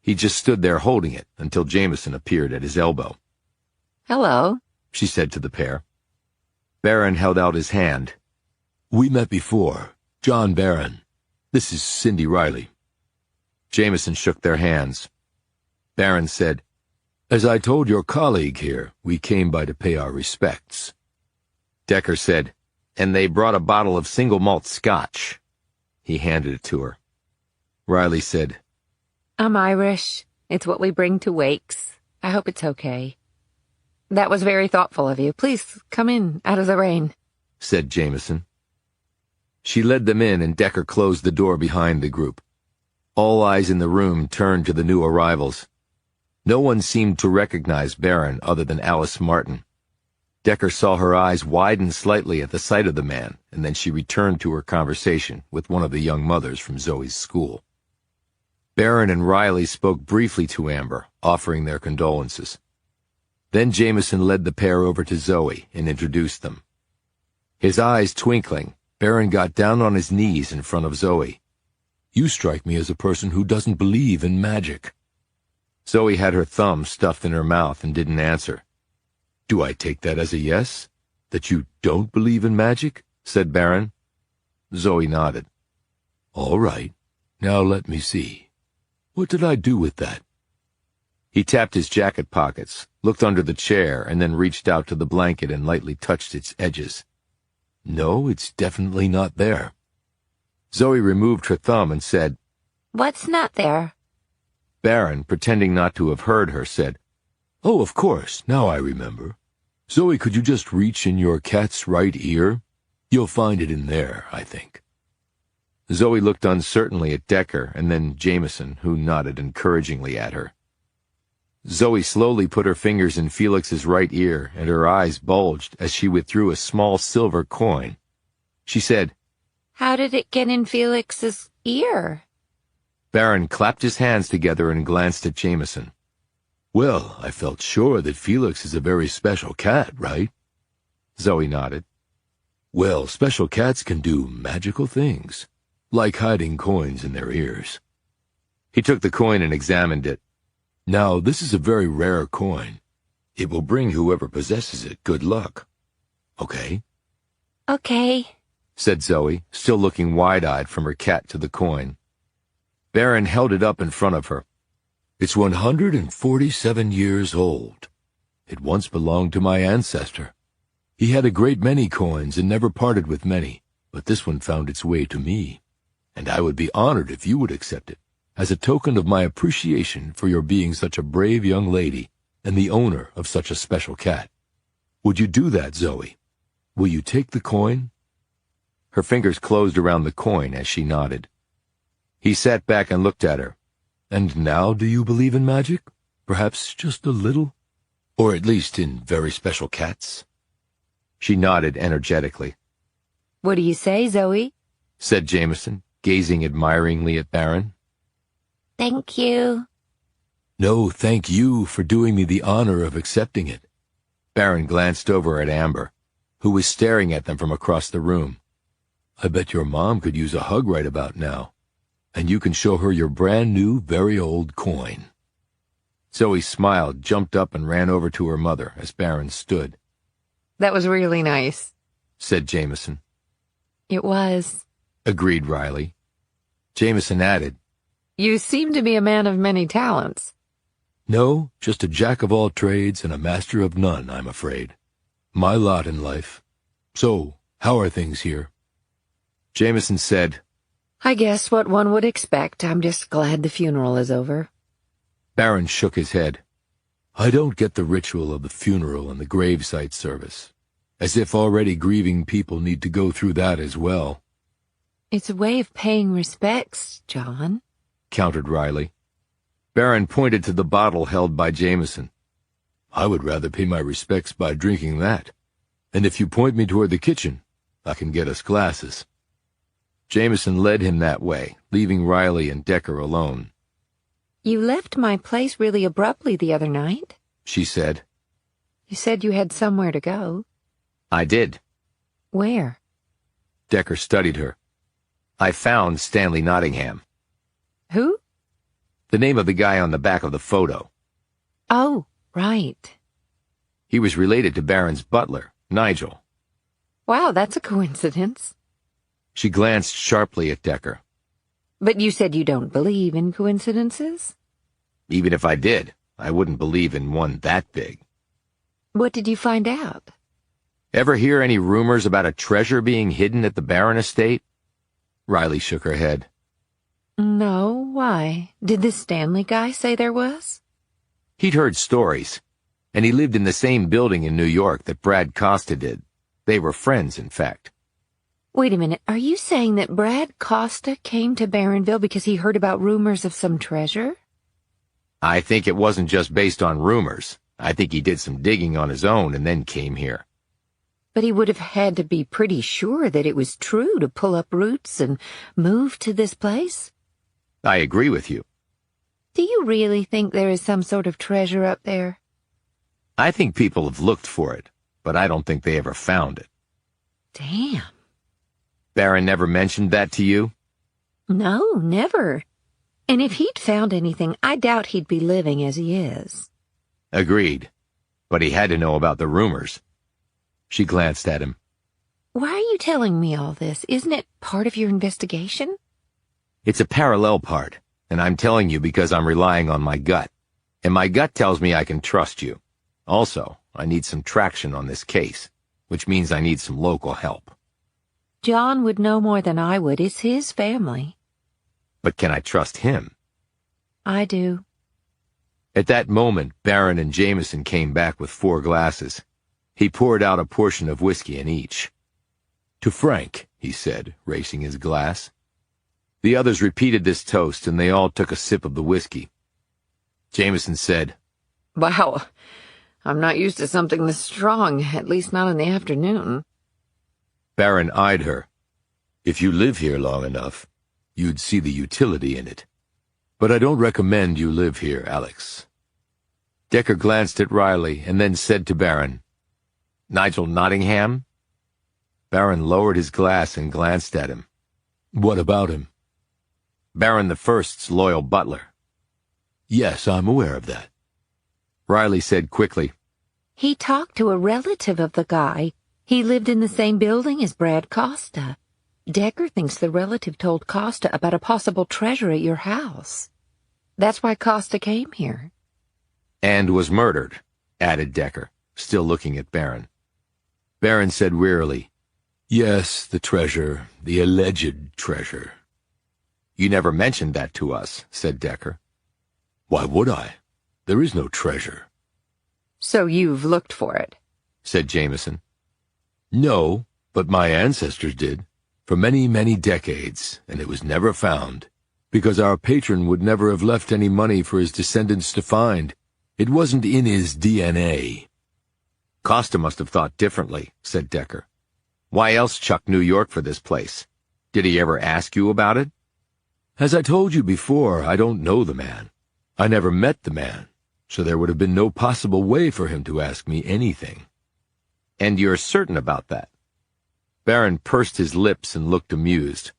He just stood there holding it until Jameson appeared at his elbow. Hello, she said to the pair. Barron held out his hand. We met before. John Barron. This is Cindy Riley. Jameson shook their hands. Barron said, As I told your colleague here, we came by to pay our respects. Decker said, And they brought a bottle of single malt scotch. He handed it to her. Riley said, I'm Irish. It's what we bring to wakes. I hope it's okay. That was very thoughtful of you. Please come in, out of the rain, said Jameson. She led them in, and Decker closed the door behind the group. All eyes in the room turned to the new arrivals. No one seemed to recognize Barron other than Alice Martin. Decker saw her eyes widen slightly at the sight of the man, and then she returned to her conversation with one of the young mothers from Zoe's school. Barron and Riley spoke briefly to Amber, offering their condolences. Then Jameson led the pair over to Zoe and introduced them. His eyes twinkling, Barron got down on his knees in front of Zoe. "You strike me as a person who doesn't believe in magic." Zoe had her thumb stuffed in her mouth and didn't answer. "Do I take that as a yes? That you don't believe in magic?" said Barron. Zoe nodded. "All right. Now let me see. What did I do with that?" He tapped his jacket pockets, looked under the chair, and then reached out to the blanket and lightly touched its edges. "No, it's definitely not there." Zoe removed her thumb and said, What's not there? Barron, pretending not to have heard her, said, "Oh, of course, now I remember. Zoe, could you just reach in your cat's right ear? You'll find it in there, I think." Zoe looked uncertainly at Decker and then Jameson, who nodded encouragingly at her. Zoe slowly put her fingers in Felix's right ear, and her eyes bulged as she withdrew a small silver coin. She said, How did it get in Felix's ear? Barron clapped his hands together and glanced at Jameson. "Well, I felt sure that Felix is a very special cat, right?" Zoe nodded. "Well, special cats can do magical things, like hiding coins in their ears." He took the coin and examined it. "Now, this is a very rare coin. It will bring whoever possesses it good luck. Okay?" Okay, said Zoe, still looking wide-eyed from her cat to the coin. Barron held it up in front of her. "It's 147 years old. It once belonged to my ancestor. He had a great many coins and never parted with many, but this one found its way to me, and I would be honored if you would accept it, as a token of my appreciation for your being such a brave young lady and the owner of such a special cat. Would you do that, Zoe? Will you take the coin?" Her fingers closed around the coin as she nodded. He sat back and looked at her. "And now do you believe in magic? Perhaps just a little? Or at least in very special cats?" She nodded energetically. "What do you say, Zoe?" said Jameson, gazing admiringly at Barron. thank you. "No, thank you for doing me the honor of accepting it." Barron glanced over at Amber, who was staring at them from across the room. "I bet your mom could use a hug right about now. And you can show her your brand-new, very old coin." Zoe smiled, jumped up, and ran over to her mother as Barron stood. "That was really nice," said Jameson. "It was," agreed Riley. Jameson added, "You seem to be a man of many talents." "No, just a jack of all trades and a master of none, I'm afraid. My lot in life. So, how are things here?" Jameson said, "I guess what one would expect. I'm just glad the funeral is over." Barron shook his head. "I don't get the ritual of the funeral and the gravesite service. As if already grieving people need to go through that as well." "It's a way of paying respects, John," countered Riley. Barron pointed to the bottle held by Jameson. "I would rather pay my respects by drinking that. And if you point me toward the kitchen, I can get us glasses." Jameson led him that way, leaving Riley and Decker alone. "You left my place really abruptly the other night," she said. "You said you had somewhere to go." "I did." "Where?" Decker studied her. "I found Stanley Nottingham." "Who?" "The name of the guy on the back of the photo." "Oh, right." "He was related to Barron's butler, Nigel." "Wow, that's a coincidence." She glanced sharply at Decker. "But you said you don't believe in coincidences?" "Even if I did, I wouldn't believe in one that big." "What did you find out?" "Ever hear any rumors about a treasure being hidden at the Barron estate?" Riley shook her head. "No, why? Did this Stanley guy say there was?" "He'd heard stories, and he lived in the same building in New York that Brad Costa did. They were friends, in fact." "Wait a minute, are you saying that Brad Costa came to Barronville because he heard about rumors of some treasure?" "I think it wasn't just based on rumors. I think he did some digging on his own and then came here. But he would have had to be pretty sure that it was true to pull up roots and move to this place. I agree with you. Do you really think there is some sort of treasure up there? I think people have looked for it, but I don't think they ever found it. Damn. Baron never mentioned that to you? No, never. And if he'd found anything, I doubt he'd be living as he is. Agreed. But he had to know about the rumors. She glanced at him. Why are you telling me all this? Isn't it part of your investigation? It's a parallel part, and I'm telling you because I'm relying on my gut. And my gut tells me I can trust you. Also, I need some traction on this case, which means I need some local help. John would know more than I would. It's his family. But can I trust him? I do. At that moment, Baron and Jameson came back with 4 glasses. He poured out a portion of whiskey in each. "To Frank," he said, raising his glass. The others repeated this toast, and they all took a sip of the whiskey. Jameson said, Wow, I'm not used to something this strong, at least not in the afternoon. Baron eyed her. "If you live here long enough, you'd see the utility in it. But I don't recommend you live here, Alex." Decker glanced at Riley and then said to Baron, "Nigel Nottingham?" Baron lowered his glass and glanced at him. "What about him?" "Baron the First's loyal butler." "Yes, I'm aware of that." Riley said quickly, He talked to a relative of the guy. He lived in the same building as Brad Costa. Decker thinks the relative told Costa about a possible treasure at your house. That's why Costa came here. "And was murdered," added Decker, still looking at Baron. Baron said wearily, "Yes, the treasure, the alleged treasure." "You never mentioned that to us," said Decker. "Why would I? There is no treasure." So you've looked for it, said Jameson. "No, but my ancestors did, for many, many decades, and it was never found, because our patron would never have left any money for his descendants to find. It wasn't in his DNA. "Costa must have thought differently," said Decker. "Why else chuck New York for this place? Did he ever ask you about it?" "As I told you before, I don't know the man. I never met the man, so there would have been no possible way for him to ask me anything." "And you're certain about that?" Baron pursed his lips and looked amused.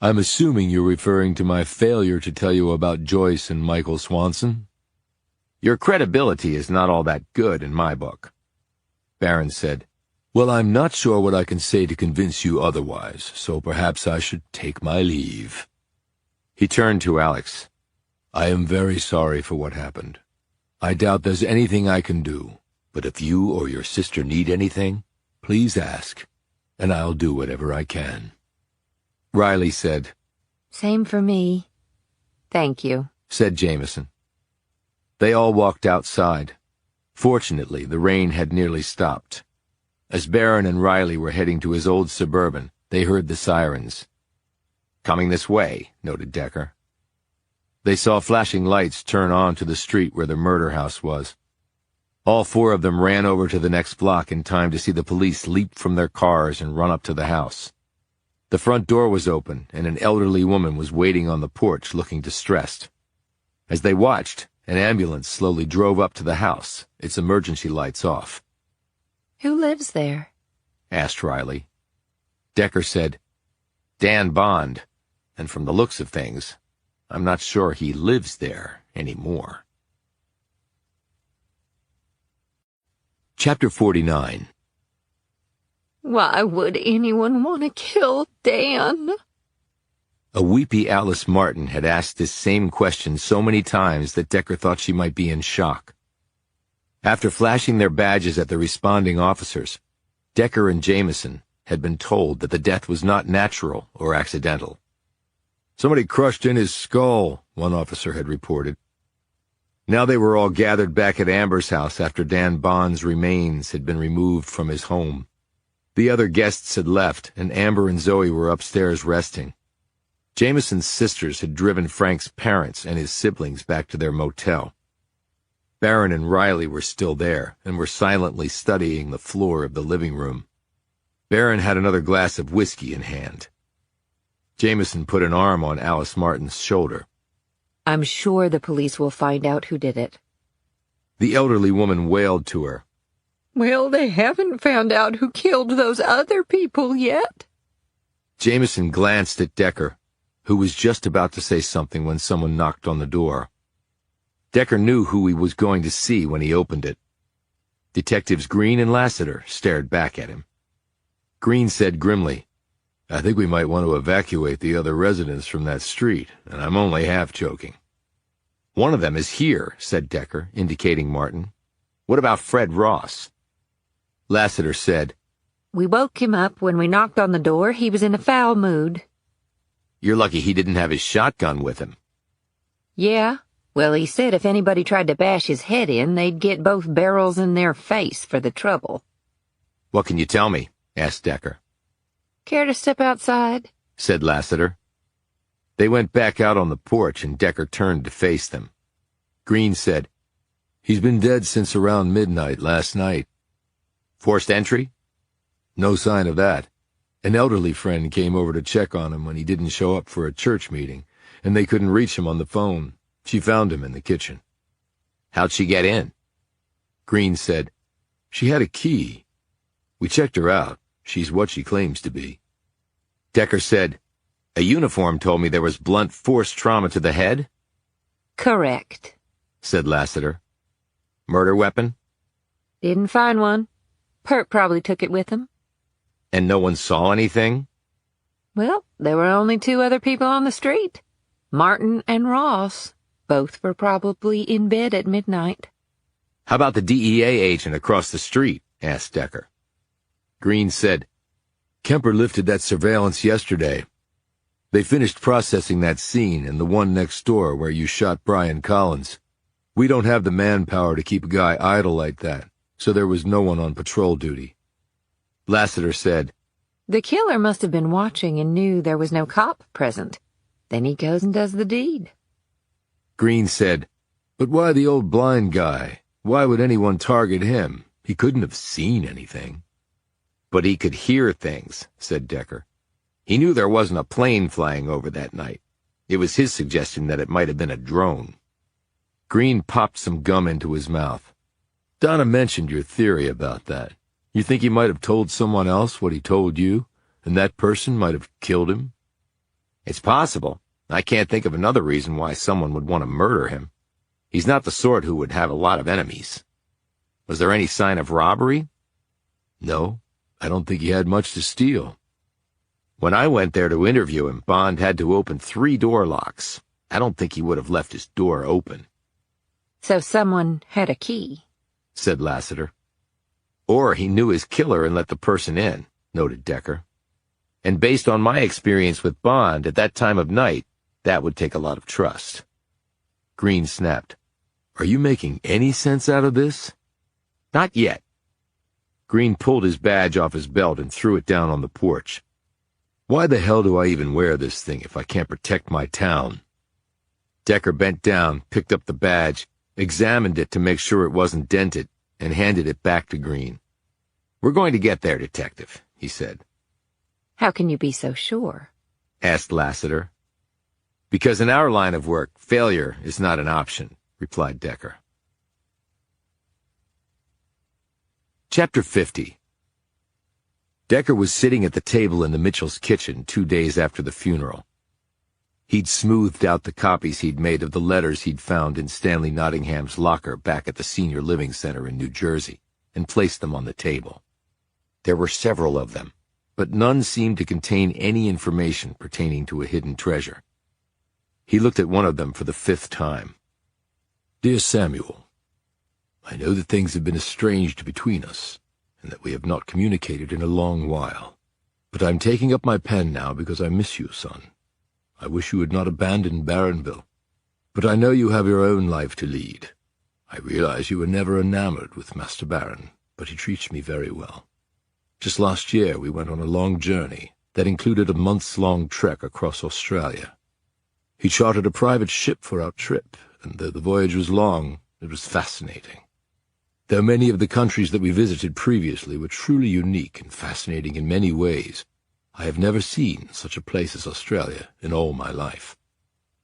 "I'm assuming you're referring to my failure to tell you about Joyce and Michael Swanson?" "Your credibility is not all that good in my book." Baron said, "Well, I'm not sure what I can say to convince you otherwise, so perhaps I should take my leave." He turned to Alex. "I am very sorry for what happened. I doubt there's anything I can do, but if you or your sister need anything, please ask, and I'll do whatever I can." Riley said, Same for me. Thank you, said Jameson. They all walked outside. Fortunately, the rain had nearly stopped. As Baron and Riley were heading to his old Suburban, they heard the sirens. "Coming this way," noted Decker. They saw flashing lights turn on to the street where the murder house was. All 4 of them ran over to the next block in time to see the police leap from their cars and run up to the house. The front door was open, and an elderly woman was waiting on the porch looking distressed. As they watched, an ambulance slowly drove up to the house, its emergency lights off. Who lives there? Asked Riley. Decker said, "Dan Bond, and from the looks of things, I'm not sure he lives there anymore." Chapter 49. Why would anyone want to kill Dan? A weepy Alice Martin had asked this same question so many times that Decker thought she might be in shock. After flashing their badges at the responding officers, Decker and Jameson had been told that the death was not natural or accidental. "Somebody crushed in his skull," one officer had reported. Now they were all gathered back at Amber's house after Dan Bond's remains had been removed from his home. The other guests had left, and Amber and Zoe were upstairs resting. Jameson's sisters had driven Frank's parents and his siblings back to their motel. Baron and Riley were still there, and were silently studying the floor of the living room, Barron had another glass of whiskey in hand. Jameson put an arm on Alice Martin's shoulder. I'm sure the police will find out who did it. The elderly woman wailed to her. Well, they haven't found out who killed those other people yet. Jameson glanced at Decker, who was just about to say something when someone knocked on the door. Decker knew who he was going to see when he opened it. Detectives Green and Lassiter stared back at him. Green said grimly, "I think we might want to evacuate the other residents from that street, and I'm only half joking." "One of them is here," said Decker, indicating Martin. "What about Fred Ross?" Lassiter said, We woke him up when we knocked on the door. He was in a foul mood. "You're lucky he didn't have his shotgun with him." Yeah? Well, he said if anybody tried to bash his head in, they'd get both barrels in their face for the trouble. "What can you tell me?" asked Decker. Care to step outside? Said Lassiter. They went back out on the porch, and Decker turned to face them. Green said, "He's been dead since around midnight last night." "Forced entry?" "No sign of that. An elderly friend came over to check on him when he didn't show up for a church meeting, and they couldn't reach him on the phone. She found him in the kitchen." "How'd she get in?" Green said, "She had a key. We checked her out. She's what she claims to be." Decker said, "A uniform told me there was blunt force trauma to the head?" Correct. Said Lassiter. "Murder weapon?" Didn't find one. Perk probably took it with him. And no one saw anything? Well, there were only two other people on the street. Martin and Ross. Both were probably in bed at midnight. "How about the DEA agent across the street?" asked Decker. Green said, "Kemper lifted that surveillance yesterday. They finished processing that scene and the one next door where you shot Brian Collins. We don't have the manpower to keep a guy idle like that, so there was no one on patrol duty." Lassiter said, The killer must have been watching and knew there was no cop present. Then he goes and does the deed. Green said, "But why the old blind guy? Why would anyone target him? He couldn't have seen anything." "But he could hear things," said Decker. "He knew there wasn't a plane flying over that night. It was his suggestion that it might have been a drone." Green popped some gum into his mouth. "Donna mentioned your theory about that. You think he might have told someone else what he told you, and that person might have killed him?" "It's possible. I can't think of another reason why someone would want to murder him. He's not the sort who would have a lot of enemies." "Was there any sign of robbery?" "No. I don't think he had much to steal. When I went there to interview him, Bond had to open 3 door locks. I don't think he would have left his door open." So someone had a key. Said Lassiter. "Or he knew his killer and let the person in," noted Decker. "And based on my experience with Bond at that time of night, that would take a lot of trust." Green snapped, "Are you making any sense out of this?" "Not yet." Green pulled his badge off his belt and threw it down on the porch. "Why the hell do I even wear this thing if I can't protect my town?" Decker bent down, picked up the badge, examined it to make sure it wasn't dented, and handed it back to Green. "We're going to get there, Detective," he said. How can you be so sure? Asked Lassiter. "Because in our line of work, failure is not an option," replied Decker. Chapter 50. Decker was sitting at the table in the Mitchell's kitchen 2 days after the funeral. He'd smoothed out the copies he'd made of the letters he'd found in Stanley Nottingham's locker back at the Senior Living Center in New Jersey and placed them on the table. There were several of them, but none seemed to contain any information pertaining to a hidden treasure. He looked at one of them for the 5th time. "Dear Samuel, I know that things have been estranged between us, and that we have not communicated in a long while. But I'm taking up my pen now because I miss you, son. I wish you had not abandoned Barronville. But I know you have your own life to lead. I realize you were never enamored with Master Barron, but he treats me very well. Just last year we went on a long journey that included a months-long trek across Australia. He chartered a private ship for our trip, and though the voyage was long, it was fascinating. Though many of the countries that we visited previously were truly unique and fascinating in many ways, I have never seen such a place as Australia in all my life.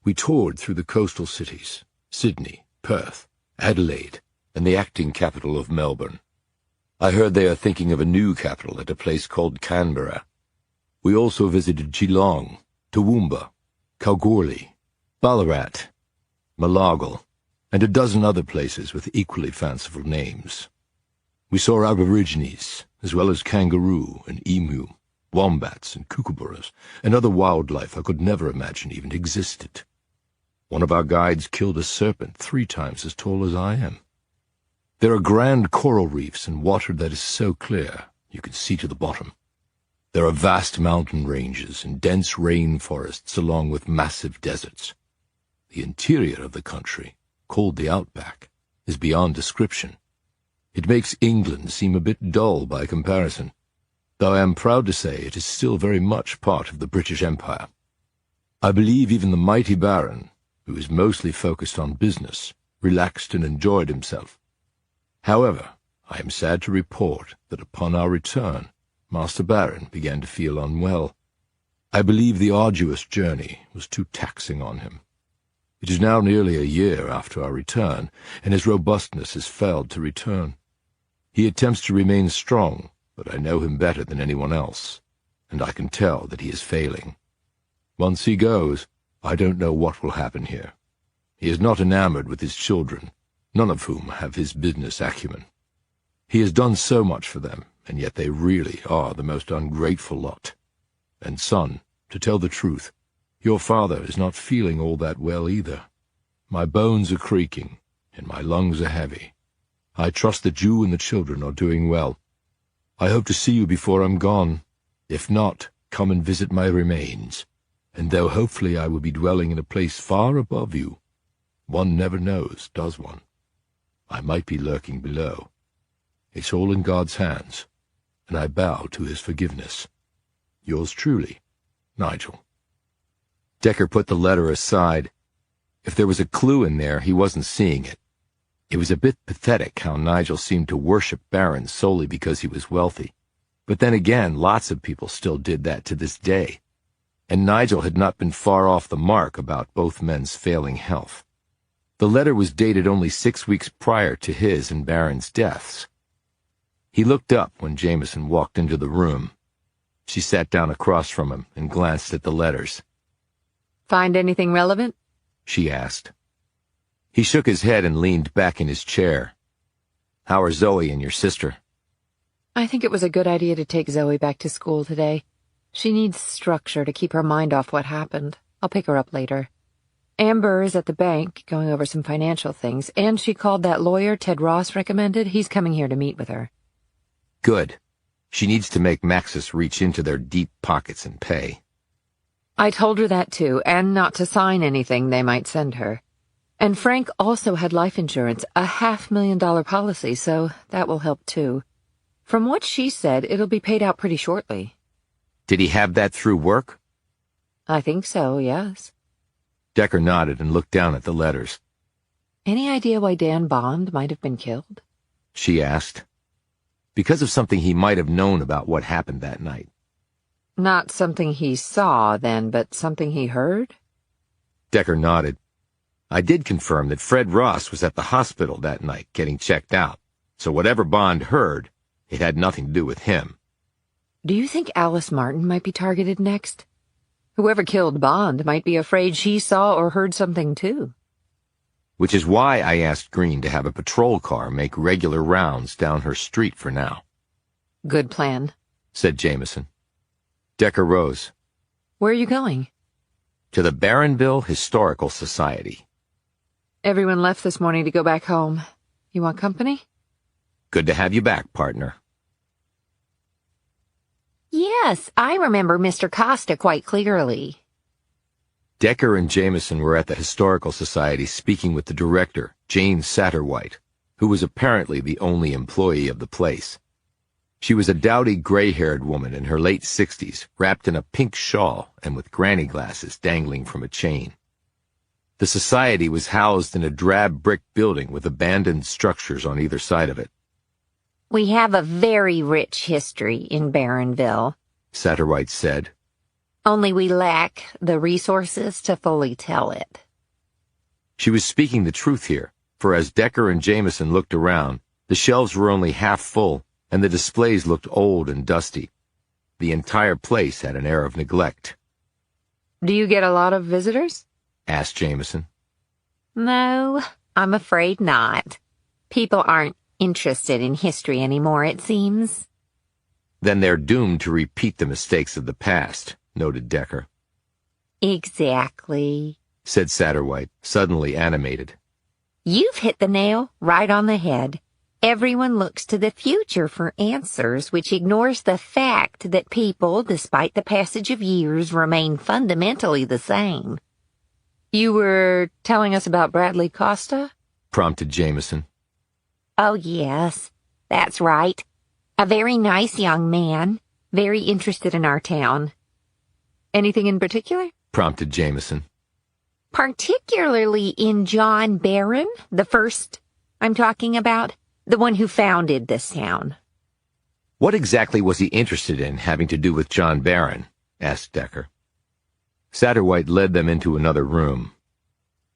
We toured through the coastal cities, Sydney, Perth, Adelaide, and the acting capital of Melbourne. I heard they are thinking of a new capital at a place called Canberra. We also visited Geelong, Toowoomba, Kalgoorlie, Ballarat, Malagal, and a dozen other places with equally fanciful names. We saw aborigines, as well as kangaroo and emu, wombats and kookaburras, and other wildlife I could never imagine even existed. One of our guides killed a serpent 3 times as tall as I am. There are grand coral reefs and water that is so clear you can see to the bottom. There are vast mountain ranges and dense rainforests along with massive deserts. The interior of the country, called the Outback, is beyond description. It makes England seem a bit dull by comparison, though I am proud to say it is still very much part of the British Empire. I believe even the mighty Baron, who is mostly focused on business, relaxed and enjoyed himself. However, I am sad to report that upon our return, Master Baron began to feel unwell. I believe the arduous journey was too taxing on him. It is now nearly a year after our return, and his robustness has failed to return. He attempts to remain strong, but I know him better than anyone else, and I can tell that he is failing. Once he goes, I don't know what will happen here. He is not enamored with his children, none of whom have his business acumen. He has done so much for them, and yet they really are the most ungrateful lot. And son, to tell the truth, your father is not feeling all that well either. My bones are creaking, and my lungs are heavy. I trust that you and the children are doing well. I hope to see you before I'm gone. If not, come and visit my remains. And though hopefully I will be dwelling in a place far above you, one never knows, does one? I might be lurking below. It's all in God's hands, and I bow to his forgiveness. Yours truly, Nigel. Decker put the letter aside. If there was a clue in there, he wasn't seeing it. It was a bit pathetic how Nigel seemed to worship Baron solely because he was wealthy. But then again, lots of people still did that to this day. And Nigel had not been far off the mark about both men's failing health. The letter was dated only 6 weeks prior to his and Baron's deaths. He looked up when Jameson walked into the room. She sat down across from him and glanced at the letters. Find anything relevant? She asked. He shook his head and leaned back in his chair. How are Zoe and your sister? I think it was a good idea to take Zoe back to school today. She needs structure to keep her mind off what happened. I'll pick her up later. Amber is at the bank going over some financial things, and she called that lawyer Ted Ross recommended. He's coming here to meet with her. Good. She needs to make Maxis reach into their deep pockets and pay. I told her that too, and not to sign anything they might send her. And Frank also had life insurance, a $500,000 policy, so that will help too. From what she said, it'll be paid out pretty shortly. Did he have that through work? I think so, yes. Decker nodded and looked down at the letters. Any idea why Dan Bond might have been killed? She asked. Because of something he might have known about what happened that night. Not something he saw, then, but something he heard? Decker nodded. I did confirm that Fred Ross was at the hospital that night getting checked out, so whatever Bond heard, it had nothing to do with him. Do you think Alice Martin might be targeted next? Whoever killed Bond might be afraid she saw or heard something too. Which is why I asked Green to have a patrol car make regular rounds down her street for now. Good plan, said Jameson. Decker rose. Where are you going? To the Barronville Historical Society. Everyone left this morning to go back home. You want company? Good to have you back, partner. Yes, I remember Mr. Costa quite clearly. Decker and Jameson were at the Historical Society speaking with the director, Jane Satterwhite, who was apparently the only employee of the place. She was a dowdy gray-haired woman in her late 60s, wrapped in a pink shawl and with granny glasses dangling from a chain. The society was housed in a drab brick building with abandoned structures on either side of it, We have a very rich history in Barronville, Satterwhite said. only we lack the resources to fully tell it. She was speaking the truth here, for as Decker and Jameson looked around, the shelves were only half full, and the displays looked old and dusty. The entire place had an air of neglect. Do you get a lot of visitors? Asked Jameson. No, I'm afraid not. People aren't interested in history anymore, it seems. Then they're doomed to repeat the mistakes of the past, noted Decker. Exactly. Said Satterwhite, suddenly animated. You've hit the nail right on the head. Everyone looks to the future for answers, which ignores the fact that people, despite the passage of years, remain fundamentally the same. You were telling us about Bradley Costa? Prompted Jameson. Oh, yes, that's right. A very nice young man, very interested in our town. Anything in particular? Prompted Jameson. Particularly in John Barron, the first I'm talking about, the one who founded this town. What exactly was he interested in having to do with John Barron? Asked Decker. Satterwhite led them into another room.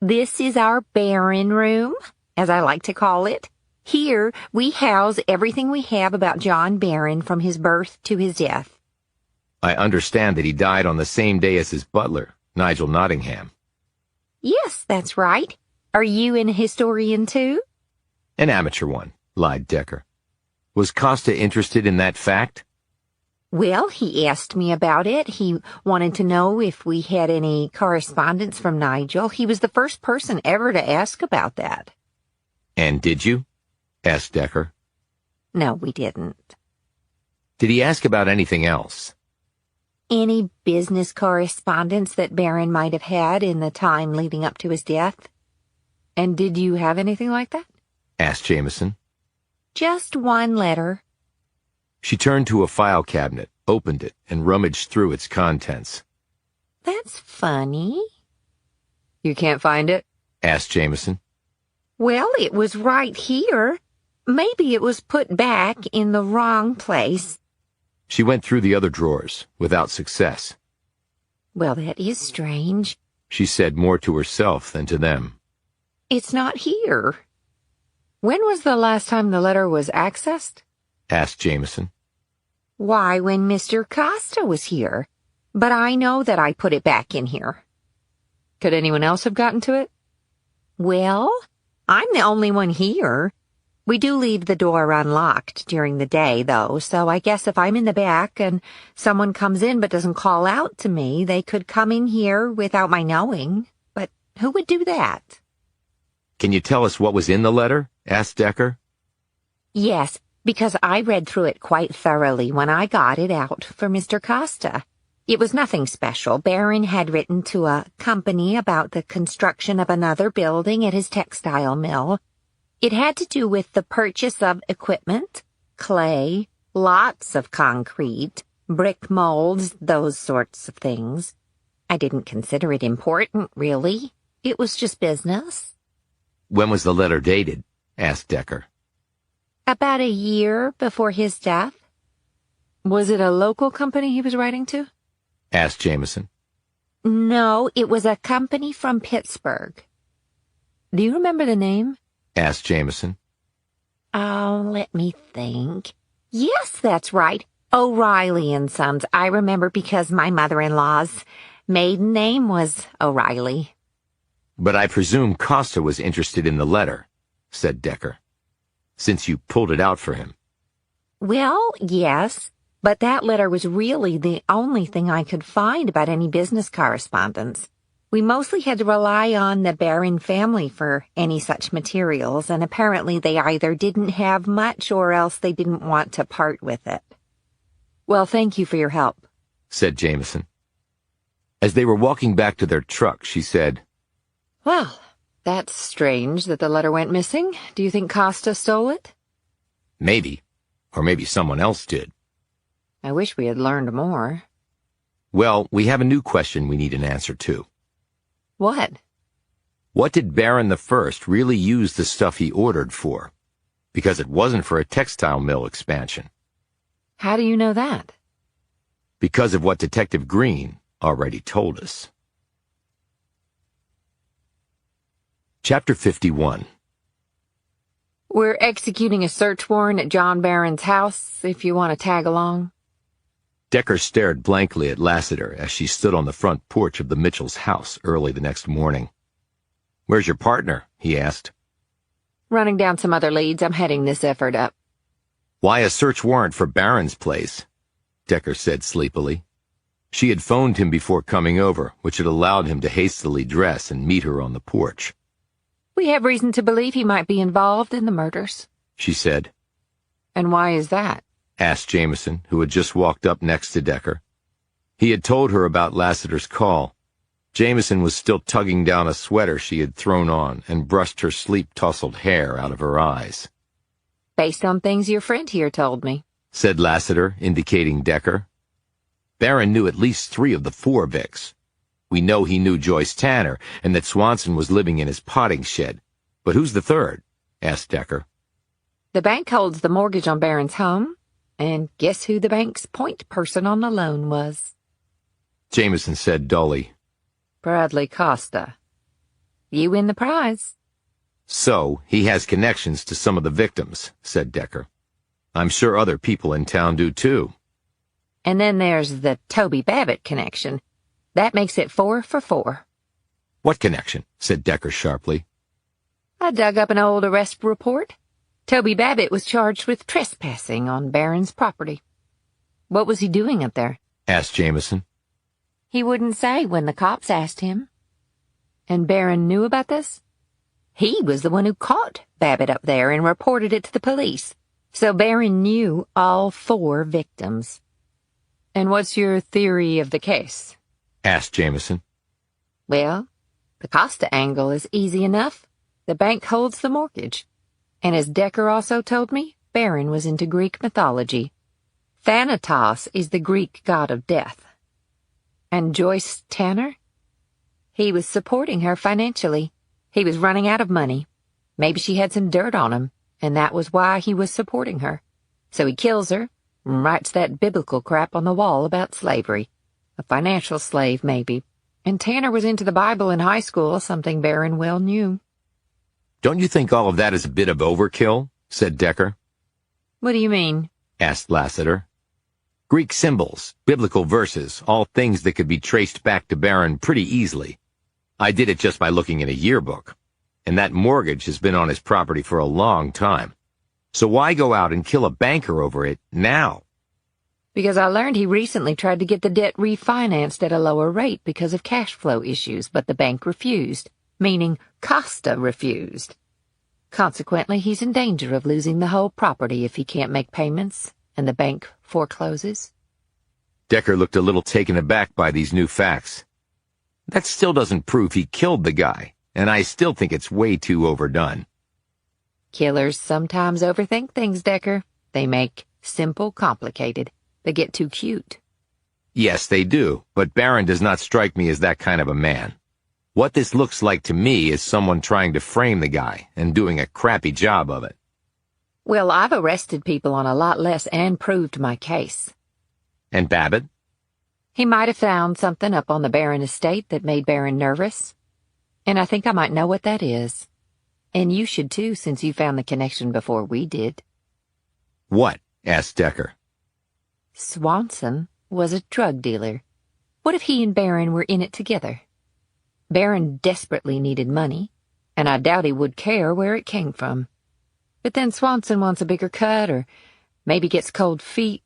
This is our Barron room, as I like to call it. Here we house everything we have about John Barron from his birth to his death. I understand that he died on the same day as his butler, Nigel Nottingham. Yes, that's right. Are you an historian too? An amateur one, lied Decker. Was Costa interested in that fact? Well, he asked me about it. He wanted to know if we had any correspondence from Nigel. He was the first person ever to ask about that. And did you? Asked Decker. No, we didn't. Did he ask about anything else? Any business correspondence that Barron might have had in the time leading up to his death? And did you have anything like that? Asked Jameson. Just one letter. She turned to a file cabinet, opened it, and rummaged through its contents. That's funny. You can't find it? Asked Jameson. Well, it was right here. Maybe it was put back in the wrong place. She went through the other drawers, without success. Well, that is strange. She said more to herself than to them. It's not here. When was the last time the letter was accessed? Asked Jameson. Why, when Mr. Costa was here. But I know that I put it back in here. Could anyone else have gotten to it? Well, I'm the only one here. We do leave the door unlocked during the day, though, so I guess if I'm in the back and someone comes in but doesn't call out to me, they could come in here without my knowing. But who would do that? Can you tell us what was in the letter? Asked Decker. Yes, because I read through it quite thoroughly when I got it out for Mr. Costa. It was nothing special. Barron had written to a company about the construction of another building at his textile mill. It had to do with the purchase of equipment, clay, lots of concrete, brick molds, those sorts of things. I didn't consider it important, really. It was just business. When was the letter dated? Asked Decker. About a year before his death. Was it a local company he was writing to? Asked Jameson. No, it was a company from Pittsburgh. Do you remember the name? Asked Jameson. Oh, let me think. Yes, that's right. O'Reilly and Sons. I remember because my mother-in-law's maiden name was O'Reilly. But I presume Costa was interested in the letter, said Decker, since you pulled it out for him. Well, yes, but that letter was really the only thing I could find about any business correspondence. We mostly had to rely on the Barron family for any such materials, and apparently they either didn't have much or else they didn't want to part with it. Well, thank you for your help, said Jameson. As they were walking back to their truck, she said, Well, that's strange that the letter went missing. Do you think Costa stole it? Maybe. Or maybe someone else did. I wish we had learned more. Well, we have a new question we need an answer to. What? What did Barron the First really use the stuff he ordered for? Because it wasn't for a textile mill expansion. How do you know that? Because of what Detective Green already told us. Chapter 51. We're executing a search warrant at John Barron's house, if you want to tag along. Decker stared blankly at Lassiter as she stood on the front porch of the Mitchells' house early the next morning. "Where's your partner?" he asked. Running down some other leads, I'm heading this effort up. "Why a search warrant for Barron's place?" Decker said sleepily. She had phoned him before coming over, which had allowed him to hastily dress and meet her on the porch. We have reason to believe he might be involved in the murders, she said. And why is that? Asked Jameson, who had just walked up next to Decker. He had told her about Lassiter's call. Jameson was still tugging down a sweater she had thrown on and brushed her sleep-tousled hair out of her eyes. Based on things your friend here told me, said Lassiter, indicating Decker. Barron knew at least 3 of the 4 Vicks. We know he knew Joyce Tanner and that Swanson was living in his potting shed. But who's the 3rd? Asked Decker. The bank holds the mortgage on Barron's home, and guess who the bank's point person on the loan was? Jameson said dully. Bradley Costa. You win the prize. So, he has connections to some of the victims, said Decker. I'm sure other people in town do too. And then there's the Toby Babbitt connection. That makes it 4 for 4. What connection? Said Decker sharply. I dug up an old arrest report. Toby Babbitt was charged with trespassing on Barron's property. What was he doing up there? Asked Jameson. He wouldn't say when the cops asked him. And Barron knew about this? He was the one who caught Babbitt up there and reported it to the police. So Barron knew all 4 victims. And what's your theory of the case? Asked Jameson. Well, the Costa angle is easy enough. The bank holds the mortgage. And as Decker also told me, Barron was into Greek mythology. Thanatos is the Greek god of death. And Joyce Tanner? He was supporting her financially. He was running out of money. Maybe she had some dirt on him, and that was why he was supporting her. So he kills her and writes that biblical crap on the wall about slavery. A financial slave, maybe. And Tanner was into the Bible in high school, something Barron well knew. Don't you think all of that is a bit of overkill? Said Decker. What do you mean? Asked Lassiter. Greek symbols, biblical verses, all things that could be traced back to Barron pretty easily. I did it just by looking in a yearbook. And that mortgage has been on his property for a long time. So why go out and kill a banker over it now? Because I learned he recently tried to get the debt refinanced at a lower rate because of cash flow issues, but the bank refused, meaning Costa refused. Consequently, he's in danger of losing the whole property if he can't make payments and the bank forecloses. Decker looked a little taken aback by these new facts. That still doesn't prove he killed the guy, and I still think it's way too overdone. Killers sometimes overthink things, Decker. They make simple complicated. They get too cute. Yes, they do, but Barron does not strike me as that kind of a man. What this looks like to me is someone trying to frame the guy and doing a crappy job of it. Well, I've arrested people on a lot less and proved my case. And Babbitt? He might have found something up on the Barron estate that made Barron nervous. And I think I might know what that is. And you should too, since you found the connection before we did. What? Asked Decker. Swanson was a drug dealer. What if he and Barron were in it together? Barron desperately needed money, and I doubt he would care where it came from. But then Swanson wants a bigger cut, or maybe gets cold feet,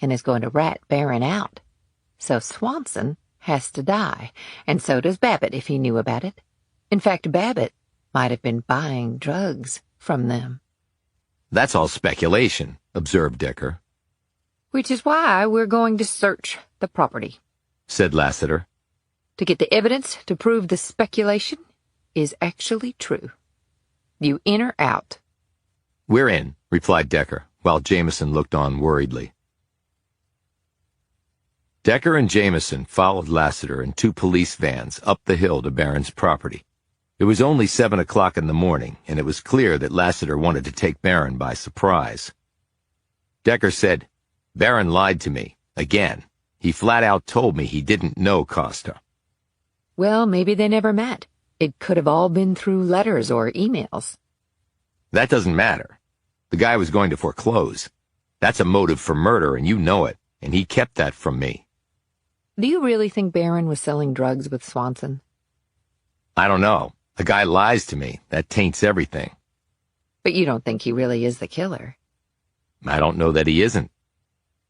and is going to rat Barron out. So Swanson has to die, and so does Babbitt if he knew about it. In fact, Babbitt might have been buying drugs from them. That's all speculation, observed Decker. Which is why we're going to search the property, said Lassiter. To get the evidence to prove the speculation is actually true. You in or out? We're in, replied Decker, while Jameson looked on worriedly. Decker and Jameson followed Lassiter in 2 police vans up the hill to Barron's property. It was only 7 o'clock in the morning, and it was clear that Lassiter wanted to take Barron by surprise. Decker said, "Barron lied to me. Again. He flat out told me he didn't know Costa." Well, maybe they never met. It could have all been through letters or emails. That doesn't matter. The guy was going to foreclose. That's a motive for murder, and you know it, and he kept that from me. Do you really think Barron was selling drugs with Swanson? I don't know. A guy lies to me. That taints everything. But you don't think he really is the killer? I don't know that he isn't.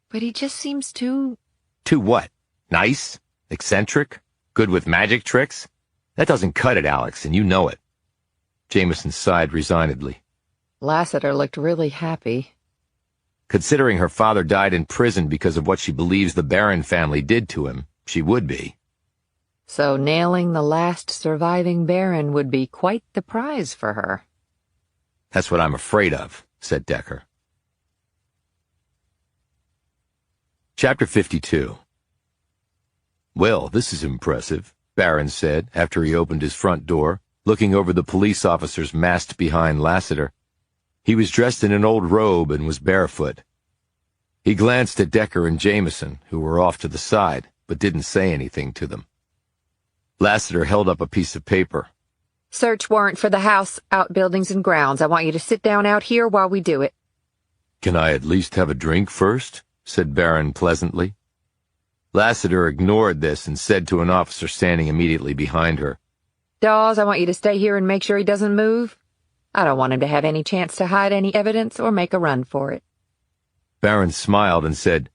But he just seems too... Too what? Nice? Eccentric? Good with magic tricks? That doesn't cut it, Alex, and you know it. Jameson sighed resignedly. Lassiter looked really happy. Considering her father died in prison because of what she believes the Barron family did to him, she would be. So nailing the last surviving Barron would be quite the prize for her. That's what I'm afraid of, said Decker. Chapter 52. Well, this is impressive, Barron said after he opened his front door, looking over the police officers massed behind Lassiter. He was dressed in an old robe and was barefoot. He glanced at Decker and Jameson, who were off to the side, but didn't say anything to them. Lassiter held up a piece of paper. Search warrant for the house, outbuildings, and grounds. I want you to sit down out here while we do it. Can I at least have a drink first? Said Barron pleasantly. Lassiter ignored this and said to an officer standing immediately behind her, Dawes, I want you to stay here and make sure he doesn't move. I don't want him to have any chance to hide any evidence or make a run for it. Barron smiled and said,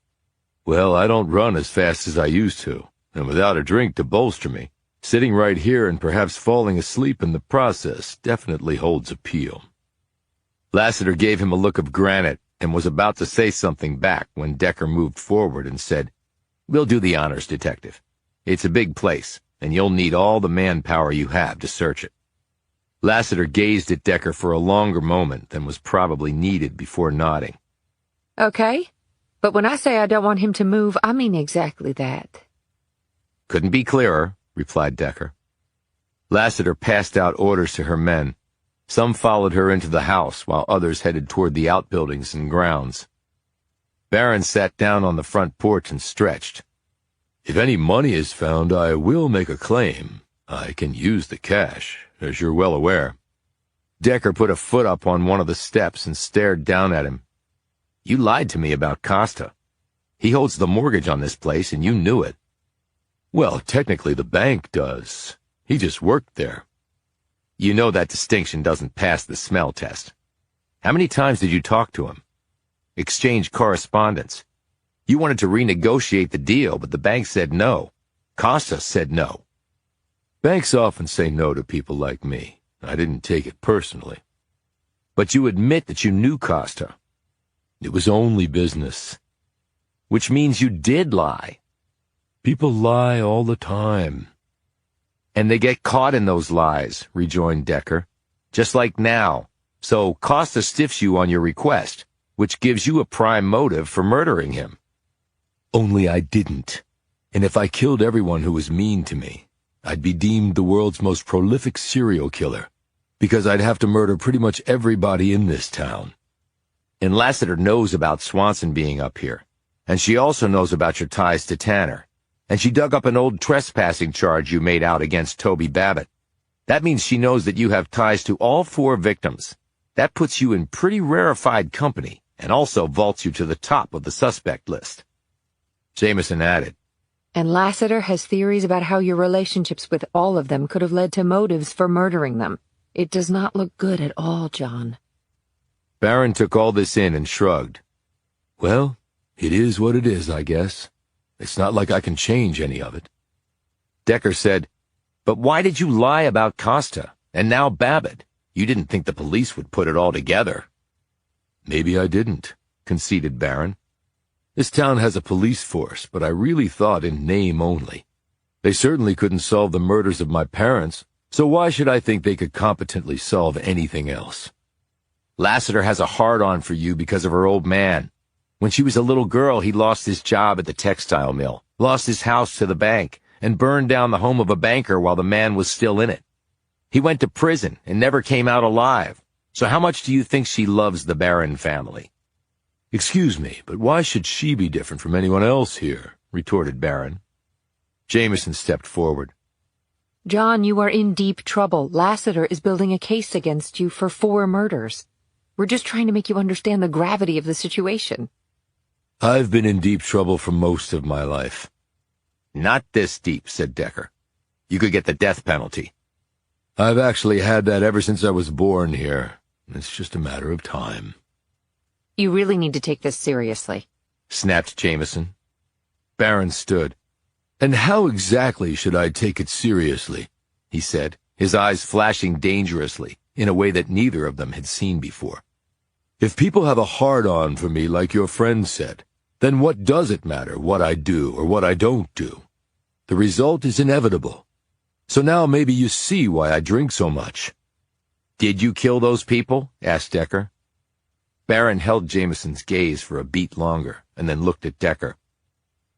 Well, I don't run as fast as I used to, and without a drink to bolster me, sitting right here and perhaps falling asleep in the process definitely holds appeal. Lassiter gave him a look of granite and was about to say something back when Decker moved forward and said, We'll do the honors, Detective. It's a big place, and you'll need all the manpower you have to search it. Lassiter gazed at Decker for a longer moment than was probably needed before nodding. Okay, but when I say I don't want him to move, I mean exactly that. Couldn't be clearer, replied Decker. Lassiter passed out orders to her men. Some followed her into the house, while others headed toward the outbuildings and grounds. Barron sat down on the front porch and stretched. If any money is found, I will make a claim. I can use the cash, as you're well aware. Decker put a foot up on one of the steps and stared down at him. You lied to me about Costa. He holds the mortgage on this place, and you knew it. Well, technically the bank does. He just worked there. You know that distinction doesn't pass the smell test. How many times did you talk to him? Exchange correspondence. You wanted to renegotiate the deal, but the bank said no. Costa said no. Banks often say no to people like me. I didn't take it personally. But you admit that you knew Costa. It was only business. Which means you did lie. People lie all the time. And they get caught in those lies, rejoined Decker. Just like now. So Costa stiffs you on your request, which gives you a prime motive for murdering him. Only I didn't. And if I killed everyone who was mean to me, I'd be deemed the world's most prolific serial killer, because I'd have to murder pretty much everybody in this town. And Lassiter knows about Swanson being up here, and she also knows about your ties to Tanner, and she dug up an old trespassing charge you made out against Toby Babbitt. That means she knows that you have ties to all 4 victims. That puts you in pretty rarefied company, and also vaults you to the top of the suspect list. Jameson added, And Lassiter has theories about how your relationships with all of them could have led to motives for murdering them. It does not look good at all, John. Barron took all this in and shrugged. Well, it is what it is, I guess. It's not like I can change any of it. Decker said, But why did you lie about Costa, and now Babbitt? You didn't think the police would put it all together. Maybe I didn't, conceded Barron. This town has a police force, but I really thought in name only. They certainly couldn't solve the murders of my parents, so why should I think they could competently solve anything else? Lassiter has a hard-on for you because of her old man. When she was a little girl, he lost his job at the textile mill, lost his house to the bank, and burned down the home of a banker while the man was still in it. He went to prison and never came out alive. So how much do you think she loves the Barron family?" "Excuse me, but why should she be different from anyone else here?" retorted Barron. Jameson stepped forward. John, you are in deep trouble. Lassiter is building a case against you for 4 murders. We're just trying to make you understand the gravity of the situation. "I've been in deep trouble for most of my life." "Not this deep," said Decker. "You could get the death penalty." "I've actually had that ever since I was born here. It's just a matter of time." You really need to take this seriously," snapped Jameson. Barron stood. "And how exactly should I take it seriously?" he said, his eyes flashing dangerously in a way that neither of them had seen before. "If people have a hard-on for me like your friend said, then what does it matter what I do or what I don't do? The result is inevitable. So now maybe you see why I drink so much." "Did you kill those people?" asked Decker. Barron held Jameson's gaze for a beat longer and then looked at Decker.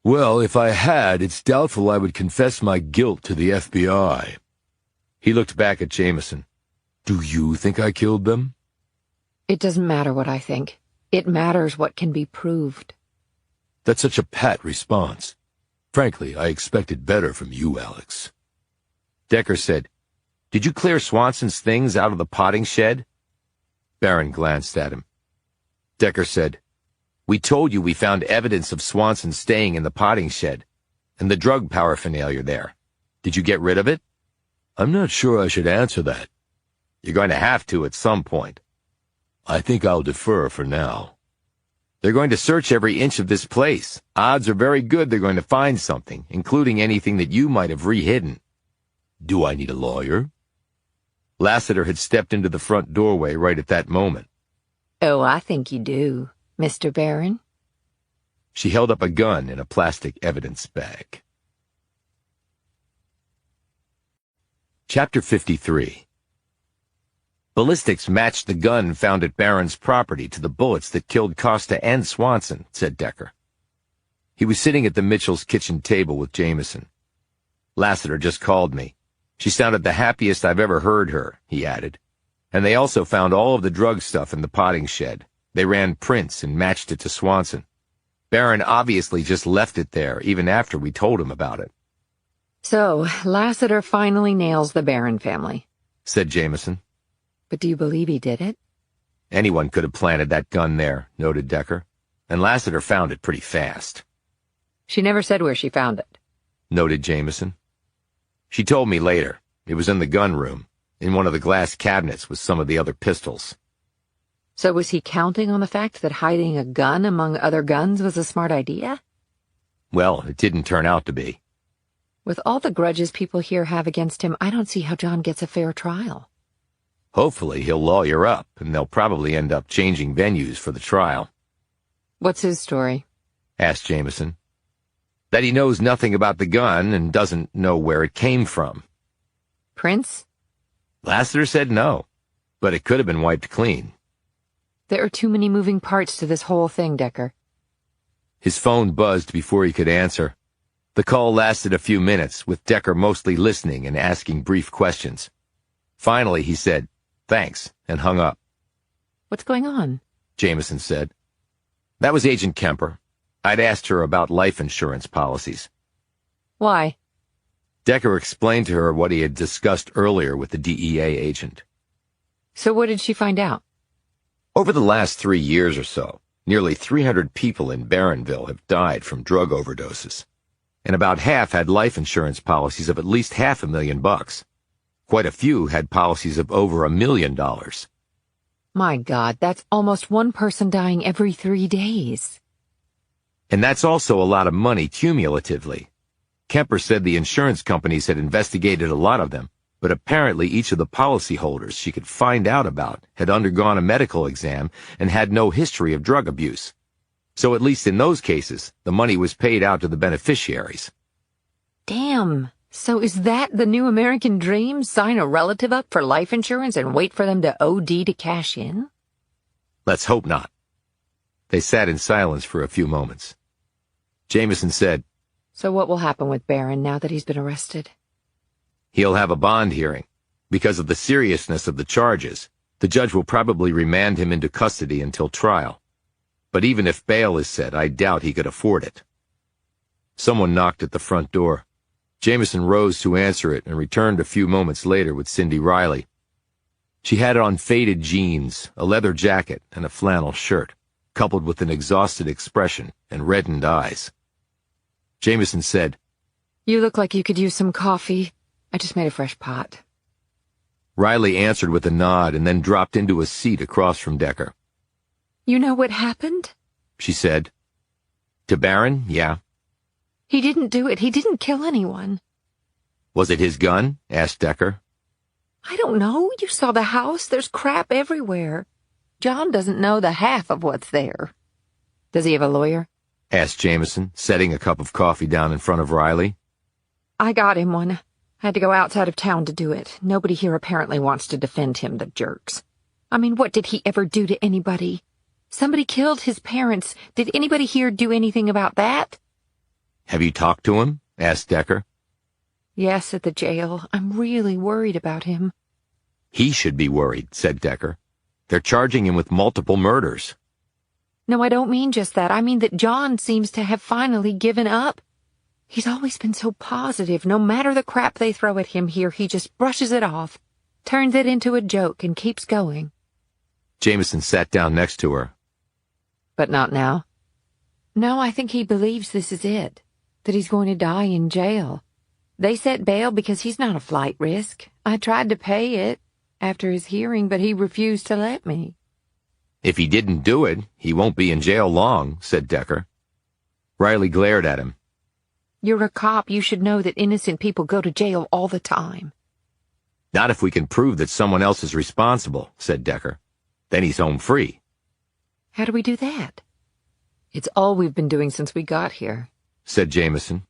"Well, if I had, it's doubtful I would confess my guilt to the FBI." He looked back at Jameson. "Do you think I killed them?" It doesn't matter what I think. It matters what can be proved. That's such a pat response. Frankly, I expected better from you, Alex. Decker said, "Did you clear Swanson's things out of the potting shed?" Barron glanced at him. Decker said, "We told you we found evidence of Swanson staying in the potting shed, and the drug paraphernalia there. Did you get rid of it?" "I'm not sure I should answer that." "You're going to have to at some point." "I think I'll defer for now." "They're going to search every inch of this place. Odds are very good they're going to find something, including anything that you might have re-hidden." "Do I need a lawyer?" Lassiter had stepped into the front doorway right at that moment. Oh, I think you do, Mr. Barron. She held up a gun in a plastic evidence bag. Chapter 53. "Ballistics matched the gun found at Barron's property to the bullets that killed Costa and Swanson," said Decker. He was sitting at the Mitchells' kitchen table with Jameson. "Lassiter just called me. She sounded the happiest I've ever heard her," he added. "And they also found all of the drug stuff in the potting shed. They ran prints and matched it to Swanson. Barron obviously just left it there even after we told him about it." So, Lassiter finally nails the Barron family, said Jameson. "But do you believe he did it?" "Anyone could have planted that gun there," noted Decker. "And Lassiter found it pretty fast." "She never said where she found it," noted Jameson. "She told me later. It was in the gun room, in one of the glass cabinets with some of the other pistols." So was he counting on the fact that hiding a gun among other guns was a smart idea? Well, it didn't turn out to be. With all the grudges people here have against him, I don't see how John gets a fair trial. Hopefully he'll lawyer up, and they'll probably end up changing venues for the trial. "What's his story?" asked Jameson. "That he knows nothing about the gun and doesn't know where it came from." Prince? Lassiter said no, but it could have been wiped clean. There are too many moving parts to this whole thing, Decker. His phone buzzed before he could answer. The call lasted a few minutes, with Decker mostly listening and asking brief questions. Finally, he said, "Thanks," and hung up. "What's going on?" Jameson said. "That was Agent Kemper. I'd asked her about life insurance policies." "Why?" Decker explained to her what he had discussed earlier with the DEA agent. "So what did she find out?" "Over the last 3 years or so, nearly 300 people in Barronville have died from drug overdoses, and about half had life insurance policies of at least $500,000. Quite a few had policies of over $1 million. My God, that's almost one person dying every 3 days. And that's also a lot of money cumulatively. Kemper said the insurance companies had investigated a lot of them, but apparently each of the policyholders she could find out about had undergone a medical exam and had no history of drug abuse. So at least in those cases, the money was paid out to the beneficiaries." Damn. So is that the new American dream? Sign a relative up for life insurance and wait for them to OD to cash in? "Let's hope not." They sat in silence for a few moments. Jameson said, "So what will happen with Barron now that he's been arrested?" "He'll have a bond hearing. Because of the seriousness of the charges, the judge will probably remand him into custody until trial. But even if bail is set, I doubt he could afford it. Someone knocked at the front door. Jameson rose to answer it and returned a few moments later with Cindy Riley. She had on faded jeans, a leather jacket, and a flannel shirt, coupled with an exhausted expression and reddened eyes. Jameson said, "You look like you could use some coffee. I just made a fresh pot." Riley answered with a nod and then dropped into a seat across from Decker. "You know what happened?" She said. To Barron, yeah. "He didn't do it. He didn't kill anyone." Was it his gun? Asked Decker. "I don't know. You saw the house. There's crap everywhere. John doesn't know the half of what's there." "Does he have a lawyer?" Asked Jameson, setting a cup of coffee down in front of Riley. "I got him one. I had to go outside of town to do it. Nobody here apparently wants to defend him, the jerks. I mean, what did he ever do to anybody? Somebody killed his parents. Did anybody here do anything about that?" Have you talked to him? Asked Decker. "Yes, at the jail. I'm really worried about him." He should be worried, said Decker. They're charging him with multiple murders. "No, I don't mean just that. I mean that John seems to have finally given up. He's always been so positive. No matter the crap they throw at him here, he just brushes it off, turns it into a joke, and keeps going." Jameson sat down next to her. "But not now?" "No, I think he believes this is it, that he's going to die in jail. They set bail because he's not a flight risk. I tried to pay it after his hearing, but he refused to let me." If he didn't do it, he won't be in jail long, said Decker. Riley glared at him. "You're a cop. You should know that innocent people go to jail all the time." Not if we can prove that someone else is responsible, said Decker. Then he's home free. "How do we do that?" "It's all we've been doing since we got here," said Jameson.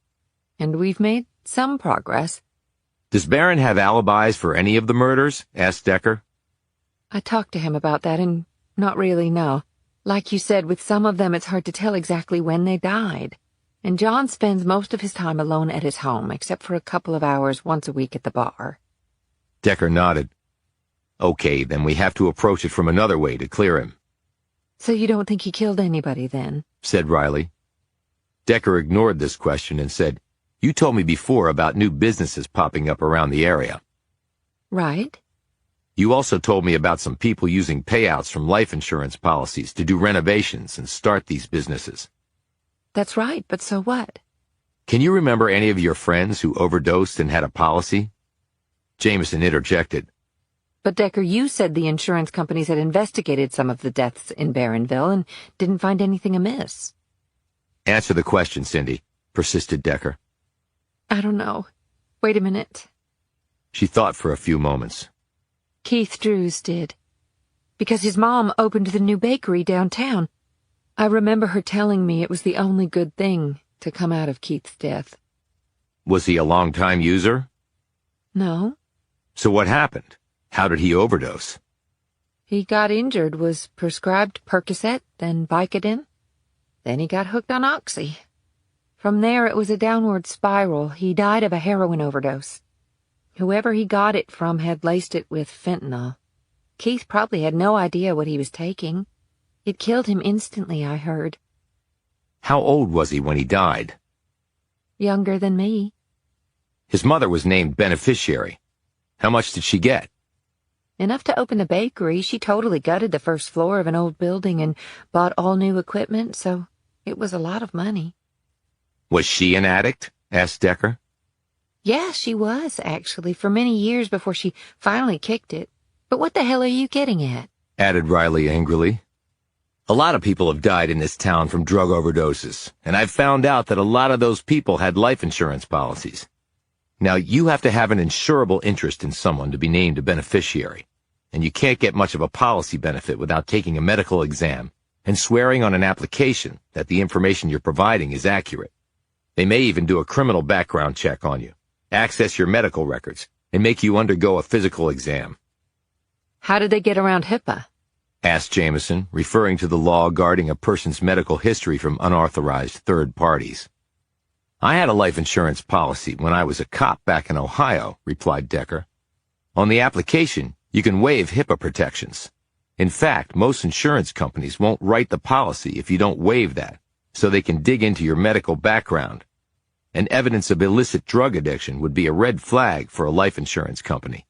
"And we've made some progress." Does Barron have alibis for any of the murders? Asked Decker. "I talked to him about that, and not really, no. Like you said, with some of them it's hard to tell exactly when they died. And John spends most of his time alone at his home, except for a couple of hours once a week at the bar." Decker nodded. Okay, then we have to approach it from another way to clear him. "So you don't think he killed anybody, then?" said Riley. Decker ignored this question and said, You told me before about new businesses popping up around the area. "Right." You also told me about some people using payouts from life insurance policies to do renovations and start these businesses. "That's right, but so what?" Can you remember any of your friends who overdosed and had a policy? Jameson interjected. "But Decker, you said the insurance companies had investigated some of the deaths in Barronville and didn't find anything amiss." Answer the question, Cindy, persisted Decker. "I don't know. Wait a minute." She thought for a few moments. "Keith Drews did. Because his mom opened the new bakery downtown. I remember her telling me it was the only good thing to come out of Keith's death." Was he a long-time user? "No. So what happened? How did he overdose? He got injured, was prescribed Percocet, then Vicodin. Then he got hooked on Oxy. From there it was a downward spiral. He died of a heroin overdose. Whoever he got it from had laced it with fentanyl. Keith probably had no idea what he was taking. It killed him instantly, I heard." How old was he when he died? "Younger than me." His mother was named beneficiary. How much did she get? "Enough to open a bakery. She totally gutted the first floor of an old building and bought all new equipment, so it was a lot of money." Was she an addict? Asked Decker. "Yeah, she was, actually, for many years before she finally kicked it. But what the hell are you getting at?" Added Riley angrily. A lot of people have died in this town from drug overdoses, and I've found out that a lot of those people had life insurance policies. Now, you have to have an insurable interest in someone to be named a beneficiary, and you can't get much of a policy benefit without taking a medical exam and swearing on an application that the information you're providing is accurate. They may even do a criminal background check on you, access your medical records, and make you undergo a physical exam. "How did they get around HIPAA?" Asked Jameson, referring to the law guarding a person's medical history from unauthorized third parties. I had a life insurance policy when I was a cop back in Ohio, replied Decker. On the application, you can waive HIPAA protections. In fact, most insurance companies won't write the policy if you don't waive that, so they can dig into your medical background. And evidence of illicit drug addiction would be a red flag for a life insurance company.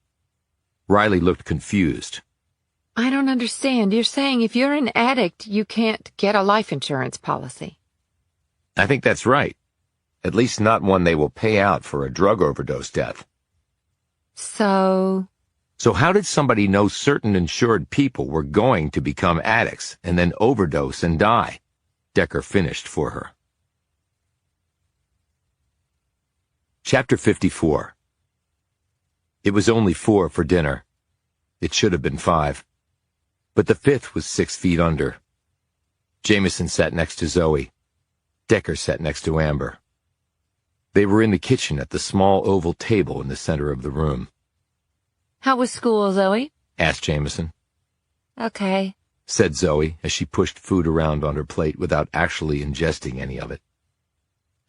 Riley looked confused. I don't understand. You're saying if you're an addict, you can't get a life insurance policy. I think that's right. At least not one they will pay out for a drug overdose death. So how did somebody know certain insured people were going to become addicts and then overdose and die? Decker finished for her. Chapter 54. It was only 4 for dinner. It should have been 5. But the 5th was 6 feet under. Jameson sat next to Zoe. Decker sat next to Amber. They were in the kitchen at the small oval table in the center of the room. how was school, Zoe? Asked Jameson. Okay, Said Zoe as she pushed food around on her plate without actually ingesting any of it.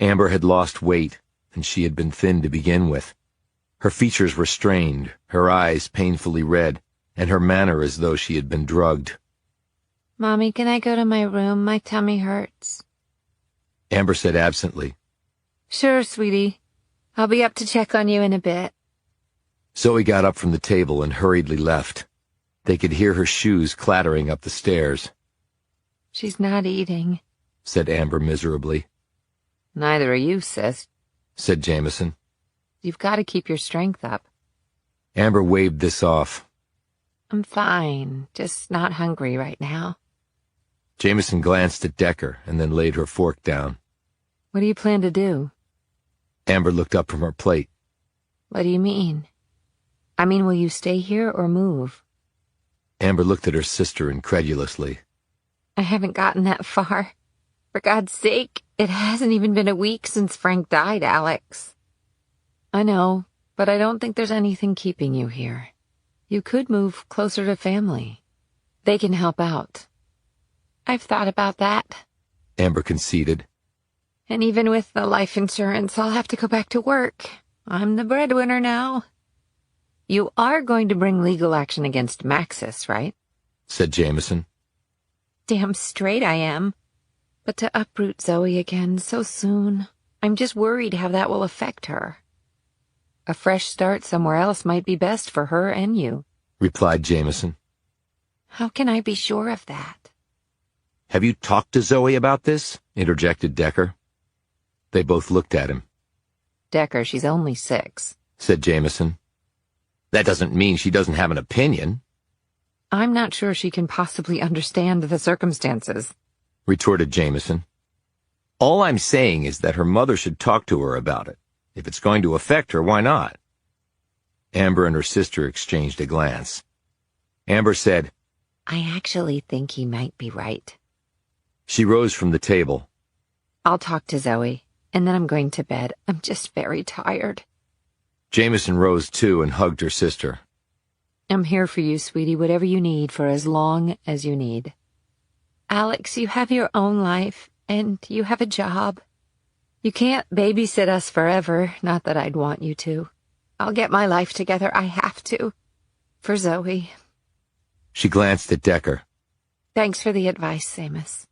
Amber had lost weight, and she had been thin to begin with. Her features were strained, her eyes painfully red, and her manner as though she had been drugged. Mommy, can I go to my room? My tummy hurts. Amber said absently. Sure, sweetie. I'll be up to check on you in a bit. Zoe got up from the table and hurriedly left. They could hear her shoes clattering up the stairs. She's not eating. Said Amber miserably. Neither are you, sis. Said Jameson. You've got to keep your strength up. Amber waved this off. I'm fine, just not hungry right now. Jameson glanced at Decker and then laid her fork down. What do you plan to do? Amber looked up from her plate. What do you mean? I mean, will you stay here or move? Amber looked at her sister incredulously. I haven't gotten that far. For God's sake, it hasn't even been a week since Frank died, Alex. I know, but I don't think there's anything keeping you here. You could move closer to family. They can help out. I've thought about that. Amber conceded. And even with the life insurance, I'll have to go back to work. I'm the breadwinner now. You are going to bring legal action against Maxis, right? Said Jameson. Damn straight I am. But to uproot Zoe again so soon, I'm just worried how that will affect her. A fresh start somewhere else might be best for her and you, Replied Jameson. How can I be sure of that? Have you talked to Zoe about this? Interjected Decker. They both looked at him. Decker, she's only 6. Said Jameson. That doesn't mean she doesn't have an opinion, I'm not sure she can possibly understand the circumstances. retorted Jameson. All I'm saying is that her mother should talk to her about it. If it's going to affect her, why not? Amber and her sister exchanged a glance. Amber said, I actually think he might be right. She rose from the table. I'll talk to Zoe, and then I'm going to bed. I'm just very tired. Jameson rose too and hugged her sister. I'm here for you, sweetie, whatever you need for as long as you need. Alex, you have your own life, and you have a job. You can't babysit us forever, not that I'd want you to. I'll get my life together, I have to. For Zoe. She glanced at Decker. Thanks for the advice, Amos.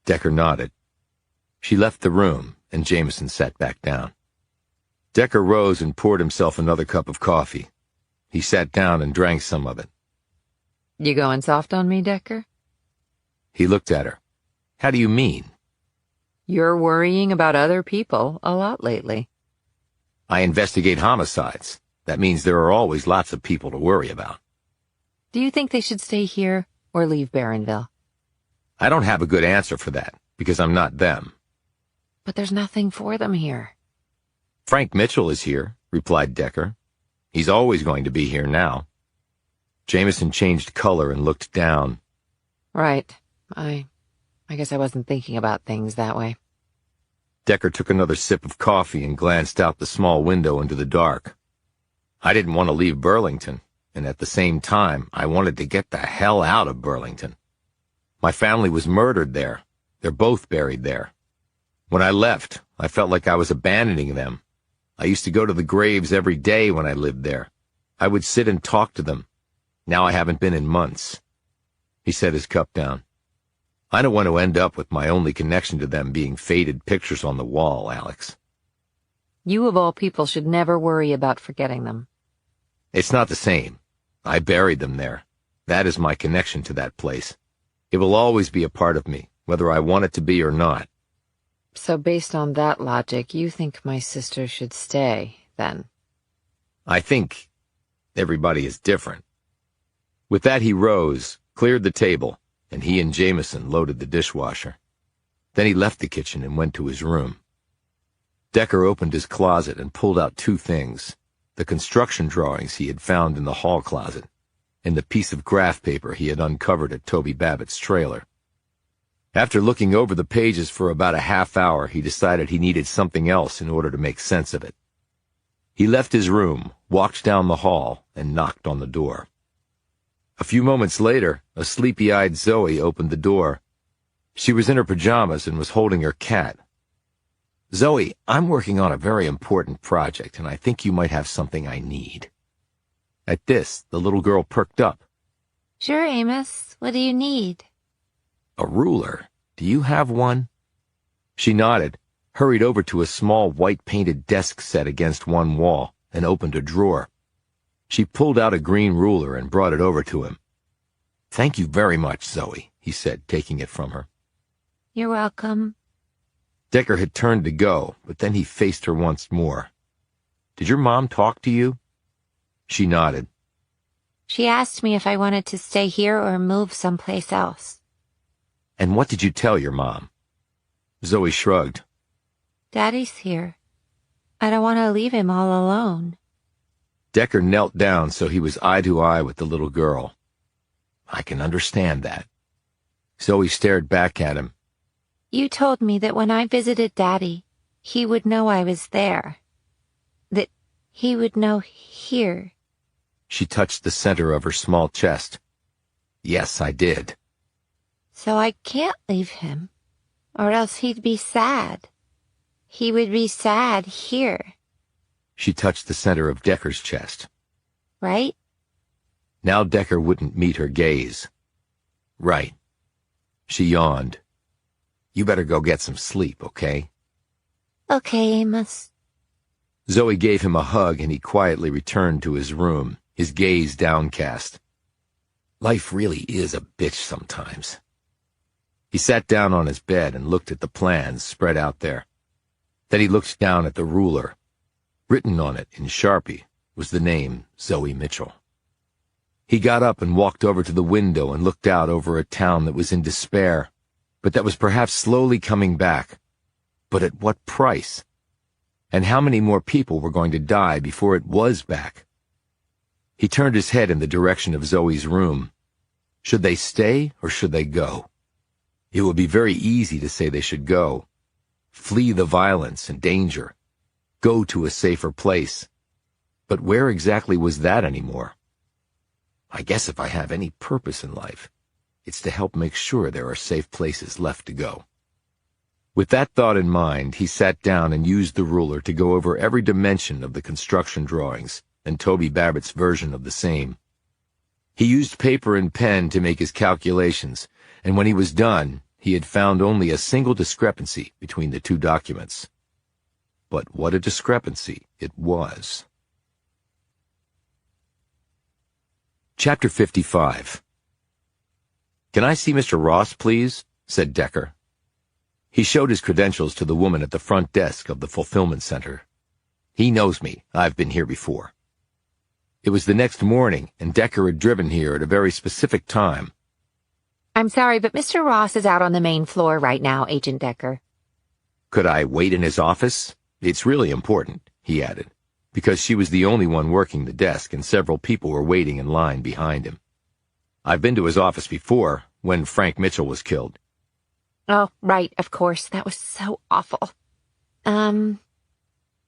Decker nodded. She left the room, and Jameson sat back down. Decker rose and poured himself another cup of coffee. He sat down and drank some of it. You going soft on me, Decker? He looked at her. How do you mean? You're worrying about other people a lot lately. I investigate homicides. That means there are always lots of people to worry about. Do you think they should stay here or leave Barronville? I don't have a good answer for that, because I'm not them. But there's nothing for them here. Frank Mitchell is here, replied Decker. He's always going to be here now. Jameson changed color and looked down. Right. I guess I wasn't thinking about things that way. Decker took another sip of coffee and glanced out the small window into the dark. I didn't want to leave Burlington, and at the same time, I wanted to get the hell out of Burlington. My family was murdered there. They're both buried there. When I left, I felt like I was abandoning them. I used to go to the graves every day when I lived there. I would sit and talk to them. Now I haven't been in months. He set his cup down. I don't want to end up with my only connection to them being faded pictures on the wall, Alex. You of all people should never worry about forgetting them. It's not the same. I buried them there. That is my connection to that place. It will always be a part of me, whether I want it to be or not. So based on that logic, you think my sister should stay, then? I think everybody is different. With that he rose, cleared the table, and he and Jameson loaded the dishwasher. Then he left the kitchen and went to his room. Decker opened his closet and pulled out two things: the construction drawings he had found in the hall closet, and the piece of graph paper he had uncovered at Toby Babbitt's trailer. After looking over the pages for about a half hour, he decided he needed something else in order to make sense of it. He left his room, walked down the hall, and knocked on the door. A few moments later, a sleepy-eyed Zoe opened the door. She was in her pajamas and was holding her cat. "Zoe, I'm working on a very important project, and I think you might have something I need." At this, the little girl perked up. Sure, Amos. What do you need? "A ruler. Do you have one?" She nodded, hurried over to a small white-painted desk set against one wall, and opened a drawer. She pulled out a green ruler and brought it over to him. "Thank you very much, Zoe," he said, taking it from her. You're welcome. Decker had turned to go, but then he faced her once more. "Did your mom talk to you?" She nodded. She asked me if I wanted to stay here or move someplace else. "And what did you tell your mom?" Zoe shrugged. Daddy's here. I don't want to leave him all alone. Decker knelt down so he was eye to eye with the little girl. "I can understand that." Zoe stared back at him. You told me that when I visited Daddy, he would know I was there. That he would know here. She touched the center of her small chest. "Yes, I did." So I can't leave him, or else he'd be sad. He would be sad here. She touched the center of Decker's chest. Right? Now Decker wouldn't meet her gaze. "Right." She yawned. "You better go get some sleep, okay?" Okay, Amos. Zoe gave him a hug and he quietly returned to his room, his gaze downcast. Life really is a bitch sometimes. He sat down on his bed and looked at the plans spread out there. Then he looked down at the ruler. Written on it in Sharpie was the name Zoe Mitchell. He got up and walked over to the window and looked out over a town that was in despair, but that was perhaps slowly coming back. But at what price? And how many more people were going to die before it was back? He turned his head in the direction of Zoe's room. Should they stay or should they go? It would be very easy to say they should go. Flee the violence and danger. Go to a safer place. But where exactly was that anymore? "I guess if I have any purpose in life, it's to help make sure there are safe places left to go." With that thought in mind, he sat down and used the ruler to go over every dimension of the construction drawings and Toby Babbitt's version of the same. He used paper and pen to make his calculations, and when he was done, he had found only a single discrepancy between the two documents. But what a discrepancy it was. Chapter 55. "Can I see Mr. Ross, please?" said Decker. He showed his credentials to the woman at the front desk of the fulfillment center. "He knows me. I've been here before." It was the next morning, and Decker had driven here at a very specific time. I'm sorry, but Mr. Ross is out on the main floor right now, Agent Decker. "Could I wait in his office? It's really important," he added, because she was the only one working the desk and several people were waiting in line behind him. "I've been to his office before, when Frank Mitchell was killed." Oh, right, of course. That was so awful.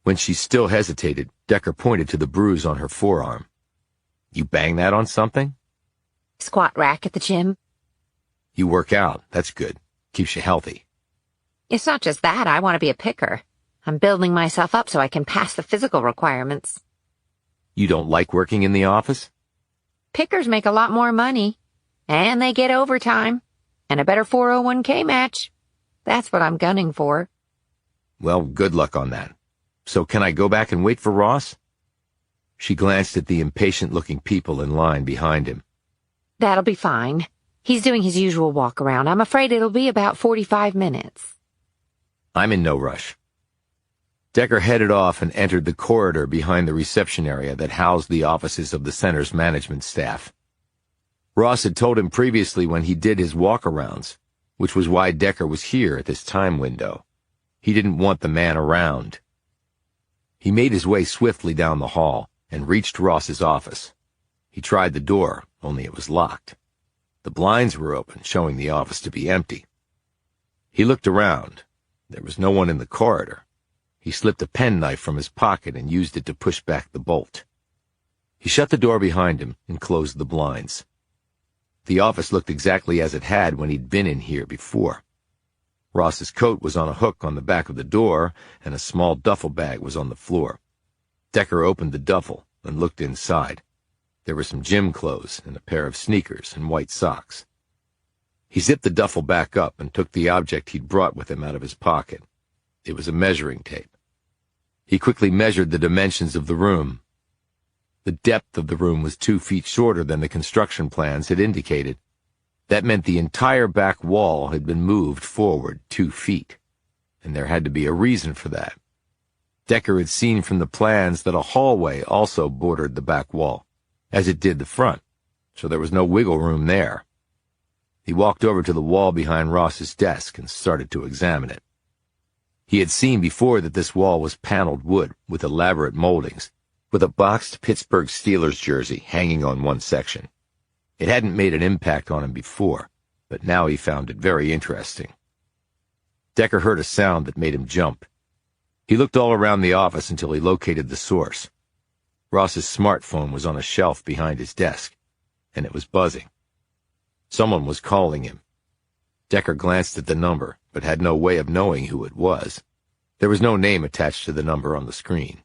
When she still hesitated, Decker pointed to the bruise on her forearm. "You bang that on something?" Squat rack at the gym. "You work out. That's good. Keeps you healthy." It's not just that. I want to be a picker. I'm building myself up so I can pass the physical requirements. You don't like working in the office? Pickers make a lot more money, and they get overtime, and a better 401k match. That's what I'm gunning for. Well, good luck on that. So can I go back and wait for Ross? She glanced at the impatient-looking people in line behind him. That'll be fine. He's doing his usual walk-around. I'm afraid it'll be about 45 minutes. I'm in no rush. Decker headed off and entered the corridor behind the reception area that housed the offices of the center's management staff. Ross had told him previously when he did his walk-arounds, which was why Decker was here at this time window. He didn't want the man around. He made his way swiftly down the hall and reached Ross's office. He tried the door, only it was locked. The blinds were open, showing the office to be empty. He looked around. There was no one in the corridor. He slipped a penknife from his pocket and used it to push back the bolt. He shut the door behind him and closed the blinds. The office looked exactly as it had when he'd been in here before. Ross's coat was on a hook on the back of the door, and a small duffel bag was on the floor. Decker opened the duffel and looked inside. There were some gym clothes and a pair of sneakers and white socks. He zipped the duffel back up and took the object he'd brought with him out of his pocket. It was a measuring tape. He quickly measured the dimensions of the room. The depth of the room was 2 feet shorter than the construction plans had indicated. That meant the entire back wall had been moved forward 2 feet, and there had to be a reason for that. Decker had seen from the plans that a hallway also bordered the back wall, as it did the front, so there was no wiggle room there. He walked over to the wall behind Ross's desk and started to examine it. He had seen before that this wall was paneled wood with elaborate moldings, with a boxed Pittsburgh Steelers jersey hanging on one section. It hadn't made an impact on him before, but now he found it very interesting. Decker heard a sound that made him jump. He looked all around the office until he located the source. Ross's smartphone was on a shelf behind his desk, and it was buzzing. Someone was calling him. Decker glanced at the number, but had no way of knowing who it was. There was no name attached to the number on the screen.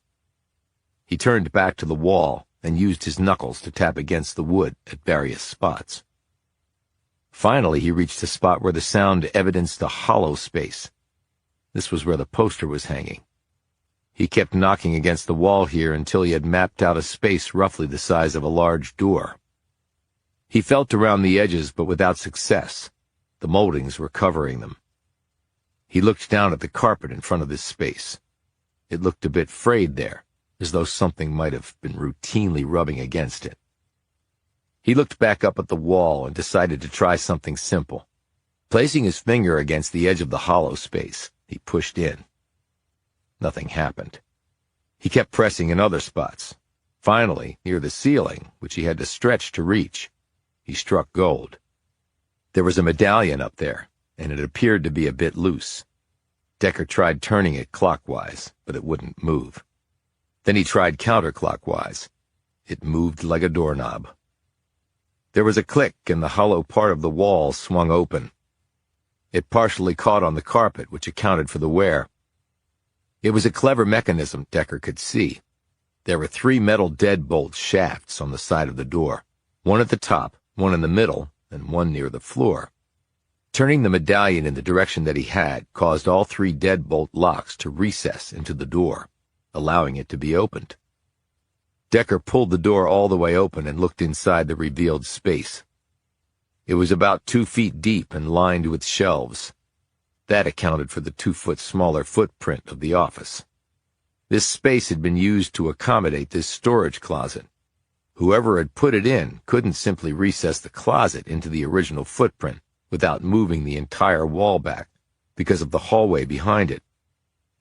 He turned back to the wall and used his knuckles to tap against the wood at various spots. Finally, he reached a spot where the sound evidenced a hollow space. This was where the poster was hanging. He kept knocking against the wall here until he had mapped out a space roughly the size of a large door. He felt around the edges, but without success. The moldings were covering them. He looked down at the carpet in front of this space. It looked a bit frayed there, as though something might have been routinely rubbing against it. He looked back up at the wall and decided to try something simple. Placing his finger against the edge of the hollow space, he pushed in. Nothing happened. He kept pressing in other spots. Finally, near the ceiling, which he had to stretch to reach, he struck gold. There was a medallion up there, and it appeared to be a bit loose. Decker tried turning it clockwise, but it wouldn't move. Then he tried counterclockwise. It moved like a doorknob. There was a click, and the hollow part of the wall swung open. It partially caught on the carpet, which accounted for the wear. It was a clever mechanism, Decker could see. There were 3 metal deadbolt shafts on the side of the door, one at the top, one in the middle, and one near the floor. Turning the medallion in the direction that he had caused all 3 deadbolt locks to recess into the door, allowing it to be opened. Decker pulled the door all the way open and looked inside the revealed space. It was about 2 feet deep and lined with shelves. That accounted for the 2-foot smaller footprint of the office. This space had been used to accommodate this storage closet. Whoever had put it in couldn't simply recess the closet into the original footprint without moving the entire wall back because of the hallway behind it.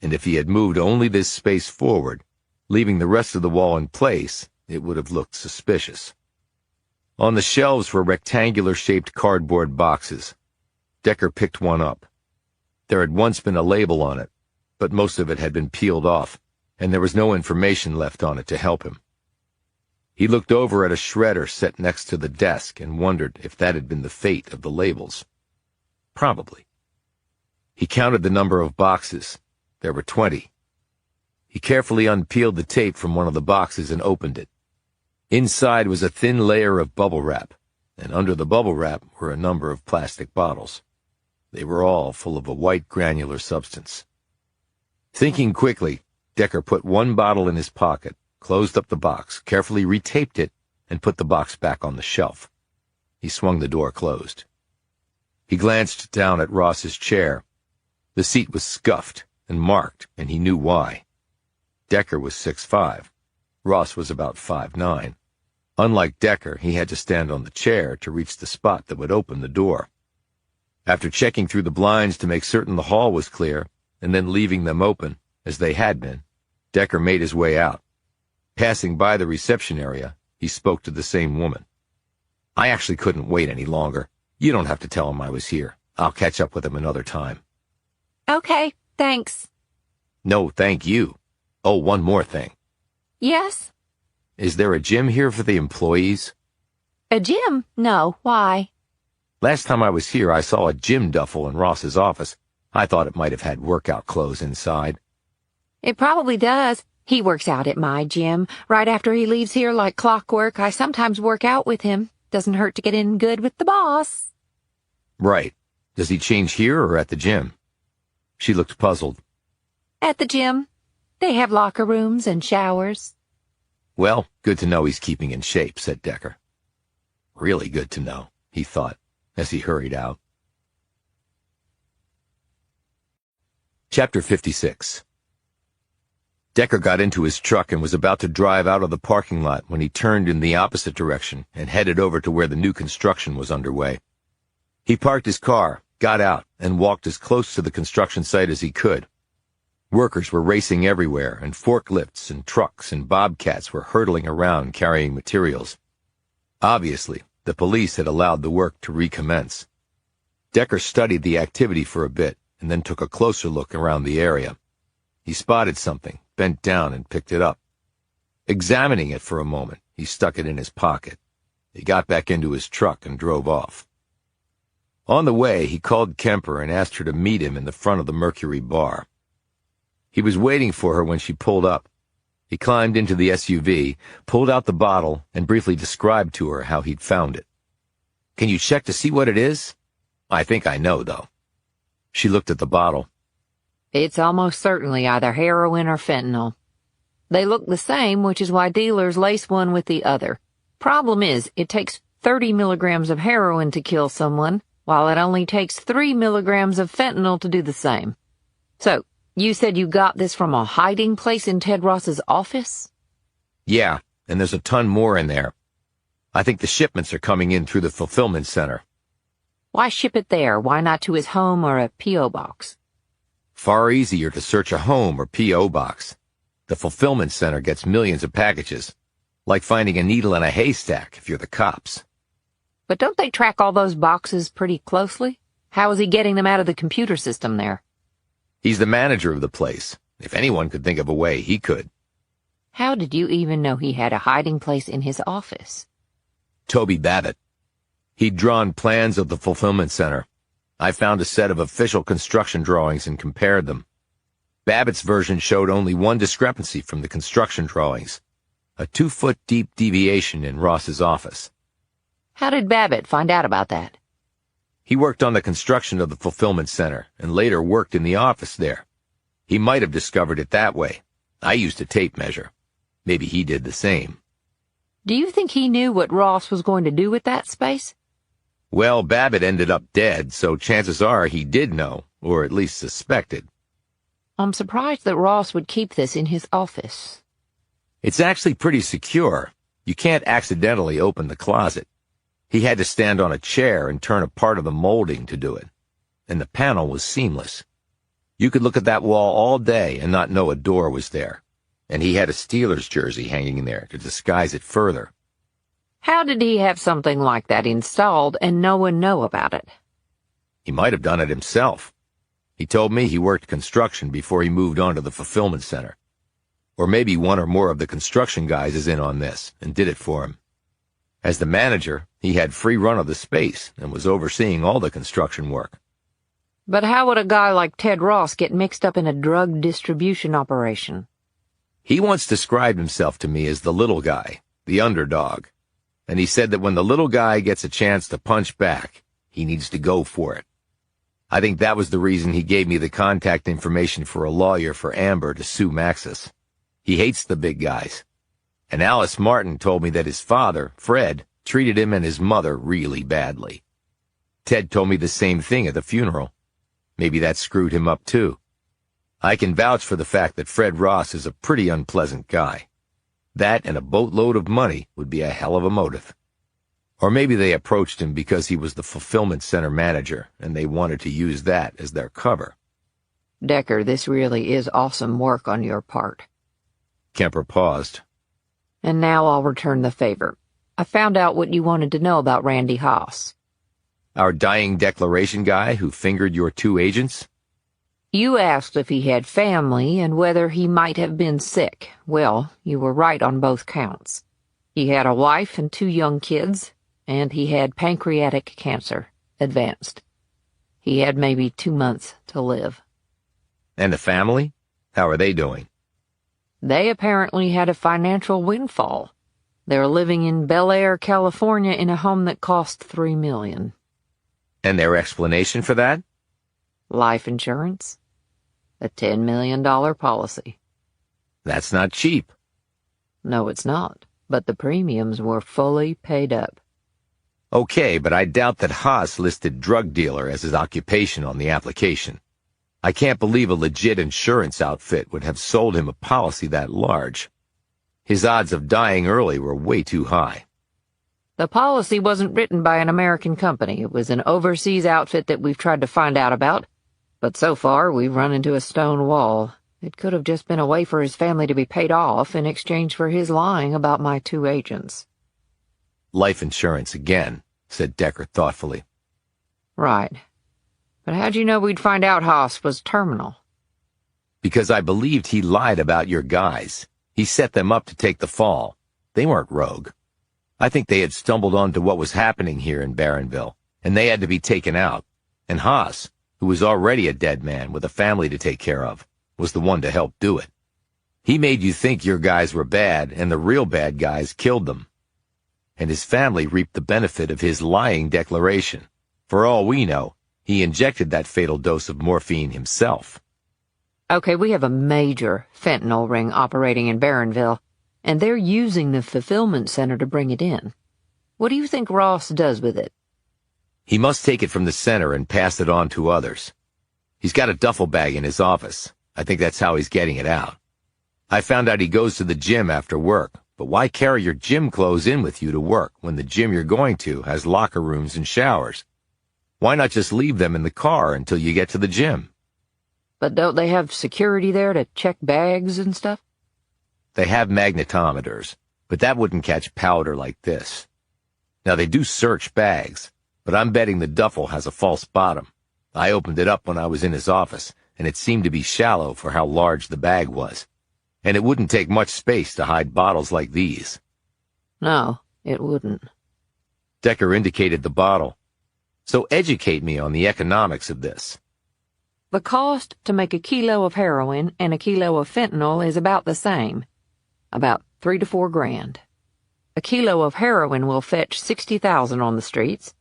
And if he had moved only this space forward, leaving the rest of the wall in place, it would have looked suspicious. On the shelves were rectangular-shaped cardboard boxes. Decker picked one up. There had once been a label on it, but most of it had been peeled off, and there was no information left on it to help him. He looked over at a shredder set next to the desk and wondered if that had been the fate of the labels. Probably. He counted the number of boxes. There were 20. He carefully unpeeled the tape from one of the boxes and opened it, Inside was a thin layer of bubble wrap, and under the bubble wrap were a number of plastic bottles. They were all full of a white granular substance. Thinking quickly, Decker put one bottle in his pocket, closed up the box, carefully retaped it, and put the box back on the shelf. He swung the door closed. He glanced down at Ross's chair. The seat was scuffed and marked, and he knew why. Decker was 6'5". Ross was about 5'9". Unlike Decker, he had to stand on the chair to reach the spot that would open the door. After checking through the blinds to make certain the hall was clear, and then leaving them open, as they had been, Decker made his way out. Passing by the reception area, he spoke to the same woman. "I actually couldn't wait any longer. You don't have to tell him I was here. I'll catch up with him another time." Okay, thanks. "No, thank you. Oh, one more thing. Yes? Is there a gym here for the employees?" A gym? No, why? "Last time I was here, I saw a gym duffel in Ross's office. I thought it might have had workout clothes inside." It probably does. He works out at my gym. Right after he leaves here like clockwork, I sometimes work out with him. Doesn't hurt to get in good with the boss. "Right. Does he change here or at the gym?" She looked puzzled. At the gym. They have locker rooms and showers. "Well, good to know he's keeping in shape," said Decker. Really good to know, he thought, as he hurried out. Chapter 56. Decker got into his truck and was about to drive out of the parking lot when he turned in the opposite direction and headed over to where the new construction was underway. He parked his car, got out, and walked as close to the construction site as he could. Workers were racing everywhere, and forklifts and trucks and bobcats were hurtling around carrying materials. Obviously, the police had allowed the work to recommence. Decker studied the activity for a bit and then took a closer look around the area. He spotted something, bent down and picked it up. Examining it for a moment, he stuck it in his pocket. He got back into his truck and drove off. On the way, he called Kemper and asked her to meet him in the front of the Mercury bar. He was waiting for her when she pulled up. He climbed into the SUV, pulled out the bottle, and briefly described to her how he'd found it. "Can you check to see what it is?" "I think I know, though." She looked at the bottle. It's almost certainly either heroin or fentanyl. They look the same, which is why dealers lace one with the other. Problem is, it takes 30 milligrams of heroin to kill someone, while it only takes 3 milligrams of fentanyl to do the same. So, you said you got this from a hiding place in Ted Ross's office? "Yeah, and there's a ton more in there. I think the shipments are coming in through the fulfillment center." Why ship it there? Why not to his home or a P.O. box? "Far easier to search a home or P.O. box. The fulfillment center gets millions of packages. Like finding a needle in a haystack if you're the cops." But don't they track all those boxes pretty closely? How is he getting them out of the computer system there? He's the manager of the place. If anyone could think of a way, he could. How did you even know he had a hiding place in his office? Toby Babbitt. He'd drawn plans of the fulfillment center. I found a set of official construction drawings and compared them. Babbitt's version showed only one discrepancy from the construction drawings, a 2-foot-deep deviation in Ross's office. How did Babbitt find out about that? He worked on the construction of the fulfillment center and later worked in the office there. He might have discovered it that way. I used a tape measure. Maybe he did the same. Do you think he knew what Ross was going to do with that space? Well, Babbitt ended up dead, so chances are he did know, or at least suspected. I'm surprised that Ross would keep this in his office. It's actually pretty secure. You can't accidentally open the closet. He had to stand on a chair and turn a part of the molding to do it. And the panel was seamless. You could look at that wall all day and not know a door was there. And he had a Steelers jersey hanging in there to disguise it further. How did he have something like that installed and no one know about it? He might have done it himself. He told me he worked construction before he moved on to the fulfillment center. Or maybe one or more of the construction guys is in on this and did it for him. As the manager, he had free run of the space and was overseeing all the construction work. But how would a guy like Ted Ross get mixed up in a drug distribution operation? He once described himself to me as the little guy. the underdog. And he said that when the little guy gets a chance to punch back, he needs to go for it. I think that was the reason he gave me the contact information for a lawyer for Amber to sue Maxis. He hates the big guys. And Alice Martin told me that his father, Fred, treated him and his mother really badly. Ted told me the same thing at the funeral. Maybe that screwed him up too. I can vouch for the fact that Fred Ross is a pretty unpleasant guy. That and a boatload of money would be a hell of a motive. Or maybe they approached him because he was the fulfillment center manager, and they wanted to use that as their cover. Decker, this really is awesome work on your part. Kemper paused. And now I'll return the favor. I found out what you wanted to know about Randy Haas. Our dying declaration guy who fingered your 2 agents? You asked if he had family and whether he might have been sick. Well, you were right on both counts. He had a wife and 2 young kids, and he had pancreatic cancer, advanced. He had maybe 2 months to live. And the family? How are they doing? They apparently had a financial windfall. They're living in Bel Air, California in a home that cost $3 million. And their explanation for that? Life insurance. A $10 million policy. That's not cheap. No, it's not. But the premiums were fully paid up. Okay, but I doubt that Haas listed drug dealer as his occupation on the application. I can't believe a legit insurance outfit would have sold him a policy that large. His odds of dying early were way too high. The policy wasn't written by an American company. It was an overseas outfit that we've tried to find out about. But so far, we've run into a stone wall. It could have just been a way for his family to be paid off in exchange for his lying about my 2 agents. Life insurance again, said Decker thoughtfully. Right. But how'd you know we'd find out Haas was terminal? Because I believed he lied about your guys. He set them up to take the fall. They weren't rogue. I think they had stumbled onto what was happening here in Barronville, and they had to be taken out. And Haas, who was already a dead man with a family to take care of, was the one to help do it. He made you think your guys were bad, and the real bad guys killed them. And his family reaped the benefit of his lying declaration. For all we know, he injected that fatal dose of morphine himself. Okay, we have a major fentanyl ring operating in Barronville, and they're using the fulfillment center to bring it in. What do you think Ross does with it? He must take it from the center and pass it on to others. He's got a duffel bag in his office. I think that's how he's getting it out. I found out he goes to the gym after work, but why carry your gym clothes in with you to work when the gym you're going to has locker rooms and showers? Why not just leave them in the car until you get to the gym? But don't they have security there to check bags and stuff? They have magnetometers, but that wouldn't catch powder like this. Now they do search bags, but I'm betting the duffel has a false bottom. I opened it up when I was in his office, and it seemed to be shallow for how large the bag was. And it wouldn't take much space to hide bottles like these. No, it wouldn't. Decker indicated the bottle. So educate me on the economics of this. The cost to make a kilo of heroin and a kilo of fentanyl is about the same. About $3 to $4 grand. A kilo of heroin will fetch $60,000 on the streets,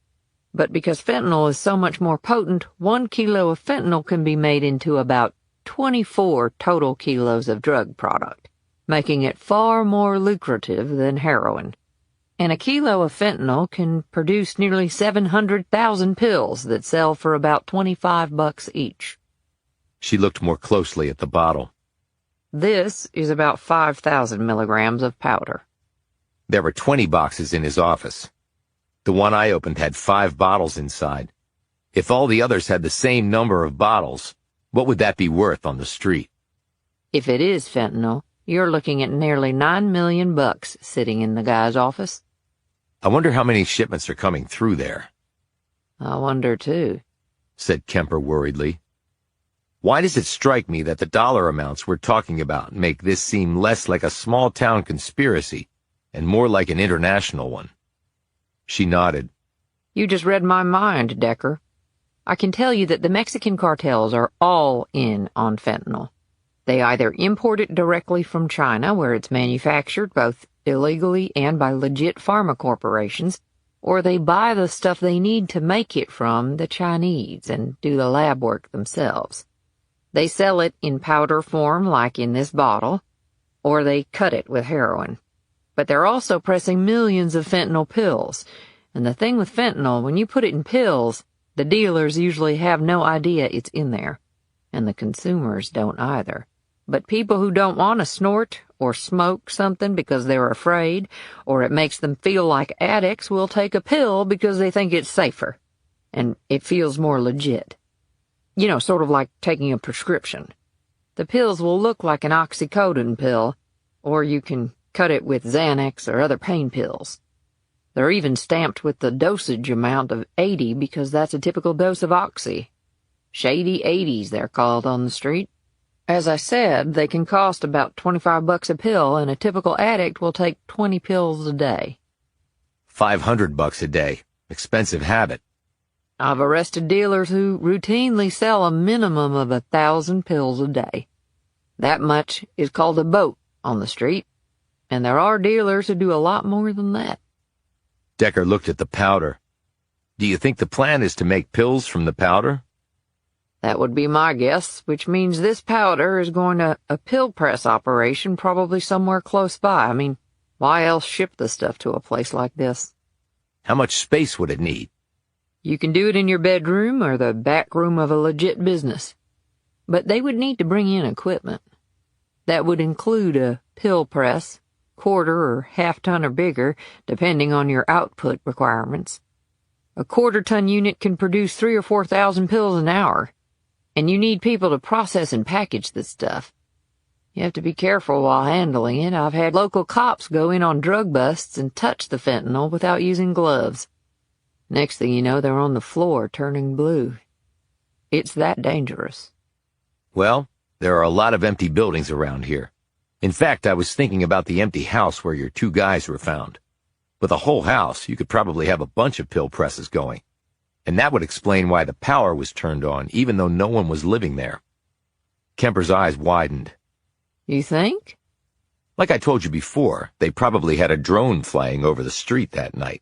but because fentanyl is so much more potent, 1 kilo of fentanyl can be made into about 24 total kilos of drug product, making it far more lucrative than heroin. And a kilo of fentanyl can produce nearly 700,000 pills that sell for about $25 each. She looked more closely at the bottle. This is about 5,000 milligrams of powder. There were 20 boxes in his office. The one I opened had 5 bottles inside. If all the others had the same number of bottles, what would that be worth on the street? If it is fentanyl, you're looking at nearly $9 million sitting in the guy's office. I wonder how many shipments are coming through there. I wonder, too, said Kemper worriedly. Why does it strike me that the dollar amounts we're talking about make this seem less like a small-town conspiracy and more like an international one? She nodded. You just read my mind, Decker. I can tell you that the Mexican cartels are all in on fentanyl. They either import it directly from China, where it's manufactured both illegally and by legit pharma corporations, or they buy the stuff they need to make it from the Chinese and do the lab work themselves. They sell it in powder form like in this bottle, or they cut it with heroin. But they're also pressing millions of fentanyl pills. And the thing with fentanyl, when you put it in pills, the dealers usually have no idea it's in there. And the consumers don't either. But people who don't want to snort or smoke something because they're afraid, or it makes them feel like addicts, will take a pill because they think it's safer. And it feels more legit. You know, sort of like taking a prescription. The pills will look like an oxycodone pill, or you can cut it with Xanax or other pain pills. They're even stamped with the dosage amount of 80 because that's a typical dose of oxy. Shady 80s, they're called on the street. As I said, they can cost about $25 a pill, and a typical addict will take 20 pills a day. $500 a day. Expensive habit. I've arrested dealers who routinely sell a minimum of 1,000 pills a day. That much is called a boat on the street, and there are dealers who do a lot more than that. Decker looked at the powder. Do you think the plan is to make pills from the powder? That would be my guess, which means this powder is going to a pill press operation probably somewhere close by. I mean, why else ship the stuff to a place like this? How much space would it need? You can do it in your bedroom or the back room of a legit business. But they would need to bring in equipment. That would include a pill press, quarter or half-ton or bigger, depending on your output requirements. A quarter-ton unit can produce 3,000 or 4,000 pills an hour, and you need people to process and package this stuff. You have to be careful while handling it. I've had local cops go in on drug busts and touch the fentanyl without using gloves. Next thing you know, they're on the floor turning blue. It's that dangerous. Well, there are a lot of empty buildings around here. In fact, I was thinking about the empty house where your two guys were found. With a whole house, you could probably have a bunch of pill presses going. And that would explain why the power was turned on, even though no one was living there. Kemper's eyes widened. You think? Like I told you before, they probably had a drone flying over the street that night.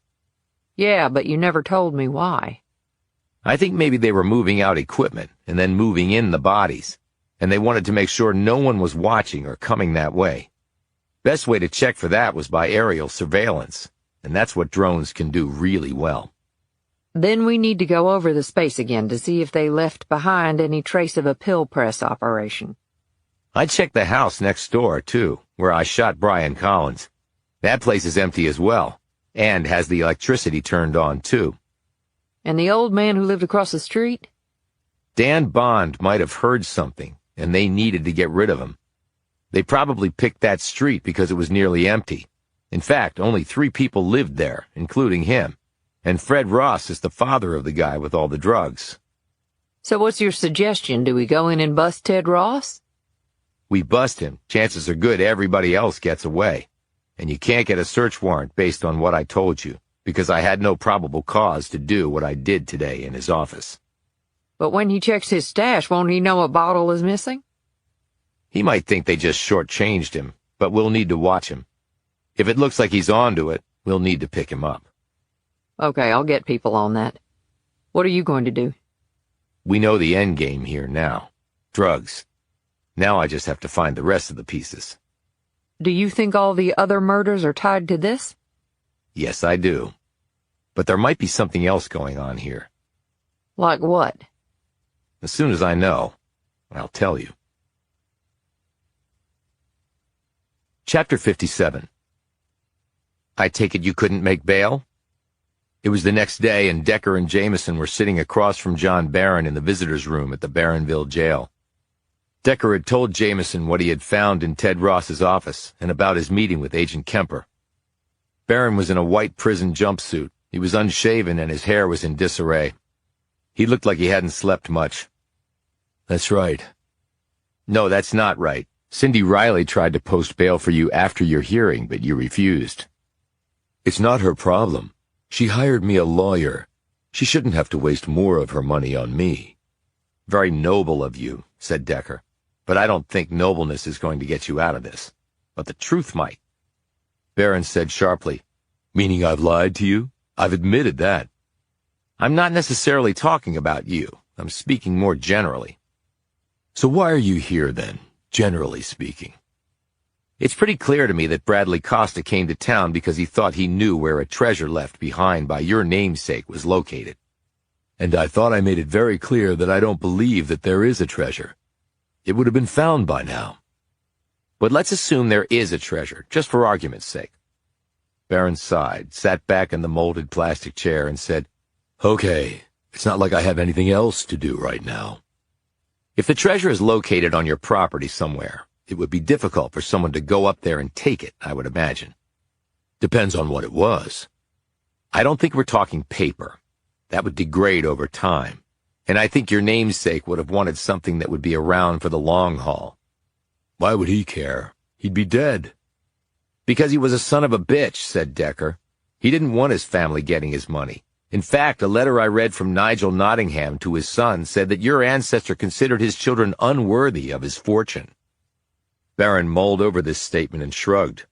Yeah, but you never told me why. I think maybe they were moving out equipment and then moving in the bodies, and they wanted to make sure no one was watching or coming that way. Best way to check for that was by aerial surveillance, and that's what drones can do really well. Then we need to go over the space again to see if they left behind any trace of a pill press operation. I checked the house next door, too, where I shot Brian Collins. That place is empty as well, and has the electricity turned on, too. And the old man who lived across the street? Dan Bond might have heard something, and they needed to get rid of him. They probably picked that street because it was nearly empty. In fact, only 3 people lived there, including him. And Fred Ross is the father of the guy with all the drugs. So what's your suggestion? Do we go in and bust Ted Ross? We bust him. Chances are good everybody else gets away. And you can't get a search warrant based on what I told you, because I had no probable cause to do what I did today in his office. But when he checks his stash, won't he know a bottle is missing? He might think they just shortchanged him, but we'll need to watch him. If it looks like he's onto it, we'll need to pick him up. Okay, I'll get people on that. What are you going to do? We know the end game here now. Drugs. Now I just have to find the rest of the pieces. Do you think all the other murders are tied to this? Yes, I do. But there might be something else going on here. Like what? As soon as I know, I'll tell you. Chapter 57. I take it you couldn't make bail? It was the next day, and Decker and Jameson were sitting across from John Barron in the visitors' room at the Barronville jail. Decker had told Jameson what he had found in Ted Ross's office and about his meeting with Agent Kemper. Barron was in a white prison jumpsuit. He was unshaven and his hair was in disarray. He looked like he hadn't slept much. That's right. No, that's not right. Cindy Riley tried to post bail for you after your hearing, but you refused. It's not her problem. She hired me a lawyer. She shouldn't have to waste more of her money on me. Very noble of you, said Decker. But I don't think nobleness is going to get you out of this. But the truth might. Barron said sharply. Meaning I've lied to you? I've admitted that. I'm not necessarily talking about you. I'm speaking more generally. So why are you here then, generally speaking? It's pretty clear to me that Bradley Costa came to town because he thought he knew where a treasure left behind by your namesake was located. And I thought I made it very clear that I don't believe that there is a treasure. It would have been found by now. But let's assume there is a treasure, just for argument's sake. Barron sighed, sat back in the molded plastic chair, and said, Okay, it's not like I have anything else to do right now. If the treasure is located on your property somewhere, it would be difficult for someone to go up there and take it, I would imagine. Depends on what it was. I don't think we're talking paper. That would degrade over time. And I think your namesake would have wanted something that would be around for the long haul. Why would he care? He'd be dead. Because he was a son of a bitch, said Decker. He didn't want his family getting his money. In fact, a letter I read from Nigel Nottingham to his son said that your ancestor considered his children unworthy of his fortune. Barron mulled over this statement and shrugged.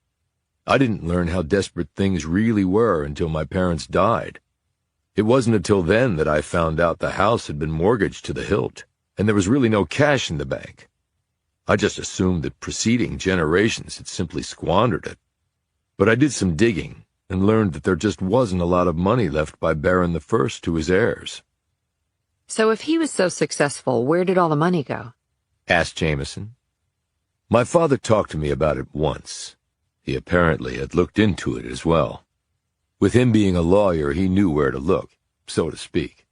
I didn't learn how desperate things really were until my parents died. It wasn't until then that I found out the house had been mortgaged to the hilt, and there was really no cash in the bank. I just assumed that preceding generations had simply squandered it. But I did some digging and learned that there just wasn't a lot of money left by Baron I to his heirs. So if he was so successful, where did all the money go? Asked Jameson. My father talked to me about it once. He apparently had looked into it as well. With him being a lawyer, he knew where to look, so to speak.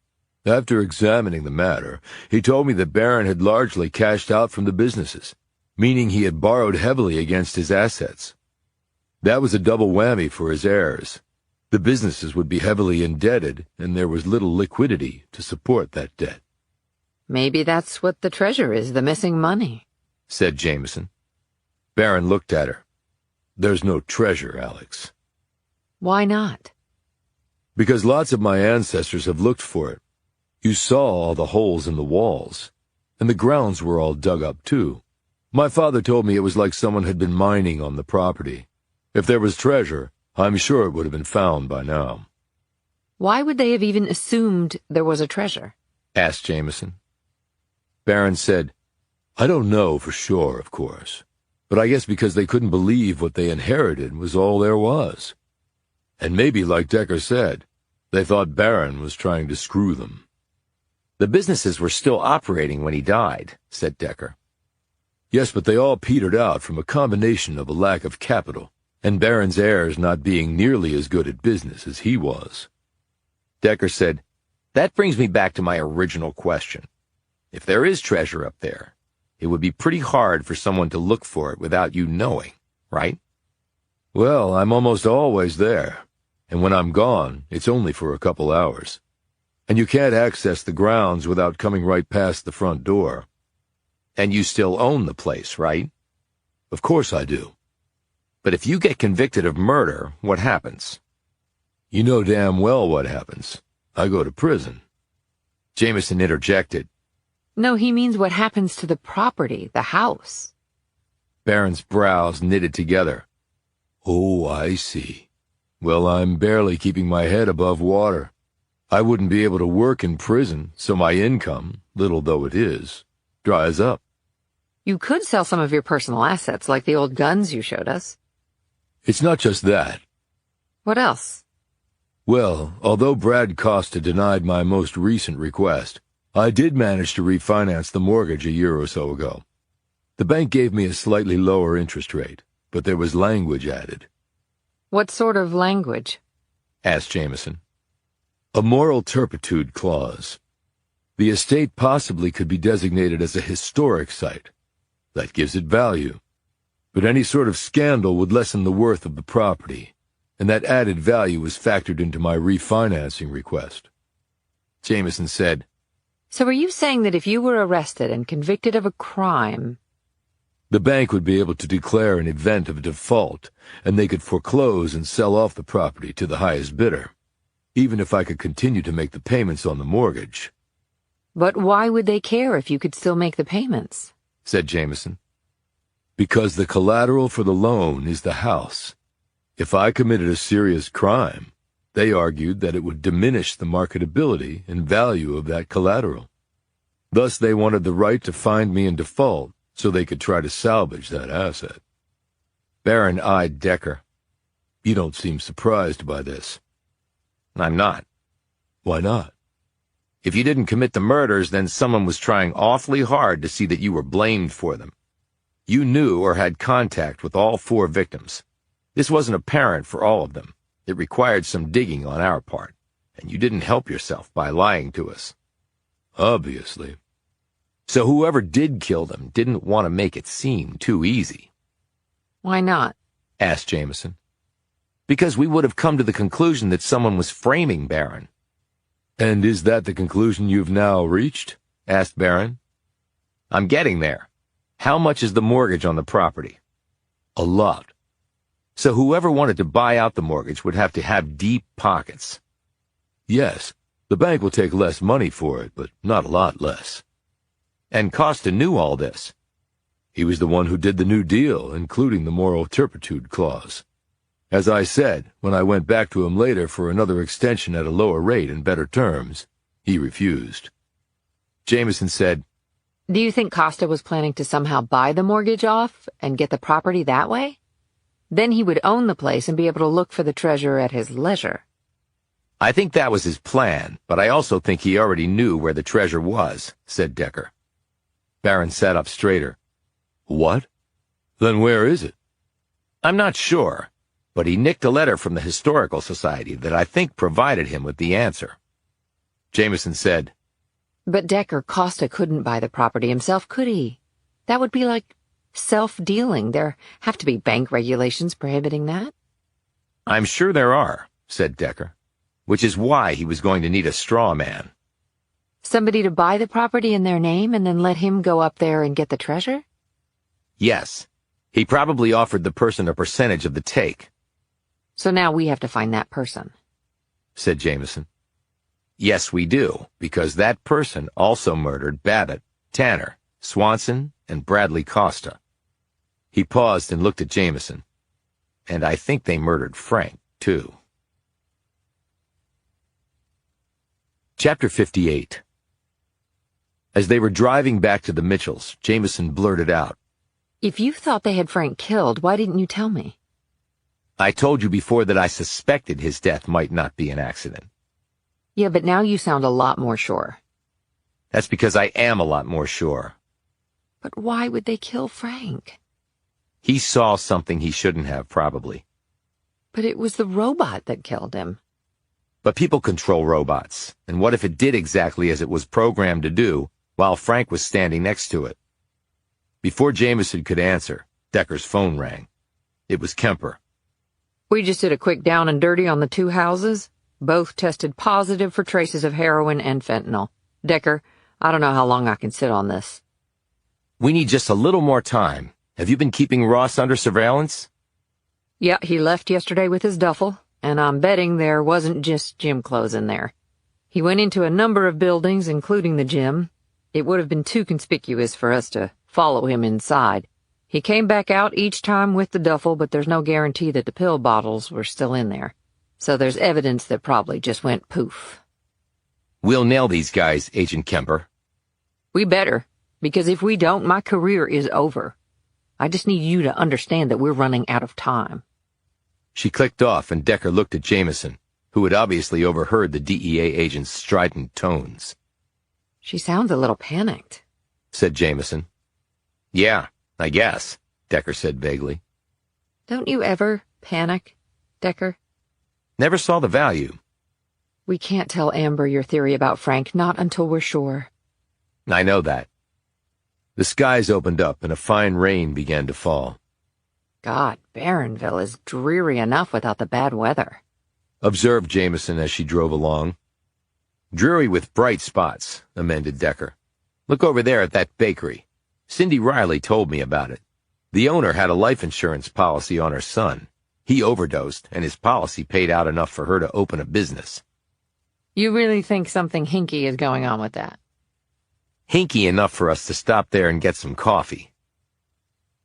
After examining the matter, he told me that Barron had largely cashed out from the businesses, meaning he had borrowed heavily against his assets. That was a double whammy for his heirs. The businesses would be heavily indebted, and there was little liquidity to support that debt. Maybe that's what the treasure is, the missing money, said Jameson. Barron looked at her. There's no treasure, Alex. Why not? Because lots of my ancestors have looked for it. You saw all the holes in the walls, and the grounds were all dug up too. My father told me it was like someone had been mining on the property. If there was treasure, I'm sure it would have been found by now. Why would they have even assumed there was a treasure? Asked Jameson. Barron said, I don't know for sure, of course, but I guess because they couldn't believe what they inherited was all there was. And maybe, like Decker said, they thought Barron was trying to screw them. The businesses were still operating when he died, said Decker. Yes, but they all petered out from a combination of a lack of capital and Barron's heirs not being nearly as good at business as he was. Decker said, That brings me back to my original question. If there is treasure up there, it would be pretty hard for someone to look for it without you knowing, right? Well, I'm almost always there, and when I'm gone, it's only for a couple hours. And you can't access the grounds without coming right past the front door. And you still own the place, right? Of course I do. But if you get convicted of murder, what happens? You know damn well what happens. I go to prison. Jameson interjected. No, he means what happens to the property, the house. Barron's brows knitted together. Oh, I see. Well, I'm barely keeping my head above water. I wouldn't be able to work in prison, so my income, little though it is, dries up. You could sell some of your personal assets, like the old guns you showed us. It's not just that. What else? Well, although Brad Costa denied my most recent request, I did manage to refinance the mortgage a year or so ago. The bank gave me a slightly lower interest rate, but there was language added. What sort of language? Asked Jameson. A moral turpitude clause. The estate possibly could be designated as a historic site. That gives it value. But any sort of scandal would lessen the worth of the property, and that added value was factored into my refinancing request. Jameson said, So are you saying that if you were arrested and convicted of a crime, the bank would be able to declare an event of default, and they could foreclose and sell off the property to the highest bidder, even if I could continue to make the payments on the mortgage? But why would they care if you could still make the payments? Said Jameson. Because the collateral for the loan is the house. If I committed a serious crime, they argued that it would diminish the marketability and value of that collateral. Thus, they wanted the right to find me in default so they could try to salvage that asset. Barron eyed Decker. You don't seem surprised by this. I'm not. Why not? If you didn't commit the murders, then someone was trying awfully hard to see that you were blamed for them. You knew or had contact with all 4 victims. This wasn't apparent for all of them. It required some digging on our part, and you didn't help yourself by lying to us. Obviously. So whoever did kill them didn't want to make it seem too easy. Why not? Asked Jameson. Because we would have come to the conclusion that someone was framing Barron. And is that the conclusion you've now reached? Asked Barron. I'm getting there. How much is the mortgage on the property? A lot. So whoever wanted to buy out the mortgage would have to have deep pockets. Yes, the bank will take less money for it, but not a lot less. And Costa knew all this. He was the one who did the New Deal, including the moral turpitude clause. As I said, when I went back to him later for another extension at a lower rate and better terms, he refused. Jameson said, Do you think Costa was planning to somehow buy the mortgage off and get the property that way? Then he would own the place and be able to look for the treasure at his leisure. I think that was his plan, but I also think he already knew where the treasure was, said Decker. Barron sat up straighter. What? Then where is it? I'm not sure, but he nicked a letter from the Historical Society that I think provided him with the answer. Jameson said, But Decker, Costa couldn't buy the property himself, could he? That would be like self-dealing. There have to be bank regulations prohibiting that. I'm sure there are, said Decker, which is why he was going to need a straw man. Somebody to buy the property in their name and then let him go up there and get the treasure? Yes. He probably offered the person a percentage of the take. So now we have to find that person, said Jameson. Yes, we do, because that person also murdered Babbitt, Tanner, Swanson, and Bradley Costa. He paused and looked at Jameson. And I think they murdered Frank, too. Chapter 58. As they were driving back to the Mitchells, Jameson blurted out, If you thought they had Frank killed, why didn't you tell me? I told you before that I suspected his death might not be an accident. Yeah, but now you sound a lot more sure. That's because I am a lot more sure. But why would they kill Frank? He saw something he shouldn't have, probably. But it was the robot that killed him. But people control robots, and what if it did exactly as it was programmed to do, while Frank was standing next to it? Before Jameson could answer, Decker's phone rang. It was Kemper. We just did a quick down and dirty on the 2 houses. Both tested positive for traces of heroin and fentanyl. Decker, I don't know how long I can sit on this. We need just a little more time. Have you been keeping Ross under surveillance? Yeah, he left yesterday with his duffel, and I'm betting there wasn't just gym clothes in there. He went into a number of buildings, including the gym. It would have been too conspicuous for us to follow him inside. He came back out each time with the duffel, but there's no guarantee that the pill bottles were still in there. So there's evidence that probably just went poof. We'll nail these guys, Agent Kemper. We better, because if we don't, my career is over. I just need you to understand that we're running out of time. She clicked off, and Decker looked at Jameson, who had obviously overheard the DEA agent's strident tones. She sounds a little panicked, said Jameson. Yeah, I guess, Decker said vaguely. Don't you ever panic, Decker? Never saw the value. We can't tell Amber your theory about Frank, not until we're sure. I know that. The skies opened up and a fine rain began to fall. God, Barronville is dreary enough without the bad weather, observed Jameson as she drove along. Dreary with bright spots, amended Decker. Look over there at that bakery. Cindy Riley told me about it. The owner had a life insurance policy on her son. He overdosed, and his policy paid out enough for her to open a business. You really think something hinky is going on with that? Hinky enough for us to stop there and get some coffee.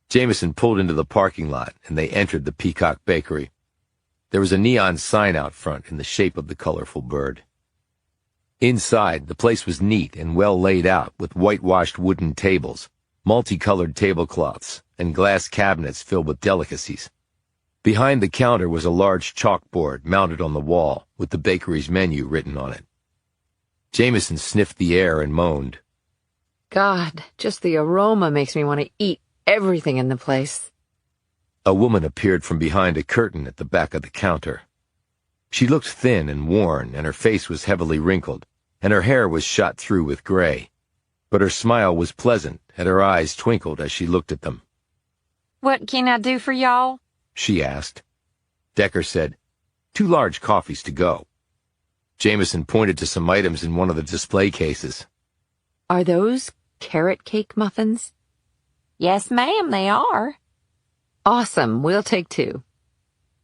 Jameson pulled into the parking lot, and they entered the Peacock Bakery. There was a neon sign out front in the shape of the colorful bird. Inside, the place was neat and well laid out with whitewashed wooden tables, multicolored tablecloths, and glass cabinets filled with delicacies. Behind the counter was a large chalkboard mounted on the wall with the bakery's menu written on it. Jameson sniffed the air and moaned. God, just the aroma makes me want to eat everything in the place. A woman appeared from behind a curtain at the back of the counter. She looked thin and worn, and her face was heavily wrinkled, and her hair was shot through with gray. But her smile was pleasant, and her eyes twinkled as she looked at them. "What can I do for y'all?" she asked. Decker said, 2 large coffees to go. Jameson pointed to some items in one of the display cases. "Are those carrot cake muffins?" Yes, ma'am, they are. "Awesome, we'll take 2.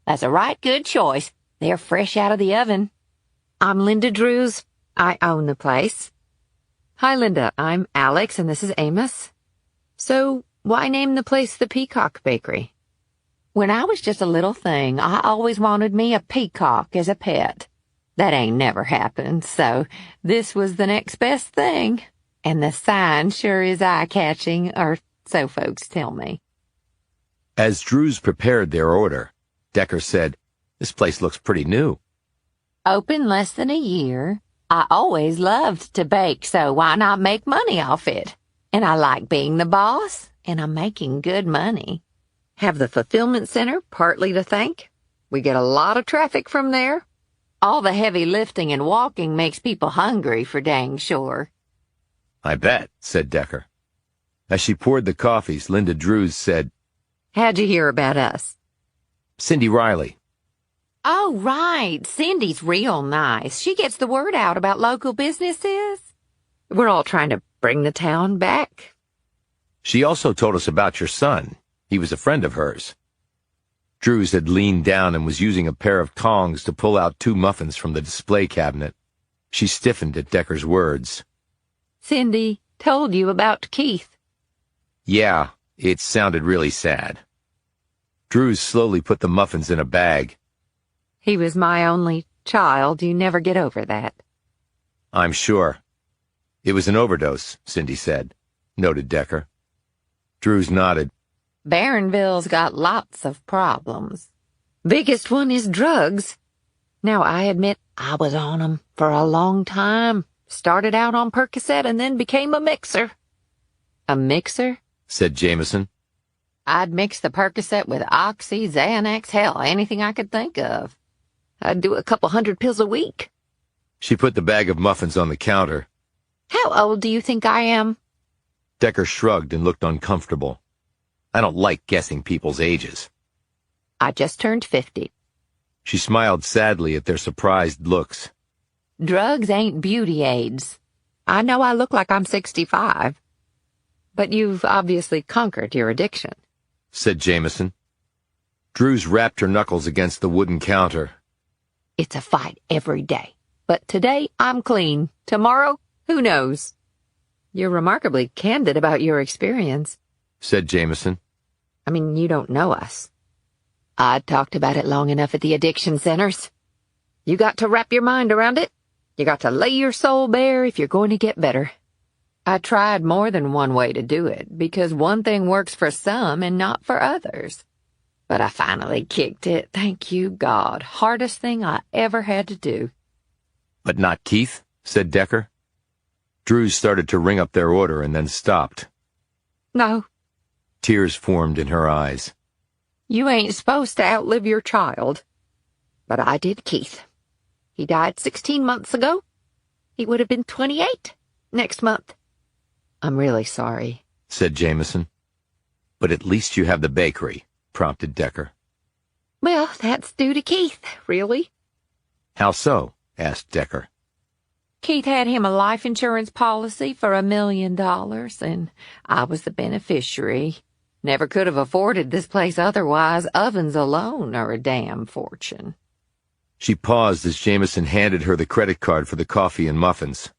That's a right good choice. They're fresh out of the oven. I'm Linda Drews. I own the place." "Hi, Linda. I'm Alex, and this is Amos. So, why name the place the Peacock Bakery?" When I was just a little thing, I always wanted me a peacock as a pet. That ain't never happened, so this was the next best thing. And the sign sure is eye-catching, or so folks tell me. As Drews prepared their order, Decker said, "This place looks pretty new." Open less than a year. I always loved to bake, so why not make money off it? And I like being the boss, and I'm making good money. Have the fulfillment center partly to thank. We get a lot of traffic from there. All the heavy lifting and walking makes people hungry, for dang sure. "I bet," said Decker. As she poured the coffees, Linda Drews said, "How'd you hear about us?" "Cindy Riley." Oh, right. Cindy's real nice. She gets the word out about local businesses. We're all trying to bring the town back. "She also told us about your son. He was a friend of hers." Drews had leaned down and was using a pair of tongs to pull out 2 muffins from the display cabinet. She stiffened at Decker's words. "Cindy told you about Keith." "Yeah, it sounded really sad." Drews slowly put the muffins in a bag. "He was my only child. You never get over that." "I'm sure." "It was an overdose," Cindy said, noted Decker. Drews nodded. Barronville's got lots of problems. "Biggest one is drugs. Now, I admit I was on 'em for a long time. Started out on Percocet and then became a mixer." "A mixer?" said Jameson. I'd mix the Percocet with Oxy, Xanax, hell, anything I could think of. I'd do a couple 100 pills a week." She put the bag of muffins on the counter. "How old do you think I am?" Decker shrugged and looked uncomfortable. "I don't like guessing people's ages." "I just turned 50. She smiled sadly at their surprised looks. Drugs ain't beauty aids. I know I look like I'm 65. But you've obviously conquered your addiction," said Jameson. Drews rapped her knuckles against the wooden counter. "It's a fight every day. But today I'm clean. Tomorrow, who knows?" "You're remarkably candid about your experience," said Jameson. "I mean, you don't know us." "I talked about it long enough at the addiction centers. You got to wrap your mind around it. You got to lay your soul bare if you're going to get better. I tried more than one way to do it, because one thing works for some and not for others. But I finally kicked it, thank you, God. Hardest thing I ever had to do." "But not Keith?" said Decker. Drews started to ring up their order and then stopped. "No. Tears formed in her eyes. You ain't supposed to outlive your child. But I did Keith. He died 16 months ago. He would have been 28 next month." "I'm really sorry," said Jameson. "But at least you have the bakery," prompted Decker. "Well, that's due to Keith, really." "How so?" asked Decker. Keith had him a life insurance policy for $1 million, and I was the beneficiary. Never could have afforded this place otherwise. Ovens alone are a damn fortune." She paused as Jameson handed her the credit card for the coffee and muffins.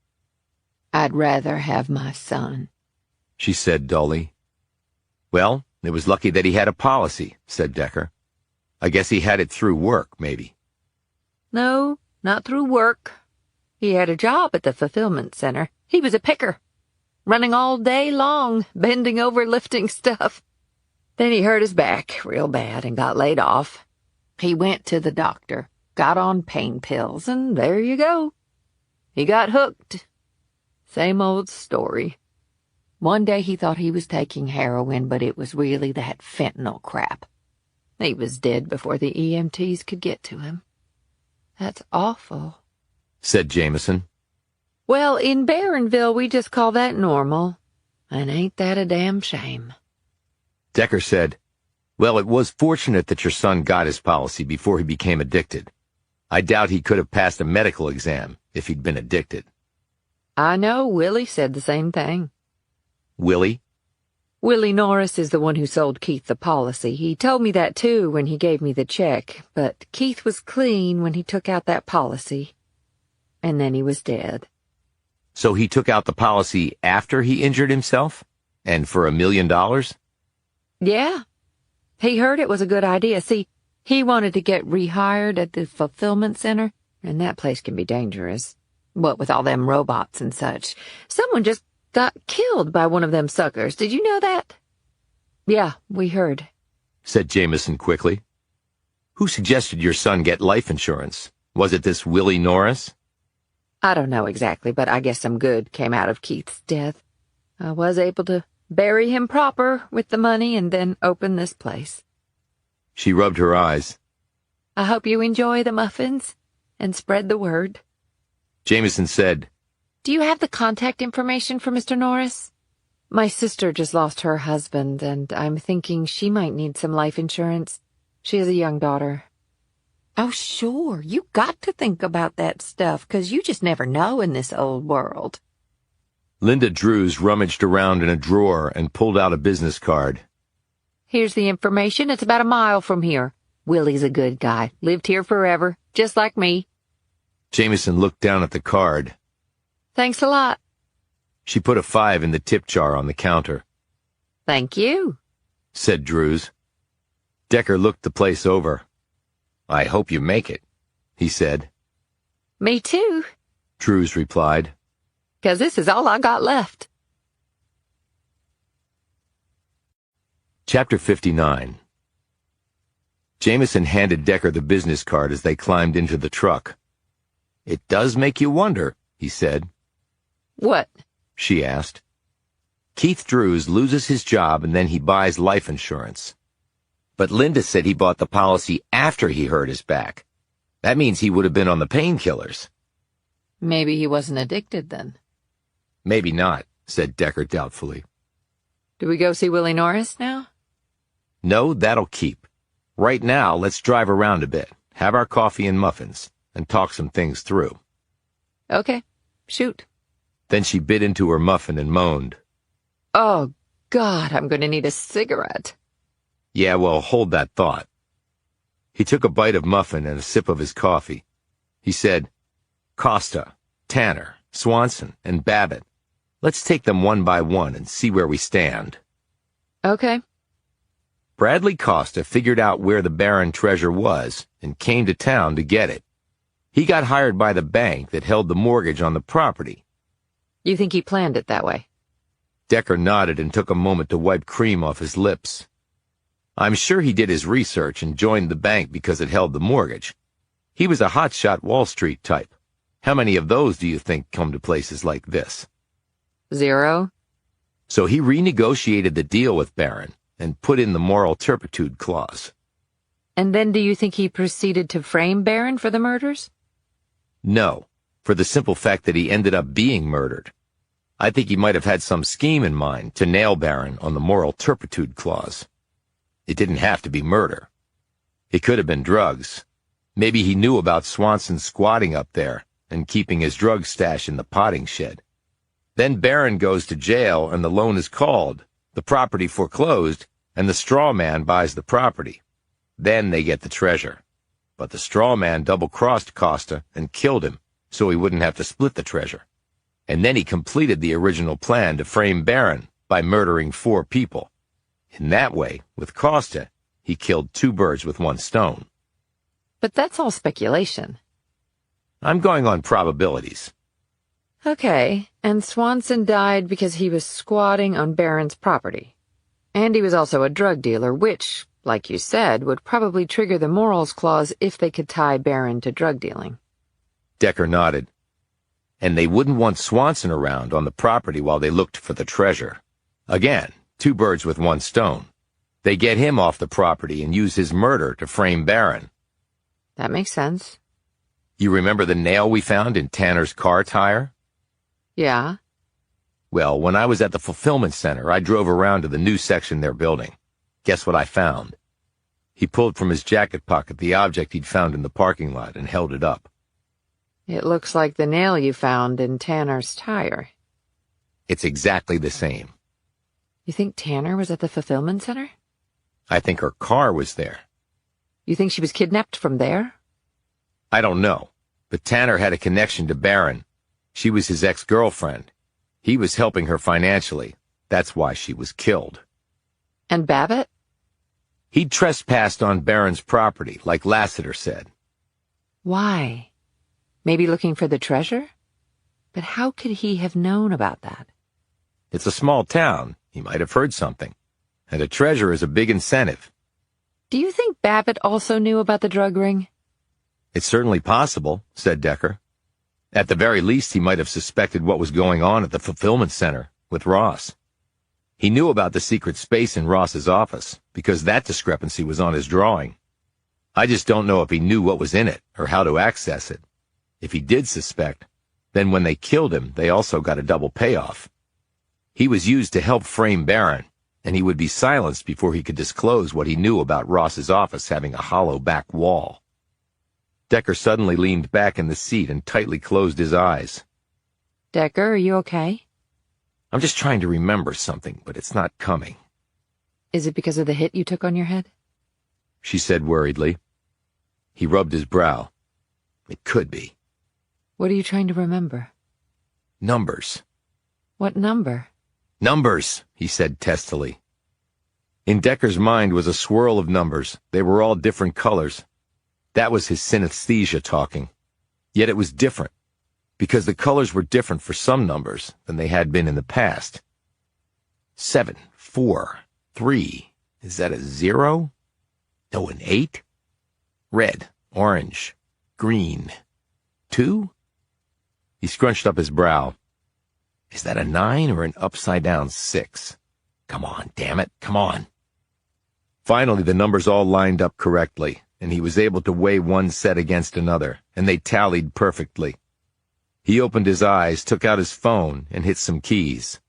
"I'd rather have my son," she said dully. "Well, it was lucky that he had a policy," said Decker. I guess he had it through work, maybe. No, not through work. He had a job at the fulfillment center. He was a picker, running all day long, bending over lifting stuff. Then he hurt his back real bad and got laid off. He went to the doctor, got on pain pills, and there you go. He got hooked. Same old story. One day he thought he was taking heroin, but it was really that fentanyl crap. He was dead before the EMTs could get to him. That's awful, said Jameson. Well, in Barronville, we just call that normal. And ain't that a damn shame? Decker said, well, it was fortunate that your son got his policy before he became addicted. I doubt he could have passed a medical exam if he'd been addicted. I know, Willie said the same thing. Willie? Willie Norris is the one who sold Keith the policy. He told me that too when he gave me the check, but Keith was clean when he took out that policy. And then he was dead. So he took out the policy after he injured himself? And for $1 million? Yeah. He heard it was a good idea. See, he wanted to get rehired at the fulfillment center, and that place can be dangerous. What with all them robots and such. Someone just got killed by one of them suckers. Did you know that? Yeah, we heard, said Jameson quickly. Who suggested your son get life insurance? Was it this Willie Norris? I don't know exactly, but I guess some good came out of Keith's death. I was able to bury him proper with the money and then open this place. She rubbed her eyes. I hope you enjoy the muffins and spread the word. Jameson said, Do you have the contact information for Mr. Norris? My sister just lost her husband, and I'm thinking she might need some life insurance. She has a young daughter. Oh, sure, you got to think about that stuff, 'cause you just never know in this old world. Linda Drews rummaged around in a drawer and pulled out a business card. Here's the information. It's about a mile from here. Willie's a good guy. Lived here forever, just like me. Jameson looked down at the card. Thanks a lot. She put a 5 in the tip jar on the counter. Thank you, said Drews. Decker looked the place over. I hope you make it, he said. Me too, Drews replied. 'Cause this is all I got left. Chapter 59. Jameson handed Decker the business card as they climbed into the truck. It does make you wonder, he said. What? She asked. Keith Drews loses his job and then he buys life insurance. But Linda said he bought the policy after he hurt his back. That means he would have been on the painkillers. Maybe he wasn't addicted then. Maybe not, said Decker doubtfully. Do we go see Willie Norris now? No, that'll keep. Right now, let's drive around a bit, have our coffee and muffins, and talk some things through. Okay, shoot. Then she bit into her muffin and moaned. Oh, God, I'm going to need a cigarette. Yeah, well, hold that thought. He took a bite of muffin and a sip of his coffee. He said, Costa, Tanner, Swanson, and Babbitt. Let's take them one by one and see where we stand. Okay. Bradley Costa figured out where the Barron treasure was and came to town to get it. He got hired by the bank that held the mortgage on the property. You think he planned it that way? Decker nodded and took a moment to wipe cream off his lips. I'm sure he did his research and joined the bank because it held the mortgage. He was a hotshot Wall Street type. How many of those do you think come to places like this? 0. So he renegotiated the deal with Barron and put in the moral turpitude clause. And then do you think he proceeded to frame Barron for the murders? No, for the simple fact that he ended up being murdered. I think he might have had some scheme in mind to nail Barron on the moral turpitude clause. It didn't have to be murder. It could have been drugs. Maybe he knew about Swanson squatting up there and keeping his drug stash in the potting shed. Then Barron goes to jail and the loan is called, the property foreclosed, and the straw man buys the property. Then they get the treasure. But the straw man double-crossed Costa and killed him so he wouldn't have to split the treasure. And then he completed the original plan to frame Barron by murdering 4 people. In that way, with Costa, he killed 2 birds with 1 stone. But that's all speculation. I'm going on probabilities. Okay, and Swanson died because he was squatting on Barron's property. And he was also a drug dealer, which, like you said, would probably trigger the morals clause if they could tie Barron to drug dealing. Decker nodded. And they wouldn't want Swanson around on the property while they looked for the treasure. Again, 2 birds with 1 stone. They get him off the property and use his murder to frame Barron. That makes sense. You remember the nail we found in Tanner's car tire? Yeah. Well, when I was at the fulfillment center, I drove around to the new section they're building. Guess what I found? He pulled from his jacket pocket the object he'd found in the parking lot and held it up. It looks like the nail you found in Tanner's tire. It's exactly the same. You think Tanner was at the fulfillment center? I think her car was there. You think she was kidnapped from there? I don't know, but Tanner had a connection to Barron. She was his ex-girlfriend. He was helping her financially. That's why she was killed. And Babbitt? He'd trespassed on Barron's property, like Lassiter said. Why? Maybe looking for the treasure? But how could he have known about that? It's a small town. He might have heard something. And a treasure is a big incentive. Do you think Babbitt also knew about the drug ring? It's certainly possible, said Decker. At the very least, he might have suspected what was going on at the fulfillment center with Ross. He knew about the secret space in Ross's office, because that discrepancy was on his drawing. I just don't know if he knew what was in it or how to access it. If he did suspect, then when they killed him, they also got a double payoff. He was used to help frame Barron, and he would be silenced before he could disclose what he knew about Ross's office having a hollow back wall. Decker suddenly leaned back in the seat and tightly closed his eyes. Decker, are you okay? I'm just trying to remember something, but it's not coming. Is it because of the hit you took on your head? She said worriedly. He rubbed his brow. It could be. What are you trying to remember? Numbers. What number? Numbers, he said testily. In Decker's mind was a swirl of numbers. They were all different colors. That was his synesthesia talking. Yet it was different, because the colors were different for some numbers than they had been in the past. 7, 4, 3. Is that a 0? No, an 8? Red, orange, green. 2? He scrunched up his brow. Is that a 9 or an upside-down 6? Come on, damn it, come on. Finally, the numbers all lined up correctly, and he was able to weigh one set against another, and they tallied perfectly. He opened his eyes, took out his phone, and hit some keys.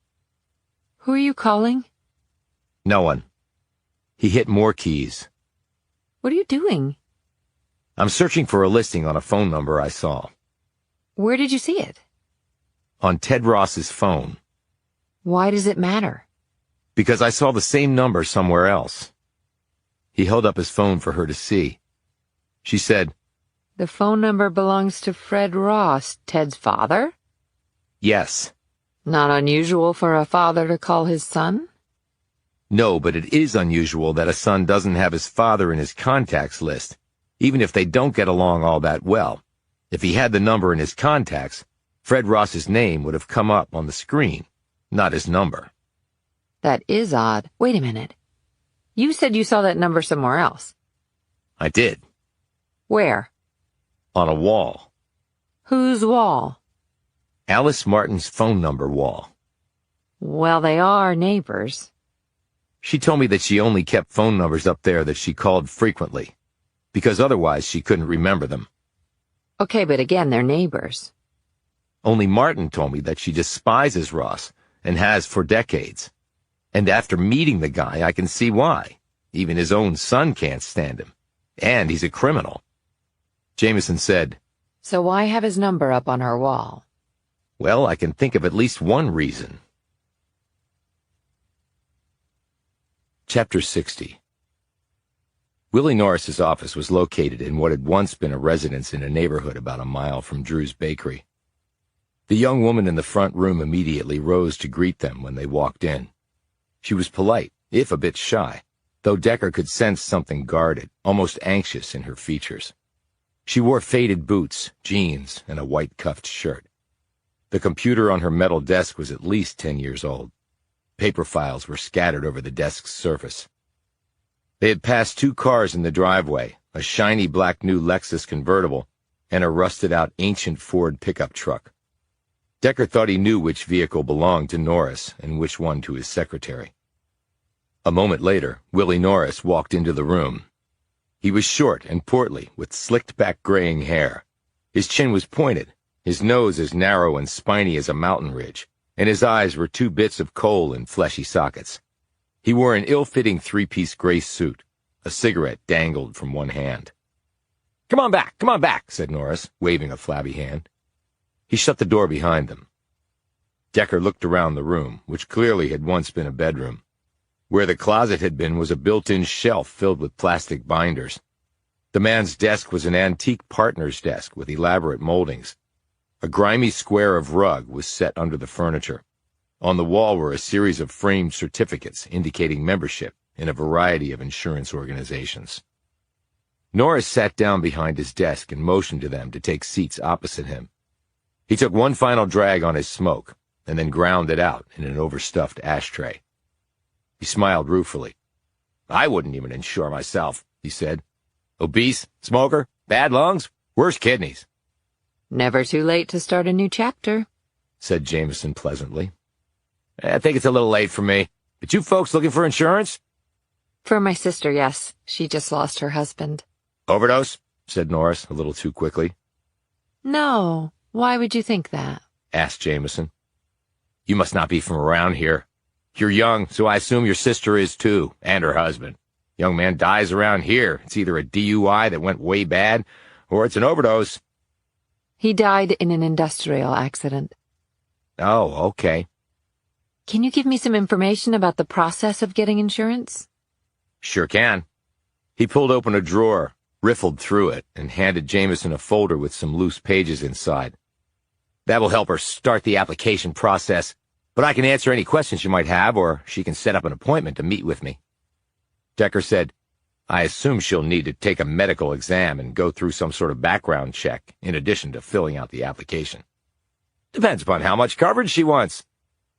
Who are you calling? No one. He hit more keys. What are you doing? I'm searching for a listing on a phone number I saw. Where did you see it? On Ted Ross's phone. Why does it matter? Because I saw the same number somewhere else. He held up his phone for her to see. She said, The phone number belongs to Fred Ross, Ted's father? Yes. Not unusual for a father to call his son? No, but it is unusual that a son doesn't have his father in his contacts list, even if they don't get along all that well. If he had the number in his contacts, Fred Ross's name would have come up on the screen, not his number. That is odd. Wait a minute. You said you saw that number somewhere else. I did. Where? On a wall. Whose wall? Alice Martin's phone number wall. Well, they are neighbors. She told me that she only kept phone numbers up there that she called frequently, because otherwise she couldn't remember them. Okay, but again, they're neighbors. Only Martin told me that she despises Ross, and has for decades. And after meeting the guy, I can see why. Even his own son can't stand him. And he's a criminal. Jameson said, So why have his number up on her wall? Well, I can think of at least one reason. Chapter 60. Willie Norris's office was located in what had once been a residence in a neighborhood about a mile from Drew's bakery. The young woman in the front room immediately rose to greet them when they walked in. She was polite, if a bit shy. though Decker could sense something guarded, almost anxious in her features. She wore faded boots, jeans, and a white-cuffed shirt. The computer on her metal desk was at least 10 years old. Paper files were scattered over the desk's surface. They had passed 2 cars in the driveway, a shiny black new Lexus convertible, and a rusted-out ancient Ford pickup truck. Decker thought he knew which vehicle belonged to Norris and which one to his secretary. A moment later, Willie Norris walked into the room. He was short and portly, with slicked-back graying hair. His chin was pointed, his nose as narrow and spiny as a mountain ridge, and his eyes were 2 bits of coal in fleshy sockets. He wore an ill-fitting 3-piece gray suit. A cigarette dangled from one hand. Come on back, said Norris, waving a flabby hand. He shut the door behind them. Decker looked around the room, which clearly had once been a bedroom. Where the closet had been was a built-in shelf filled with plastic binders. The man's desk was an antique partner's desk with elaborate moldings. A grimy square of rug was set under the furniture. On the wall were a series of framed certificates indicating membership in a variety of insurance organizations. Norris sat down behind his desk and motioned to them to take seats opposite him. He took one final drag on his smoke and then ground it out in an overstuffed ashtray. He smiled ruefully. I wouldn't even insure myself, he said. Obese, smoker, bad lungs, worse kidneys. Never too late to start a new chapter, said Jameson pleasantly. I think it's a little late for me. But you folks looking for insurance? For my sister, yes. She just lost her husband. Overdose? Said Norris, a little too quickly. No. Why would you think that? Asked Jameson. You must not be from around here. You're young, so I assume your sister is too, and her husband. Young man dies around here. It's either a DUI that went way bad, or it's an overdose. He died in an industrial accident. Oh, okay. Can you give me some information about the process of getting insurance? Sure can. He pulled open a drawer, riffled through it, and handed Jameson a folder with some loose pages inside. That will help her start the application process, but I can answer any questions you might have, or she can set up an appointment to meet with me. Decker said, I assume she'll need to take a medical exam and go through some sort of background check, in addition to filling out the application. Depends upon how much coverage she wants.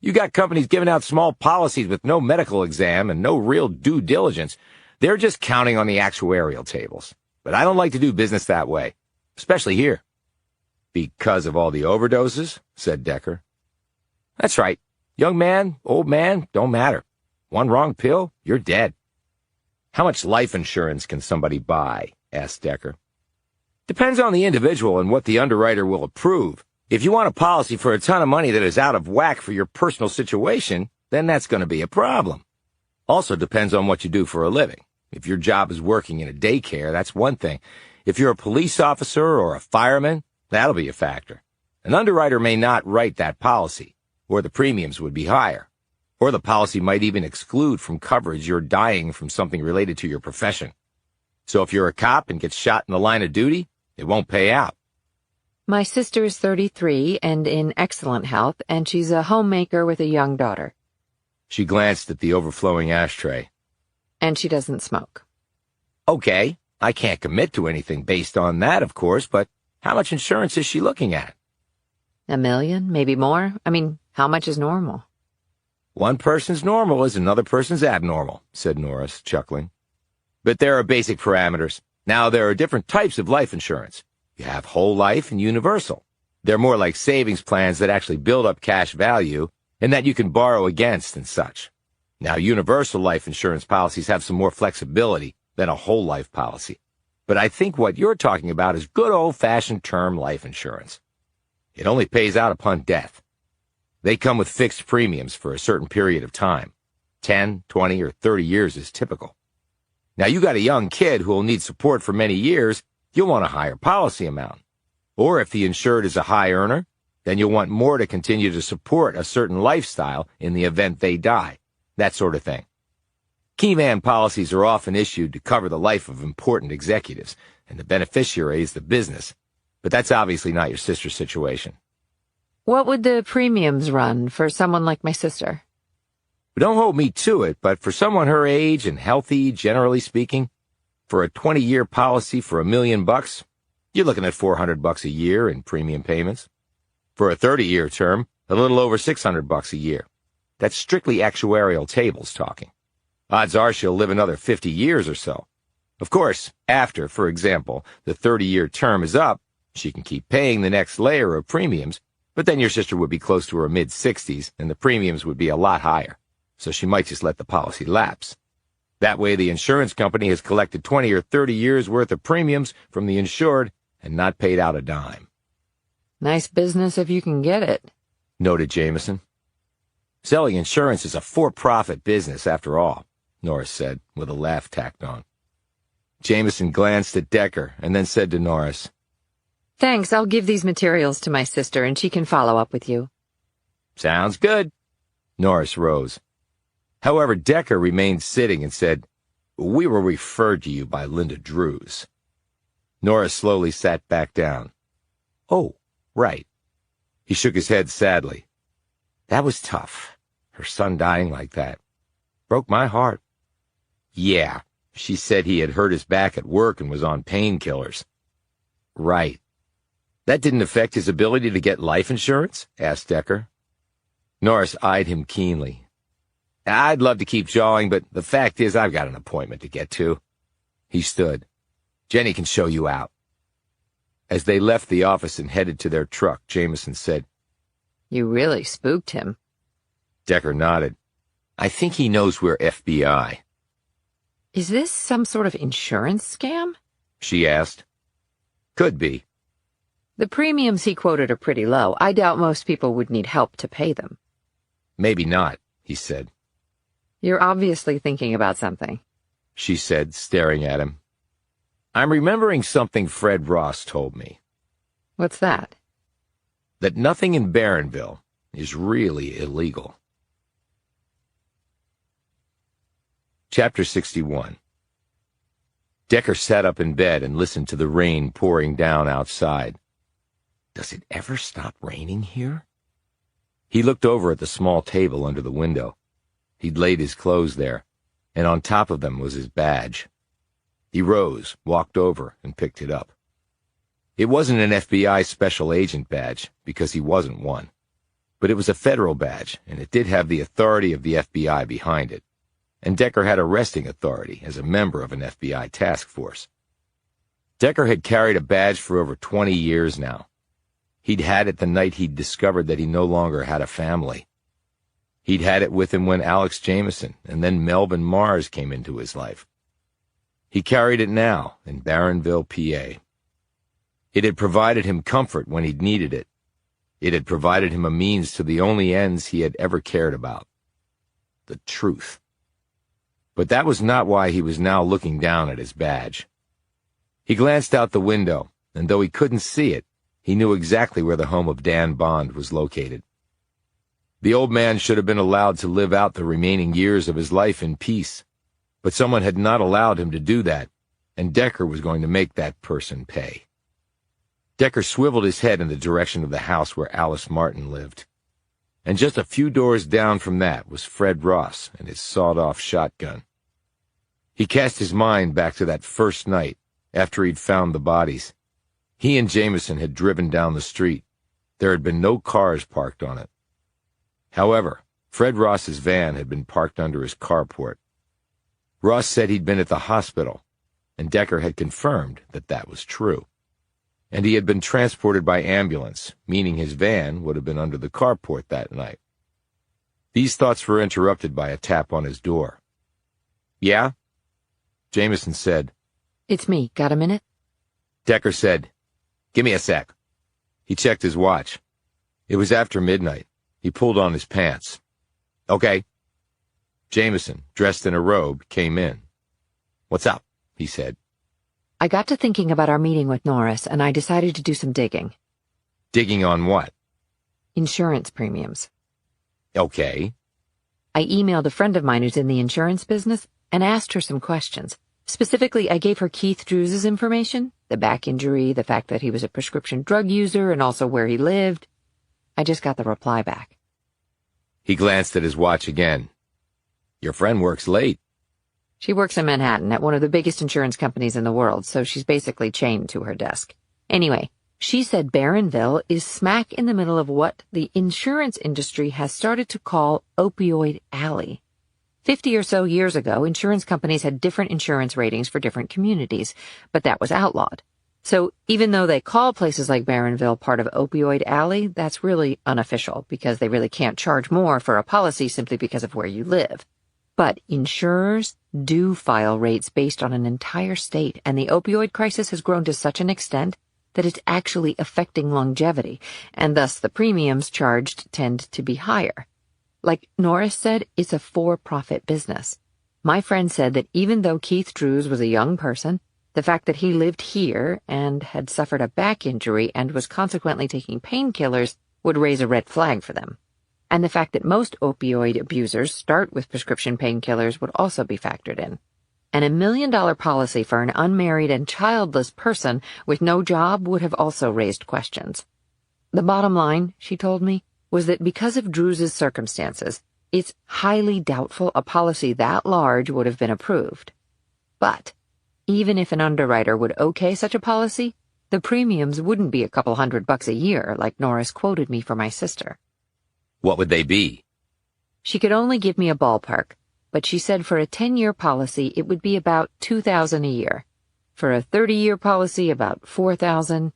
You got companies giving out small policies with no medical exam and no real due diligence. They're just counting on the actuarial tables. But I don't like to do business that way, especially here. Because of all the overdoses, said Decker. That's right. Young man, old man, don't matter. One wrong pill, you're dead. How much life insurance can somebody buy? Asked Decker. Depends on the individual and what the underwriter will approve. If you want a policy for a ton of money that is out of whack for your personal situation, then that's going to be a problem. Also depends on what you do for a living. If your job is working in a daycare, that's one thing. If you're a police officer or a fireman, that'll be a factor. An underwriter may not write that policy, or the premiums would be higher. Or the policy might even exclude from coverage you're dying from something related to your profession. So if you're a cop and get shot in the line of duty, it won't pay out. My sister is 33 and in excellent health, and she's a homemaker with a young daughter. She glanced at the overflowing ashtray. And she doesn't smoke. Okay, I can't commit to anything based on that, of course, but how much insurance is she looking at? $1 million, maybe more? I mean, how much is normal? One person's normal is another person's abnormal, said Norris, chuckling. But there are basic parameters. Now, there are different types of life insurance. You have whole life and universal. They're more like savings plans that actually build up cash value and that you can borrow against and such. Now, universal life insurance policies have some more flexibility than a whole life policy. But I think what you're talking about is good old-fashioned term life insurance. It only pays out upon death. They come with fixed premiums for a certain period of time. 10, 20, or 30 years is typical. Now, you got a young kid who will need support for many years, you'll want a higher policy amount. Or if the insured is a high earner, then you'll want more to continue to support a certain lifestyle in the event they die. That sort of thing. Keyman policies are often issued to cover the life of important executives, and the beneficiary is the business. But that's obviously not your sister's situation. What would the premiums run for someone like my sister? Don't hold me to it, but for someone her age and healthy, generally speaking, for a 20-year policy for $1 million, you're looking at $400 a year in premium payments. For a 30-year term, a little over $600 a year. That's strictly actuarial tables talking. Odds are she'll live another 50 years or so. Of course, after, for example, the 30-year term is up, she can keep paying the next layer of premiums, but then your sister would be close to her mid-60s, and the premiums would be a lot higher. So she might just let the policy lapse. That way the insurance company has collected 20 or 30 years' worth of premiums from the insured and not paid out a dime. Nice business if you can get it, noted Jameson. Selling insurance is a for-profit business, after all, Norris said, with a laugh tacked on. Jameson glanced at Decker and then said to Norris, "Thanks, I'll give these materials to my sister and she can follow up with you." "Sounds good." Norris rose. However, Decker remained sitting and said, "We were referred to you by Linda Drews." Norris slowly sat back down. "Oh, right." He shook his head sadly. "That was tough. Her son dying like that. Broke my heart." "Yeah, she said he had hurt his back at work and was on painkillers." "Right. That didn't affect his ability to get life insurance?" asked Decker. Norris eyed him keenly. "I'd love to keep jawing, but the fact is I've got an appointment to get to." He stood. "Jenny can show you out." As they left the office and headed to their truck, Jameson said, "You really spooked him." Decker nodded. "I think he knows we're FBI." "Is this some sort of insurance scam?" she asked. "Could be." "The premiums he quoted are pretty low. I doubt most people would need help to pay them." "Maybe not," he said. "You're obviously thinking about something," she said, staring at him. "I'm remembering something Fred Ross told me." "What's that?" "That nothing in Barronville is really illegal." Chapter 61. Decker sat up in bed and listened to the rain pouring down outside. Does it ever stop raining here? He looked over at the small table under the window. He'd laid his clothes there, and on top of them was his badge. He rose, walked over, and picked it up. It wasn't an FBI special agent badge, because he wasn't one. But it was a federal badge, and it did have the authority of the FBI behind it. And Decker had arresting authority as a member of an FBI task force. Decker had carried a badge for over 20 years now. He'd had it the night he'd discovered that he no longer had a family. He'd had it with him when Alex Jameson and then Melvin Mars came into his life. He carried it now in Barronville, PA. It had provided him comfort when he'd needed it. It had provided him a means to the only ends he had ever cared about: the truth. But that was not why he was now looking down at his badge. He glanced out the window, and though he couldn't see it, he knew exactly where the home of Dan Bond was located. The old man should have been allowed to live out the remaining years of his life in peace, but someone had not allowed him to do that, and Decker was going to make that person pay. Decker swiveled his head in the direction of the house where Alice Martin lived. And just a few doors down from that was Fred Ross and his sawed-off shotgun. He cast his mind back to that first night after he'd found the bodies. He and Jameson had driven down the street. There had been no cars parked on it. However, Fred Ross's van had been parked under his carport. Ross said he'd been at the hospital, and Decker had confirmed that that was true. And he had been transported by ambulance, meaning his van would have been under the carport that night. These thoughts were interrupted by a tap on his door. "Yeah?" Jameson said. "It's me. Got a minute?" Decker said, "Give me a sec." He checked his watch. It was after midnight. He pulled on his pants. "Okay." Jameson, dressed in a robe, came in. "What's up?" he said. "I got to thinking about our meeting with Norris, and I decided to do some digging." "Digging on what?" "Insurance premiums." "Okay." "I emailed a friend of mine who's in the insurance business and asked her some questions. Specifically, I gave her Keith Drew's information, the back injury, the fact that he was a prescription drug user, and also where he lived. I just got the reply back." He glanced at his watch again. Your friend works late. She works in Manhattan at one of the biggest insurance companies in the world, so she's basically chained to her desk. Anyway, she said Barronville is smack in the middle of what the insurance industry has started to call Opioid Alley. 50 or so years ago, insurance companies had different insurance ratings for different communities, but that was outlawed. So even though they call places like Barronville part of Opioid Alley, that's really unofficial because they really can't charge more for a policy simply because of where you live. But insurers do file rates based on an entire state, and the opioid crisis has grown to such an extent that it's actually affecting longevity, and thus the premiums charged tend to be higher. Like Norris said, it's a for-profit business. My friend said that even though Keith Drews was a young person, the fact that he lived here and had suffered a back injury and was consequently taking painkillers would raise a red flag for them. And the fact that most opioid abusers start with prescription painkillers would also be factored in. And $1 million policy for an unmarried and childless person with no job would have also raised questions. The bottom line, she told me, was that because of Drews's circumstances, it's highly doubtful a policy that large would have been approved. But even if an underwriter would okay such a policy, the premiums wouldn't be a couple $100 a year like Norris quoted me for my sister. What would they be? She could only give me a ballpark, but she said for a 10-year policy it would be about $2,000 a year. For a 30-year policy, about $4,000.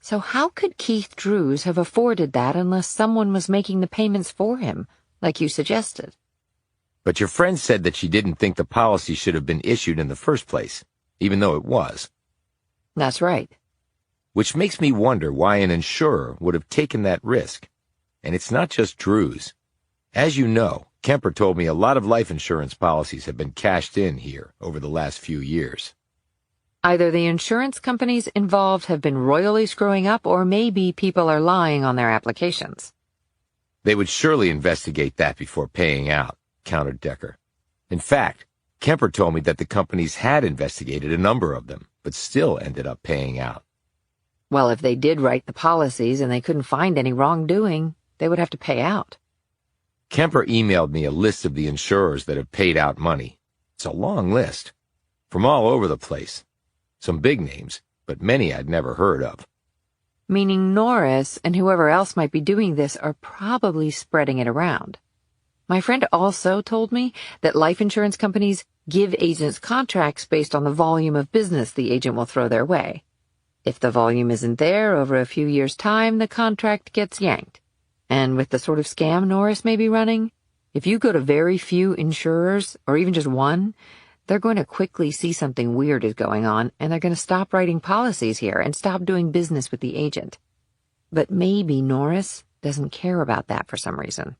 So how could Keith Drews have afforded that unless someone was making the payments for him, like you suggested? But your friend said that she didn't think the policy should have been issued in the first place, even though it was. That's right. Which makes me wonder why an insurer would have taken that risk. And it's not just Drews. As you know, Kemper told me a lot of life insurance policies have been cashed in here over the last few years. Either the insurance companies involved have been royally screwing up, or maybe people are lying on their applications. They would surely investigate that before paying out, countered Decker. In fact, Kemper told me that the companies had investigated a number of them, but still ended up paying out. Well, if they did write the policies and they couldn't find any wrongdoing, they would have to pay out. Kemper emailed me a list of the insurers that have paid out money. It's a long list, from all over the place. Some big names, but many I'd never heard of. Meaning Norris and whoever else might be doing this are probably spreading it around. My friend also told me that life insurance companies give agents contracts based on the volume of business the agent will throw their way. If the volume isn't there over a few years' time, the contract gets yanked. And with the sort of scam Norris may be running, if you go to very few insurers, or even just one, they're going to quickly see something weird is going on, and they're going to stop writing policies here and stop doing business with the agent. But maybe Norris doesn't care about that for some reason.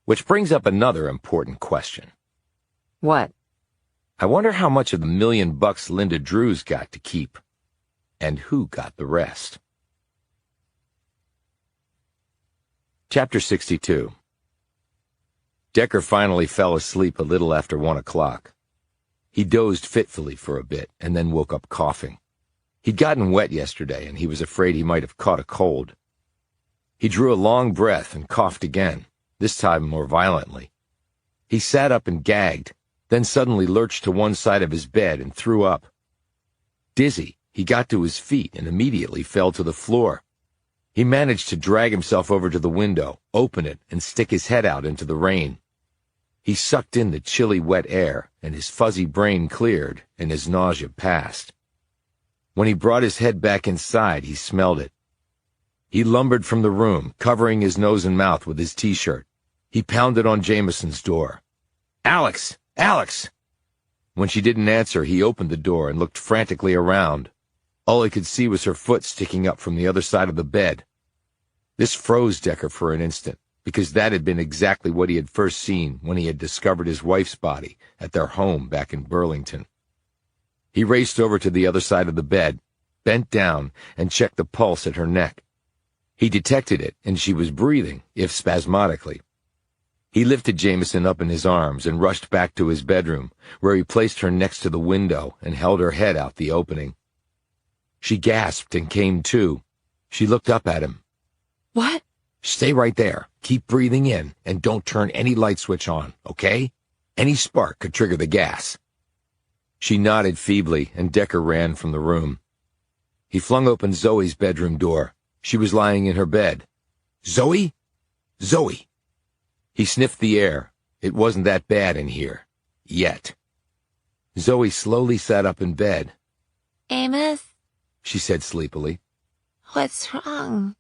Which brings up another important question. What? I wonder how much of the $1 million Linda Drews got to keep, and who got the rest. Chapter 62. Decker finally fell asleep a little after 1 o'clock. He dozed fitfully for a bit and then woke up coughing. He'd gotten wet yesterday, and he was afraid he might have caught a cold. He drew a long breath and coughed again, this time more violently. He sat up and gagged, then suddenly lurched to one side of his bed and threw up. Dizzy, he got to his feet and immediately fell to the floor. He managed to drag himself over to the window, open it, and stick his head out into the rain. He sucked in the chilly, wet air, and his fuzzy brain cleared, and his nausea passed. When he brought his head back inside, he smelled it. He lumbered from the room, covering his nose and mouth with his T-shirt. He pounded on Jameson's door. "Alex! Alex!" When she didn't answer, he opened the door and looked frantically around. All he could see was her foot sticking up from the other side of the bed. This froze Decker for an instant, because that had been exactly what he had first seen when he had discovered his wife's body at their home back in Burlington. He raced over to the other side of the bed, bent down, and checked the pulse at her neck. He detected it, and she was breathing, if spasmodically. He lifted Jameson up in his arms and rushed back to his bedroom, where he placed her next to the window and held her head out the opening. She gasped and came to. She looked up at him. What? "Stay right there. Keep breathing in, and don't turn any light switch on, okay? Any spark could trigger the gas. She nodded feebly, and Decker ran from the room. He flung open Zoe's bedroom door. She was lying in her bed. "Zoe? Zoe!" He sniffed the air. It wasn't that bad in here. Yet. Zoe slowly sat up in bed. Amos, She said sleepily. what's wrong?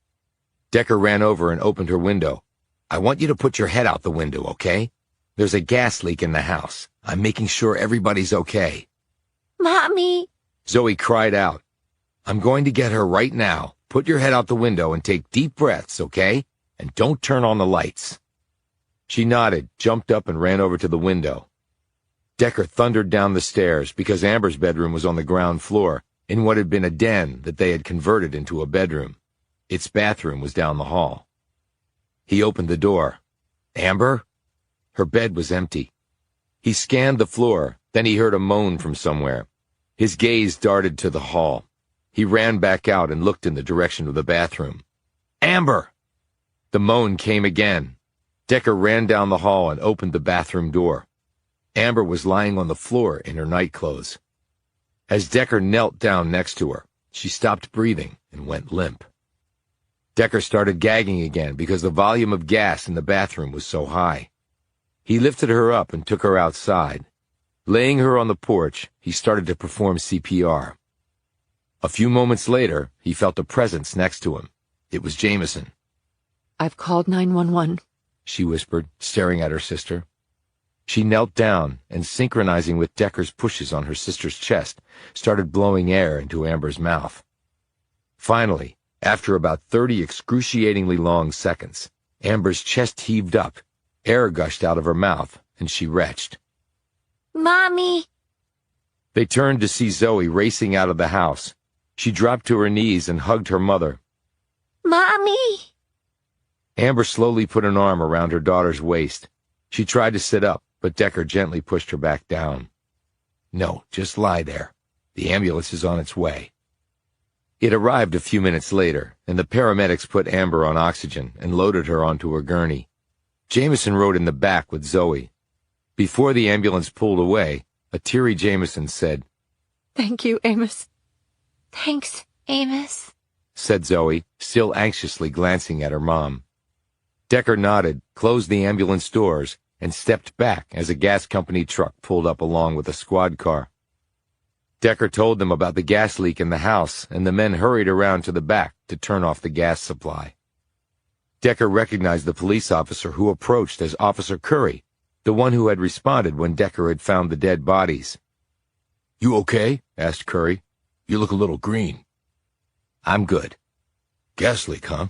Decker ran over and opened her window. "I want you to put your head out the window, okay? There's a gas leak in the house. I'm making sure everybody's okay." Mommy! Zoe cried out. "I'm going to get her right now. Put your head out the window and take deep breaths, okay? And don't turn on the lights." She nodded, jumped up, and ran over to the window. Decker thundered down the stairs because Amber's bedroom was on the ground floor, in what had been a den that they had converted into a bedroom. Its bathroom was down the hall. He opened the door. "Amber?" Her bed was empty. He scanned the floor, then he heard a moan from somewhere. His gaze darted to the hall. He ran back out and looked in the direction of the bathroom. "Amber!" The moan came again. Decker ran down the hall and opened the bathroom door. Amber was lying on the floor in her nightclothes. As Decker knelt down next to her, she stopped breathing and went limp. Decker started gagging again because the volume of gas in the bathroom was so high. He lifted her up and took her outside. Laying her on the porch, he started to perform CPR. A few moments later, he felt a presence next to him. It was Jameson. "I've called 911. She whispered, staring at her sister. She knelt down and, synchronizing with Decker's pushes on her sister's chest, started blowing air into Amber's mouth. Finally, after about 30 excruciatingly long seconds, Amber's chest heaved up, air gushed out of her mouth, and she retched. Mommy! They turned to see Zoe racing out of the house. She dropped to her knees and hugged her mother. Mommy! Amber slowly put an arm around her daughter's waist. She tried to sit up, but Decker gently pushed her back down. "No, just lie there. The ambulance is on its way." It arrived a few minutes later, and the paramedics put Amber on oxygen and loaded her onto a gurney. Jameson rode in the back with Zoe. Before the ambulance pulled away, a teary Jameson said, "Thank you, Amos." Thanks, Amos, said Zoe, still anxiously glancing at her mom. Decker nodded, closed the ambulance doors, and stepped back as a gas company truck pulled up along with a squad car. Decker told them about the gas leak in the house, and the men hurried around to the back to turn off the gas supply. Decker recognized the police officer who approached as Officer Curry, the one who had responded when Decker had found the dead bodies. "You okay?" asked Curry. "You look a little green." "I'm good." "Gas leak, huh?"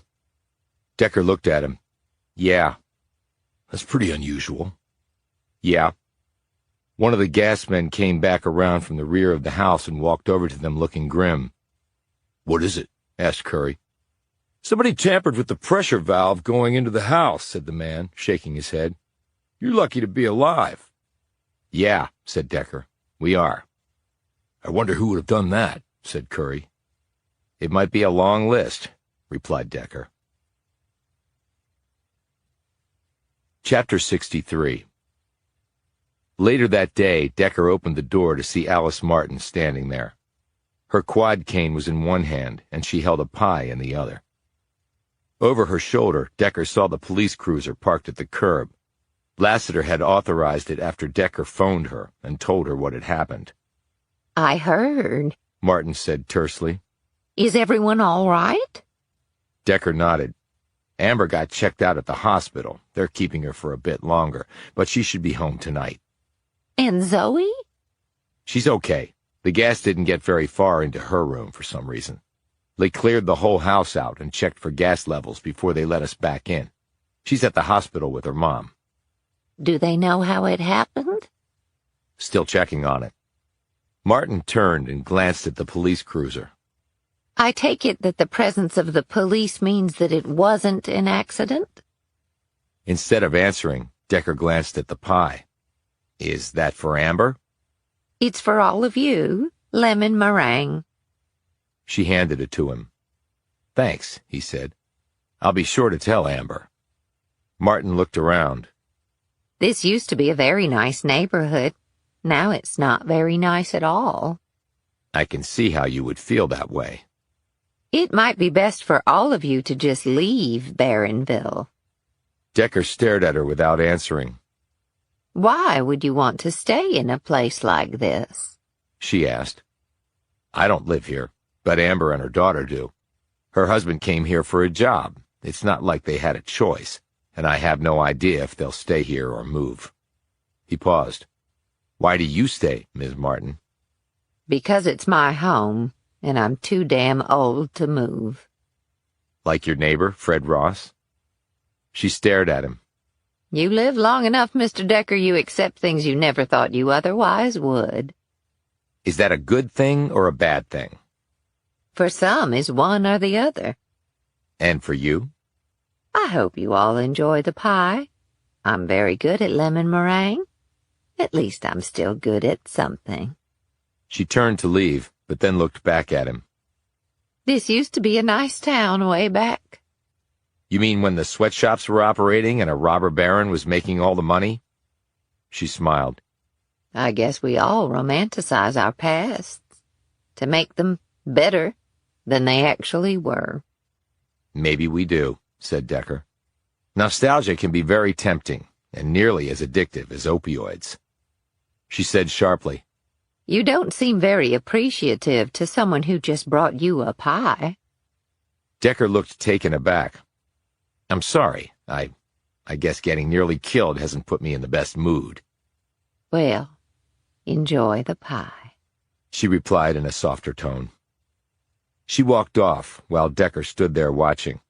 Decker looked at him. "Yeah." "That's pretty unusual." "Yeah." One of the gas men came back around from the rear of the house and walked over to them looking grim. "What is it?" asked Curry. "Somebody tampered with the pressure valve going into the house," said the man, shaking his head. "You're lucky to be alive." "Yeah," said Decker. "We are." "I wonder who would have done that," said Curry. "It might be a long list," replied Decker. Chapter 63. Later that day, Decker opened the door to see Alice Martin standing there. Her quad cane was in one hand, and she held a pie in the other. Over her shoulder, Decker saw the police cruiser parked at the curb. Lassiter had authorized it after Decker phoned her and told her what had happened. I heard. Martin said tersely. Is everyone all right? Decker nodded. Amber got checked out at the hospital. They're keeping her for a bit longer, but she should be home tonight. And Zoe? She's okay. The gas didn't get very far into her room for some reason. They cleared the whole house out and checked for gas levels before they let us back in. She's at the hospital with her mom. Do they know how it happened? Still checking on it. Martin turned and glanced at the police cruiser. I take it that the presence of the police means that it wasn't an accident? Instead of answering, Decker glanced at the pie. Is that for Amber? It's for all of you. Lemon meringue. She handed it to him. Thanks, he said. I'll be sure to tell Amber. Martin looked around. This used to be a very nice neighborhood. Now it's not very nice at all. I can see how you would feel that way. It might be best for all of you to just leave Barrenville. Decker stared at her without answering. Why would you want to stay in a place like this? She asked. I don't live here, but Amber and her daughter do. Her husband came here for a job. It's not like they had a choice, and I have no idea if they'll stay here or move. He paused. Why do you stay, Ms. Martin? Because it's my home, and I'm too damn old to move. Like your neighbor, Fred Ross? She stared at him. You live long enough, Mr. Decker, you accept things you never thought you otherwise would. Is that a good thing or a bad thing? For some is one or the other. And for you? I hope you all enjoy the pie. I'm very good at lemon meringue. At least I'm still good at something. She turned to leave, but then looked back at him. This used to be a nice town way back. You mean when the sweatshops were operating and a robber baron was making all the money? She smiled. I guess we all romanticize our pasts to make them better than they actually were. Maybe we do, said Decker. Nostalgia can be very tempting and nearly as addictive as opioids. She said sharply, You don't seem very appreciative to someone who just brought you a pie. Decker looked taken aback. I'm sorry. I guess getting nearly killed hasn't put me in the best mood. Well, enjoy the pie, she replied in a softer tone. She walked off while Decker stood there watching.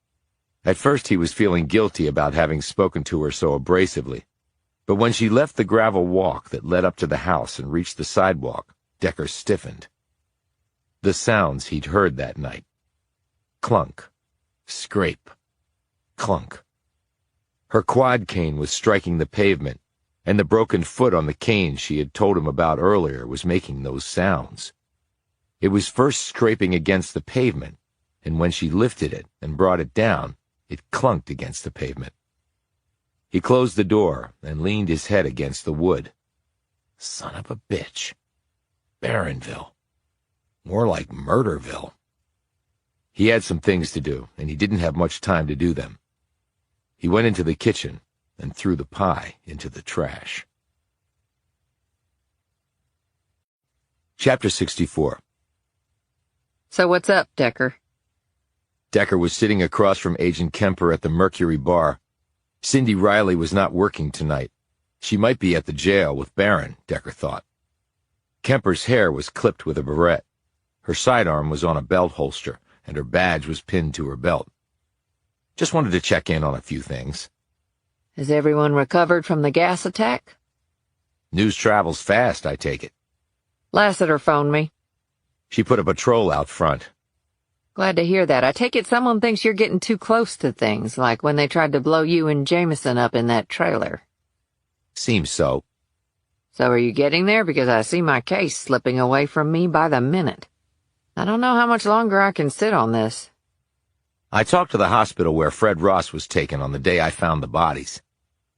At first he was feeling guilty about having spoken to her so abrasively, but when she left the gravel walk that led up to the house and reached the sidewalk, Decker stiffened. The sounds he'd heard that night. Clunk, scrape, clunk. Her quad cane was striking the pavement, and the broken foot on the cane she had told him about earlier was making those sounds. It was first scraping against the pavement, and when she lifted it and brought it down, it clunked against the pavement. He closed the door and leaned his head against the wood. Son of a bitch. Barrenville. More like Murderville. He had some things to do, and he didn't have much time to do them. He went into the kitchen and threw the pie into the trash. Chapter 64. So what's up, Decker? Decker was sitting across from Agent Kemper at the Mercury Bar. Cindy Riley was not working tonight. She might be at the jail with Barron, Decker thought. Kemper's hair was clipped with a barrette. Her sidearm was on a belt holster, and her badge was pinned to her belt. Just wanted to check in on a few things. Has everyone recovered from the gas attack? News travels fast, I take it. Lassiter phoned me. She put a patrol out front. Glad to hear that. I take it someone thinks you're getting too close to things, like when they tried to blow you and Jameson up in that trailer. Seems so. So are you getting there? Because I see my case slipping away from me by the minute. I don't know how much longer I can sit on this. I talked to the hospital where Fred Ross was taken on the day I found the bodies.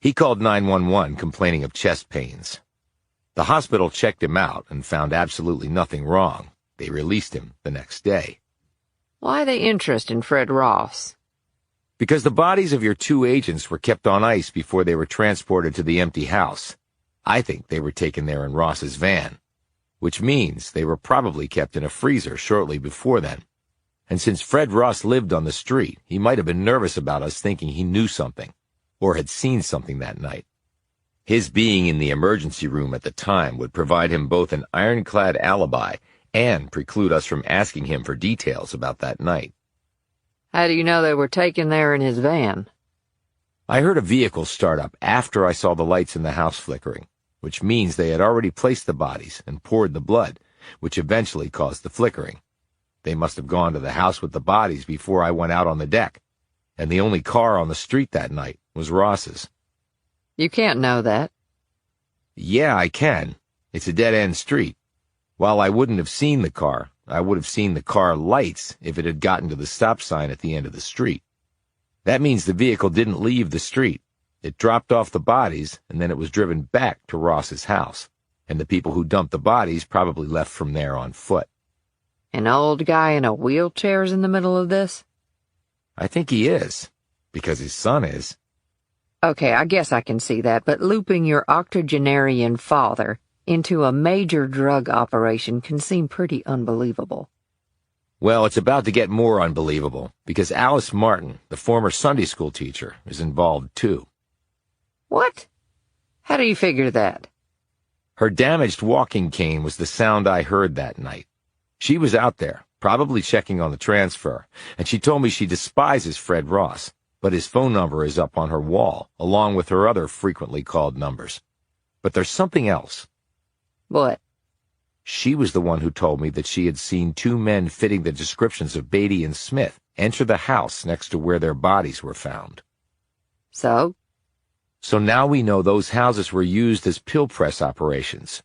He called 911 complaining of chest pains. The hospital checked him out and found absolutely nothing wrong. They released him the next day. Why the interest in Fred Ross? Because the bodies of your two agents were kept on ice before they were transported to the empty house. I think they were taken there in Ross's van, which means they were probably kept in a freezer shortly before then. And since Fred Ross lived on the street, he might have been nervous about us thinking he knew something, or had seen something that night. His being in the emergency room at the time would provide him both an ironclad alibi and preclude us from asking him for details about that night. How do you know they were taken there in his van? I heard a vehicle start up after I saw the lights in the house flickering, which means they had already placed the bodies and poured the blood, which eventually caused the flickering. They must have gone to the house with the bodies before I went out on the deck, and the only car on the street that night was Ross's. You can't know that. Yeah, I can. It's a dead-end street. While I wouldn't have seen the car, I would have seen the car lights if it had gotten to the stop sign at the end of the street. That means the vehicle didn't leave the street. It dropped off the bodies, and then it was driven back to Ross's house, and the people who dumped the bodies probably left from there on foot. An old guy in a wheelchair's in the middle of this? I think he is, because his son is. Okay, I guess I can see that, but looping your octogenarian father into a major drug operation can seem pretty unbelievable. Well, it's about to get more unbelievable, because Alice Martin, the former Sunday school teacher, is involved too. What? How do you figure that? Her damaged walking cane was the sound I heard that night. She was out there, probably checking on the transfer, and she told me she despises Fred Ross, but his phone number is up on her wall, along with her other frequently called numbers. But there's something else. What? She was the one who told me that she had seen two men fitting the descriptions of Beatty and Smith enter the house next to where their bodies were found. So? So now we know those houses were used as pill press operations.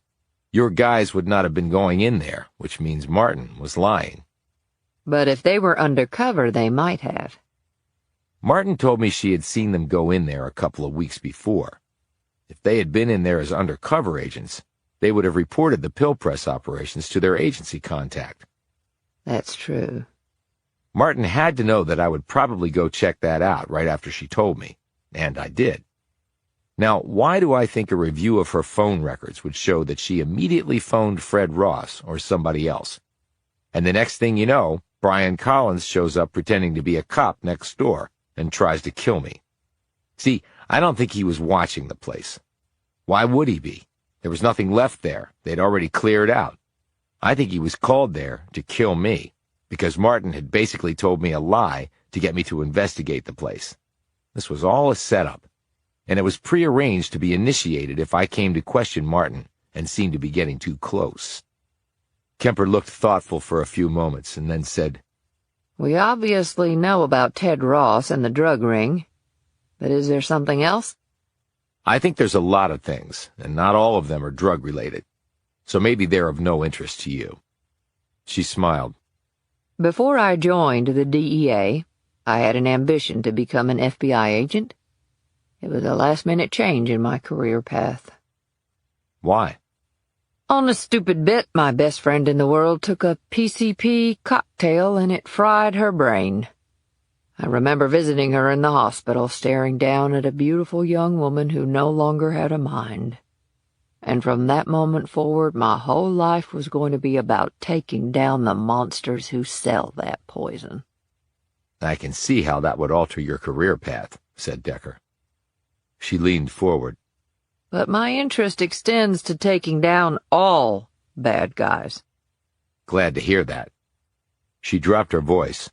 Your guys would not have been going in there, which means Martin was lying. But if they were undercover, they might have. Martin told me she had seen them go in there a couple of weeks before. If they had been in there as undercover agents, they would have reported the pill press operations to their agency contact. That's true. Martin had to know that I would probably go check that out right after she told me, and I did. Now, why do I think a review of her phone records would show that she immediately phoned Fred Ross or somebody else? And the next thing you know, Brian Collins shows up pretending to be a cop next door and tries to kill me. See, I don't think he was watching the place. Why would he be? There was nothing left there. They'd already cleared out. I think he was called there to kill me, because Martin had basically told me a lie to get me to investigate the place. This was all a setup, and it was prearranged to be initiated if I came to question Martin and seemed to be getting too close. Kemper looked thoughtful for a few moments and then said, We obviously know about Ted Ross and the drug ring, but is there something else? I think there's a lot of things, and not all of them are drug-related, so maybe they're of no interest to you. She smiled. Before I joined the DEA, I had an ambition to become an FBI agent. It was a last-minute change in my career path. Why? On a stupid bit, my best friend in the world took a PCP cocktail and it fried her brain. I remember visiting her in the hospital, staring down at a beautiful young woman who no longer had a mind. And from that moment forward, my whole life was going to be about taking down the monsters who sell that poison. I can see how that would alter your career path, said Decker. She leaned forward. But my interest extends to taking down all bad guys. Glad to hear that. She dropped her voice.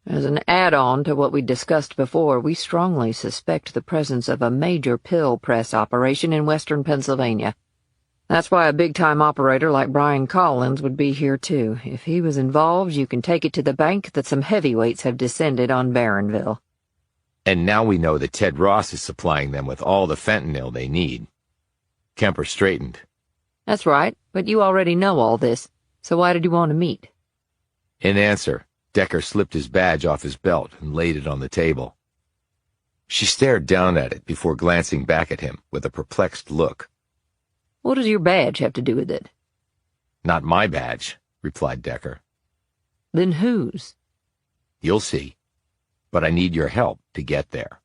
As an add-on to what we discussed before, we strongly suspect the presence of a major pill press operation in western Pennsylvania. That's why a big-time operator like Brian Collins would be here, too. If he was involved, you can take it to the bank that some heavyweights have descended on Barronville. And now we know that Ted Ross is supplying them with all the fentanyl they need. Kemper straightened. That's right, but you already know all this, so why did you want to meet? In answer, Decker slipped his badge off his belt and laid it on the table. She stared down at it before glancing back at him with a perplexed look. What does your badge have to do with it? Not my badge, replied Decker. Then whose? You'll see. But I need your help to get there.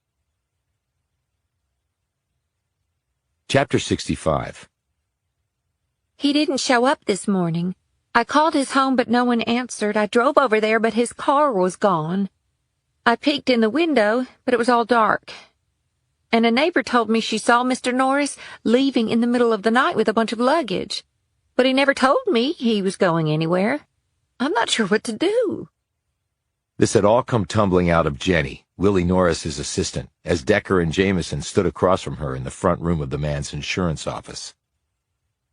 Chapter 65. He didn't show up this morning. I called his home, but no one answered. I drove over there, but his car was gone. I peeked in the window, but it was all dark. And a neighbor told me she saw Mr. Norris leaving in the middle of the night with a bunch of luggage. But he never told me he was going anywhere. I'm not sure what to do. This had all come tumbling out of Jenny, Willie Norris's assistant, as Decker and Jameson stood across from her in the front room of the man's insurance office.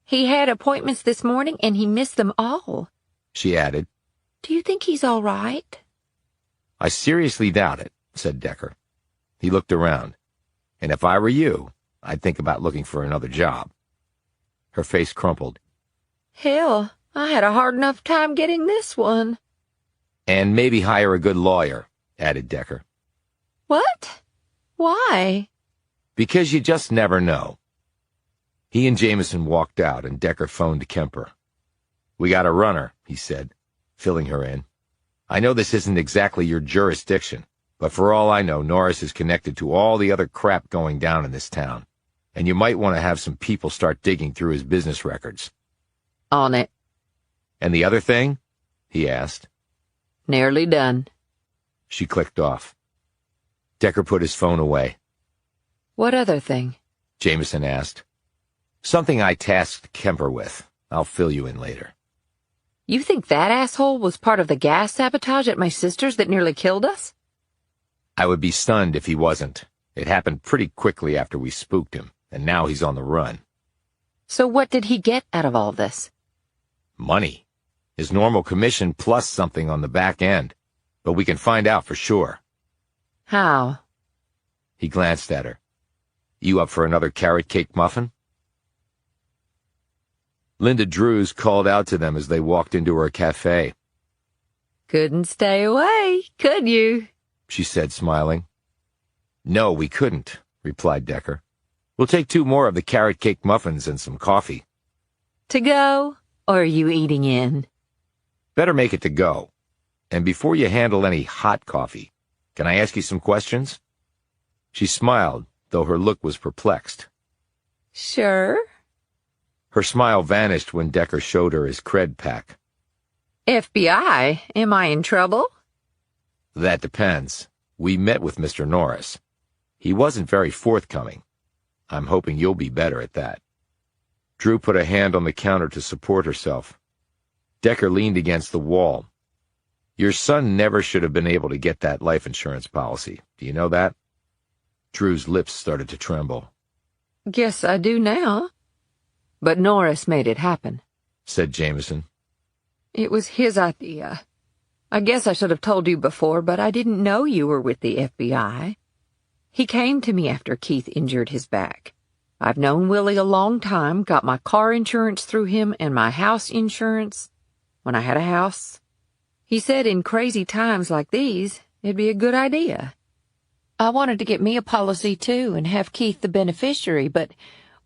He had appointments this morning, and he missed them all, she added. Do you think he's all right? I seriously doubt it, said Decker. He looked around. And if I were you, I'd think about looking for another job. Her face crumpled. Hell, I had a hard enough time getting this one. And maybe hire a good lawyer, added Decker. What? Why? Because you just never know. He and Jameson walked out, and Decker phoned to Kemper. "We got a runner," he said, filling her in. "I know this isn't exactly your jurisdiction, but for all I know, Norris is connected to all the other crap going down in this town, and you might want to have some people start digging through his business records." On it. "And the other thing?" he asked. Nearly done. She clicked off. Decker put his phone away. What other thing? Jameson asked. "Something I tasked Kemper with. I'll fill you in later." You think that asshole was part of the gas sabotage at my sister's that nearly killed us? I would be stunned if he wasn't. It happened pretty quickly after we spooked him, and now he's on the run. So what did he get out of all this? Money. His normal commission plus something on the back end. But we can find out for sure. How? He glanced at her. "You up for another carrot cake muffin?" Linda Drews called out to them as they walked into her cafe. Couldn't stay away, could you? She said, smiling. "No, we couldn't," replied Decker. "We'll take 2 more of the carrot cake muffins and some coffee." To go, or are you eating in? Better make it to go. And before you handle any hot coffee, can I ask you some questions? She smiled, though her look was perplexed. Sure. Her smile vanished when Decker showed her his cred pack. FBI, am I in trouble? That depends. We met with Mr. Norris. He wasn't very forthcoming. I'm hoping you'll be better at that. Drew put a hand on the counter to support herself. Decker leaned against the wall. Your son never should have been able to get that life insurance policy. Do you know that? Drew's lips started to tremble. Guess I do now. But Norris made it happen, said Jameson. It was his idea. I guess I should have told you before, but I didn't know you were with the FBI. He came to me after Keith injured his back. I've known Willie a long time, got my car insurance through him and my house insurance when I had a house. He said in crazy times like these, it'd be a good idea. I wanted to get me a policy, too, and have Keith the beneficiary, but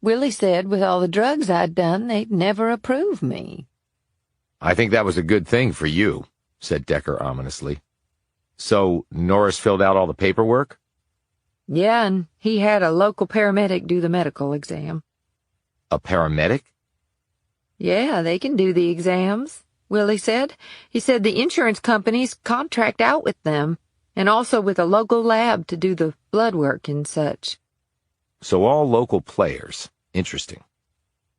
Willie said with all the drugs I'd done, they'd never approve me. I think that was a good thing for you, said Decker ominously. So Norris filled out all the paperwork? Yeah, and he had a local paramedic do the medical exam. A paramedic? Yeah, they can do the exams, Willie said. He said the insurance companies contract out with them, and also with a local lab to do the blood work and such. So all local players. Interesting.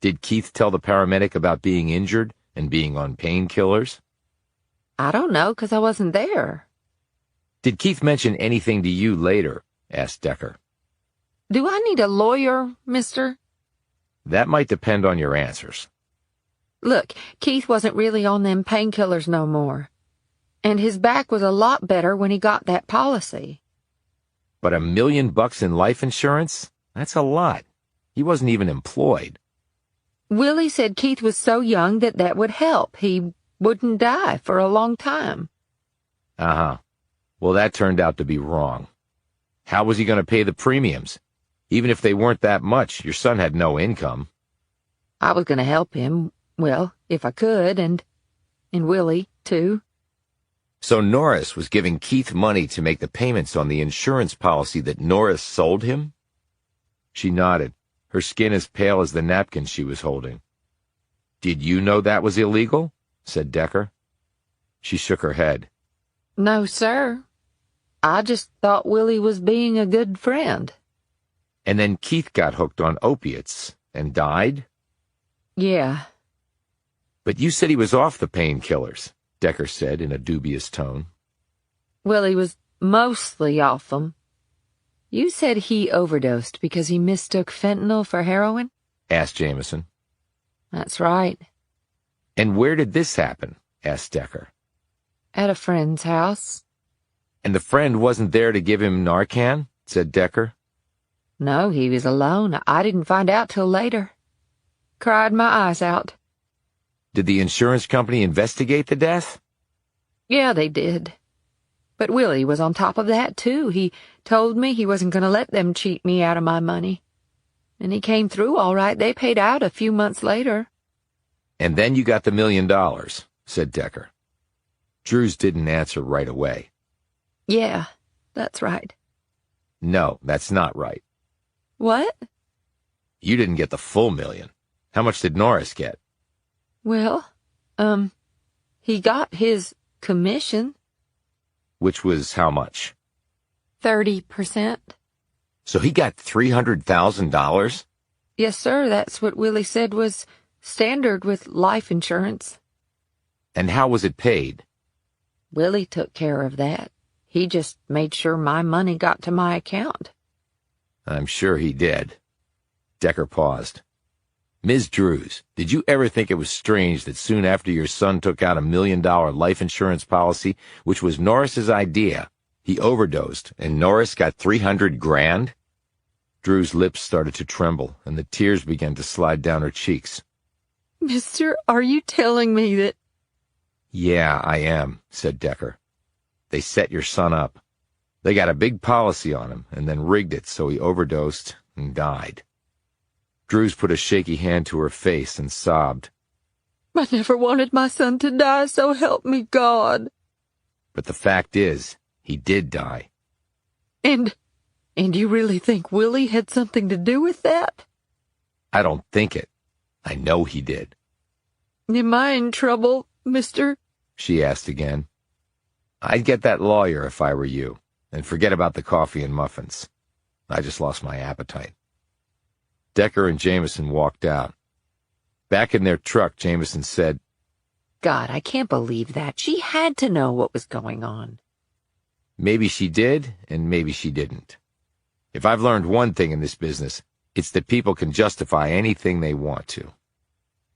Did Keith tell the paramedic about being injured and being on painkillers? I don't know, 'cause I wasn't there. Did Keith mention anything to you later? Asked Decker. Do I need a lawyer, mister? That might depend on your answers. Look, Keith wasn't really on them painkillers no more. And his back was a lot better when he got that policy. But $1 million in life insurance? That's a lot. He wasn't even employed. Willie said Keith was so young that that would help. He wouldn't die for a long time. Uh-huh. Well, that turned out to be wrong. How was he going to pay the premiums? Even if they weren't that much, your son had no income. I was going to help him, well, if I could, and Willie, too. So Norris was giving Keith money to make the payments on the insurance policy that Norris sold him? She nodded, her skin as pale as the napkin she was holding. Did you know that was illegal? Said Decker. She shook her head. No, sir. I just thought Willie was being a good friend. And then Keith got hooked on opiates and died? Yeah. But you said he was off the painkillers, Decker said in a dubious tone. Well, he was mostly off them. You said he overdosed because he mistook fentanyl for heroin? Asked Jameson. That's right. And where did this happen? Asked Decker. At a friend's house. And the friend wasn't there to give him Narcan? Said Decker. No, he was alone. I didn't find out till later. Cried my eyes out. Did the insurance company investigate the death? Yeah, they did. But Willie was on top of that, too. He told me he wasn't going to let them cheat me out of my money. And he came through all right. They paid out a few months later. And then you got the $1 million, said Decker. Drews didn't answer right away. Yeah, that's right. No, that's not right. What? You didn't get the full $1 million. How much did Norris get? Well, he got his commission. Which was how much? 30%. So he got $300,000? Yes, sir. That's what Willie said was standard with life insurance. And how was it paid? Willie took care of that. He just made sure my money got to my account. I'm sure he did. Decker paused. Ms. Drews, did you ever think it was strange that soon after your son took out $1 million life insurance policy, which was Norris's idea, he overdosed and Norris got $300,000? Drew's lips started to tremble and the tears began to slide down her cheeks. Mister, are you telling me that... Yeah, I am, said Decker. They set your son up. They got a big policy on him and then rigged it so he overdosed and died. Drews put a shaky hand to her face and sobbed. I never wanted my son to die, so help me God. But the fact is, he did die. And you really think Willie had something to do with that? I don't think it. I know he did. Am I in trouble, mister? She asked again. I'd get that lawyer if I were you, and forget about the coffee and muffins. I just lost my appetite. Decker and Jameson walked out. Back in their truck, Jameson said, God, I can't believe that. She had to know what was going on. Maybe she did, and maybe she didn't. If I've learned one thing in this business, it's that people can justify anything they want to.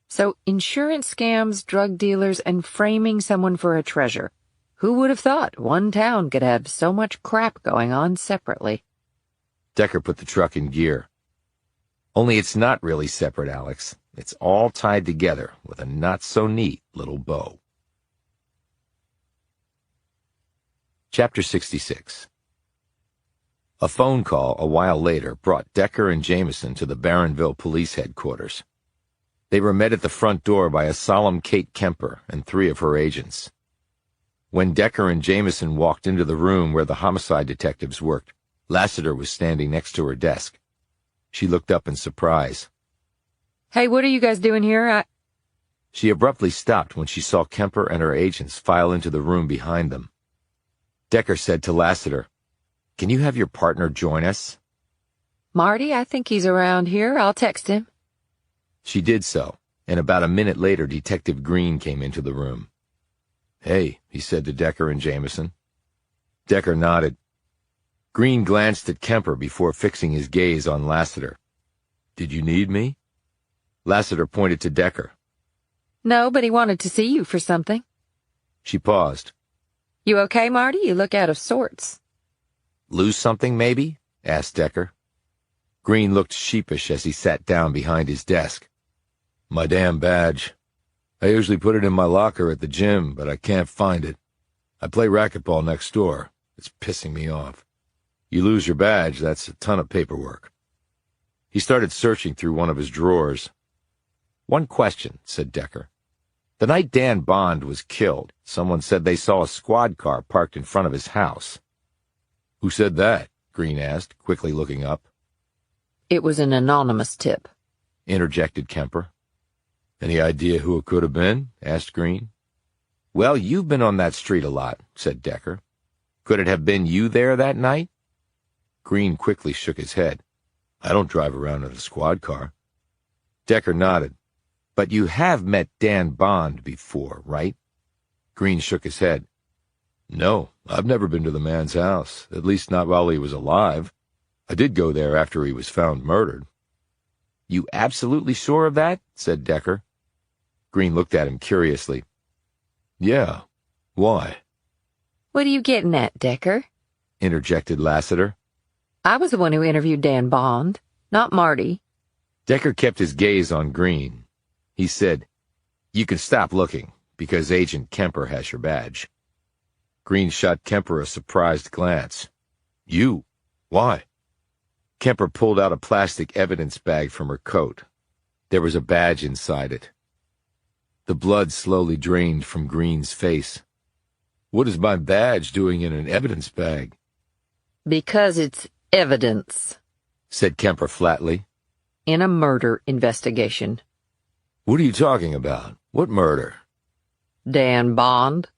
So insurance scams, drug dealers, and framing someone for a treasure. Who would have thought one town could have so much crap going on separately? Decker put the truck in gear. Only it's not really separate, Alex. It's all tied together with a not-so-neat little bow. Chapter 66. A phone call a while later brought Decker and Jameson to the Barronville Police Headquarters. They were met at the front door by a solemn Kate Kemper and 3 of her agents. When Decker and Jameson walked into the room where the homicide detectives worked, Lassiter was standing next to her desk. She looked up in surprise. Hey, what are you guys doing here? She abruptly stopped when she saw Kemper and her agents file into the room behind them. Decker said to Lassiter, "Can you have your partner join us?" Marty, I think he's around here. I'll text him. She did so, and about a minute later Detective Green came into the room. "Hey," he said to Decker and Jameson. Decker nodded. Green glanced at Kemper before fixing his gaze on Lassiter. "Did you need me?" Lassiter pointed to Decker. No, but he wanted to see you for something. She paused. You okay, Marty? You look out of sorts. "Lose something, maybe?" asked Decker. Green looked sheepish as he sat down behind his desk. "My damn badge. I usually put it in my locker at the gym, but I can't find it. I play racquetball next door. It's pissing me off. You lose your badge, that's a ton of paperwork." He started searching through one of his drawers. "One question," said Decker. "The night Dan Bond was killed, someone said they saw a squad car parked in front of his house." "Who said that?" Green asked, quickly looking up. It was an anonymous tip, interjected Kemper. "Any idea who it could have been?" asked Green. "Well, you've been on that street a lot," said Decker. "Could it have been you there that night?" Green quickly shook his head. "I don't drive around in a squad car." Decker nodded. "But you have met Dan Bond before, right?" Green shook his head. "No, I've never been to the man's house, at least not while he was alive. I did go there after he was found murdered." "You absolutely sure of that?" said Decker. Green looked at him curiously. "Yeah. Why?" What are you getting at, Decker? interjected Lassiter. I was the one who interviewed Dan Bond, not Marty. Decker kept his gaze on Green. He said, "You can stop looking, because Agent Kemper has your badge." Green shot Kemper a surprised glance. You? Why? Kemper pulled out a plastic evidence bag from her coat. There was a badge inside it. The blood slowly drained from Green's face. What is my badge doing in an evidence bag? Because it's evidence, said Kemper flatly. In a murder investigation. What are you talking about? What murder? Dan Bond.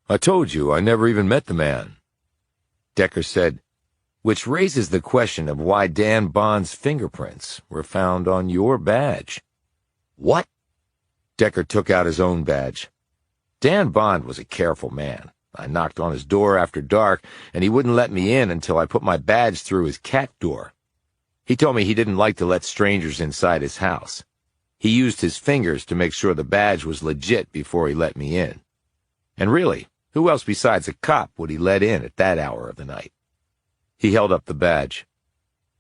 I told you I never even met the man. Decker said, which raises the question of why Dan Bond's fingerprints were found on your badge. What? Decker took out his own badge. Dan Bond was a careful man. I knocked on his door after dark, and he wouldn't let me in until I put my badge through his cat door. He told me he didn't like to let strangers inside his house. He used his fingers to make sure the badge was legit before he let me in. And really, who else besides a cop would he let in at that hour of the night? He held up the badge.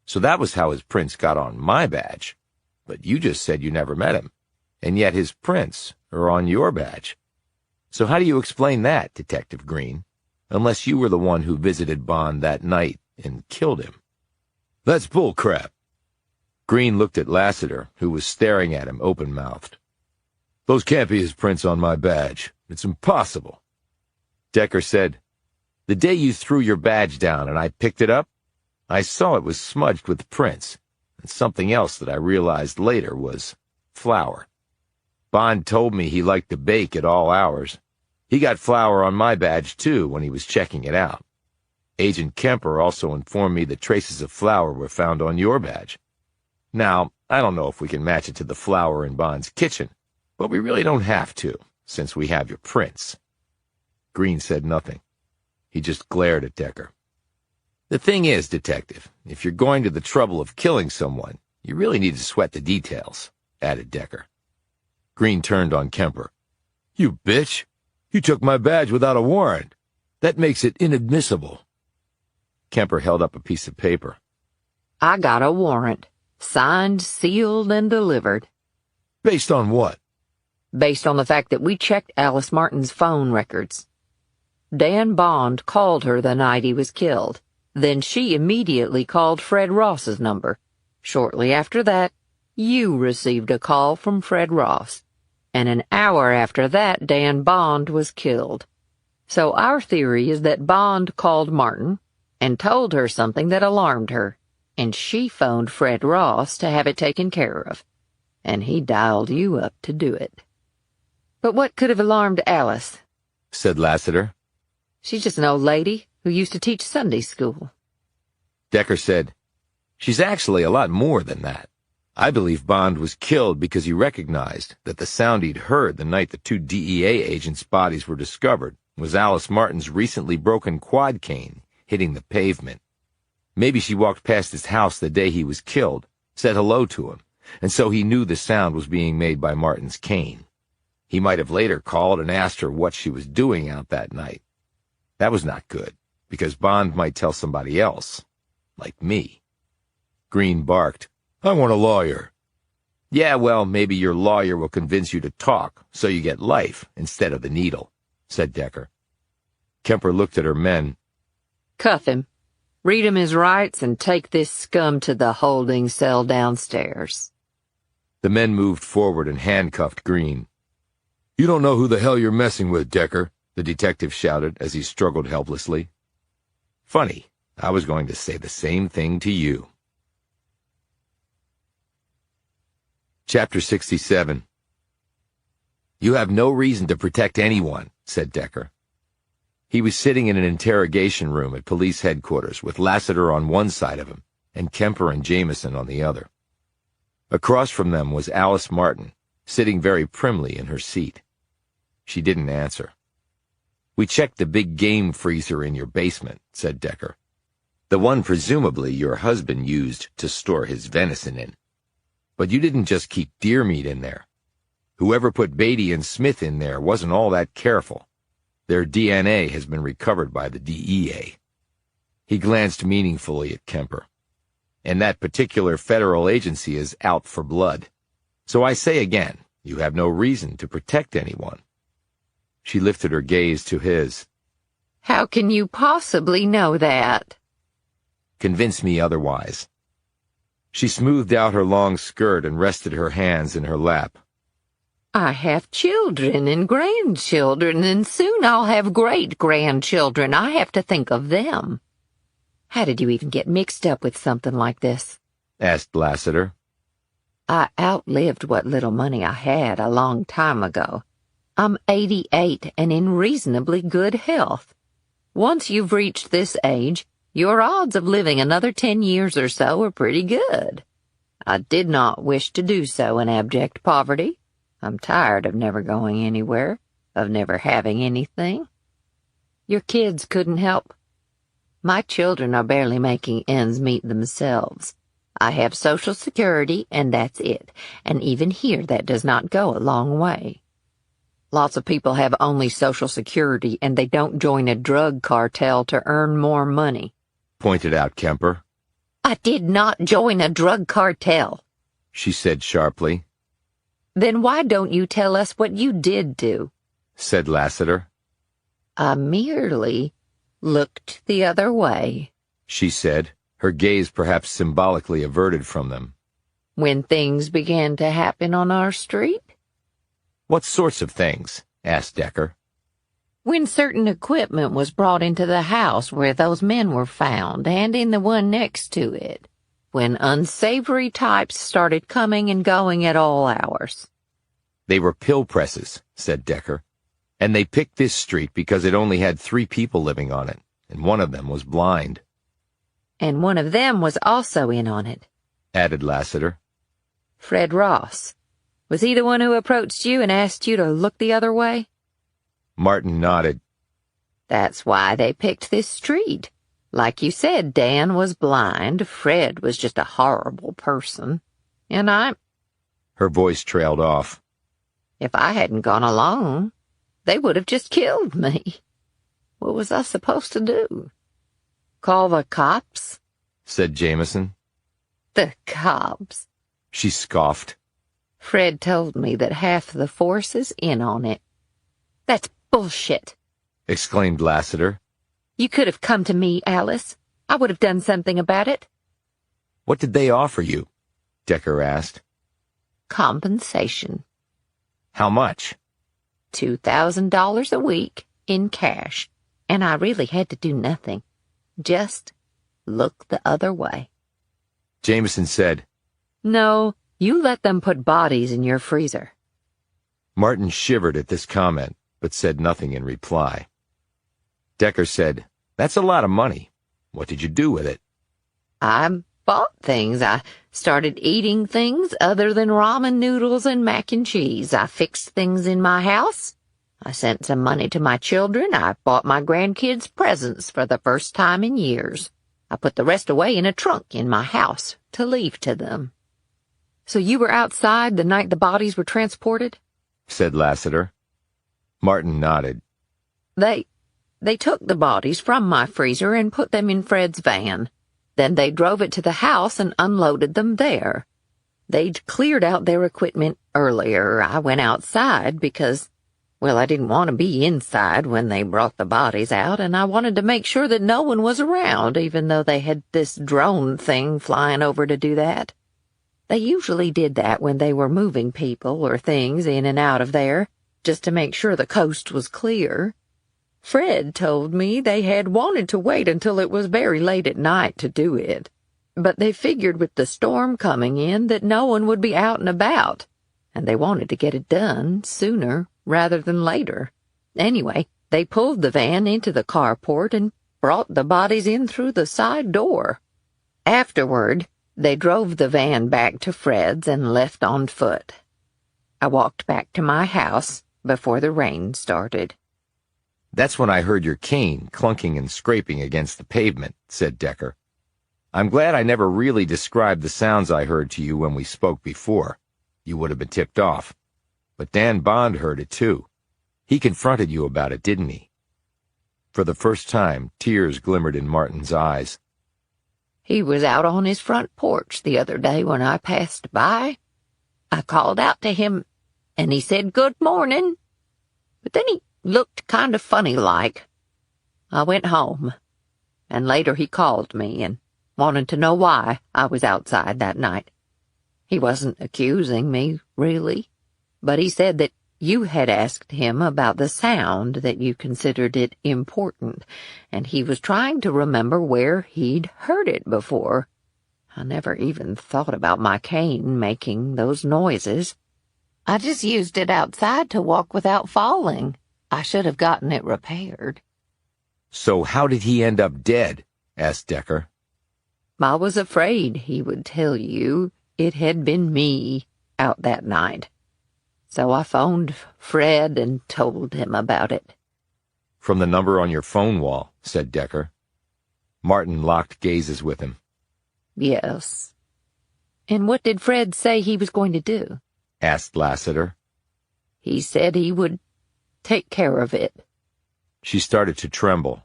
So that was how his prints got on my badge. But you just said you never met him, and yet his prints are on your badge. So how do you explain that, Detective Green, unless you were the one who visited Bond that night and killed him? That's bullcrap. Green looked at Lassiter, who was staring at him open-mouthed. Those can't be his prints on my badge. It's impossible. Decker said, the day you threw your badge down and I picked it up, I saw it was smudged with prints, and something else that I realized later was flour. Bond told me he liked to bake at all hours. He got flour on my badge, too, when he was checking it out. Agent Kemper also informed me that traces of flour were found on your badge. Now, I don't know if we can match it to the flour in Bond's kitchen, but we really don't have to, since we have your prints. Green said nothing. He just glared at Decker. The thing is, Detective, if you're going to the trouble of killing someone, you really need to sweat the details, added Decker. Green turned on Kemper. You bitch! You took my badge without a warrant. That makes it inadmissible. Kemper held up a piece of paper. I got a warrant. Signed, sealed, and delivered. Based on what? Based on the fact that we checked Alice Martin's phone records. Dan Bond called her the night he was killed. Then she immediately called Fred Ross's number. Shortly after that, you received a call from Fred Ross. And an hour after that, Dan Bond was killed. So our theory is that Bond called Martin and told her something that alarmed her, and she phoned Fred Ross to have it taken care of. And he dialed you up to do it. But what could have alarmed Alice? Said Lassiter. She's just an old lady who used to teach Sunday school. Decker said, she's actually a lot more than that. I believe Bond was killed because he recognized that the sound he'd heard the night the two DEA agents' bodies were discovered was Alice Martin's recently broken quad cane hitting the pavement. Maybe she walked past his house the day he was killed, said hello to him, and so he knew the sound was being made by Martin's cane. He might have later called and asked her what she was doing out that night. That was not good, because Bond might tell somebody else, like me. Green barked, I want a lawyer. Yeah, well, maybe your lawyer will convince you to talk, so you get life instead of the needle, said Decker. Kemper looked at her men. Cuff him. Read him his rights and take this scum to the holding cell downstairs. The men moved forward and handcuffed Green. You don't know who the hell you're messing with, Decker, the detective shouted as he struggled helplessly. Funny, I was going to say the same thing to you. Chapter 67. You have no reason to protect anyone, said Decker. He was sitting in an interrogation room at police headquarters with Lassiter on one side of him and Kemper and Jameson on the other. Across from them was Alice Martin, sitting very primly in her seat. She didn't answer. We checked the big game freezer in your basement, said Decker. The one presumably your husband used to store his venison in. But you didn't just keep deer meat in there. Whoever put Beatty and Smith in there wasn't all that careful. Their DNA has been recovered by the DEA. He glanced meaningfully at Kemper. And that particular federal agency is out for blood. So I say again, you have no reason to protect anyone. She lifted her gaze to his. How can you possibly know that? Convince me otherwise. She smoothed out her long skirt and rested her hands in her lap. I have children and grandchildren, and soon I'll have great-grandchildren. I have to think of them. How did you even get mixed up with something like this? Asked Lassiter. I outlived what little money I had a long time ago. I'm 88 and in reasonably good health. Once you've reached this age, your odds of living another 10 years or so are pretty good. I did not wish to do so in abject poverty. I'm tired of never going anywhere, of never having anything. Your kids couldn't help. My children are barely making ends meet themselves. I have Social Security, and that's it, and even here that does not go a long way. Lots of people have only Social Security, and they don't join a drug cartel to earn more money, pointed out Kemper. I did not join a drug cartel, she said sharply. Then why don't you tell us what you did do? Said Lassiter. I merely looked the other way, she said, her gaze perhaps symbolically averted from them. When things began to happen on our street? What sorts of things? Asked Decker. When certain equipment was brought into the house where those men were found, and in the one next to it. When unsavory types started coming and going at all hours. They were pill presses, said Decker, and they picked this street because it only had 3 people living on it, and one of them was blind. And one of them was also in on it, added Lassiter. Fred Ross. Was he the one who approached you and asked you to look the other way? Martin nodded. That's why they picked this street. Like you said, Dan was blind, Fred was just a horrible person, and Her voice trailed off. If I hadn't gone along, they would have just killed me. What was I supposed to do? Call the cops? Said Jameson. The cops? She scoffed. Fred told me that half the force is in on it. That's bullshit, exclaimed Lassiter. You could have come to me, Alice. I would have done something about it. What did they offer you? Decker asked. Compensation. How much? $2,000 a week in cash, and I really had to do nothing. Just look the other way. Jameson said, No, you let them put bodies in your freezer. Martin shivered at this comment, but said nothing in reply. Decker said, That's a lot of money. What did you do with it? I bought things. I started eating things other than ramen noodles and mac and cheese. I fixed things in my house. I sent some money to my children. I bought my grandkids presents for the first time in years. I put the rest away in a trunk in my house to leave to them. So you were outside the night the bodies were transported? Said Lassiter. Martin nodded. They took the bodies from my freezer and put them in Fred's van. Then they drove it to the house and unloaded them there. They'd cleared out their equipment earlier. I went outside because, well, I didn't want to be inside when they brought the bodies out, and I wanted to make sure that no one was around, even though they had this drone thing flying over to do that. They usually did that when they were moving people or things in and out of there, just to make sure the coast was clear. Fred told me they had wanted to wait until it was very late at night to do it, but they figured with the storm coming in that no one would be out and about, and they wanted to get it done sooner rather than later. Anyway, they pulled the van into the carport and brought the bodies in through the side door. Afterward, they drove the van back to Fred's and left on foot. I walked back to my house before the rain started. That's when I heard your cane clunking and scraping against the pavement, said Decker. I'm glad I never really described the sounds I heard to you when we spoke before. You would have been tipped off. But Dan Bond heard it too. He confronted you about it, didn't he? For the first time, tears glimmered in Martin's eyes. He was out on his front porch the other day when I passed by. I called out to him, and he said good morning. But then he looked kind of funny-like. I went home, and later he called me and wanted to know why I was outside that night. He wasn't accusing me, really, but he said that you had asked him about the sound, that you considered it important, and he was trying to remember where he'd heard it before. I never even thought about my cane making those noises. I just used it outside to walk without falling. I should have gotten it repaired. So how did he end up dead? Asked Decker. I was afraid he would tell you it had been me out that night. So I phoned Fred and told him about it. From the number on your phone wall, said Decker. Martin locked gazes with him. Yes. And what did Fred say he was going to do? Asked Lassiter. He said he would take care of it. She started to tremble.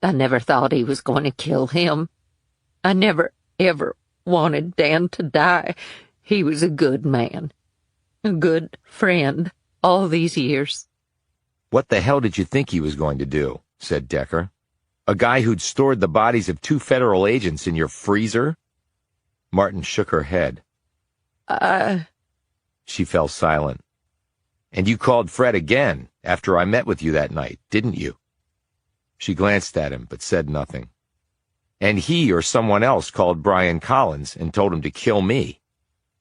I never thought he was going to kill him. I never, ever wanted Dan to die. He was a good man. A good friend all these years. What the hell did you think he was going to do? Said Decker. A guy who'd stored the bodies of 2 federal agents in your freezer? Martin shook her head. She fell silent. And you called Fred again after I met with you that night, didn't you? She glanced at him but said nothing. And he or someone else called Brian Collins and told him to kill me.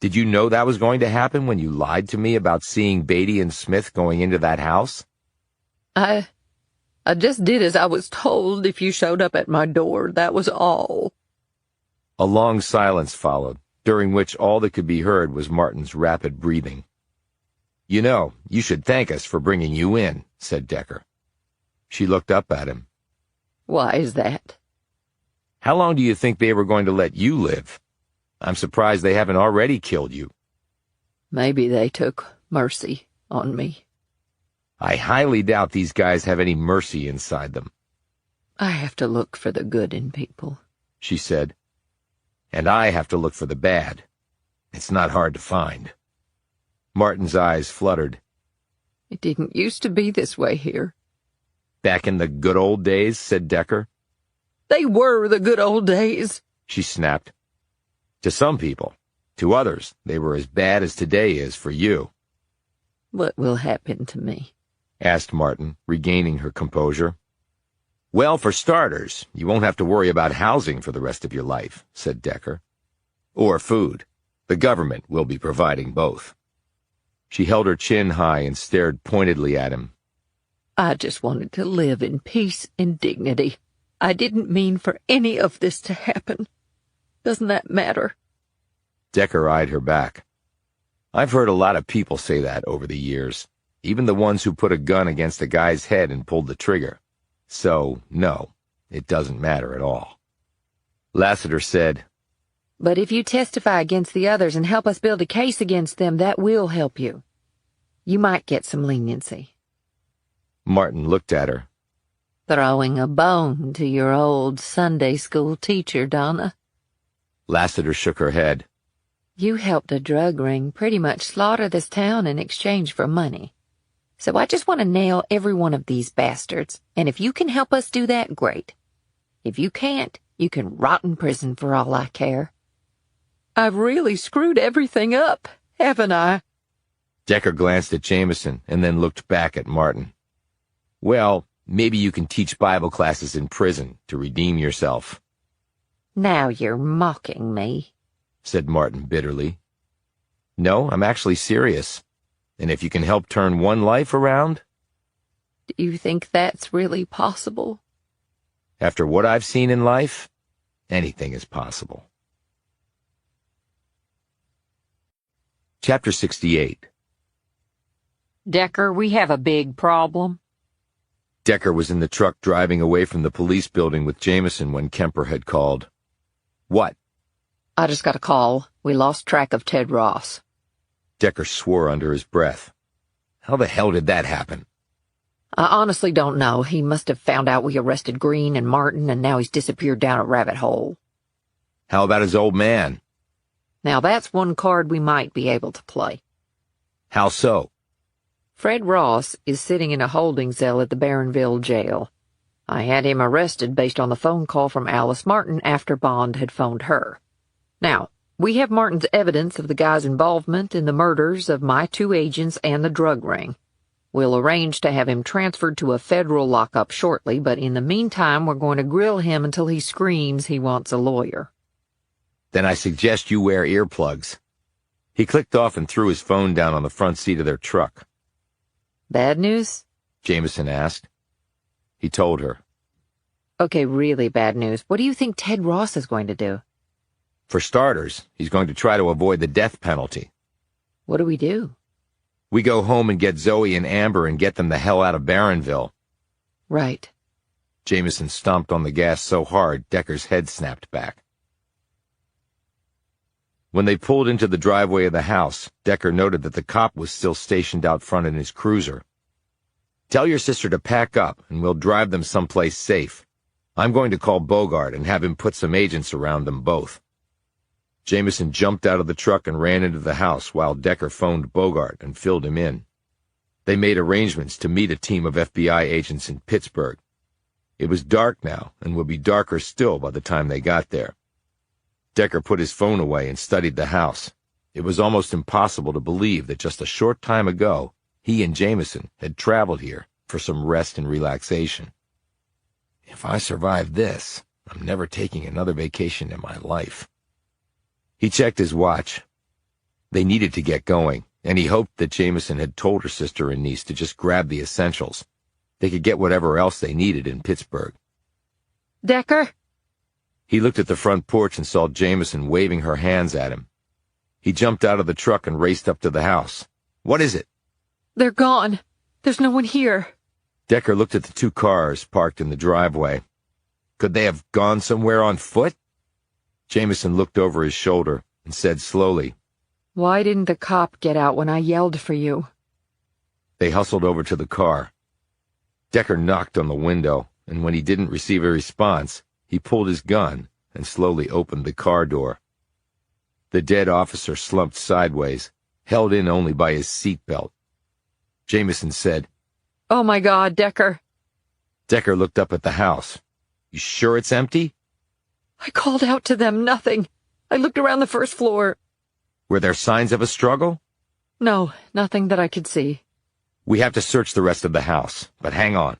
Did you know that was going to happen when you lied to me about seeing Beatty and Smith going into that house? I just did as I was told. If you showed up at my door, that was all. A long silence followed, during which all that could be heard was Martin's rapid breathing. You know, you should thank us for bringing you in, said Decker. She looked up at him. Why is that? How long do you think they were going to let you live? I'm surprised they haven't already killed you. Maybe they took mercy on me. I highly doubt these guys have any mercy inside them. I have to look for the good in people, she said. And I have to look for the bad. It's not hard to find. Martin's eyes fluttered. It didn't used to be this way here. Back in the good old days, said Decker. They were the good old days, she snapped. To some people. To others, they were as bad as today is for you. What will happen to me? Asked Martin, regaining her composure. Well, for starters, you won't have to worry about housing for the rest of your life, said Decker. Or food. The government will be providing both. She held her chin high and stared pointedly at him. I just wanted to live in peace and dignity. I didn't mean for any of this to happen. Doesn't that matter? Decker eyed her back. I've heard a lot of people say that over the years, even the ones who put a gun against a guy's head and pulled the trigger. So, no, it doesn't matter at all. Lassiter said, But if you testify against the others and help us build a case against them, that will help you. You might get some leniency. Martin looked at her. Throwing a bone to your old Sunday school teacher, Donna. Lassiter shook her head. You helped a drug ring pretty much slaughter this town in exchange for money. So I just want to nail every one of these bastards, and if you can help us do that, great. If you can't, you can rot in prison for all I care. I've really screwed everything up, haven't I? Decker glanced at Jameson and then looked back at Martin. Well, maybe you can teach Bible classes in prison to redeem yourself. Now you're mocking me, said Martin bitterly. No, I'm actually serious. And if you can help turn one life around... Do you think that's really possible? After what I've seen in life, anything is possible. Chapter 68. Decker, we have a big problem. Decker was in the truck driving away from the police building with Jameson when Kemper had called. What? I just got a call. We lost track of Ted Ross. Decker swore under his breath. How the hell did that happen? I honestly don't know. He must have found out we arrested Green and Martin, and now he's disappeared down a rabbit hole. How about his old man? Now that's one card we might be able to play. How so? Fred Ross is sitting in a holding cell at the Barronville jail. I had him arrested based on the phone call from Alice Martin after Bond had phoned her. Now, we have Martin's evidence of the guy's involvement in the murders of my 2 agents and the drug ring. We'll arrange to have him transferred to a federal lockup shortly, but in the meantime we're going to grill him until he screams he wants a lawyer. Then I suggest you wear earplugs. He clicked off and threw his phone down on the front seat of their truck. Bad news? Jameson asked. He told her. Okay, really bad news. What do you think Ted Ross is going to do? For starters, he's going to try to avoid the death penalty. What do we do? We go home and get Zoe and Amber and get them the hell out of Barronville. Right. Jameson stomped on the gas so hard, Decker's head snapped back. When they pulled into the driveway of the house, Decker noted that the cop was still stationed out front in his cruiser. Tell your sister to pack up, and we'll drive them someplace safe. I'm going to call Bogart and have him put some agents around them both. Jameson jumped out of the truck and ran into the house while Decker phoned Bogart and filled him in. They made arrangements to meet a team of FBI agents in Pittsburgh. It was dark now, and would be darker still by the time they got there. Decker put his phone away and studied the house. It was almost impossible to believe that just a short time ago, he and Jameson had traveled here for some rest and relaxation. If I survive this, I'm never taking another vacation in my life. He checked his watch. They needed to get going, and he hoped that Jameson had told her sister and niece to just grab the essentials. They could get whatever else they needed in Pittsburgh. Decker? He looked at the front porch and saw Jameson waving her hands at him. He jumped out of the truck and raced up to the house. What is it? They're gone. There's no one here. Decker looked at the 2 cars parked in the driveway. Could they have gone somewhere on foot? Jameson looked over his shoulder and said slowly, Why didn't the cop get out when I yelled for you? They hustled over to the car. Decker knocked on the window, and when he didn't receive a response, he pulled his gun and slowly opened the car door. The dead officer slumped sideways, held in only by his seatbelt. Jameson said, Oh my God, Decker. Decker looked up at the house. You sure it's empty? I called out to them, nothing. I looked around the first floor. Were there signs of a struggle? No, nothing that I could see. We have to search the rest of the house, but hang on.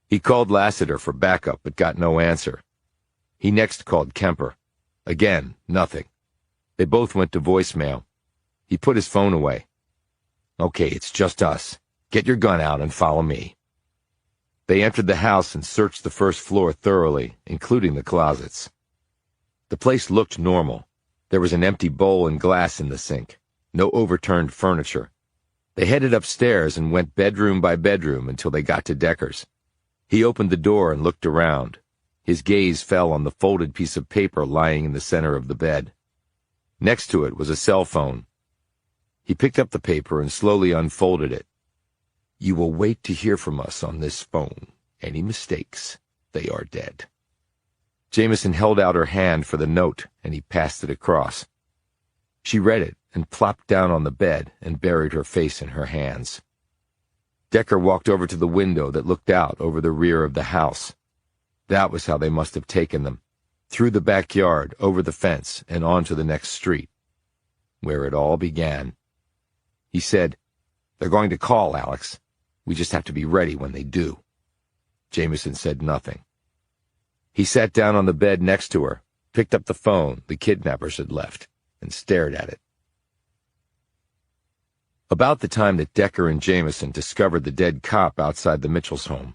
He called Lassiter for backup, but got no answer. He next called Kemper. Again, nothing. They both went to voicemail. He put his phone away. Okay, it's just us. Get your gun out and follow me. They entered the house and searched the first floor thoroughly, including the closets. The place looked normal. There was an empty bowl and glass in the sink. No overturned furniture. They headed upstairs and went bedroom by bedroom until they got to Decker's. He opened the door and looked around. His gaze fell on the folded piece of paper lying in the center of the bed. Next to it was a cell phone. He picked up the paper and slowly unfolded it. You will wait to hear from us on this phone. Any mistakes, they are dead. Jameson held out her hand for the note, and he passed it across. She read it and plopped down on the bed and buried her face in her hands. Decker walked over to the window that looked out over the rear of the house. That was how they must have taken them, through the backyard, over the fence, and on to the next street, where it all began. He said, They're going to call, Alex. We just have to be ready when they do. Jameson said nothing. He sat down on the bed next to her, picked up the phone the kidnappers had left, and stared at it. About the time that Decker and Jameson discovered the dead cop outside the Mitchells' home,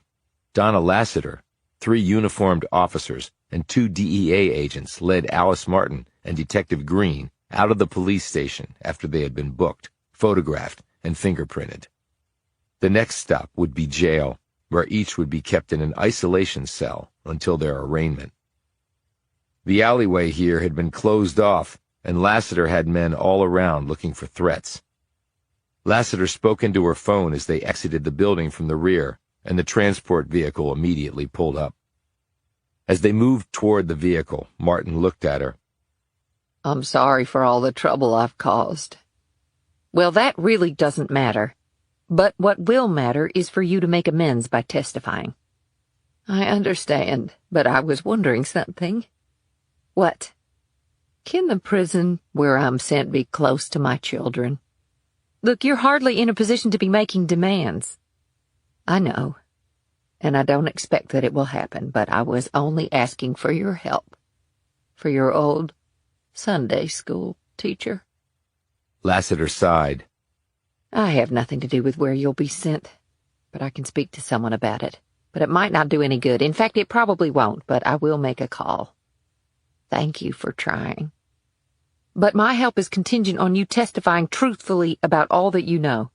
Donna Lassiter, 3 uniformed officers, and 2 DEA agents led Alice Martin and Detective Green out of the police station after they had been booked, photographed, and fingerprinted. The next stop would be jail, where each would be kept in an isolation cell until their arraignment. The alleyway here had been closed off, and Lassiter had men all around looking for threats. Lassiter spoke into her phone as they exited the building from the rear, and the transport vehicle immediately pulled up. As they moved toward the vehicle, Martin looked at her. I'm sorry for all the trouble I've caused. Well, that really doesn't matter. But what will matter is for you to make amends by testifying. I understand, but I was wondering something. What? Can the prison where I'm sent be close to my children? Look, you're hardly in a position to be making demands. I know, and I don't expect that it will happen, but I was only asking for your help. For your old Sunday school teacher. Lassiter sighed. I have nothing to do with where you'll be sent, but I can speak to someone about it. But it might not do any good. In fact, it probably won't, but I will make a call. Thank you for trying. But my help is contingent on you testifying truthfully about all that you know.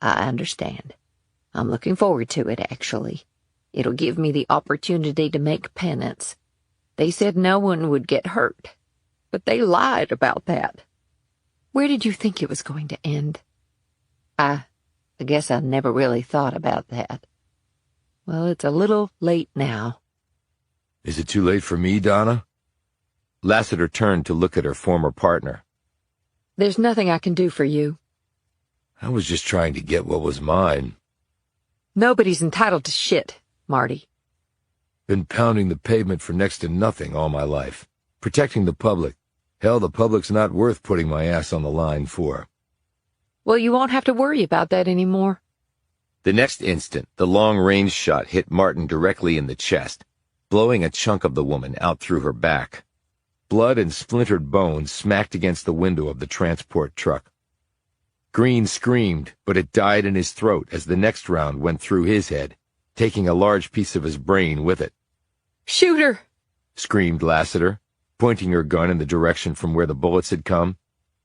I understand. I'm looking forward to it, actually. It'll give me the opportunity to make penance. They said no one would get hurt, but they lied about that. Where did you think it was going to end? I guess I never really thought about that. Well, it's a little late now. Is it too late for me, Donna? Lassiter turned to look at her former partner. There's nothing I can do for you. I was just trying to get what was mine. Nobody's entitled to shit, Marty. Been pounding the pavement for next to nothing all my life. Protecting the public. Hell, the public's not worth putting my ass on the line for. Well, you won't have to worry about that anymore. The next instant, the long-range shot hit Martin directly in the chest, blowing a chunk of the woman out through her back. Blood and splintered bones smacked against the window of the transport truck. Green screamed, but it died in his throat as the next round went through his head, taking a large piece of his brain with it. Shoot her! Screamed Lassiter, pointing her gun in the direction from where the bullets had come.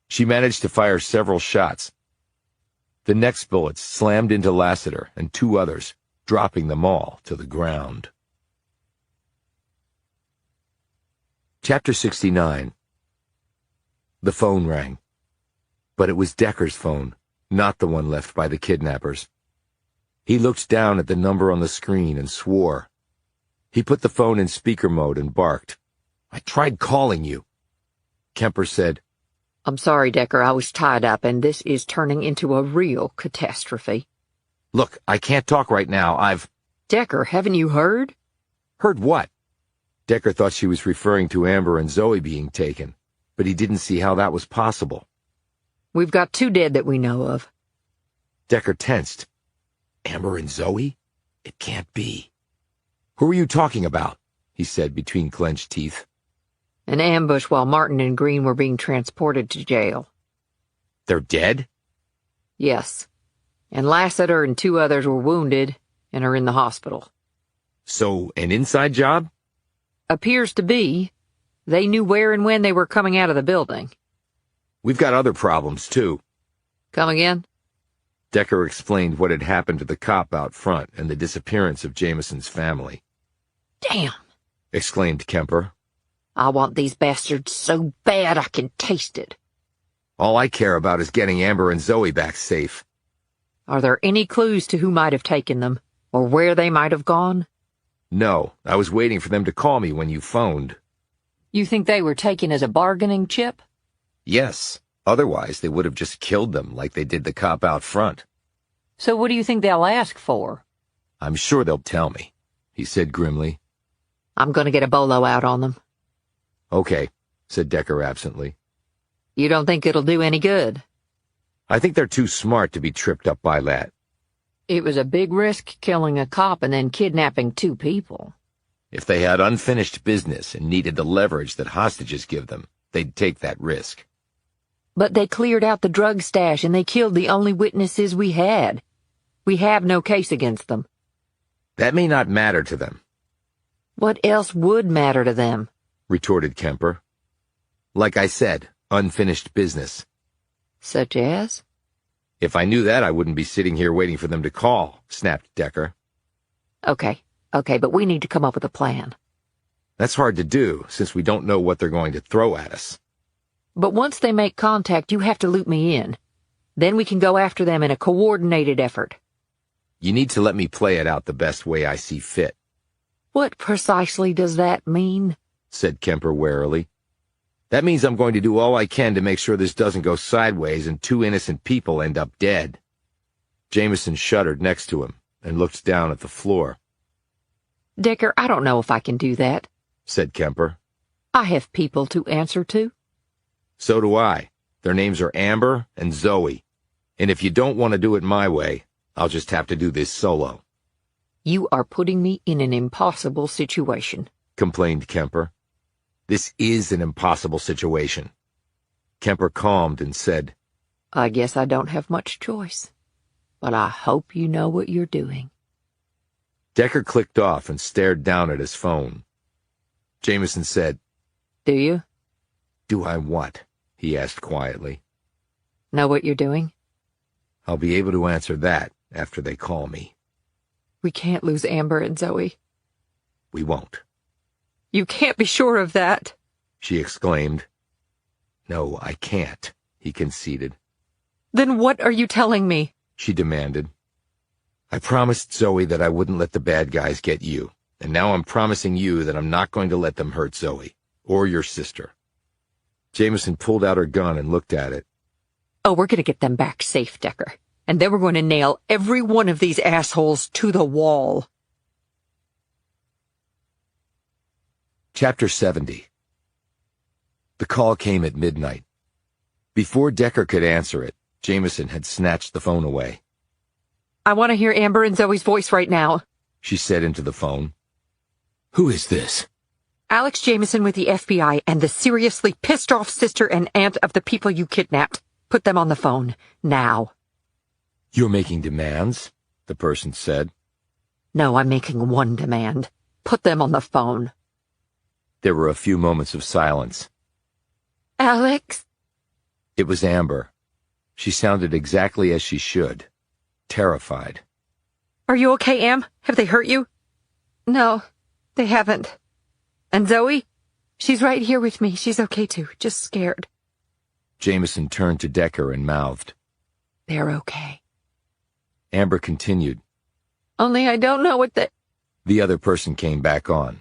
She managed to fire several shots. The next bullets slammed into Lassiter and two others, dropping them all to the ground. Chapter 69. The phone rang. But it was Decker's phone, not the one left by the kidnappers. He looked down at the number on the screen and swore. He put the phone in speaker mode and barked. I tried calling you. Kemper said, I'm sorry, Decker, I was tied up, and this is turning into a real catastrophe. Look, I can't talk right now. Decker, haven't you heard? Heard what? Decker thought she was referring to Amber and Zoe being taken, but he didn't see how that was possible. We've got 2 dead that we know of. Decker tensed. Amber and Zoe? It can't be. Who are you talking about? He said between clenched teeth. An ambush while Martin and Green were being transported to jail. They're dead? Yes. And Lassiter and 2 others were wounded and are in the hospital. So, an inside job? Appears to be. They knew where and when they were coming out of the building. We've got other problems, too. Come again? Decker explained what had happened to the cop out front and the disappearance of Jameson's family. Damn! Exclaimed Kemper. I want these bastards so bad I can taste it. All I care about is getting Amber and Zoe back safe. Are there any clues to who might have taken them, or where they might have gone? No, I was waiting for them to call me when you phoned. You think they were taken as a bargaining chip? Yes, otherwise they would have just killed them like they did the cop out front. So what do you think they'll ask for? I'm sure they'll tell me, he said grimly. I'm going to get a bolo out on them. Okay, said Decker absently. You don't think it'll do any good? I think they're too smart to be tripped up by that. It was a big risk killing a cop and then kidnapping 2 people. If they had unfinished business and needed the leverage that hostages give them, they'd take that risk. But they cleared out the drug stash and they killed the only witnesses we had. We have no case against them. That may not matter to them. What else would matter to them? Retorted Kemper. Like I said, unfinished business. Such as? If I knew that, I wouldn't be sitting here waiting for them to call, snapped Decker. Okay, but we need to come up with a plan. That's hard to do, since we don't know what they're going to throw at us. But once they make contact, you have to loop me in. Then we can go after them in a coordinated effort. You need to let me play it out the best way I see fit. What precisely does that mean? Said Kemper warily. That means I'm going to do all I can to make sure this doesn't go sideways and 2 innocent people end up dead. Jameson shuddered next to him and looked down at the floor. Decker, I don't know if I can do that, said Kemper. I have people to answer to. So do I. Their names are Amber and Zoe. And if you don't want to do it my way, I'll just have to do this solo. You are putting me in an impossible situation, complained Kemper. This is an impossible situation. Kemper calmed and said, I guess I don't have much choice, but I hope you know what you're doing. Decker clicked off and stared down at his phone. Jameson said, Do you? Do I what? He asked quietly. Know what you're doing? I'll be able to answer that after they call me. We can't lose Amber and Zoe. We won't. You can't be sure of that, she exclaimed. No, I can't, he conceded. Then what are you telling me? She demanded. I promised Zoe that I wouldn't let the bad guys get you, and now I'm promising you that I'm not going to let them hurt Zoe, or your sister. Jameson pulled out her gun and looked at it. Oh, we're going to get them back safe, Decker. And then we're going to nail every one of these assholes to the wall. Chapter 70. The call came at midnight. Before Decker could answer it, Jameson had snatched the phone away. I want to hear Amber and Zoe's voice right now, she said into the phone. Who is this? Alex Jameson with the FBI and the seriously pissed-off sister and aunt of the people you kidnapped. Put them on the phone, now. You're making demands, the person said. No, I'm making one demand. Put them on the phone. There were a few moments of silence. Alex? It was Amber. She sounded exactly as she should. Terrified. Are you okay, Am? Have they hurt you? No, they haven't. And Zoe? She's right here with me. She's okay too, just scared. Jameson turned to Decker and mouthed, They're okay. Amber continued. Only I don't know what The other person came back on.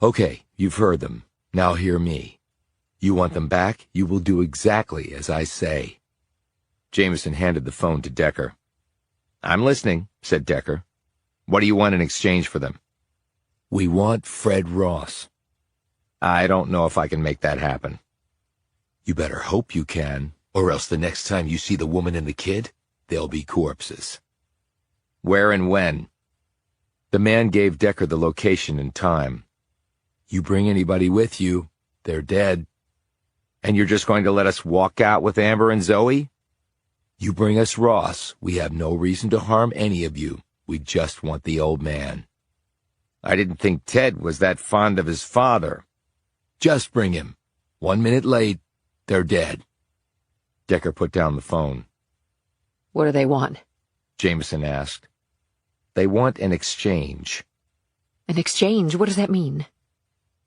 Okay, you've heard them. Now hear me. You want them back? You will do exactly as I say. Jameson handed the phone to Decker. I'm listening, said Decker. What do you want in exchange for them? We want Fred Ross. I don't know if I can make that happen. You better hope you can, or else the next time you see the woman and the kid, they'll be corpses. Where and when? The man gave Decker the location and time. You bring anybody with you, they're dead. And you're just going to let us walk out with Amber and Zoe? You bring us Ross, we have no reason to harm any of you. We just want the old man. I didn't think Ted was that fond of his father. Just bring him. 1 minute late, they're dead. Decker put down the phone. What do they want? Jameson asked. They want an exchange. An exchange? What does that mean?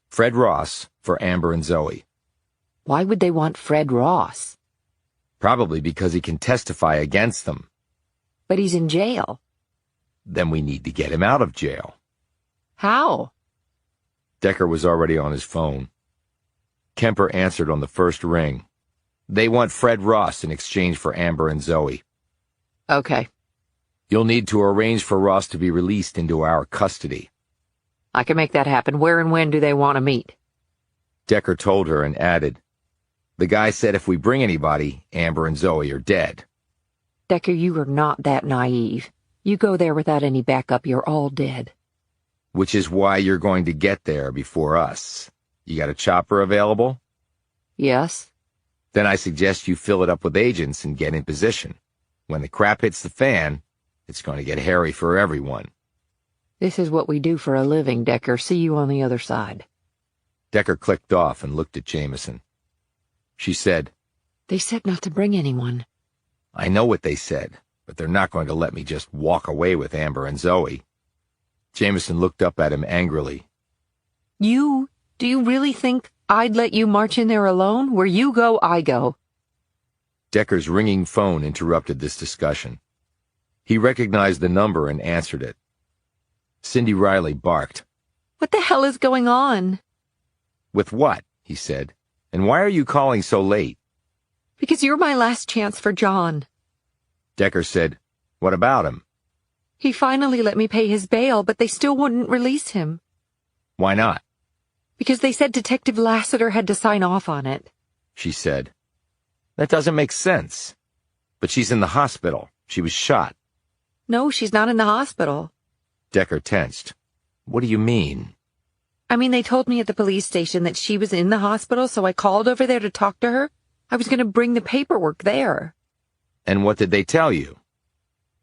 Fred Ross for Amber and Zoe. Why would they want Fred Ross? Probably because he can testify against them. But he's in jail. Then we need to get him out of jail. How? Decker was already on his phone. Kemper answered on the first ring. They want Fred Ross in exchange for Amber and Zoe. Okay. You'll need to arrange for Ross to be released into our custody. I can make that happen. Where and when do they want to meet? Decker told her and added, The guy said if we bring anybody, Amber and Zoe are dead. Decker, you are not that naive. You go there without any backup, you're all dead. Which is why you're going to get there before us. You got a chopper available? Yes. Then I suggest you fill it up with agents and get in position. When the crap hits the fan, it's going to get hairy for everyone. This is what we do for a living, Decker. See you on the other side. Decker clicked off and looked at Jameson. She said, They said not to bring anyone. I know what they said, but they're not going to let me just walk away with Amber and Zoe. Jameson looked up at him angrily. Do you really think I'd let you march in there alone? Where you go, I go. Decker's ringing phone interrupted this discussion. He recognized the number and answered it. Cindy Riley barked. What the hell is going on? With what? He said. And why are you calling so late? Because you're my last chance for John. Decker said, What about him? He finally let me pay his bail, but they still wouldn't release him. Why not? Because they said Detective Lassiter had to sign off on it, she said. That doesn't make sense. But she's in the hospital. She was shot. No, she's not in the hospital. Decker tensed. What do you mean? I mean, they told me at the police station that she was in the hospital, so I called over there to talk to her. I was going to bring the paperwork there. And what did they tell you?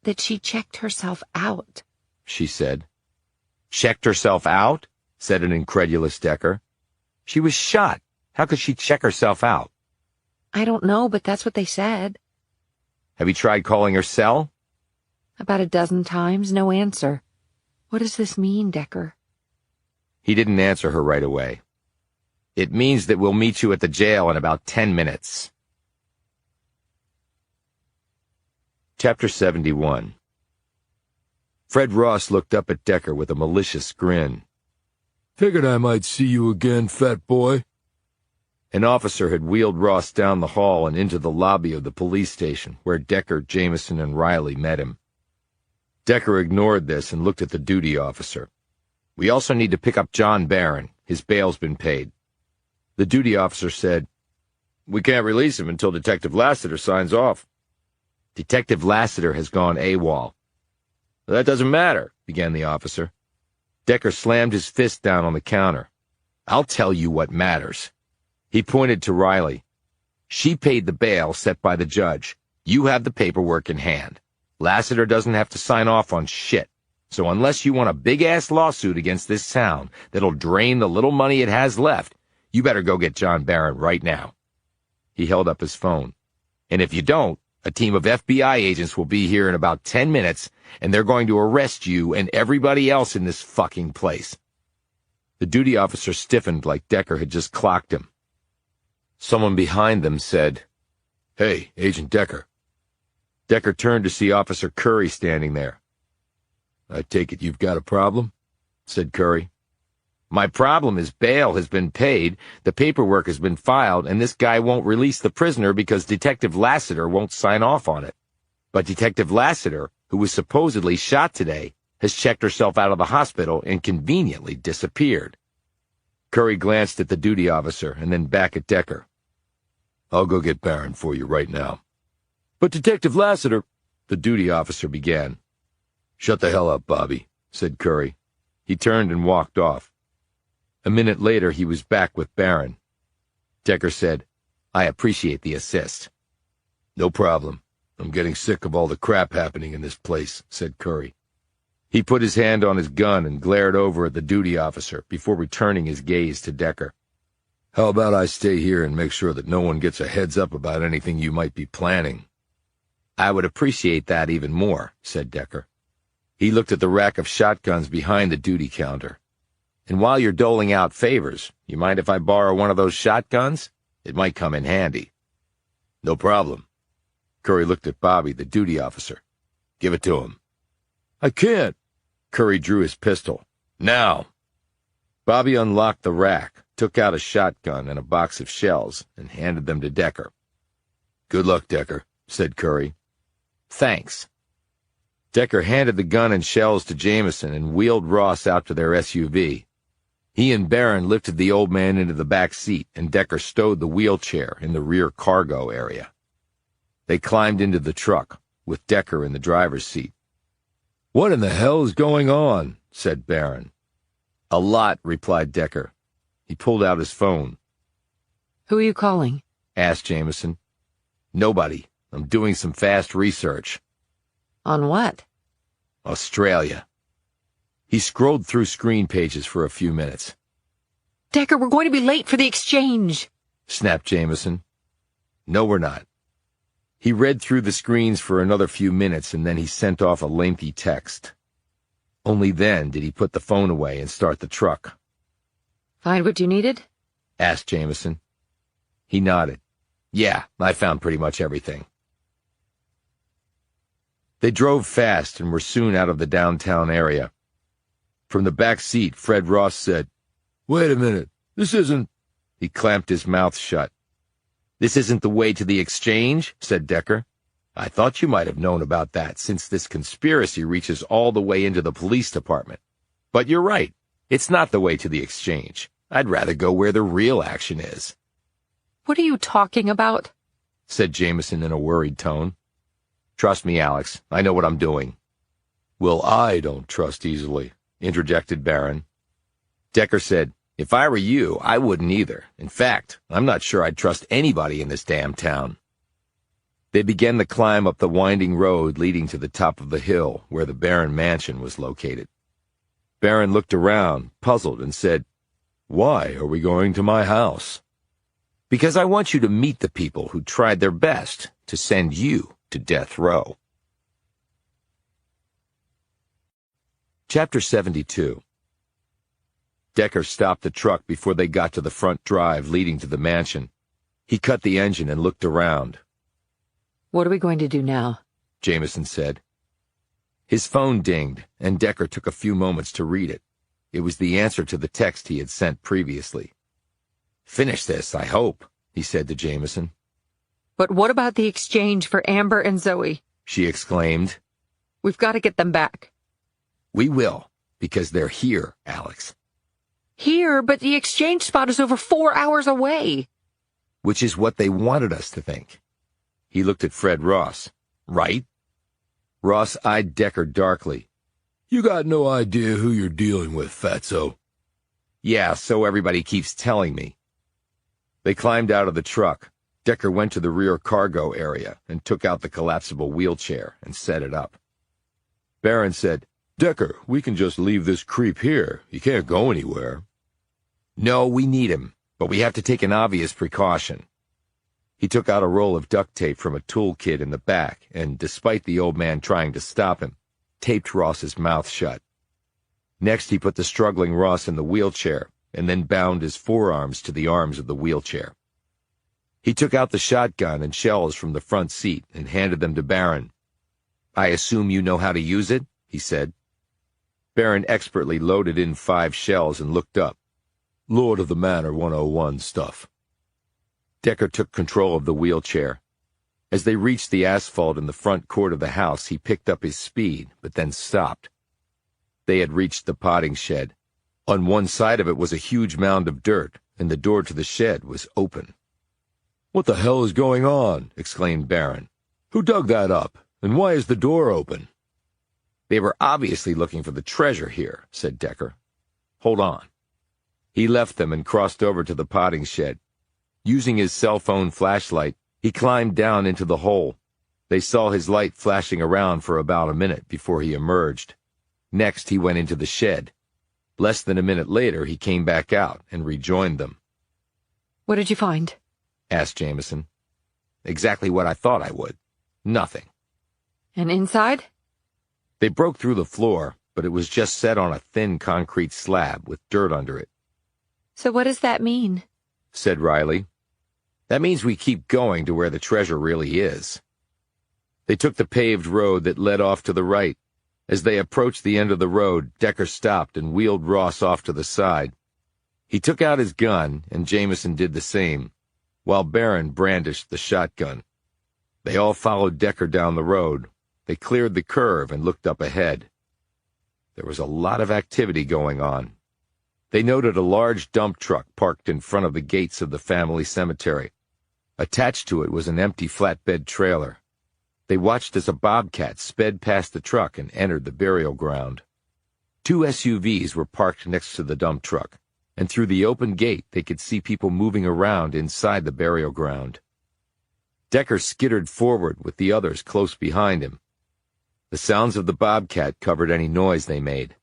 That she checked herself out, she said. Checked herself out? Said an incredulous Decker. She was shot. How could she check herself out? I don't know, but that's what they said. Have you tried calling her cell? About a dozen times, no answer. What does this mean, Decker? He didn't answer her right away. It means that we'll meet you at the jail in about 10 minutes. Chapter 71. Fred Ross looked up at Decker with a malicious grin. Figured I might see you again, fat boy. An officer had wheeled Ross down the hall and into the lobby of the police station, where Decker, Jameson, and Riley met him. Decker ignored this and looked at the duty officer. We also need to pick up John Barron. His bail's been paid. The duty officer said, We can't release him until Detective Lassiter signs off. Detective Lassiter has gone AWOL. That doesn't matter, began the officer. Decker slammed his fist down on the counter. I'll tell you what matters. He pointed to Riley. She paid the bail set by the judge. You have the paperwork in hand. Lassiter doesn't have to sign off on shit. So unless you want a big-ass lawsuit against this town that'll drain the little money it has left, you better go get John Barron right now. He held up his phone. And if you don't, a team of FBI agents will be here in about 10 minutes, and they're going to arrest you and everybody else in this fucking place. The duty officer stiffened like Decker had just clocked him. Someone behind them said, Hey, Agent Decker. Decker turned to see Officer Curry standing there. I take it you've got a problem? Said Curry. My problem is bail has been paid, the paperwork has been filed, and this guy won't release the prisoner because Detective Lassiter won't sign off on it. But Detective Lassiter, who was supposedly shot today, has checked herself out of the hospital and conveniently disappeared. Curry glanced at the duty officer and then back at Decker. I'll go get Barron for you right now. But Detective Lassiter, the duty officer began. Shut the hell up, Bobby, said Curry. He turned and walked off. A minute later, he was back with Barron. Decker said, I appreciate the assist. No problem. I'm getting sick of all the crap happening in this place, said Curry. He put his hand on his gun and glared over at the duty officer before returning his gaze to Decker. How about I stay here and make sure that no one gets a heads up about anything you might be planning? I would appreciate that even more, said Decker. He looked at the rack of shotguns behind the duty counter. And while you're doling out favors, you mind if I borrow one of those shotguns? It might come in handy. No problem. Curry looked at Bobby, the duty officer. Give it to him. I can't. Curry drew his pistol. Now. Bobby unlocked the rack, took out a shotgun and a box of shells, and handed them to Decker. Good luck, Decker, said Curry. Thanks. Decker handed the gun and shells to Jameson and wheeled Ross out to their SUV. He and Barron lifted the old man into the back seat, and Decker stowed the wheelchair in the rear cargo area. They climbed into the truck, with Decker in the driver's seat. What in the hell is going on? Said Barron. A lot, replied Decker. He pulled out his phone. Who are you calling? Asked Jameson. Nobody. I'm doing some fast research. On what? Australia. He scrolled through screen pages for a few minutes. Decker, we're going to be late for the exchange, snapped Jameson. No, we're not. He read through the screens for another few minutes, and then he sent off a lengthy text. Only then did he put the phone away and start the truck. Find what you needed? Asked Jameson. He nodded. Yeah, I found pretty much everything. They drove fast and were soon out of the downtown area. From the back seat, Fred Ross said, Wait a minute, this isn't... He clamped his mouth shut. This isn't the way to the exchange, said Decker. I thought you might have known about that, since this conspiracy reaches all the way into the police department. But you're right. It's not the way to the exchange. I'd rather go where the real action is. What are you talking about? Said Jameson in a worried tone. Trust me, Alex. I know what I'm doing. Well, I don't trust easily, interjected Barron. Decker said, if I were you, I wouldn't either. In fact, I'm not sure I'd trust anybody in this damn town. They began the climb up the winding road leading to the top of the hill where the Barron mansion was located. Barron looked around, puzzled, and said, Why are we going to my house? Because I want you to meet the people who tried their best to send you to death row. Chapter 72. Decker stopped the truck before they got to the front drive leading to the mansion. He cut the engine and looked around. What are we going to do now? Jameson said. His phone dinged, and Decker took a few moments to read it. It was the answer to the text he had sent previously. Finish this, I hope, he said to Jameson. But what about the exchange for Amber and Zoe? She exclaimed. We've got to get them back. We will, because they're here, Alex. Here, but the exchange spot is over 4 hours away. Which is what they wanted us to think. He looked at Fred Ross. Right? Ross eyed Decker darkly. You got no idea who you're dealing with, Fatso. Yeah, so everybody keeps telling me. They climbed out of the truck. Decker went to the rear cargo area and took out the collapsible wheelchair and set it up. Barron said, Decker, we can just leave this creep here. He can't go anywhere. No, we need him, but we have to take an obvious precaution. He took out a roll of duct tape from a toolkit in the back and, despite the old man trying to stop him, taped Ross's mouth shut. Next, he put the struggling Ross in the wheelchair and then bound his forearms to the arms of the wheelchair. He took out the shotgun and shells from the front seat and handed them to Barron. I assume you know how to use it, he said. Barron expertly loaded in 5 shells and looked up. Lord of the Manor 101 stuff. Decker took control of the wheelchair. As they reached the asphalt in the front court of the house, he picked up his speed, but then stopped. They had reached the potting shed. On one side of it was a huge mound of dirt, and the door to the shed was open. What the hell is going on? Exclaimed Barron. Who dug that up, and why is the door open? They were obviously looking for the treasure here, said Decker. Hold on. He left them and crossed over to the potting shed. Using his cell phone flashlight, he climbed down into the hole. They saw his light flashing around for about a minute before he emerged. Next, he went into the shed. Less than a minute later, he came back out and rejoined them. What did you find? Asked Jameson. Exactly what I thought I would. Nothing. And inside? They broke through the floor, but it was just set on a thin concrete slab with dirt under it. So what does that mean? Said Riley. That means we keep going to where the treasure really is. They took the paved road that led off to the right. As they approached the end of the road, Decker stopped and wheeled Ross off to the side. He took out his gun, and Jameson did the same, while Barron brandished the shotgun. They all followed Decker down the road. They cleared the curve and looked up ahead. There was a lot of activity going on. They noted a large dump truck parked in front of the gates of the family cemetery. Attached to it was an empty flatbed trailer. They watched as a bobcat sped past the truck and entered the burial ground. 2 SUVs were parked next to the dump truck, and through the open gate they could see people moving around inside the burial ground. Decker skittered forward with the others close behind him. The sounds of the bobcat covered any noise they made.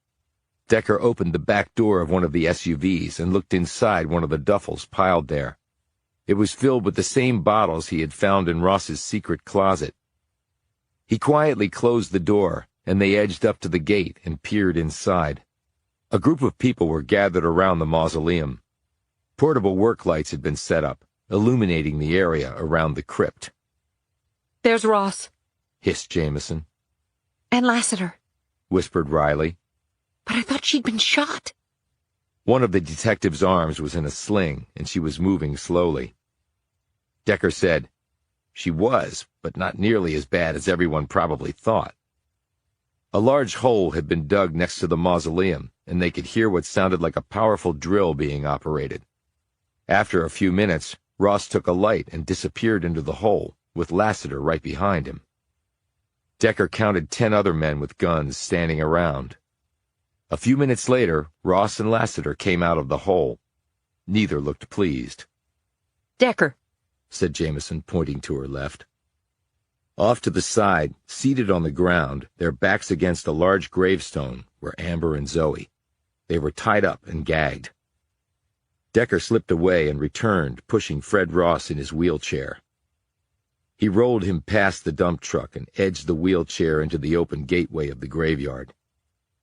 Decker opened the back door of one of the SUVs and looked inside one of the duffels piled there. It was filled with the same bottles he had found in Ross's secret closet. He quietly closed the door, and they edged up to the gate and peered inside. A group of people were gathered around the mausoleum. Portable work lights had been set up, illuminating the area around the crypt. There's Ross, hissed Jameson. And Lassiter, whispered Riley. But I thought she'd been shot. One of the detective's arms was in a sling, and she was moving slowly. Decker said, She was, but not nearly as bad as everyone probably thought. A large hole had been dug next to the mausoleum, and they could hear what sounded like a powerful drill being operated. After a few minutes, Ross took a light and disappeared into the hole, with Lassiter right behind him. Decker counted 10 other men with guns standing around. A few minutes later, Ross and Lassiter came out of the hole. Neither looked pleased. Decker, said Jameson, pointing to her left. Off to the side, seated on the ground, their backs against a large gravestone, were Amber and Zoe. They were tied up and gagged. Decker slipped away and returned, pushing Fred Ross in his wheelchair. He rolled him past the dump truck and edged the wheelchair into the open gateway of the graveyard.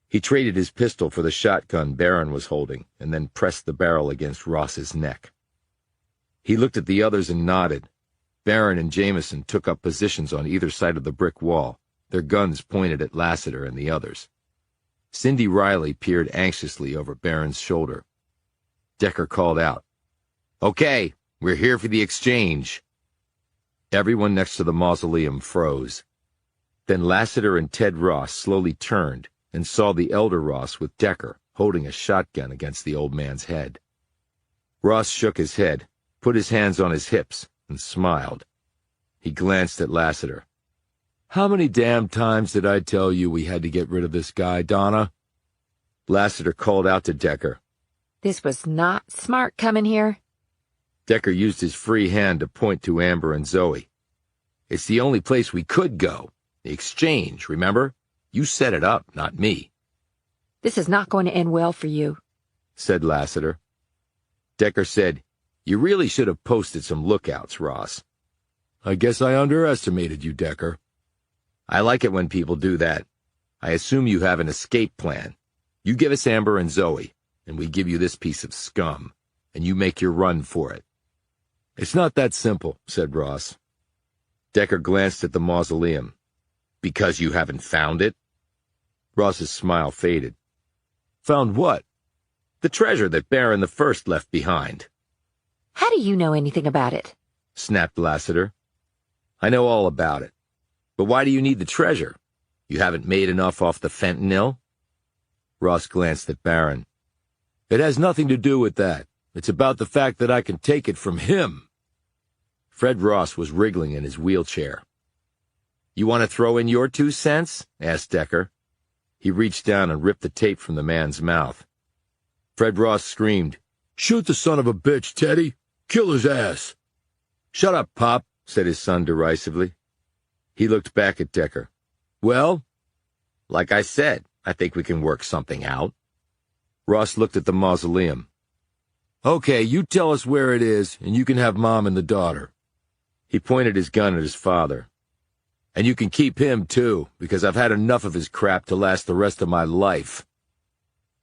He traded his pistol for the shotgun Barron was holding and then pressed the barrel against Ross's neck. He looked at the others and nodded. Barron and Jameson took up positions on either side of the brick wall, their guns pointed at Lassiter and the others. Cindy Riley peered anxiously over Barron's shoulder. Decker called out, "Okay, we're here for the exchange." Everyone next to the mausoleum froze. Then Lassiter and Ted Ross slowly turned and saw the elder Ross with Decker holding a shotgun against the old man's head. Ross shook his head, put his hands on his hips, and smiled. He glanced at Lassiter. "How many damn times did I tell you we had to get rid of this guy, Donna?" Lassiter called out to Decker. this was not smart coming here. Decker used his free hand to point to Amber and Zoe. "It's the only place we could go. The exchange, remember? You set it up, not me," This is not going to end well for you. said Lassiter. Decker said, "You really should have posted some lookouts, Ross." "I guess I underestimated you, Decker." "I like it when people do that. I assume you have an escape plan. You give us Amber and Zoe, and we give you this piece of scum, and you make your run for it." "It's not that simple," said Ross. Decker glanced at the mausoleum. "Because you haven't found it?" Ross's smile faded. "Found what?" "The treasure that Baron the First left behind," How do you know anything about it? snapped Lassiter. "I know all about it. But why do you need the treasure? You haven't made enough off the fentanyl?" Ross glanced at Baron. "It has nothing to do with that. It's about the fact that I can take it from him." Fred Ross was wriggling in his wheelchair. "You want to throw in your 2 cents?" asked Decker. He reached down and ripped the tape from the man's mouth. Fred Ross screamed, "Shoot the son of a bitch, Teddy! Kill his ass!" "Shut up, Pop," said his son derisively. He looked back at Decker. "Well?" "Like I said, I think we can work something out." Ross looked at the mausoleum. "Okay, you tell us where it is, and you can have Mom and the daughter." He pointed his gun at his father. "And you can keep him, too, because I've had enough of his crap to last the rest of my life."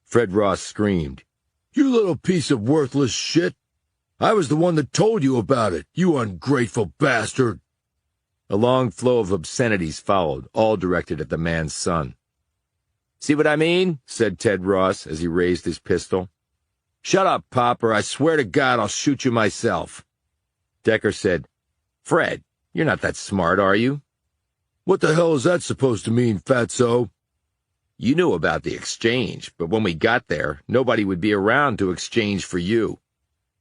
Fred Ross screamed. "You little piece of worthless shit! I was the one that told you about it, you ungrateful bastard!" A long flow of obscenities followed, all directed at the man's son. "See what I mean?" said Ted Ross as he raised his pistol. "Shut up, Pop, or I swear to God I'll shoot you myself." Decker said, "Fred, you're not that smart, are you?" "What the hell is that supposed to mean, fatso?" "You knew about the exchange, but when we got there, nobody would be around to exchange for you.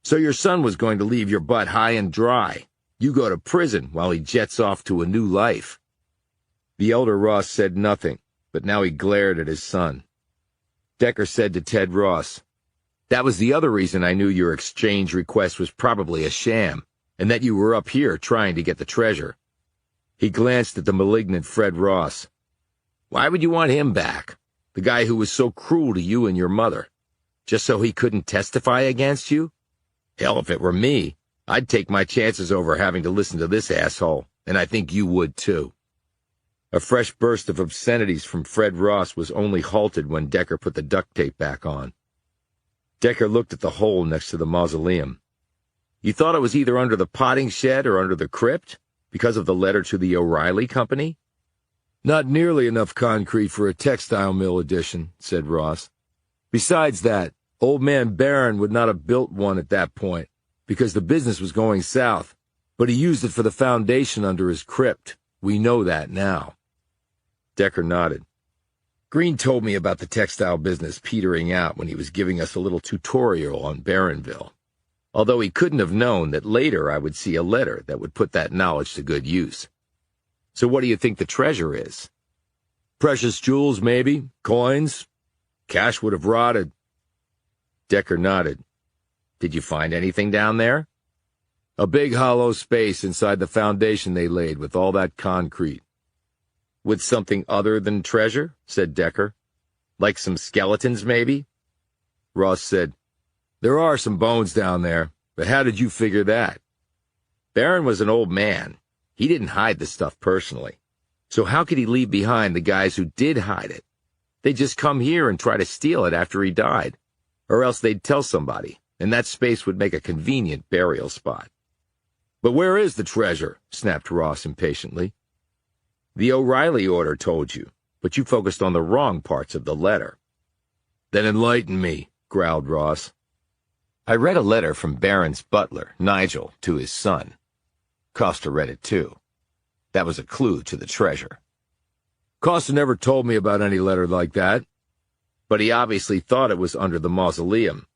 So your son was going to leave your butt high and dry. You go to prison while he jets off to a new life." The elder Ross said nothing, but now he glared at his son. Decker said to Ted Ross, "That was the other reason I knew your exchange request was probably a sham, and that you were up here trying to get the treasure." He glanced at the malignant Fred Ross. "Why would you want him back? The guy who was so cruel to you and your mother? Just so he couldn't testify against you? Hell, if it were me, I'd take my chances over having to listen to this asshole, and I think you would too." A fresh burst of obscenities from Fred Ross was only halted when Decker put the duct tape back on. Decker looked at the hole next to the mausoleum. "You thought it was either under the potting shed or under the crypt, because of the letter to the O'Reilly Company?" "Not nearly enough concrete for a textile mill addition," said Ross. "Besides that, old man Barron would not have built one at that point, because the business was going south. But he used it for the foundation under his crypt. We know that now. Decker nodded. Green told me about the textile business petering out when he was giving us a little tutorial on Barronville, although he couldn't have known that later I would see a letter that would put that knowledge to good use. So what do you think the treasure is? Precious jewels, maybe? Coins? Cash would have rotted. Decker nodded. Did you find anything down there? A big hollow space inside the foundation they laid with all that concrete. With something other than treasure? Said Decker. Like some skeletons, maybe? Ross said, There are some bones down there, but how did you figure that? Barron was an old man. He didn't hide the stuff personally. So how could he leave behind the guys who did hide it? They'd just come here and try to steal it after he died. Or else they'd tell somebody, and that space would make a convenient burial spot. But where is the treasure? Snapped Ross impatiently. The O'Reilly order told you, but you focused on the wrong parts of the letter. Then enlighten me, growled Ross. I read a letter from Barron's butler, Nigel, to his son. Costa read it too. That was a clue to the treasure. Costa never told me about any letter like that, but he obviously thought it was under the mausoleum.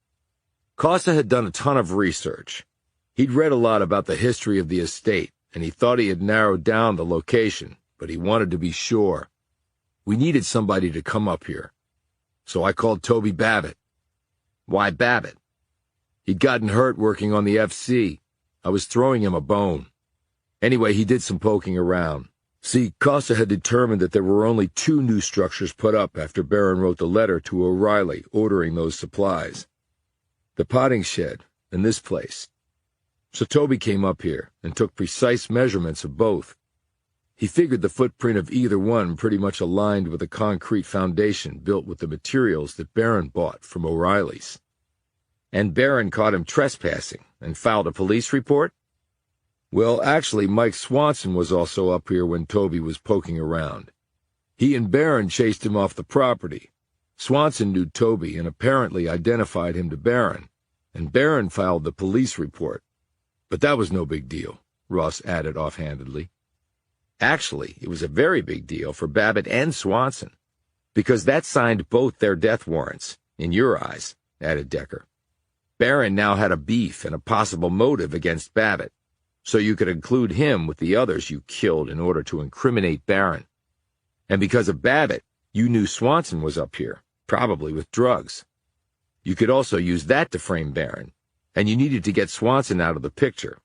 Costa had done a ton of research. He'd read a lot about the history of the estate, and he thought he had narrowed down the location, but he wanted to be sure. We needed somebody to come up here. So I called Toby Babbitt. Why Babbitt? He'd gotten hurt working on the FC. I was throwing him a bone. Anyway, he did some poking around. See, Costa had determined that there were only 2 new structures put up after Barron wrote the letter to O'Reilly ordering those supplies. The potting shed and this place. So Toby came up here and took precise measurements of both. He figured the footprint of either one pretty much aligned with a concrete foundation built with the materials that Barron bought from O'Reilly's. And Barron caught him trespassing and filed a police report? Well, actually, Mike Swanson was also up here when Toby was poking around. He and Barron chased him off the property. Swanson knew Toby and apparently identified him to Barron, and Barron filed the police report. But that was no big deal, Ross added offhandedly. Actually, it was a very big deal for Babbitt and Swanson, because that signed both their death warrants, in your eyes, added Decker. Barron now had a beef and a possible motive against Babbitt, so you could include him with the others you killed in order to incriminate Barron. And because of Babbitt, you knew Swanson was up here, probably with drugs. You could also use that to frame Barron, and you needed to get Swanson out of the picture.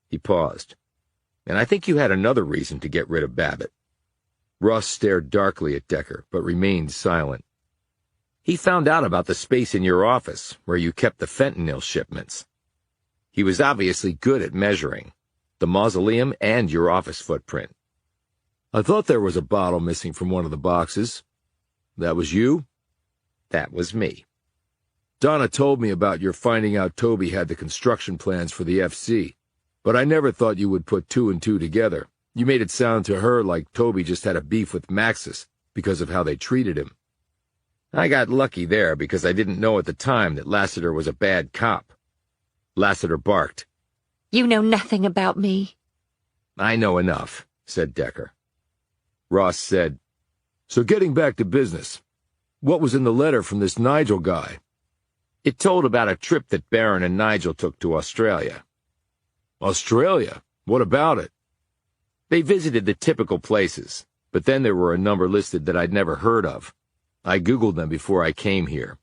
He paused. And I think you had another reason to get rid of Babbitt. Ross stared darkly at Decker, but remained silent. He found out about the space in your office where you kept the fentanyl shipments. He was obviously good at measuring the mausoleum and your office footprint. I thought there was a bottle missing from one of the boxes. That was you? That was me. Donna told me about your finding out Toby had the construction plans for the FC, but I never thought you would put 2 and 2 together. You made it sound to her like Toby just had a beef with Maxis because of how they treated him. I got lucky there because I didn't know at the time that Lassiter was a bad cop. Lassiter barked. You know nothing about me. I know enough, said Decker. Ross said, So getting back to business, what was in the letter from this Nigel guy? It told about a trip that Barron and Nigel took to Australia. Australia? What about it? They visited the typical places, but then there were a number listed that I'd never heard of. I Googled them before I came here.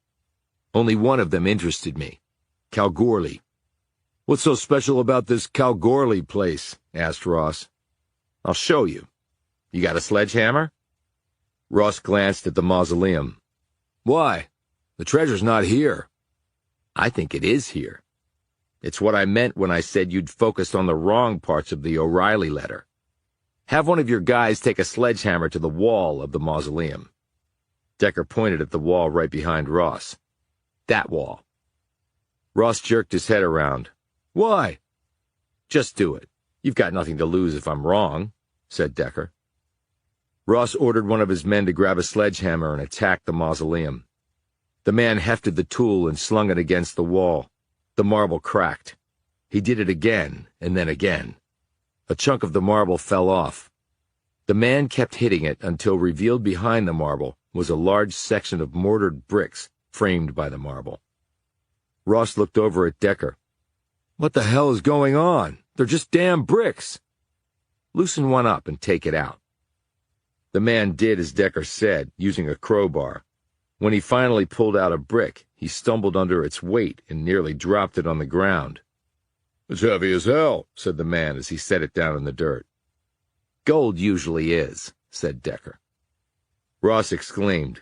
Only one of them interested me, Kalgoorlie. What's so special about this Kalgoorlie place? Asked Ross. I'll show you. You got a sledgehammer? Ross glanced at the mausoleum. Why? The treasure's not here. I think it is here. It's what I meant when I said you'd focused on the wrong parts of the O'Reilly letter. Have one of your guys take a sledgehammer to the wall of the mausoleum. Decker pointed at the wall right behind Ross. That wall. Ross jerked his head around. Why? Just do it. You've got nothing to lose if I'm wrong, said Decker. Ross ordered one of his men to grab a sledgehammer and attack the mausoleum. The man hefted the tool and slung it against the wall. The marble cracked. He did it again, and then again. A chunk of the marble fell off. The man kept hitting it until revealed behind the marble was a large section of mortared bricks framed by the marble. Ross looked over at Decker. "What the hell is going on? They're just damn bricks." "Loosen one up and take it out." The man did as Decker said, using a crowbar. When he finally pulled out a brick, he stumbled under its weight and nearly dropped it on the ground. "It's heavy as hell," said the man as he set it down in the dirt. "Gold usually is," said Decker. Ross exclaimed,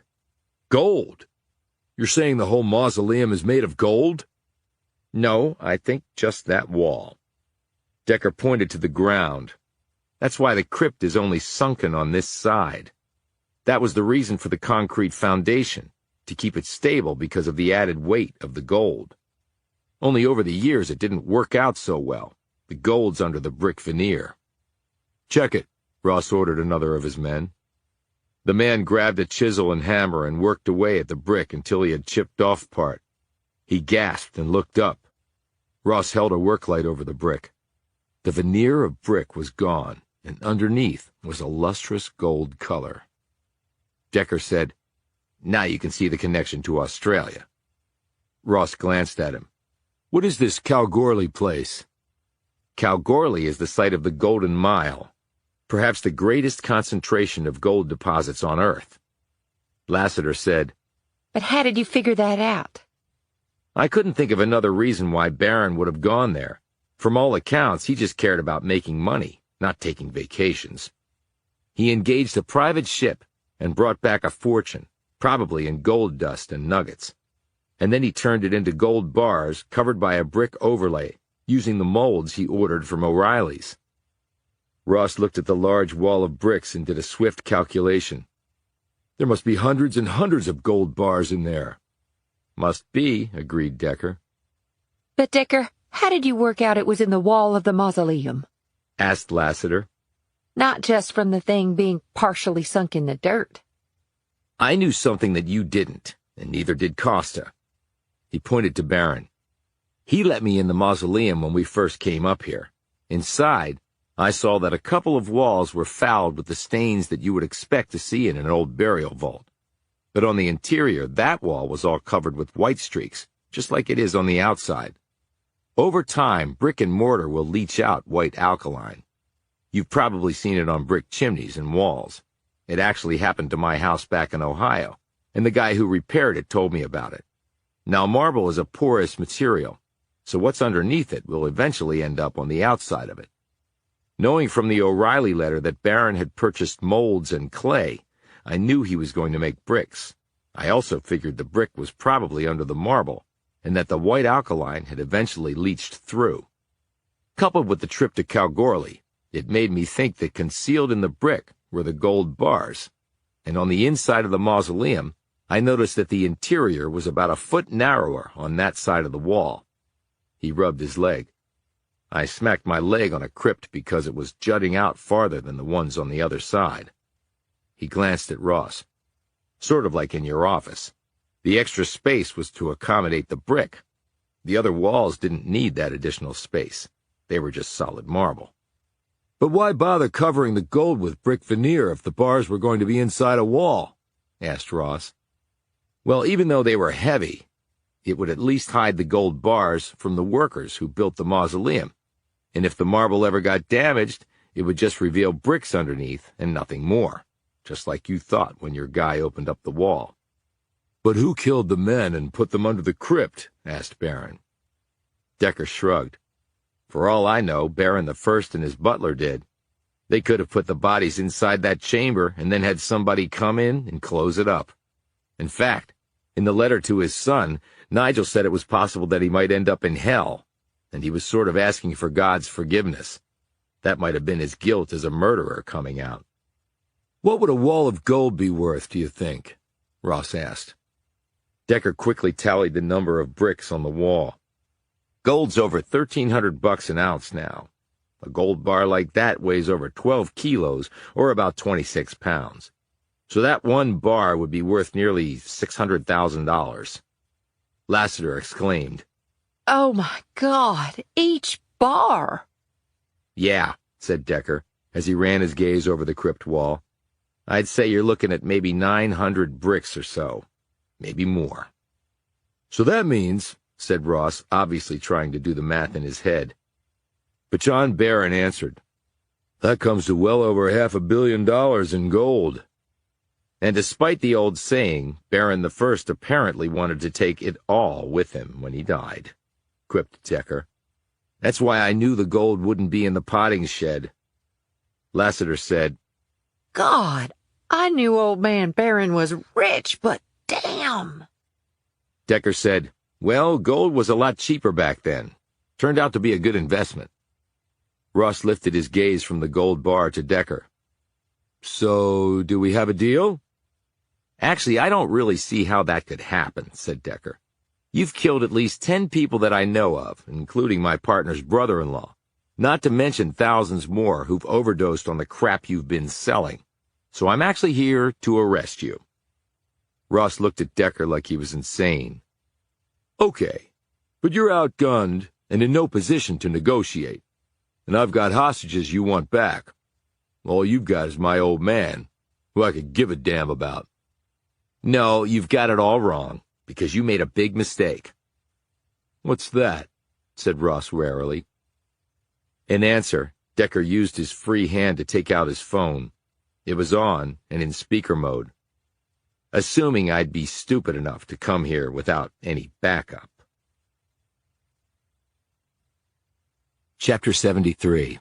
"Gold? You're saying the whole mausoleum is made of gold?" "No, I think just that wall." Decker pointed to the ground. "That's why the crypt is only sunken on this side. That was the reason for the concrete foundation, to keep it stable because of the added weight of the gold. Only over the years it didn't work out so well. The gold's under the brick veneer." "Check it," Ross ordered another of his men. The man grabbed a chisel and hammer and worked away at the brick until he had chipped off part. He gasped and looked up. Ross held a worklight over the brick. The veneer of brick was gone, and underneath was a lustrous gold color. Decker said, "Now you can see the connection to Australia." Ross glanced at him. "What is this Kalgoorlie place?" "Kalgoorlie is the site of the Golden Mile, perhaps the greatest concentration of gold deposits on Earth." Lassiter said, But how did you figure that out? "I couldn't think of another reason why Barron would have gone there. From all accounts, he just cared about making money, not taking vacations. He engaged a private ship and brought back a fortune, probably in gold dust and nuggets. And then he turned it into gold bars covered by a brick overlay, using the molds he ordered from O'Reilly's." Ross looked at the large wall of bricks and did a swift calculation. "There must be hundreds and hundreds of gold bars in there." "Must be," agreed Decker. But, Decker, how did you work out it was in the wall of the mausoleum? Asked Lassiter. Not just from the thing being partially sunk in the dirt. "I knew something that you didn't, and neither did Costa." He pointed to Barron. "He let me in the mausoleum when we first came up here. Inside, I saw that a couple of walls were fouled with the stains that you would expect to see in an old burial vault. But on the interior, that wall was all covered with white streaks, just like it is on the outside. Over time, brick and mortar will leach out white alkaline. You've probably seen it on brick chimneys and walls. It actually happened to my house back in Ohio, and the guy who repaired it told me about it. Now, marble is a porous material, so what's underneath it will eventually end up on the outside of it. Knowing from the O'Reilly letter that Barron had purchased molds and clay, I knew he was going to make bricks. I also figured the brick was probably under the marble, and that the white alkaline had eventually leached through. Coupled with the trip to Kalgoorlie, it made me think that concealed in the brick were the gold bars, and on the inside of the mausoleum, I noticed that the interior was about a foot narrower on that side of the wall." He rubbed his leg. "I smacked my leg on a crypt because it was jutting out farther than the ones on the other side." He glanced at Ross. "Sort of like in your office. The extra space was to accommodate the brick. The other walls didn't need that additional space. They were just solid marble." "But why bother covering the gold with brick veneer if the bars were going to be inside a wall?" asked Ross. "Well, even though they were heavy, it would at least hide the gold bars from the workers who built the mausoleum. And if the marble ever got damaged, it would just reveal bricks underneath and nothing more, just like you thought when your guy opened up the wall." "But who killed the men and put them under the crypt?" asked Barron. Decker shrugged. "For all I know, Barron the First and his butler did. They could have put the bodies inside that chamber and then had somebody come in and close it up. In fact, in the letter to his son, Nigel said it was possible that he might end up in hell, and he was sort of asking for God's forgiveness. That might have been his guilt as a murderer coming out." "What would a wall of gold be worth, do you think?" Ross asked. Decker quickly tallied the number of bricks on the wall. "Gold's over $1,300 an ounce now. A gold bar like that weighs over 12 kilos, or about 26 pounds. So that one bar would be worth nearly $600,000. Lassiter exclaimed. Oh, my God, each bar! "Yeah, said Decker, as he ran his gaze over the crypt wall. "I'd say you're looking at maybe 900 bricks or so. Maybe more." "So that means," said Ross, obviously trying to do the math in his head. But John Barron answered, "That comes to well over $500 million in gold." And despite the old saying, Barron I apparently wanted to take it all with him when he died, quipped Decker. "That's why I knew the gold wouldn't be in the potting shed." Lassiter said, God, I knew old man Barron was rich, but damn. Decker said, "Well, gold was a lot cheaper back then. Turned out to be a good investment." Ross lifted his gaze from the gold bar to Decker. "So, do we have a deal?" "Actually, I don't really see how that could happen," said Decker. "You've killed at least 10 people that I know of, including my partner's brother-in-law, not to mention thousands more who've overdosed on the crap you've been selling. So I'm actually here to arrest you." Ross looked at Decker like he was insane. "Okay, but you're outgunned and in no position to negotiate. And I've got hostages you want back. All you've got is my old man, who I could give a damn about." "No, you've got it all wrong, because you made a big mistake." "What's that?" said Ross warily. In answer, Decker used his free hand to take out his phone. It was on and in speaker mode. "Assuming I'd be stupid enough to come here without any backup." Chapter 73.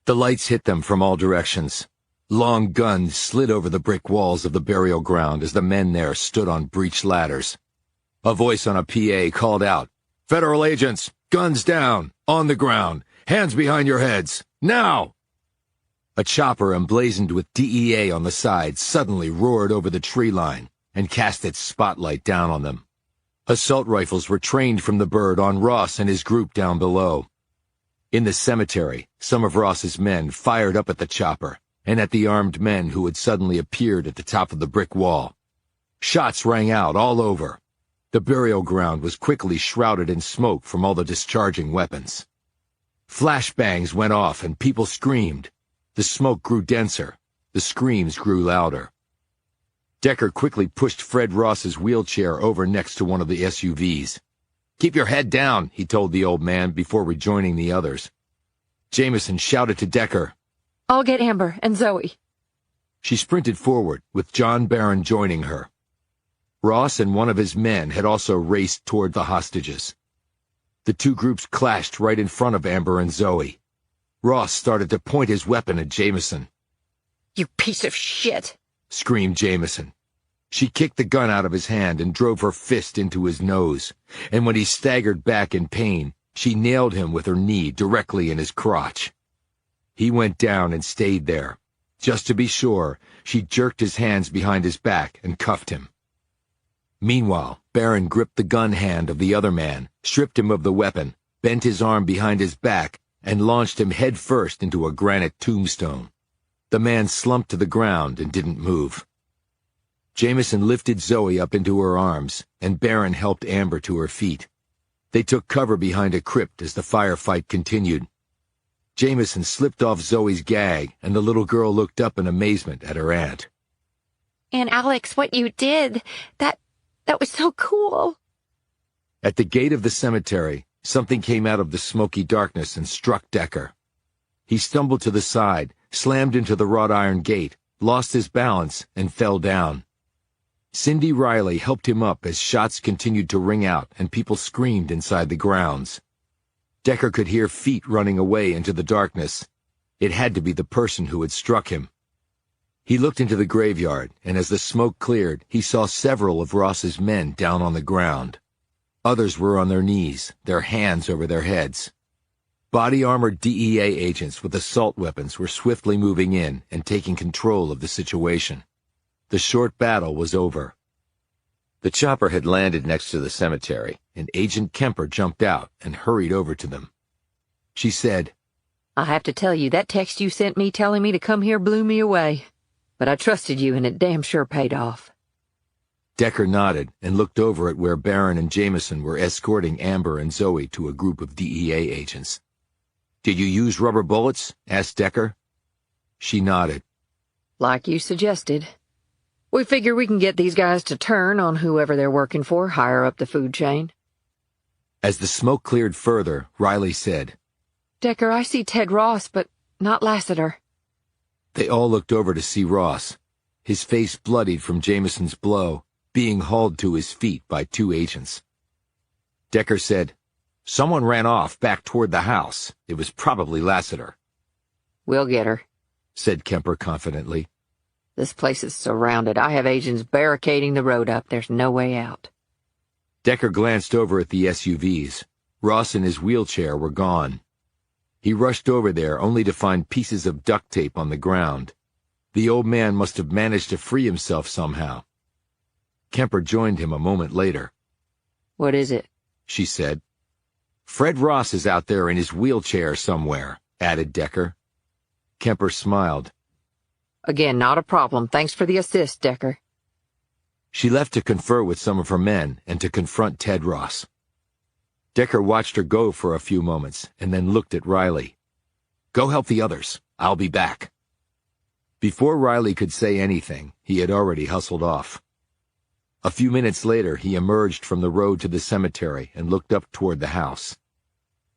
The lights hit them from all directions. Long guns slid over the brick walls of the burial ground as the men there stood on breached ladders. A voice on a PA called out, "Federal agents, guns down, on the ground, hands behind your heads, now!" A chopper emblazoned with DEA on the side suddenly roared over the tree line and cast its spotlight down on them. Assault rifles were trained from the bird on Ross and his group down below. In the cemetery, some of Ross's men fired up at the chopper and at the armed men who had suddenly appeared at the top of the brick wall. Shots rang out all over. The burial ground was quickly shrouded in smoke from all the discharging weapons. Flashbangs went off and people screamed. The smoke grew denser. The screams grew louder. Decker quickly pushed Fred Ross's wheelchair over next to one of the SUVs. "Keep your head down," he told the old man before rejoining the others. Jameson shouted to Decker, I'll get Amber and Zoe. She sprinted forward, with John Barron joining her. Ross and one of his men had also raced toward the hostages. The two groups clashed right in front of Amber and Zoe. Ross started to point his weapon at Jameson. "You piece of shit!" screamed Jameson. She kicked the gun out of his hand and drove her fist into his nose, and when he staggered back in pain, she nailed him with her knee directly in his crotch. He went down and stayed there. Just to be sure, she jerked his hands behind his back and cuffed him. Meanwhile, Barron gripped the gun hand of the other man, stripped him of the weapon, bent his arm behind his back, and launched him head first into a granite tombstone. The man slumped to the ground and didn't move. Jameson lifted Zoe up into her arms, and Barron helped Amber to her feet. They took cover behind a crypt as the firefight continued. Jameson slipped off Zoe's gag, and the little girl looked up in amazement at her aunt. "And Alex, what you did, that was so cool." At the gate of the cemetery, something came out of the smoky darkness and struck Decker. He stumbled to the side, slammed into the wrought iron gate, lost his balance, and fell down. Cindy Riley helped him up as shots continued to ring out and people screamed inside the grounds. Decker could hear feet running away into the darkness. It had to be the person who had struck him. He looked into the graveyard, and as the smoke cleared, he saw several of Ross's men down on the ground. Others were on their knees, their hands over their heads. Body-armored DEA agents with assault weapons were swiftly moving in and taking control of the situation. The short battle was over. The chopper had landed next to the cemetery, and Agent Kemper jumped out and hurried over to them. She said, I have to tell you, that text you sent me telling me to come here blew me away. But I trusted you, and it damn sure paid off. Decker nodded and looked over at where Barron and Jameson were escorting Amber and Zoe to a group of DEA agents. Did you use rubber bullets? Asked Decker. She nodded. Like you suggested. We figure we can get these guys to turn on whoever they're working for higher up the food chain. As the smoke cleared further, Riley said, Decker, I see Ted Ross, but not Lassiter. They all looked over to see Ross, his face bloodied from Jameson's blow, being hauled to his feet by 2 agents. Decker said, Someone ran off back toward the house. It was probably Lassiter. We'll get her, said Kemper confidently. This place is surrounded. I have agents barricading the road up. There's no way out. Decker glanced over at the SUVs. Ross and his wheelchair were gone. He rushed over there only to find pieces of duct tape on the ground. The old man must have managed to free himself somehow. Kemper joined him a moment later. What is it? She said. Fred Ross is out there in his wheelchair somewhere, added Decker. Kemper smiled. Again, not a problem. Thanks for the assist, Decker. She left to confer with some of her men and to confront Ted Ross. Decker watched her go for a few moments and then looked at Riley. Go help the others. I'll be back. Before Riley could say anything, he had already hustled off. A few minutes later, he emerged from the road to the cemetery and looked up toward the house.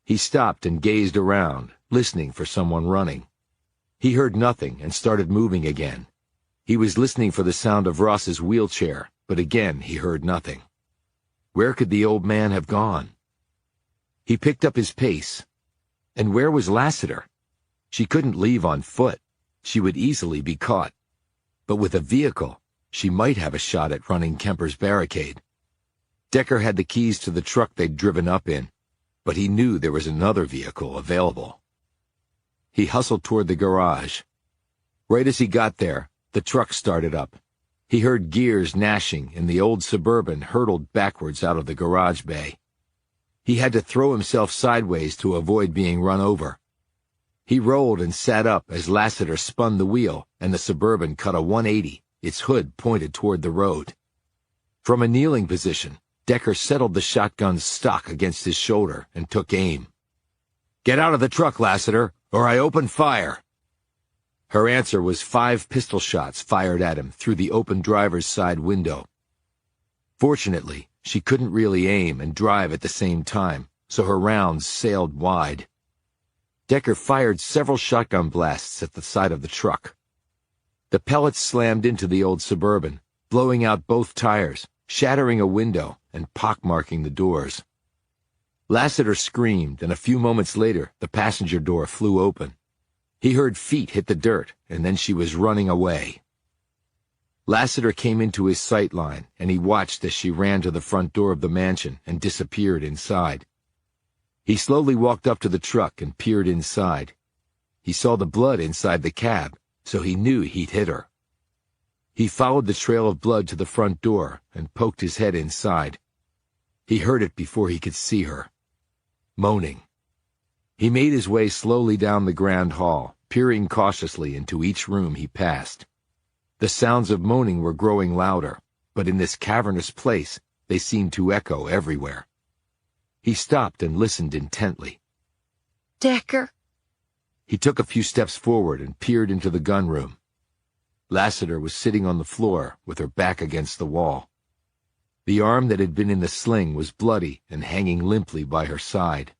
He stopped and gazed around, listening for someone running. He heard nothing and started moving again. He was listening for the sound of Ross's wheelchair, but again he heard nothing. Where could the old man have gone? He picked up his pace. And where was Lassiter? She couldn't leave on foot. She would easily be caught. But with a vehicle, she might have a shot at running Kemper's barricade. Decker had the keys to the truck they'd driven up in, but he knew there was another vehicle available. He hustled toward the garage. Right as he got there, the truck started up. He heard gears gnashing and the old Suburban hurtled backwards out of the garage bay. He had to throw himself sideways to avoid being run over. He rolled and sat up as Lassiter spun the wheel and the Suburban cut a 180, its hood pointed toward the road. From a kneeling position, Decker settled the shotgun's stock against his shoulder and took aim. Get out of the truck, Lassiter, or I open fire. Her answer was 5 pistol shots fired at him through the open driver's side window. Fortunately, she couldn't really aim and drive at the same time, so her rounds sailed wide. Decker fired several shotgun blasts at the side of the truck. The pellets slammed into the old Suburban, blowing out both tires, shattering a window, and pockmarking the doors. Lassiter screamed, and a few moments later, the passenger door flew open. He heard feet hit the dirt, and then she was running away. Lassiter came into his sight line, and he watched as she ran to the front door of the mansion and disappeared inside. He slowly walked up to the truck and peered inside. He saw the blood inside the cab, so he knew he'd hit her. He followed the trail of blood to the front door and poked his head inside. He heard it before he could see her. Moaning. He made his way slowly down the grand hall, peering cautiously into each room he passed. The sounds of moaning were growing louder, but in this cavernous place they seemed to echo everywhere. He stopped and listened intently. Decker? He took a few steps forward and peered into the gun room. Lassiter was sitting on the floor with her back against the wall. The arm that had been in the sling was bloody and hanging limply by her side.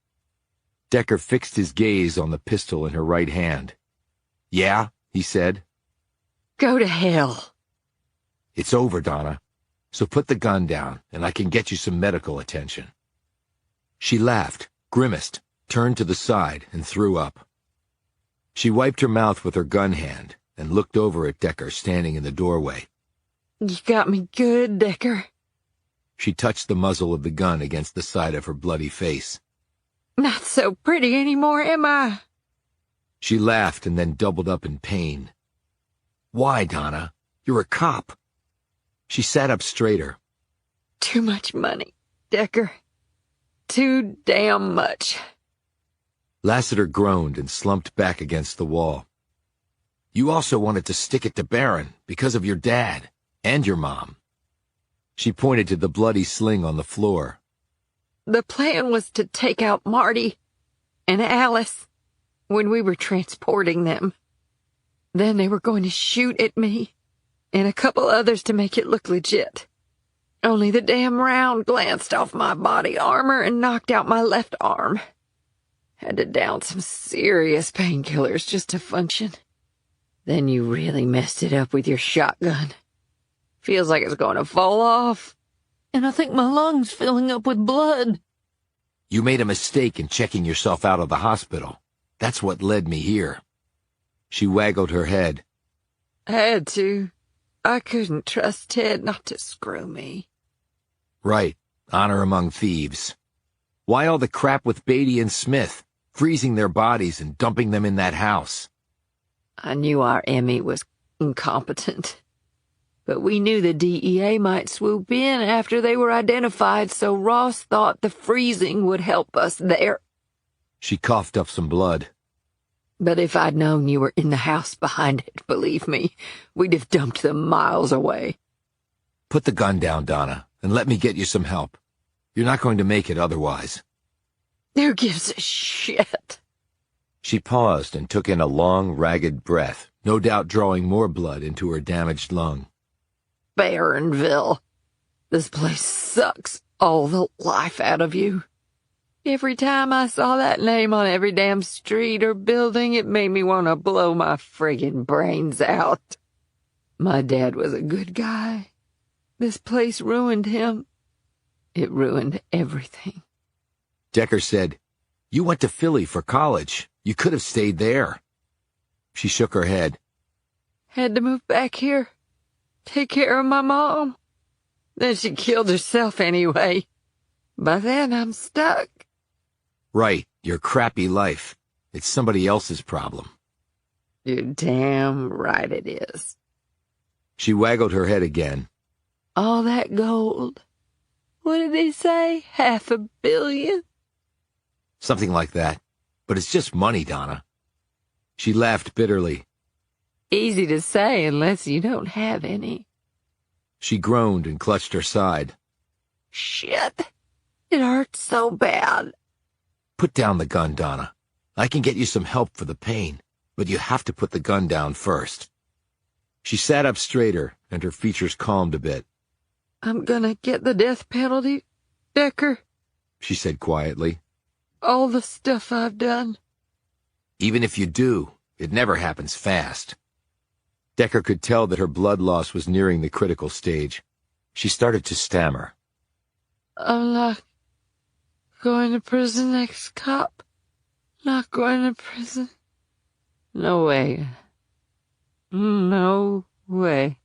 Decker fixed his gaze on the pistol in her right hand. Yeah, he said. Go to hell. It's over, Donna. So put the gun down, and I can get you some medical attention. She laughed, grimaced, turned to the side, and threw up. She wiped her mouth with her gun hand and looked over at Decker standing in the doorway. You got me good, Decker. She touched the muzzle of the gun against the side of her bloody face. Not so pretty anymore, am I? She laughed and then doubled up in pain. Why, Donna? You're a cop. She sat up straighter. Too much money, Decker. Too damn much. Lassiter groaned and slumped back against the wall. You also wanted to stick it to Barron because of your dad and your mom. She pointed to the bloody sling on the floor. The plan was to take out Marty and Alice when we were transporting them. Then they were going to shoot at me, and a couple others to make it look legit. Only the damn round glanced off my body armor and knocked out my left arm. Had to down some serious painkillers just to function. Then you really messed it up with your shotgun. Feels like it's going to fall off. And I think my lung's filling up with blood. You made a mistake in checking yourself out of the hospital. That's what led me here. She waggled her head. Had to. I couldn't trust Ted not to screw me. Right. Honor among thieves. Why all the crap with Beatty and Smith, freezing their bodies and dumping them in that house? I knew our Emmy was incompetent. But we knew the DEA might swoop in after they were identified, so Ross thought the freezing would help us there. She coughed up some blood. But if I'd known you were in the house behind it, believe me, we'd have dumped them miles away. Put the gun down, Donna, and let me get you some help. You're not going to make it otherwise. Who gives a shit? She paused and took in a long, ragged breath, no doubt drawing more blood into her damaged lung. Barronville. This place sucks all the life out of you. Every time I saw that name on every damn street or building, it made me want to blow my friggin' brains out. My dad was a good guy. This place ruined him. It ruined everything. Decker said, "You went to Philly for college. You could have stayed there." She shook her head. Had to move back here. Take care of my mom. Then she killed herself anyway. By then I'm stuck. Right, your crappy life. It's somebody else's problem. You're damn right it is. She waggled her head again. All that gold. What did they say? 500 million? Something like that. But it's just money, Donna. She laughed bitterly. Easy to say unless you don't have any. She groaned and clutched her side. Shit. It hurts so bad. Put down the gun, Donna. I can get you some help for the pain, but you have to put the gun down first. She sat up straighter, and her features calmed a bit. I'm gonna get the death penalty, Decker, she said quietly. All the stuff I've done. Even if you do, it never happens fast. Decker could tell that her blood loss was nearing the critical stage. She started to stammer. I'm not going to prison, ex-cop. Not going to prison. No way. No way.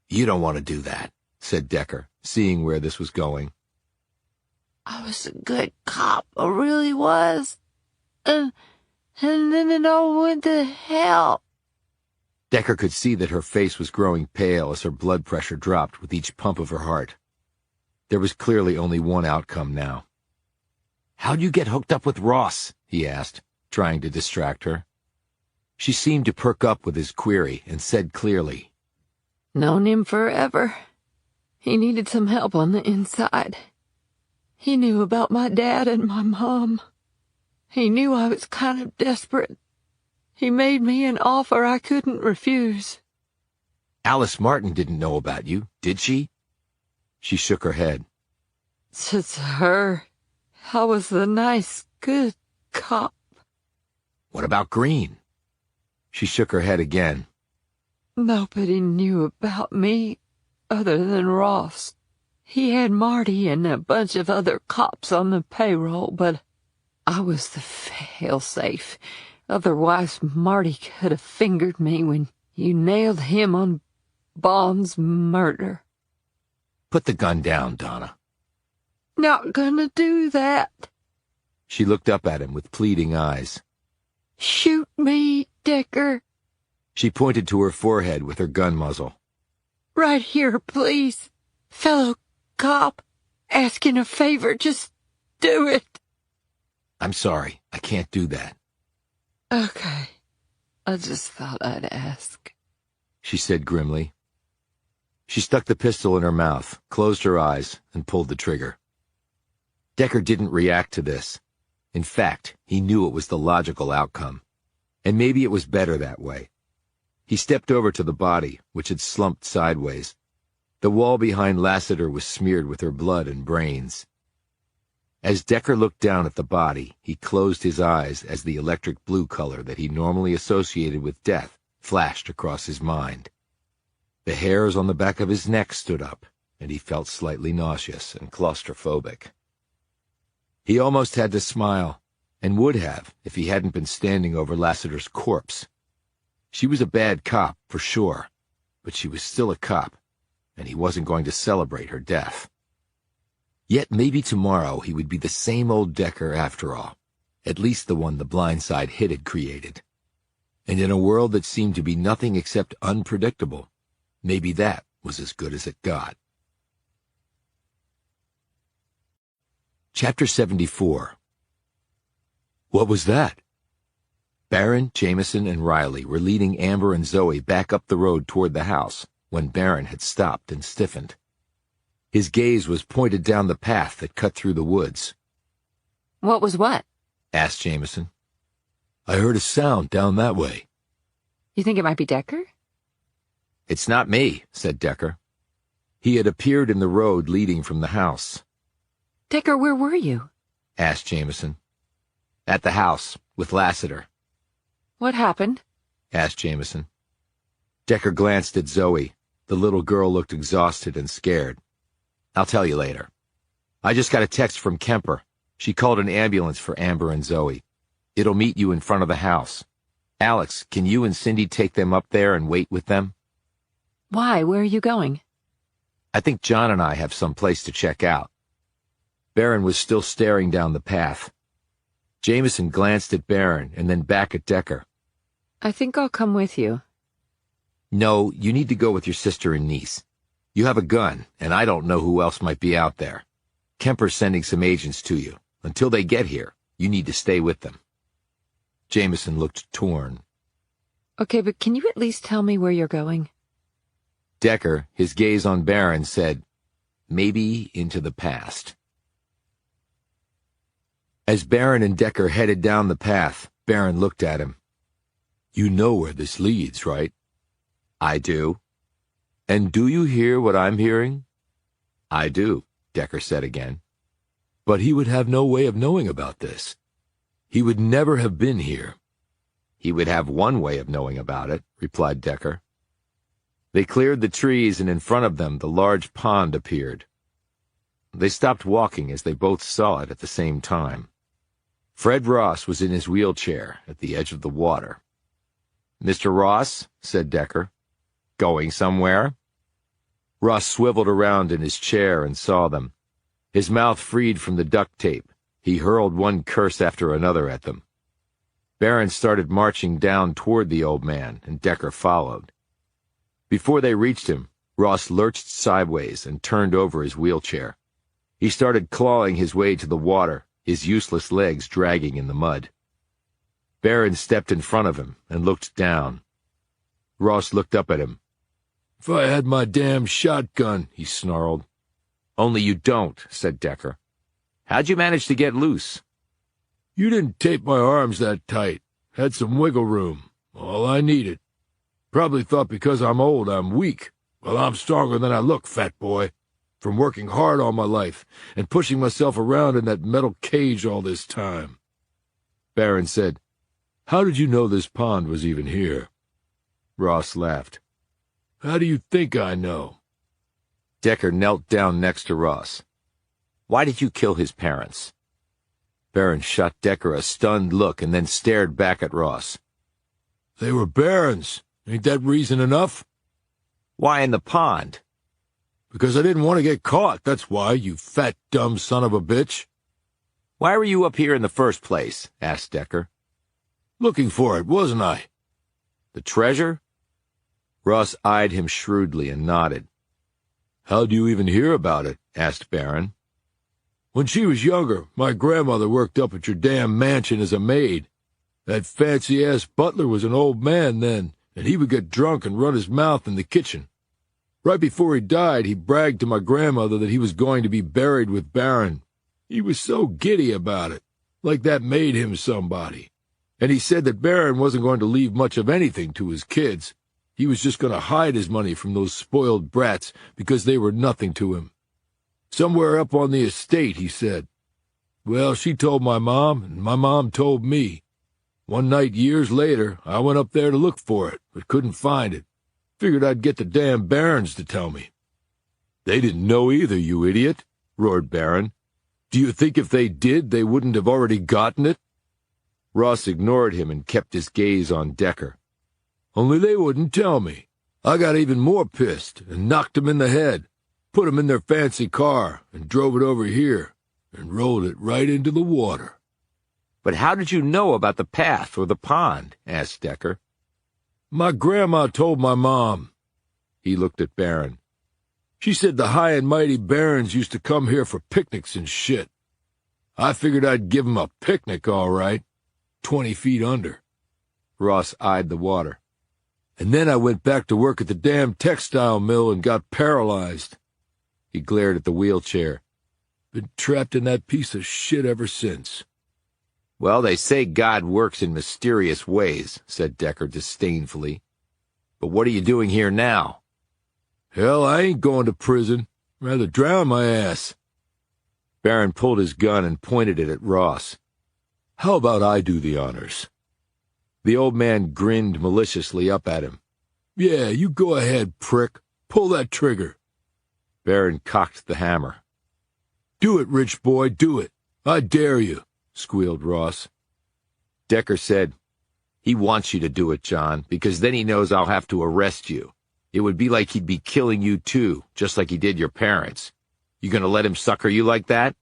You don't want to do that, said Decker, seeing where this was going. I was a good cop, I really was. And then it all went to hell. Decker could see that her face was growing pale as her blood pressure dropped with each pump of her heart. There was clearly only one outcome now. "How'd you get hooked up with Ross?" he asked, trying to distract her. She seemed to perk up with his query and said clearly, Known him forever. He needed some help on the inside. He knew about my dad and my mom. He knew I was kind of desperate. He made me an offer I couldn't refuse. "Alice Martin didn't know about you, did she?" She shook her head. To her, I was the nice, good cop. "What about Green?" She shook her head again. Nobody knew about me other than Ross. He had Marty and a bunch of other cops on the payroll, but I was the fail-safe. Otherwise, Marty could have fingered me when you nailed him on Bond's murder. "Put the gun down, Donna." Not gonna do that. She looked up at him with pleading eyes. Shoot me, Decker. She pointed to her forehead with her gun muzzle. Right here, please. Fellow cop, asking a favor, just do it. "I'm sorry, I can't do that." Okay. I just thought I'd ask, she said grimly. She stuck the pistol in her mouth, closed her eyes, and pulled the trigger. Decker didn't react to this. In fact, he knew it was the logical outcome. And maybe it was better that way. He stepped over to the body, which had slumped sideways. The wall behind Lassiter was smeared with her blood and brains. As Decker looked down at the body, he closed his eyes as the electric blue color that he normally associated with death flashed across his mind. The hairs on the back of his neck stood up, and he felt slightly nauseous and claustrophobic. He almost had to smile, and would have if he hadn't been standing over Lassiter's corpse. She was a bad cop, for sure, but she was still a cop, and he wasn't going to celebrate her death. Yet maybe tomorrow he would be the same old Decker after all, at least the one the blindside hit had created. And in a world that seemed to be nothing except unpredictable, maybe that was as good as it got. Chapter 74. What was that? Barron, Jameson, and Riley were leading Amber and Zoe back up the road toward the house when Barron had stopped and stiffened. His gaze was pointed down the path that cut through the woods. What was what? Asked Jameson. I heard a sound down that way. You think it might be Decker? It's not me, said Decker. He had appeared in the road leading from the house. Decker, where were you? Asked Jameson. At the house, with Lassiter. What happened? Asked Jameson. Decker glanced at Zoe. The little girl looked exhausted and scared. I'll tell you later. I just got a text from Kemper. She called an ambulance for Amber and Zoe. It'll meet you in front of the house. Alex, can you and Cindy take them up there and wait with them? Why? Where are you going? I think John and I have some place to check out. Barron was still staring down the path. Jameson glanced at Barron and then back at Decker. I think I'll come with you. No, you need to go with your sister and niece. You have a gun, and I don't know who else might be out there. Kemper's sending some agents to you. Until they get here, you need to stay with them. Jameson looked torn. Okay, but can you at least tell me where you're going? Decker, his gaze on Barron, said, maybe into the past. As Barron and Decker headed down the path, Barron looked at him. You know where this leads, right? I do. And do you hear what I'm hearing? I do, Decker said again. But he would have no way of knowing about this. He would never have been here. He would have one way of knowing about it, replied Decker. They cleared the trees, and in front of them the large pond appeared. They stopped walking as they both saw it at the same time. Fred Ross was in his wheelchair at the edge of the water. Mr. Ross, said Decker, going somewhere? Ross swiveled around in his chair and saw them. His mouth freed from the duct tape. He hurled one curse after another at them. Barron started marching down toward the old man, and Decker followed. Before they reached him, Ross lurched sideways and turned over his wheelchair. He started clawing his way to the water, his useless legs dragging in the mud. Barron stepped in front of him and looked down. Ross looked up at him. If I had my damn shotgun, he snarled. Only you don't, said Decker. How'd you manage to get loose? You didn't tape my arms that tight. Had some wiggle room. All I needed. Probably thought because I'm old I'm weak. Well, I'm stronger than I look, fat boy. From working hard all my life and pushing myself around in that metal cage all this time. Barron said, How did you know this pond was even here? Ross laughed. How do you think I know? Decker knelt down next to Ross. Why did you kill his parents? Barron shot Decker a stunned look and then stared back at Ross. They were Barron's. Ain't that reason enough? Why in the pond? Because I didn't want to get caught, that's why, you fat, dumb son of a bitch. Why were you up here in the first place? Asked Decker. Looking for it, wasn't I? The treasure? Ross eyed him shrewdly and nodded. How'd you even hear about it? Asked Barron. When she was younger, my grandmother worked up at your damn mansion as a maid. That fancy-ass butler was an old man then, and he would get drunk and run his mouth in the kitchen. Right before he died, he bragged to my grandmother that he was going to be buried with Barron. He was so giddy about it. like that made him somebody. And he said that Barron wasn't going to leave much of anything to his kids. He was just going to hide his money from those spoiled brats because they were nothing to him. Somewhere up on the estate, he said. Well, she told my mom, and my mom told me. One night years later, I went up there to look for it, but couldn't find it. Figured I'd get the damn Barons to tell me. They didn't know either, you idiot, roared Barron. Do you think if they did, they wouldn't have already gotten it? Ross ignored him and kept his gaze on Decker. Only they wouldn't tell me. I got even more pissed and knocked them in the head, put them in their fancy car, and drove it over here, and rolled it right into the water. But how did you know about the path or the pond? Asked Decker. My grandma told my mom. He looked at Barron. She said the high and mighty barons used to come here for picnics and shit. I figured I'd give 'em a picnic, all right, 20 feet under. Ross eyed the water. And then I went back to work at the damn textile mill and got paralyzed. He glared at the wheelchair. Been trapped in that piece of shit ever since. Well, they say God works in mysterious ways, said Decker disdainfully. But what are you doing here now? Hell, I ain't going to prison. Rather drown my ass. Barron pulled his gun and pointed it at Ross. How about I do the honors? The old man grinned maliciously up at him. Yeah, you go ahead, prick. Pull that trigger. Barron cocked the hammer. Do it, rich boy, do it. I dare you, squealed Ross. Decker said, He wants you to do it, John, because then he knows I'll have to arrest you. It would be like he'd be killing you too, just like he did your parents. You gonna let him sucker you like that?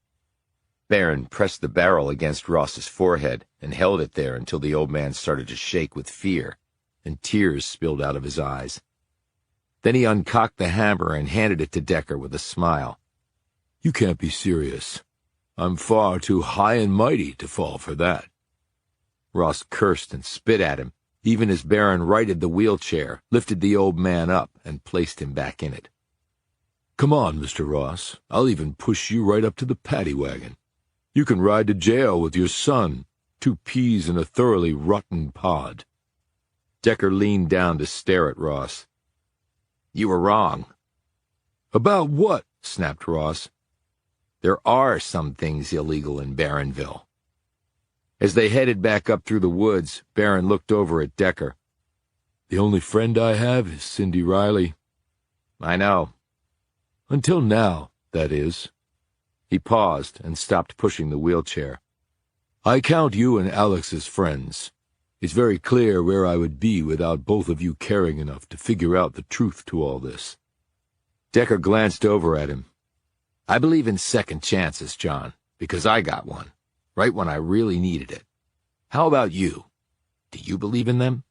Barron pressed the barrel against Ross's forehead and held it there until the old man started to shake with fear, and tears spilled out of his eyes. Then he uncocked the hammer and handed it to Decker with a smile. You can't be serious. I'm far too high and mighty to fall for that. Ross cursed and spit at him, even as Barron righted the wheelchair, lifted the old man up, and placed him back in it. Come on, Mr. Ross. I'll even push you right up to the paddy wagon. You can ride to jail with your son, 2 peas in a thoroughly rotten pod. Decker leaned down to stare at Ross. You were wrong. About what? Snapped Ross. There are some things illegal in Barronville. As they headed back up through the woods, Barron looked over at Decker. The only friend I have is Cindy Riley. I know. Until now, that is. He paused and stopped pushing the wheelchair. I count you and Alex as friends. It's very clear where I would be without both of you caring enough to figure out the truth to all this. Decker glanced over at him. I believe in second chances, John, because I got one, right when I really needed it. How about you? Do you believe in them?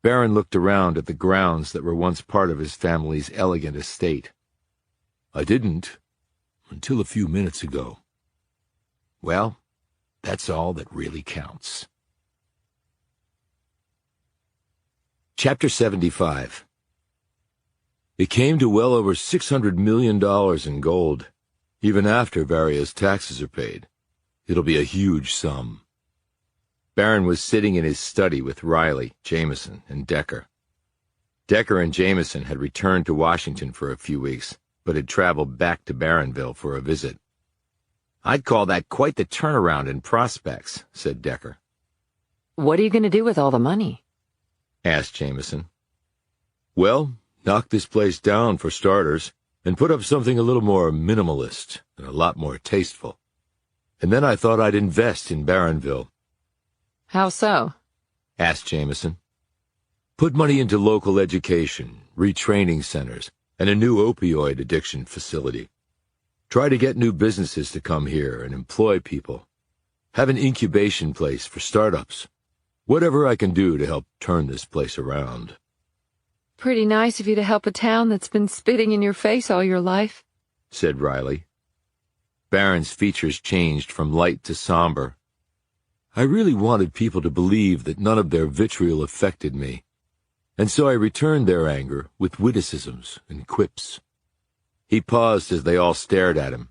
Barron looked around at the grounds that were once part of his family's elegant estate. I didn't, until a few minutes ago. Well, that's all that really counts. Chapter 75. It came to well over $600 million in gold, even after various taxes are paid. It'll be a huge sum. Barron was sitting in his study with Riley, Jameson, and Decker. Decker and Jameson had returned to Washington for a few weeks, but had traveled back to Barronville for a visit. I'd call that quite the turnaround in prospects, said Decker. What are you going to do with all the money? Asked Jameson. Well, knock this place down for starters, and put up something a little more minimalist and a lot more tasteful. And then I thought I'd invest in Barronville. How so? Asked Jameson. Put money into local education, retraining centers, and a new opioid addiction facility. Try to get new businesses to come here and employ people. Have an incubation place for startups. Whatever I can do to help turn this place around. Pretty nice of you to help a town that's been spitting in your face all your life, said Riley. Barron's features changed from light to somber. I really wanted people to believe that none of their vitriol affected me, and so I returned their anger with witticisms and quips. He paused as they all stared at him.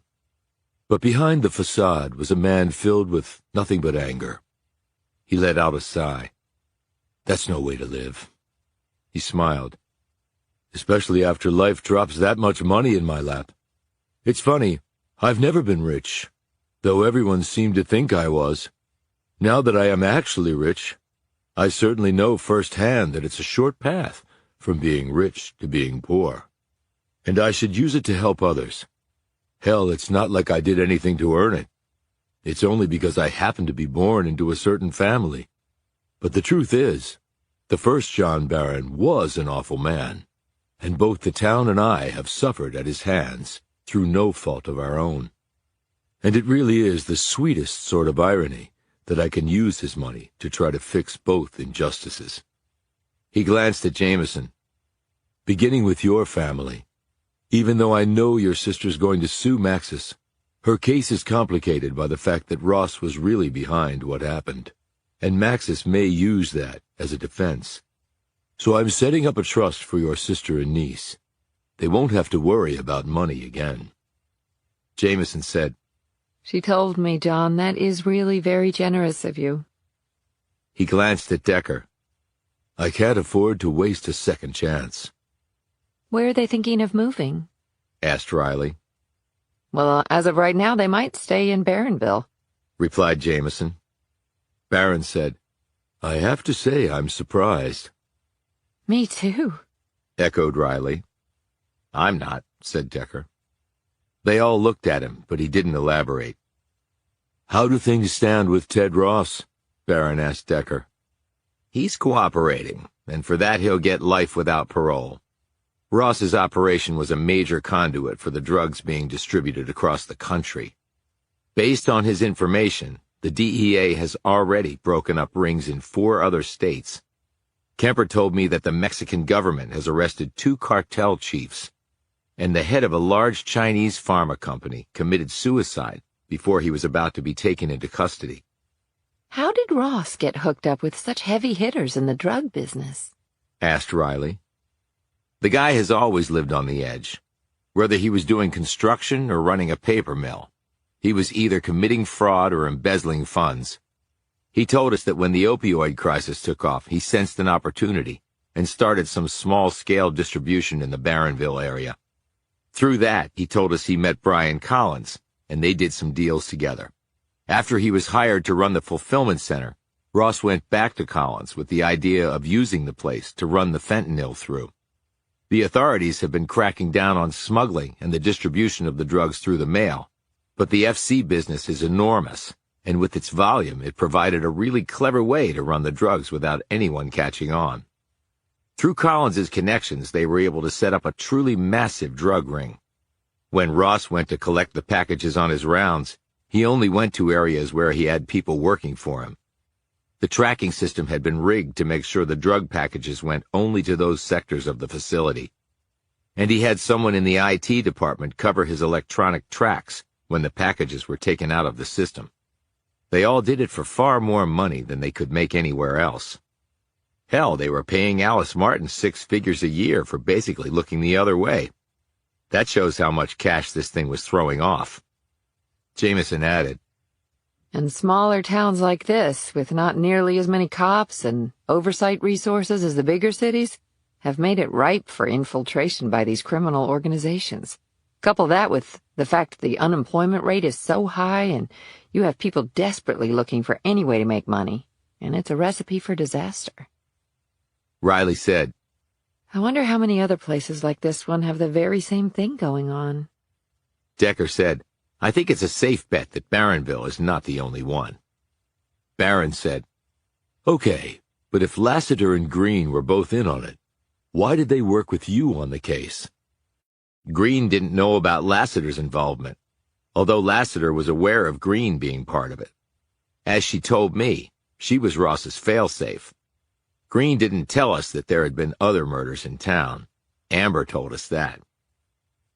But behind the facade was a man filled with nothing but anger. He let out a sigh. That's no way to live. He smiled. Especially after life drops that much money in my lap. It's funny, I've never been rich, though everyone seemed to think I was. Now that I am actually rich, I certainly know firsthand that it's a short path from being rich to being poor. And I should use it to help others. Hell, it's not like I did anything to earn it. It's only because I happened to be born into a certain family. But the truth is, the first John Barron was an awful man, and both the town and I have suffered at his hands through no fault of our own. And it really is the sweetest sort of irony that I can use his money to try to fix both injustices. He glanced at Jameson. Beginning with your family, even though I know your sister's going to sue Maxis, her case is complicated by the fact that Ross was really behind what happened, and Maxis may use that as a defense. So I'm setting up a trust for your sister and niece. They won't have to worry about money again. Jameson said, She told me, John, that is really very generous of you. He glanced at Decker. I can't afford to waste a second chance. Where are they thinking of moving? Asked Riley. Well, as of right now, they might stay in Barronville, replied Jameson. Barron said, I have to say I'm surprised. Me too, echoed Riley. I'm not, said Decker. They all looked at him, but he didn't elaborate. How do things stand with Ted Ross? Barron asked Decker. He's cooperating, and for that he'll get life without parole. Ross's operation was a major conduit for the drugs being distributed across the country. Based on his information, the DEA has already broken up rings in 4 other states. Kemper told me that the Mexican government has arrested 2 cartel chiefs, and the head of a large Chinese pharma company committed suicide before he was about to be taken into custody. How did Ross get hooked up with such heavy hitters in the drug business? Asked Riley. The guy has always lived on the edge. Whether he was doing construction or running a paper mill, he was either committing fraud or embezzling funds. He told us that when the opioid crisis took off, he sensed an opportunity and started some small-scale distribution in the Barronville area. Through that, he told us he met Brian Collins, and they did some deals together. After he was hired to run the fulfillment center, Ross went back to Collins with the idea of using the place to run the fentanyl through. The authorities have been cracking down on smuggling and the distribution of the drugs through the mail, but the FC business is enormous, and with its volume, it provided a really clever way to run the drugs without anyone catching on. Through Collins's connections, they were able to set up a truly massive drug ring. When Ross went to collect the packages on his rounds, he only went to areas where he had people working for him. The tracking system had been rigged to make sure the drug packages went only to those sectors of the facility. And he had someone in the IT department cover his electronic tracks when the packages were taken out of the system. They all did it for far more money than they could make anywhere else. Hell, they were paying Alice Martin 6 figures a year for basically looking the other way. That shows how much cash this thing was throwing off. Jameson added, And smaller towns like this, with not nearly as many cops and oversight resources as the bigger cities, have made it ripe for infiltration by these criminal organizations. Couple that with the fact the unemployment rate is so high and you have people desperately looking for any way to make money, and it's a recipe for disaster. Riley said, I wonder how many other places like this one have the very same thing going on. Decker said, I think it's a safe bet that Barronville is not the only one. Barron said, Okay, but if Lassiter and Green were both in on it, why did they work with you on the case? Green didn't know about Lassiter's involvement, although Lassiter was aware of Green being part of it. As she told me, she was Ross's failsafe. Green didn't tell us that there had been other murders in town. Amber told us that.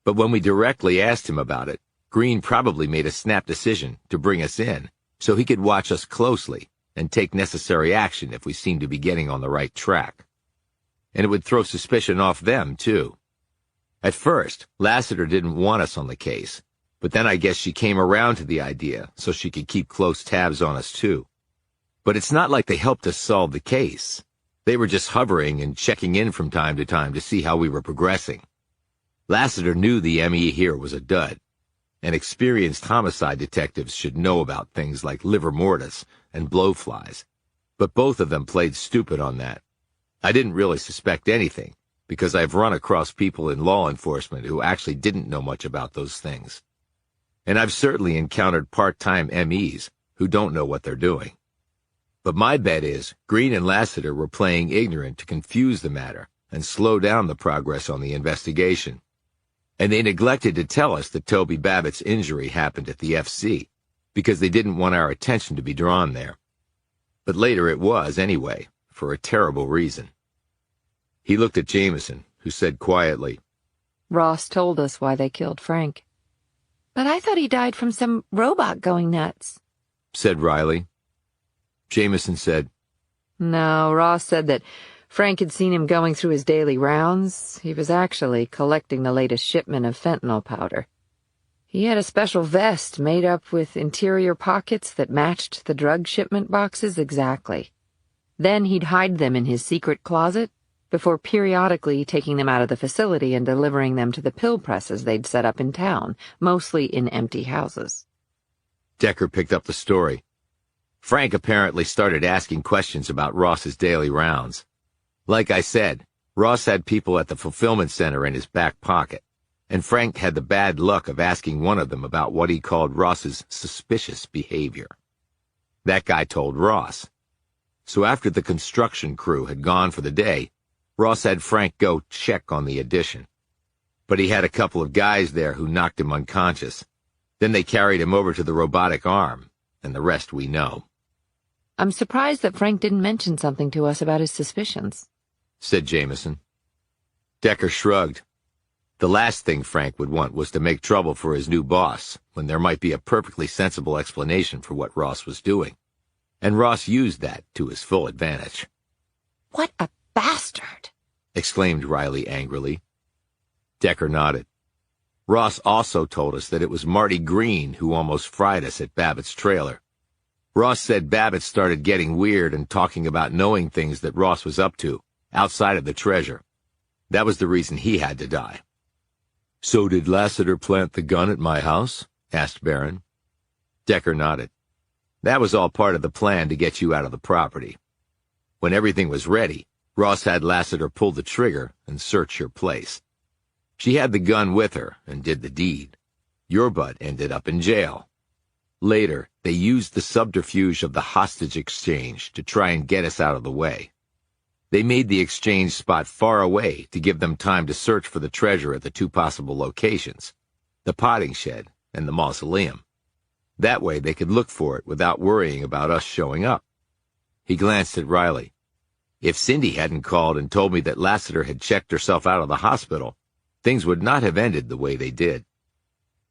But when we directly asked him about it, Green probably made a snap decision to bring us in so he could watch us closely and take necessary action if we seemed to be getting on the right track. And it would throw suspicion off them, too. At first, Lassiter didn't want us on the case, But then I guess she came around to the idea so she could keep close tabs on us too. But it's not like they helped us solve the case. They were just hovering and checking in from time to see how we were progressing. Lassiter knew the ME here was a dud, and experienced homicide detectives should know about things like livor mortis and blowflies, but both of them played stupid on that. I didn't really suspect anything, because I've run across people in law enforcement who actually didn't know much about those things. And I've certainly encountered part-time MEs who don't know what they're doing. But my bet is Green and Lassiter were playing ignorant to confuse the matter and slow down the progress on the investigation. And they neglected to tell us that Toby Babbitt's injury happened at the FC, because they didn't want our attention to be drawn there. But later it was, anyway, for a terrible reason. He looked at Jameson, who said quietly, Ross told us why they killed Frank. But I thought he died from some robot going nuts, said Riley. Jameson said, No, Ross said that Frank had seen him going through his daily rounds. He was actually collecting the latest shipment of fentanyl powder. He had a special vest made up with interior pockets that matched the drug shipment boxes exactly. Then he'd hide them in his secret closet before periodically taking them out of the facility and delivering them to the pill presses they'd set up in town, mostly in empty houses. Decker picked up the story. Frank apparently started asking questions about Ross's daily rounds. Like I said, Ross had people at the fulfillment center in his back pocket, and Frank had the bad luck of asking one of them about what he called Ross's suspicious behavior. That guy told Ross. So after the construction crew had gone for the day, Ross had Frank go check on the addition. But he had a couple of guys there who knocked him unconscious. Then they carried him over to the robotic arm, and the rest we know. I'm surprised that Frank didn't mention something to us about his suspicions, said Jameson. Decker shrugged. The last thing Frank would want was to make trouble for his new boss, when there might be a perfectly sensible explanation for what Ross was doing. And Ross used that to his full advantage. What a bastard! Exclaimed Riley angrily. Decker nodded. Ross also told us that it was Marty Green who almost fried us at Babbitt's trailer. Ross said Babbitt started getting weird and talking about knowing things that Ross was up to, outside of the treasure. That was the reason he had to die. So did Lassiter plant the gun at my house? Asked Barron. Decker nodded. That was all part of the plan to get you out of the property. When everything was ready, Ross had Lassiter pull the trigger and search your place. She had the gun with her and did the deed. Your butt ended up in jail. Later, they used the subterfuge of the hostage exchange to try and get us out of the way. They made the exchange spot far away to give them time to search for the treasure at the two possible locations, the potting shed and the mausoleum. That way they could look for it without worrying about us showing up. He glanced at Riley. If Cindy hadn't called and told me that Lassiter had checked herself out of the hospital, things would not have ended the way they did.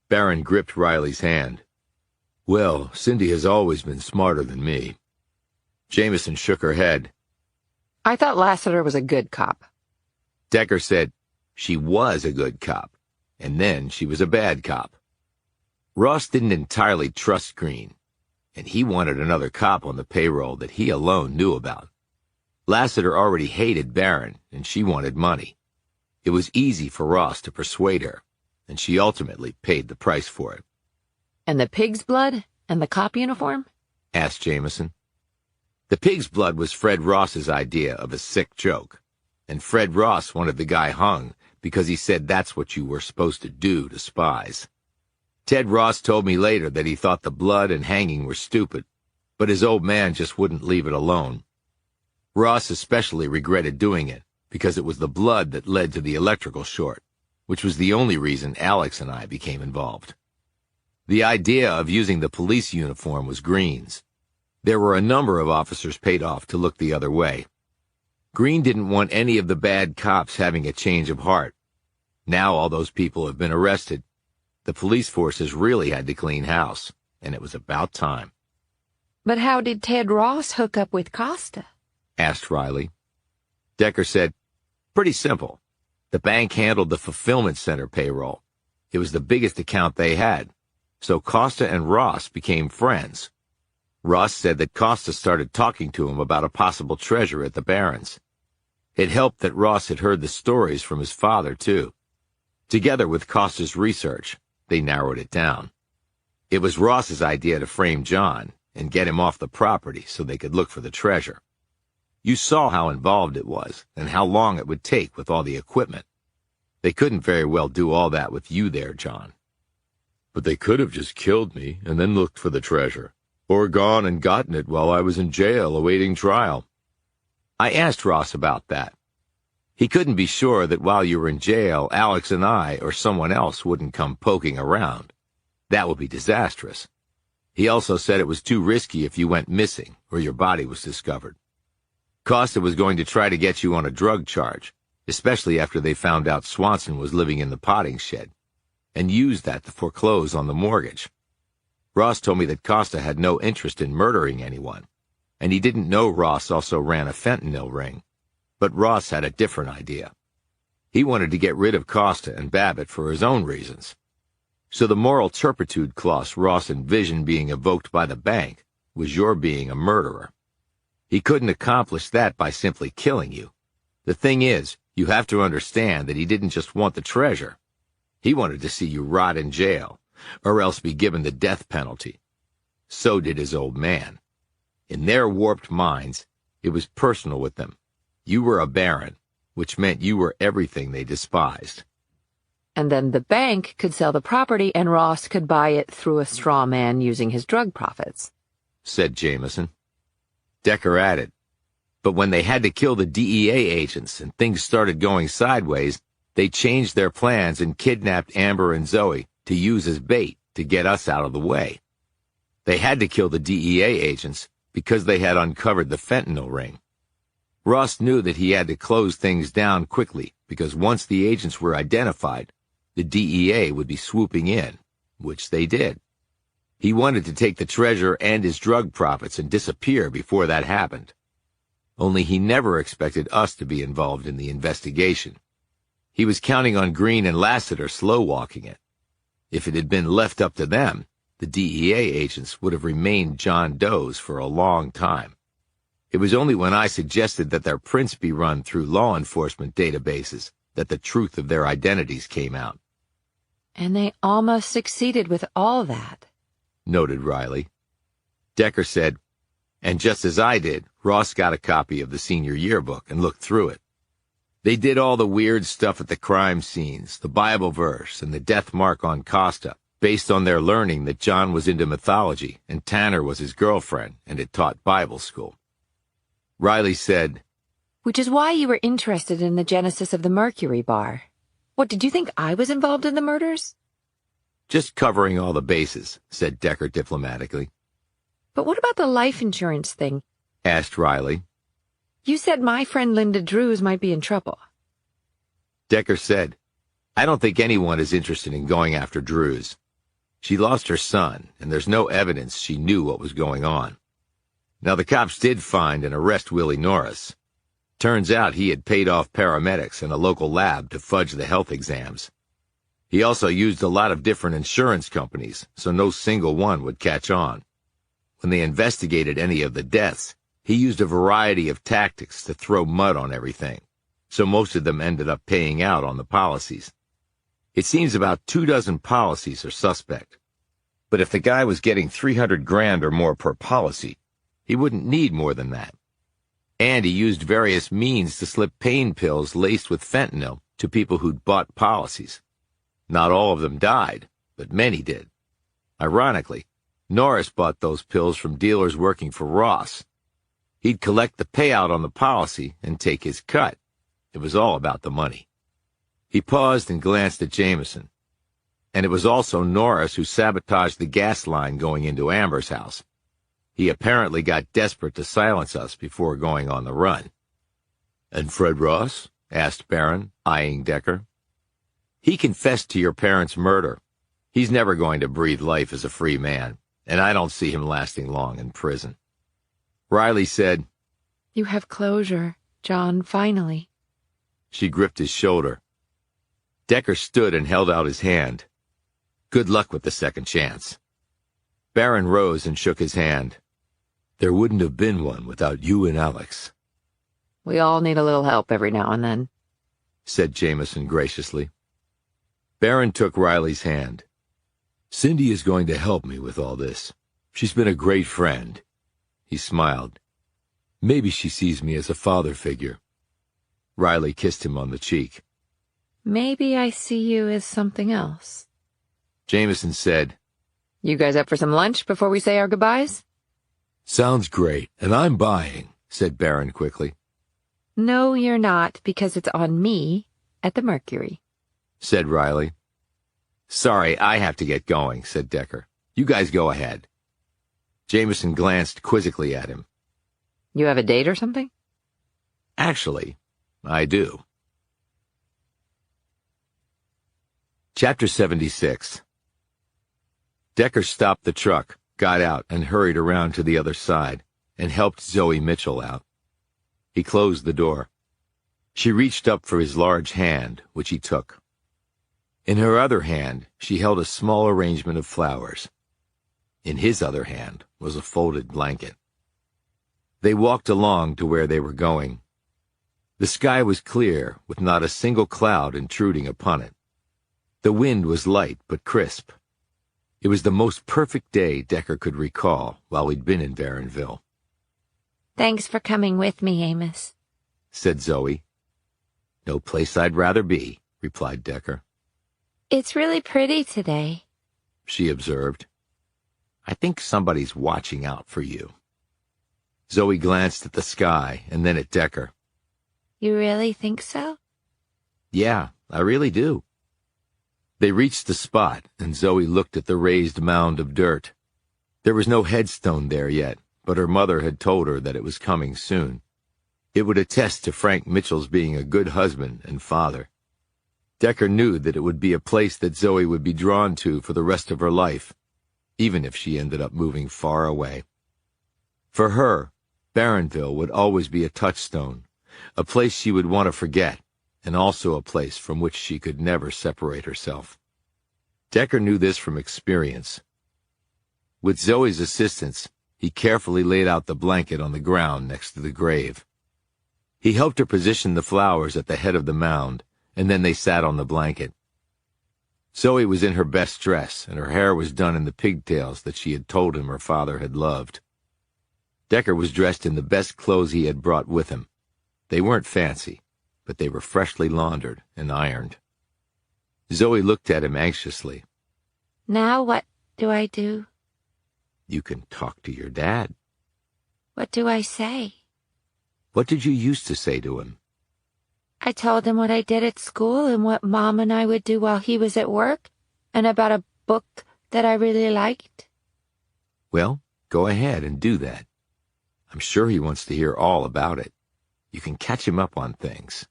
Barron gripped Riley's hand. Well, Cindy has always been smarter than me. Jameson shook her head. I thought Lassiter was a good cop. Decker said she was a good cop, and then she was a bad cop. Ross didn't entirely trust Green, and he wanted another cop on the payroll that he alone knew about. Lassiter already hated Barron, and she wanted money. It was easy for Ross to persuade her, and she ultimately paid the price for it. And the pig's blood and the cop uniform? Asked Jameson. The pig's blood was Fred Ross's idea of a sick joke, and Fred Ross wanted the guy hung because he said that's what you were supposed to do to spies. Ted Ross told me later that he thought the blood and hanging were stupid, but his old man just wouldn't leave it alone. Ross especially regretted doing it because it was the blood that led to the electrical short, which was the only reason Alex and I became involved. The idea of using the police uniform was Green's. There were a number of officers paid off to look the other way. Green didn't want any of the bad cops having a change of heart. Now all those people have been arrested. The police forces really had to clean house, and it was about time. But how did Ted Ross hook up with Costa? Asked Riley. Decker said, pretty simple. The bank handled the fulfillment center payroll. It was the biggest account they had, so Costa and Ross became friends. Ross said that Costa started talking to him about a possible treasure at the Barrens. It helped that Ross had heard the stories from his father, too. Together with Costa's research, they narrowed it down. It was Ross's idea to frame John and get him off the property so they could look for the treasure. You saw how involved it was and how long it would take with all the equipment. They couldn't very well do all that with you there, John. But they could have just killed me and then looked for the treasure, or gone and gotten it while I was in jail awaiting trial. I asked Ross about that. He couldn't be sure that while you were in jail, Alex and I or someone else wouldn't come poking around. That would be disastrous. He also said it was too risky if you went missing or your body was discovered. Costa was going to try to get you on a drug charge, especially after they found out Swanson was living in the potting shed, and used that to foreclose on the mortgage. Ross told me that Costa had no interest in murdering anyone, and he didn't know Ross also ran a fentanyl ring. But Ross had a different idea. He wanted to get rid of Costa and Babbitt for his own reasons. So the moral turpitude clause Ross envisioned being evoked by the bank was your being a murderer. He couldn't accomplish that by simply killing you. The thing is, you have to understand that he didn't just want the treasure. He wanted to see you rot in jail, or else be given the death penalty. So did his old man. In their warped minds, it was personal with them. You were a baron, which meant you were everything they despised. And then the bank could sell the property and Ross could buy it through a straw man using his drug profits, said Jameson. Decker added, but when they had to kill the DEA agents and things started going sideways, they changed their plans and kidnapped Amber and Zoe to use as bait to get us out of the way. They had to kill the DEA agents because they had uncovered the fentanyl ring. Ross knew that he had to close things down quickly because once the agents were identified, the DEA would be swooping in, which they did. He wanted to take the treasure and his drug profits and disappear before that happened. Only he never expected us to be involved in the investigation. He was counting on Green and Lassiter slow-walking it. If it had been left up to them, the DEA agents would have remained John Doe's for a long time. It was only when I suggested that their prints be run through law enforcement databases that the truth of their identities came out. And they almost succeeded with all that, noted Riley. Decker said, and just as I did, Ross got a copy of the senior yearbook and looked through it. They did all the weird stuff at the crime scenes, the Bible verse, and the death mark on Costa, based on their learning that John was into mythology and Tanner was his girlfriend and had taught Bible school. Riley said, which is why you were interested in the genesis of the Mercury Bar. What, did you think I was involved in the murders? Just covering all the bases, said Decker diplomatically. But what about the life insurance thing? Asked Riley. You said my friend Linda Drews might be in trouble. Decker said, I don't think anyone is interested in going after Drews. She lost her son, and there's no evidence she knew what was going on. Now, the cops did find and arrest Willie Norris. Turns out he had paid off paramedics in a local lab to fudge the health exams. He also used a lot of different insurance companies, so no single one would catch on. When they investigated any of the deaths, he used a variety of tactics to throw mud on everything, so most of them ended up paying out on the policies. It seems about 24 policies are suspect. But if the guy was getting $300,000 or more per policy, he wouldn't need more than that. And he used various means to slip pain pills laced with fentanyl to people who'd bought policies. Not all of them died, but many did. Ironically, Norris bought those pills from dealers working for Ross. He'd collect the payout on the policy and take his cut. It was all about the money. He paused and glanced at Jameson. And it was also Norris who sabotaged the gas line going into Amber's house. He apparently got desperate to silence us before going on the run. And Fred Ross? Asked Barron, eyeing Decker. He confessed to your parents' murder. He's never going to breathe life as a free man, and I don't see him lasting long in prison. Riley said, You have closure, John, finally. She gripped his shoulder. Decker stood and held out his hand. Good luck with the second chance. Barron rose and shook his hand. There wouldn't have been one without you and Alex. We all need a little help every now and then, said Jameson graciously. Barron took Riley's hand. Cindy is going to help me with all this. She's been a great friend. He smiled. Maybe she sees me as a father figure. Riley kissed him on the cheek. Maybe I see you as something else. Jameson said, You guys up for some lunch before we say our goodbyes? Sounds great, and I'm buying, said Barron quickly. No, you're not, because it's on me at the Mercury, said Riley. Sorry, I have to get going, said Decker. You guys go ahead. Jameson glanced quizzically at him. You have a date or something? Actually, I do. Chapter 76. Decker stopped the truck, got out, and hurried around to the other side, and helped Zoe Mitchell out. He closed the door. She reached up for his large hand, which he took. In her other hand, she held a small arrangement of flowers. In his other hand was a folded blanket. They walked along to where they were going. The sky was clear, with not a single cloud intruding upon it. The wind was light but crisp. It was the most perfect day Decker could recall while we'd been in Barronville. Thanks for coming with me, Amos, said Zoe. No place I'd rather be, replied Decker. It's really pretty today, she observed. I think somebody's watching out for you. Zoe glanced at the sky and then at Decker. You really think so? Yeah, I really do. They reached the spot, and Zoe looked at the raised mound of dirt. There was no headstone there yet, but her mother had told her that it was coming soon. It would attest to Frank Mitchell's being a good husband and father. Decker knew that it would be a place that Zoe would be drawn to for the rest of her life, even if she ended up moving far away. For her, Barronville would always be a touchstone, a place she would want to forget, and also a place from which she could never separate herself. Decker knew this from experience. With Zoe's assistance, he carefully laid out the blanket on the ground next to the grave. He helped her position the flowers at the head of the mound, and then they sat on the blanket. Zoe was in her best dress, and her hair was done in the pigtails that she had told him her father had loved. Decker was dressed in the best clothes he had brought with him. They weren't fancy, but they were freshly laundered and ironed. Zoe looked at him anxiously. Now what do I do? You can talk to your dad. What do I say? What did you used to say to him? I told him what I did at school and what Mom and I would do while he was at work, and about a book that I really liked. Well, go ahead and do that. I'm sure he wants to hear all about it. You can catch him up on things.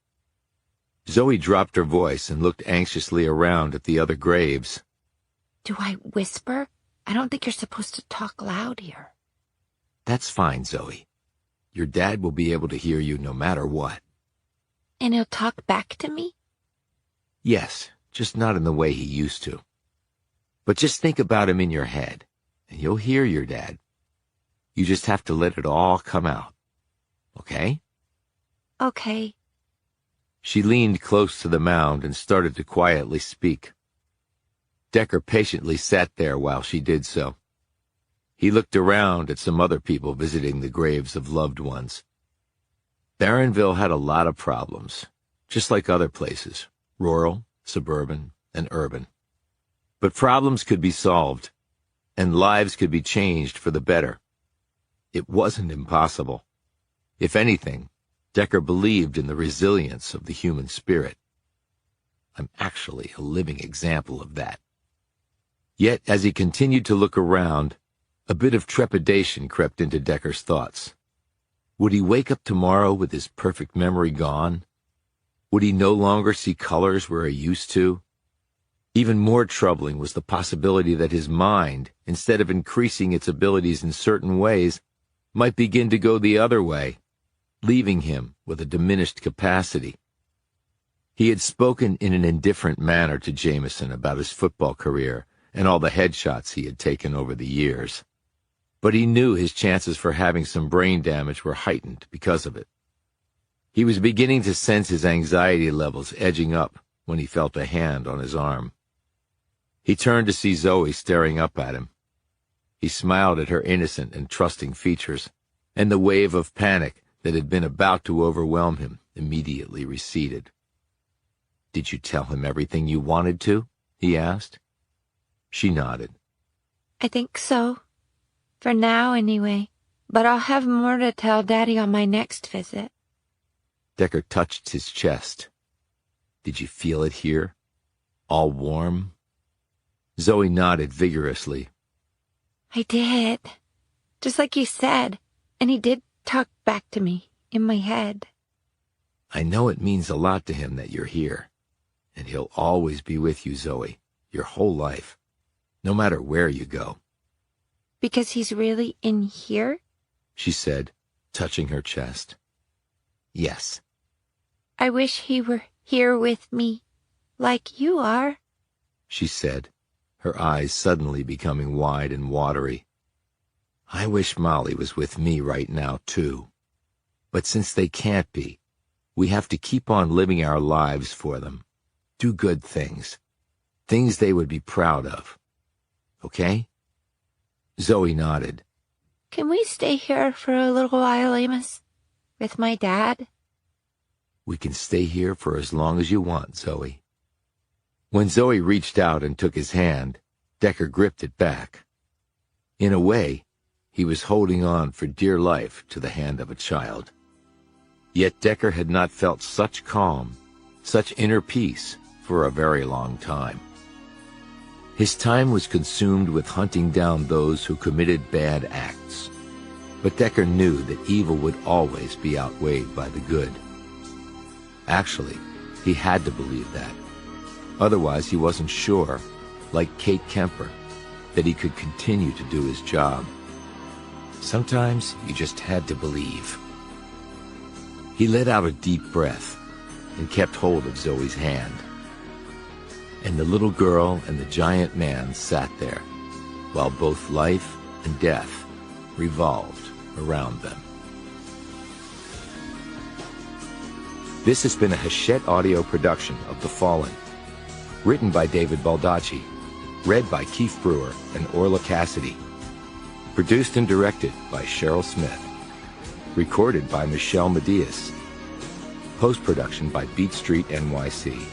Zoe dropped her voice and looked anxiously around at the other graves. Do I whisper? I don't think you're supposed to talk loud here. That's fine, Zoe. Your dad will be able to hear you no matter what. And he'll talk back to me? Yes, just not in the way he used to. But just think about him in your head, and you'll hear your dad. You just have to let it all come out. Okay? Okay. She leaned close to the mound and started to quietly speak. Decker patiently sat there while she did so. He looked around at some other people visiting the graves of loved ones. Barronville had a lot of problems, just like other places, rural, suburban, and urban. But problems could be solved, and lives could be changed for the better. It wasn't impossible. If anything, Decker believed in the resilience of the human spirit. I'm actually a living example of that. Yet, as he continued to look around, a bit of trepidation crept into Decker's thoughts. Would he wake up tomorrow with his perfect memory gone? Would he no longer see colors where he used to? Even more troubling was the possibility that his mind, instead of increasing its abilities in certain ways, might begin to go the other way, leaving him with a diminished capacity. He had spoken in an indifferent manner to Jameson about his football career and all the headshots he had taken over the years. But he knew his chances for having some brain damage were heightened because of it. He was beginning to sense his anxiety levels edging up when he felt a hand on his arm. He turned to see Zoe staring up at him. He smiled at her innocent and trusting features, and the wave of panic that had been about to overwhelm him immediately receded. "Did you tell him everything you wanted to?" he asked. She nodded. I think so. For now, anyway. But I'll have more to tell Daddy on my next visit. Decker touched his chest. "Did you feel it here? All warm?" Zoe nodded vigorously. I did. Just like you said. And he did talk back to me, in my head. "I know it means a lot to him that you're here. And he'll always be with you, Zoe, your whole life, no matter where you go." Because he's really in here? She said, touching her chest. "Yes." I wish he were here with me, like you are, she said, her eyes suddenly becoming wide and watery. "I wish Molly was with me right now, too. But since they can't be, we have to keep on living our lives for them. Do good things. Things they would be proud of. Okay?" Zoe nodded. Can we stay here for a little while, Amos? With my dad? "We can stay here for as long as you want, Zoe." When Zoe reached out and took his hand, Decker gripped it back. In a way, he was holding on for dear life to the hand of a child. Yet Decker had not felt such calm, such inner peace, for a very long time. His time was consumed with hunting down those who committed bad acts. But Decker knew that evil would always be outweighed by the good. Actually, he had to believe that. Otherwise, he wasn't sure, like Kate Kemper, that he could continue to do his job. Sometimes you just had to believe. He let out a deep breath and kept hold of Zoe's hand. And the little girl and the giant man sat there, while both life and death revolved around them. This has been a Hachette audio production of The Fallen, written by David Baldacci, read by Keith Brewer and Orla Cassidy, produced and directed by Cheryl Smith, recorded by Michelle Medias, post-production by Beat Street NYC.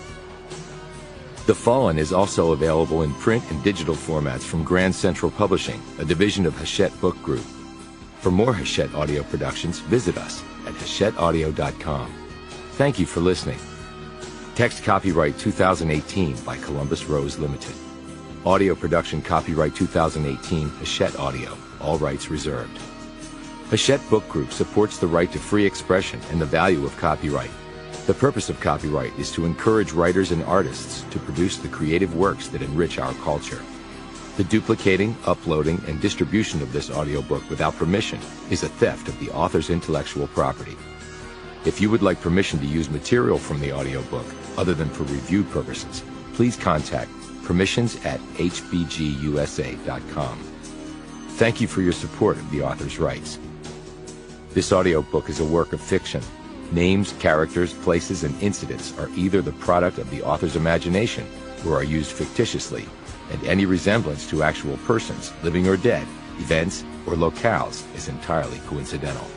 The Fallen is also available in print and digital formats from Grand Central Publishing, a division of Hachette Book Group. For more Hachette audio productions, visit us at hachetteaudio.com. Thank you for listening. Text copyright 2018 by Columbus Rose Limited. Audio production copyright 2018 Hachette Audio, all rights reserved. Hachette Book Group supports the right to free expression and the value of copyright. The purpose of copyright is to encourage writers and artists to produce the creative works that enrich our culture. The duplicating, uploading, and distribution of this audiobook without permission is a theft of the author's intellectual property. If you would like permission to use material from the audiobook, other than for review purposes, please contact permissions@hbgusa.com. Thank you for your support of the author's rights. This audiobook is a work of fiction. Names, characters, places, and incidents are either the product of the author's imagination or are used fictitiously, and any resemblance to actual persons, living or dead, events, or locales is entirely coincidental.